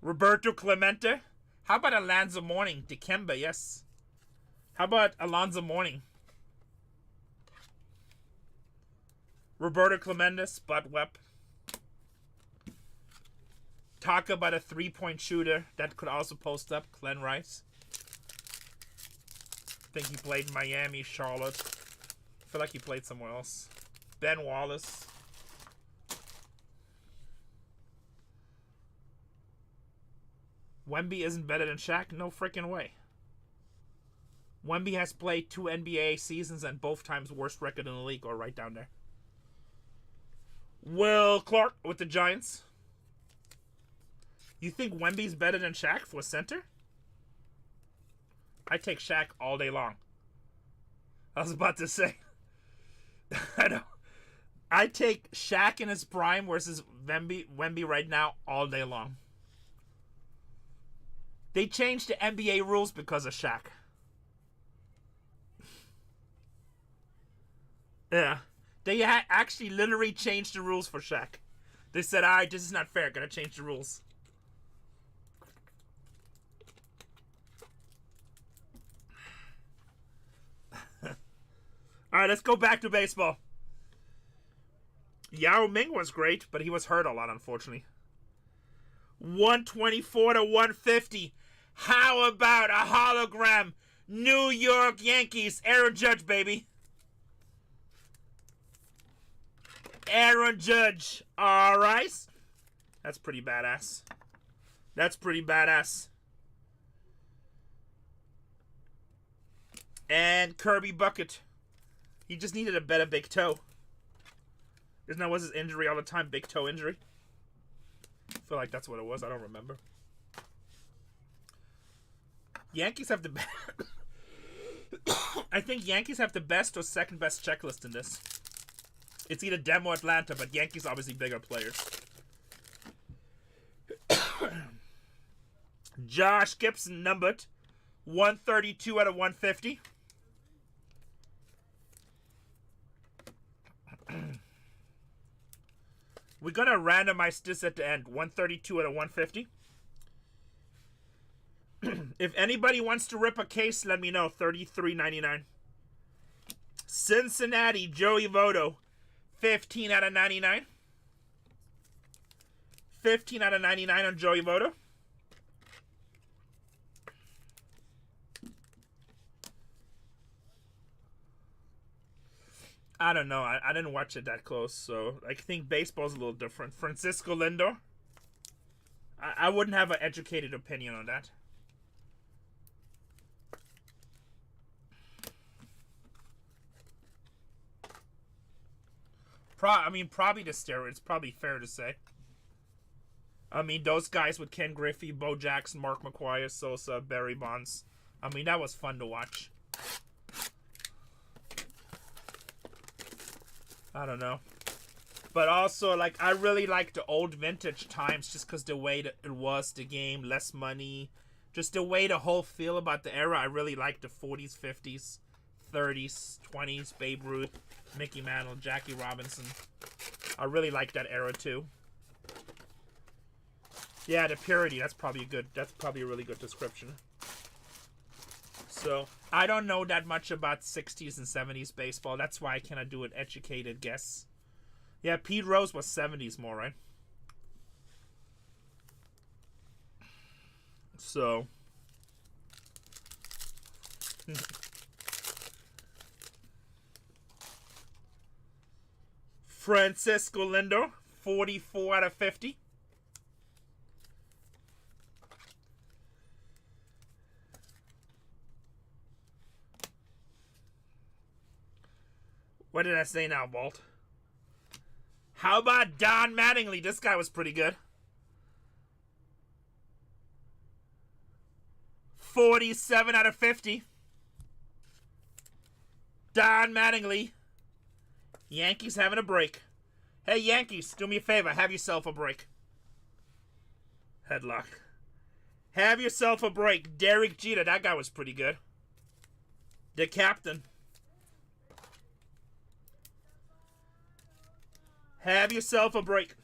Roberto Clemente. How about Alonzo Mourning? Dikembe, yes. How about Alonzo Mourning? Roberto Clemente, Spud Webb. Talk about a three-point shooter that could also post up, Glenn Rice. I think he played in Miami, Charlotte. I feel like he played somewhere else. Ben Wallace. Wemby isn't better than Shaq? No freaking way. Wemby has played 2 NBA seasons and both times worst record in the league, or right down there. Will Clark with the Giants. You think Wemby's better than Shaq for center? I take Shaq all day long. I was about to say. I know. I take Shaq in his prime versus Wemby right now all day long. They changed the NBA rules because of Shaq. Yeah. They actually literally changed the rules for Shaq. They said, alright, this is not fair. Gotta change the rules. Alright, let's go back to baseball. Yao Ming was great, but he was hurt a lot, unfortunately. 124 to 150. How about a hologram? New York Yankees. Aaron Judge, baby. Aaron Judge. Alright. That's pretty badass. That's pretty badass. And Kirby Bucket. He just needed a better big toe. Isn't that was his injury all the time? Big toe injury? I feel like that's what it was. I don't remember. Yankees have the best. I think Yankees have the best or second best checklist in this. It's either them or Atlanta, but Yankees obviously bigger players. Josh Gibson numbered 132 out of 150. We're gonna randomize this at the end. 132 out of 150. If anybody wants to rip a case, let me know. $33.99. Cincinnati, Joey Votto. 15 out of 99. 15 out of 99 on Joey Votto. I don't know. I didn't watch it that close, so I think baseball's a little different. Francisco Lindor. I wouldn't have an educated opinion on that. Probably the steroids. Probably fair to say. I mean, those guys with Ken Griffey, Bo Jackson, Mark McGwire, Sosa, Barry Bonds. I mean, that was fun to watch. I don't know. But also, like, I really like the old vintage times just because the way that it was, the game, less money. Just the way the whole feel about the era. I really like the 40s, 50s, 30s, 20s, Babe Ruth, Mickey Mantle, Jackie Robinson. I really like that era too. Yeah, the purity, that's probably a really good description. So, I don't know that much about 60s and 70s baseball. That's why I cannot do an educated guess. Yeah, Pete Rose was 70s more, right? So. Francisco Lindor, 44 out of 50. What did I say now, Walt? How about Don Mattingly? This guy was pretty good. 47 out of 50. Don Mattingly. Yankees having a break. Hey, Yankees, do me a favor. Have yourself a break. Headlock. Have yourself a break. Derek Jeter. That guy was pretty good. The captain. Have yourself a break.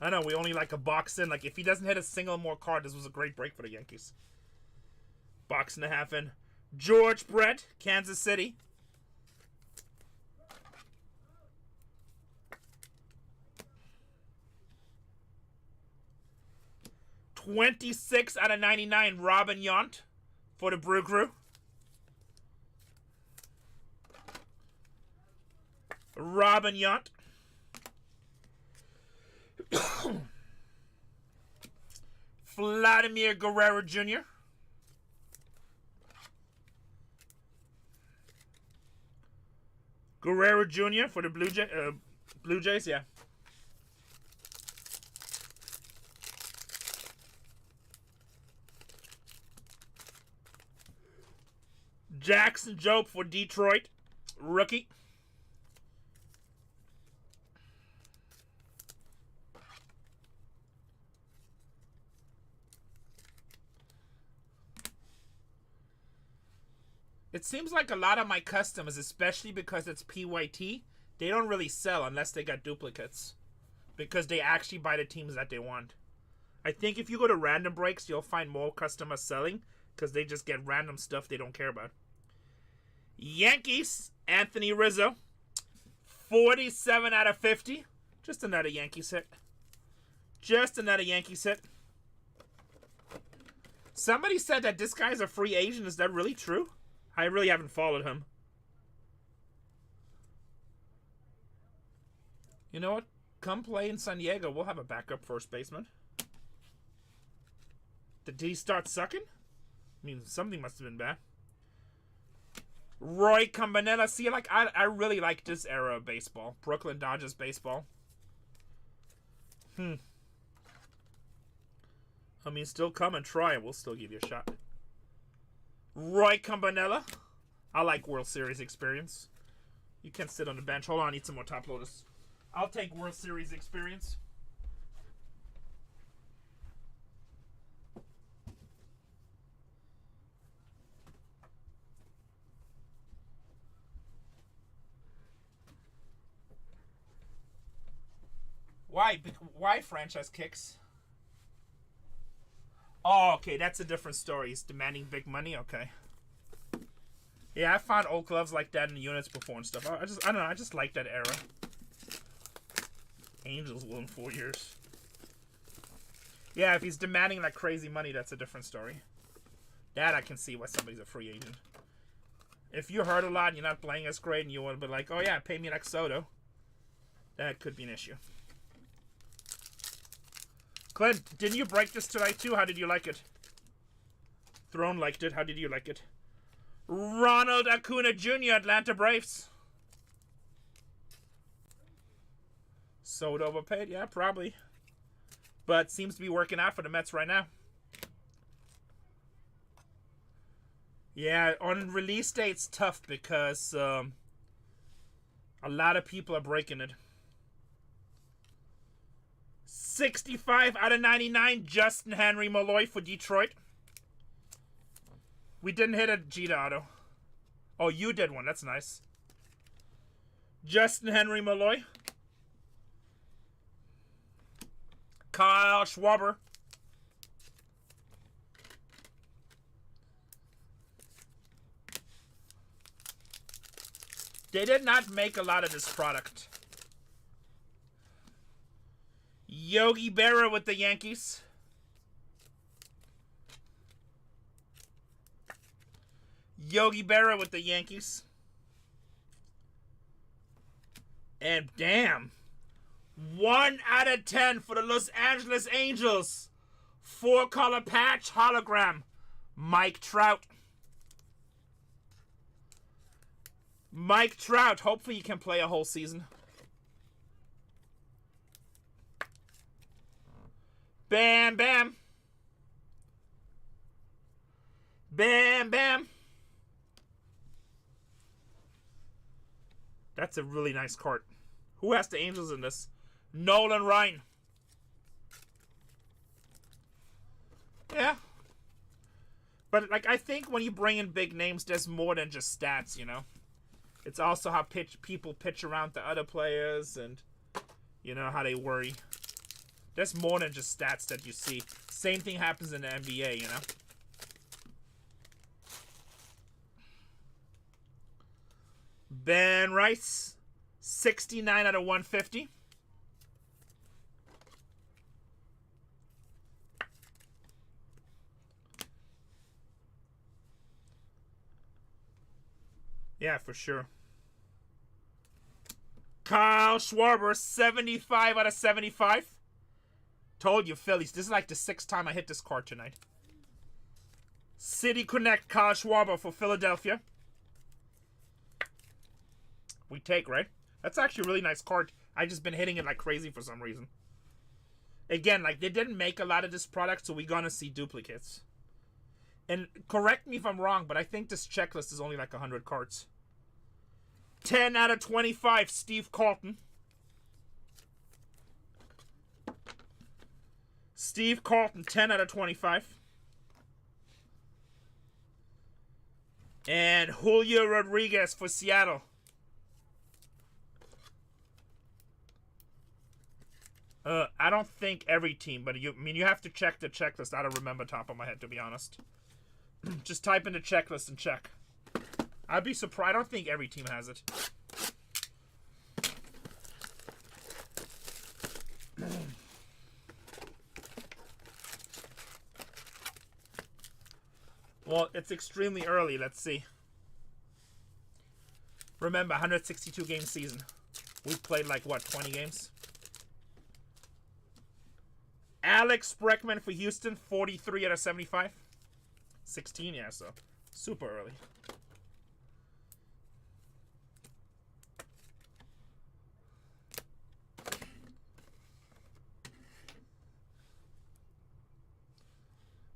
I know, we only like a box in. Like, if he doesn't hit a single more card, this was a great break for the Yankees. Box and a half in. George Brett, Kansas City. $26 out of 99, Robin Yount for the Brew Crew. Robin Yount. Vladimir Guerrero Jr. Guerrero Jr. for the Blue Jays, yeah. Jackson Jobe for Detroit, rookie. It seems like a lot of my customers, especially because it's PYT, they don't really sell unless they got duplicates. Because they actually buy the teams that they want. I think if you go to random breaks, you'll find more customers selling because they just get random stuff they don't care about. Yankees, Anthony Rizzo. 47 out of 50. Just another Yankees hit. Just another Yankees hit. Somebody said that this guy's a free agent. Is that really true? I really haven't followed him. You know what? Come play in San Diego. We'll have a backup first baseman. Did he start sucking? I mean, something must have been bad. Roy Campanella. See, like, I really like this era of baseball. Brooklyn Dodgers baseball. I mean, still come and try and we'll still give you a shot. Roy Campanella. I like World Series experience. You can't sit on the bench. Hold on, I need some more top loaders. I'll take World Series experience. Why franchise kicks? Oh, okay, that's a different story. He's demanding big money. Okay. Yeah, I found old gloves like that in the units before and stuff. I don't know. I just like that era. Angels will in 4 years. Yeah, if he's demanding like crazy money, that's a different story. That I can see why somebody's a free agent. If you hurt a lot and you're not playing as great and you want to be like, oh yeah, pay me like Soto, that could be an issue. Clint, didn't you break this tonight too? How did you like it? Throne liked it. How did you like it? Ronald Acuna Jr., Atlanta Braves. Soto overpaid? Yeah, probably. But seems to be working out for the Mets right now. Yeah, on release day it's tough because a lot of people are breaking it. 65 out of 99, Justin Henry Malloy for Detroit. We didn't hit a Jeter auto. Oh, you did one. That's nice. Justin Henry Malloy. Kyle Schwarber. They did not make a lot of this product. Yogi Berra with the Yankees. Yogi Berra with the Yankees. And damn. 1 out of 10 for the Los Angeles Angels. 4-color patch hologram. Mike Trout. Mike Trout. Hopefully he can play a whole season. Bam, bam. Bam, bam. That's a really nice card. Who has the Angels in this? Nolan Ryan. Yeah. But, like, I think when you bring in big names, there's more than just stats, you know? It's also how people pitch around the other players and, you know, how they worry. There's more than just stats that you see. Same thing happens in the NBA, you know? Ben Rice, 69 out of 150. Yeah, for sure. Kyle Schwarber, 75 out of 75. Told you, Phillies. This is like the 6th time I hit this card tonight. City Connect, Kyle Schwarber for Philadelphia. We take, right? That's actually a really nice card. I just been hitting it like crazy for some reason. Again, like, they didn't make a lot of this product, so we're gonna see duplicates. And correct me if I'm wrong, but I think this checklist is only like 100 cards. 10 out of 25, Steve Carlton. Steve Carlton, 10 out of 25. And Julio Rodriguez for Seattle. I don't think every team, but you have to check the checklist. I don't remember top of my head, to be honest. Just type in the checklist and check. I'd be surprised. I don't think every team has it. Well, it's extremely early. Let's see. Remember, 162 game season. We've played like, what, 20 games? Alex Bregman for Houston, 43 out of 75. 16, yeah, so super early.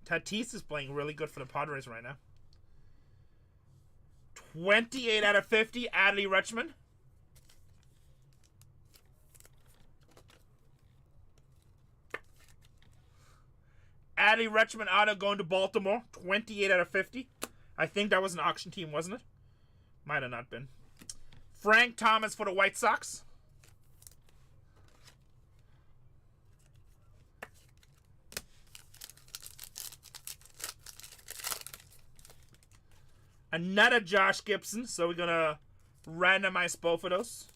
Tatis is playing really good for the Padres right now. 28 out of 50, Adley Rutschman. Adley Rutschman auto going to Baltimore. 28 out of 50. I think that was an auction team, wasn't it? Might have not been. Frank Thomas for the White Sox. Another Josh Gibson. So we're going to randomize both of those.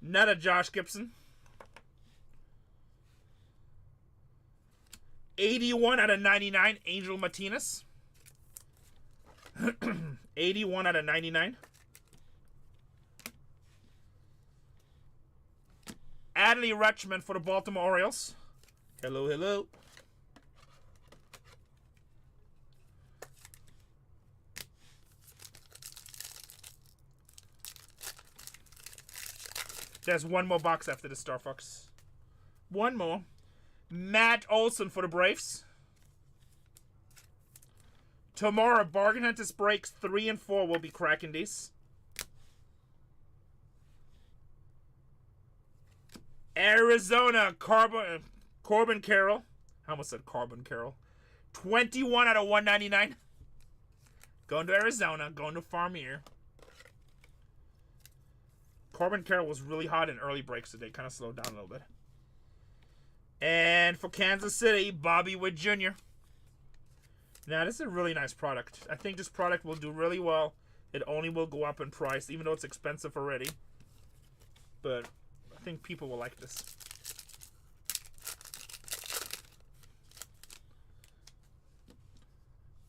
Another Josh Gibson. 81 out of 99, Angel Martinez. 81 out of 99. Adley Rutschman for the Baltimore Orioles. Hello, hello. There's one more box after the Star Fox. One more. Matt Olson for the Braves. Tomorrow, Bargain Hunters Breaks 3 and 4 will be cracking these. Arizona, Corbin Carroll. I almost said Carbon Carroll. 21 out of 199. Going to Arizona, going to Farmier. Corbin Carroll was really hot in early breaks today. Kind of slowed down a little bit. And for Kansas City, Bobby Witt Jr. Now, this is a really nice product. I think this product will do really well. It only will go up in price, even though it's expensive already. But I think people will like this.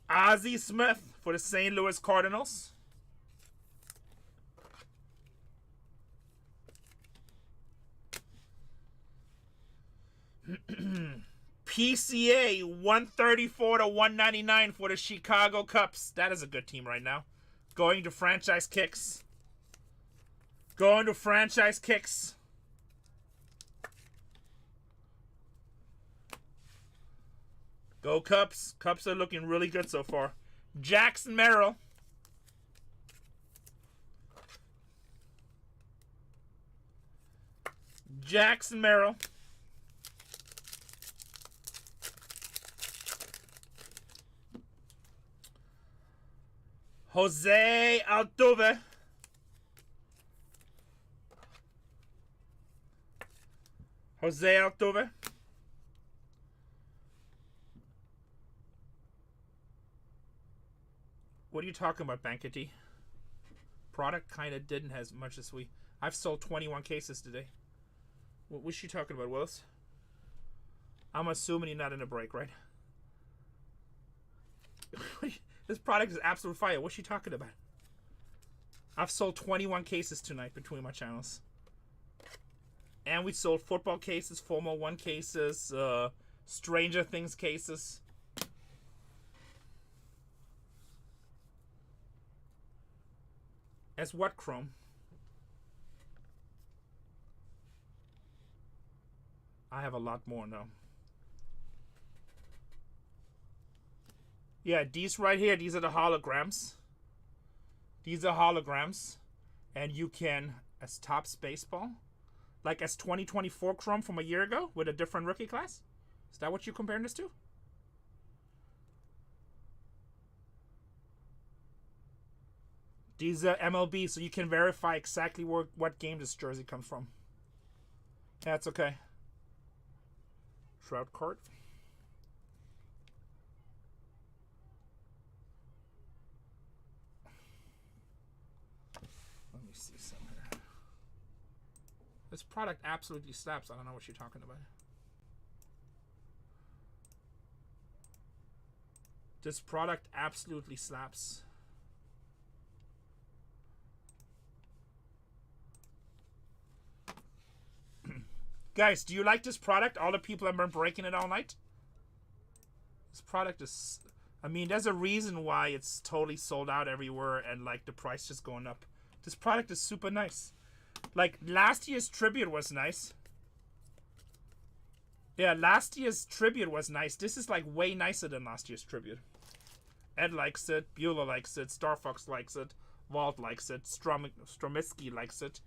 Ozzie Smith for the St. Louis Cardinals. PCA 134 to 199 for the Chicago Cubs. That is a good team right now. Going to franchise kicks. Going to franchise kicks. Go Cubs. Cubs are looking really good so far. Jackson Merrill. Jackson Merrill. Jose Altuve. Jose Altuve. What are you talking about, Bankety? Product kind of didn't as much as we... I've sold 21 cases today. What was she talking about, Willis? I'm assuming you're not in a break, right? This product is absolute fire. What's she talking about? I've sold 21 cases tonight between my channels. And we sold football cases, Formula 1 cases, Stranger Things cases. As what, Chrome? I have a lot more now. Yeah, these right here, these are the holograms. These are holograms. And you can, as Topps Baseball, like as 2024 Chrome from a year ago with a different rookie class? Is that what you're comparing this to? These are MLB, so you can verify exactly what game this jersey comes from. That's okay. Trout card. Let me see some here. This product absolutely slaps. I don't know what you're talking about. This product absolutely slaps. Guys, do you like this product? All the people have been breaking it all night. This product is... I mean, there's a reason why it's totally sold out everywhere and, like, the price just going up. This product is super nice. Like, last year's Tribute was nice. Yeah, last year's Tribute was nice. This is, like, way nicer than last year's Tribute. Ed likes it. Bueller likes it. Starfox likes it. Walt likes it. Stromiski likes it.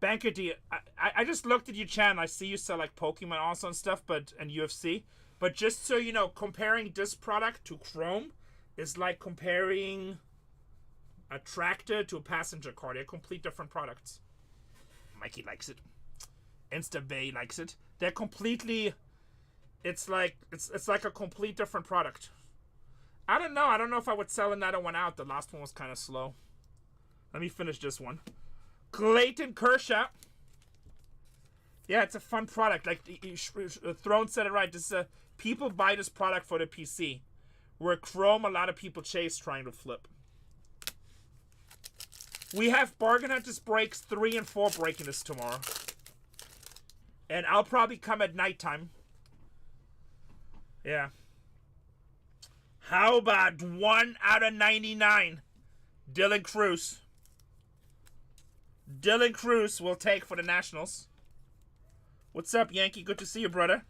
Bankety, I just looked at your channel. I see you sell like Pokemon also and stuff, and UFC. But just so you know, comparing this product to Chrome is like comparing a tractor to a passenger car. They're complete different products. Mikey likes it. InstaBay likes it. They're completely. It's like a complete different product. I don't know. I don't know if I would sell another one out. The last one was kind of slow. Let me finish this one. Clayton Kershaw. Yeah, it's a fun product. Like Throne said it right. This is people buy this product for the PC, where Chrome a lot of people chase trying to flip. We have BargainHuntersbreaks 3 and 4 breaking this tomorrow, and I'll probably come at nighttime. Yeah. How about 1 out of 99? Dylan Cruz. Dylan Cruz will take for the Nationals. What's up, Yankee? Good to see you, brother.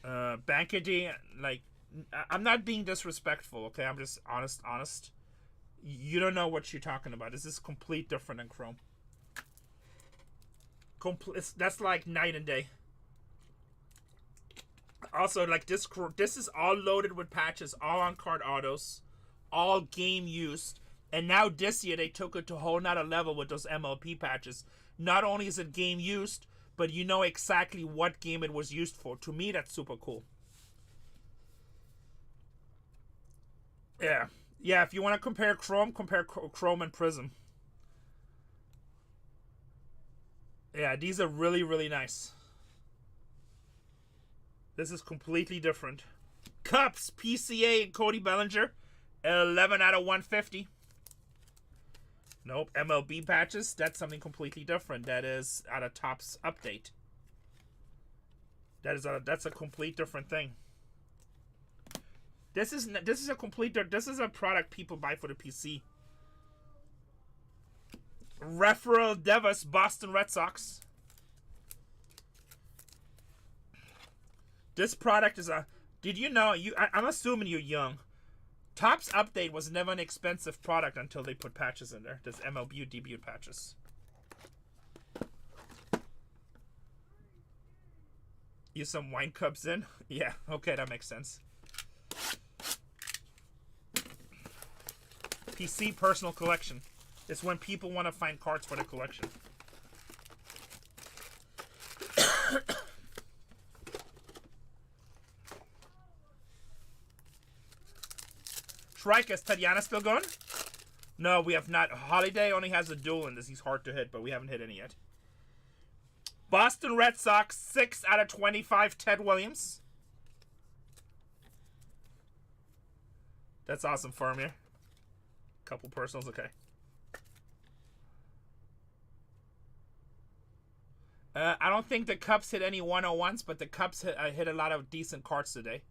Bankety, like, I'm not being disrespectful, okay? I'm just honest. You don't know what you're talking about. This is complete different than Chrome. That's like night and day. Also, like, this is all loaded with patches, all on card autos. All game used, and now this year they took it to a whole nother level with those MLP patches. Not only is it game used, but you know exactly what game it was used for. To me, that's super cool. Yeah, if you want to compare Chrome and Prism. Yeah, these are really, really nice. This is completely different. Cups, PCA, and Cody Bellinger. 11 out of 150. Nope. MLB patches, that's something completely different. That is at a Topps update. That's a complete different thing. This is a product people buy for the PC. Rafael Devers, Boston Red Sox. This product is a. Did you know? I'm assuming you're young. Topps Update was never an expensive product until they put patches in there. There's MLB debut patches. Use some wine cups in? Yeah, okay, that makes sense. PC personal collection. It's when people want to find cards for their collection. Strike, is Tatiana still going? No, we have not. Holiday only has a duel in this. He's hard to hit, but we haven't hit any yet. Boston Red Sox, 6 out of 25, Ted Williams. That's awesome, Farmier. Couple personals, okay. I don't think the Cubs hit any 101s, but the Cubs hit a lot of decent cards today.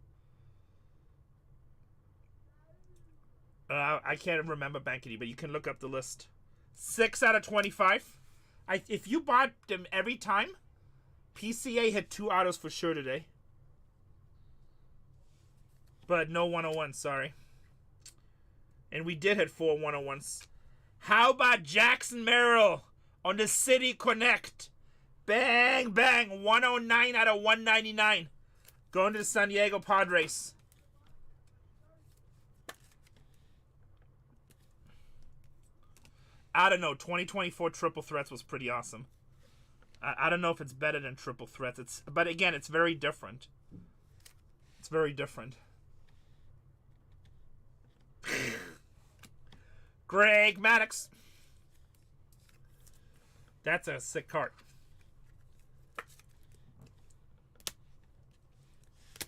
I can't remember Bankity, but you can look up the list. 6 out of 25. If you bought them every time, PCA hit 2 autos for sure today. But no 101, sorry. And we did hit 4 101s. How about Jackson Merrill on the City Connect? Bang, bang. 109 out of 199. Going to the San Diego Padres. I don't know. 2024 Triple Threats was pretty awesome. I don't know if it's better than Triple Threats. But again, it's very different. It's very different. Greg Maddox. That's a sick card.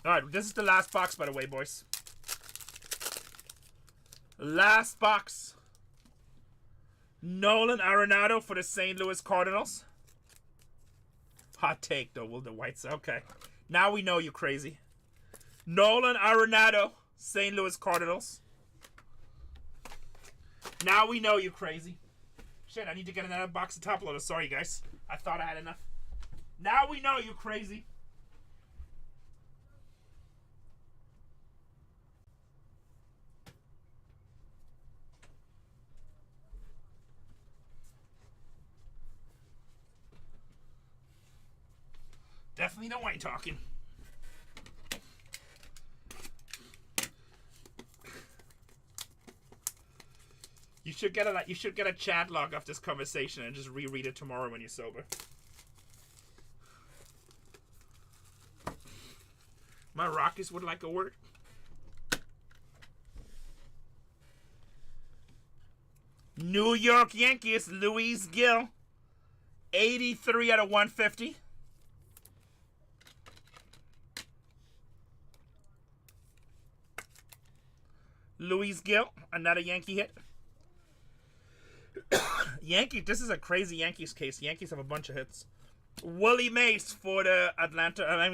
Alright, this is the last box, by the way, boys. Last box. Nolan Arenado for the St. Louis Cardinals. Hot take, though. Will the Whites... Okay. Now we know you're crazy. Nolan Arenado, St. Louis Cardinals. Now we know you're crazy. Shit, I need to get another box of top loaders. Sorry, guys. I thought I had enough. Now we know you're crazy. Definitely don't white talking. You should get a chat log of this conversation and just reread it tomorrow when you're sober. My Rockies would like a word. New York Yankees, Luis Gil. 83 out of 150. Luis Gil, another Yankee hit. This is a crazy Yankees case. Yankees have a bunch of hits. Willie Mays for the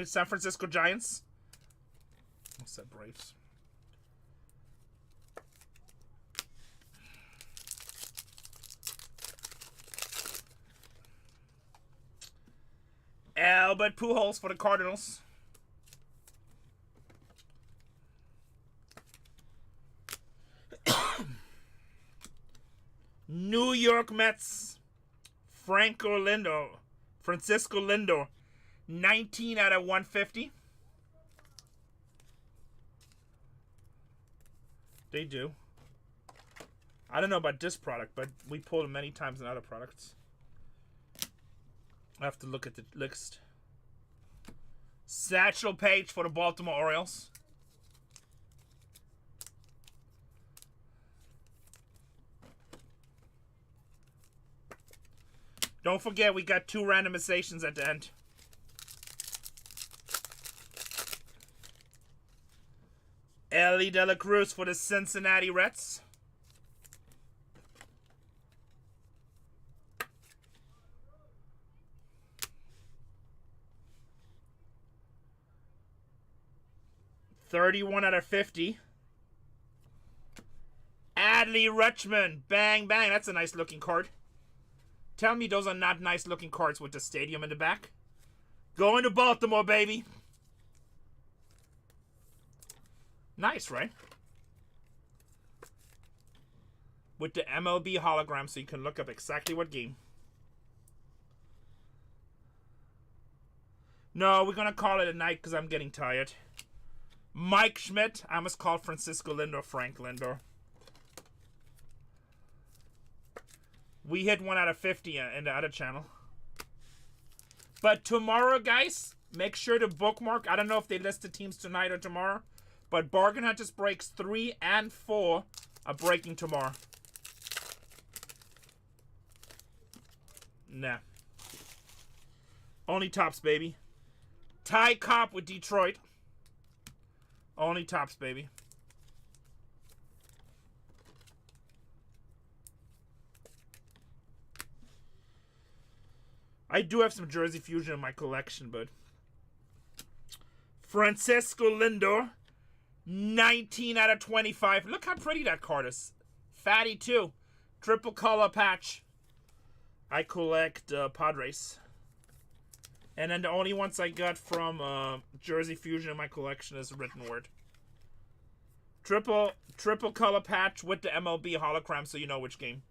San Francisco Giants. What's that, Braves? Albert Pujols for the Cardinals. New York Mets, Francisco Lindor, 19 out of 150. They do. I don't know about this product, but we pulled them many times in other products. I have to look at the list. Satchel Paige for the Baltimore Orioles. Don't forget, we got 2 randomizations at the end. Ellie De La Cruz for the Cincinnati Reds. 31 out of 50. Adley Rutschman. Bang, bang. That's a nice looking card. Tell me those are not nice looking cards with the stadium in the back. Going to Baltimore, baby. Nice, right? With the MLB hologram so you can look up exactly what game. No, we're going to call it a night because I'm getting tired. Mike Schmidt. I almost called Francisco Lindor Frank Lindor. We hit 1 out of 50 in the other channel. But tomorrow, guys, make sure to bookmark. I don't know if they list the teams tonight or tomorrow. But Bargain Hunters Breaks 3 and 4 are breaking tomorrow. Nah. Only tops, baby. Ty Cobb with Detroit. Only tops, baby. I do have some Jersey Fusion in my collection, but Francisco Lindor, 19 out of 25. Look how pretty that card is. Fatty, too. Triple color patch. I collect Padres. And then the only ones I got from Jersey Fusion in my collection is written word. Triple color patch with the MLB hologram so you know which game.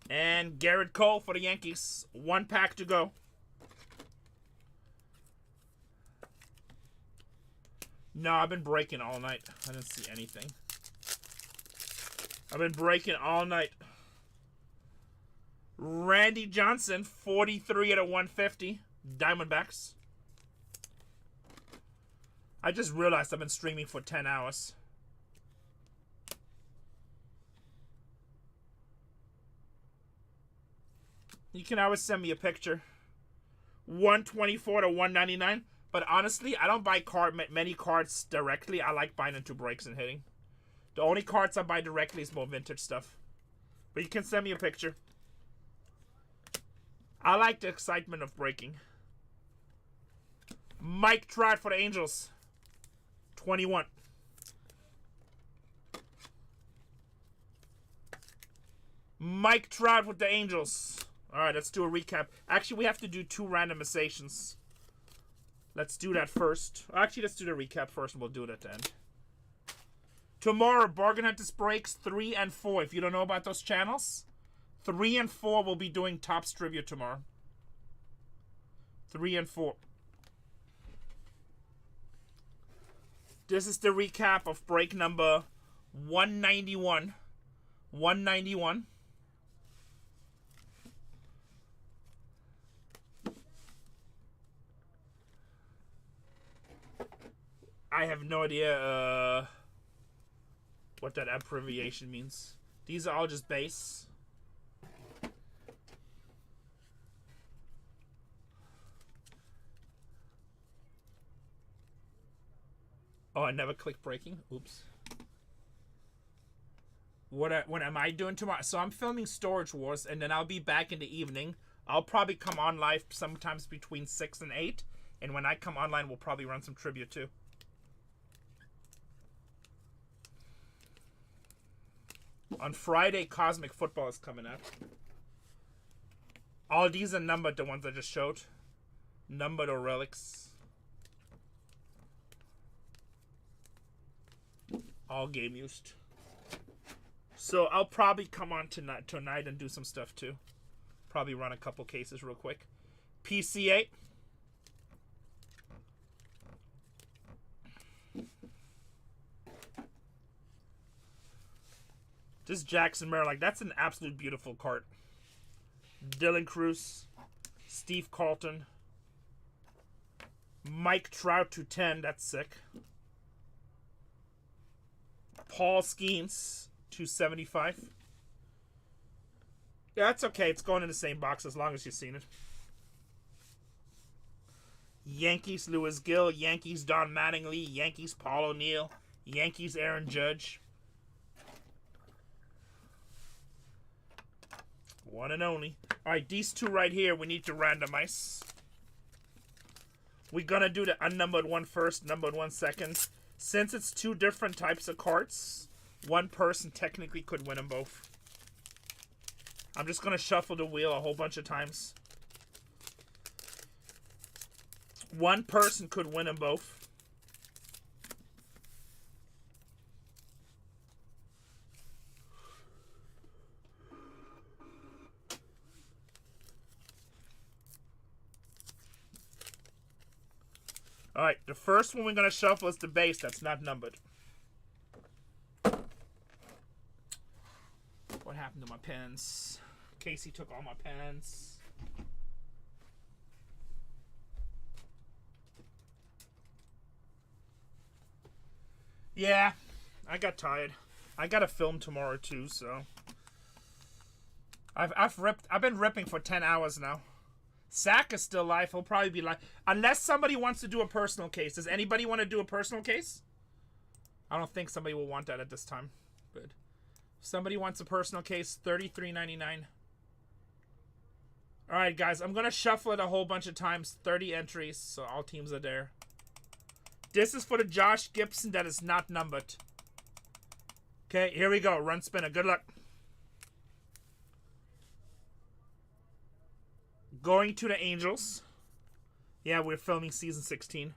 And Garrett Cole for the Yankees. 1 pack to go. No, I've been breaking all night. I didn't see anything. I've been breaking all night. Randy Johnson, 43 out of 150. Diamondbacks. I just realized I've been streaming for 10 hours. You can always send me a picture. 124 to 199. But honestly, I don't buy many cards directly. I like buying into breaks and hitting. The only cards I buy directly is more vintage stuff. But you can send me a picture. I like the excitement of breaking. Mike Trout for the Angels. 21. Mike Trout with the Angels. Alright, let's do a recap. Actually, we have to do 2 randomizations. Let's do that first. Actually, let's do the recap first and we'll do it at the end. Tomorrow, Bargain Hunters Breaks 3 and 4. If you don't know about those channels, 3 and 4 will be doing Topps Trivia tomorrow. 3 and 4. This is the recap of break number 191. 191. I have no idea what that abbreviation means. These are all just base. Oh, I never clicked breaking. Oops. What am I doing tomorrow? So I'm filming Storage Wars, and then I'll be back in the evening. I'll probably come on live sometimes between 6 and 8. And when I come online, we'll probably run some trivia too. On Friday, Cosmic Football is coming out. All these are numbered, the ones I just showed. Numbered or relics. All game used. So I'll probably come on tonight and do some stuff too. Probably run a couple cases real quick. PCA. This Jackson Merrill, like, that's an absolute beautiful card. Dylan Cruz, Steve Carlton, Mike Trout to 10, that's sick. Paul Skeens, 275. Yeah, that's okay. It's going in the same box as long as you've seen it. Yankees, Lewis Gill. Yankees, Don Mattingly. Yankees, Paul O'Neill. Yankees, Aaron Judge. One and only. Alright, these two right here we need to randomize. We're gonna do the unnumbered one first, numbered one second. Since it's two different types of cards, one person technically could win them both. I'm just gonna shuffle the wheel a whole bunch of times. One person could win them both. Alright, the first one we're going to shuffle is the base that's not numbered. What happened to my pens? Casey took all my pens. Yeah, I got tired. I got to film tomorrow too, so I've been ripping for 10 hours now. Zach is still live. He'll probably be live. Unless somebody wants to do a personal case. Does anybody want to do a personal case? I don't think somebody will want that at this time. But if somebody wants a personal case, $33.99. Alright, guys. I'm going to shuffle it a whole bunch of times. 30 entries, so all teams are there. This is for the Josh Gibson that is not numbered. Okay, here we go. Run spinner. Good luck. Going to the Angels. Yeah, we're filming season 16.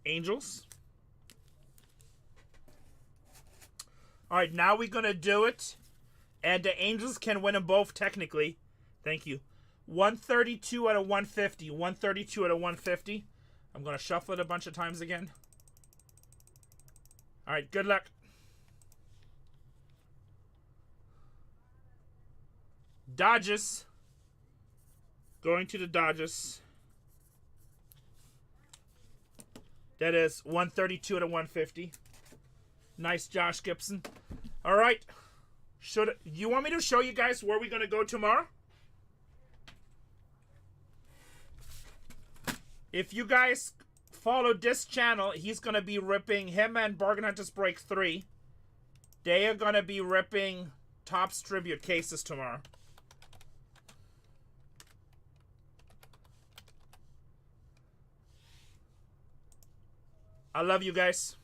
Angels. Alright, now we're going to do it. And the Angels can win them both technically. Thank you. 132 out of 150. 132 out of 150. I'm going to shuffle it a bunch of times again. Alright, good luck. Dodgers. Going to the Dodgers. That is 132 to 150. Nice, Josh Gibson. All right. You want me to show you guys where we're going to go tomorrow? If you guys follow this channel, he's going to be ripping him and BargainHuntersbreaks 3. They are going to be ripping Topps Tribute cases tomorrow. I love you guys.